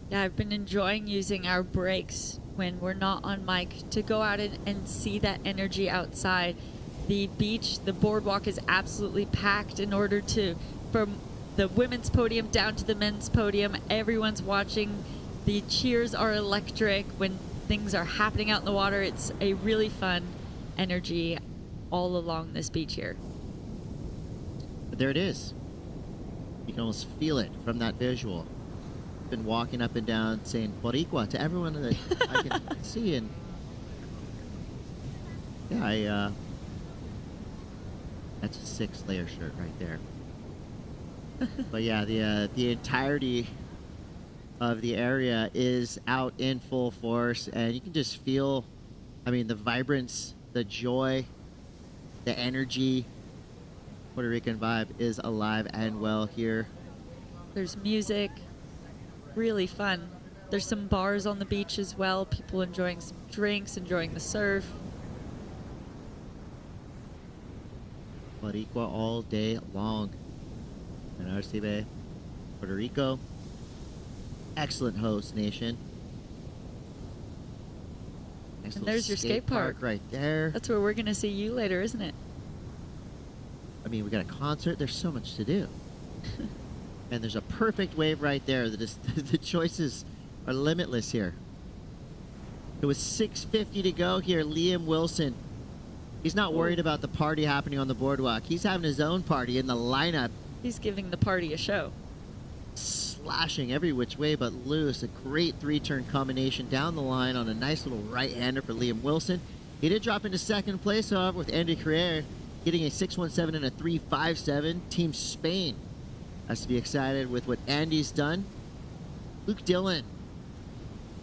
Yeah, I've been enjoying using our breaks when we're not on mic to go out and see that energy outside. The beach, the boardwalk is absolutely packed in order to, from the women's podium down to the men's podium, everyone's watching. The cheers are electric when things are happening out in the water. It's a really fun energy all along this beach here. But there it is. You can almost feel it from that visual. Been walking up and down saying Boricua to everyone that I can see, and yeah, that's a 6-layer shirt right there. But yeah, the entirety of the area is out in full force, and you can just feel, I mean, the vibrance, the joy, the energy. Puerto Rican vibe is alive and well here. There's music. Really fun. There's some bars on the beach as well. People enjoying some drinks, enjoying the surf. Boricua all day long in Arcibe, Puerto Rico. excellent host, Nation. Nice And little there's your skate park right there. That's where we're going to see you later, isn't it? I mean, we got a concert. There's so much to do. And there's a perfect wave right there. The choices are limitless here. It was 6:50 to go here. Liam Wilson. He's not worried about the party happening on the boardwalk. He's having his own party in the lineup. He's giving the party a show. Slashing every which way but loose. A great three-turn combination down the line on a nice little right-hander for Liam Wilson. He did drop into second place, however, with Andy Carrere getting a 6.17 and a 3.57. Team Spain has to be excited with what Andy's done. Luke Dillon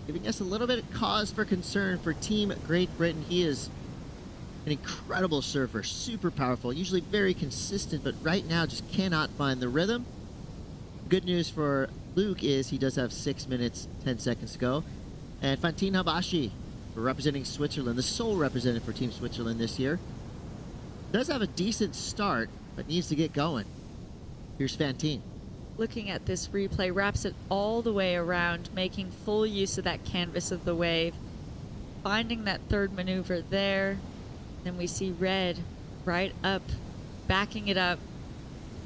giving us a little bit of cause for concern for Team Great Britain. He is an incredible surfer, super powerful, usually very consistent, but right now just cannot find the rhythm. Good news for Luke is he does have 6 minutes, 10 seconds to go. And Fantine Habashi, representing Switzerland, the sole representative for Team Switzerland this year, does have a decent start, but needs to get going. Here's Fantine. Looking at this replay, wraps it all the way around, making full use of that canvas of the wave, finding that third maneuver there. Then we see Red right up, backing it up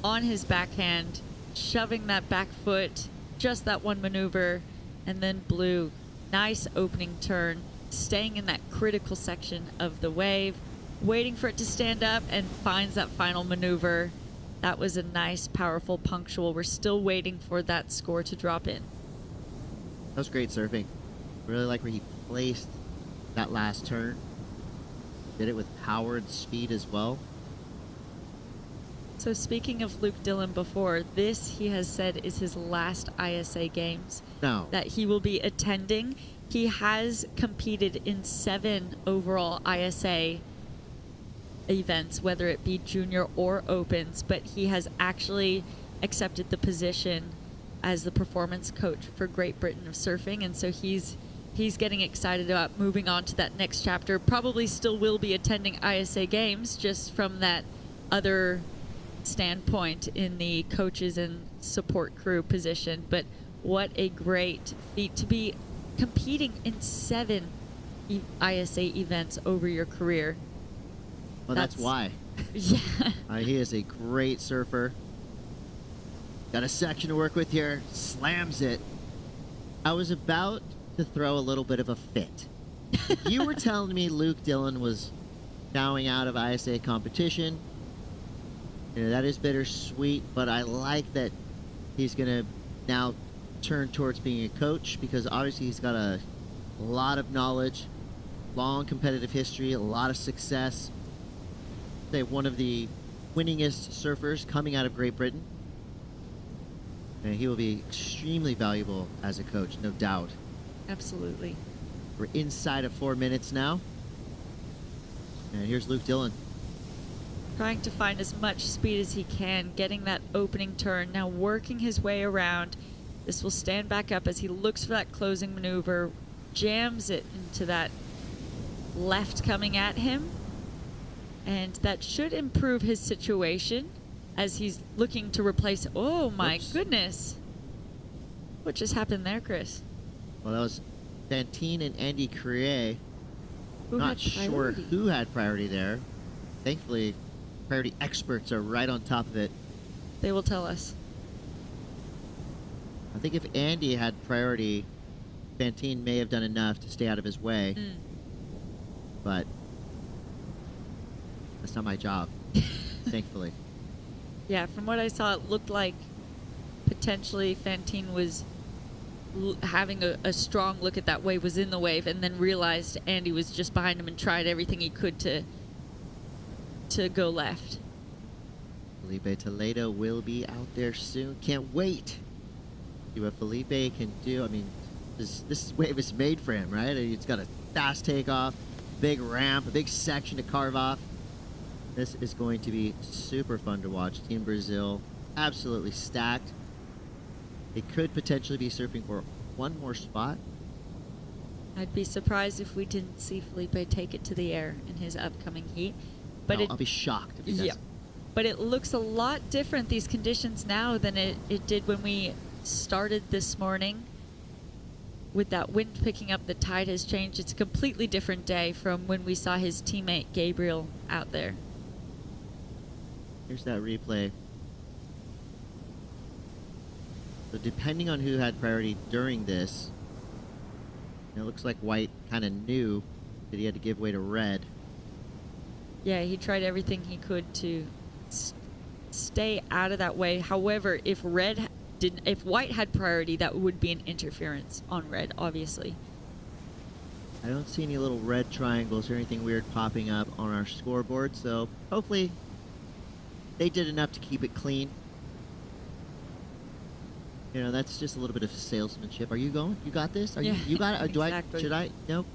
on his backhand, shoving that back foot, just that one maneuver, and then Blue, nice opening turn, staying in that critical section of the wave, waiting for it to stand up, and finds that final maneuver. That was a nice, powerful, punctual. We're still waiting for that score to drop in. That was great surfing. Really like where he placed that last turn. Did it with power and speed as well. So speaking of Luke Dillon before, this he has said is his last ISA games that he will be attending. He has competed in 7 overall ISA events, whether it be junior or opens, but he has actually accepted the position as the performance coach for Great Britain of Surfing, and so he's getting excited about moving on to that next chapter. Probably still will be attending ISA games, just from that other standpoint in the coaches and support crew position. But what a great feat to be competing in 7 ISA events over your career. Well, that's why. Yeah. He is a great surfer. Got a section to work with here. Slams it. I was about to throw a little bit of a fit. If you were telling me Luke Dillon was bowing out of ISA competition, you know, that is bittersweet, but I like that he's going to now turn towards being a coach, because obviously he's got a lot of knowledge, long competitive history, a lot of success. Say one of the winningest surfers coming out of Great Britain. And he will be extremely valuable as a coach, no doubt. Absolutely. We're inside of 4 minutes now. And here's Luke Dillon. Trying to find as much speed as he can, getting that opening turn, now working his way around. This will stand back up as he looks for that closing maneuver, jams it into that left coming at him. And that should improve his situation as he's looking to replace. Oh my goodness. What just happened there, Chris? Well, that was Fantine and Andy Carrere. Who Not had sure priority? who had priority there. Thankfully, priority experts are right on top of it. They will tell us. I think if Andy had priority, Fantine may have done enough to stay out of his way. But that's not my job, thankfully. Yeah, from what I saw, it looked like potentially Fantine was having a strong look at that wave, was in the wave, and then realized Andy was just behind him and tried everything he could to go left. Felipe Toledo will be out there soon. Can't wait. See what Felipe can do. I mean, this wave is made for him, right? It's got a fast takeoff, big ramp, a big section to carve off. This is going to be super fun to watch. Team Brazil absolutely stacked. They could potentially be surfing for one more spot. I'd be surprised if we didn't see Felipe take it to the air in his upcoming heat. But No, I'll be shocked if he does. Yeah. But it looks a lot different, these conditions now, than it did when we started this morning. with that wind picking up, the tide has changed. It's a completely different day from when we saw his teammate Gabriel out there. Here's that replay. So depending on who had priority during this, it looks like white kind of knew that he had to give way to red. Yeah, he tried everything he could to stay out of that way. However, if white had priority, that would be an interference on red, obviously. I don't see any little red triangles or anything weird popping up on our scoreboard, so hopefully they did enough to keep it clean. You know, that's just a little bit of salesmanship. Are you going? You got this? Are you got it? Or exactly. Should I? No.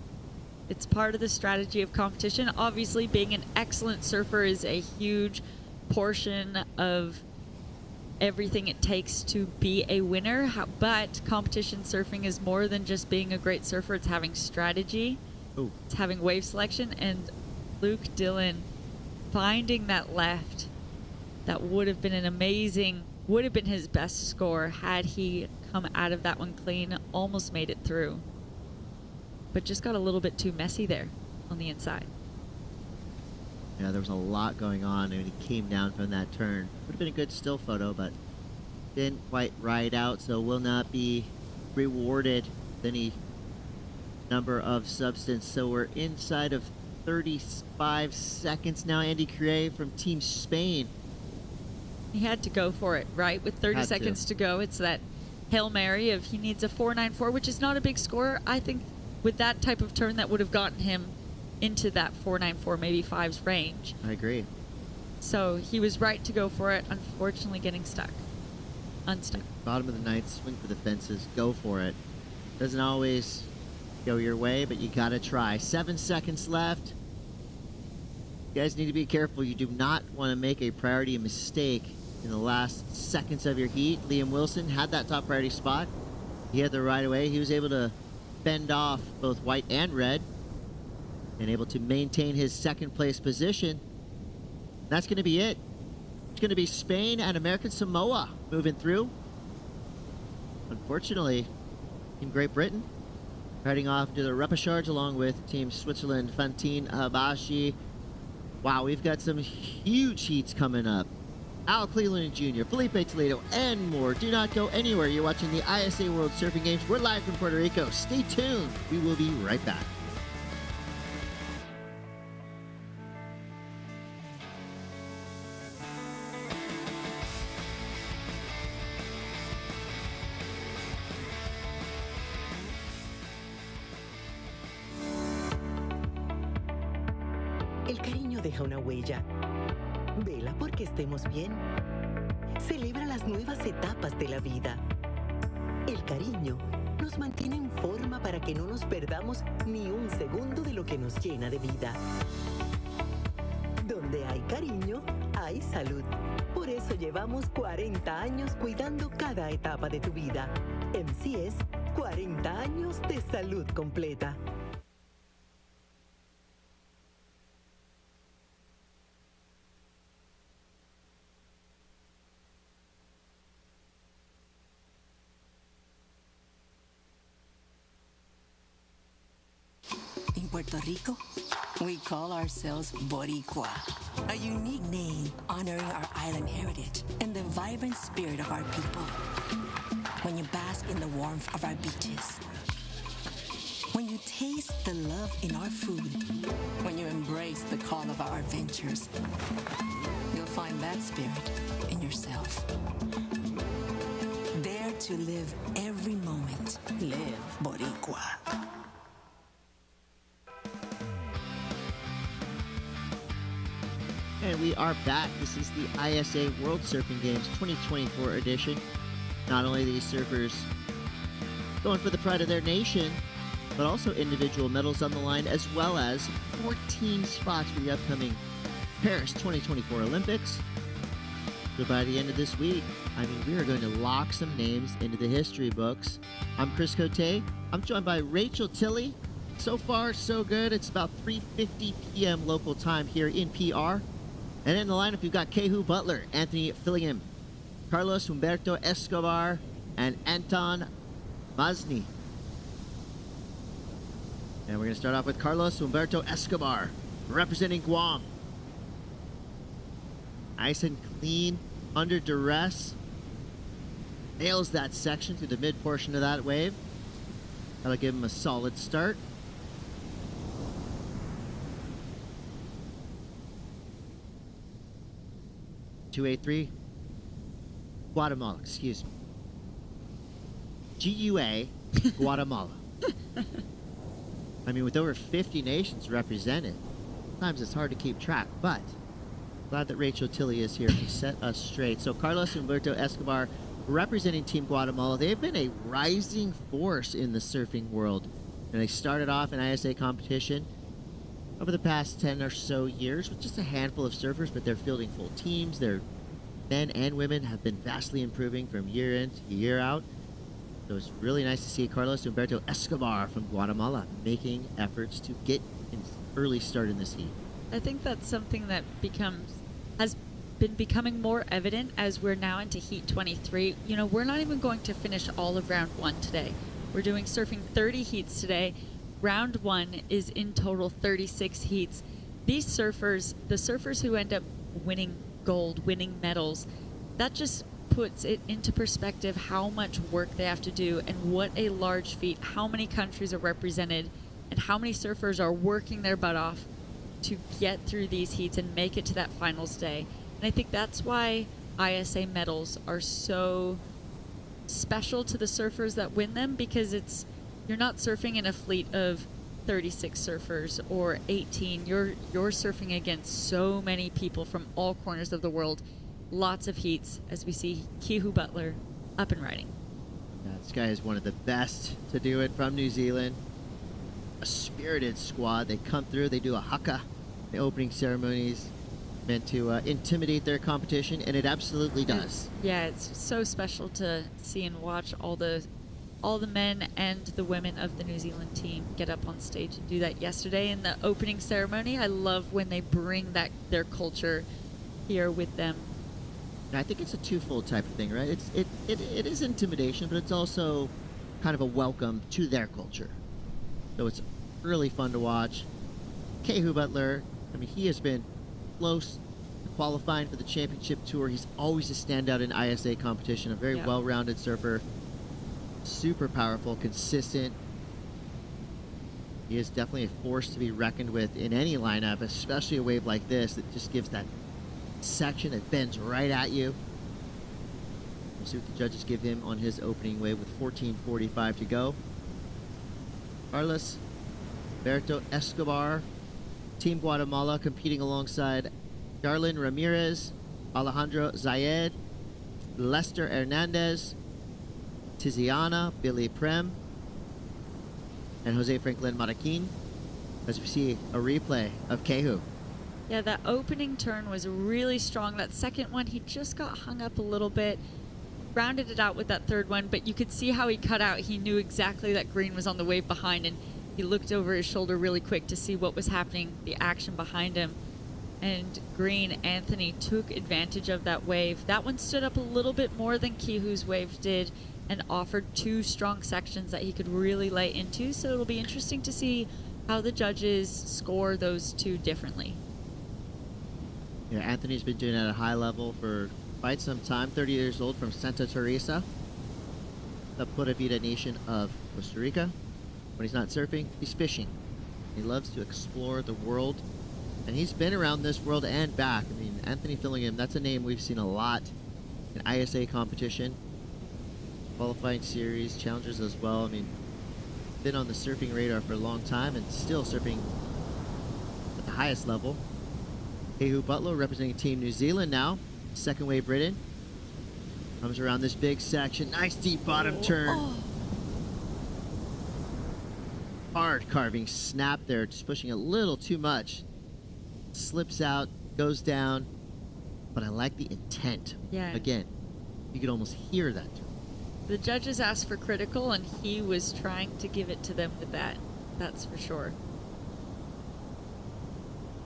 It's part of the strategy of competition. Obviously, being an excellent surfer is a huge portion of everything it takes to be a winner. But competition surfing is more than just being a great surfer. It's having strategy. Ooh. It's having wave selection. And Luke Dillon finding that left, that would have been an amazing, would have been his best score had he come out of that one clean. Almost made it through, but just got a little bit too messy there on the inside. Yeah, there was a lot going on and he came down from that turn. Would have been a good still photo, but didn't quite ride out, so will not be rewarded with any number of substance. So we're inside of 35 seconds now. Andy Cray from Team Spain. He had to go for it, right? With 30 seconds to go, it's that Hail Mary of he needs a 4.94, which is not a big score. I think with that type of turn, that would have gotten him into that 4.94, maybe 5's range. I agree. So he was right to go for it, unfortunately getting stuck. Unstuck. Bottom of the ninth, swing for the fences, go for it. Doesn't always go your way, but you gotta try. 7 seconds left. You guys need to be careful. You do not want to make a priority mistake in the last seconds of your heat. Liam Wilson had that top priority spot. He had the right of way. He was able to fend off both white and red and able to maintain his second place position. That's going to be it. It's going to be Spain and American Samoa moving through. Unfortunately, Team Great Britain heading off to the repechage along with Team Switzerland, Fantine Habashi. Wow, we've got some huge heats coming up. Al Cleveland Jr., Felipe Toledo, and more. Do not go anywhere. You're watching the ISA World Surfing Games. We're live from Puerto Rico. Stay tuned. We will be right back. El cariño deja una huella. Vela porque estemos bien. Celebra las nuevas etapas de la vida. El cariño nos mantiene en forma para que no nos perdamos ni un segundo de lo que nos llena de vida. Donde hay cariño, hay salud. Por eso llevamos 40 años cuidando cada etapa de tu vida. MCS, 40 años de salud completa. In Puerto Rico, we call ourselves Boricua, a unique name honoring our island heritage and the vibrant spirit of our people. When you bask in the warmth of our beaches, when you taste the love in our food, when you embrace the call of our adventures, you'll find that spirit in yourself. Dare to live every moment. Live Boricua. And we are back. This is the ISA World Surfing Games 2024 edition. Not only these surfers going for the pride of their nation, but also individual medals on the line, as well as 14 spots for the upcoming Paris 2024 Olympics. So by the end of this week, I mean, we are going to lock some names into the history books. I'm Chris Cote. I'm joined by Rachel Tilley. So far, so good. It's about 3:50 p.m. local time here in PR. And in the lineup, you've got Kehu Butler, Anthony Fillingham, Carlos Humberto Escobar, and Anton Mazni. And we're going to start off with Carlos Humberto Escobar, representing Guam. Nice and clean, under duress. Nails that section through the mid portion of that wave. That'll give him a solid start. .283, Guatemala, excuse me. GUA, Guatemala. I mean, with over 50 nations represented, sometimes it's hard to keep track, but glad that Rachel Tilley is here to set us straight. So Carlos Humberto Escobar, representing Team Guatemala, they've been a rising force in the surfing world. And they started off in ISA competition over the past 10 or so years with just a handful of surfers, but they're fielding full teams. Their men and women have been vastly improving from year in to year out. So it's really nice to see Carlos Humberto Escobar from Guatemala making efforts to get an early start in this heat. I think that's something that has been becoming more evident as we're now into Heat 23. You know, we're not even going to finish all of round 1 today. We're doing surfing 30 heats today. Round 1 is in total 36 heats. These surfers, the surfers who end up winning gold, winning medals, that just puts it into perspective how much work they have to do and what a large feat, how many countries are represented, and how many surfers are working their butt off to get through these heats and make it to that finals day. And I think that's why ISA medals are so special to the surfers that win them, because you're not surfing in a fleet of 36 surfers or 18. You're surfing against so many people from all corners of the world. Lots of heats as we see Kehu Butler up and riding. Yeah, this guy is one of the best to do it from New Zealand. A spirited squad. They come through, they do a haka. The opening ceremonies meant to intimidate their competition, and it absolutely does. It's so special to see and watch all the men and the women of the New Zealand team get up on stage and do that yesterday in the opening ceremony. I love when they bring their culture here with them. And I think it's a twofold type of thing, right? It is intimidation, but it's also kind of a welcome to their culture. So it's really fun to watch. Kehu Butler, I mean, he has been close to qualifying for the championship tour. He's always a standout in ISA competition, a very well-rounded surfer. Super powerful, consistent. He is definitely a force to be reckoned with in any lineup, especially a wave like this that just gives that section that bends right at you. We'll see what the judges give him on his opening wave with 14:45 to go. Carlos Humberto Escobar, Team Guatemala, competing alongside Darlin Ramirez, Alejandro Zayed, Lester Hernandez, Tiziana, Billy Prem, and Jose Franklin Maraquin, as we see a replay of Kehu. Yeah, that opening turn was really strong. That second one, he just got hung up a little bit, rounded it out with that third one, but you could see how he cut out. He knew exactly that green was on the wave behind, and he looked over his shoulder really quick to see what was happening, the action behind him. And green, Anthony, took advantage of that wave. That one stood up a little bit more than Kehu's wave did and offered two strong sections that he could really lay into, so it'll be interesting to see how the judges score those two differently. Yeah, Anthony's been doing it at a high level for quite some time. 30 years old, from Santa Teresa, the Pura Vida nation of Costa Rica. When he's not surfing, he's fishing. He loves to explore the world, and he's been around this world and back. I mean, Anthony Fillingham, that's a name we've seen a lot in ISA competition, qualifying series, challengers as well. I mean, been on the surfing radar for a long time and still surfing at the highest level. Kehu Butler representing Team New Zealand now. Second wave ridden. Comes around this big section. Nice deep bottom turn. Hard carving snap there, just pushing a little too much. Slips out, goes down, but I like the intent. Yeah. Again, you could almost hear that. The judges asked for critical, and he was trying to give it to them with that. That's for sure.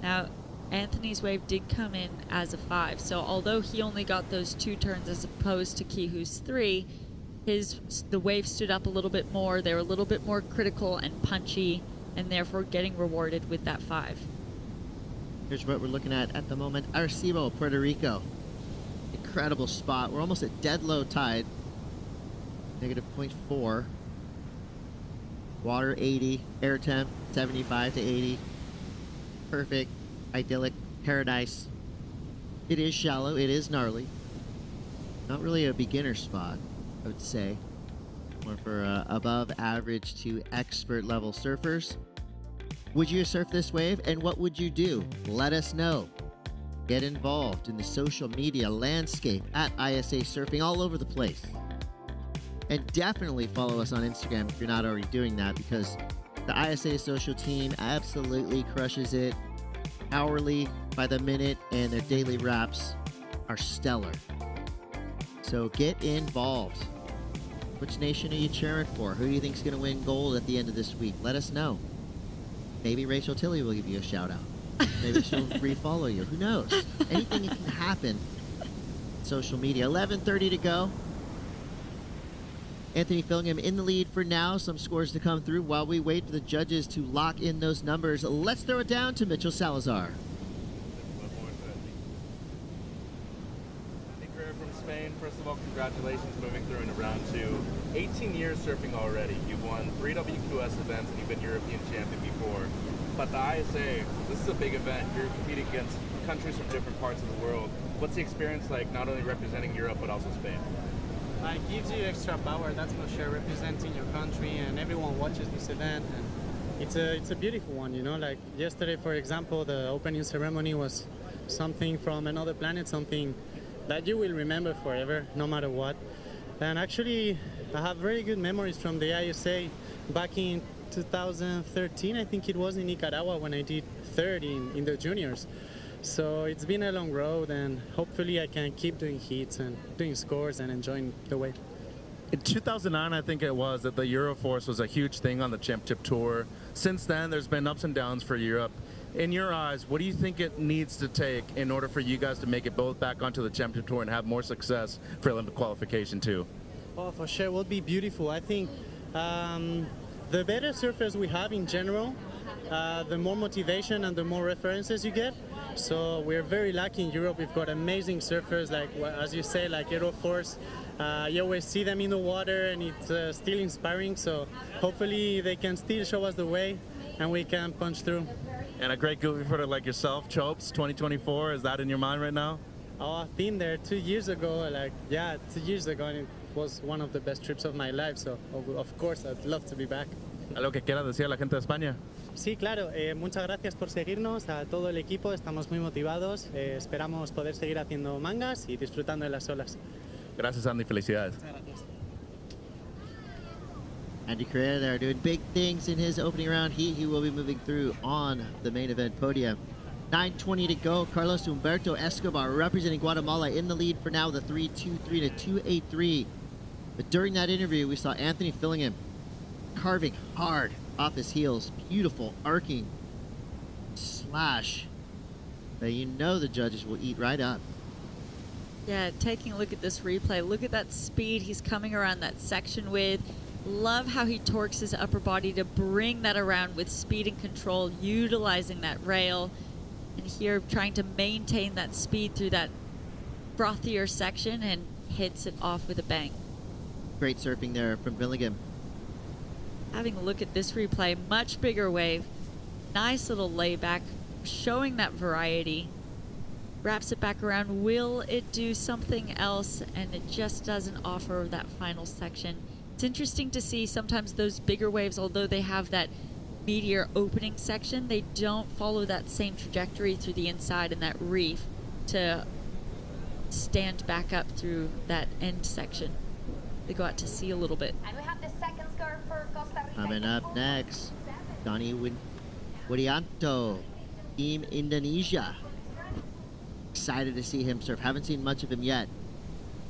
Now, Anthony's wave did come in as a 5, so although he only got those 2 turns as opposed to Kehu's 3, the wave stood up a little bit more. They were a little bit more critical and punchy, and therefore getting rewarded with that 5. Here's what we're looking at the moment. Arecibo, Puerto Rico. Incredible spot. We're almost at dead low tide. Negative 0.4. Water 80. Air temp 75 to 80. Perfect. Idyllic. Paradise. It is shallow. It is gnarly. Not really a beginner spot, I would say. More for above average to expert level surfers. Would you surf this wave, and what would you do? Let us know. Get involved in the social media landscape at ISAsurfing all over the place. And definitely follow us on Instagram if you're not already doing that, because the ISA social team absolutely crushes it hourly, by the minute, and their daily wraps are stellar. So get involved. Which nation are you cheering for? Who do you think is going to win gold at the end of this week? Let us know. Maybe Rachel Tilley will give you a shout out. Maybe she'll refollow you. Who knows? Anything can happen. Social media. 11:30 to go. Anthony Fillingham in the lead for now. Some scores to come through while we wait for the judges to lock in those numbers. Let's throw it down to Mitchell Salazar. From Spain, first of all, congratulations moving through into round 2. 18 years surfing already. You've won 3 WQS events and you've been European champion before. But the ISA, this is a big event. You're competing against countries from different parts of the world. What's the experience like, not only representing Europe, but also Spain? It gives you extra power, that's for sure, representing your country, and everyone watches this event. And it's a beautiful one, you know. Like yesterday, for example, the opening ceremony was something from another planet, something that you will remember forever, no matter what. And actually, I have very good memories from the ISA back in 2013, I think it was, in Nicaragua, when I did 3rd in the juniors. So it's been a long road, and hopefully I can keep doing heats and doing scores and enjoying the wave. In 2009, I think it was, that the Euroforce was a huge thing on the Championship Tour. Since then, there's been ups and downs for Europe. In your eyes, what do you think it needs to take in order for you guys to make it both back onto the Championship Tour and have more success for Olympic qualification too? Oh, for sure, it would be beautiful. I think the better surfers we have in general, the more motivation and the more references you get. So we're very lucky in Europe. We've got amazing surfers, like, as you say, like Aeroforce. You always see them in the water, and it's still inspiring. So hopefully they can still show us the way, and we can punch through. And a great goofy footer like yourself, Chopes 2024, is that in your mind right now? Oh, I've been there 2 years ago, 2 years ago, and it was one of the best trips of my life. So of course, I'd love to be back. ¿Algo que quieras decir a la gente de España? Sí, claro. Muchas gracias por seguirnos, a todo el equipo. Estamos muy motivados. Esperamos poder seguir haciendo mangas y disfrutando de las olas. Gracias, Andy. Felicidades. Muchas gracias. Andy Correa there doing big things in his opening round heat. He will be moving through on the main event podium. 9:20 to go. Carlos Humberto Escobar representing Guatemala in the lead for now with a 3.23 to 2.83. But during that interview, we saw Anthony Fillingham carving hard off his heels. Beautiful arcing slash that you know the judges will eat right up. Yeah, taking a look at this replay, look at that speed he's coming around that section with. Love how he torques his upper body to bring that around with speed and control, utilizing that rail. And here trying to maintain that speed through that frothier section, and hits it off with a bang. Great surfing there from Fillingham. Having a look at this replay, much bigger wave. Nice little layback, showing that variety. Wraps it back around. Will it do something else? And it just doesn't offer that final section. It's interesting to see sometimes those bigger waves, although they have that meteor opening section, they don't follow that same trajectory through the inside and that reef to stand back up through that end section. They go out to sea a little bit. And we have the second score for Costa Rica. Coming up next, Donnie Widianto, Team Indonesia. Excited to see him surf. Haven't seen much of him yet.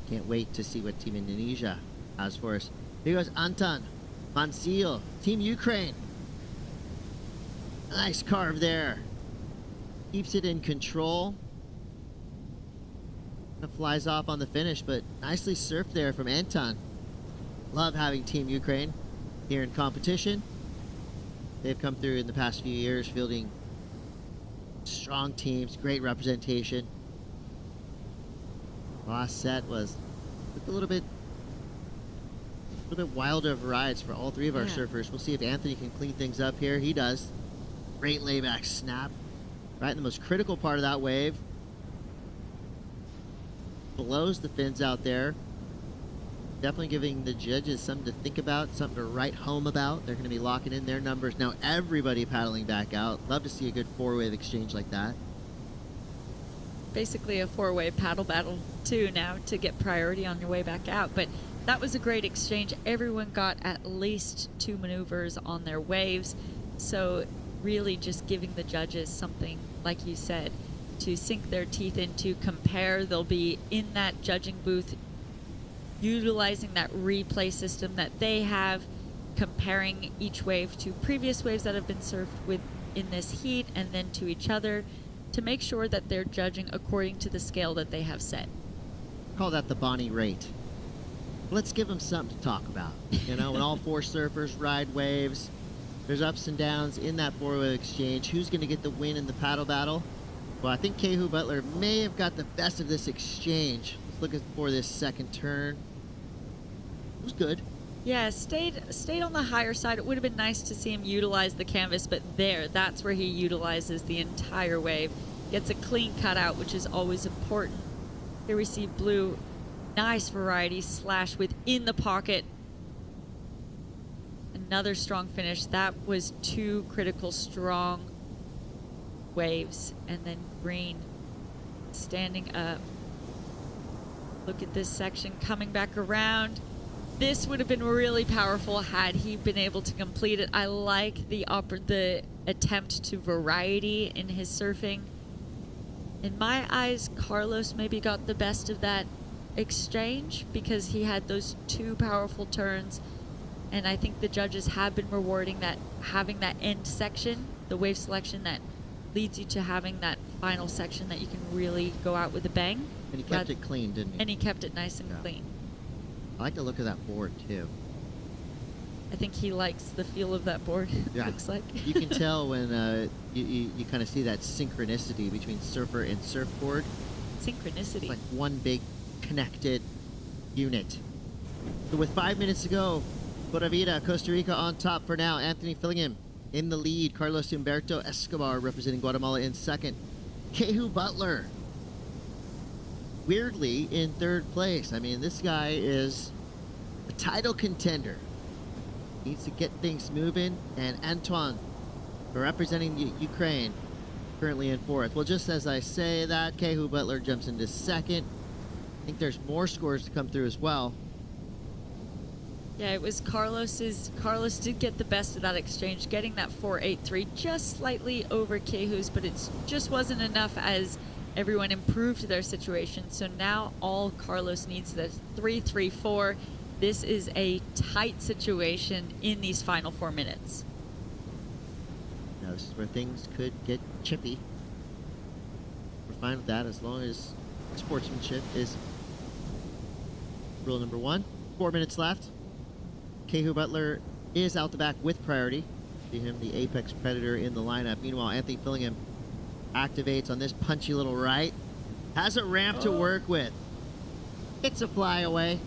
Can't wait to see what Team Indonesia has for us. Here goes Anton Mansil, Team Ukraine. Nice carve there. Keeps it in control. Flies off on the finish, but nicely surfed there from Anton. Love having Team Ukraine here in competition. They've come through in the past few years, fielding strong teams, great representation. Last set was a little bit wilder of rides for all three of our surfers. We'll see if Anthony can clean things up here. He does. Great layback snap. Right in the most critical part of that wave. Blows the fins out there. Definitely giving the judges something to think about, something to write home about. They're going to be locking in their numbers. Now everybody paddling back out. Love to see a good four-wave exchange like that. Basically a four-way paddle battle too now to get priority on your way back out. But that was a great exchange. Everyone got at least 2 maneuvers on their waves. So really just giving the judges something, like you said, to sink their teeth into, compare. They'll be in that judging booth utilizing that replay system that they have, comparing each wave to previous waves that have been surfed with in this heat and then to each other to make sure that they're judging according to the scale that they have set. Call that the Bonnie rate. Let's give them something to talk about. You know, when all four surfers ride waves, there's ups and downs in that four-wave exchange. Who's going to get the win in the paddle battle? Well, I think Kehu Butler may have got the best of this exchange. Let's look for this second turn. It was good. Yeah, stayed on the higher side. It would have been nice to see him utilize the canvas, but that's where he utilizes the entire wave. Gets a clean cutout, which is always important. Here we see Blue. Nice variety slash within the pocket. Another strong finish. That was 2 critical strong waves. And then Green standing up. Look at this section coming back around. This would have been really powerful had he been able to complete it. I like the attempt to variety in his surfing. In my eyes, Carlos maybe got the best of that exchange because he had those 2 powerful turns, and I think the judges have been rewarding that, having that end section, the wave selection that leads you to having that final section that you can really go out with a bang. And he kept it clean, didn't he? And he kept it nice and clean. I like the look of that board too. I think he likes the feel of that board. Yeah. Looks like. You can tell when you kind of see that synchronicity between surfer and surfboard. Synchronicity. It's like one big connected unit. So with 5 minutes to go, Pura Vida, Costa Rica on top for now. Anthony Fillingham in the lead. Carlos Humberto Escobar representing Guatemala in second. Kehu Butler weirdly in third place. I mean, this guy is a title contender. Needs to get things moving. And Antoine, representing Ukraine, currently in fourth. Well, just as I say that, Kehu Butler jumps into second. I think there's more scores to come through as well. Yeah, it was Carlos did get the best of that exchange, getting that 4.83, just slightly over Kehu's, but it just wasn't enough as everyone improved their situation. So now all Carlos needs is 3.34. This is a tight situation in these final 4 minutes. Now this is where things could get chippy. We're fine with that as long as sportsmanship is rule number 1. 4 minutes left. Kehu Butler is out the back with priority. See him, the apex predator in the lineup. Meanwhile, Anthony Fillingham activates on this punchy little right. Has a ramp to work with. It's a flyaway.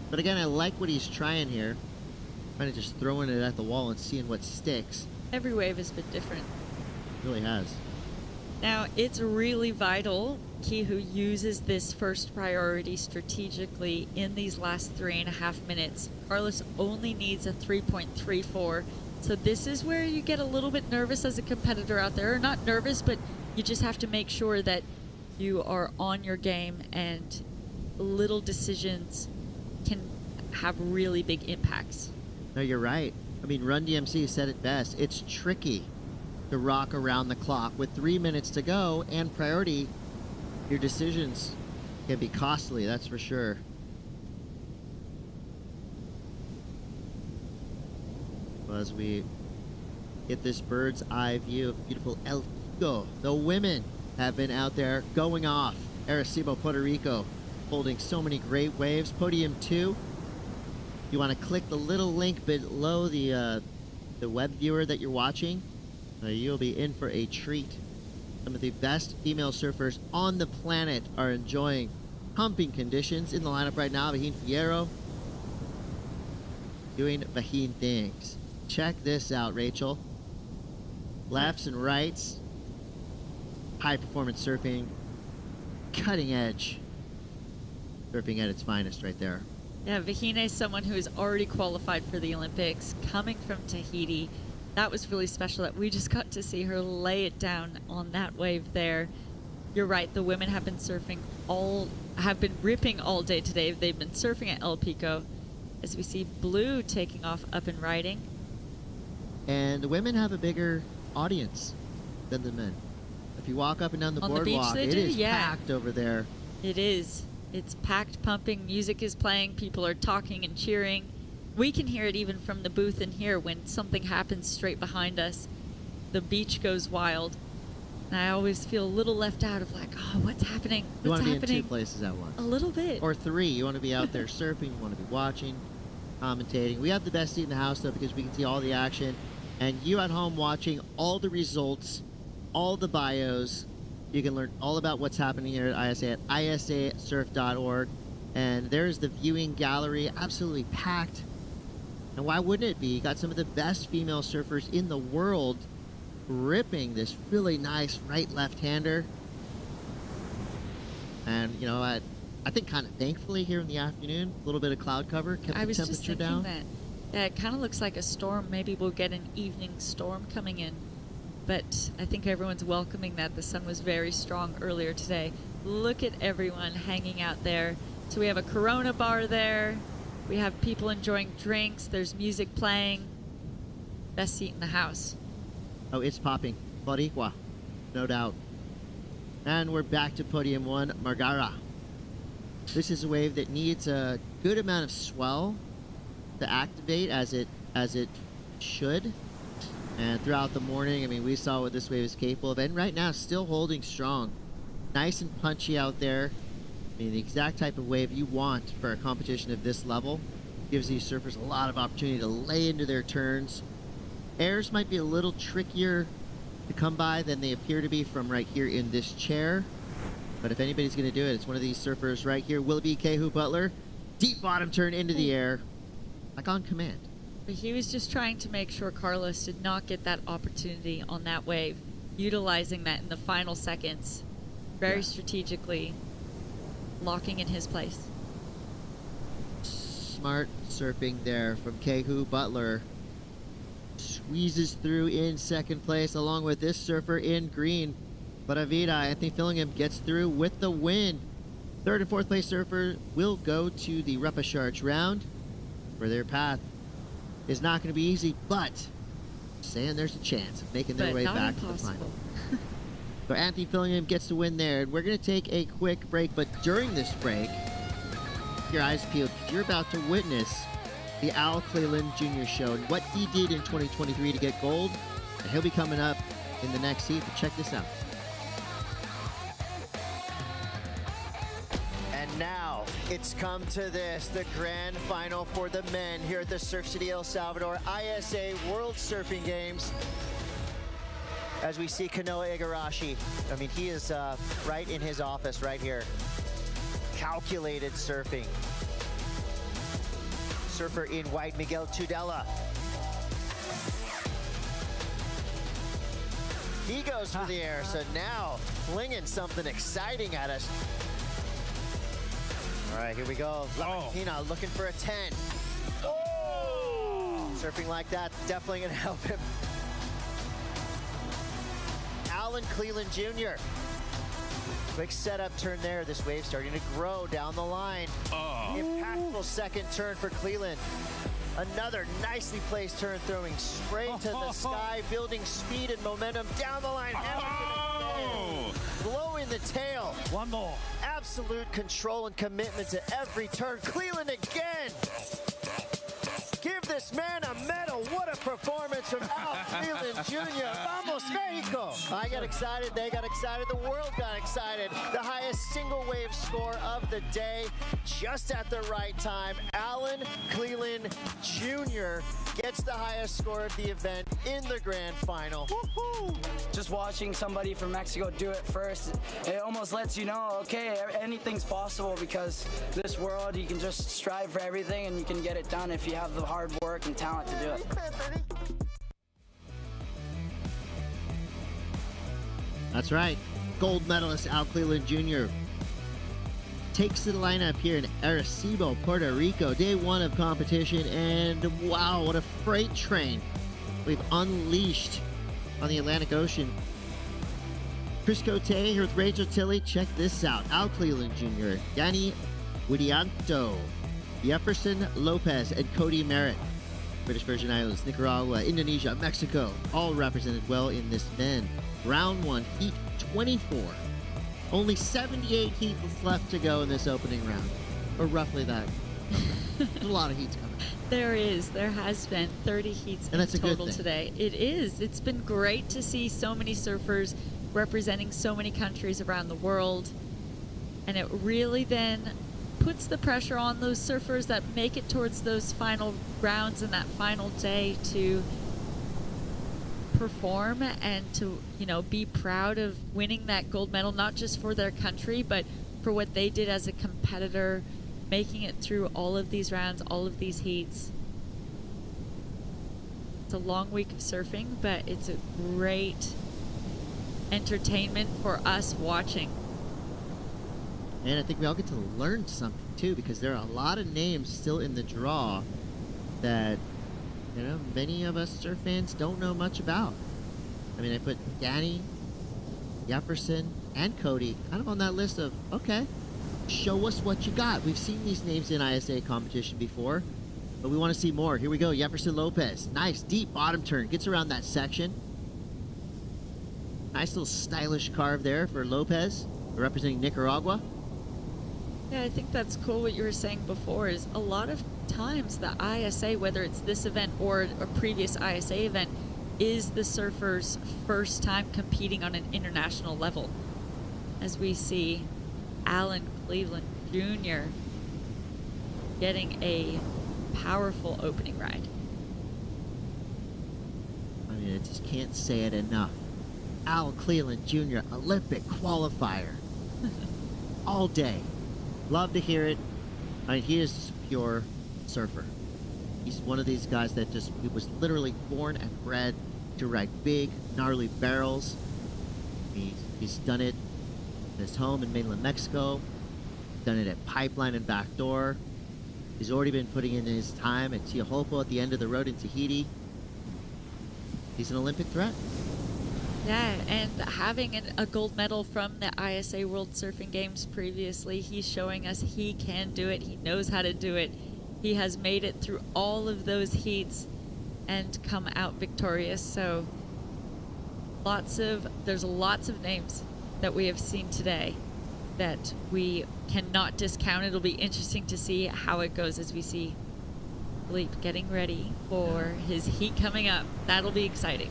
But again, I like what he's trying here. Kind of just throwing it at the wall and seeing what sticks. Every wave has been different. It really has. Now, it's really vital Kehu uses this first priority strategically in these last 3.5 minutes. Carlos only needs a 3.34. So this is where you get a little bit nervous as a competitor out there. Or not nervous, but you just have to make sure that you are on your game, and little decisions can have really big impacts. No, you're right. I mean, Run DMC said it best. It's tricky to rock around the clock. With 3 minutes to go and priority, your decisions can be costly, that's for sure. As we get this bird's eye view of beautiful El Pico, the women have been out there going off. Arecibo, Puerto Rico, holding so many great waves. Podium 2. You want to click the little link below the the web viewer that you're watching, you'll be in for a treat. Some of the best female surfers on the planet are enjoying pumping conditions. In the lineup right now, Vahine Fierro doing Vahine things. Check this out, Rachel. Lefts and rights, high performance surfing, cutting edge surfing at its finest right there. Yeah, Vahine is someone who is already qualified for the Olympics, coming from Tahiti. That was really special that we just got to see her lay it down on that wave there. You're right, the women have been ripping all day today. They've been surfing at El Pico. As we see Blue taking off up and riding. And the women have a bigger audience than the men. If you walk up and down the boardwalk, it is packed over there. It is. It's packed, pumping. Music is playing. People are talking and cheering. We can hear it even from the booth in here when something happens straight behind us. The beach goes wild. And I always feel a little left out of like, oh, what's happening? You want to be in two places at once. A little bit. Or three. You want to be out there surfing. You want to be watching, commentating. We have the best seat in the house, though, because we can see all the action. And you at home watching all the results, all the bios. You can learn all about what's happening here at ISA at isasurf.org. And there's the viewing gallery, absolutely packed. And why wouldn't it be? You got some of the best female surfers in the world ripping this really nice right left-hander. And, you know, I think kind of thankfully here in the afternoon, a little bit of cloud cover kept the temperature down. Yeah, it kind of looks like a storm. Maybe we'll get an evening storm coming in. But I think everyone's welcoming that. The sun was very strong earlier today. Look at everyone hanging out there. So we have a Corona bar there. We have people enjoying drinks. There's music playing. Best seat in the house. Oh, it's popping. Boricua, no doubt. And we're back to podium one, Margara. This is a wave that needs a good amount of swell to activate as it should. And throughout the morning, I mean, we saw what this wave is capable of. And right now, still holding strong. Nice and punchy out there. I mean, the exact type of wave you want for a competition of this level. Gives these surfers a lot of opportunity to lay into their turns. Airs might be a little trickier to come by than they appear to be from right here in this chair. But if anybody's going to do it, it's one of these surfers right here. Will it be Kehu Butler? Deep bottom turn into the air. Like on command. But he was just trying to make sure Carlos did not get that opportunity on that wave, utilizing that in the final seconds, very strategically, locking in his place. Smart surfing there from Kehu Butler. Squeezes through in second place along with this surfer in green. Baravida, Anthony Fillingham gets through with the win. Third and fourth place surfer will go to the repechage round where their path is not going to be easy, but saying there's a chance of making their way back to the final. So Anthony Fillingham gets the win there, and we're going to take a quick break, but during this break, keep your eyes peeled, because you're about to witness the Al Cleland Jr. Show and what he did in 2023 to get gold, and he'll be coming up in the next heat. But check this out. And now it's come to this, the grand final for the men here at the Surf City El Salvador ISA World Surfing Games. As we see Kanoa Igarashi, I mean, he is right in his office right here. Calculated surfing. Surfer in white, Miguel Tudela. He goes for the air, so now flinging something exciting at us. All right, here we go. Lamartina looking for a 10. Oh! Surfing like that, definitely gonna help him. Alan Cleland Jr. Quick setup turn there. This wave starting to grow down the line. Impactful second turn for Cleland. Another nicely placed turn throwing straight to the sky, building speed and momentum down the line. Blowing the tail. One more. Absolute control and commitment to every turn. Cleland again. Give this man a medal. What a performance from Al Cleland Jr. Vamos, Mexico. I got excited. They got excited. The world got excited. The highest single wave score of the day, just at the right time. Alan Cleland Jr. gets the highest score of the event in the grand final. Woo-hoo! Just watching somebody from Mexico do it first, it almost lets you know, okay, anything's possible, because this world, you can just strive for everything and you can get it done if you have the hard work and talent to do it. That's right. Gold medalist Al Cleland Jr. takes to the lineup here in Arecibo, Puerto Rico. Day one of competition, and wow, what a freight train we've unleashed on the Atlantic Ocean. Chris Cote here with Rachel Tilley. Check this out. Al Cleland Jr., Danny Widianto, Jefferson Lopez, and Cody Merritt. British Virgin Islands, Nicaragua, Indonesia, Mexico, all represented well in this men. Round one, heat 24. Only 78 heats left to go in this opening round, or roughly that. There's a lot of heats coming. There is. There has been 30 heats in total today. It is. It's been great to see so many surfers representing so many countries around the world. And it really then puts the pressure on those surfers that make it towards those final rounds and that final day to perform and to, you know, be proud of winning that gold medal, not just for their country, but for what they did as a competitor, making it through all of these rounds, all of these heats. It's a long week of surfing, but it's a great entertainment for us watching. And I think we all get to learn something too, because there are a lot of names still in the draw that, you know, many of us surf fans don't know much about. I mean, I put Danny, Jefferson, and Cody kind of on that list of, okay, show us what you got. We've seen these names in ISA competition before, but we want to see more. Here we go. Jefferson Lopez. Nice, deep bottom turn. Gets around that section. Nice little stylish carve there for Lopez, representing Nicaragua. Yeah, I think that's cool what you were saying before, is a lot of times the ISA, whether it's this event or a previous ISA event, is the surfer's first time competing on an international level. As we see Alan Cleland Jr. getting a powerful opening ride. I mean, I just can't say it enough. Al Cleland Jr., Olympic qualifier. All day. Love to hear it. I mean, he is a pure surfer. He's one of these guys that just, he was literally born and bred to ride big, gnarly barrels. He's done it in his home in mainland Mexico, done it at Pipeline and Backdoor. He's already been putting in his time at Tiahualpa at the end of the road in Tahiti. He's an Olympic threat. Yeah, and having a gold medal from the ISA World Surfing Games previously, he's showing us he can do it. He knows how to do it. He has made it through all of those heats and come out victorious. So there's lots of names that we have seen today that we cannot discount. It'll be interesting to see how it goes as we see Philippe getting ready for his heat coming up. That'll be exciting.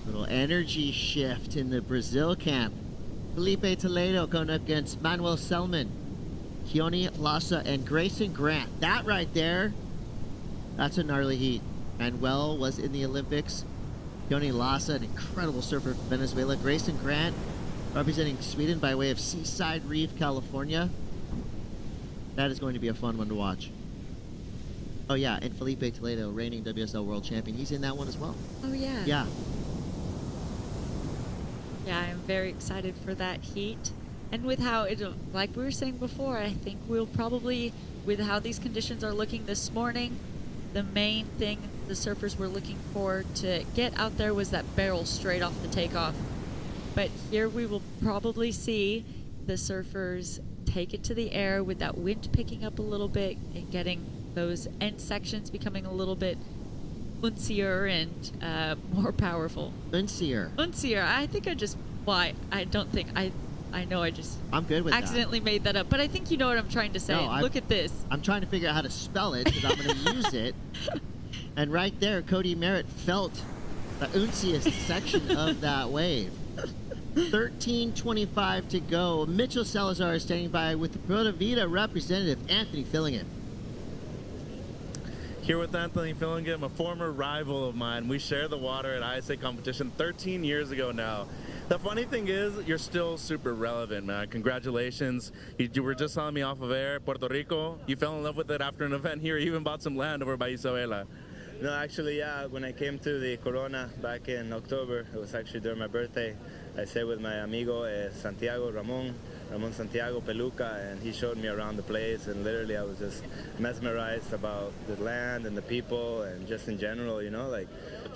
Little energy shift in the Brazil camp. Felipe Toledo going up against Manuel Selman, Keone Lassa, and Grayson Grant. That right there, that's a gnarly heat. Manuel was in the Olympics. Keone Lassa, an incredible surfer from Venezuela. Grayson Grant, representing Sweden by way of Seaside Reef, California. That is going to be a fun one to watch. Oh yeah, and Felipe Toledo, reigning WSL World Champion. He's in that one as well. Oh yeah. Yeah. Yeah, I'm very excited for that heat. And with how it, like we were saying before, I think we'll probably, with how these conditions are looking this morning, the main thing the surfers were looking for to get out there was that barrel straight off the takeoff. But here we will probably see the surfers take it to the air with that wind picking up a little bit and getting those end sections becoming a little bit uncier and more powerful. Uncier. I think I I know I just I'm good with accidentally made that up, but I think you know what I'm trying to say. No, Look at this. I'm trying to figure out how to spell it because I'm going to use it. And right there, Cody Merritt felt the unciest section of that wave. 13:25 to go. Mitchell Salazar is standing by with the Pura Vida representative, Anthony Fillingham. Here with Anthony Fillingham, a former rival of mine. We share the water at ISA competition 13 years ago now. The funny thing is, you're still super relevant, man. Congratulations. You were just telling me off of air, Puerto Rico. You fell in love with it after an event here. You even bought some land over by Isabela. No, actually, yeah, when I came to the Corona back in October, it was actually during my birthday, I stayed with my amigo Santiago Ramon Santiago Peluca, and he showed me around the place, and literally I was just mesmerized about the land and the people and just in general, you know, like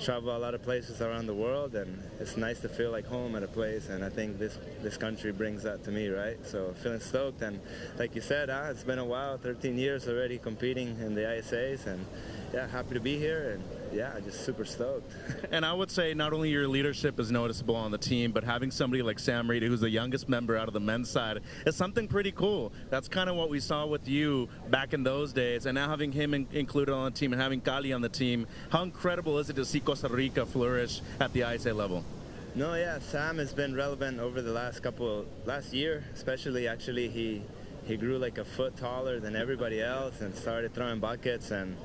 travel a lot of places around the world, and it's nice to feel like home at a place, and I think this country brings that to me, right? So feeling stoked, and like you said, it's been a while, 13 years already competing in the ISAs, and yeah, happy to be here, and yeah, just super stoked. And I would say not only your leadership is noticeable on the team, but having somebody like Sam Reed, who's the youngest member out of the men's side, is something pretty cool. That's kind of what we saw with you back in those days, and now having him included on the team and having Cali on the team, how incredible is it to see Costa Rica flourish at the ISA level? No, yeah, Sam has been relevant over the last year, especially. Actually, he grew like a foot taller than everybody else and started throwing buckets, and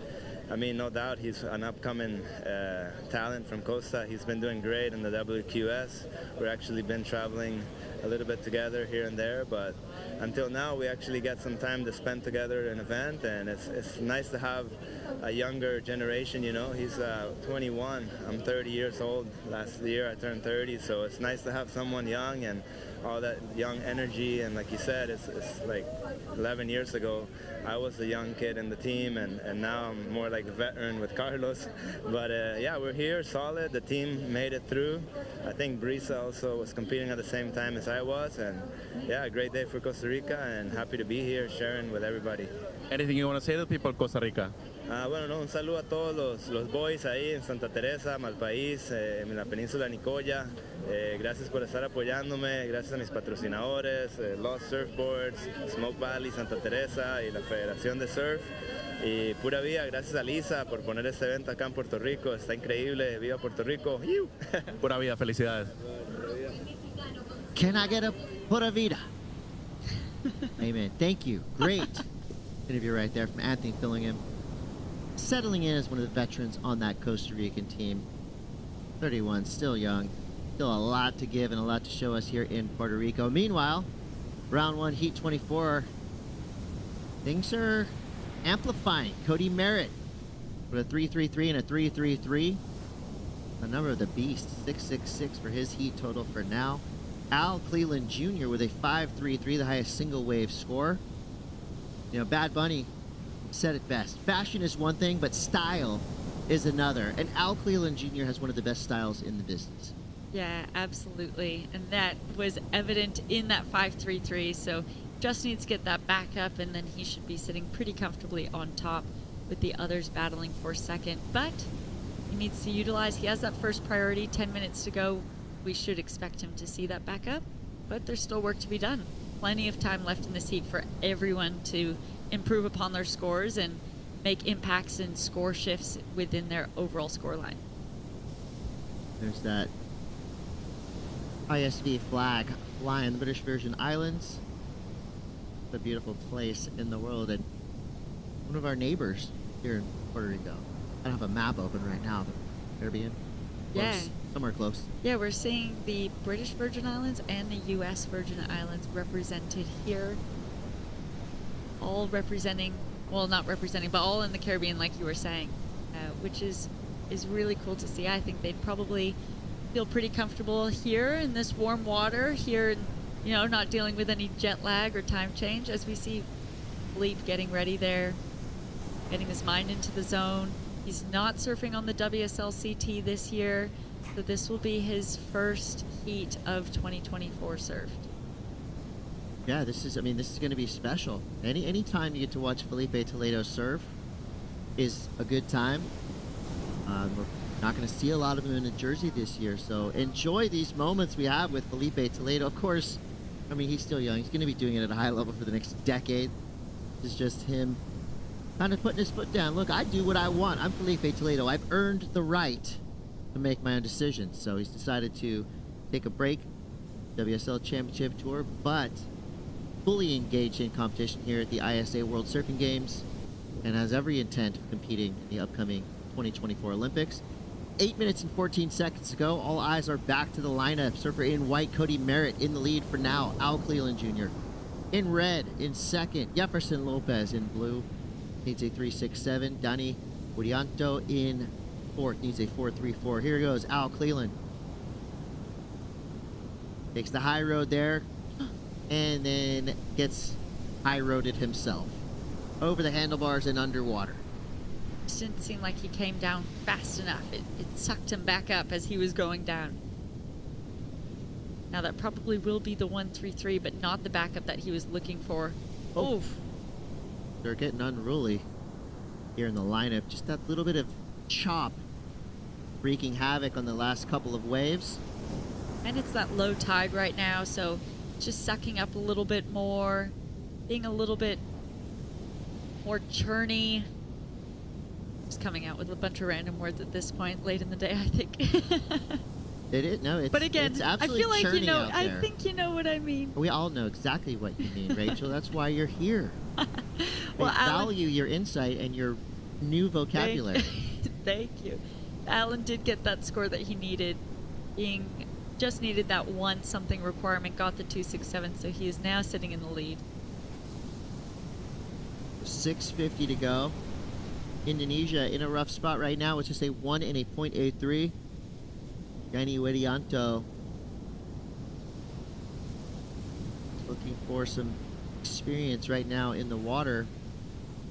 I mean, no doubt he's an upcoming talent from Costa. He's been doing great in the WQS. We've actually been traveling a little bit together here and there, but until now we actually get some time to spend together at an event, and it's nice to have a younger generation, you know. He's 21, I'm 30 years old. Last year I turned 30, so it's nice to have someone young and all that young energy, and like you said, it's like 11 years ago I was the young kid in the team, and now I'm more like a veteran with Carlos. But yeah, we're here, solid. The team made it through. I think Brisa also was competing at the same time as I was, and yeah, a great day for Costa Rica, and happy to be here sharing with everybody. Anything you want to say to the people of Costa Rica? Bueno, no, un saludo a todos los boys ahí en Santa Teresa, Malpaís, en la península de Nicoya. Gracias por estar apoyándome, gracias a mis patrocinadores, Lost Surfboards, Smoke Valley, Santa Teresa y la Federación de Surf. Y pura vida, gracias a Lisa por poner este evento acá en Puerto Rico. Está increíble, viva Puerto Rico. Pura vida, felicidades. Can I get a pura vida? Amen. Thank you. Great interview right there from Anthony Fillingham. Settling in as one of the veterans on that Costa Rican team. 31, still young. Still a lot to give and a lot to show us here in Puerto Rico. Meanwhile, round 1, heat 24. Things are amplifying. Cody Merritt with a 3.33 and a 3.33. A number of the beasts, 6.66 for his heat total for now. Al Cleland Jr. with a 5.33, the highest single wave score. You know, Bad Bunny said it best. Fashion is one thing, but style is another. And Al Cleland Jr. has one of the best styles in the business. Yeah, absolutely. And that was evident in that 5.33. So just needs to get that back up, and then he should be sitting pretty comfortably on top with the others battling for second. But he needs to utilize, he has that first priority, 10 minutes to go. We should expect him to see that back up, but there's still work to be done. Plenty of time left in this heat for everyone to improve upon their scores and make impacts and score shifts within their overall score line. There's that ISV flag flying the British Virgin Islands. It's a beautiful place in the world, and one of our neighbors here in Puerto Rico. I don't have a map open right now, but Caribbean. Yeah. Close. Somewhere close. Yeah, we're seeing the British Virgin Islands and the U.S. Virgin Islands represented here. All representing, well, not representing, but all in the Caribbean, like you were saying, which is really cool to see. I think they'd probably feel pretty comfortable here in this warm water, here, you know, not dealing with any jet lag or time change, as we see Philippe getting ready there, getting his mind into the zone. He's not surfing on the WSL-CT this year, so this will be his first heat of 2024 surfed. Yeah, this is going to be special. Any time you get to watch Felipe Toledo surf is a good time. We're not going to see a lot of him in a jersey this year, so enjoy these moments we have with Felipe Toledo. Of course, I mean, he's still young. He's going to be doing it at a high level for the next decade. It's just him kind of putting his foot down. Look, I do what I want. I'm Felipe Toledo. I've earned the right to make my own decisions. So he's decided to take a break, WSL Championship Tour, but fully engaged in competition here at the ISA World Surfing Games and has every intent of competing in the upcoming 2024 Olympics. 8 minutes and 14 seconds to go. All eyes are back to the lineup. Surfer in white, Cody Merritt in the lead for now. Al Cleland Jr. In red, in second, Jefferson Lopez in blue. Needs a 3.67. Dani Widianto in fourth. Needs a 4.34. Here goes Al Cleland. Takes the high road there. And then gets high-roaded himself. Over the handlebars and underwater. Just didn't seem like he came down fast enough. It sucked him back up as he was going down. Now that probably will be the 1.33, but not the backup that he was looking for. Oh. They're getting unruly here in the lineup. Just that little bit of chop wreaking havoc on the last couple of waves. And it's that low tide right now, so just sucking up a little bit more, being a little bit more churny. Just coming out with a bunch of random words at this point, late in the day, I think. It is, no, it's, but again, it's I absolutely feel like you churning know. out I there. think you know what I mean. We all know exactly what you mean, Rachel. That's why you're here. Well, I value your insight and your new vocabulary. Thank you. Alan did get that score that he needed. Just needed that one something requirement, got the 2.67, so he is now sitting in the lead. 6:50 to go. Indonesia in a rough spot right now. It's just a 1 and a 0.83. Dani Widianto looking for some experience right now in the water.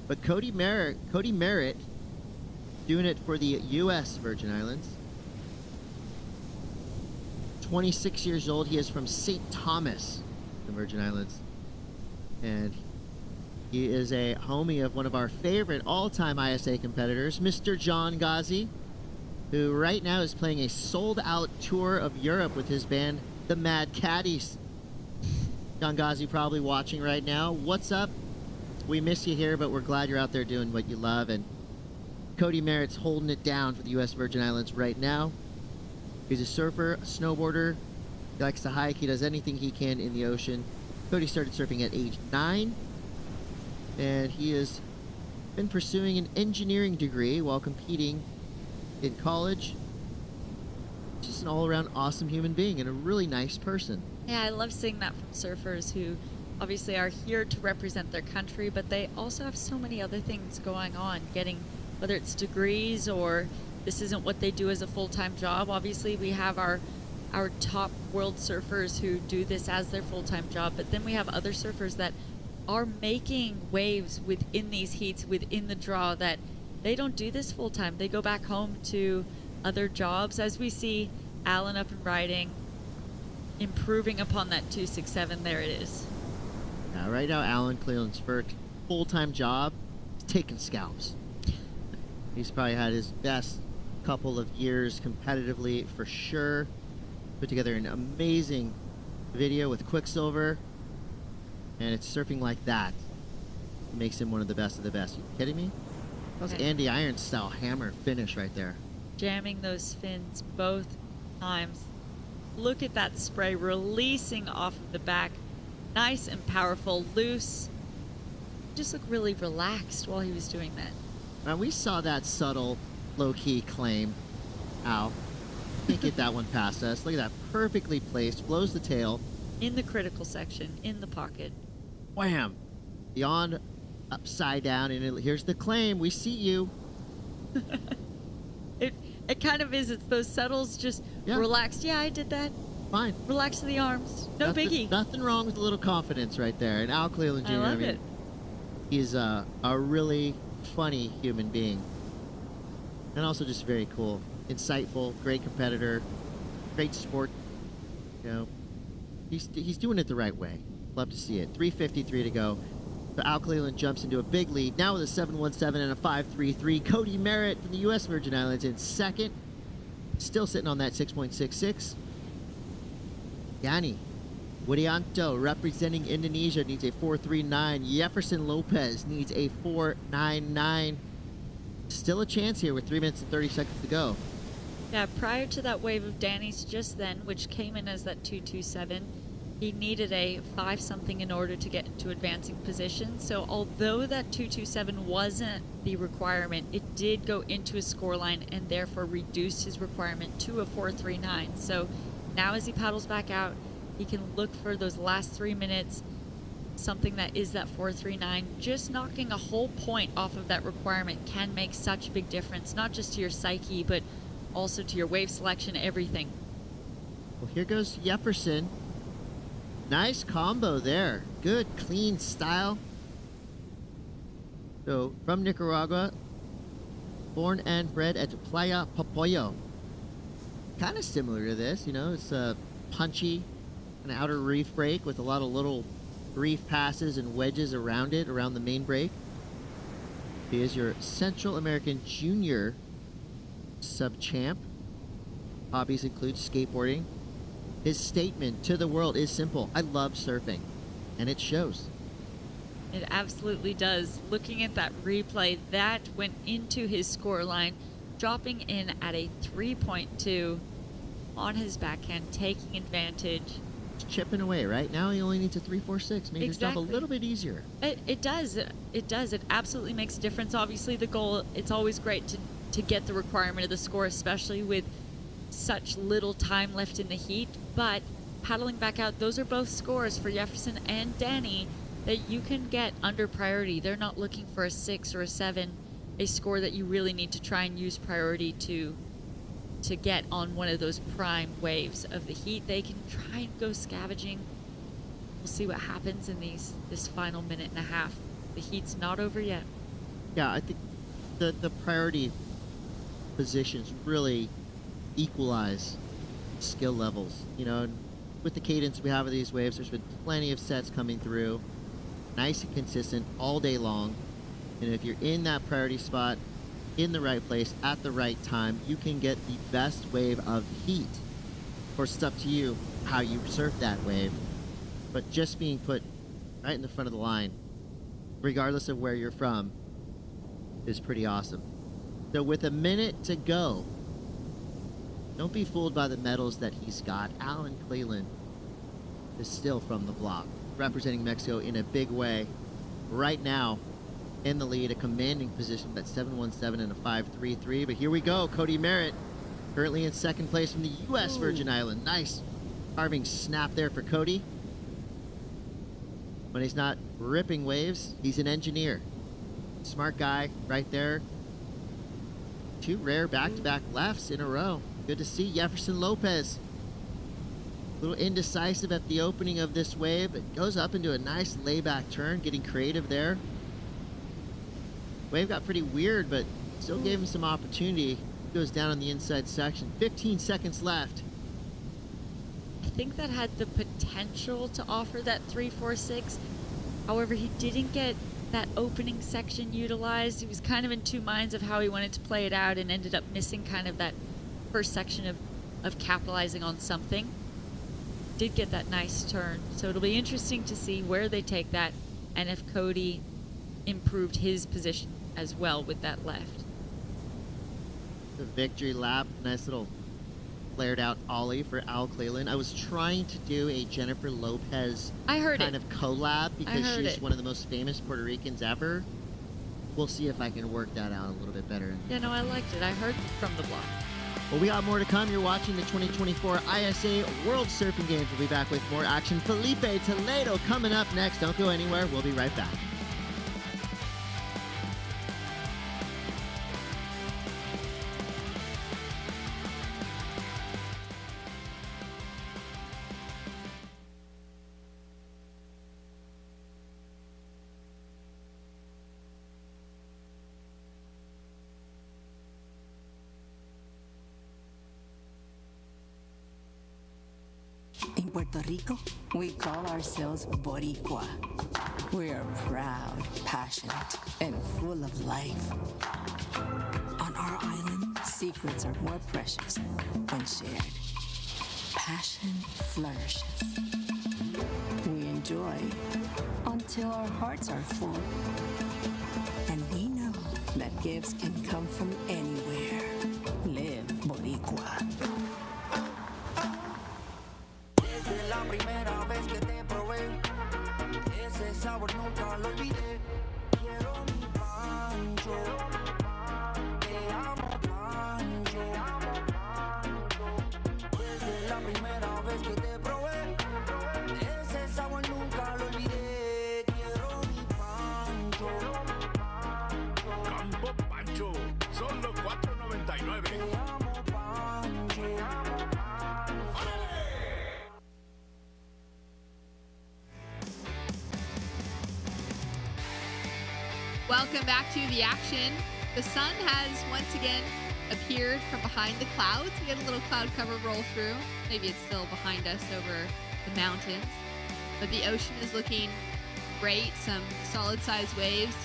But Cody Merritt doing it for the U.S. Virgin Islands. 26 years old. He is from St. Thomas, the Virgin Islands. And he is a homie of one of our favorite all-time ISA competitors, Mr. John Ghazi, who right now is playing a sold-out tour of Europe with his band, the Mad Caddies. John Ghazi probably watching right now. What's up? We miss you here, but we're glad you're out there doing what you love. And Cody Merritt's holding it down for the U.S. Virgin Islands right now. He's a surfer, a snowboarder. He likes to hike. He does anything he can in the ocean. Cody started surfing at age 9. And he has been pursuing an engineering degree while competing in college. Just an all-around awesome human being and a really nice person. Yeah, I love seeing that from surfers who obviously are here to represent their country, but they also have so many other things going on, getting, whether it's degrees or this isn't what they do as a full-time job. Obviously, we have our top world surfers who do this as their full-time job, but then we have other surfers that are making waves within these heats, within the draw, that they don't do this full-time. They go back home to other jobs, as we see Alan up and riding, improving upon that 2.67. There it is. Right now, Alan Cleland's first full-time job is taking scalps. He's probably had his best couple of years competitively for sure. Put together an amazing video with Quicksilver, and it's surfing like that. It makes him one of the best. You kidding me? That was Andy Iron style hammer finish right there. Jamming those fins both times. Look at that spray releasing off of the back. Nice and powerful, loose. Just looked really relaxed while he was doing that. Now we saw that subtle, low-key claim. Ow. Can't get that one past us. Look at that. Perfectly placed. Blows the tail. In the critical section, in the pocket. Wham! Beyond, upside down, and here's the claim. We see you. It kind of is. It's those settles just relaxed. Yeah, I did that. Fine. Relax the arms. No biggie. Nothing wrong with a little confidence right there. And Al Cleland Jr., I love it. He's a really funny human being. And also just very cool. Insightful, great competitor, great sport. You know, he's doing it the right way. Love to see it. 3:53 to go. So Al Cleland jumps into a big lead. Now with a 7.17 and a 5.33. Cody Merritt from the U.S. Virgin Islands in second. Still sitting on that 6.66. Yanni Widianto, representing Indonesia, needs a 4.39. Jefferson Lopez needs a 4.99. Still a chance here with 3 minutes and 30 seconds to go. Yeah, prior to that wave of Danny's just then, which came in as that 2.27, he needed a 5-something in order to get into advancing position. So although that 2.27 wasn't the requirement, it did go into his scoreline and therefore reduced his requirement to a 4.39. So now as he paddles back out, he can look for those last 3 minutes, something that is that 4.39. Just knocking a whole point off of that requirement can make such a big difference, not just to your psyche, but also to your wave selection, everything. Well, here goes Jefferson. Nice combo there. Good, clean style. So, from Nicaragua, born and bred at Playa Popoyo. Kind of similar to this, you know, it's a punchy, an outer reef break with a lot of little reef passes and wedges around it, around the main break. He is your Central American Junior sub-champ. Hobbies include skateboarding. His statement to the world is simple: I love surfing, and it shows. It absolutely does. Looking at that replay, that went into his score line, dropping in at a 3.2 on his backhand, taking advantage. Chipping away. Right now he only needs a 3.46. Made his job a little bit easier. It does. It does. It absolutely makes a difference. Obviously the goal, it's always great to get the requirement of the score, especially with such little time left in the heat. But paddling back out, those are both scores for Jefferson and Danny that you can get under priority. They're not looking for a 6 or a 7, a score that you really need to try and use priority to get on one of those prime waves of the heat. They can try and go scavenging. We'll see what happens in this final minute and a half. The heat's not over yet. Yeah, I think the priority positions really equalize skill levels. You know, with the cadence we have of these waves, there's been plenty of sets coming through, nice and consistent all day long. And if you're in that priority spot, in the right place, at the right time, you can get the best wave of heat. Of course, it's up to you how you surf that wave. But just being put right in the front of the line, regardless of where you're from, is pretty awesome. So with a minute to go, don't be fooled by the medals that he's got. Alan Cleland is still from the block, representing Mexico in a big way. Right now, in the lead, a commanding position at 7.17 and a 5.33. But here we go, Cody Merritt, currently in second place from the U.S. Virgin Island. Nice carving snap there for Cody. When he's not ripping waves, he's an engineer. Smart guy right there. 2 rare back-to-back lefts in a row. Good to see Jefferson Lopez. A little indecisive at the opening of this wave, but goes up into a nice layback turn, getting creative there. Wave got pretty weird, but still gave him some opportunity. Goes down on the inside section. 15 seconds left. I think that had the potential to offer that 3.46. However, he didn't get that opening section utilized. He was kind of in two minds of how he wanted to play it out and ended up missing kind of that first section of capitalizing on something. Did get that nice turn. So it'll be interesting to see where they take that and if Cody improved his position as well with that left. The victory lap, nice little flared out ollie for Al Cleland. I was trying to do a Jennifer Lopez kind of collab because she's one of the most famous Puerto Ricans ever. We'll see if I can work that out a little bit better. Yeah, no, I liked it. I heard from the block. Well, we got more to come. You're watching the 2024 ISA World Surfing Games. We'll be back with more action. Felipe Toledo coming up next. Don't go anywhere. We'll be right back. In Puerto Rico, we call ourselves Boricua. We are proud, passionate, and full of life. On our island, secrets are more precious when shared. Passion flourishes. We enjoy until our hearts are full. And we know that gifts can come from anywhere. Live Boricua. Desde la primera vez que te probé, ese sabor nunca lo olvidé. Quiero mi pancho, te amo pancho. Desde la primera vez que te probé, ese sabor nunca lo olvidé. Quiero mi pancho. Campo Pancho, solo $4.99. Te amo pancho. Welcome back to the action. The sun has once again appeared from behind the clouds. We had a little cloud cover roll through. Maybe it's still behind us over the mountains. But the ocean is looking great. Some solid sized waves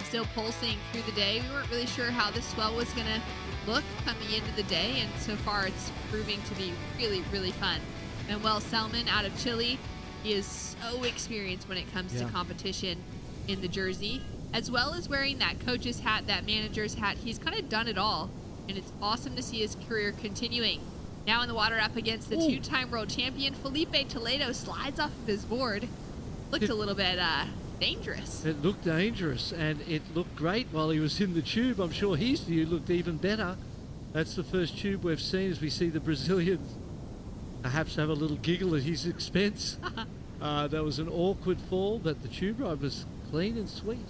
still pulsing through the day. We weren't really sure how the swell was going to look coming into the day, and so far it's proving to be really, really fun. Manuel Selman out of Chile, he is so experienced when it comes to competition in the jersey, as well as wearing that coach's hat, that manager's hat. He's kind of done it all, and it's awesome to see his career continuing. Now in the water up against the two-time world champion, Felipe Toledo slides off of his board. Looked a little bit dangerous. It looked dangerous, and it looked great while he was in the tube. I'm sure his view looked even better. That's the first tube we've seen as we see the Brazilians perhaps have a little giggle at his expense. That was an awkward fall, but the tube ride was clean and sweet.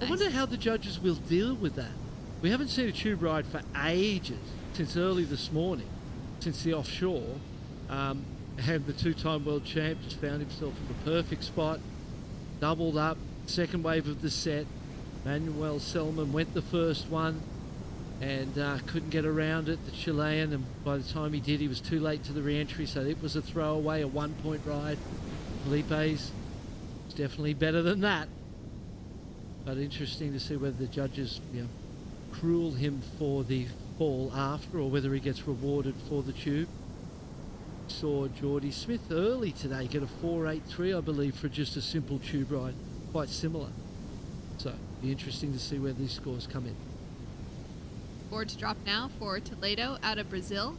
I wonder how the judges will deal with that. We haven't seen a tube ride for ages, since early this morning, since the offshore. And the two-time world champ just found himself in the perfect spot, doubled up, second wave of the set. Manuel Selman went the first one and couldn't get around it, the Chilean, and by the time he did, he was too late to the re-entry, so it was a throwaway, a one-point ride. Felipe's is definitely better than that. But interesting to see whether the judges, cruel him for the fall after, or whether he gets rewarded for the tube. Saw Geordie Smith early today get a 4.83, I believe, for just a simple tube ride, quite similar. So, be interesting to see where these scores come in. Board to drop now for Toledo out of Brazil.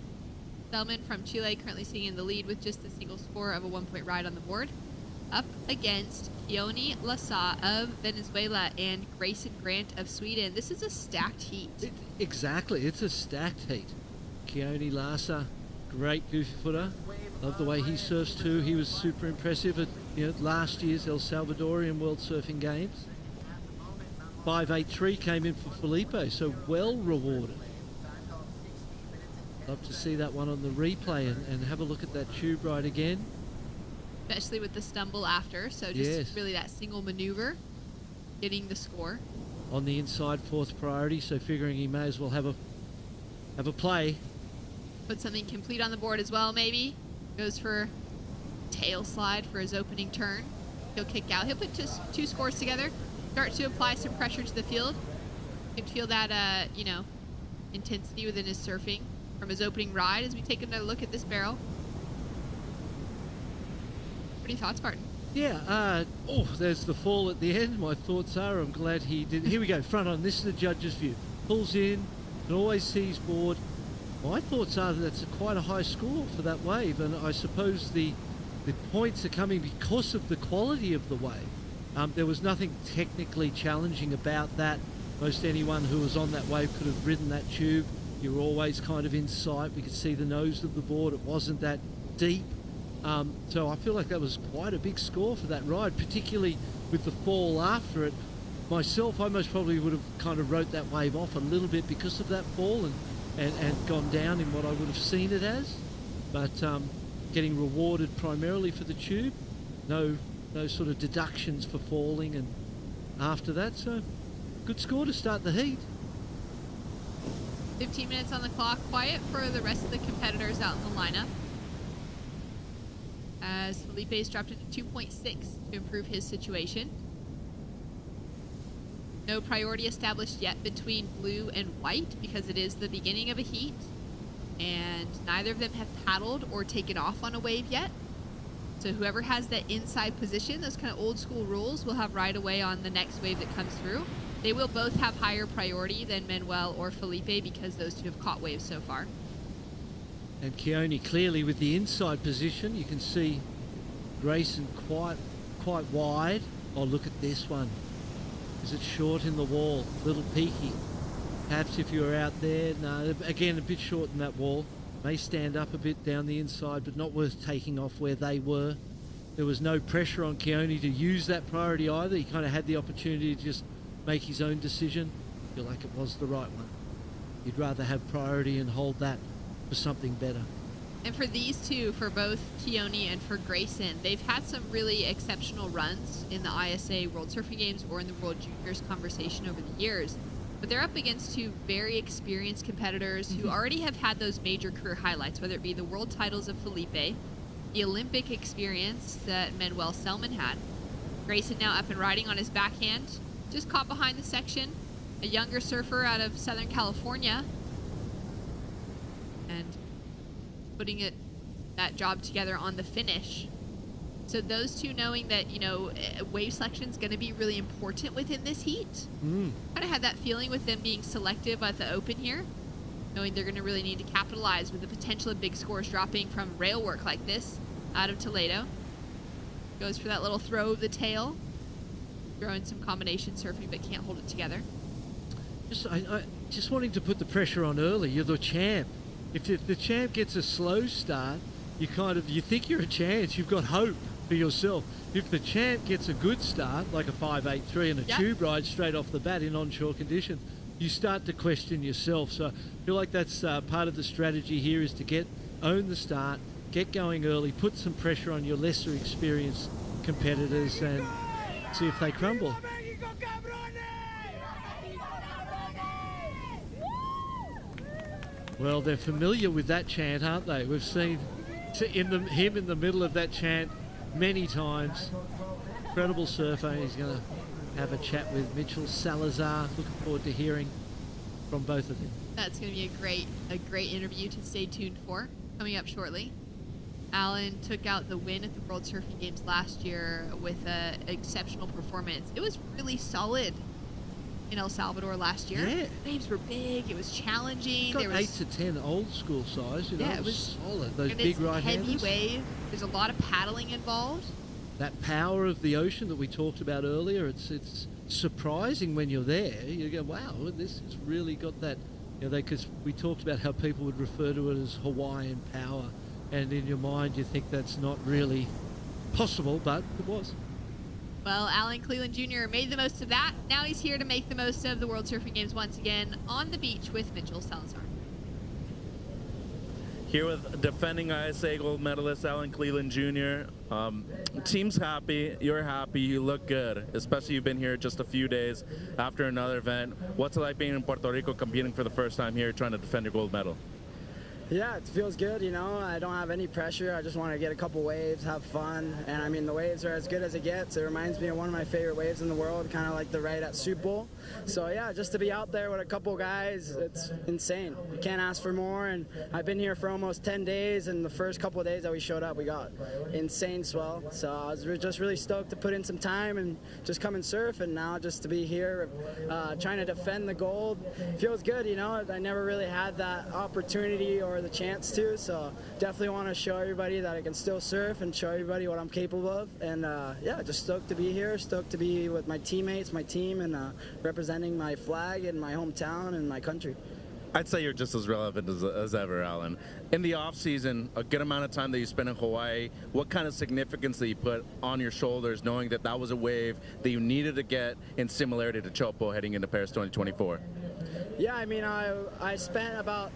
Selman from Chile currently sitting in the lead with just a single score of a one-point ride on the board. Up against Keone Lassa of Venezuela and Grayson Grant of Sweden. This is a stacked heat. Exactly, it's a stacked heat. Keone Lassa, great goofy footer. Love the way he surfs too. He was super impressive at last year's El Salvadorian World Surfing Games. 5.83 came in for Felipe, so well rewarded. Love to see that one on the replay and have a look at that tube ride again. Especially with the stumble after, so just really that single maneuver, getting the score. On the inside, fourth priority, so figuring he may as well have a play. Put something complete on the board as well, maybe. Goes for tail slide for his opening turn. He'll kick out. He'll put two scores together. Start to apply some pressure to the field. You can feel that, intensity within his surfing from his opening ride as we take another look at this barrel. What are your thoughts, Martin? Yeah, there's the fall at the end. My thoughts are, I'm glad he did. Here we go, front on. This is the judge's view. Pulls in, can always see his board. My thoughts are that that's quite a high score for that wave, and I suppose the points are coming because of the quality of the wave. There was nothing technically challenging about that. Most anyone who was on that wave could have ridden that tube. You were always kind of in sight. We could see the nose of the board. It wasn't that deep. So I feel like that was quite a big score for that ride, particularly with the fall after it. Myself, I most probably would have kind of wrote that wave off a little bit because of that fall and gone down in what I would have seen it as. But getting rewarded primarily for the tube, no sort of deductions for falling and after that. So good score to start the heat. 15 minutes on the clock. Quiet for the rest of the competitors out in the lineup, as Felipe's dropped into 2.6 to improve his situation. No priority established yet between blue and white because it is the beginning of a heat, and neither of them have paddled or taken off on a wave yet. So whoever has that inside position, those kind of old school rules, will have right away on the next wave that comes through. They will both have higher priority than Manuel or Felipe because those two have caught waves so far. And Keone clearly with the inside position. You can see Grayson quite wide. Oh, look at this one. Is it short in the wall? Little peaky. Perhaps if you were out there, no, again, a bit short in that wall. May stand up a bit down the inside, but not worth taking off where they were. There was no pressure on Keone to use that priority either. He kind of had the opportunity to just make his own decision. I feel like it was the right one. You'd rather have priority and hold that for something better. And for these two, for both Keone and for Grayson, they've had some really exceptional runs in the ISA World Surfing Games or in the World Juniors conversation over the years. But they're up against two very experienced competitors who already have had those major career highlights, whether it be the world titles of Felipe, the Olympic experience that Manuel Selman had. Grayson now up and riding on his backhand, just caught behind the section, a younger surfer out of Southern California, and putting that job together on the finish. So those two knowing that, you know, wave selection is going to be really important within this heat. Kind of had that feeling with them being selective at the Open here, knowing they're going to really need to capitalize with the potential of big scores dropping from rail work like this out of Toledo. Goes for that little throw of the tail, throwing some combination surfing but can't hold it together. Just wanting to put the pressure on early. You're the champ. If the champ gets a slow start, you think you're a chance. You've got hope for yourself. If the champ gets a good start, like a 5.83 and a tube ride straight off the bat in onshore conditions, you start to question yourself. So I feel like that's part of the strategy here is to own the start, get going early, put some pressure on your lesser experienced competitors and see if they crumble. Well, they're familiar with that chant, aren't they? We've seen him in the middle of that chant many times. Incredible surfer. He's going to have a chat with Mitchell Salazar. Looking forward to hearing from both of them. That's going to be a great interview to stay tuned for coming up shortly. Alan took out the win at the World Surfing Games last year with an exceptional performance. It was really solid in El Salvador last year. Yeah. Waves were big. It was challenging. Got 8 to 10 old school size. You know, yeah, it was solid. Those and big it's right-handers. Heavy wave. There's a lot of paddling involved. That power of the ocean that we talked about earlier, it's surprising when you're there. You go, wow, this has really got that. You know, because we talked about how people would refer to it as Hawaiian power, and in your mind you think that's not really possible, but it was. Well, Alan Cleland Jr. made the most of that. Now he's here to make the most of the World Surfing Games once again on the beach with Mitchell Salazar. Here with defending ISA gold medalist Alan Cleland Jr. Team's happy, you're happy, you look good, especially you've been here just a few days after another event. What's it like being in Puerto Rico, competing for the first time here, trying to defend your gold medal? Yeah, it feels good, you know. I don't have any pressure. I just want to get a couple waves, have fun. And I mean, the waves are as good as it gets. It reminds me of one of my favorite waves in the world, kind of like the right at Super Bowl. So yeah, just to be out there with a couple guys, it's insane. You can't ask for more. And I've been here for almost 10 days, and the first couple of days that we showed up, we got insane swell. So I was just really stoked to put in some time and just come and surf. And now just to be here, trying to defend the gold, feels good, you know. I never really had that opportunity or the chance to, so definitely want to show everybody that I can still surf and show everybody what I'm capable of. And yeah, just stoked to be here, stoked to be with my teammates, my team, and representing my flag and my hometown and my country. I'd say you're just as relevant as ever, Alan. In the off season, a good amount of time that you spent in Hawaii, what kind of significance that you put on your shoulders knowing that that was a wave that you needed to get in similarity to Chopo heading into Paris 2024? Yeah, I mean, I spent about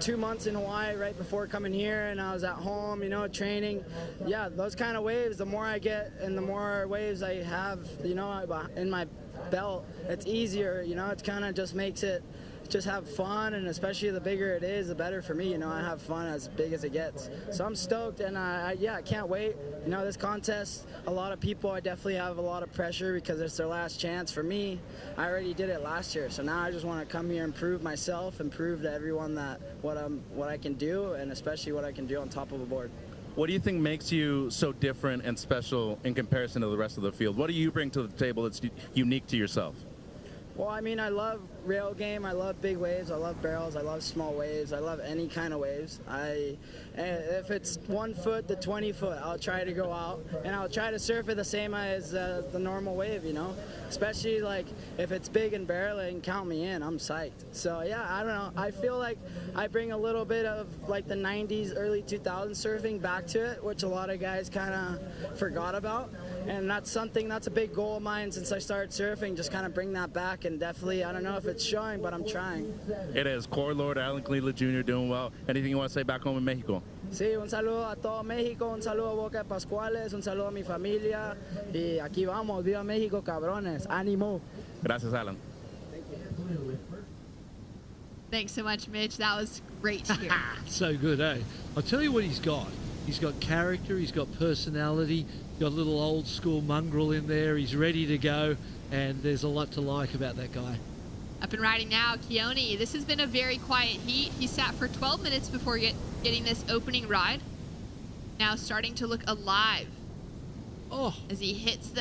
2 months in Hawaii right before coming here, and I was at home, you know, training. Yeah, those kind of waves, the more I get and the more waves I have, you know, in my belt, it's easier, you know, it kind of just makes it just have fun, and especially the bigger it is, the better for me. You know, I have fun as big as it gets. So I'm stoked, and yeah, I can't wait. You know, this contest, a lot of people, I definitely have a lot of pressure because it's their last chance. For me, I already did it last year, so now I just want to come here and prove myself and prove to everyone that what I can do, and especially what I can do on top of a board. What do you think makes you so different and special in comparison to the rest of the field? What do you bring to the table that's unique to yourself? Well, I mean, I love rail game. I love big waves. I love barrels. I love small waves. I love any kind of waves. If it's 1 foot to 20 foot, I'll try to go out and I'll try to surf it the same as the normal wave, you know. Especially like if it's big and barreling, count me in. I'm psyched. So yeah, I don't know. I feel like I bring a little bit of like the 90s, early 2000s surfing back to it, which a lot of guys kind of forgot about. And that's a big goal of mine since I started surfing, just kind of bring that back. And definitely, I don't know if it's showing, but I'm trying. It is. Core Lord Alan Cleveland Jr. doing well. Anything you want to say back home in Mexico? Sí, un saludo a todo México, un saludo a Boca de Pascuales, un saludo a mi familia. Y aquí vamos, viva México, cabrones. Ánimo. Gracias, Alan. Thanks so much, Mitch. That was great to hear. So good, eh? I'll tell you what he's got. He's got character, he's got personality, got a little old school mongrel in there, he's ready to go, and there's a lot to like about that guy. Up and riding now, Keone. This has been a very quiet heat. He sat for 12 minutes before getting this opening ride. Now starting to look alive. Oh. As he hits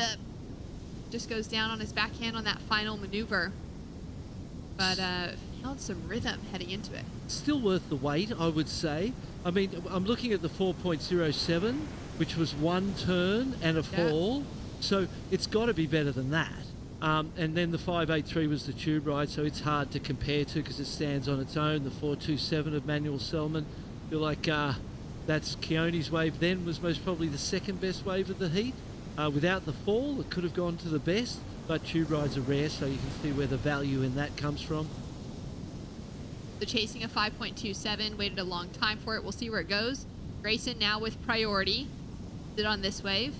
just goes down on his backhand on that final maneuver. But held some rhythm heading into it. Still worth the wait, I would say. I mean, I'm looking at the 4.07, which was one turn and a fall. So it's got to be better than that. And then the 5.83 was the tube ride, so it's hard to compare to because it stands on its own. The 4.27 of Manuel Selman, I feel like that's Keone's wave then was most probably the second best wave of the heat. Without the fall, it could have gone to the best, but tube rides are rare, so you can see where the value in that comes from. So chasing a 5.27, waited a long time for it. We'll see where it goes. Grayson now with priority. Sit on this wave.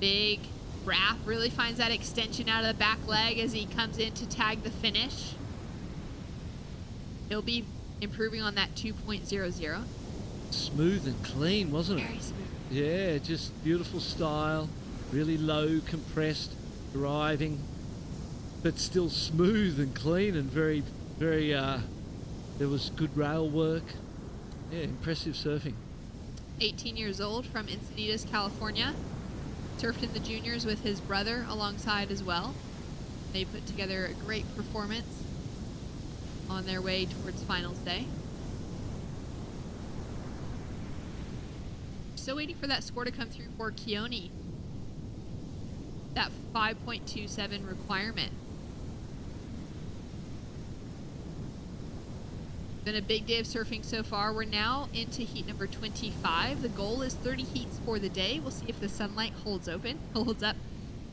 Big wrap, really finds that extension out of the back leg as he comes in to tag the finish. He'll be improving on that 2.00. Smooth and clean, wasn't it? Very smooth. Yeah, just beautiful style, really low, compressed, driving, but still smooth and clean and very, very, there was good rail work. Yeah, impressive surfing. 18 years old from Encinitas, California. Surfed in the juniors with his brother alongside as well. They put together a great performance on their way towards finals day. Still waiting for that score to come through for Keone. That 5.27 requirement. Been a big day of surfing so far. We're now into heat number 25. The goal is 30 heats for the day. We'll see if the sunlight holds up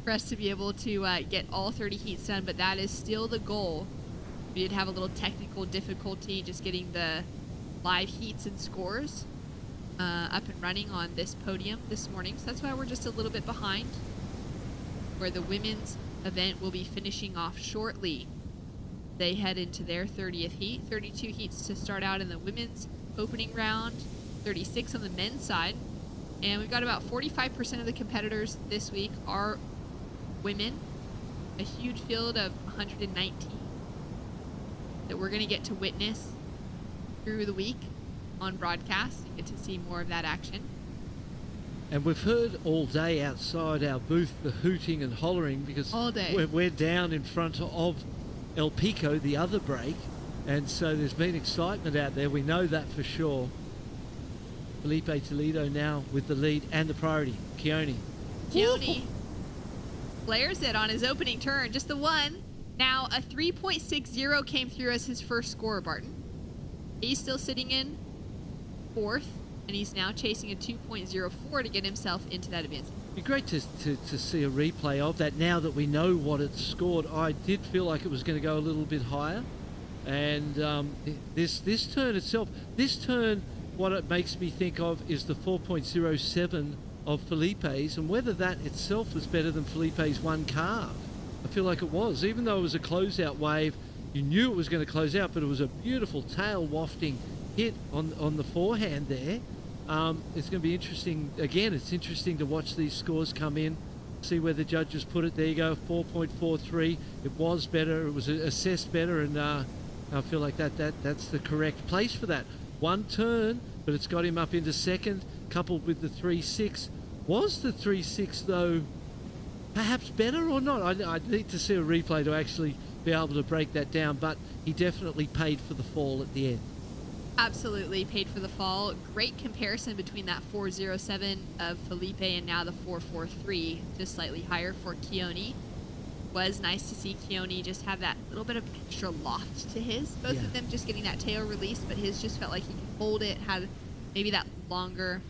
for us to be able to get all 30 heats done, but that is still the goal. We did have a little technical difficulty just getting the live heats and scores up and running on this podium this morning, so that's why we're just a little bit behind, where the women's event will be finishing off shortly. They head into their 30th heat. 32 heats to start out in the women's opening round, 36 on the men's side. And we've got about 45% of the competitors this week are women. A huge field of 119 that we're going to get to witness through the week on broadcast and get to see more of that action. And we've heard all day outside our booth the hooting and hollering because all day. We're down in front of El Pico, the other break, and so there's been excitement out there. We know that for sure. Felipe Toledo now with the lead and the priority. Keone flares it on his opening turn, just the one. Now a 3.60 came through as his first score, Barton. He's still sitting in fourth, and he's now chasing a 2.04 to get himself into that advance. It'd be great to see a replay of that now that we know what it scored. I did feel like it was going to go a little bit higher, and this turn itself, what it makes me think of is the 4.07 of Felipe's, and whether that itself was better than Felipe's one carve. I feel like it was, even though it was a closeout wave. You knew it was going to close out, but it was a beautiful tail wafting hit on the forehand there. It's going to be interesting. Again, it's interesting to watch these scores come in, see where the judges put it. There you go, 4.43. It was better. It was assessed better, and I feel like that's the correct place for that. One turn, but it's got him up into second. coupled with the 3.6. Was the 3.6 though perhaps better or not? I need to see a replay to actually be able to break that down, but he definitely paid for the fall at the end. Absolutely paid for the fall. Great comparison between that 4.07 of Felipe and now the 4.43, just slightly higher for Keone. Was nice to see Keone just have that little bit of extra loft to his. Both of them just getting that tail release, but his just felt like he could hold it, had maybe that longer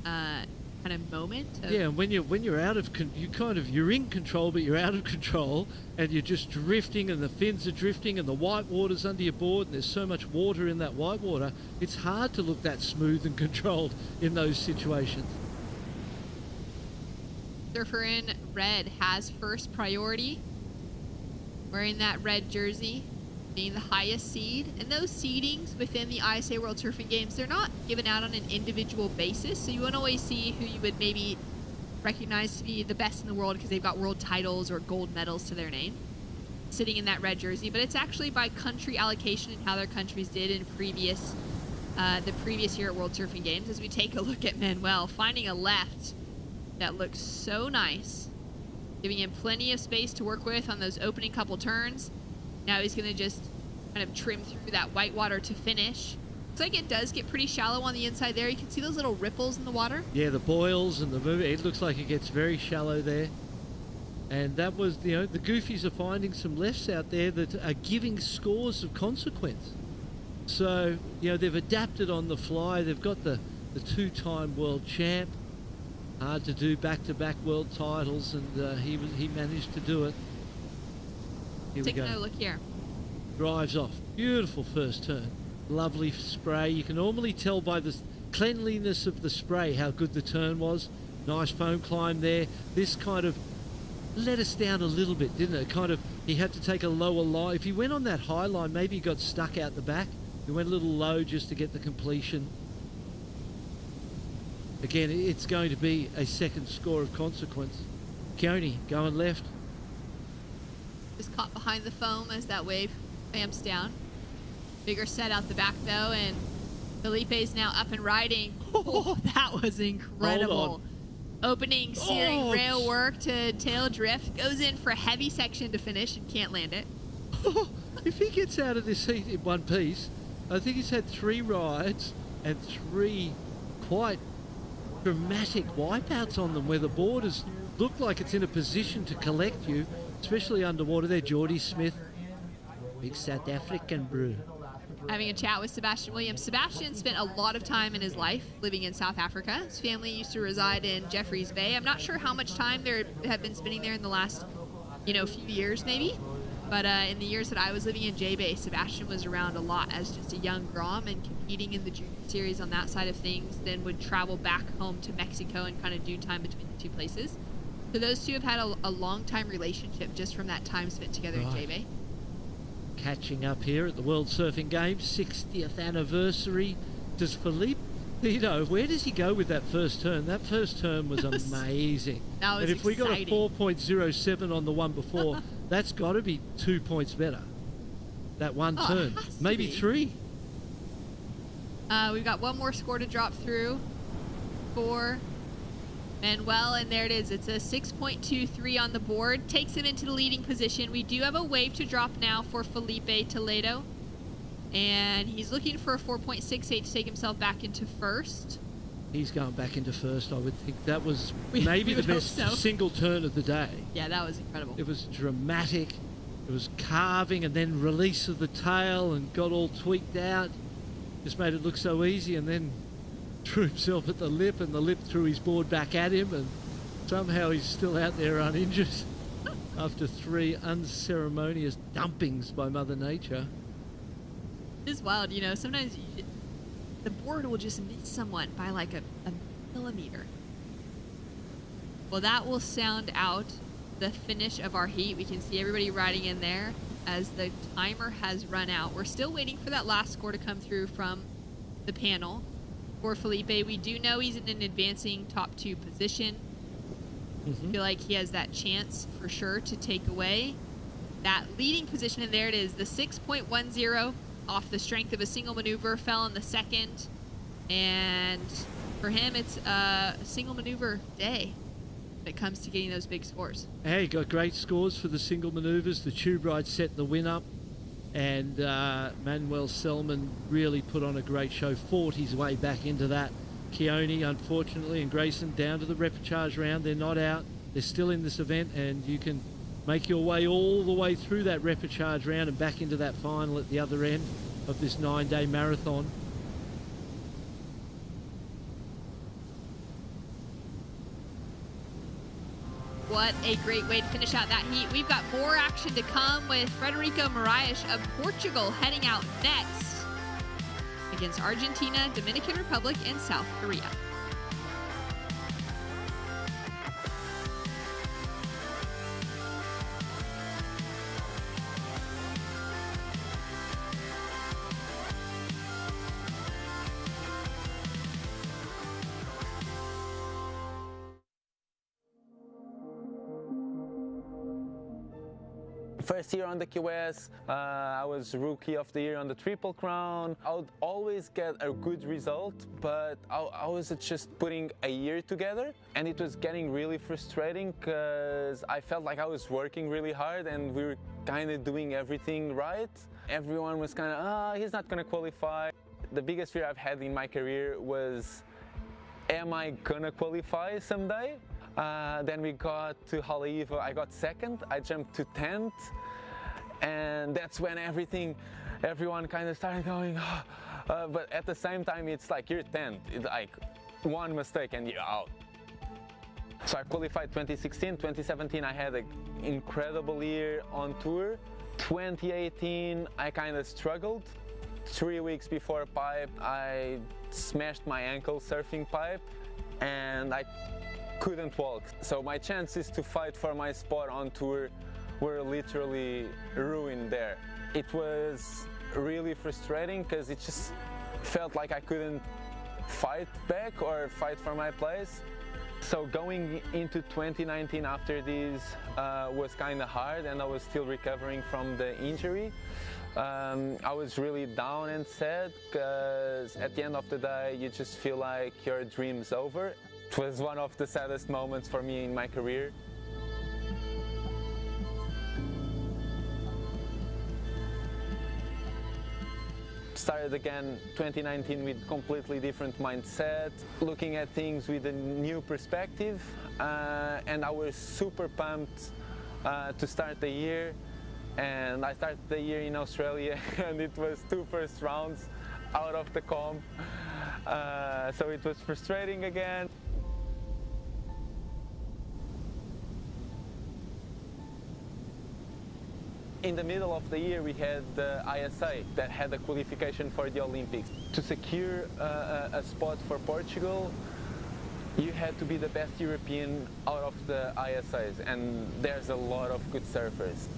kind of moment. Yeah, and when you're out of you're in control, but you're out of control, and you're just drifting, and the fins are drifting, and the white water's under your board, and there's so much water in that white water. It's hard to look that smooth and controlled in those situations. Surfer in red has first priority, wearing that red jersey, being the highest seed. And those seedings within the ISA World Surfing Games, they're not given out on an individual basis, so you won't always see who you would maybe recognize to be the best in the world because they've got world titles or gold medals to their name sitting in that red jersey, but it's actually by country allocation and how their countries did in the previous year at World Surfing Games. As we take a look at Manuel, finding a left that looks so nice, giving him plenty of space to work with on those opening couple turns. Now he's going to just kind of trim through that white water to finish. Looks like it does get pretty shallow on the inside there. You can see those little ripples in the water. Yeah, the boils and the movement. It looks like it gets very shallow there. And that was, the Goofies are finding some lefts out there that are giving scores of consequence. So, they've adapted on the fly. They've got the two-time world champ. Hard to do back-to-back world titles, and he managed to do it. Here we go. Take another look here. Drives off. Beautiful first turn. Lovely spray. You can normally tell by the cleanliness of the spray how good the turn was. Nice foam climb there. This kind of let us down a little bit, didn't it? He had to take a lower line. If he went on that high line, maybe he got stuck out the back. He went a little low just to get the completion. Again, it's going to be a second score of consequence. Keone going left. Just caught behind the foam as that wave ramps down. Bigger set out the back though, and Felipe's now up and riding. Oh, that was incredible. Opening searing rail work to tail drift. Goes in for a heavy section to finish and can't land it. If he gets out of this heat in one piece, I think he's had 3 rides and 3 quite dramatic wipeouts on them where the board has looked like it's in a position to collect you, especially underwater there. Geordie Smith, big South African brew. Having a chat with Sebastian Williams. Sebastian spent a lot of time in his life living in South Africa. His family used to reside in Jeffreys Bay. I'm not sure how much time they have been spending there in the last, few years maybe. But in the years that I was living in J-Bay, Sebastian was around a lot as just a young Grom and competing in the junior series on that side of things, then would travel back home to Mexico and kind of do time between the two places. So those two have had a long-time relationship just from that time spent together in J-Bay. Catching up here at the World Surfing Games, 60th anniversary. Does Felipe, where does he go with that first turn? That first turn was amazing. That was and if exciting. we got a 4.07 on the one before, that's got to be 2 points better. That one turn. Maybe 3. We've got one more score to drop through for Manuel, and there it is. It's a 6.23 on the board. Takes him into the leading position. We do have a wave to drop now for Felipe Toledo. And he's looking for a 4.68 to take himself back into first. He's going back into first, I would think. That was maybe the best single turn of the day. Yeah, that was incredible. It was dramatic. It was carving and then release of the tail and got all tweaked out. Just made it look so easy, and then threw himself at the lip, and the lip threw his board back at him, and somehow he's still out there uninjured after 3 unceremonious dumpings by Mother Nature. It is wild, sometimes the board will just miss someone by like a millimeter. Well, that will sound out the finish of our heat. We can see everybody riding in there as the timer has run out. We're still waiting for that last score to come through from the panel. For Felipe, we do know he's in an advancing top 2 position. I feel like he has that chance for sure to take away that leading position, and there it is, the 6.10 off the strength of a single maneuver, fell in the second, and For him, it's a single maneuver day when it comes to getting those big scores. Hey, got great scores for the single manoeuvres. The tube ride set the win up, and Manuel Selman really put on a great show, fought his way back into that. Keone, unfortunately, and Grayson down to the repechage round. They're not out. They're still in this event, and you can make your way all the way through that repechage round and back into that final at the other end of this 9-day marathon. What a great way to finish out that heat. We've got more action to come with Frederico Moraes of Portugal heading out next against Argentina, Dominican Republic, and South Korea. First year on the QS, I was Rookie of the Year on the Triple Crown. I would always get a good result, but I was just putting a year together, and it was getting really frustrating because I felt like I was working really hard and we were kind of doing everything right. Everyone was kind of, he's not going to qualify. The biggest fear I've had in my career was, am I going to qualify someday? Then we got to Haleiwa, I got second, I jumped to 10th, and that's when everyone kind of started going, but at the same time it's like you're 10th, it's like one mistake and you're out. So I qualified 2016, 2017 I had an incredible year on tour. 2018 I kind of struggled. 3 weeks before pipe I smashed my ankle surfing pipe and I couldn't walk. So my chances to fight for my spot on tour were literally ruined there. It was really frustrating because it just felt like I couldn't fight back or fight for my place. So going into 2019 after this was kind of hard, and I was still recovering from the injury. I was really down and sad because at the end of the day you just feel like your dream's over. It was one of the saddest moments for me in my career. Started again 2019 with completely different mindset, looking at things with a new perspective, and I was super pumped to start the year. And I started the year in Australia and it was 2 first rounds out of the comp, so it was frustrating again. In the middle of the year we had the ISA that had a qualification for the Olympics. To secure a spot for Portugal, you had to be the best European out of the ISAs, and there's a lot of good surfers.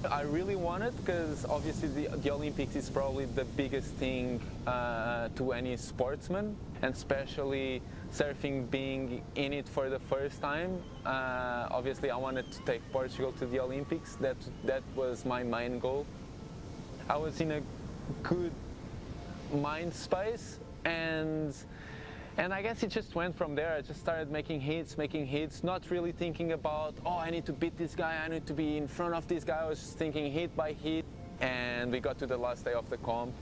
I really wanted, because obviously the Olympics is probably the biggest thing to any sportsman, and especially surfing being in it for the first time. Obviously I wanted to take Portugal to the Olympics. That was my main goal. I was in a good mind space, and I guess it just went from there. I just started making hits, not really thinking about, oh, I need to beat this guy, I need to be in front of this guy. I was just thinking hit by hit. And we got to the last day of the comp.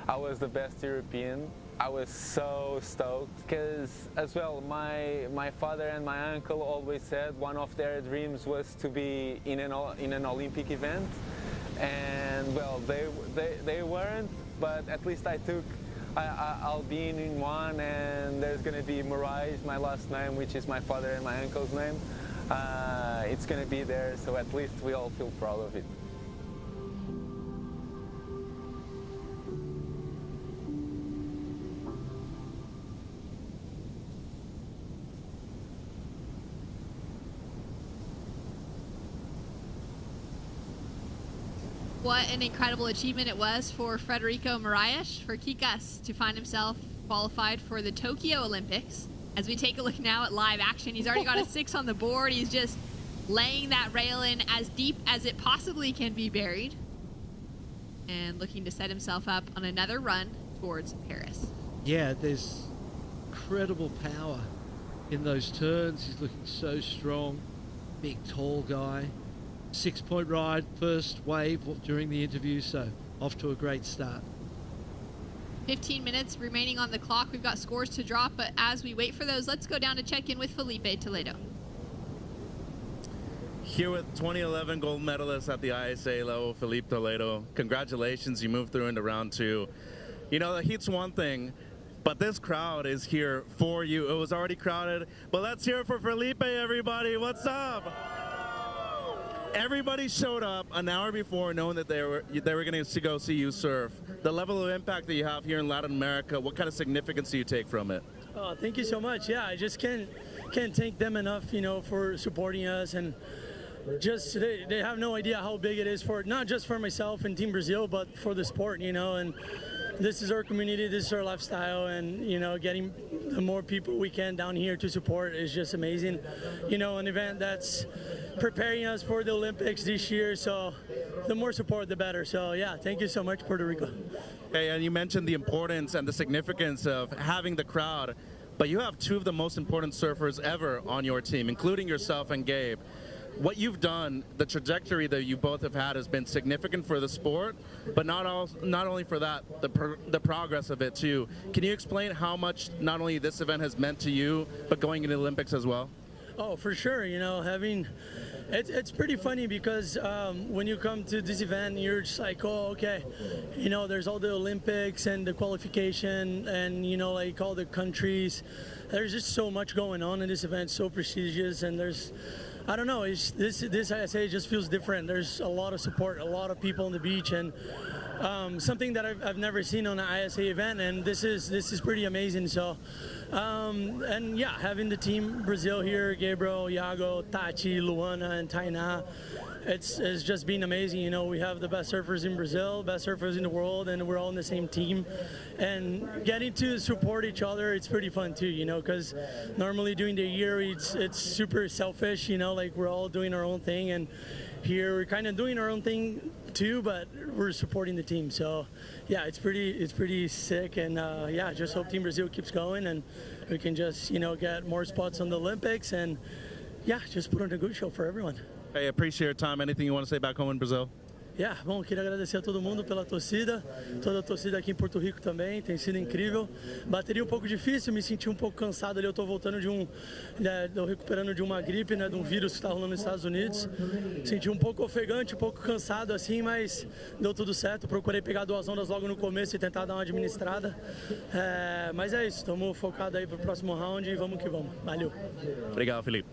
I was the best European. I was so stoked because, as well, my father and my uncle always said one of their dreams was to be in an Olympic event. And, well, they weren't, but at least I'll be in one, and there's going to be Moraes, my last name, which is my father and my uncle's name. It's going to be there, so at least we all feel proud of it. What an incredible achievement it was for Frederico Moraes, for Kikas, to find himself qualified for the Tokyo Olympics. As we take a look now at live action, he's already got a 6 on the board. He's just laying that rail in as deep as it possibly can be buried, and looking to set himself up on another run towards Paris. Yeah, there's incredible power in those turns. He's looking so strong, big, tall guy. 6-point ride, first wave during the interview, so off to a great start. 15 minutes remaining on the clock. We've got scores to drop, but as we wait for those, let's go down to check in with Felipe Toledo. Here with 2011 gold medalist at the ISA level, Felipe Toledo. Congratulations, you moved through into round 2. You know, the heat's one thing, but this crowd is here for you. It was already crowded, but let's hear it for Felipe, everybody. What's up? Everybody showed up an hour before knowing that they were going to go see you surf. The level of impact that you have here in Latin America, what kind of significance do you take from it? Oh, thank you so much. Yeah, I just can't thank them enough, you know, for supporting us, and just they have no idea how big it is for not just for myself and Team Brazil, but for the sport, you know. And this is our community, this is our lifestyle, and you know, getting the more people we can down here to support is just amazing. You know, an event that's preparing us for the Olympics this year, so the more support the better. So yeah, thank you so much, Puerto Rico. Hey, and you mentioned the importance and the significance of having the crowd, but you have 2 of the most important surfers ever on your team, including yourself and Gabe. What you've done, the trajectory that you both have had has been significant for the sport, but not only for that, the progress of it too. Can you explain how much not only this event has meant to you, but going into the Olympics as well? Oh, for sure. You know, it's pretty funny because when you come to this event, you're just like, oh, okay, you know, there's all the Olympics and the qualification and, you know, like all the countries. There's just so much going on in this event, so prestigious, and there's, I don't know, this ISA just feels different. There's a lot of support, a lot of people on the beach, and something that I've never seen on an ISA event, and this is pretty amazing. So, and yeah, having the team Brazil here, Gabriel, Iago, Tati, Luana, and Tainá, it's just been amazing. You know, we have the best surfers in Brazil, best surfers in the world, and we're all on the same team. And getting to support each other, it's pretty fun too, you know, because normally during the year it's super selfish, you know, like we're all doing our own thing, and here we're kind of doing our own thing too, but we're supporting the team. So yeah, it's pretty sick, and yeah, just hope Team Brazil keeps going and we can just, you know, get more spots on the Olympics, and yeah, just put on a good show for everyone. Hey, appreciate your time. Anything you want to say back home in Brazil? Yeah, bom, queria agradecer a todo mundo pela torcida, toda a torcida aqui em Porto Rico também, tem sido incrível. Bateria um pouco difícil, me senti um pouco cansado ali, eu tô voltando tô recuperando de uma gripe, né, de um vírus que tá rolando nos Estados Unidos. Senti um pouco ofegante, um pouco cansado assim, mas deu tudo certo. Procurei pegar 2 ondas logo no começo e tentar dar uma administrada. Mas é isso, estamos focados aí pro próximo round e vamos que vamos. Valeu. Obrigado, Felipe.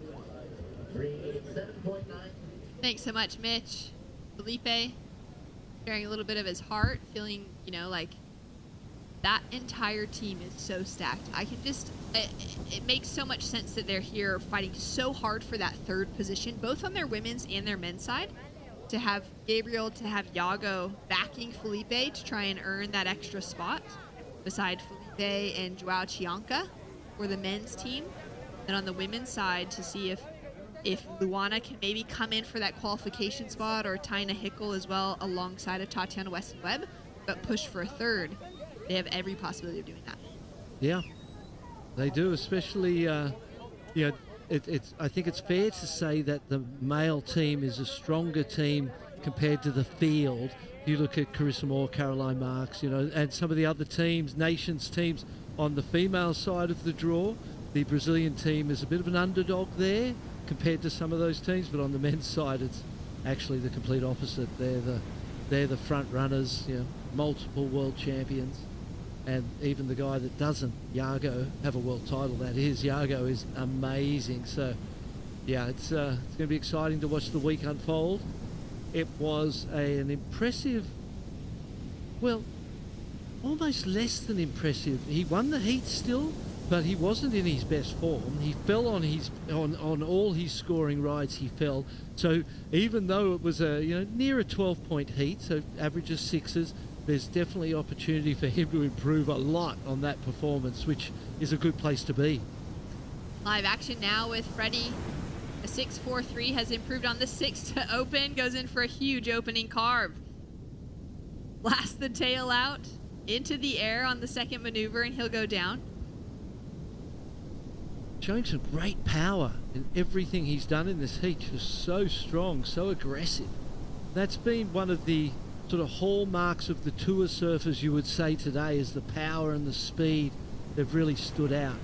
Thanks so much, Mitch. Felipe sharing a little bit of his heart, feeling, you know, like that entire team is so stacked. I can just, it makes so much sense that they're here fighting so hard for that 3rd position, both on their women's and their men's side. To have Gabriel, to have Iago backing Felipe to try and earn that extra spot beside Felipe and Joao Chianca for the men's team. And on the women's side, to see if Luana can maybe come in for that qualification spot, or Tainá Hickel as well alongside of Tatiana Weston-Webb, but push for a 3rd. They have every possibility of doing that. Yeah, they do, especially, you know, I think it's fair to say that the male team is a stronger team compared to the field. If you look at Carissa Moore, Caroline Marks, you know, and some of the other teams, nations teams on the female side of the draw, the Brazilian team is a bit of an underdog there compared to some of those teams, but on the men's side, it's actually the complete opposite. They're the front runners, you know, multiple world champions, and even the guy that doesn't, Iago, have a world title. That is, Iago is amazing. So, yeah, it's going to be exciting to watch the week unfold. It was an impressive, well, almost less than impressive. He won the heat still, but he wasn't in his best form. He fell on all his scoring rides. He fell. So even though it was a near a 12-point heat, so average of 6s, there's definitely opportunity for him to improve a lot on that performance, which is a good place to be. Live action now with Freddie. A 6.43 has improved on the 6 to open. Goes in for a huge opening carve. Blasts the tail out into the air on the 2nd maneuver, and he'll go down. showing some great power in everything he's done in this heat. Just so strong, so aggressive. That's been one of the sort of hallmarks of the tour surfers, you would say, today, is the power and the speed. They've really stood out.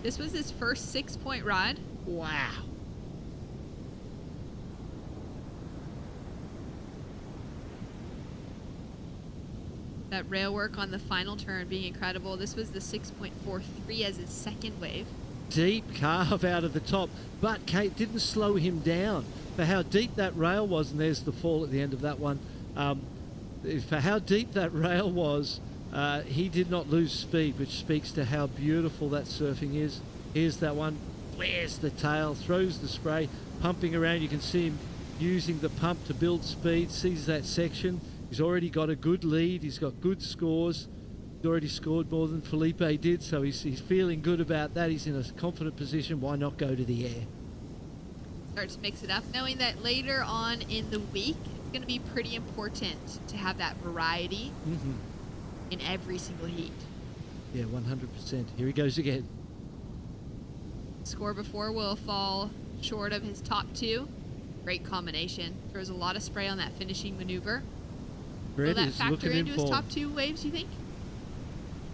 This was his first 6-point ride. Wow. That rail work on the final turn being incredible. This was the 6.43 as his second wave. Deep carve out of the top, but Kate didn't slow him down. For how deep that rail was, and there's the fall at the end of that one, for how deep that rail was, he did not lose speed, which speaks to how beautiful that surfing is. Here's that one, flares the tail, throws the spray, pumping around. You can see him using the pump to build speed, sees that section. He's already got a good lead, he's got good scores. He's already scored more than Felipe did, so he's feeling good about that. He's in a confident position. Why not go to the air? Start to mix it up, knowing that later on in the week, it's going to be pretty important to have that variety in every single heat. Yeah, 100%. Here he goes again. Score before will fall short of his top two. Great combination. Throws a lot of spray on that finishing maneuver. Will that factor into his top two waves, you think?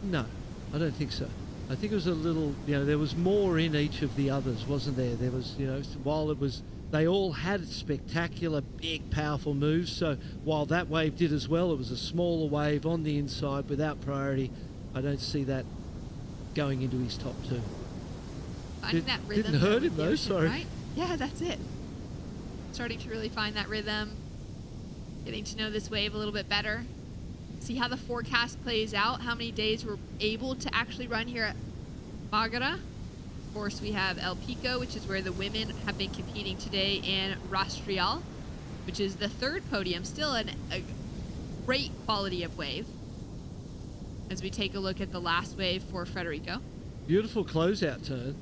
No, I don't think so. I think it was a little, there was more in each of the others, wasn't there? There was, while it was, they all had spectacular, big, powerful moves. So while that wave did as well, it was a smaller wave on the inside without priority. I don't see that going into his top two. Finding that rhythm. Didn't hurt him though, sorry. Right? Yeah, that's it. Starting to really find that rhythm. Getting to know this wave a little bit better. See how the forecast plays out, how many days we're able to actually run here at Margara. Of course, we have El Pico, which is where the women have been competing today, and Rastreal, which is the third podium. Still a great quality of wave. As we take a look at the last wave for Frederico. Beautiful closeout turn.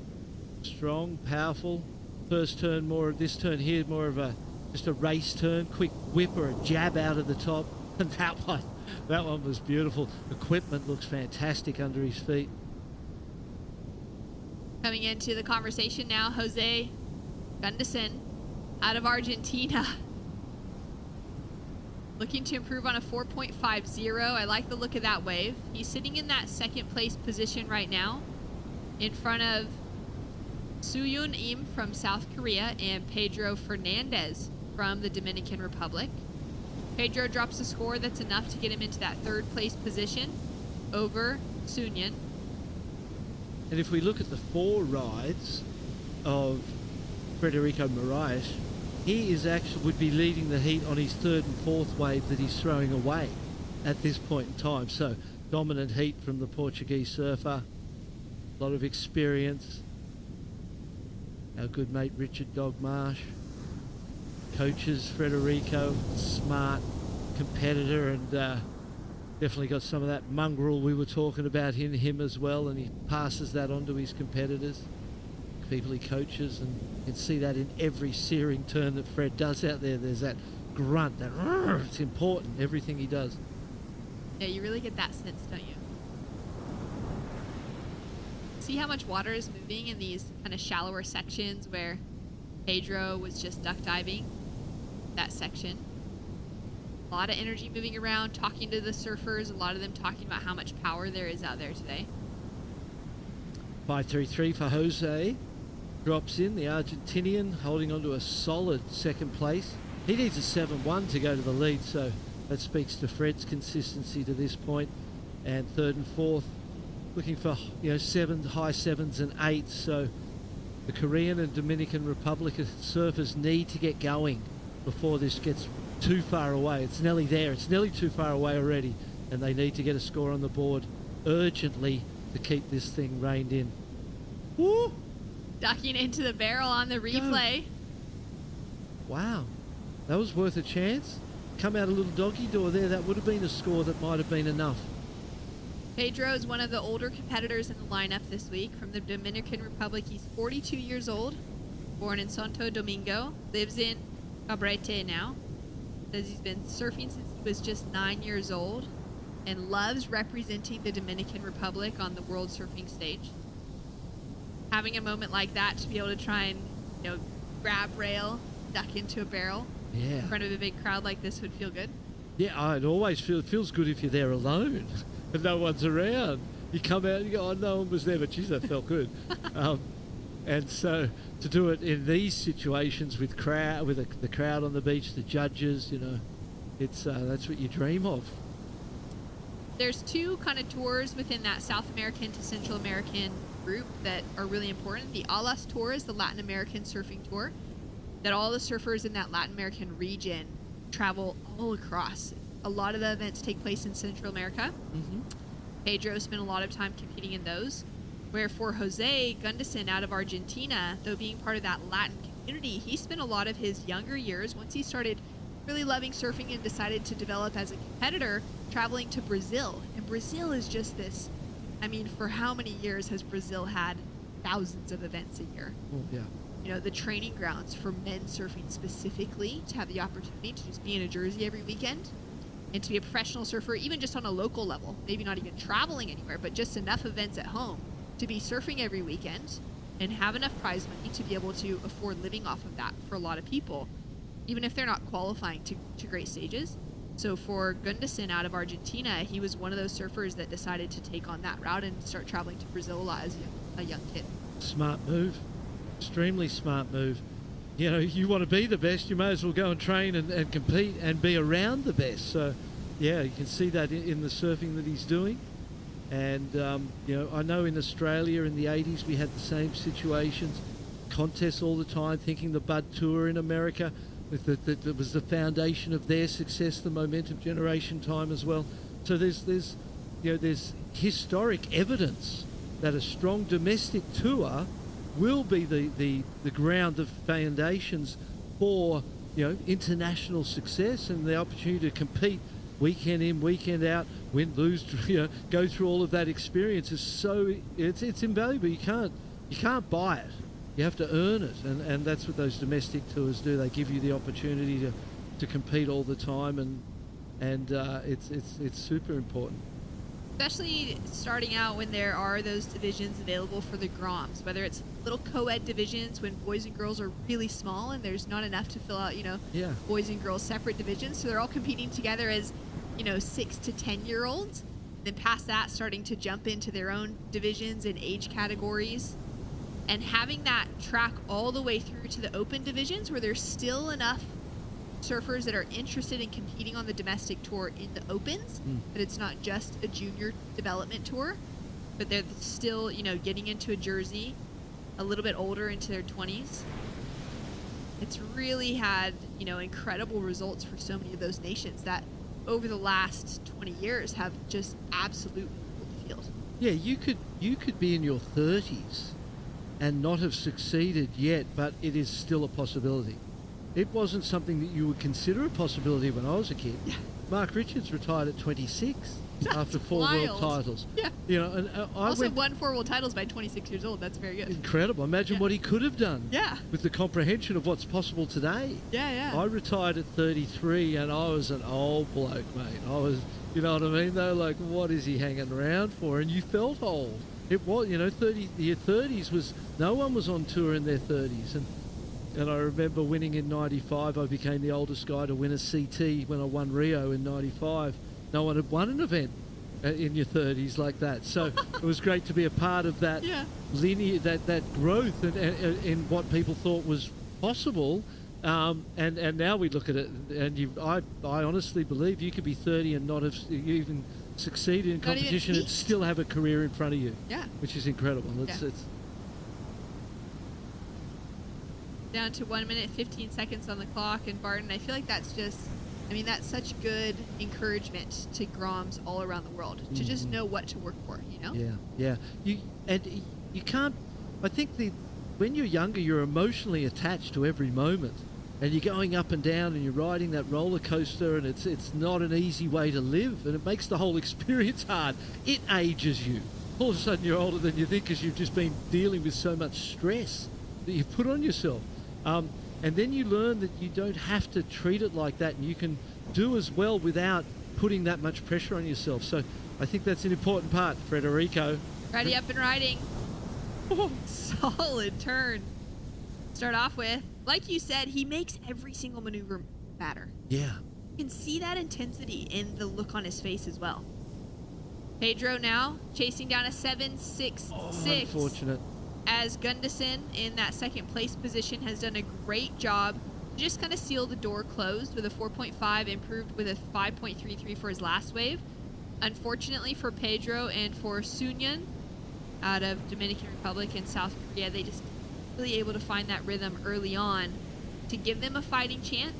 Strong, powerful. First turn more, this turn here, more of just a race turn, quick whip or a jab out of the top. And that one was beautiful. Equipment looks fantastic under his feet. Coming into the conversation now, Jose Gunderson out of Argentina. Looking to improve on a 4.50. I like the look of that wave. He's sitting in that second place position right now in front of Suyun Im from South Korea and Pedro Fernandez from the Dominican Republic. Pedro drops a score that's enough to get him into that third place position over Sunyan. And if we look at the 4 rides of Federico Moraes, he is actually would be leading the heat on his third and fourth wave that he's throwing away at this point in time. So dominant heat from the Portuguese surfer, a lot of experience. Our good mate Richard Dogmarsh coaches Federico, smart competitor, and definitely got some of that mongrel we were talking about in him as well, and he passes that on to his competitors, people he coaches, and you can see that in every searing turn that Fred does out there. There's that grunt, that it's important, everything he does. Yeah, you really get that sense, don't you? See how much water is moving in these kind of shallower sections where Pedro was just duck diving, that section. A lot of energy moving around, talking to the surfers, a lot of them talking about how much power there is out there today. 5.33 for Jose. Drops in, the Argentinian holding on to a solid second place. He needs a 7-1 to go to the lead, so that speaks to Fred's consistency to this point. And third and fourth, looking for high 7s and 8s. So the Korean and Dominican Republic surfers need to get going before this gets too far away. It's nearly there. It's nearly too far away already, and they need to get a score on the board urgently to keep this thing reined in. Woo! Ducking into the barrel on the replay. Wow, that was worth a chance. Come out a little doggy door there. That would have been a score that might have been enough. Pedro is one of the older competitors in the lineup this week from the Dominican Republic. He's 42 years old, born in Santo Domingo, lives in Cabrete now. Says he's been surfing since he was just 9 years old and loves representing the Dominican Republic on the world surfing stage. having a moment like that to be able to try and, grab rail, duck into a barrel in front of a big crowd like this would feel good. Yeah, I'd always feel it feels good if you're there alone and no one's around. You come out and you go, oh, no one was there, but geez, that felt good. And so to do it in these situations with the crowd on the beach, the judges, it's that's what you dream of. There's two kind of tours within that South American to Central American group that are really important. The ALAS tour is the Latin American surfing tour that all the surfers in that Latin American region travel all across. A lot of the events take place in Central America. Pedro spent a lot of time competing in those. Where for Jose Gunderson out of Argentina, though being part of that Latin community, he spent a lot of his younger years, once he started really loving surfing and decided to develop as a competitor, traveling to Brazil. And Brazil is just this, for how many years has Brazil had thousands of events a year? Oh, yeah. The training grounds for men surfing specifically, to have the opportunity to just be in a jersey every weekend and to be a professional surfer, even just on a local level, maybe not even traveling anywhere, but just enough events at home to be surfing every weekend and have enough prize money to be able to afford living off of that for a lot of people, even if they're not qualifying to great stages. So for Gunderson out of Argentina, he was one of those surfers that decided to take on that route and start traveling to Brazil as a young kid. Smart move. Extremely smart move. You want to be the best, you may as well go and train and compete and be around the best. So, yeah, you can see that in the surfing that he's doing. And, I know in Australia in the 80s we had the same situations, contests all the time, thinking the Bud Tour in America, that was the foundation of their success, the momentum generation time as well. So there's historic evidence that a strong domestic tour will be the ground of foundations for, international success and the opportunity to compete weekend in, weekend out, win, lose, go through all of that experience it's invaluable. You can't buy it. You have to earn it, and that's what those domestic tours do. They give you the opportunity to compete all the time, and it's super important. Especially starting out when there are those divisions available for the Groms, whether it's little co-ed divisions when boys and girls are really small and there's not enough to fill out, boys and girls separate divisions. So they're all competing together as, 6 to 10-year-olds. Then past that, starting to jump into their own divisions and age categories. And having that track all the way through to the open divisions where there's still enough surfers that are interested in competing on the domestic tour in the opens, that it's not just a junior development tour, but they're still, getting into a jersey a little bit older into their 20s. It's really had, incredible results for so many of those nations that over the last 20 years have just absolutely ruled the field. Yeah, you could be in your 30s and not have succeeded yet, but it is still a possibility. It wasn't something that you would consider a possibility when I was a kid. Yeah. Mark Richards retired at 26 after 4 world titles. Yeah. And also won 4 world titles by 26 years old. That's very good. Incredible. Imagine what he could have done. Yeah. With the comprehension of what's possible today. Yeah. I retired at 33 and I was an old bloke, mate. I was, you know what I mean? Though, like, what is he hanging around for? And you felt old. It was, your 30s was, no one was on tour in their 30s. And I remember winning in 95. I became the oldest guy to win a CT when I won Rio in 95. No one had won an event in your 30s like that. So it was great to be a part of that linear, that growth in what people thought was possible. And now we look at it, and I honestly believe you could be 30 and not have even succeeded in competition and still have a career in front of you. Yeah. Which is incredible. It's down to 1 minute 15 seconds on the clock, and Barton, I feel like that's just, that's such good encouragement to Groms all around the world to just know what to work for, Yeah. You can't. I think when you're younger, you're emotionally attached to every moment, and you're going up and down, and you're riding that roller coaster, and it's not an easy way to live, and it makes the whole experience hard. It ages you. All of a sudden, you're older than you think because you've just been dealing with so much stress that you put on yourself. And then you learn that you don't have to treat it like that, and you can do as well without putting that much pressure on yourself. So I think that's an important part, Frederico. Ready, up and riding. Solid turn. Start off with, like you said, he makes every single maneuver matter. Yeah. You can see that intensity in the look on his face as well. Pedro now chasing down a 7.66. Unfortunate. As Gunderson in that second place position has done a great job. Just kind of seal the door closed with a 4.5, improved with a 5.33 for his last wave. Unfortunately for Pedro and for Sunyan out of Dominican Republic and South Korea, they just really able to find that rhythm early on to give them a fighting chance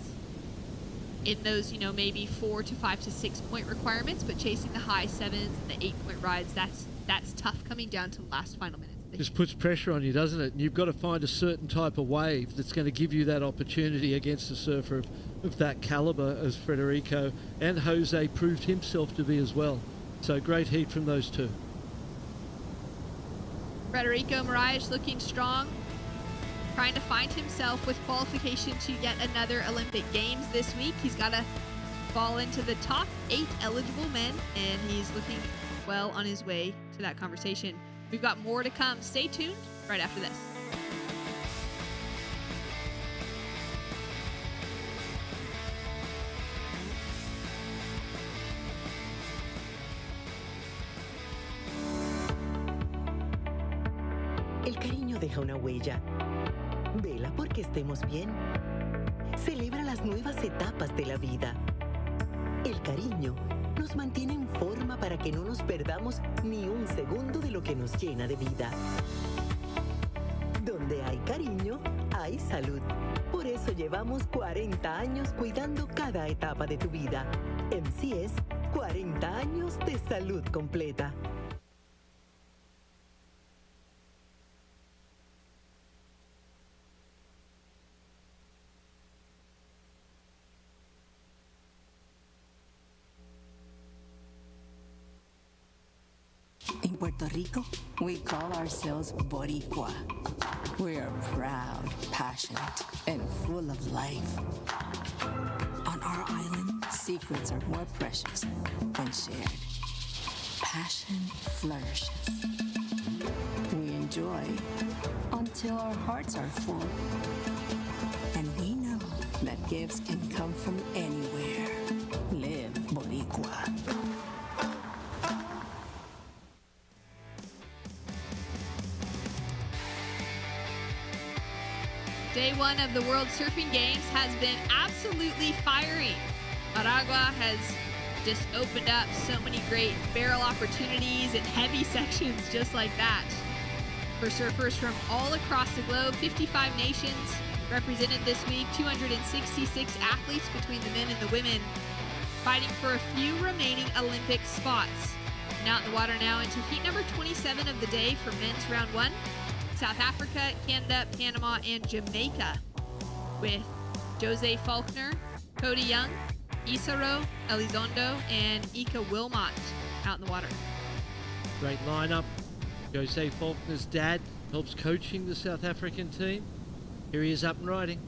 in those, maybe 4 to 5 to 6 point requirements, but chasing the high 7s and the 8-point rides, that's tough coming down to the last final minutes. Just puts pressure on you, doesn't it? And you've got to find a certain type of wave that's going to give you that opportunity against a surfer of that caliber as Federico and Jose proved himself to be as well. So great heat from those two. Federico Moraes looking strong, trying to find himself with qualification to yet another Olympic Games this week. He's got to fall into the top 8 eligible men, and he's looking well on his way to that conversation. We've got more to come. Stay tuned right after this. El cariño deja una huella. Vela porque estemos bien. Celebra las nuevas etapas de la vida. El cariño nos mantiene en forma para que no nos perdamos ni un segundo de lo que nos llena de vida. Donde hay cariño, hay salud. Por eso llevamos 40 años cuidando cada etapa de tu vida. MCS, 40 años de salud completa. In Puerto Rico, we call ourselves Boricua. We are proud, passionate, and full of life. On our island, secrets are more precious when shared. Passion flourishes. We enjoy until our hearts are full. And we know that gifts can come from anywhere. Live Boricua. Day one of the World Surfing Games has been absolutely firing. Aragua has just opened up so many great barrel opportunities and heavy sections just like that. For surfers from all across the globe, 55 nations represented this week, 266 athletes between the men and the women, fighting for a few remaining Olympic spots. Now in the water now into heat number 27 of the day for men's round 1. South Africa, Canada, Panama, and Jamaica, with Jose Faulkner, Cody Young, Isaro, Elizondo, and Ika Wilmot out in the water. Great lineup. Jose Faulkner's dad helps coaching the South African team. Here he is up and riding.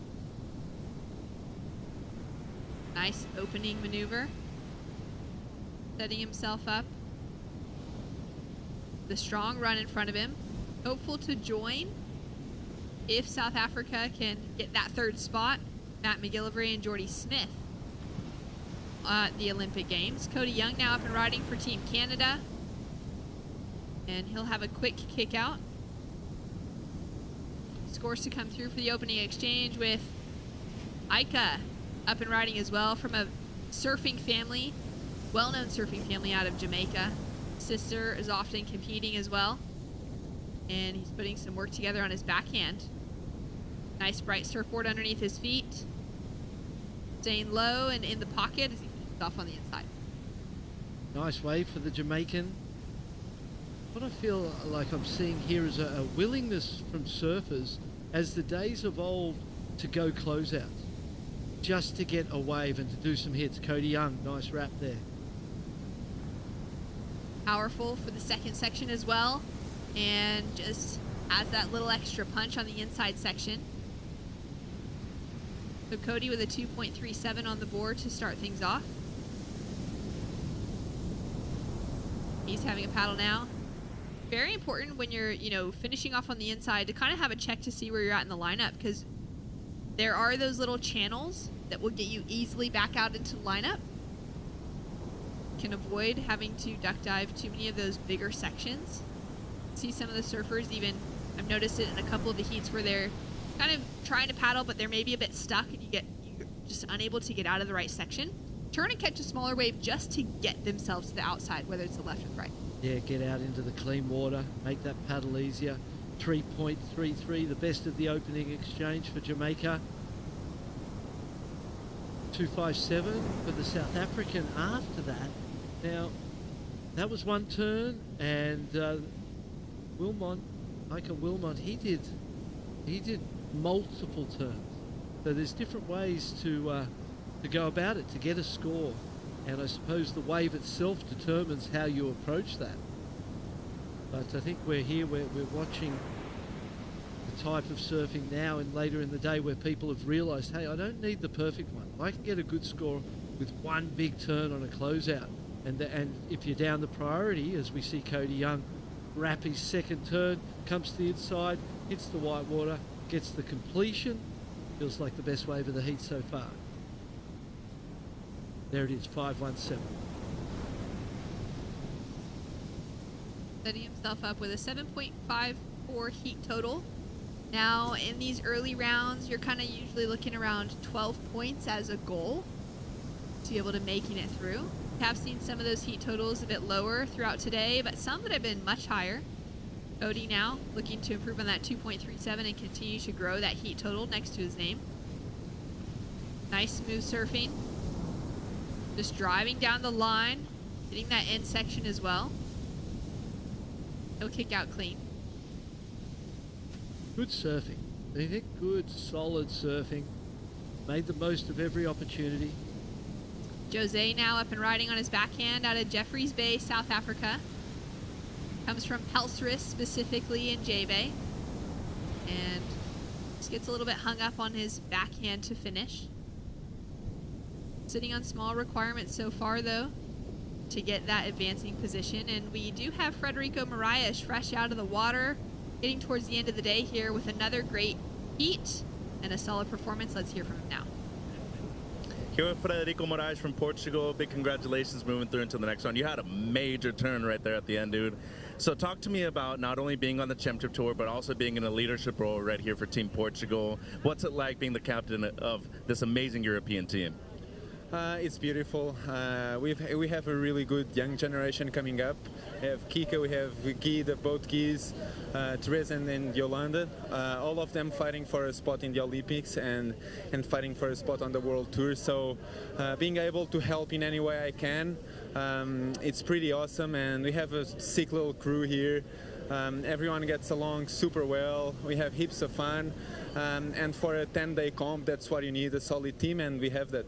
Nice opening maneuver. Setting himself up. The strong run in front of him. Hopeful to join if South Africa can get that third spot. Matt McGillivray and Jordy Smith at the Olympic Games. Cody Young now up and riding for Team Canada. And he'll have a quick kick out. Scores to come through for the opening exchange with Ika up and riding as well from a surfing family, well-known surfing family out of Jamaica. Sister is often competing as well. And he's putting some work together on his backhand. Nice bright surfboard underneath his feet. Staying low and in the pocket as he finishes off on the inside. Nice wave for the Jamaican. What I feel like I'm seeing here is a willingness from surfers as the days evolve to go closeouts. Just to get a wave and to do some hits. Cody Young, nice wrap there. Powerful for the second section as well. And just has that little extra punch on the inside section. So Cody with a 2.37 on the board to start things off. He's having a paddle now. very important when you're, finishing off on the inside to kind of have a check to see where you're at in the lineup, because there are those little channels that will get you easily back out into the lineup. Can avoid having to duck dive too many of those bigger sections. See some of the surfers even, I've noticed it in a couple of the heats where they're kind of trying to paddle, but they're maybe a bit stuck and you're just unable to get out of the right section. Turn and catch a smaller wave just to get themselves to the outside, whether it's the left or the right. Yeah, get out into the clean water, make that paddle easier. 3.33, the best of the opening exchange for Jamaica. 257 for the South African after that. Now, that was one turn, and Michael Wilmot, he did multiple turns. So there's different ways to go about it, to get a score. And I suppose the wave itself determines how you approach that. But I think we're watching the type of surfing now and later in the day where people have realised, hey, I don't need the perfect one. I can get a good score with one big turn on a closeout. And if you're down the priority, as we see Cody Young wrap his second turn, comes to the inside, hits the white water, gets the completion, feels like the best wave of the heat so far. There it is, 517. Setting himself up with a 7.54 heat total. Now, in these early rounds, you're kind of usually looking around 12 points as a goal to be able to making it through. We have seen some of those heat totals a bit lower throughout today, but some that have been much higher. Cody now looking to improve on that 2.37 and continue to grow that heat total next to his name. Nice smooth surfing. Just driving down the line, hitting that end section as well. He'll kick out clean. Good surfing. I think good, solid surfing. Made the most of every opportunity. Jose now up and riding on his backhand out of Jeffreys Bay, South Africa. Comes from Pelstris, specifically in J-Bay. And just gets a little bit hung up on his backhand to finish. Sitting on small requirements so far, though, to get that advancing position. And we do have Frederico Moraes fresh out of the water, getting towards the end of the day here with another great heat and a solid performance. Let's hear from him now. Here with Frederico Moraes from Portugal. Big congratulations moving through into the next round. You had a major turn right there at the end, dude. So talk to me about not only being on the Championship Tour, but also being in a leadership role right here for Team Portugal. What's it like being the captain of this amazing European team? It's beautiful. We have a really good young generation coming up. We have Kika, we have Guy, both Guys, Teresa and Yolanda. All of them fighting for a spot in the Olympics and fighting for a spot on the World Tour. So being able to help in any way I can, it's pretty awesome. And we have a sick little crew here. Everyone gets along super well. We have heaps of fun. And for a 10-day comp, that's what you need, a solid team, and we have that.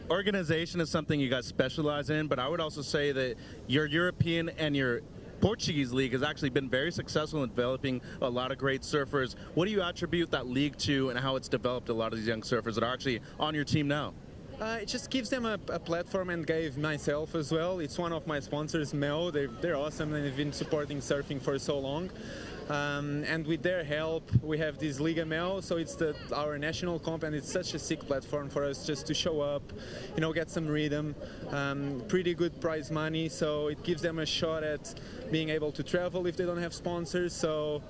Organization is something you guys specialize in, but I would also say that your European and your Portuguese league has actually been very successful in developing a lot of great surfers. What do you attribute that league to and how it's developed a lot of these young surfers that are actually on your team now? It just gives them a platform and gave myself as well. It's one of my sponsors, Mel. They're awesome and they've been supporting surfing for so long. And with their help, we have this Liga Mel, so it's our national comp, and it's such a sick platform for us just to show up, get some rhythm, pretty good prize money, so it gives them a shot at being able to travel if they don't have sponsors. So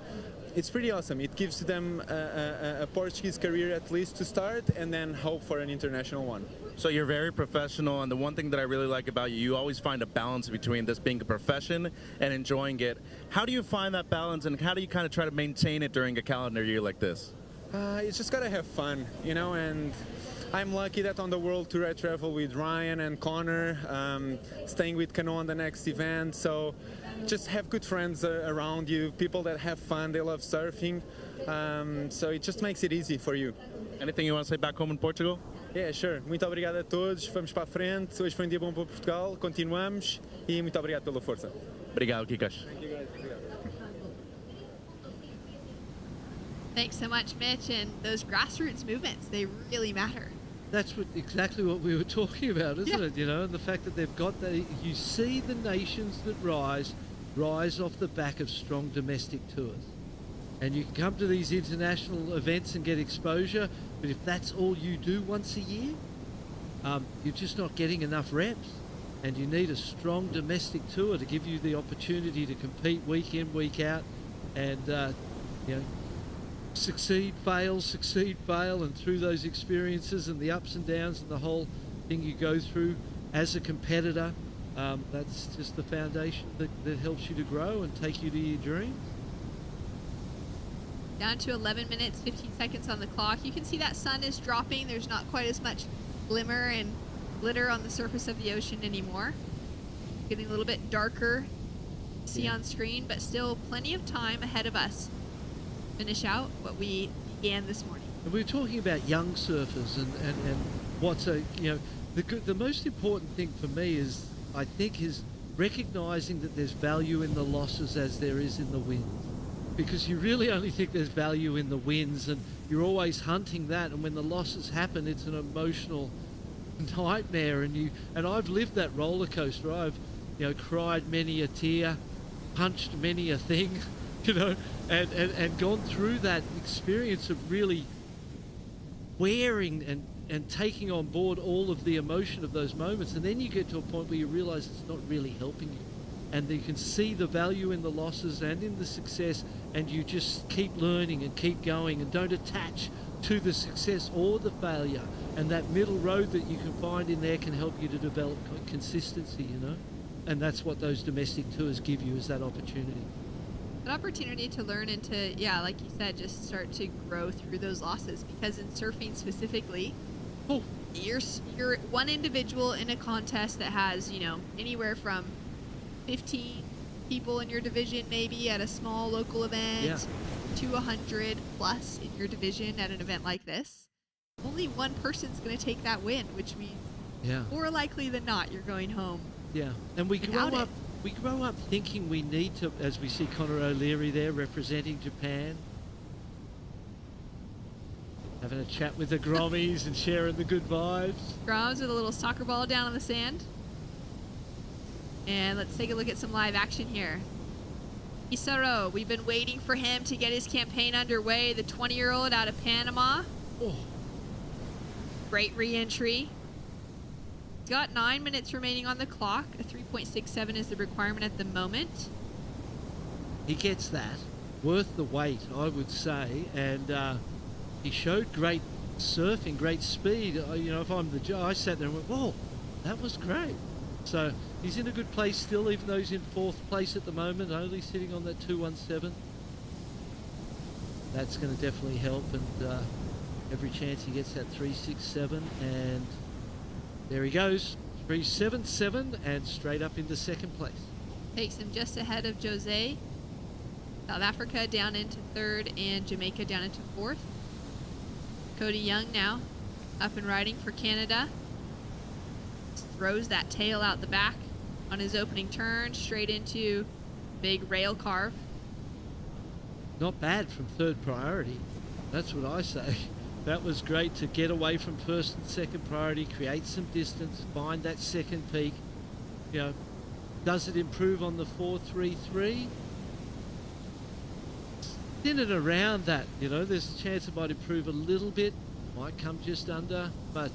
it's pretty awesome. It gives them a Portuguese career at least to start, and then hope for an international one. So you're very professional, and the one thing that I really like about you, you always find a balance between this being a profession and enjoying it. How do you find that balance, and how do you kind of try to maintain it during a calendar year like this? You just gotta have fun, and I'm lucky that on the World Tour I travel with Ryan and Connor, staying with Cano on the next event, so just have good friends around you, people that have fun, they love surfing, so it just makes it easy for you. Anything you want to say back home in Portugal? Yeah, sure. Muito obrigado a todos. Vamos para a frente. Hoje foi um dia bom para Portugal. Continuamos e muito obrigado pela força. Obrigado, Kikas. Thanks so much, Mitch. And those grassroots movements, they really matter. That's exactly what we were talking about, isn't it? And the fact that they've got that. You see the nations that rise rise off the back of strong domestic tours. And you can come to these international events and get exposure, but if that's all you do once a year, you're just not getting enough reps. And you need a strong domestic tour to give you the opportunity to compete week in, week out, and succeed, fail, and through those experiences and the ups and downs and the whole thing you go through as a competitor, that's just the foundation that helps you to grow and take you to your dreams. Down to 11 minutes, 15 seconds on the clock. You can see that sun is dropping. There's not quite as much glimmer and glitter on the surface of the ocean anymore. Getting a little bit darker to see on screen, but still plenty of time ahead of us to finish out what we began this morning. And we were talking about young surfers and what's the most important thing for me is, I think, is recognizing that there's value in the losses as there is in the wins. Because you really only think there's value in the wins, and you're always hunting that, and when the losses happen, it's an emotional nightmare. And I've lived that roller coaster. I've cried many a tear, punched many a thing, and gone through that experience of really wearing and taking on board all of the emotion of those moments. And then you get to a point where you realize it's not really helping you, and you can see the value in the losses and in the success, and you just keep learning and keep going and don't attach to the success or the failure. And that middle road that you can find in there can help you to develop consistency, and that's what those domestic tours give you, is that opportunity. An opportunity to learn and to, like you said, just start to grow through those losses. Because in surfing specifically, you're one individual in a contest that has, anywhere from 15 people in your division maybe at a small local event to 100 plus in your division at an event like this. Only one person's going to take that win, which means more likely than not you're going home. Yeah, and we grow up thinking we need to, as we see Connor O'Leary there representing Japan, having a chat with the Grommies and sharing the good vibes. Groms with a little soccer ball down on the sand. And let's take a look at some live action here. Isaro, we've been waiting for him to get his campaign underway. The 20-year-old out of Panama. Great re-entry. He's got 9 minutes remaining on the clock. A 3.67 is the requirement at the moment. He gets that. Worth the wait, I would say. And he showed great surfing, great speed. If I'm the judge, I sat there and went, whoa, that was great. So he's in a good place still, even though he's in 4th place at the moment, only sitting on that 217. That's going to definitely help, and every chance he gets that 367, and there he goes, 377, and straight up into 2nd place. Takes him just ahead of Jose. South Africa down into 3rd, and Jamaica down into 4th. Cody Young now up and riding for Canada. Throws that tail out the back on his opening turn, straight into big rail carve. Not bad from 3rd priority. That's what I say. That was great to get away from 1st and 2nd priority, create some distance, find that 2nd peak. Does it improve on the 433? In and around that, there's a chance it might improve a little bit, might come just under, but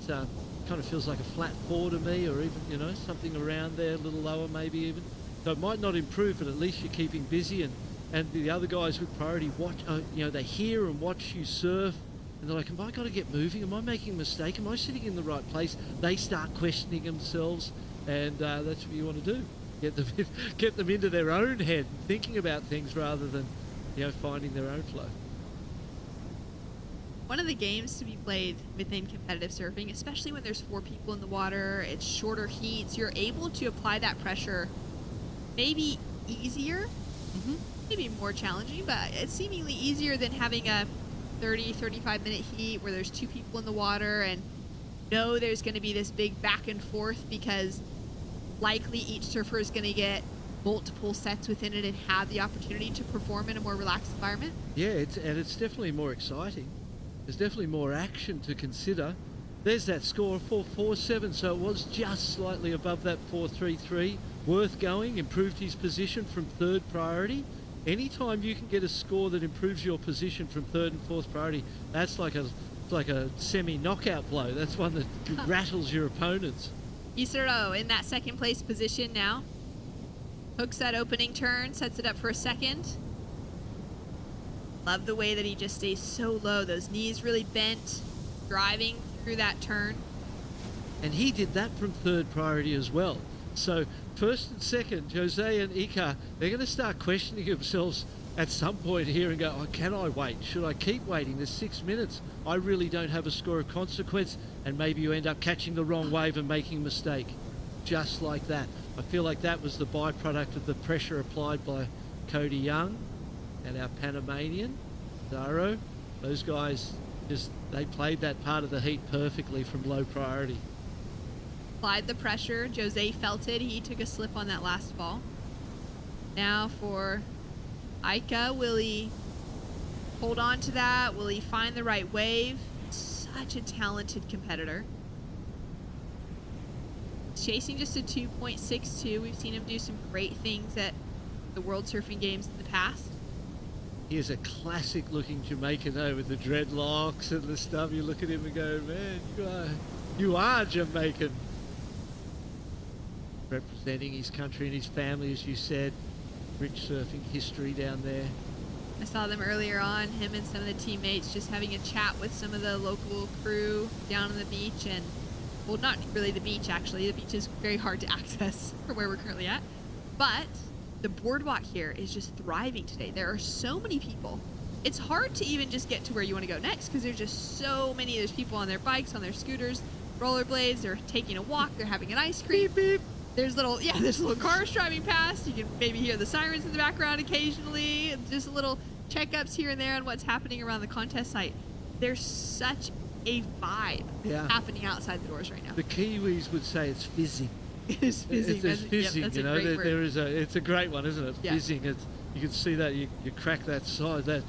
kind of feels like a flat 4 to me, or even, something around there, a little lower maybe even. So it might not improve, but at least you're keeping busy, and the other guys with priority watch, they hear and watch you surf, and they're like, have I got to get moving? Am I making a mistake? Am I sitting in the right place? They start questioning themselves, and that's what you want to do. Get them into their own head, thinking about things rather than, finding their own flow. One of the games to be played within competitive surfing, especially when there's 4 people in the water, it's shorter heats, you're able to apply that pressure maybe easier, maybe more challenging, but it's seemingly easier than having a 30-35 minute heat where there's 2 people in the water and there's going to be this big back and forth, because likely each surfer is going to get multiple sets within it and have the opportunity to perform in a more relaxed environment. Yeah, it's definitely more exciting. There's definitely more action to consider. There's that score of 447, so it was just slightly above that 433. worth going, improved his position from 3rd priority. Anytime you can get a score that improves your position from 3rd and 4th priority, that's like a semi-knockout blow. That's one that rattles your opponents. Isaro in that 2nd place position now. Hooks that opening turn, sets it up for a 2nd. Love the way that he just stays so low. Those knees really bent, driving through that turn. And he did that from 3rd priority as well. So 1st and 2nd, Jose and Ika, they're going to start questioning themselves at some point here and go, oh, can I wait? Should I keep waiting? There's 6 minutes. I really don't have a score of consequence. And maybe you end up catching the wrong wave and making a mistake. Just like that. I feel like that was the byproduct of the pressure applied by Cody Young and our Panamanian, Zaro. Those guys, they played that part of the heat perfectly from low priority. Applied the pressure. Jose felt it. He took a slip on that last fall. Now for Ika, will he hold on to that? Will he find the right wave? Such a talented competitor. Chasing just a 2.62. We've seen him do some great things at the World Surfing Games in the past. He is a classic looking Jamaican though, with the dreadlocks and the stuff. You look at him and go, man, you are Jamaican. Representing his country and his family, as you said. Rich surfing history down there. I saw them earlier on, him and some of the teammates just having a chat with some of the local crew down on the beach. And, well, not really the beach actually. The beach is very hard to access from where we're currently at. But the boardwalk here is just thriving today. There are so many people. It's hard to even just get to where you want to go next because there's just so many. There's people on their bikes, on their scooters, rollerblades. They're taking a walk. They're having an ice cream. Beep, beep. There's little cars driving past. You can maybe hear the sirens in the background occasionally. Just little checkups here and there on what's happening around the contest site. There's such a vibe happening outside the doors right now. The Kiwis would say it's fizzing. It is fizzing. It's fizzing, that's you know. It's a great one, isn't it? Yeah. Fizzing. You can see that you crack that soda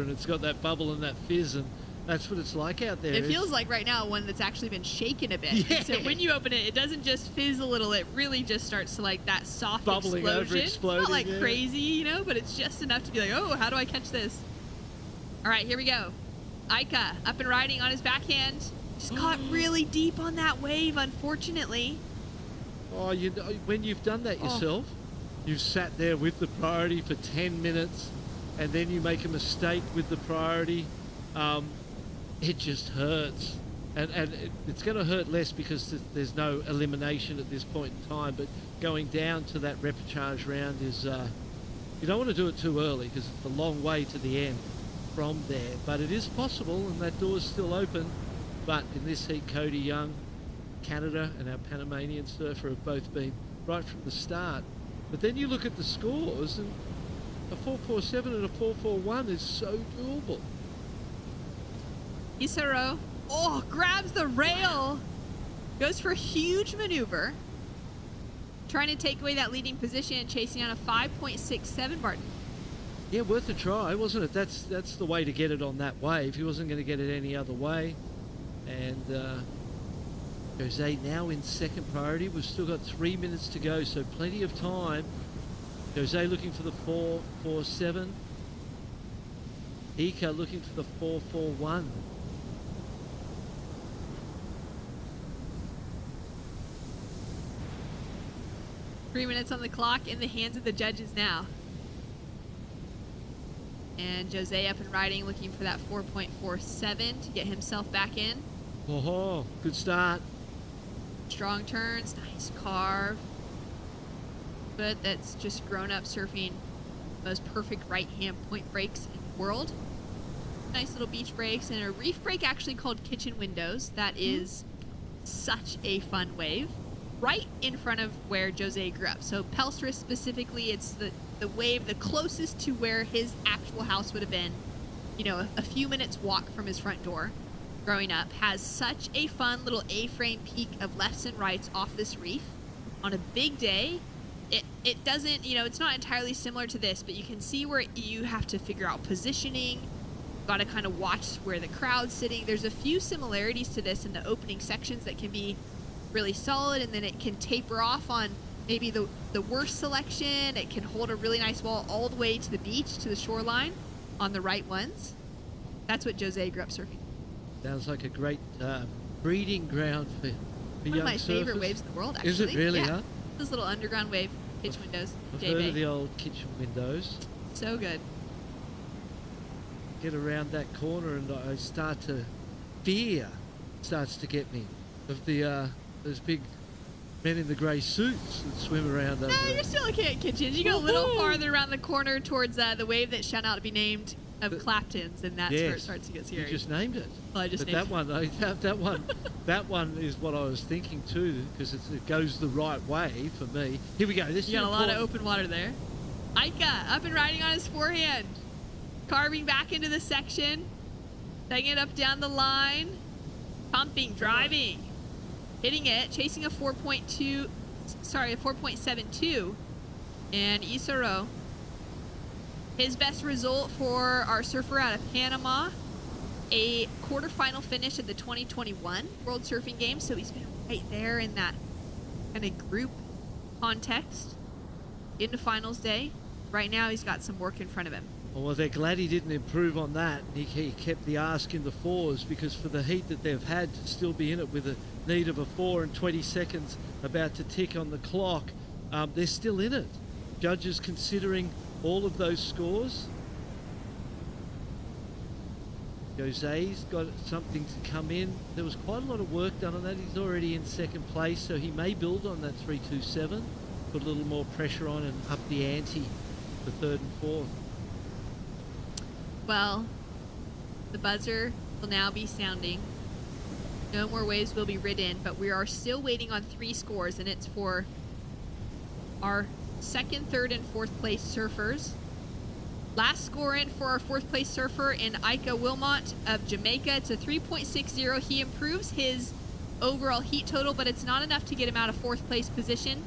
and it's got that bubble and that fizz, and that's what it's like out there. It feels like right now one that's actually been shaken a bit. Yeah. So when you open it, it doesn't just fizz a little. It really just starts to like that soft bubbling explosion. over, exploding. It's not like crazy, you know, but it's just enough to be like, oh, how do I catch this? All right, here we go. Ika up and riding on his backhand. Just caught really deep on that wave, unfortunately. Oh, you know, when you've done that yourself, you've sat there with the priority for 10 minutes, and then you make a mistake with the priority. It just hurts, and it's going to hurt less because there's no elimination at this point in time. But going down to that repechage round is you don't want to do it too early because it's a long way to the end from there. But it is possible, and that door's still open. But in this heat, Cody Young, Canada, and our Panamanian surfer have both been right from the start. But then you look at the scores, and a 4.47 and a 4.41 is so doable. Isaro, grabs the rail, goes for a huge maneuver, trying to take away that leading position, chasing on a 5.67, Barton. Yeah, worth a try, wasn't it? That's the way to get it on that wave. He wasn't going to get it any other way. And Jose now in 2nd priority. We've still got 3 minutes to go, so plenty of time. Jose looking for the 4.47. Ika looking for the 4.41. Three minutes on the clock in the hands of the judges now. And Jose up and riding, looking for that 4.47 to get himself back in. Oh, good start. Strong turns, nice carve. But that's just grown up surfing most perfect right hand point breaks in the world. Nice little beach breaks and a reef break actually called Kitchen Windows. That is such a fun wave. Right in front of where Jose grew up. So Pelstris specifically, it's the wave the closest to where his actual house would have been, you know, a few minutes walk from his front door growing up. Has such a fun little A-frame peak of lefts and rights off this reef on a big day. It doesn't, you know, it's not entirely similar to this, but you can see where you have to figure out positioning. Got to kind of watch where the crowd's sitting. There's a few similarities to this in the opening sections that can be really solid, and then it can taper off on maybe the worst selection. It can hold a really nice wall all the way to the beach, to the shoreline on the right ones. That's what Jose grew up surfing. Sounds like a great breeding ground for One young of my favorite surfers. waves in the world, actually. Is it really, yeah. huh? Those little underground wave pitch windows. I've J heard Bay. of the old kitchen windows. So good. Get around that corner and I start to fear starts to get me of the those big men in the grey suits that swim around over No, there. you're still okay at Kitchens. You go a little farther around the corner towards the wave that shall not be named of Clapton's, and that's where it starts to get You serious. just named it. Well, I just but named that one, that one, that one is what I was thinking too, because it goes the right way for me. Here we go. This You is got a lot of important. open water there. Aika up and riding on his forehand. Carving back into the section. Taking it up down the line. Pumping, driving. Hitting it. Chasing a 4.72. And Isaro. His best result for our surfer out of Panama. A quarterfinal finish at the 2021 World Surfing Games. So he's been right there in that kind of group context. Into finals day. Right now he's got some work in front of him. Well, they're glad he didn't improve on that. He kept the ask in the fours, because for the heat that they've had to still be in it with a need of a 4 and 20 seconds about to tick on the clock, they're still in it. Judges considering all of those scores. Jose's got something to come in. There was quite a lot of work done on that. He's already in second place, so he may build on that 3.27, put a little more pressure on and up the ante for third and fourth. Well, the buzzer will now be sounding. No more waves will be ridden, but we are still waiting on 3 scores, and it's for our second, third, and fourth place surfers. Last score in for our fourth place surfer in Ika Wilmot of Jamaica. It's a 3.60. He improves his overall heat total, but it's not enough to get him out of fourth place position.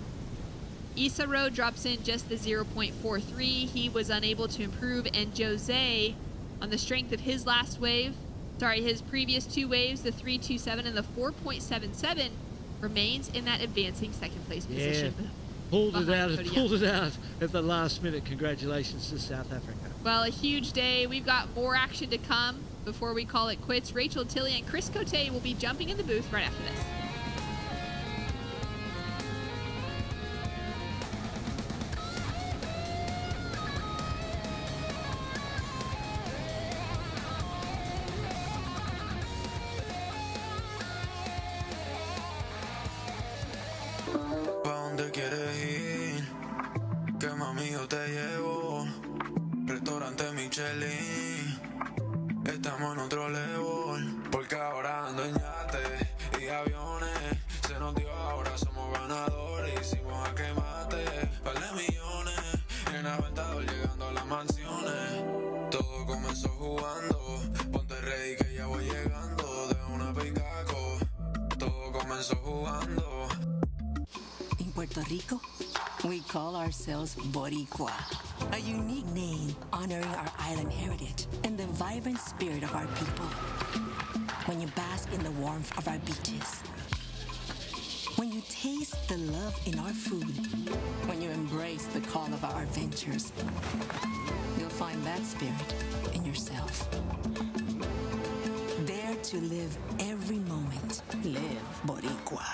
Isaro drops in just the 0.43. He was unable to improve, and Jose, on the strength of his his previous 2 waves, the 3.27 and the 4.77, remains in that advancing second place position. Yeah. Pulled it behind out Cody Young. at the last minute. Congratulations to South Africa. Well, a huge day. We've got more action to come before we call it quits. Rachel Tilley and Chris Cote will be jumping in the booth right after this. ¿Pa' dónde quieres ir? Que mami yo te llevo. Restaurante Michelin. Estamos en otro level. Porque ahora ando en yate y aviones. Se nos dio, ahora somos ganadores. Hicimos a quemate, par de millones. En Aventador llegando a las mansiones. Todo comenzó jugando. Ponte ready que ya voy llegando. De una picaco. Todo comenzó jugando. In Puerto Rico, we call ourselves Boricua, a unique name honoring our island heritage and the vibrant spirit of our people. When you bask in the warmth of our beaches, when you taste the love in our food, when you embrace the call of our adventures, you'll find that spirit in yourself. Dare to live every moment. Live Boricua.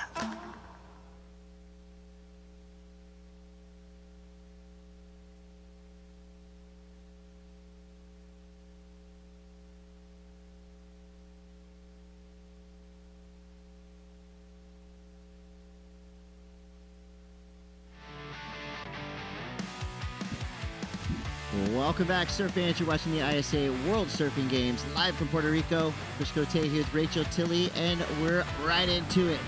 Welcome back, surf fans. You're watching the ISA World Surfing Games live from Puerto Rico. Chris Cote here with Rachel Tilley, and we're right into it.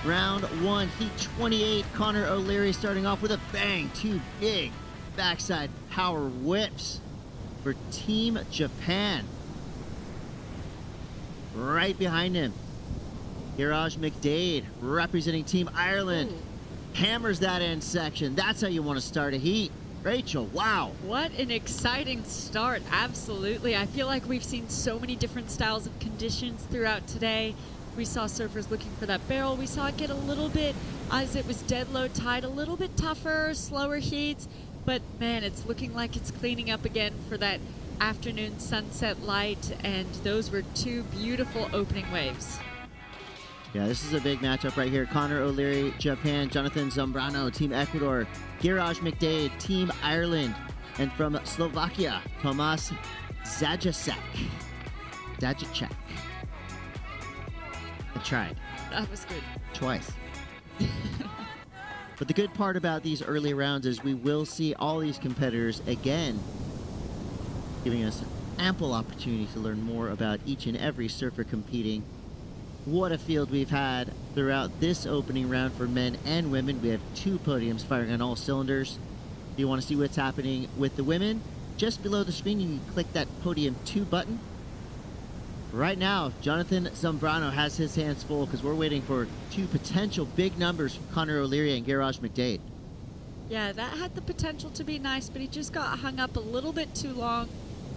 Round 1, Heat 28. Connor O'Leary starting off with a bang. 2 big backside power whips for Team Japan. Right behind him, Iraj McDade representing Team Ireland. Hammers that end section. That's how you want to start a heat. Rachel, wow. What an exciting start. Absolutely. I feel like we've seen so many different styles of conditions throughout today. We saw surfers looking for that barrel. We saw it get a little bit, as it was dead low tide, a little bit tougher, slower heats. But man, it's looking like it's cleaning up again for that afternoon sunset light. And those were two beautiful opening waves. Yeah, this is a big matchup right here. Connor O'Leary, Japan, Jonathan Zambrano, Team Ecuador, Giraj McDade, Team Ireland, and from Slovakia, Tomas Zajaček. I tried. That was good. Twice. But the good part about these early rounds is we will see all these competitors again, giving us ample opportunity to learn more about each and every surfer competing. What a field we've had throughout this opening round for men and women. We have 2 podiums firing on all cylinders. If you want to see what's happening with the women, just below the screen, you can click that podium 2 button. Right now, Jonathan Zambrano has his hands full because we're waiting for 2 potential big numbers from Connor O'Leary and Giraj McDade. Yeah, that had the potential to be nice, but he just got hung up a little bit too long.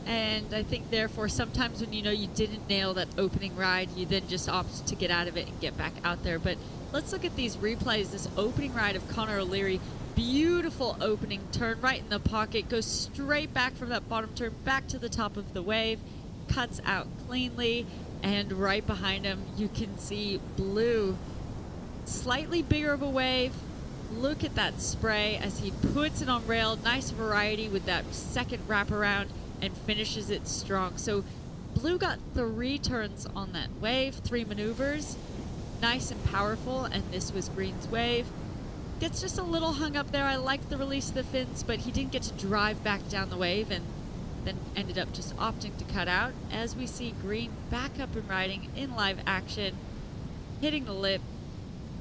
And I think, therefore, sometimes when you know you didn't nail that opening ride, you then just opt to get out of it and get back out there. But let's look at these replays. This opening ride of Connor O'Leary, beautiful opening turn right in the pocket, goes straight back from that bottom turn back to the top of the wave, cuts out cleanly, and right behind him you can see Blue. Slightly bigger of a wave. Look at that spray as he puts it on rail. Nice variety with that second wraparound and finishes it strong. So Blue got 3 turns on that wave, 3 maneuvers. Nice and powerful, and this was Green's wave. Gets just a little hung up there. I liked the release of the fins, but he didn't get to drive back down the wave and then ended up just opting to cut out. As we see Green back up and riding in live action, hitting the lip.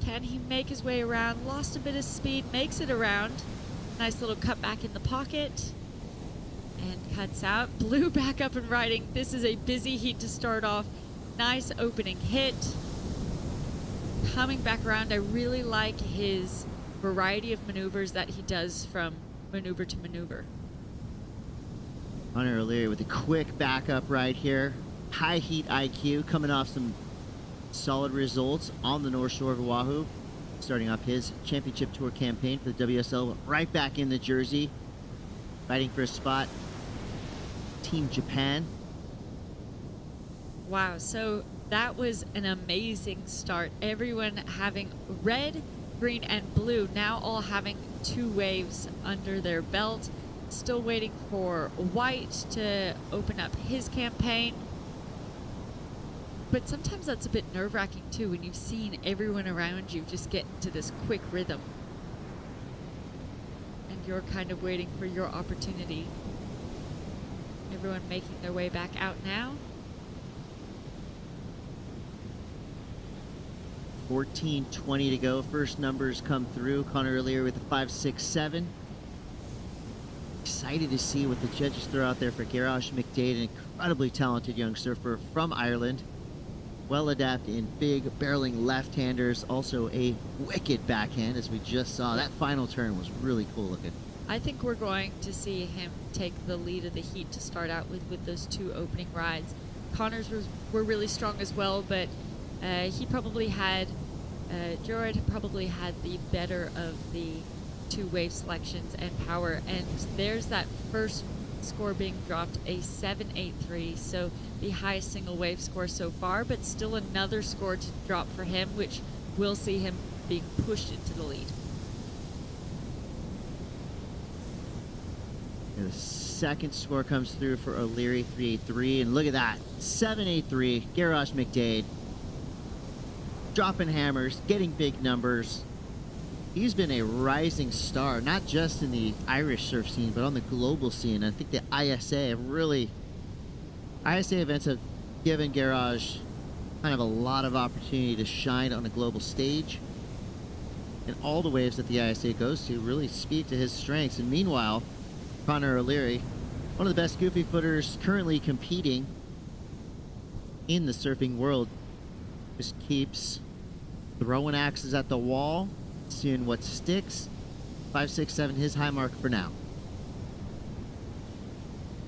Can he make his way around? Lost a bit of speed, makes it around. Nice little cut back in the pocket. And cuts out. Blue back up and riding. This is a busy heat to start off. Nice opening hit. Coming back around, I really like his variety of maneuvers that he does from maneuver to maneuver. Connor O'Leary with a quick backup ride here. High heat IQ, coming off some solid results on the North Shore of Oahu. Starting off his championship tour campaign for the WSL, right back in the jersey. Fighting for a spot. Team Japan. Wow, so that was an amazing start. Everyone having red, green, and blue, now all having 2 waves under their belt. Still waiting for White to open up his campaign. But sometimes that's a bit nerve-wracking too when you've seen everyone around you just get into this quick rhythm. And you're kind of waiting for your opportunity. Everyone making their way back out now. 14:20 to go. First numbers come through. Connor O'Leary with a 5.67. Excited to see what the judges throw out there for Giraj McDade, an incredibly talented young surfer from Ireland. Well adapted in big barreling left-handers. Also a wicked backhand, as we just saw. That final turn was really cool looking. I think we're going to see him take the lead of the heat to start out with those 2 opening rides. Connor's were really strong as well, but he probably had, Gerard probably had the better of the 2 wave selections and power. And there's that first score being dropped, a 7.83, so the highest single wave score so far, but still another score to drop for him, which will see him being pushed into the lead. And the second score comes through for O'Leary, 3.83, and look at that, 7.83, Giraj McDade. Dropping hammers, getting big numbers. He's been a rising star, not just in the Irish surf scene, but on the global scene. I think the ISA events have given Giraj kind of a lot of opportunity to shine on a global stage. And all the waves that the ISA goes to really speak to his strengths. And meanwhile, Connor O'Leary, one of the best goofy footers currently competing in the surfing world, just keeps throwing axes at the wall, seeing what sticks. 5.67, his high mark for now.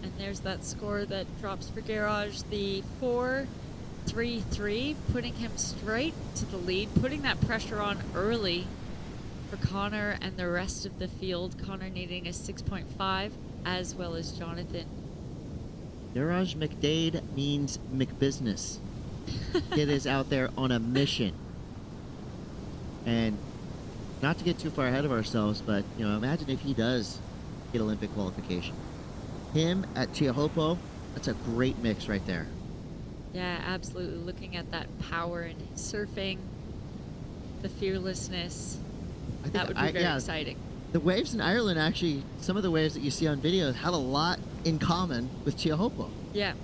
And there's that score that drops for Giraj, the 4 3-3, putting him straight to the lead, putting that pressure on early for Connor and the rest of the field. Connor needing a 6.5, as well as Jonathan. Garage McDade means McBusiness. Kid is out there on a mission. And not to get too far ahead of ourselves, but imagine if he does get Olympic qualification. Him at Chiahopo, that's a great mix right there. Yeah, absolutely. Looking at that power in his surfing, the fearlessness, that would be very exciting. The waves in Ireland, actually, some of the waves that you see on video had a lot in common with Chiahopo. Yeah.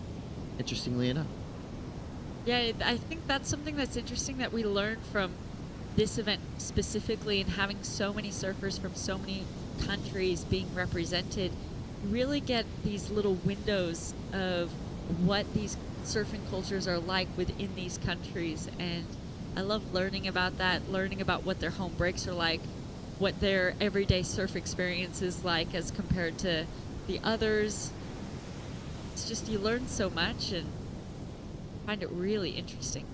Interestingly enough. Yeah, I think that's something that's interesting that we learned from this event specifically, and having so many surfers from so many countries being represented. You really get these little windows of what these surfing cultures are like within these countries, and I love learning about that, learning about what their home breaks are like, what their everyday surf experience is like as compared to the others. It's just, you learn so much and find it really interesting.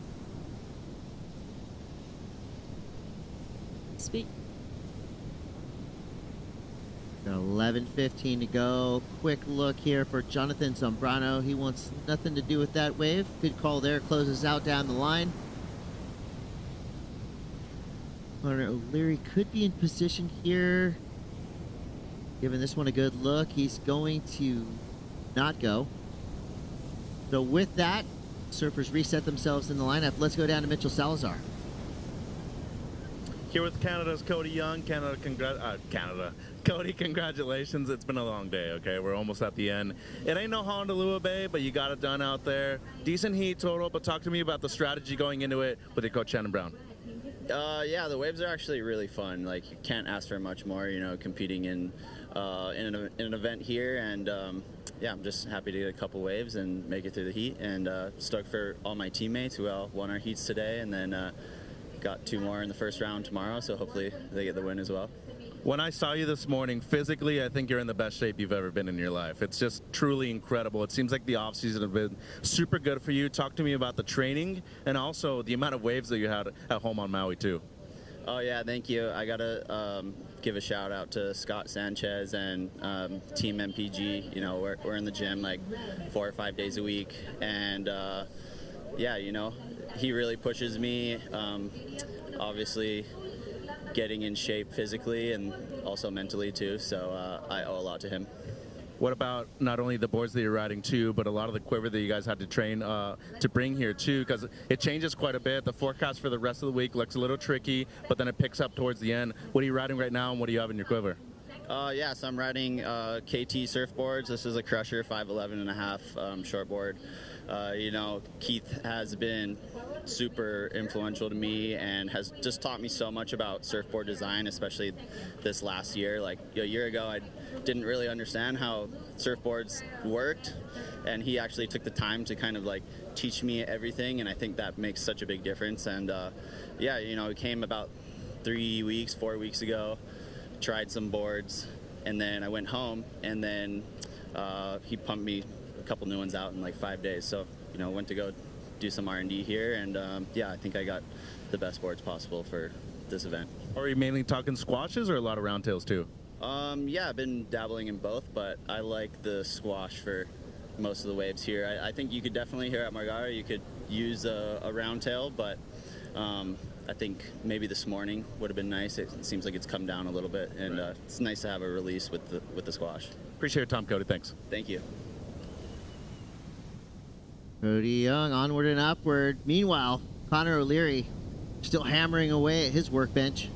Got 11:15 to go. Quick look here for Jonathan Zambrano. He wants nothing to do with that wave. Good call there. Closes out down the line. Connor O'Leary could be in position here. Giving this one a good look. He's going to not go. So with that, surfers reset themselves in the lineup. Let's go down to Mitchell Salazar. Here with Canada's Cody Young. Cody, congratulations. It's been a long day, okay? We're almost at the end. It ain't no Honolulu Bay, but you got it done out there. Decent heat total, but talk to me about the strategy going into it with your coach, Shannon Brown. Yeah, the waves are actually really fun. Like, you can't ask for much more, competing in an event here. And yeah, I'm just happy to get a couple waves and make it through the heat. And stoked for all my teammates who all won our heats today. And then got 2 more in the first round tomorrow, so hopefully they get the win as well. When I saw you this morning, physically, I think you're in the best shape you've ever been in your life. It's just truly incredible. It seems like the off-season has been super good for you. Talk to me about the training and also the amount of waves that you had at home on Maui, too. Oh, yeah, thank you. I got to give a shout-out to Scott Sanchez and Team MPG. We're in the gym like 4 or 5 days a week. And, yeah, he really pushes me. Obviously, getting in shape physically and also mentally too, so I owe a lot to him. What about not only the boards that you're riding too, but a lot of the quiver that you guys had to train to bring here too, because it changes quite a bit. The forecast for the rest of the week looks a little tricky, but then it picks up towards the end. What are you riding right now, and what do you have in your quiver? Yeah, so I'm riding KT surfboards. This is a Crusher 5'11.5" shortboard. Keith has been super influential to me and has just taught me so much about surfboard design, especially this last year. Like a year ago, I didn't really understand how surfboards worked, and he actually took the time to kind of like teach me everything, and I think that makes such a big difference. And yeah, it came about 4 weeks ago, tried some boards, and then I went home, and then he pumped me a couple new ones out in like 5 days. So, went to go do some R&D here, and yeah, I think I got the best boards possible for this event. Are you mainly talking squashes or a lot of roundtails too? Yeah, I've been dabbling in both, but I like the squash for most of the waves here. I think you could definitely, here at Margara, you could use a roundtail, but I think maybe this morning would have been nice. It seems like it's come down a little bit, and it's nice to have a release with the squash. Appreciate your time, Cody. Thanks. Thank you. Cody Young, onward and upward. Meanwhile, Connor O'Leary still hammering away at his workbench.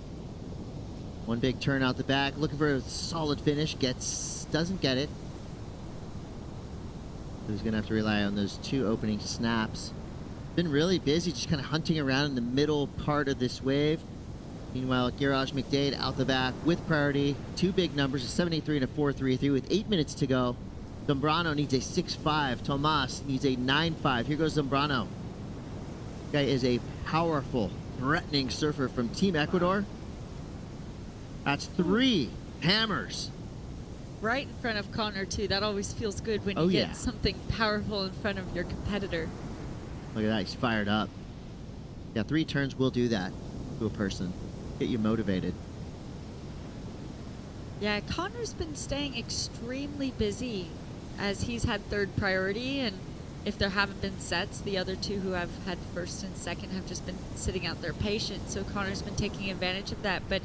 One big turn out the back, looking for a solid finish. Doesn't get it. So he's going to have to rely on those 2 opening snaps. Been really busy, just kind of hunting around in the middle part of this wave. Meanwhile, Garage McDade out the back with priority. 2 big numbers, a 7.83 and a 4.33 with 8 minutes to go. Zambrano needs a 6.5. Tomas needs a 9.5. Here goes Zambrano. Guy is a powerful, threatening surfer from Team Ecuador. That's 3 hammers. Right in front of Connor, too. That always feels good when you get something powerful in front of your competitor. Look at that, he's fired up. Yeah, 3 turns will do that to a person. Get you motivated. Yeah, Connor's been staying extremely busy as he's had third priority, and if there haven't been sets, the other 2 who have had first and second have just been sitting out their patient, so Connor's been taking advantage of that. But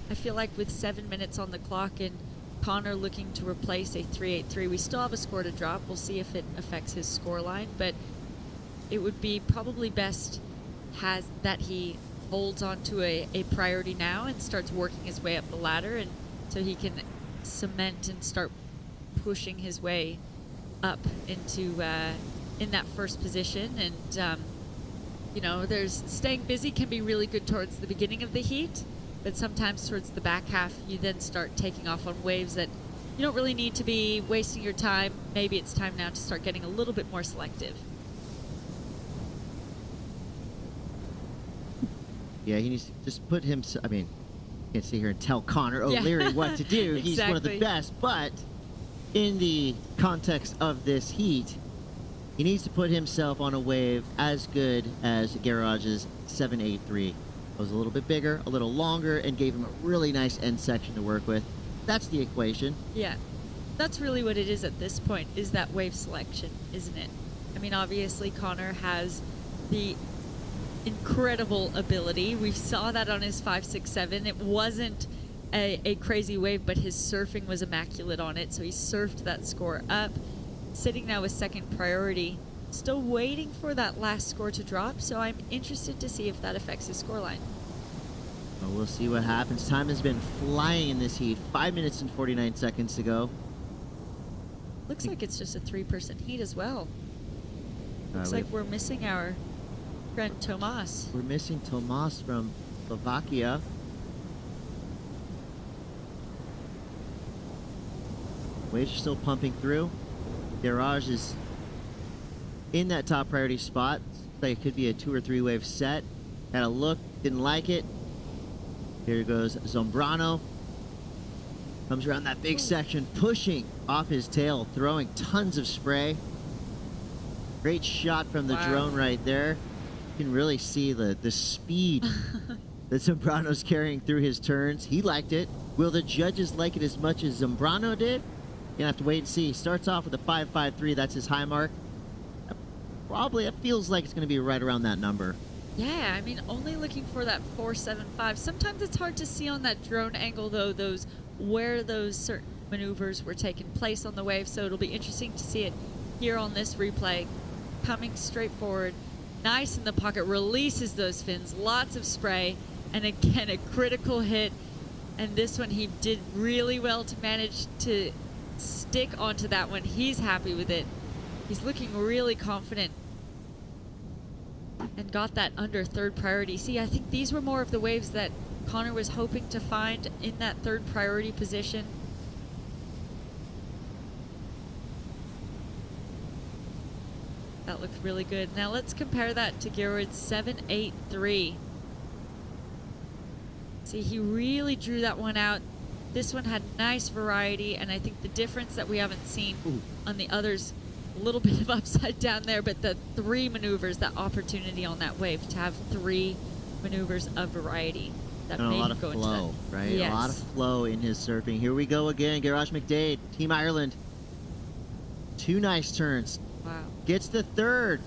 I feel like with 7 minutes on the clock and Connor looking to replace a 3.83, we still have a score to drop. We'll see if it affects his score line, but it would be probably best that he holds on to a priority now and starts working his way up the ladder, and so he can cement and start pushing his way up into in that first position. And you know, there's staying busy can be really good towards the beginning of the heat, but sometimes towards the back half you then start taking off on waves that you don't really need to be wasting your time. Maybe it's time now to start getting a little bit more selective. Yeah, he needs to just put him. I mean, can't sit here and tell Connor O'Leary what to do. Exactly. He's one of the best, but in the context of this heat, he needs to put himself on a wave as good as Garage's 7.83. It was a little bit bigger, a little longer, and gave him a really nice end section to work with. That's the equation. Yeah, that's really what it is at this point, is that wave selection, isn't it? I mean, obviously Connor has the incredible ability. We saw that on his 5.67. It wasn't a crazy wave, but his surfing was immaculate on it, so he surfed that score up. Sitting now with second priority, still waiting for that last score to drop, so I'm interested to see if that affects his scoreline. Well, we'll see what happens. Time has been flying in this heat. 5 minutes and 49 seconds to go. Looks like it's just a 3-person heat as well. Looks like we're missing our friend Tomas. We're missing Tomas from Slovakia. Waves are still pumping through. Garage is in that top priority spot. Looks like it could be a 2 or 3 wave set. Had a look, didn't like it. Here goes Zombrano. Comes around that big section, pushing off his tail, throwing tons of spray. Great shot from the drone right there. You can really see the speed that Zombrano's carrying through his turns. He liked it. Will the judges like it as much as Zombrano did? You're gonna have to wait and see. He starts off with a 5.53. That's his high mark. Probably, it feels like it's gonna be right around that number. Yeah, I mean, only looking for that 4.75. Sometimes it's hard to see on that drone angle, though, where those certain maneuvers were taking place on the wave. So it'll be interesting to see it here on this replay. Coming straight forward, nice in the pocket, releases those fins, lots of spray, and again, a critical hit. And this one, he did really well to manage to stick onto that one. He's happy with it. He's looking really confident and got that under third priority. See, I think these were more of the waves that Connor was hoping to find in that third priority position. That looked really good. Now let's compare that to Garrett's 7.83. See, he really drew that one out. This one had nice variety, and I think the difference that we haven't seen on the others, a little bit of upside down there, but the 3 maneuvers, that opportunity on that wave to have 3 maneuvers of variety. That and made a lot him of go flow, into that. right? Yes. A lot of flow in his surfing. Here we go again. Garage McDade, Team Ireland. 2 nice turns. Wow. Gets the third.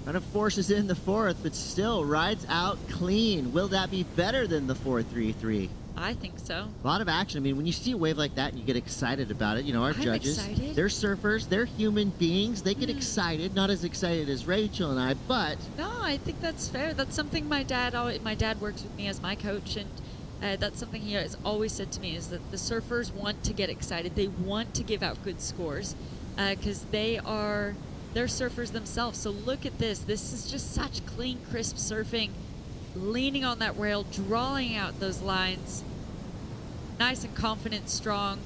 Kind of forces in the fourth, but still rides out clean. Will that be better than the 4.33? I think so. A lot of action. I mean, when you see a wave like that and you get excited about it, you know, our judges, excited. they're surfers, they're human beings. They get excited, not as excited as Rachel and I, but... No, I think that's fair. That's something my dad works with me as my coach, and that's something he has always said to me, is that the surfers want to get excited. They want to give out good scores because they're surfers themselves. So look at this. This is just such clean, crisp surfing, leaning on that rail, drawing out those lines. Nice and confident, strong,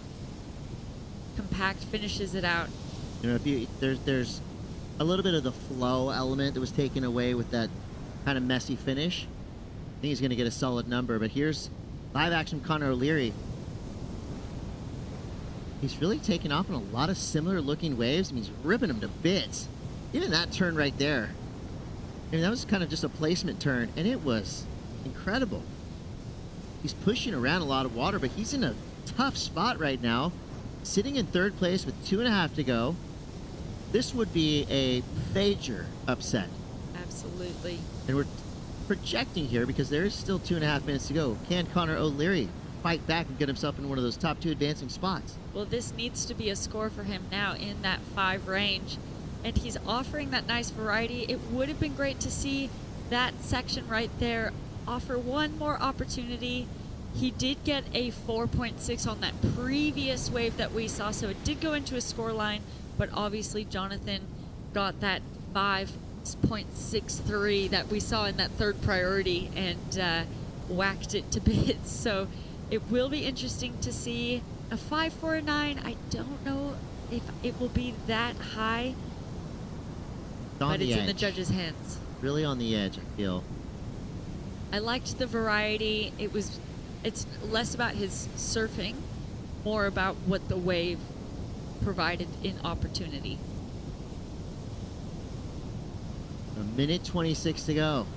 compact, finishes it out. You know, there's a little bit of the flow element that was taken away with that kind of messy finish. I think he's going to get a solid number, but here's live action Connor O'Leary. He's really taken off on a lot of similar looking waves. I mean, he's ripping them to bits. even that turn right there, I mean, that was kind of just a placement turn, and it was incredible. He's pushing around a lot of water, but he's in a tough spot right now, sitting in third place with 2.5 to go. This would be a major upset. Absolutely. And we're projecting here because there is still 2.5 minutes to go. Can Connor O'Leary fight back and get himself in one of those top 2 advancing spots? Well, this needs to be a score for him now in that 5 range. And he's offering that nice variety. It would have been great to see that section right there offer one more opportunity. He did get a 4.6 on that previous wave that we saw, so it did go into a score line, but obviously Jonathan got that 5.63 that we saw in that third priority and whacked it to bits. So it will be interesting to see a 5.49. I don't know if it will be that high, but it's in the judges' hands. Really on the edge, I feel. I liked the variety. It's less about his surfing, more about what the wave provided in opportunity. A minute 26 to go.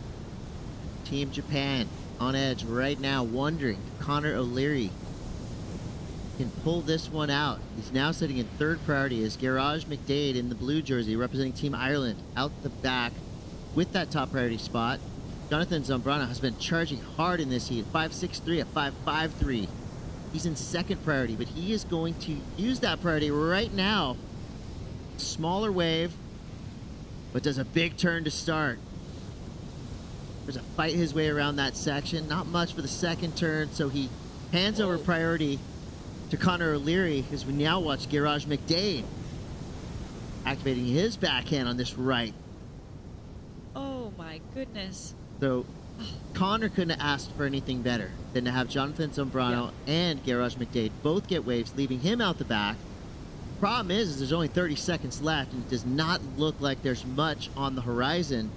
Team Japan on edge right now, wondering if Connor O'Leary can pull this one out. He's now sitting in third priority as Garage McDade in the blue jersey representing Team Ireland out the back with that top priority spot. Jonathan Zambrano has been charging hard in this heat, 5.63 at 5.53. He's in second priority, but he is going to use that priority right now. Smaller wave, but does a big turn to start. There's a fight his way around that section. Not much for the second turn, so he hands over priority to Connor O'Leary as we now watch Garage McDade activating his backhand on this right. Oh my goodness. So Connor couldn't have asked for anything better than to have Jonathan Zambrano and Garage McDade both get waves, leaving him out the back. Problem is there's only 30 seconds left, and it does not look like there's much on the horizon.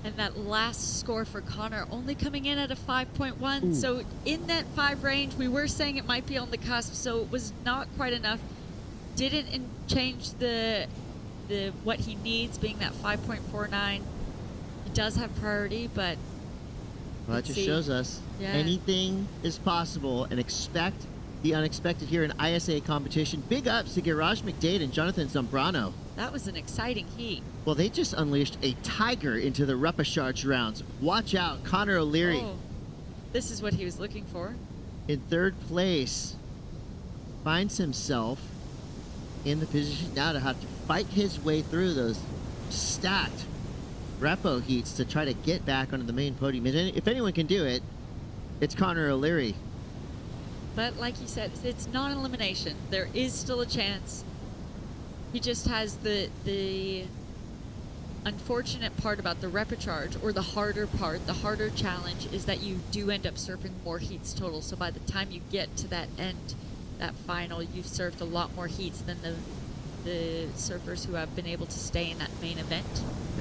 And that last score for Connor only coming in at a 5.1. So in that 5 range, we were saying it might be on the cusp, so it was not quite enough. Didn't change the what he needs, being that 5.49. He does have priority, but well, that just shows us anything is possible, and expect the unexpected here in ISA competition. Big ups to Garage McDade and Jonathan Zambrano. That was an exciting heat. Well, they just unleashed a tiger into the repechage rounds. Watch out, Connor O'Leary. Oh, this is what he was looking for. In third place, finds himself in the position now to have to fight his way through those stacked repo heats to try to get back onto the main podium. And if anyone can do it, it's Connor O'Leary. But like you said, it's not an elimination. There is still a chance. He just has the unfortunate part about the repechage, or the harder part, the harder challenge, is that you do end up surfing more heats total. So by the time you get to that end, that final, you've surfed a lot more heats than the surfers who have been able to stay in that main event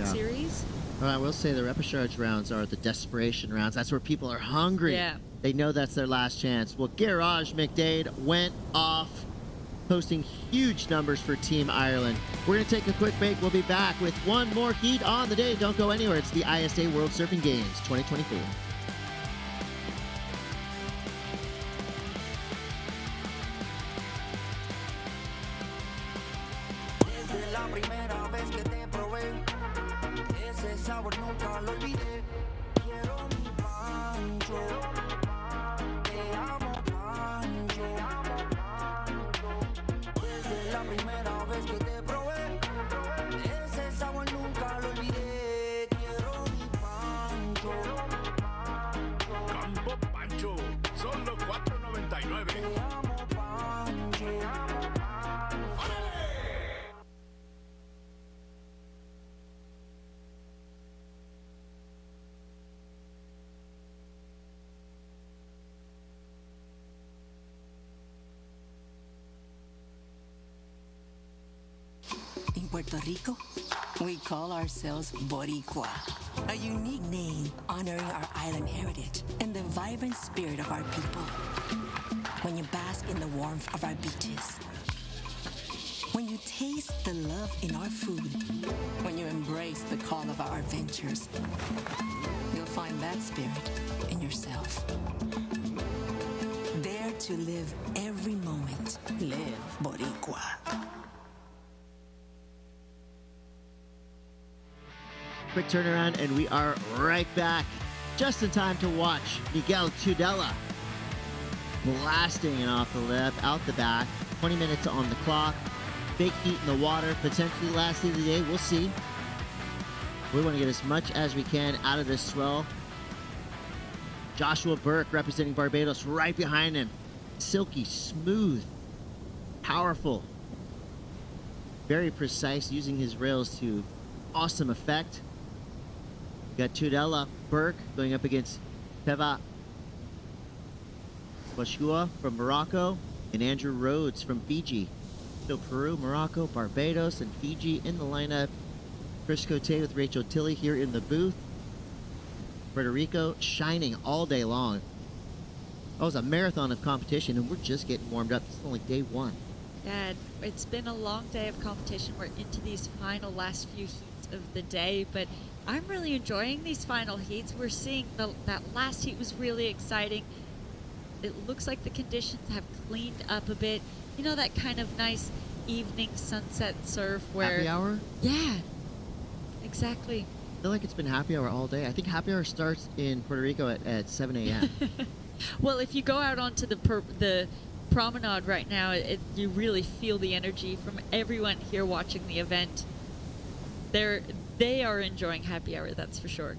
series. Well, I will say the repechage rounds are the desperation rounds. That's where people are hungry. Yeah. They know that's their last chance. Well, Garage McDade went off, posting huge numbers for Team Ireland. We're going to take a quick break. We'll be back with one more heat on the day. Don't go anywhere. It's the ISA World Surfing Games 2024. Desde la primera vez que te probé, ese sabor nunca lo olvidé. Quiero mi pancho, te amo pancho. Desde la primera vez que te probé, ese sabor nunca lo olvidé. Quiero mi pancho. Campo Pancho, solo $4.99. Te amo pancho. In Puerto Rico, we call ourselves Boricua, a unique name honoring our island heritage and the vibrant spirit of our people. When you bask in the warmth of our beaches, when you taste the love in our food, when you embrace the call of our adventures, you'll find that spirit in yourself. Dare to live every moment. Live Boricua. Quick turnaround, and we are right back. Just in time to watch Miguel Tudela blasting it off the lip, out the back. 20 minutes on the clock. Big heat in the water, potentially last of the day. We'll see. We want to get as much as we can out of this swell. Joshua Burke representing Barbados right behind him. Silky, smooth, powerful. Very precise, using his rails to awesome effect. We got Tudela Burke going up against Teva Washua from Morocco and Andrew Rhodes from Fiji. So Peru, Morocco, Barbados, and Fiji in the lineup. Chris Cote with Rachel Tilley here in the booth. Puerto Rico shining all day long. That was a marathon of competition, and we're just getting warmed up. This is only day one. Yeah, it's been a long day of competition. We're into these final last few heats of the day, but I'm really enjoying these final heats. We're seeing that last heat was really exciting. It looks like the conditions have cleaned up a bit. You know, that kind of nice evening sunset surf where... Happy hour? Yeah, exactly. I feel like it's been happy hour all day. I think happy hour starts in Puerto Rico at 7 a.m. Well, if you go out onto the promenade right now, you really feel the energy from everyone here watching the event. They are enjoying happy hour, that's for sure.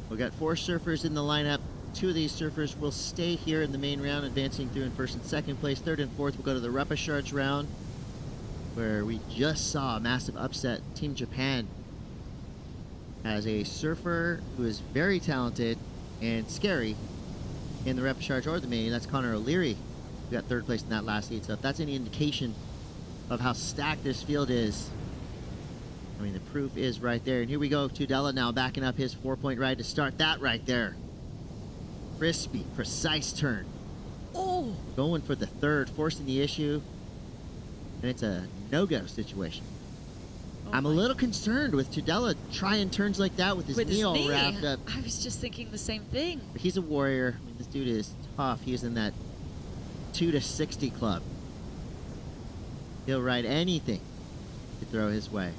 We've got 4 surfers in the lineup. 2 of these surfers will stay here in the main round, advancing through in first and second place. Third and fourth will go to the repechage round, where we just saw a massive upset. Team Japan has a surfer who is very talented and scary in the repechage or the main. That's Connor O'Leary, who got third place in that last heat. So if that's any indication of how stacked this field is, I mean, the proof is right there. And here we go. Tudela now backing up his 4-point ride to start that right there. Crispy, precise turn. Oh! Going for the third, forcing the issue. And it's a no-go situation. I'm a little concerned with Tudela trying turns like that with his knee all wrapped up. I was just thinking the same thing. But he's a warrior. I mean, this dude is tough. He's in that 2 to 60 club. He'll ride anything to throw his way.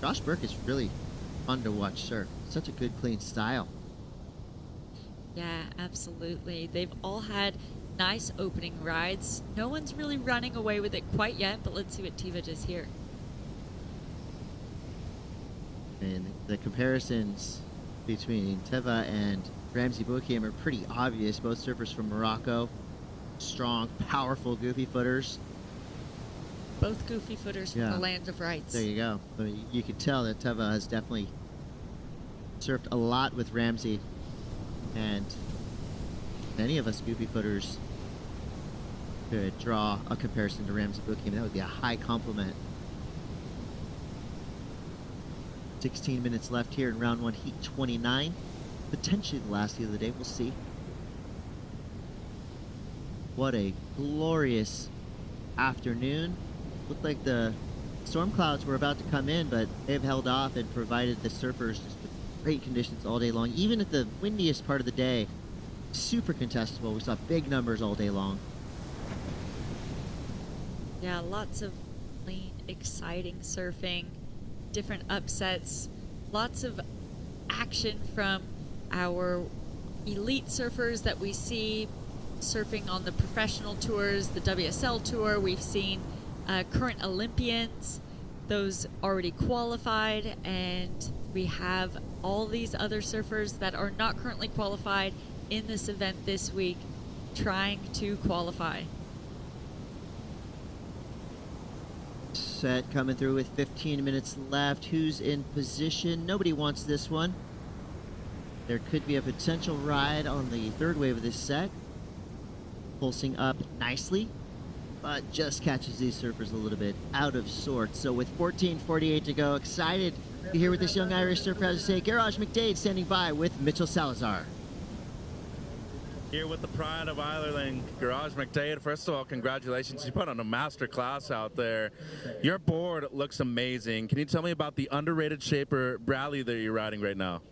Josh Burke is really fun to watch surf. Such a good, clean style. Yeah, absolutely. They've all had nice opening rides. No one's really running away with it quite yet, but let's see what Teva does here. And the comparisons between Teva and Ramsey Boakim are pretty obvious. Both surfers from Morocco. Strong, powerful goofy footers. Both goofy footers from the land of rights. There you go. I mean, you can tell that Teva has definitely surfed a lot with Ramsey. And many of us goofy footers could draw a comparison to Ramsey Boakim. That would be a high compliment. 16 minutes left here in round 1, heat 29. Potentially the last heat of the day. We'll see. What a glorious afternoon. Looked like the storm clouds were about to come in, but they've held off and provided the surfers just with great conditions all day long. Even at the windiest part of the day, super contestable. We saw big numbers all day long. Yeah, lots of clean, exciting surfing, different upsets, lots of action from our elite surfers that we see surfing on the professional tours, the WSL tour. We've seen current Olympians, those already qualified, and we have all these other surfers that are not currently qualified in this event this week trying to qualify. Set coming through with 15 minutes left. Who's in position? Nobody wants this one. There could be a potential ride on the third wave of this set. Pulsing up nicely, but just catches these surfers a little bit out of sorts. So with 14:48 to go, excited to hear what this young Irish surfer has to say. Garage McDade standing by with Mitchell Salazar. Here with the pride of Ireland, Garage McDade. First of all, congratulations. You put on a master class out there. Your board looks amazing. Can you tell me about the underrated shaper Bradley that you're riding right now?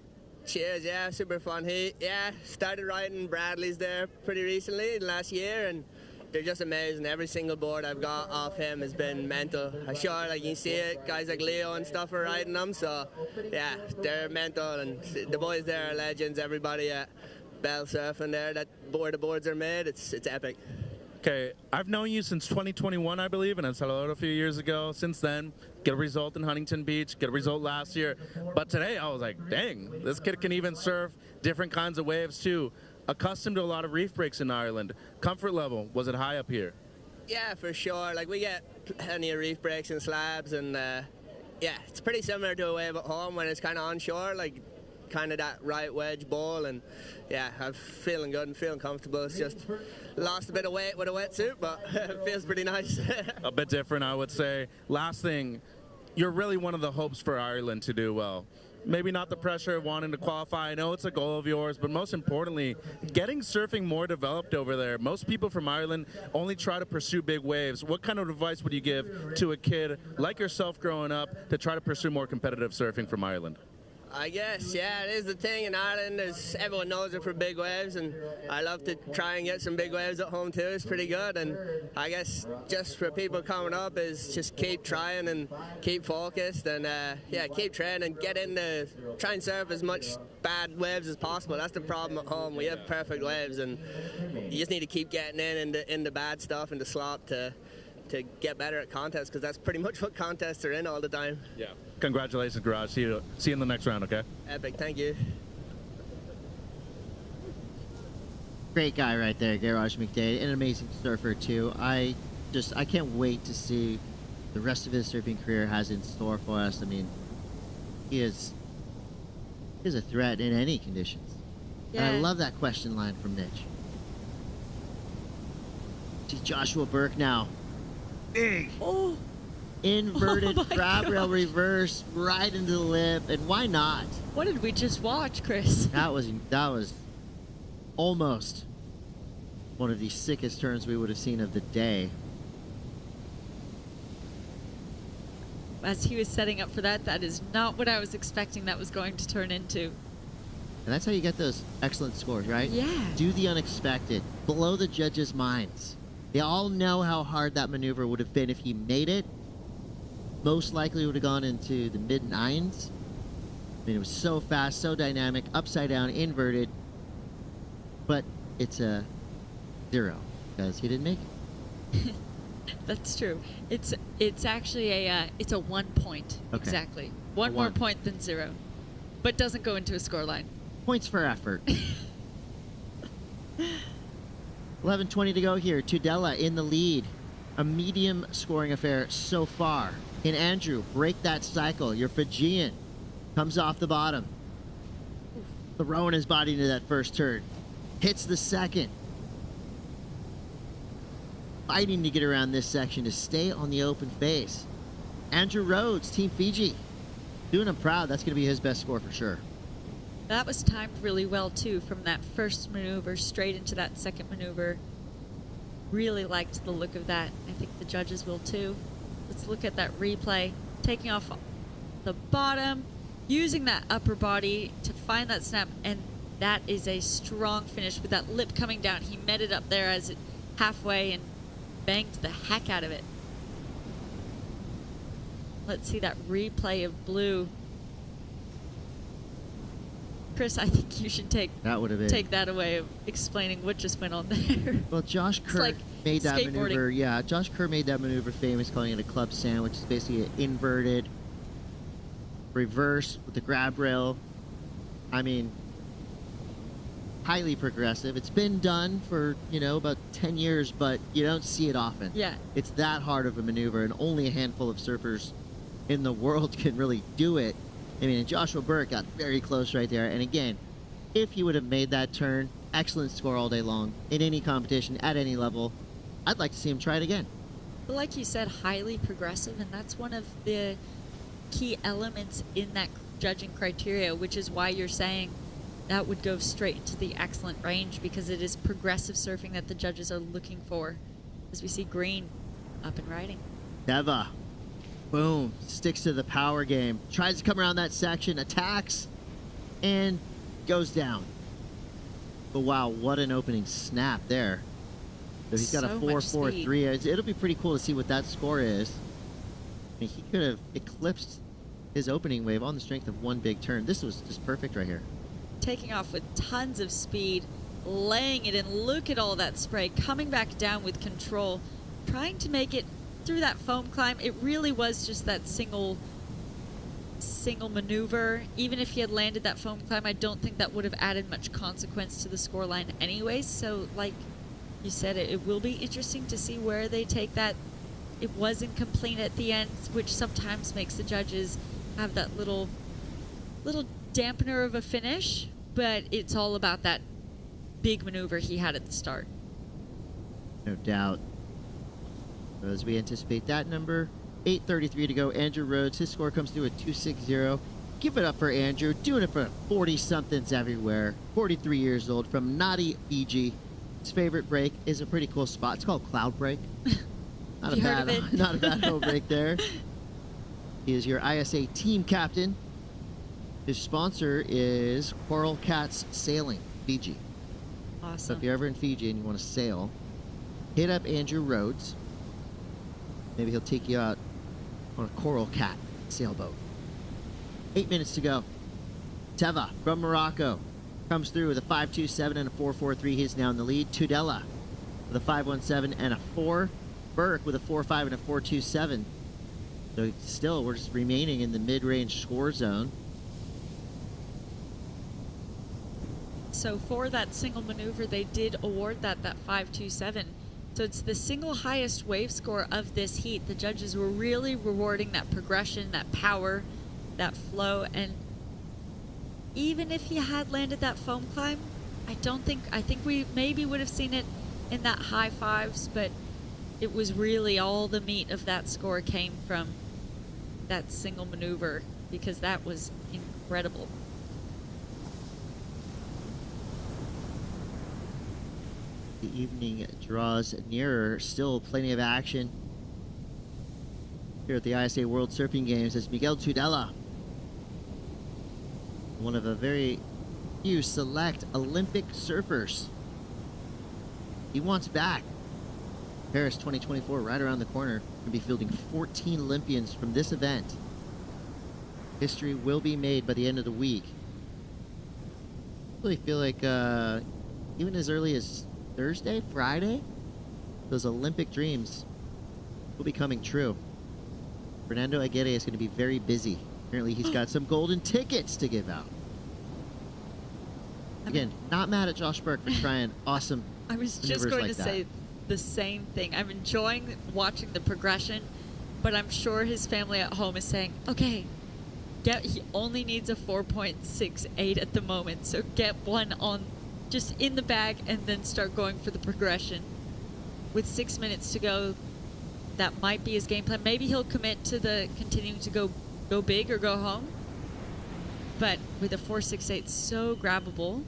Cheers, yeah, super fun heat. Yeah, started riding Bradley's there pretty recently, last year, and they're just amazing. Every single board I've got off him has been mental. I'm sure, like, you see it, guys like Leo and stuff are riding them, so yeah, they're mental, and the boys there are legends. Everybody at Bell Surfing there, that board, the boards are made, it's epic. Okay, I've known you since 2021, I believe, and I Salvador a few years ago. Since then, get a result in Huntington Beach, get a result last year. But today, I was like, dang, this kid can even surf different kinds of waves too. Accustomed to a lot of reef breaks in Ireland. Comfort level, was it high up here? Yeah, for sure. Like, we get plenty of reef breaks and slabs, and yeah, it's pretty similar to a wave at home when it's kind of onshore, like kind of that right wedge bowl, and yeah, I'm feeling good and feeling comfortable. It's just lost a bit of weight with a wetsuit, but it feels pretty nice. A bit different, I would say. Last thing, you're really one of the hopes for Ireland to do well. Maybe not the pressure of wanting to qualify. I know it's a goal of yours, but most importantly, getting surfing more developed over there. Most people from Ireland only try to pursue big waves. What kind of advice would you give to a kid like yourself growing up to try to pursue more competitive surfing from Ireland? I guess, yeah, it is the thing in Ireland. Everyone knows it for big waves, and I love to try and get some big waves at home too. It's pretty good, and I guess just for people coming up is just keep trying and keep focused, and yeah, keep training, get into, try and surf as much bad waves as possible. That's the problem at home. We have perfect waves, and you just need to keep getting in the bad stuff, in the slop to get better at contests, because that's pretty much what contests are in all the time. Yeah. Congratulations, Garage. See you in the next round, okay? Epic, thank you. Great guy right there, Garage McDade, an amazing surfer too. I can't wait to see the rest of his surfing career has in store for us. I mean, he is a threat in any conditions. Yeah. And I love that question line from Mitch. See Joshua Burke now. Big. Oh. Inverted Oh grab rail reverse right into the lip, and why not? What did we just watch, Chris? That was almost one of the sickest turns we would have seen of the day. As he was setting up for that, that is not what I was expecting that was going to turn into. And that's how you get those excellent scores, right? Yeah. Do the unexpected. Blow the judges' minds. They all know how hard that maneuver would have been if he made it. Most likely would have gone into the mid-nines. I mean, it was so fast, so dynamic, upside down, inverted. But it's a 0 because he didn't make it. That's true. It's actually it's a 1 point. Okay. Exactly. One more point than 0, but doesn't go into a scoreline. Points for effort. 11:20 to go here. Tudela in the lead. A medium scoring affair so far. Can Andrew break that cycle? Your Fijian comes off the bottom. Throwing his body into that first turn. Hits the second. Fighting to get around this section to stay on the open face. Andrew Rhodes, Team Fiji. Doing him proud. That's going to be his best score for sure. That was timed really well, too, from that first maneuver straight into that second maneuver. Really liked the look of that. I think the judges will, too. Let's look at that replay. Taking off the bottom, using that upper body to find that snap, and that is a strong finish with that lip coming down. He met it up there as it halfway and banged the heck out of it. Let's see that replay of blue. Chris, I think you should take that away of explaining what just went on there. Well, Josh Kerr like made that maneuver. Yeah, Josh Kerr made that maneuver famous, calling it a club sandwich. It's basically an inverted reverse with the grab rail. I mean, highly progressive. It's been done for, about 10 years, but you don't see it often. Yeah. It's that hard of a maneuver, and only a handful of surfers in the world can really do it. I mean, Joshua Burke got very close right there. And again, if he would have made that turn, excellent score all day long in any competition at any level. I'd like to see him try it again. But like you said, highly progressive, and that's one of the key elements in that judging criteria, which is why you're saying that would go straight into the excellent range because it is progressive surfing that the judges are looking for. As we see green up and riding. Teva, boom, sticks to the power game. Tries to come around that section, attacks, and goes down. But wow, what an opening snap there. So he's got a 4.43. It'll be pretty cool to see what that score is. I mean, he could have eclipsed his opening wave on the strength of one big turn. This was just perfect right here. Taking off with tons of speed, laying it in. Look at all that spray, coming back down with control, trying to make it through that foam climb. It really was just that single maneuver. Even if he had landed that foam climb, I don't think that would have added much consequence to the scoreline anyways. So like you said, it will be interesting to see where they take that. It was incomplete at the end, which sometimes makes the judges have that little dampener of a finish, but it's all about that big maneuver he had at the start. No doubt. So as we anticipate that number, 8:33 to go. Andrew Rhodes, his score comes through at 2.60. Give it up for Andrew, doing it for 40-somethings everywhere. 43 years old from Nadi, Fiji. His favorite break is a pretty cool spot. It's called Cloud Break. Not a bad little break there. He is your ISA team captain. His sponsor is Coral Cats Sailing, Fiji. Awesome. So if you're ever in Fiji and you want to sail, hit up Andrew Rhodes. Maybe he'll take you out on a Coral Cat sailboat. 8 minutes to go. Teva from Morocco comes through with a 5.27 and a 4.43. He is now in the lead. Tudela with a 5.17 and a 4. Burke with a 4.5 and a 4.27. So still, we're just remaining in the mid-range score zone. So for that single maneuver, they did award that 5.27. So it's the single highest wave score of this heat. The judges were really rewarding that progression, that power, that flow, and even if he had landed that foam climb, I think we maybe would have seen it in that high fives, but it was really all the meat of that score came from that single maneuver because that was incredible. The evening draws nearer. Still plenty of action here at the ISA World Surfing Games as Miguel Tudela, one of a very few select Olympic surfers. He wants back. Paris 2024 right around the corner. We'll be fielding 14 Olympians from this event. History will be made by the end of the week. I really feel like even as early as Thursday, Friday, those Olympic dreams will be coming true. Fernando Aguirre is going to be very busy. Apparently he's got some golden tickets to give out. Again, not mad at Josh Burke for trying awesome I was just going to say the same thing. I'm enjoying watching the progression, but I'm sure his family at home is saying, okay, he only needs a 4.68 at the moment, so get one on just in the bag and then start going for the progression. With 6 minutes to go, that might be his game plan. Maybe he'll commit to the continuing to go big or go home. But with a 4.68, so grabbable.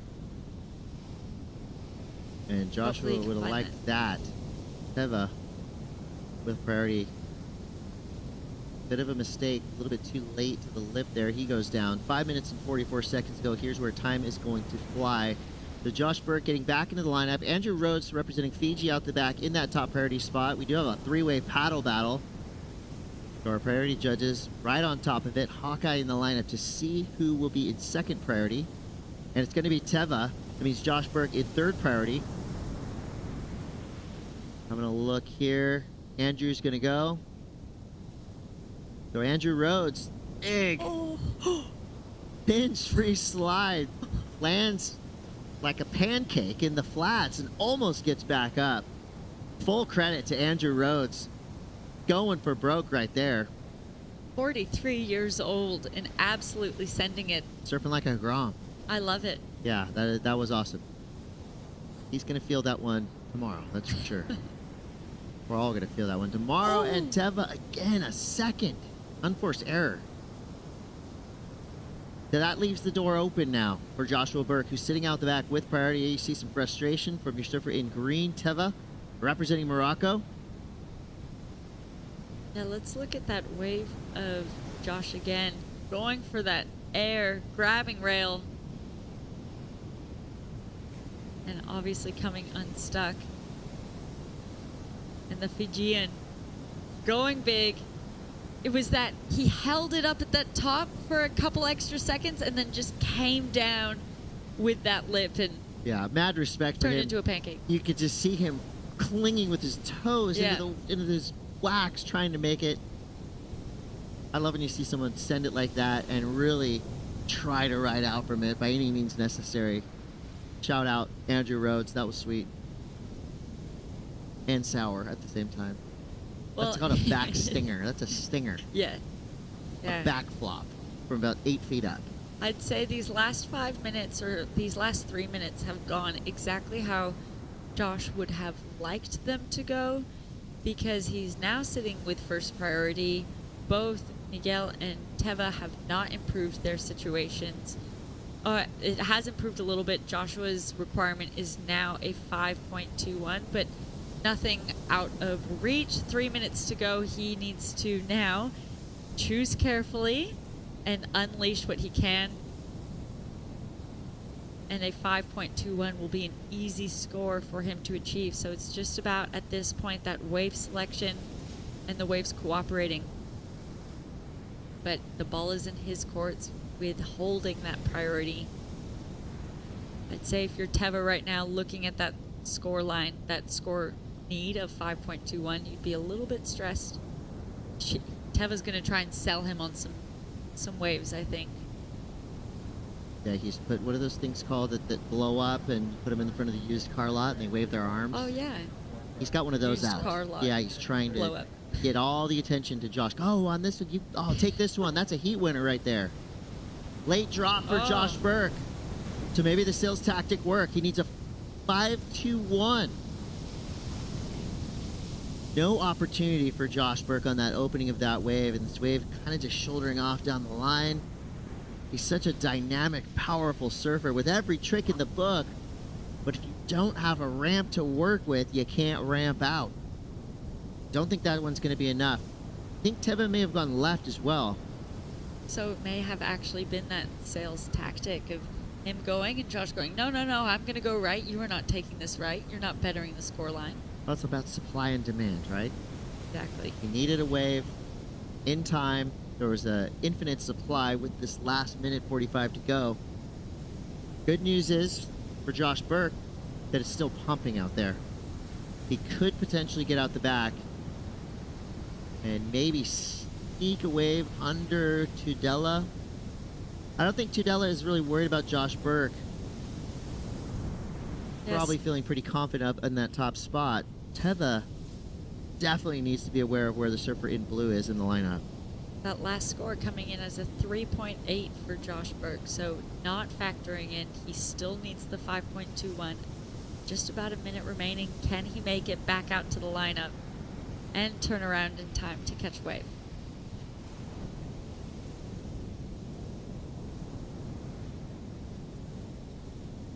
And Joshua would have liked that. Teva with priority. Bit of a mistake, a little bit too late to the lip there. He goes down. 5 minutes and 44 seconds to go. Here's where time is going to fly. So Josh Burke getting back into the lineup. Andrew Rhodes representing Fiji out the back in that top priority spot. We do have a three-way paddle battle. So our priority judges right on top of it. Hawkeye in the lineup to see who will be in second priority. And it's going to be Teva. That means Josh Burke in third priority. I'm going to look here. Andrew's going to go. So Andrew Rhodes, big pinch free slide, lands like a pancake in the flats and almost gets back up. Full credit to Andrew Rhodes, going for broke right there. 43 years old and absolutely sending it. Surfing like a Grom. I love it. Yeah, that was awesome. He's going to feel that one tomorrow, that's for sure. We're all going to feel that one tomorrow. And Teva, again, a second. Unforced error. That leaves the door open now for Joshua Burke, who's sitting out the back with priority. You see some frustration from your surfer in green, Teva, representing Morocco. Now let's look at that wave of Josh again, going for that air, grabbing rail, and obviously coming unstuck. And the Fijian going big. It was that he held it up at that top for a couple extra seconds and then just came down with that lip and yeah, mad respect for him. turned into a pancake. You could just see him clinging with his toes into this wax, trying to make it. I love when you see someone send it like that and really try to ride out from it by any means necessary. Shout out Andrew Rhodes, that was sweet. And sour at the same time. Well, that's called a back stinger. That's a stinger. Yeah. A back flop from about 8 feet up. I'd say these last 5 minutes or these last 3 minutes have gone exactly how Josh would have liked them to go, because he's now sitting with first priority. Both Miguel and Teva have not improved their situations. It has improved a little bit. Joshua's requirement is now a 5.21, but nothing out of reach. 3 minutes to go. He needs to now choose carefully and unleash what he can. And a 5.21 will be an easy score for him to achieve. So it's just about, at this point, that wave selection and the waves cooperating. But the ball is in his courts with holding that priority. I'd say if you're Teva right now looking at that score line, that score need of 5.21, you'd be a little bit stressed. Teva's going to try and sell him on some waves, I think. Yeah, he's put, what are those things called that blow up and you put them in the front of the used car lot and they wave their arms? Oh, yeah. He's got one of those Used out. car lot. Yeah, he's trying Blow to up. get all the attention to Josh. Oh, on this one, take this one. That's a heat winner right there. Late drop for Josh Burke. So maybe the sales tactic worked. He needs a 5.21. No opportunity for Josh Burke on that opening of that wave, and this wave kind of just shouldering off down the line. He's such a dynamic, powerful surfer with every trick in the book, but if you don't have a ramp to work with, you can't ramp out. Don't think that one's going to be enough. I think Teva may have gone left as well. So it may have actually been that sales tactic of him going and Josh going, no, I'm going to go right. You are not taking this right. You're not bettering the score line. Well, it's about supply and demand, right? Exactly. He needed a wave in time. There was an infinite supply with this last minute 45 to go. Good news is for Josh Burke that it's still pumping out there. He could potentially get out the back and maybe sneak a wave under Tudela. I don't think Tudela is really worried about Josh Burke. Yes. Probably feeling pretty confident up in that top spot. Teva definitely needs to be aware of where the surfer in blue is in the lineup. That last score coming in as a 3.8 for Josh Burke, so not factoring in. He still needs the 5.21. Just about a minute remaining. Can he make it back out to the lineup and turn around in time to catch wave?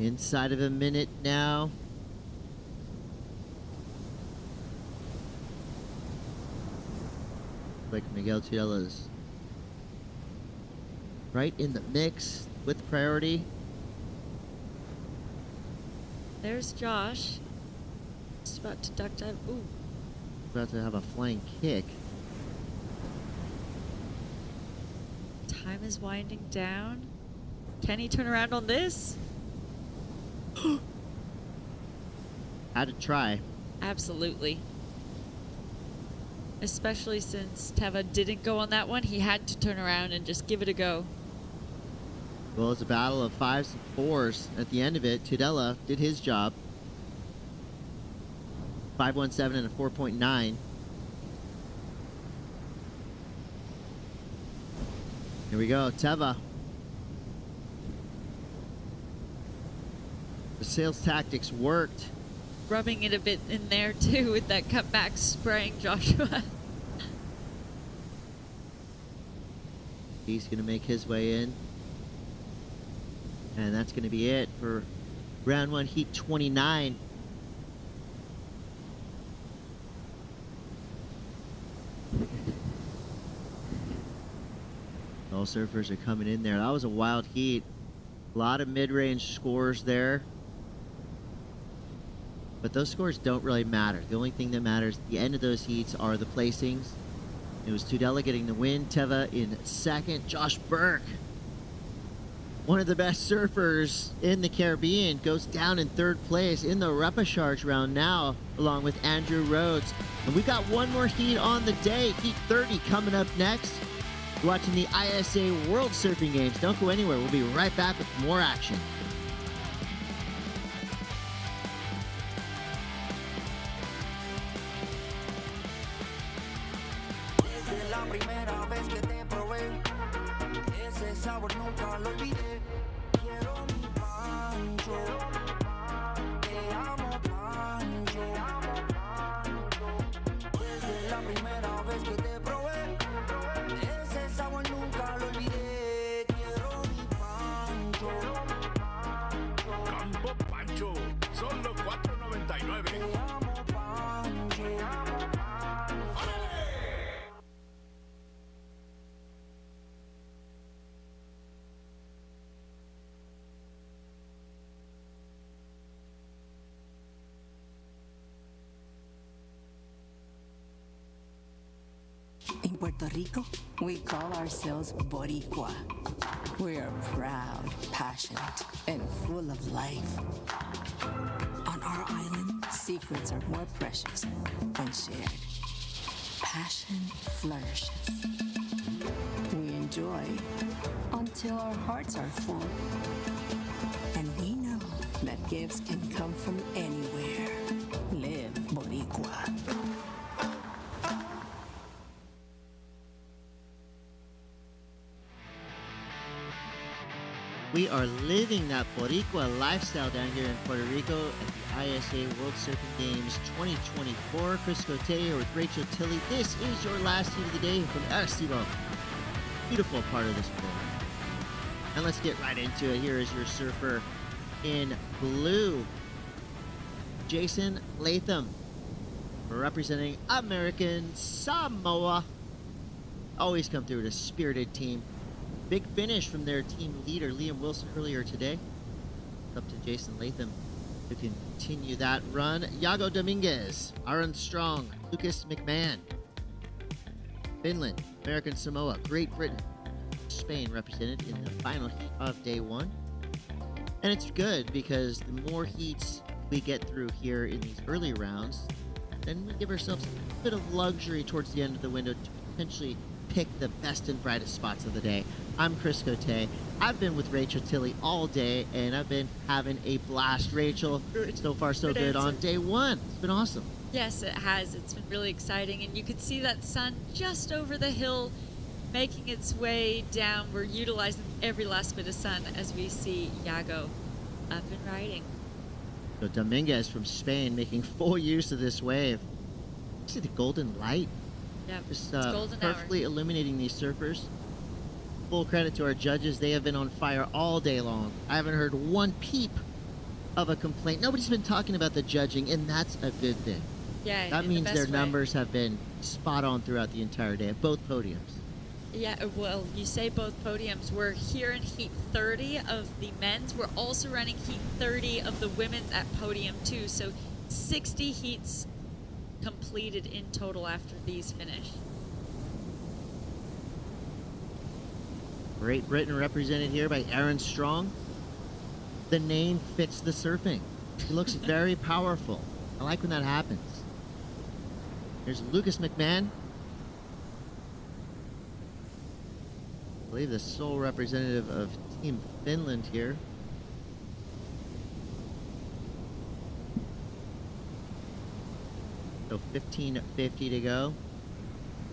Inside of a minute now. Like Miguel Tudela's right in the mix with priority. There's Josh. Just about to duck dive. Ooh. About to have a flying kick. Time is winding down. Can he turn around on this? Had to try. Absolutely. Especially since Teva didn't go on that one, he had to turn around and just give it a go. Well, it's a battle of 5s and 4s. At the end of it, Tudela did his job. 5.17 and a 4.9. Here we go, Teva. The sales tactics worked. Rubbing it a bit in there too with that cutback, spraying Joshua. He's going to make his way in. And that's going to be it for round 1, heat 29. All surfers are coming in there. That was a wild heat. A lot of mid-range scores there. But those scores don't really matter. The only thing that matters at the end of those heats are the placings. It was Tudela getting the win, Teva in second. Josh Burke, one of the best surfers in the Caribbean, goes down in third place in the repechage round now, along with Andrew Rhodes. And we got one more heat on the day, heat 30 coming up next. You're watching the ISA World Surfing Games. Don't go anywhere. We'll be right back with more action. Desde la primera vez que te probé, ese sabor nunca lo olvidé. Quiero mi pancho, te amo pancho. Desde la primera vez que te probé, ese sabor nunca lo olvidé. Quiero mi pancho. Campo Pancho, solo $4.99. Te amo pancho. In Puerto Rico, we call ourselves Boricua. We are proud, passionate, and full of life. On our island, secrets are more precious when shared. Passion flourishes. We enjoy until our hearts are full. And we know that gifts can come from anywhere. Live Boricua. We are living that Boricua lifestyle down here in Puerto Rico at the ISA World Surfing Games 2024. Chris Cote here with Rachel Tilley. This is your last heat of the day from Arecibo. Beautiful part of this world. And let's get right into it. Here is your surfer in blue, Jason Latham, representing American Samoa. Always come through with a spirited team. Big finish from their team leader, Liam Wilson, earlier today. Up to Jason Latham to continue that run. Iago Dominguez, Aaron Strong, Lucas McMahon, Finland, American Samoa, Great Britain, Spain represented in the final heat of day 1. And it's good because the more heats we get through here in these early rounds, then we give ourselves a bit of luxury towards the end of the window to potentially pick the best and brightest spots of the day. I'm Chris Cote. I've been with Rachel Tilley all day, and I've been having a blast. Rachel, so far so good on day 1. It's been awesome. Yes, it has. It's been really exciting, and you could see that sun just over the hill making its way down. We're utilizing every last bit of sun as we see Iago up and riding. So Dominguez from Spain making full use of this wave. See the golden light? Yeah, just it's golden perfectly hour. illuminating these surfers. Full credit to our judges. They have been on fire all day long. I haven't heard one peep of a complaint. Nobody's been talking about the judging, and that's a good thing. Yeah, that means their numbers have been spot on throughout the entire day at both podiums. Yeah, well, you say both podiums. We're here in heat 30 of the men's. We're also running heat 30 of the women's at podium 2. So 60 heats completed in total after these finish. Great Britain represented here by Aaron Strong. The name fits the surfing. He looks very powerful. I like when that happens. Here's Lucas McMahon. I believe the sole representative of Team Finland here. So 15:50 to go.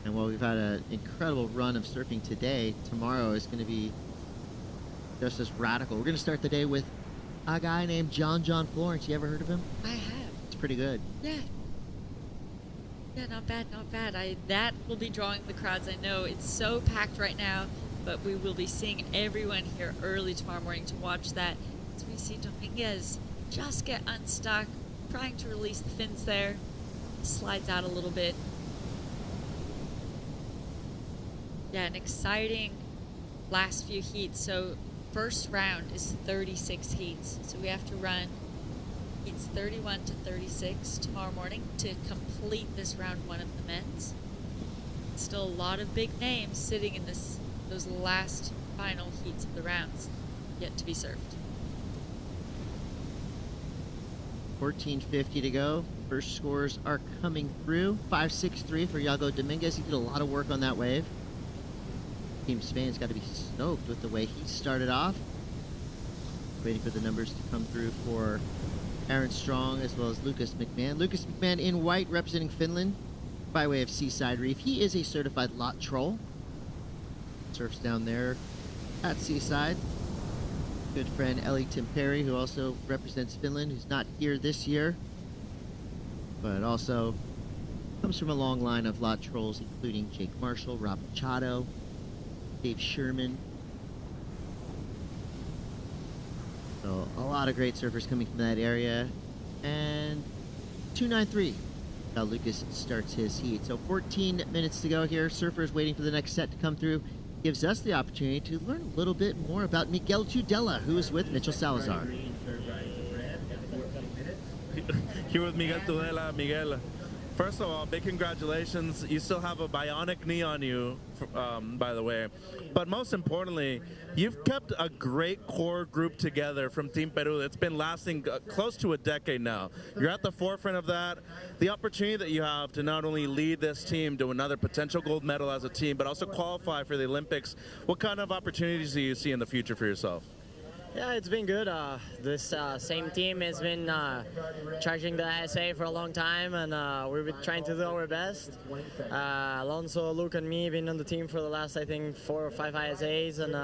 And while we've had an incredible run of surfing today, tomorrow is going to be just as radical. We're going to start the day with a guy named John Florence. You ever heard of him? I have. It's pretty good. Yeah. Yeah, not bad, not bad. That will be drawing the crowds. I know it's so packed right now. but we will be seeing everyone here early tomorrow morning to watch that. As we see Dominguez just get unstuck, trying to release the fins there. Slides out a little bit. Yeah, an exciting last few heats. So first round is 36 heats. So we have to run heats 31 to 36 tomorrow morning to complete this round 1 of the men's. Still a lot of big names sitting in those last final heats of the rounds yet to be served. 14:50 to go. First scores are coming through. 5.63 for Yago Dominguez. He did a lot of work on that wave. Team Spain's got to be stoked with the way he started off. Waiting for the numbers to come through for Aaron Strong as well as Lucas McMahon. Lucas McMahon in white representing Finland by way of Seaside Reef. He is a certified lot troll. Surfs down there at Seaside. Good friend Ellie Timperi, who also represents Finland, who's not here this year, but also comes from a long line of lot trolls, including Jake Marshall, Rob Machado, Dave Sherman. So a lot of great surfers coming from that area. And 2.93. Now Lucas starts his heat. So 14 minutes to go here. Surfers waiting for the next set to come through. Gives us the opportunity to learn a little bit more about Miguel Tudela, who is with Mitchell Salazar. Here with Miguel Tudela. Miguel, first of all, big congratulations. You still have a bionic knee on you, by the way. But most importantly, you've kept a great core group together from Team Peru. It's been lasting close to a decade now. You're at the forefront of that. The opportunity that you have to not only lead this team to another potential gold medal as a team, but also qualify for the Olympics. What kind of opportunities do you see in the future for yourself? Yeah, it's been good. This same team has been charging the ISA for a long time, and we've been trying to do our best. Alonso, Luke, and me have been on the team for the last, I think, 4 or 5 ISAs, and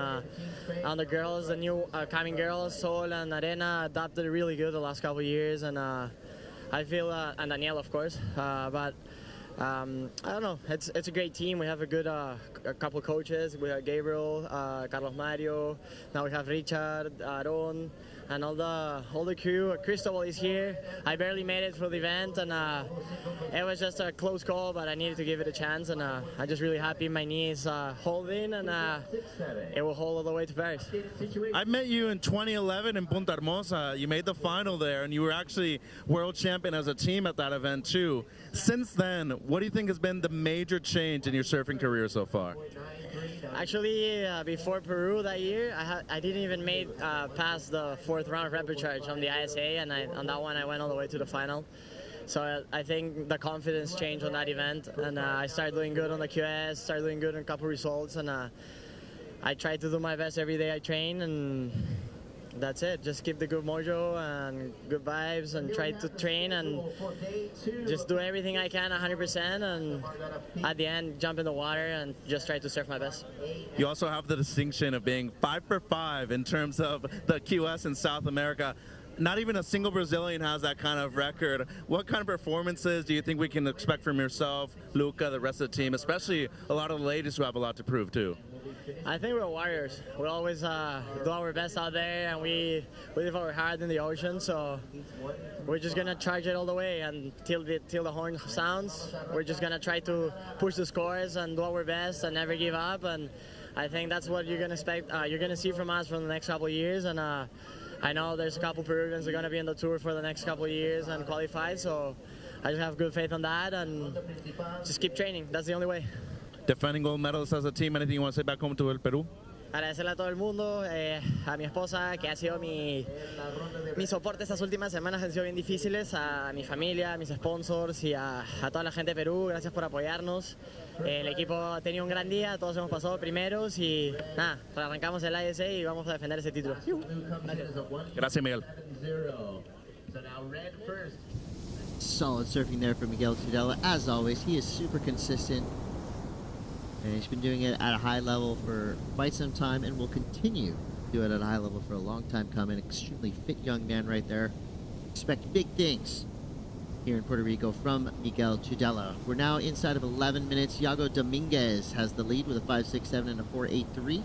on the girls, the new coming girls, Sol and Arena, adapted really good the last couple of years, and I feel, and Danielle, of course, but I don't know. It's a great team. We have a good a couple coaches. We have Gabriel, Carlos Mario. Now we have Richard, Aaron, and all the crew. Cristobal is here. I barely made it for the event, and it was just a close call, but I needed to give it a chance, and I'm just really happy my knee is holding, and it will hold all the way to Paris. I met you in 2011 in Punta Hermosa. You made the final there, and you were actually world champion as a team at that event too. Since then, what do you think has been the major change in your surfing career so far? Actually, before Peru that year, I didn't even make past the 4th round of repechage on the ISA, and on that one I went all the way to the final. So I think the confidence changed on that event, and I started doing good on the QS, started doing good on a couple results, and I tried to do my best every day I train, and that's it. Just keep the good mojo and good vibes, and try to train and just do everything I can 100%, and at the end jump in the water and just try to surf my best. You also have the distinction of being 5 for 5 in terms of the QS in South America. Not even a single Brazilian has that kind of record. What kind of performances do you think we can expect from yourself, Luca, the rest of the team, especially a lot of the ladies who have a lot to prove too? I think we're warriors. We always do our best out there, and we live our heart in the ocean. So we're just gonna charge it all the way, and till the horn sounds, we're just gonna try to push the scores and do our best and never give up. And I think that's what you're gonna expect. You're gonna see from us for the next couple of years. And I know there's a couple Peruvians that are gonna be on the tour for the next couple of years and qualify. So I just have good faith on that, and just keep training. That's the only way. Defending gold medalists as a team, anything you want to say back home to El Peru? Agradecerle a todo el mundo, a mi esposa, que ha sido mi soporte estas últimas semanas, han sido bien difíciles, a mi familia, a mis sponsors y a toda la gente de Perú. Gracias por apoyarnos. El equipo ha tenido un gran día, todos hemos pasado primeros y nada, arrancamos el ISA y vamos a defender ese título. Gracias, Miguel. Solid surfing there from Miguel Tudela. As always, he is super consistent. And he's been doing it at a high level for quite some time and will continue to do it at a high level for a long time coming. Extremely fit young man right there. Expect big things here in Puerto Rico from Miguel Tudela. We're now inside of 11 minutes. Iago Dominguez has the lead with a 5.67 and a 4.83.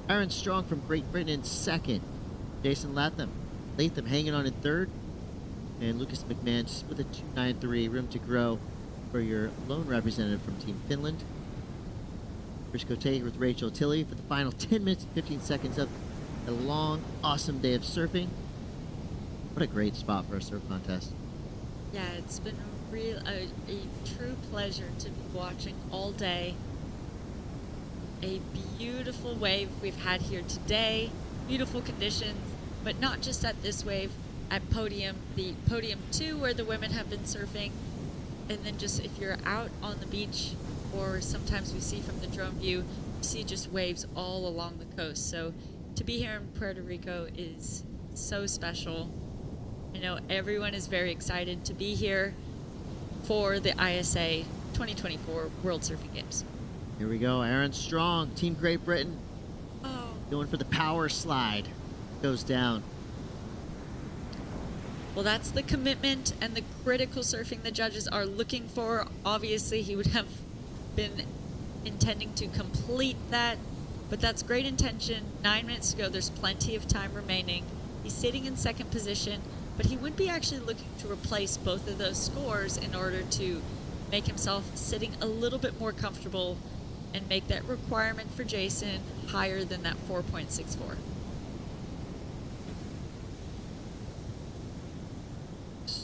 Aaron Strong from Great Britain in second. Jason Latham hanging on in third. And Lucas McMahon just with a 2.93. Room to grow for your lone representative from Team Finland. Chris Cote with Rachel Tilley for the final 10 minutes and 15 seconds of a long, awesome day of surfing. What a great spot for a surf contest. Yeah, it's been a true pleasure to be watching all day. A beautiful wave we've had here today, beautiful conditions, but not just at this wave, at the podium 2 where the women have been surfing, and then just if you're out on the beach, or sometimes we see from the drone view, you see just waves all along the coast. So to be here in Puerto Rico is so special. I know everyone is very excited to be here for the ISA 2024 World Surfing Games. Here we go, Aaron Strong, Team Great Britain. Oh. Going for the power slide. Goes down. Well, that's the commitment and the critical surfing the judges are looking for. Obviously, he would have been intending to complete that, but that's great intention. 9 minutes to go, there's plenty of time remaining. He's sitting in second position, but he would be actually looking to replace both of those scores in order to make himself sitting a little bit more comfortable and make that requirement for Jason higher than that 4.64.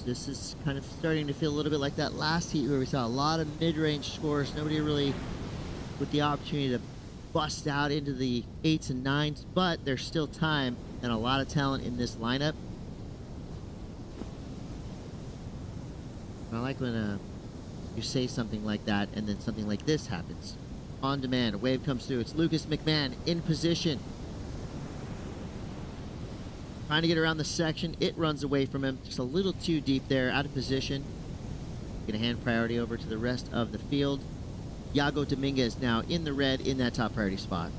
This is kind of starting to feel a little bit like that last heat where we saw a lot of mid-range scores. Nobody really with the opportunity to bust out into the 8s and 9s, but there's still time and a lot of talent in this lineup. I like when you say something like that and then something like this happens. On demand, a wave comes through. It's Lucas McMahon in position. Trying to get around the section. It runs away from him. Just a little too deep there, out of position. Gonna hand priority over to the rest of the field. Iago Dominguez now in the red in that top priority spot.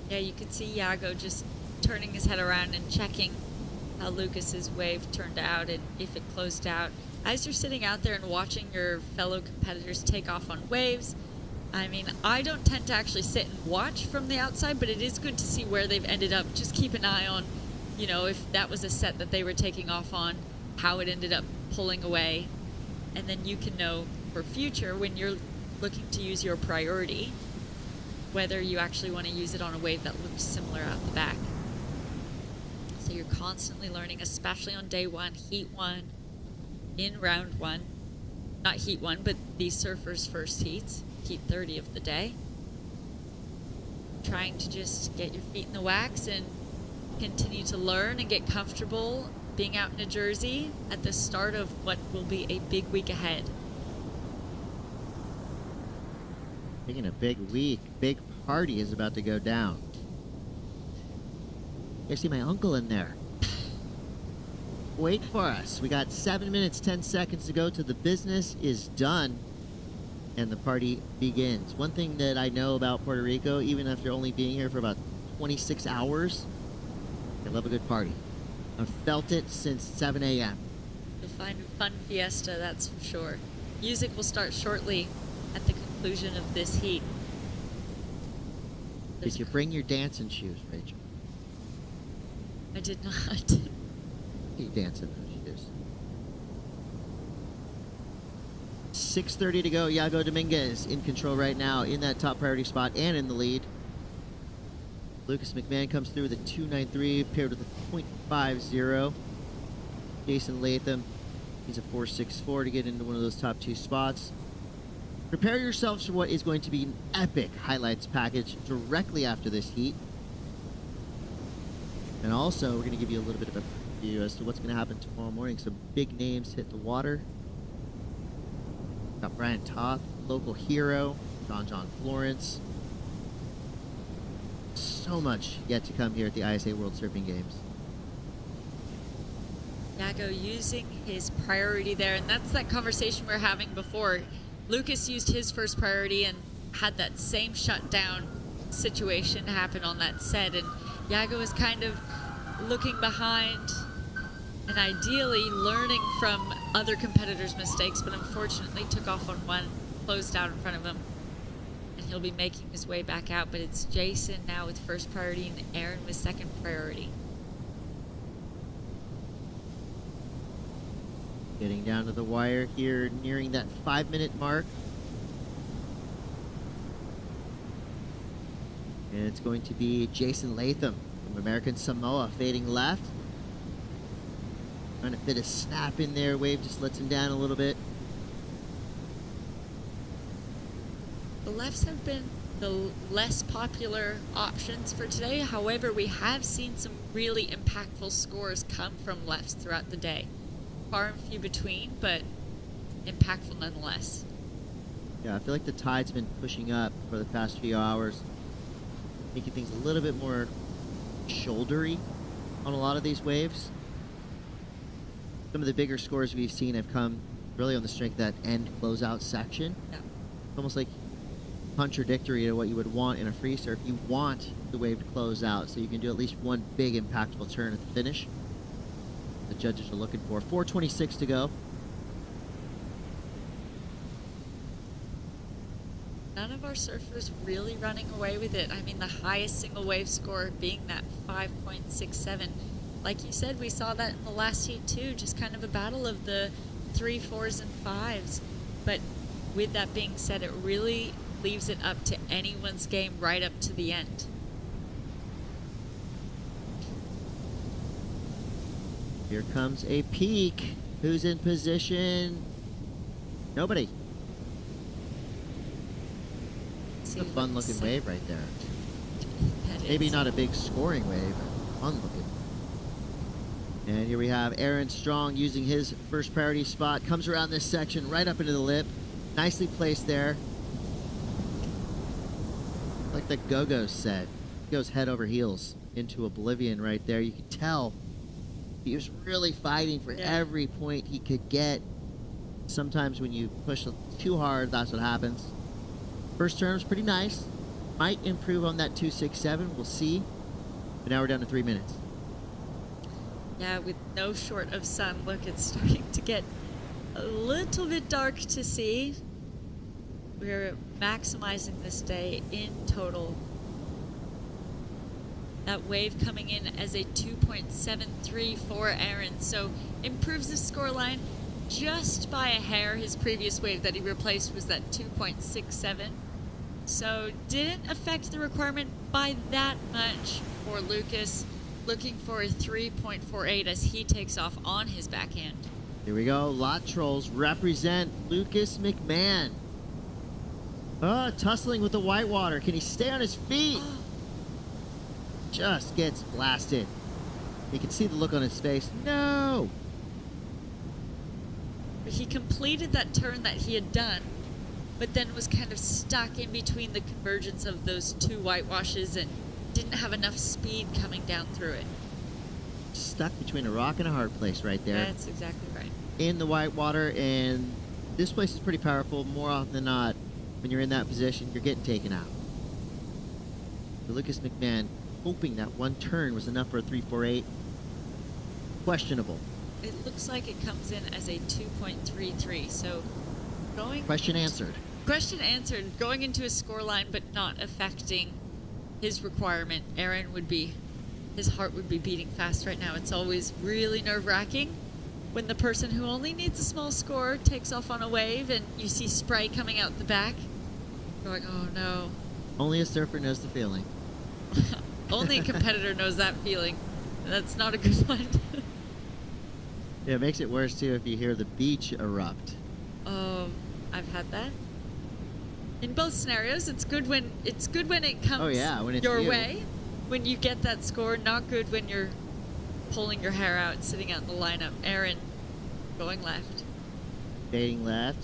Yeah, you can see Iago just turning his head around and checking how Lucas's wave turned out and if it closed out. As you're sitting out there and watching your fellow competitors take off on waves, I mean, I don't tend to actually sit and watch from the outside, but it is good to see where they've ended up. Just keep an eye on, you know, if that was a set that they were taking off on, how it ended up pulling away. And then you can know for future when you're looking to use your priority, whether you actually want to use it on a wave that looks similar out the back. So you're constantly learning, especially on day 1, heat 1, in round 1. Not heat 1, but these surfers' first heats, heat 30 of the day. Trying to just get your feet in the wax and continue to learn and get comfortable being out in New Jersey at the start of what will be a big week ahead. Thinking a big week, big party is about to go down. I see my uncle in there. Wait for us. We got 7 minutes, 10 seconds to go till the business is done and the party begins. One thing that I know about Puerto Rico, even after only being here for about 26 hours, I love a good party. I've felt it since 7 a.m. You'll find a fun fiesta, that's for sure. Music will start shortly at the conclusion of this heat. Did you bring your dancing shoes, Rachel? I did not. You dance in those shoes. 6:30 to go. Iago Dominguez in control right now in that top priority spot and in the lead. Lucas McMahon comes through with a 2.93 paired with a 0.50. Jason Latham, he's a 4.64 to get into one of those top 2 spots. Prepare yourselves for what is going to be an epic highlights package directly after this heat. And also, we're going to give you a little bit of a preview as to what's going to happen tomorrow morning. Some big names hit the water. Got Brian Toth, local hero, John Florence. So much yet to come here at the ISA World Surfing Games. Iago using his priority there, and that's that conversation we were having before. Lucas used his first priority and had that same shutdown situation happen on that set, and Iago is kind of looking behind and ideally learning from other competitors' mistakes, but unfortunately took off on one, closed out in front of him, and he'll be making his way back out. But it's Jason now with first priority and Aaron with second priority. Getting down to the wire here, nearing that 5-minute mark. And it's going to be Jason Latham from American Samoa fading left. Trying to fit a snap in there. Wave just lets him down a little bit. The lefts have been the less popular options for today. However, we have seen some really impactful scores come from lefts throughout the day. Far and few between, but impactful nonetheless. Yeah, I feel like the tide's been pushing up for the past few hours, making things a little bit more shouldery on a lot of these waves. Some of the bigger scores we've seen have come really on the strength of that end closeout section. Yeah. Almost like contradictory to what you would want in a free surf. You want the wave to close out so you can do at least one big impactful turn at the finish. The judges are looking for 4:26 to go. None of our surfers really running away with it. I mean, the highest single wave score being that 5.67. Like you said, we saw that in the last heat too, just kind of a battle of the 3, 4s, and 5s. But with that being said, it really leaves it up to anyone's game right up to the end. Here comes a peak. Who's in position? Nobody. It's a fun looking wave right there. Maybe not a big scoring wave, but fun looking. And here we have Aaron Strong using his first priority spot. Comes around this section right up into the lip. Nicely placed there. Like the Go-Go set. Goes head over heels into oblivion right there. You can tell he was really fighting for every point he could get. Sometimes when you push too hard, that's what happens. First turn was pretty nice. Might improve on that 2.67. We'll see. But now we're down to 3 minutes. Yeah, with no short of sun. Look, it's starting to get a little bit dark to see. We're maximizing this day in total. That wave coming in as a 2.73 for Aaron, so improves the scoreline just by a hair. His previous wave that he replaced was that 2.67, so didn't affect the requirement by that much for Lucas, looking for a 3.48 as he takes off on his backhand. Here we go. Lot Trolls represent Lucas McMahon. Tussling with the whitewater. Can he stay on his feet? Just gets blasted. You can see the look on his face. No! He completed that turn that he had done, but then was kind of stuck in between the convergence of those two whitewashes and didn't have enough speed coming down through it. Stuck between a rock and a hard place right there. That's exactly right. In the whitewater, and this place is pretty powerful. More often than not, when you're in that position, you're getting taken out. So Lucas McMahon hoping that one turn was enough for a 3.48. Questionable. It looks like it comes in as a 2.33, so going... Question answered. Question answered. Going into a scoreline, but not affecting his requirement. Aaron would be... His heart would be beating fast right now. It's always really nerve-wracking when the person who only needs a small score takes off on a wave and you see spray coming out the back. Going, oh no. Only a surfer knows the feeling. Only a competitor knows that feeling. That's not a good one. Yeah, it makes it worse too if you hear the beach erupt. Oh, I've had that. In both scenarios, it's good when it comes when it's your you. way. When you get that score, not good when you're pulling your hair out, sitting out in the lineup. Aaron going left. Fading left.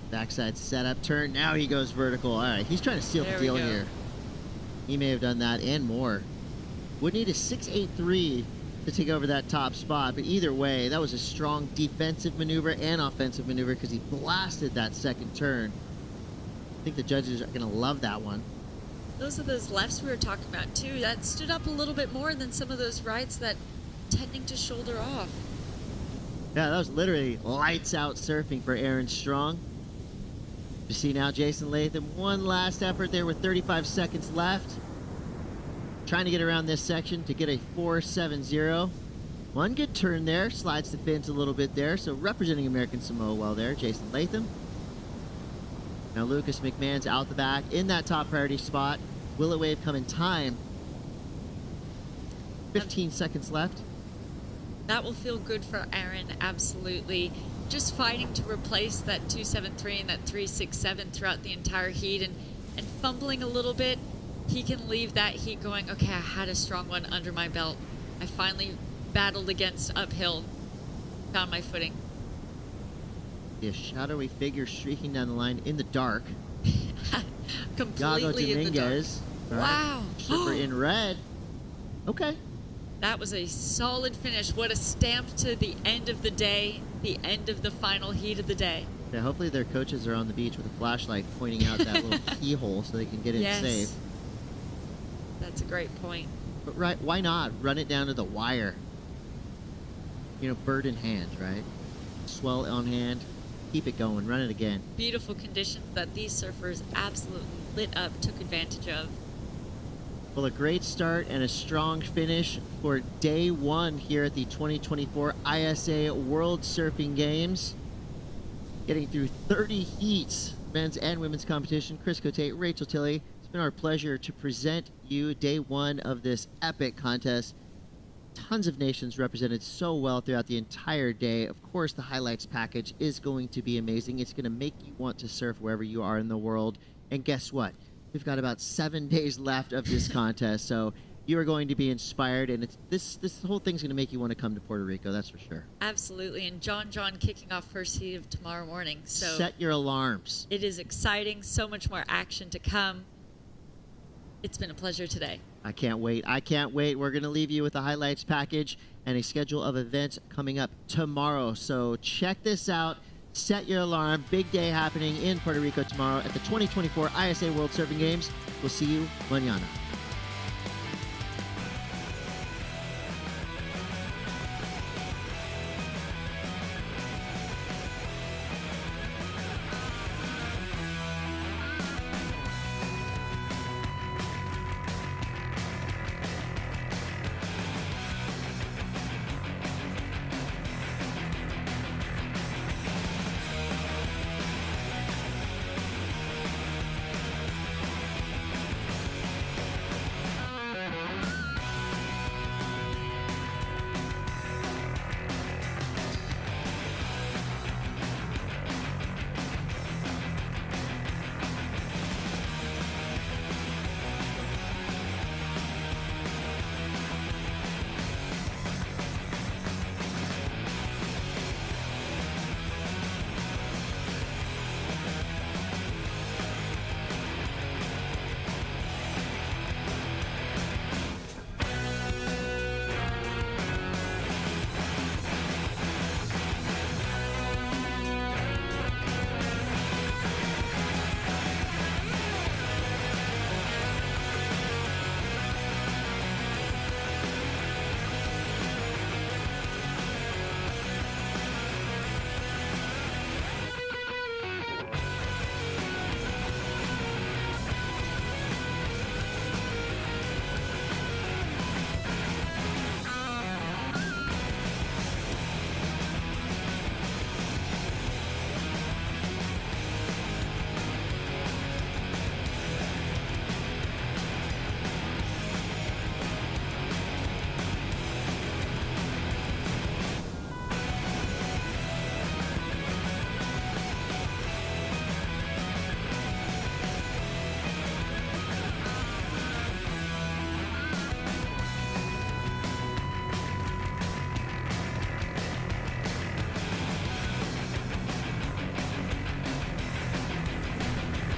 Backside setup turn. Now he goes vertical. All right, he's trying to seal the deal here. He may have done that and more. Would need a 6.83 to take over that top spot, but either way, that was a strong defensive maneuver and offensive maneuver because he blasted that second turn. I think the judges are going to love that one. Those are those lefts we were talking about too. That stood up a little bit more than some of those rights that tending to shoulder off. Yeah, that was literally lights out surfing for Aaron Strong. You see now Jason Latham, one last effort there with 35 seconds left. Trying to get around this section to get a 4.70. One good turn there, slides the fins a little bit there. So representing American Samoa well there, Jason Latham. Now Lucas McMahon's out the back in that top priority spot. Will it wave come in time? 15 seconds left. That will feel good for Aaron, absolutely. Just fighting to replace that 2.73 and that 3.67 throughout the entire heat and fumbling a little bit. He can leave that heat going, okay, I had a strong one under my belt. I finally battled against uphill, found my footing. A shadowy figure streaking down the line in the dark. Completely Yago Dominguez. in the dark. Wow. Surfer in red. Okay. That was a solid finish. What a stamp to the end of the day, the end of the final heat of the day. Yeah, hopefully their coaches are on the beach with a flashlight pointing out that little keyhole so they can get in safe. That's a great point. But right, why not run it down to the wire? You know, bird in hand, right? Swell on hand, keep it going, run it again. Beautiful conditions that these surfers absolutely lit up, took advantage of. Well, a great start and a strong finish for day one here at the 2024 ISA World Surfing Games. Getting through 30 heats, men's and women's competition. Chris Cote, Rachel Tilley, it's been our pleasure to present you day one of this epic contest. Tons of nations represented so well throughout the entire day. Of course, the highlights package is going to be amazing. It's going to make you want to surf wherever you are in the world. And guess what? We've got about 7 days left of this contest, so you are going to be inspired, and this whole thing's going to make you want to come to Puerto Rico, that's for sure. Absolutely, and John kicking off first heat of tomorrow morning. So set your alarms. It is exciting, so much more action to come. It's been a pleasure today. I can't wait. I can't wait. We're going to leave you with the highlights package and a schedule of events coming up tomorrow, so check this out. Set your alarm. Big day happening in Puerto Rico tomorrow at the 2024 ISA World Surfing Games. We'll see you mañana.